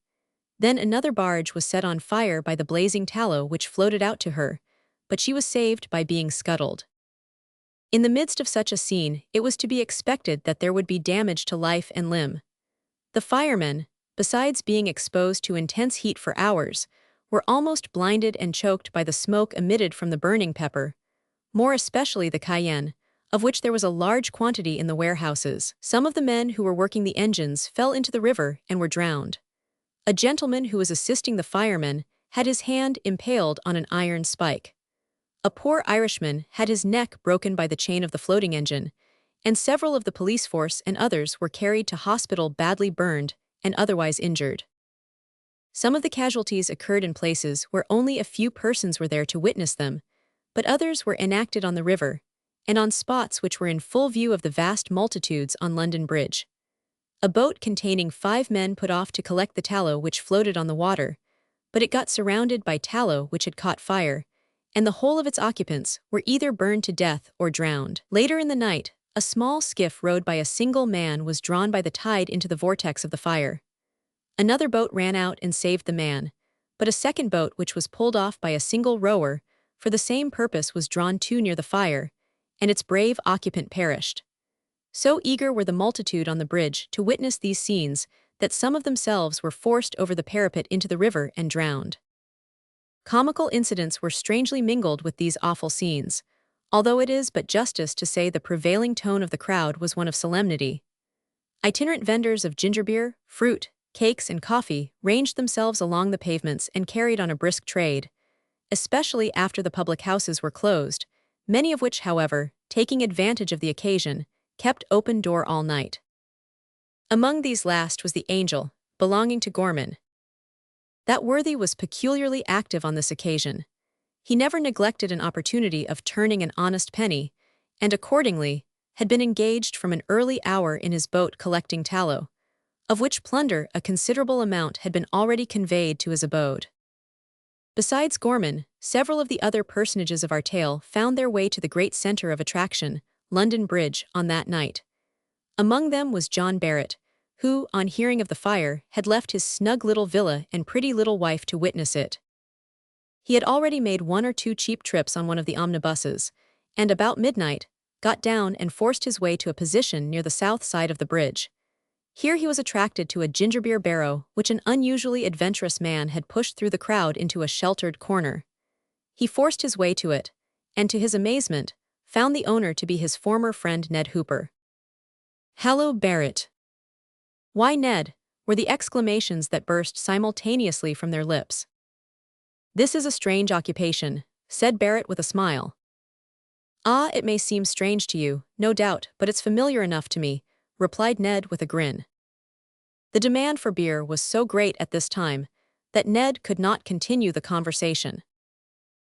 Then another barge was set on fire by the blazing tallow which floated out to her, but she was saved by being scuttled. In the midst of such a scene, it was to be expected that there would be damage to life and limb. The firemen, besides being exposed to intense heat for hours, were almost blinded and choked by the smoke emitted from the burning pepper, more especially the cayenne, of which there was a large quantity in the warehouses. Some of the men who were working the engines fell into the river and were drowned. A gentleman who was assisting the firemen had his hand impaled on an iron spike. A poor Irishman had his neck broken by the chain of the floating engine, and several of the police force and others were carried to hospital badly burned and otherwise injured. Some of the casualties occurred in places where only a few persons were there to witness them, but others were enacted on the river, and on spots which were in full view of the vast multitudes on London Bridge. A boat containing 5 men put off to collect the tallow which floated on the water, but it got surrounded by tallow which had caught fire, and the whole of its occupants were either burned to death or drowned. Later in the night, a small skiff rowed by a single man was drawn by the tide into the vortex of the fire. Another boat ran out and saved the man, but a second boat which was pulled off by a single rower for the same purpose was drawn too near the fire, and its brave occupant perished. So eager were the multitude on the bridge to witness these scenes that some of themselves were forced over the parapet into the river and drowned. Comical incidents were strangely mingled with these awful scenes, although it is but justice to say the prevailing tone of the crowd was one of solemnity. Itinerant vendors of ginger beer, fruit, cakes, and coffee ranged themselves along the pavements and carried on a brisk trade, especially after the public houses were closed, many of which, however, taking advantage of the occasion, kept open door all night. Among these last was the Angel, belonging to Gorman. That worthy was peculiarly active on this occasion. He never neglected an opportunity of turning an honest penny, and accordingly had been engaged from an early hour in his boat collecting tallow, of which plunder a considerable amount had been already conveyed to his abode. Besides Gorman, several of the other personages of our tale found their way to the great center of attraction, London Bridge, on that night. Among them was John Barrett, who, on hearing of the fire, had left his snug little villa and pretty little wife to witness it. He had already made 1 or 2 cheap trips on one of the omnibuses, and about midnight, got down and forced his way to a position near the south side of the bridge. Here he was attracted to a gingerbeer barrow which an unusually adventurous man had pushed through the crowd into a sheltered corner. He forced his way to it, and to his amazement, found the owner to be his former friend Ned Hooper. "Hallo, Barrett!" "Why, Ned!" were the exclamations that burst simultaneously from their lips. "This is a strange occupation," said Barrett with a smile. "Ah, it may seem strange to you, no doubt, but it's familiar enough to me," replied Ned with a grin. The demand for beer was so great at this time that Ned could not continue the conversation.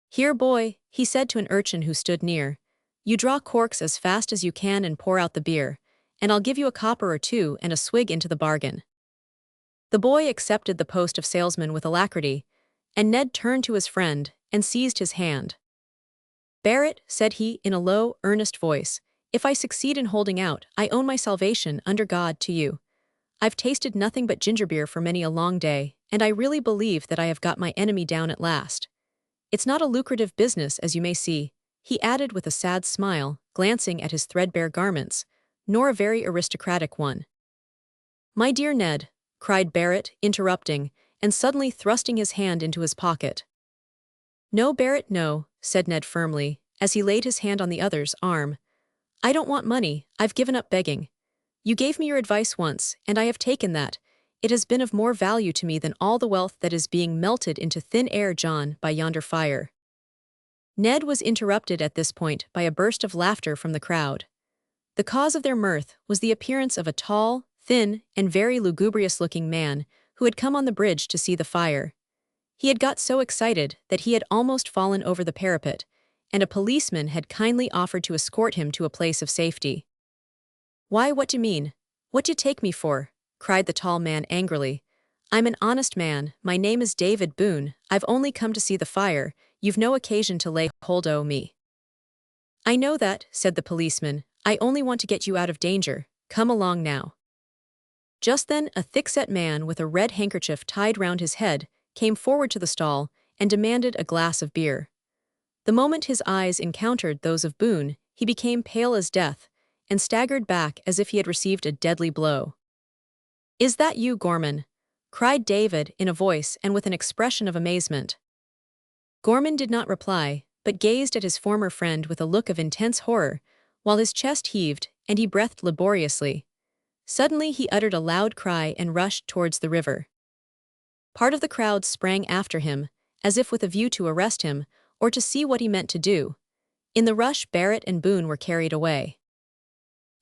"Here, boy," he said to an urchin who stood near, "you draw corks as fast as you can and pour out the beer, and I'll give you a copper or 2 and a swig into the bargain." The boy accepted the post of salesman with alacrity, and Ned turned to his friend and seized his hand. "Barrett," said he in a low, earnest voice, "if I succeed in holding out, I own my salvation, under God, to you. I've tasted nothing but gingerbeer for many a long day, and I really believe that I have got my enemy down at last. It's not a lucrative business, as you may see," he added with a sad smile, glancing at his threadbare garments, "nor a very aristocratic one." "My dear Ned," cried Barrett, interrupting, and suddenly thrusting his hand into his pocket. "No, Barrett, no," said Ned firmly, as he laid his hand on the other's arm. "I don't want money, I've given up begging. You gave me your advice once, and I have taken that. It has been of more value to me than all the wealth that is being melted into thin air, John, by yonder fire." Ned was interrupted at this point by a burst of laughter from the crowd. The cause of their mirth was the appearance of a tall, thin, and very lugubrious-looking man who had come on the bridge to see the fire. He had got so excited that he had almost fallen over the parapet, and a policeman had kindly offered to escort him to a place of safety. "Why, what d'you mean? What d'you take me for?" cried the tall man angrily. "I'm an honest man, my name is David Boone, I've only come to see the fire, you've no occasion to lay hold o' me." "I know that," said the policeman, "I only want to get you out of danger, come along now." Just then a thick-set man with a red handkerchief tied round his head came forward to the stall and demanded a glass of beer. The moment his eyes encountered those of Boone, he became pale as death, and staggered back as if he had received a deadly blow. "Is that you, Gorman?" cried David in a voice and with an expression of amazement. Gorman did not reply, but gazed at his former friend with a look of intense horror, while his chest heaved and he breathed laboriously. Suddenly he uttered a loud cry and rushed towards the river. Part of the crowd sprang after him, as if with a view to arrest him, or to see what he meant to do. In the rush, Barrett and Boone were carried away.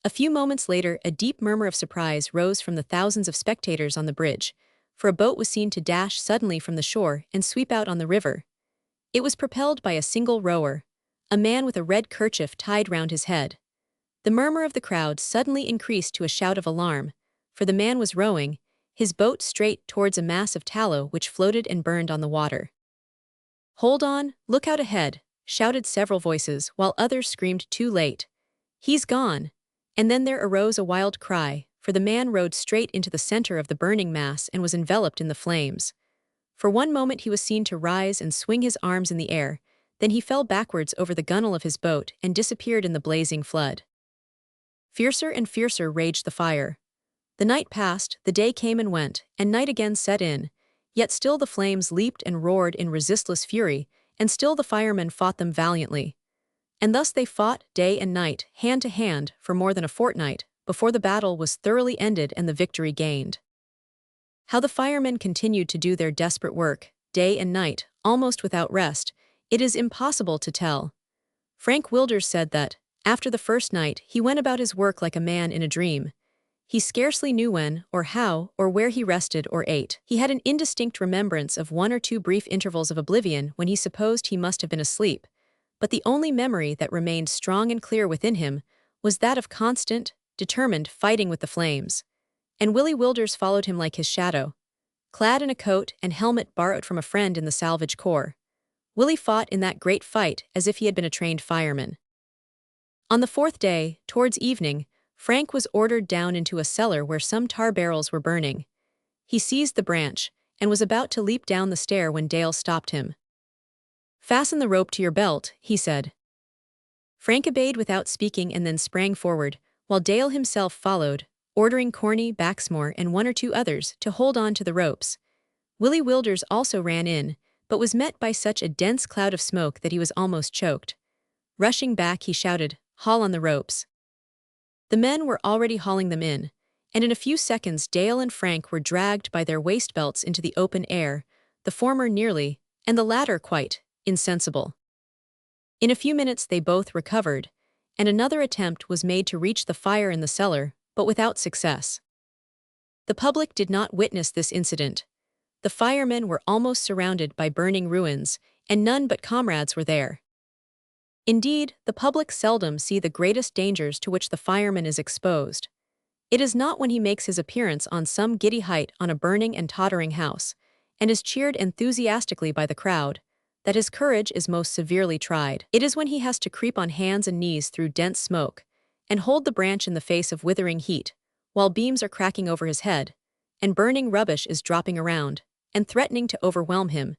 A few moments later, a deep murmur of surprise rose from the thousands of spectators on the bridge, for a boat was seen to dash suddenly from the shore and sweep out on the river. It was propelled by a single rower, a man with a red kerchief tied round his head. The murmur of the crowd suddenly increased to a shout of alarm, for the man was rowing his boat straight towards a mass of tallow which floated and burned on the water. "Hold on, look out ahead," shouted several voices, while others screamed, "Too late. He's gone." And then there arose a wild cry, for the man rode straight into the center of the burning mass and was enveloped in the flames. For one moment he was seen to rise and swing his arms in the air, then he fell backwards over the gunwale of his boat and disappeared in the blazing flood. Fiercer and fiercer raged the fire. The night passed, the day came and went, and night again set in, yet still the flames leaped and roared in resistless fury, and still the firemen fought them valiantly. And thus they fought day and night, hand to hand, for more than a fortnight, before the battle was thoroughly ended and the victory gained. How the firemen continued to do their desperate work, day and night, almost without rest, it is impossible to tell. Frank Wilders said that, after the first night, he went about his work like a man in a dream. He scarcely knew when, or how, or where he rested or ate. He had an indistinct remembrance of one or two brief intervals of oblivion when he supposed he must have been asleep, but the only memory that remained strong and clear within him was that of constant, determined fighting with the flames. And Willie Wilders followed him like his shadow. Clad in a coat and helmet borrowed from a friend in the Salvage Corps, Willie fought in that great fight as if he had been a trained fireman. On the fourth day, towards evening, Frank was ordered down into a cellar where some tar barrels were burning. He seized the branch and was about to leap down the stair when Dale stopped him. "Fasten the rope to your belt," he said. Frank obeyed without speaking and then sprang forward, while Dale himself followed, ordering Corny, Baxmore, and one or two others to hold on to the ropes. Willie Wilders also ran in, but was met by such a dense cloud of smoke that he was almost choked. Rushing back, he shouted, "Haul on the ropes." The men were already hauling them in, and in a few seconds Dale and Frank were dragged by their waist belts into the open air, the former nearly, and the latter quite, insensible. In a few minutes they both recovered, and another attempt was made to reach the fire in the cellar, but without success. The public did not witness this incident. The firemen were almost surrounded by burning ruins, and none but comrades were there. Indeed, the public seldom see the greatest dangers to which the fireman is exposed. It is not when he makes his appearance on some giddy height on a burning and tottering house, and is cheered enthusiastically by the crowd, that his courage is most severely tried. It is when he has to creep on hands and knees through dense smoke, and hold the branch in the face of withering heat, while beams are cracking over his head, and burning rubbish is dropping around, and threatening to overwhelm him.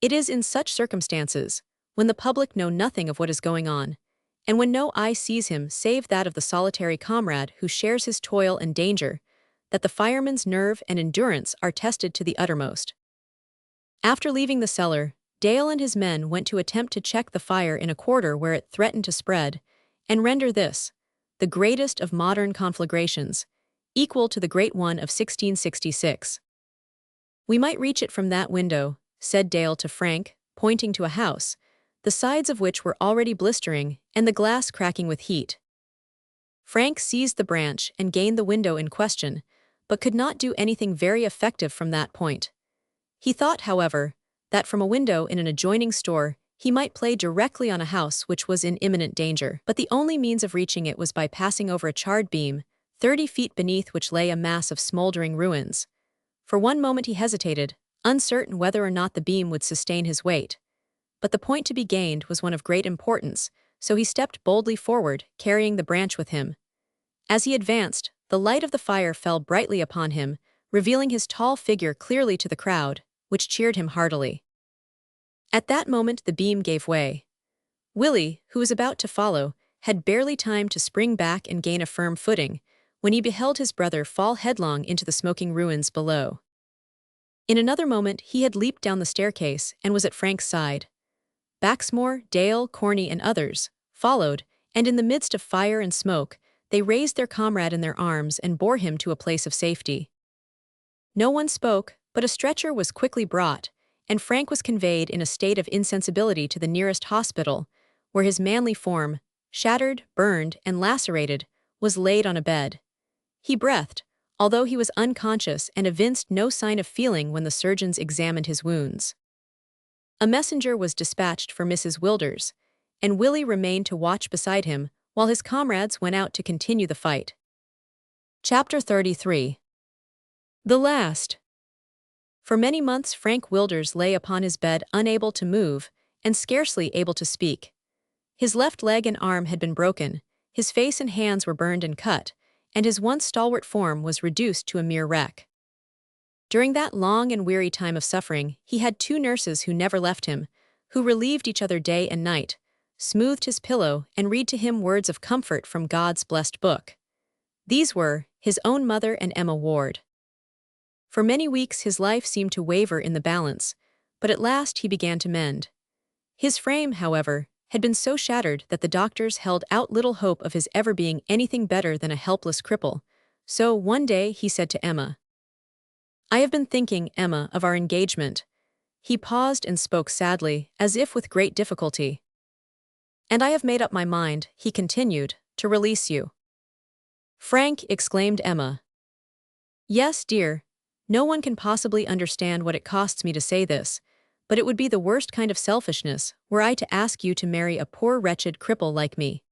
It is in such circumstances, when the public know nothing of what is going on, and when no eye sees him save that of the solitary comrade who shares his toil and danger, that the fireman's nerve and endurance are tested to the uttermost. After leaving the cellar, Dale and his men went to attempt to check the fire in a quarter where it threatened to spread, and render this, the greatest of modern conflagrations, equal to the great one of 1666. "We might reach it from that window," said Dale to Frank, pointing to a house, the sides of which were already blistering and the glass cracking with heat. Frank seized the branch and gained the window in question, but could not do anything very effective from that point. He thought, however, that from a window in an adjoining store he might play directly on a house which was in imminent danger, but the only means of reaching it was by passing over a charred beam, 30 feet beneath which lay a mass of smoldering ruins. For one moment he hesitated, uncertain whether or not the beam would sustain his weight. But the point to be gained was one of great importance, so he stepped boldly forward, carrying the branch with him. As he advanced, the light of the fire fell brightly upon him, revealing his tall figure clearly to the crowd, which cheered him heartily. At that moment the beam gave way. Willie, who was about to follow, had barely time to spring back and gain a firm footing, when he beheld his brother fall headlong into the smoking ruins below. In another moment he had leaped down the staircase and was at Frank's side. Baxmore, Dale, Corny, and others followed, and in the midst of fire and smoke, they raised their comrade in their arms and bore him to a place of safety. No one spoke, but a stretcher was quickly brought, and Frank was conveyed in a state of insensibility to the nearest hospital, where his manly form, shattered, burned, and lacerated, was laid on a bed. He breathed, although he was unconscious, and evinced no sign of feeling when the surgeons examined his wounds. A messenger was dispatched for Mrs. Wilders, and Willie remained to watch beside him while his comrades went out to continue the fight. Chapter 33. The Last. For many months Frank Wilders lay upon his bed unable to move, and scarcely able to speak. His left leg and arm had been broken, his face and hands were burned and cut, and his once stalwart form was reduced to a mere wreck. During that long and weary time of suffering, he had two nurses who never left him, who relieved each other day and night, smoothed his pillow, and read to him words of comfort from God's blessed book. These were his own mother and Emma Ward. For many weeks his life seemed to waver in the balance, but at last he began to mend. His frame, however, had been so shattered that the doctors held out little hope of his ever being anything better than a helpless cripple. So one day he said to Emma, "I have been thinking, Emma, of our engagement." He paused and spoke sadly, as if with great difficulty. "And I have made up my mind," he continued, "to release you." "Frank," exclaimed Emma. "Yes, dear. No one can possibly understand what it costs me to say this, but it would be the worst kind of selfishness were I to ask you to marry a poor wretched cripple like me."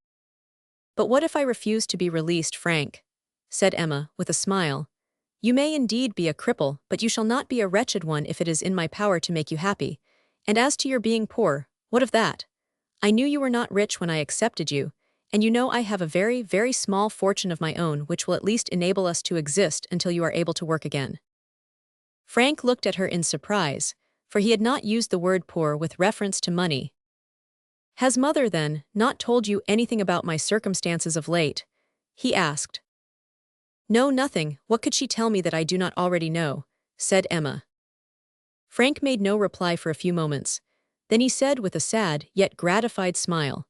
"But what if I refuse to be released, Frank?" said Emma, with a smile. "You may indeed be a cripple, but you shall not be a wretched one if it is in my power to make you happy. And as to your being poor, what of that? I knew you were not rich when I accepted you, and you know I have a very, very small fortune of my own which will at least enable us to exist until you are able to work again." Frank looked at her in surprise, for he had not used the word poor with reference to money. "Has mother, then, not told you anything about my circumstances of late?" he asked. "No, nothing. What could she tell me that I do not already know?" said Emma. Frank made no reply for a few moments. Then he said with a sad yet gratified smile,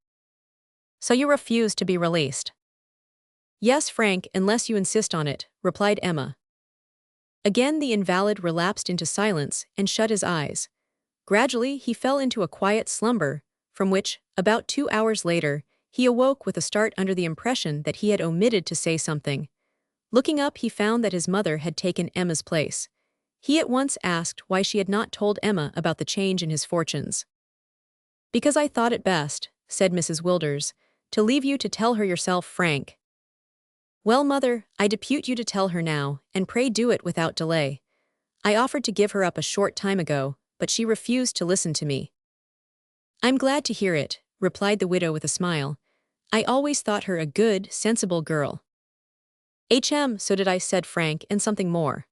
"So you refuse to be released?" "Yes, Frank, unless you insist on it," replied Emma. Again the invalid relapsed into silence and shut his eyes. Gradually he fell into a quiet slumber, from which, about 2 hours later, he awoke with a start under the impression that he had omitted to say something. Looking up, he found that his mother had taken Emma's place. He at once asked why she had not told Emma about the change in his fortunes. "Because I thought it best," said Mrs. Wilders, "to leave you to tell her yourself, Frank." "Well, mother, I depute you to tell her now, and pray do it without delay. I offered to give her up a short time ago, but she refused to listen to me." "I'm glad to hear it," replied the widow with a smile. "I always thought her a good, sensible girl." So did I," said Frank, "and something more."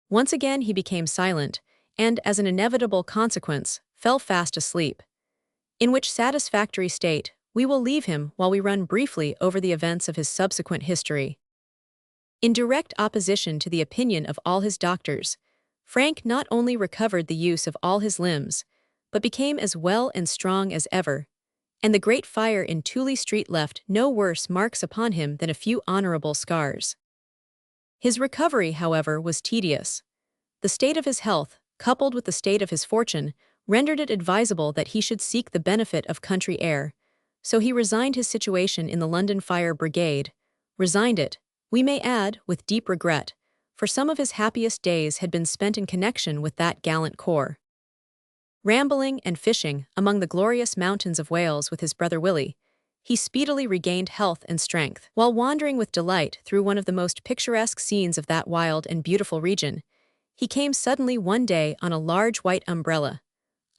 Once again he became silent, and, as an inevitable consequence, fell fast asleep. In which satisfactory state, we will leave him while we run briefly over the events of his subsequent history. In direct opposition to the opinion of all his doctors, Frank not only recovered the use of all his limbs, but became as well and strong as ever, and the great fire in Tooley Street left no worse marks upon him than a few honorable scars. His recovery, however, was tedious. The state of his health, coupled with the state of his fortune, rendered it advisable that he should seek the benefit of country air, so he resigned his situation in the London Fire Brigade. Resigned it, we may add, with deep regret, for some of his happiest days had been spent in connection with that gallant corps. Rambling and fishing among the glorious mountains of Wales with his brother Willie, he speedily regained health and strength. While wandering with delight through one of the most picturesque scenes of that wild and beautiful region, he came suddenly one day on a large white umbrella,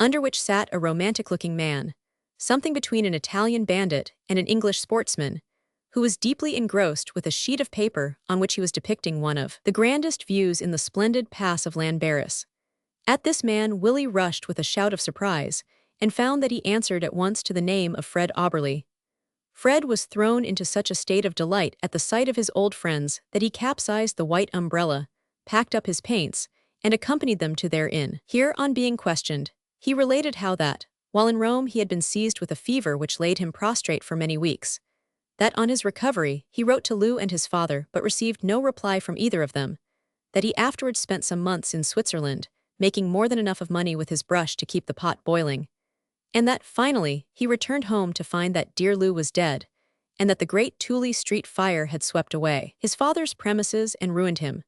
under which sat a romantic-looking man, something between an Italian bandit and an English sportsman, who was deeply engrossed with a sheet of paper on which he was depicting one of the grandest views in the splendid pass of Llanberis. At this man Willie rushed with a shout of surprise, and found that he answered at once to the name of Fred Auberly. Fred was thrown into such a state of delight at the sight of his old friends that he capsized the white umbrella, packed up his paints, and accompanied them to their inn. Here, on being questioned, he related how that, while in Rome, he had been seized with a fever which laid him prostrate for many weeks. That on his recovery, he wrote to Lou and his father but received no reply from either of them. That he afterwards spent some months in Switzerland, making more than enough of money with his brush to keep the pot boiling. And that, finally, he returned home to find that dear Lou was dead, and that the great Tooley Street fire had swept away his father's premises and ruined him.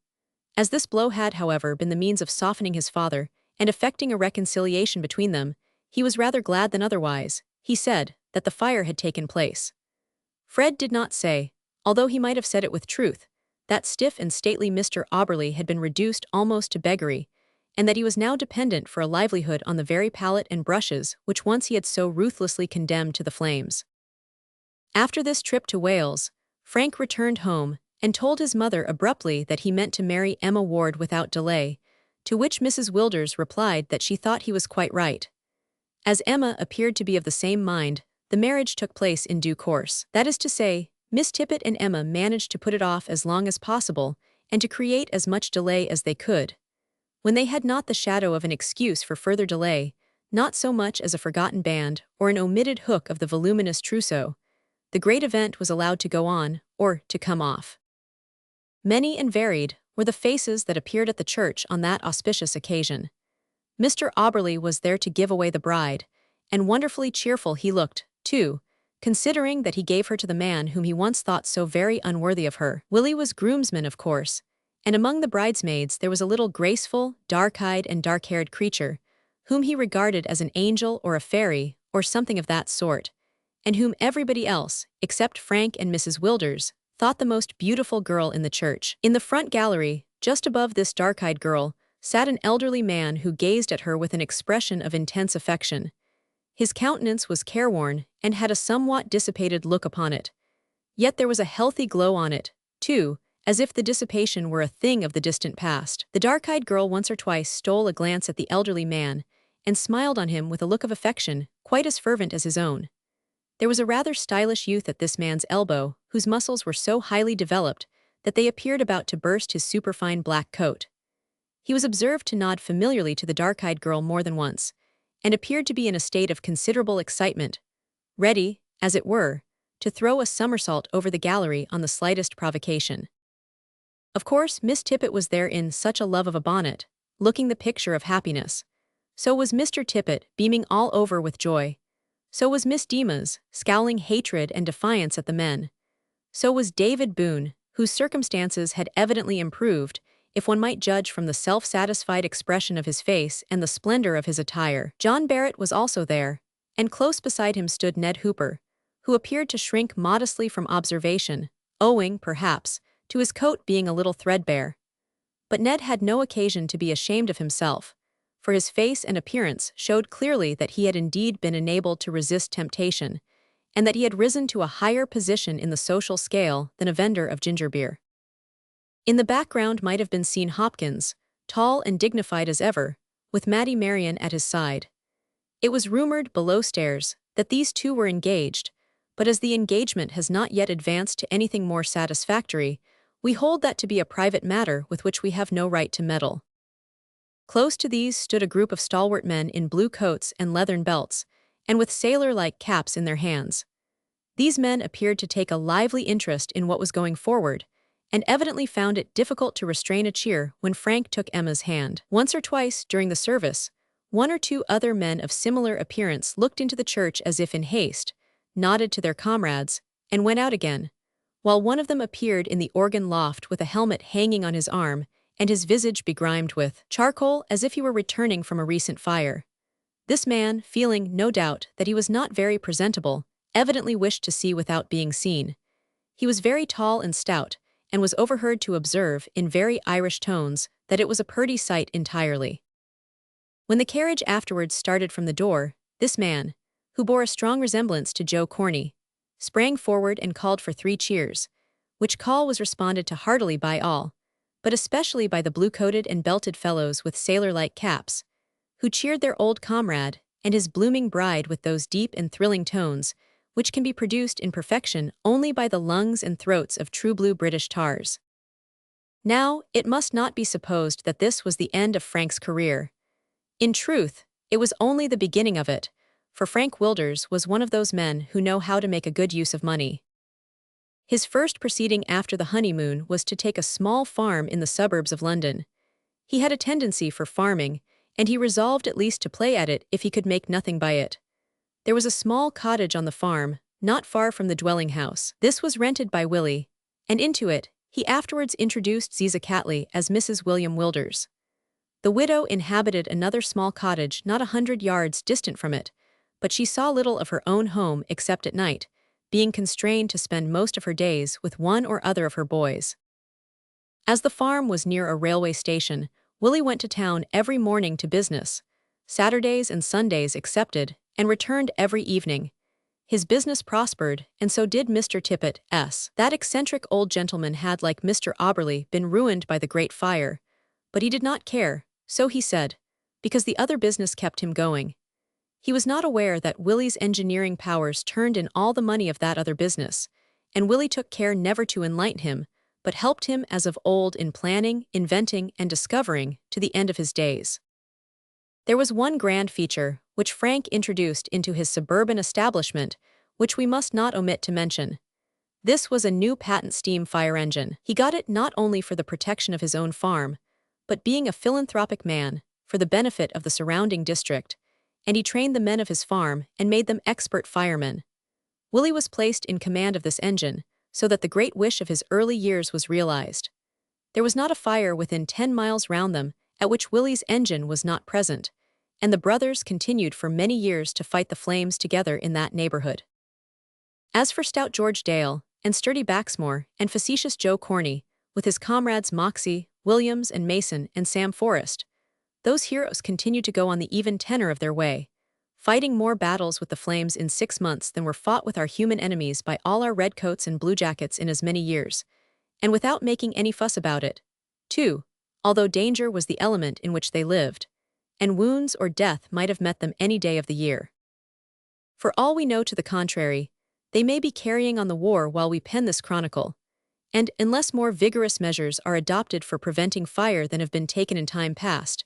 As this blow had, however, been the means of softening his father and effecting a reconciliation between them, he was rather glad than otherwise, he said, that the fire had taken place. Fred did not say, although he might have said it with truth, that stiff and stately Mr. Auberly had been reduced almost to beggary, and that he was now dependent for a livelihood on the very palette and brushes which once he had so ruthlessly condemned to the flames. After this trip to Wales, Frank returned home and told his mother abruptly that he meant to marry Emma Ward without delay, to which Mrs. Wilders replied that she thought he was quite right. As Emma appeared to be of the same mind, the marriage took place in due course. That is to say, Miss Tippet and Emma managed to put it off as long as possible and to create as much delay as they could. When they had not the shadow of an excuse for further delay, not so much as a forgotten band or an omitted hook of the voluminous trousseau, the great event was allowed to go on, or to come off. Many and varied were the faces that appeared at the church on that auspicious occasion. Mr. Auberly was there to give away the bride, and wonderfully cheerful he looked, too, considering that he gave her to the man whom he once thought so very unworthy of her. Willie was groomsman, of course, and among the bridesmaids there was a little graceful, dark-eyed and dark-haired creature, whom he regarded as an angel or a fairy, or something of that sort, and whom everybody else, except Frank and Mrs. Wilders, thought the most beautiful girl in the church. In the front gallery, just above this dark-eyed girl, sat an elderly man who gazed at her with an expression of intense affection. His countenance was careworn and had a somewhat dissipated look upon it. Yet there was a healthy glow on it, too, as if the dissipation were a thing of the distant past. The dark-eyed girl once or twice stole a glance at the elderly man and smiled on him with a look of affection quite as fervent as his own. There was a rather stylish youth at this man's elbow, whose muscles were so highly developed that they appeared about to burst his superfine black coat. He was observed to nod familiarly to the dark-eyed girl more than once, and appeared to be in a state of considerable excitement, ready, as it were, to throw a somersault over the gallery on the slightest provocation. Of course, Miss Tippet was there in such a love of a bonnet, looking the picture of happiness. So was Mr. Tippet, beaming all over with joy. So was Miss Deemas, scowling hatred and defiance at the men. So was David Boone, whose circumstances had evidently improved, if one might judge from the self-satisfied expression of his face and the splendor of his attire. John Barrett was also there, and close beside him stood Ned Hooper, who appeared to shrink modestly from observation, owing, perhaps, to his coat being a little threadbare. But Ned had no occasion to be ashamed of himself, for his face and appearance showed clearly that he had indeed been enabled to resist temptation, and that he had risen to a higher position in the social scale than a vendor of ginger beer. In the background might have been seen Hopkins, tall and dignified as ever, with Mattie Marion at his side. It was rumored below stairs that these two were engaged, but as the engagement has not yet advanced to anything more satisfactory, we hold that to be a private matter with which we have no right to meddle. Close to these stood a group of stalwart men in blue coats and leathern belts, and with sailor-like caps in their hands. These men appeared to take a lively interest in what was going forward, and evidently found it difficult to restrain a cheer when Frank took Emma's hand. Once or twice, during the service, one or two other men of similar appearance looked into the church as if in haste, nodded to their comrades, and went out again, while one of them appeared in the organ loft with a helmet hanging on his arm and his visage begrimed with charcoal as if he were returning from a recent fire. This man, feeling, no doubt, that he was not very presentable, evidently wished to see without being seen. He was very tall and stout, and was overheard to observe, in very Irish tones, that it was a purty sight entirely. When the carriage afterwards started from the door, this man, who bore a strong resemblance to Joe Corney, sprang forward and called for 3 cheers, which call was responded to heartily by all, but especially by the blue-coated and belted fellows with sailor-like caps, who cheered their old comrade and his blooming bride with those deep and thrilling tones which can be produced in perfection only by the lungs and throats of true blue British tars. Now, it must not be supposed that this was the end of Frank's career. In truth, it was only the beginning of it, for Frank Wilders was one of those men who know how to make a good use of money. His first proceeding after the honeymoon was to take a small farm in the suburbs of London. He had a tendency for farming, and he resolved at least to play at it if he could make nothing by it. There was a small cottage on the farm, not far from the dwelling house. This was rented by Willie, and into it he afterwards introduced Ziza Catley as Mrs. William Wilders. The widow inhabited another small cottage not 100 yards distant from it, but she saw little of her own home except at night, being constrained to spend most of her days with one or other of her boys. As the farm was near a railway station, Willie went to town every morning to business, Saturdays and Sundays excepted, and returned every evening. His business prospered, and so did Mr. Tippet's. That eccentric old gentleman had, like Mr. Auberly, been ruined by the Great Fire, but he did not care, so he said, because the other business kept him going. He was not aware that Willie's engineering powers turned in all the money of that other business, and Willie took care never to enlighten him, but helped him as of old in planning, inventing, and discovering to the end of his days. There was one grand feature, which Frank introduced into his suburban establishment, which we must not omit to mention. This was a new patent steam fire engine. He got it not only for the protection of his own farm, but being a philanthropic man, for the benefit of the surrounding district, and he trained the men of his farm and made them expert firemen. Willie was placed in command of this engine, so that the great wish of his early years was realized. There was not a fire within 10 miles round them at which Willie's engine was not present, and the brothers continued for many years to fight the flames together in that neighborhood. As for stout George Dale, and sturdy Baxmore, and facetious Joe Corney, with his comrades Moxie, Williams, and Mason, and Sam Forrest, those heroes continued to go on the even tenor of their way, fighting more battles with the flames in 6 months than were fought with our human enemies by all our redcoats and bluejackets in as many years, and without making any fuss about it, too, although danger was the element in which they lived, and wounds or death might have met them any day of the year. For all we know to the contrary, they may be carrying on the war while we pen this chronicle, and unless more vigorous measures are adopted for preventing fire than have been taken in time past,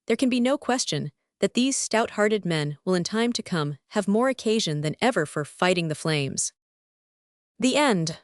there can be no question that these stout-hearted men will in time to come have more occasion than ever for fighting the flames. The end.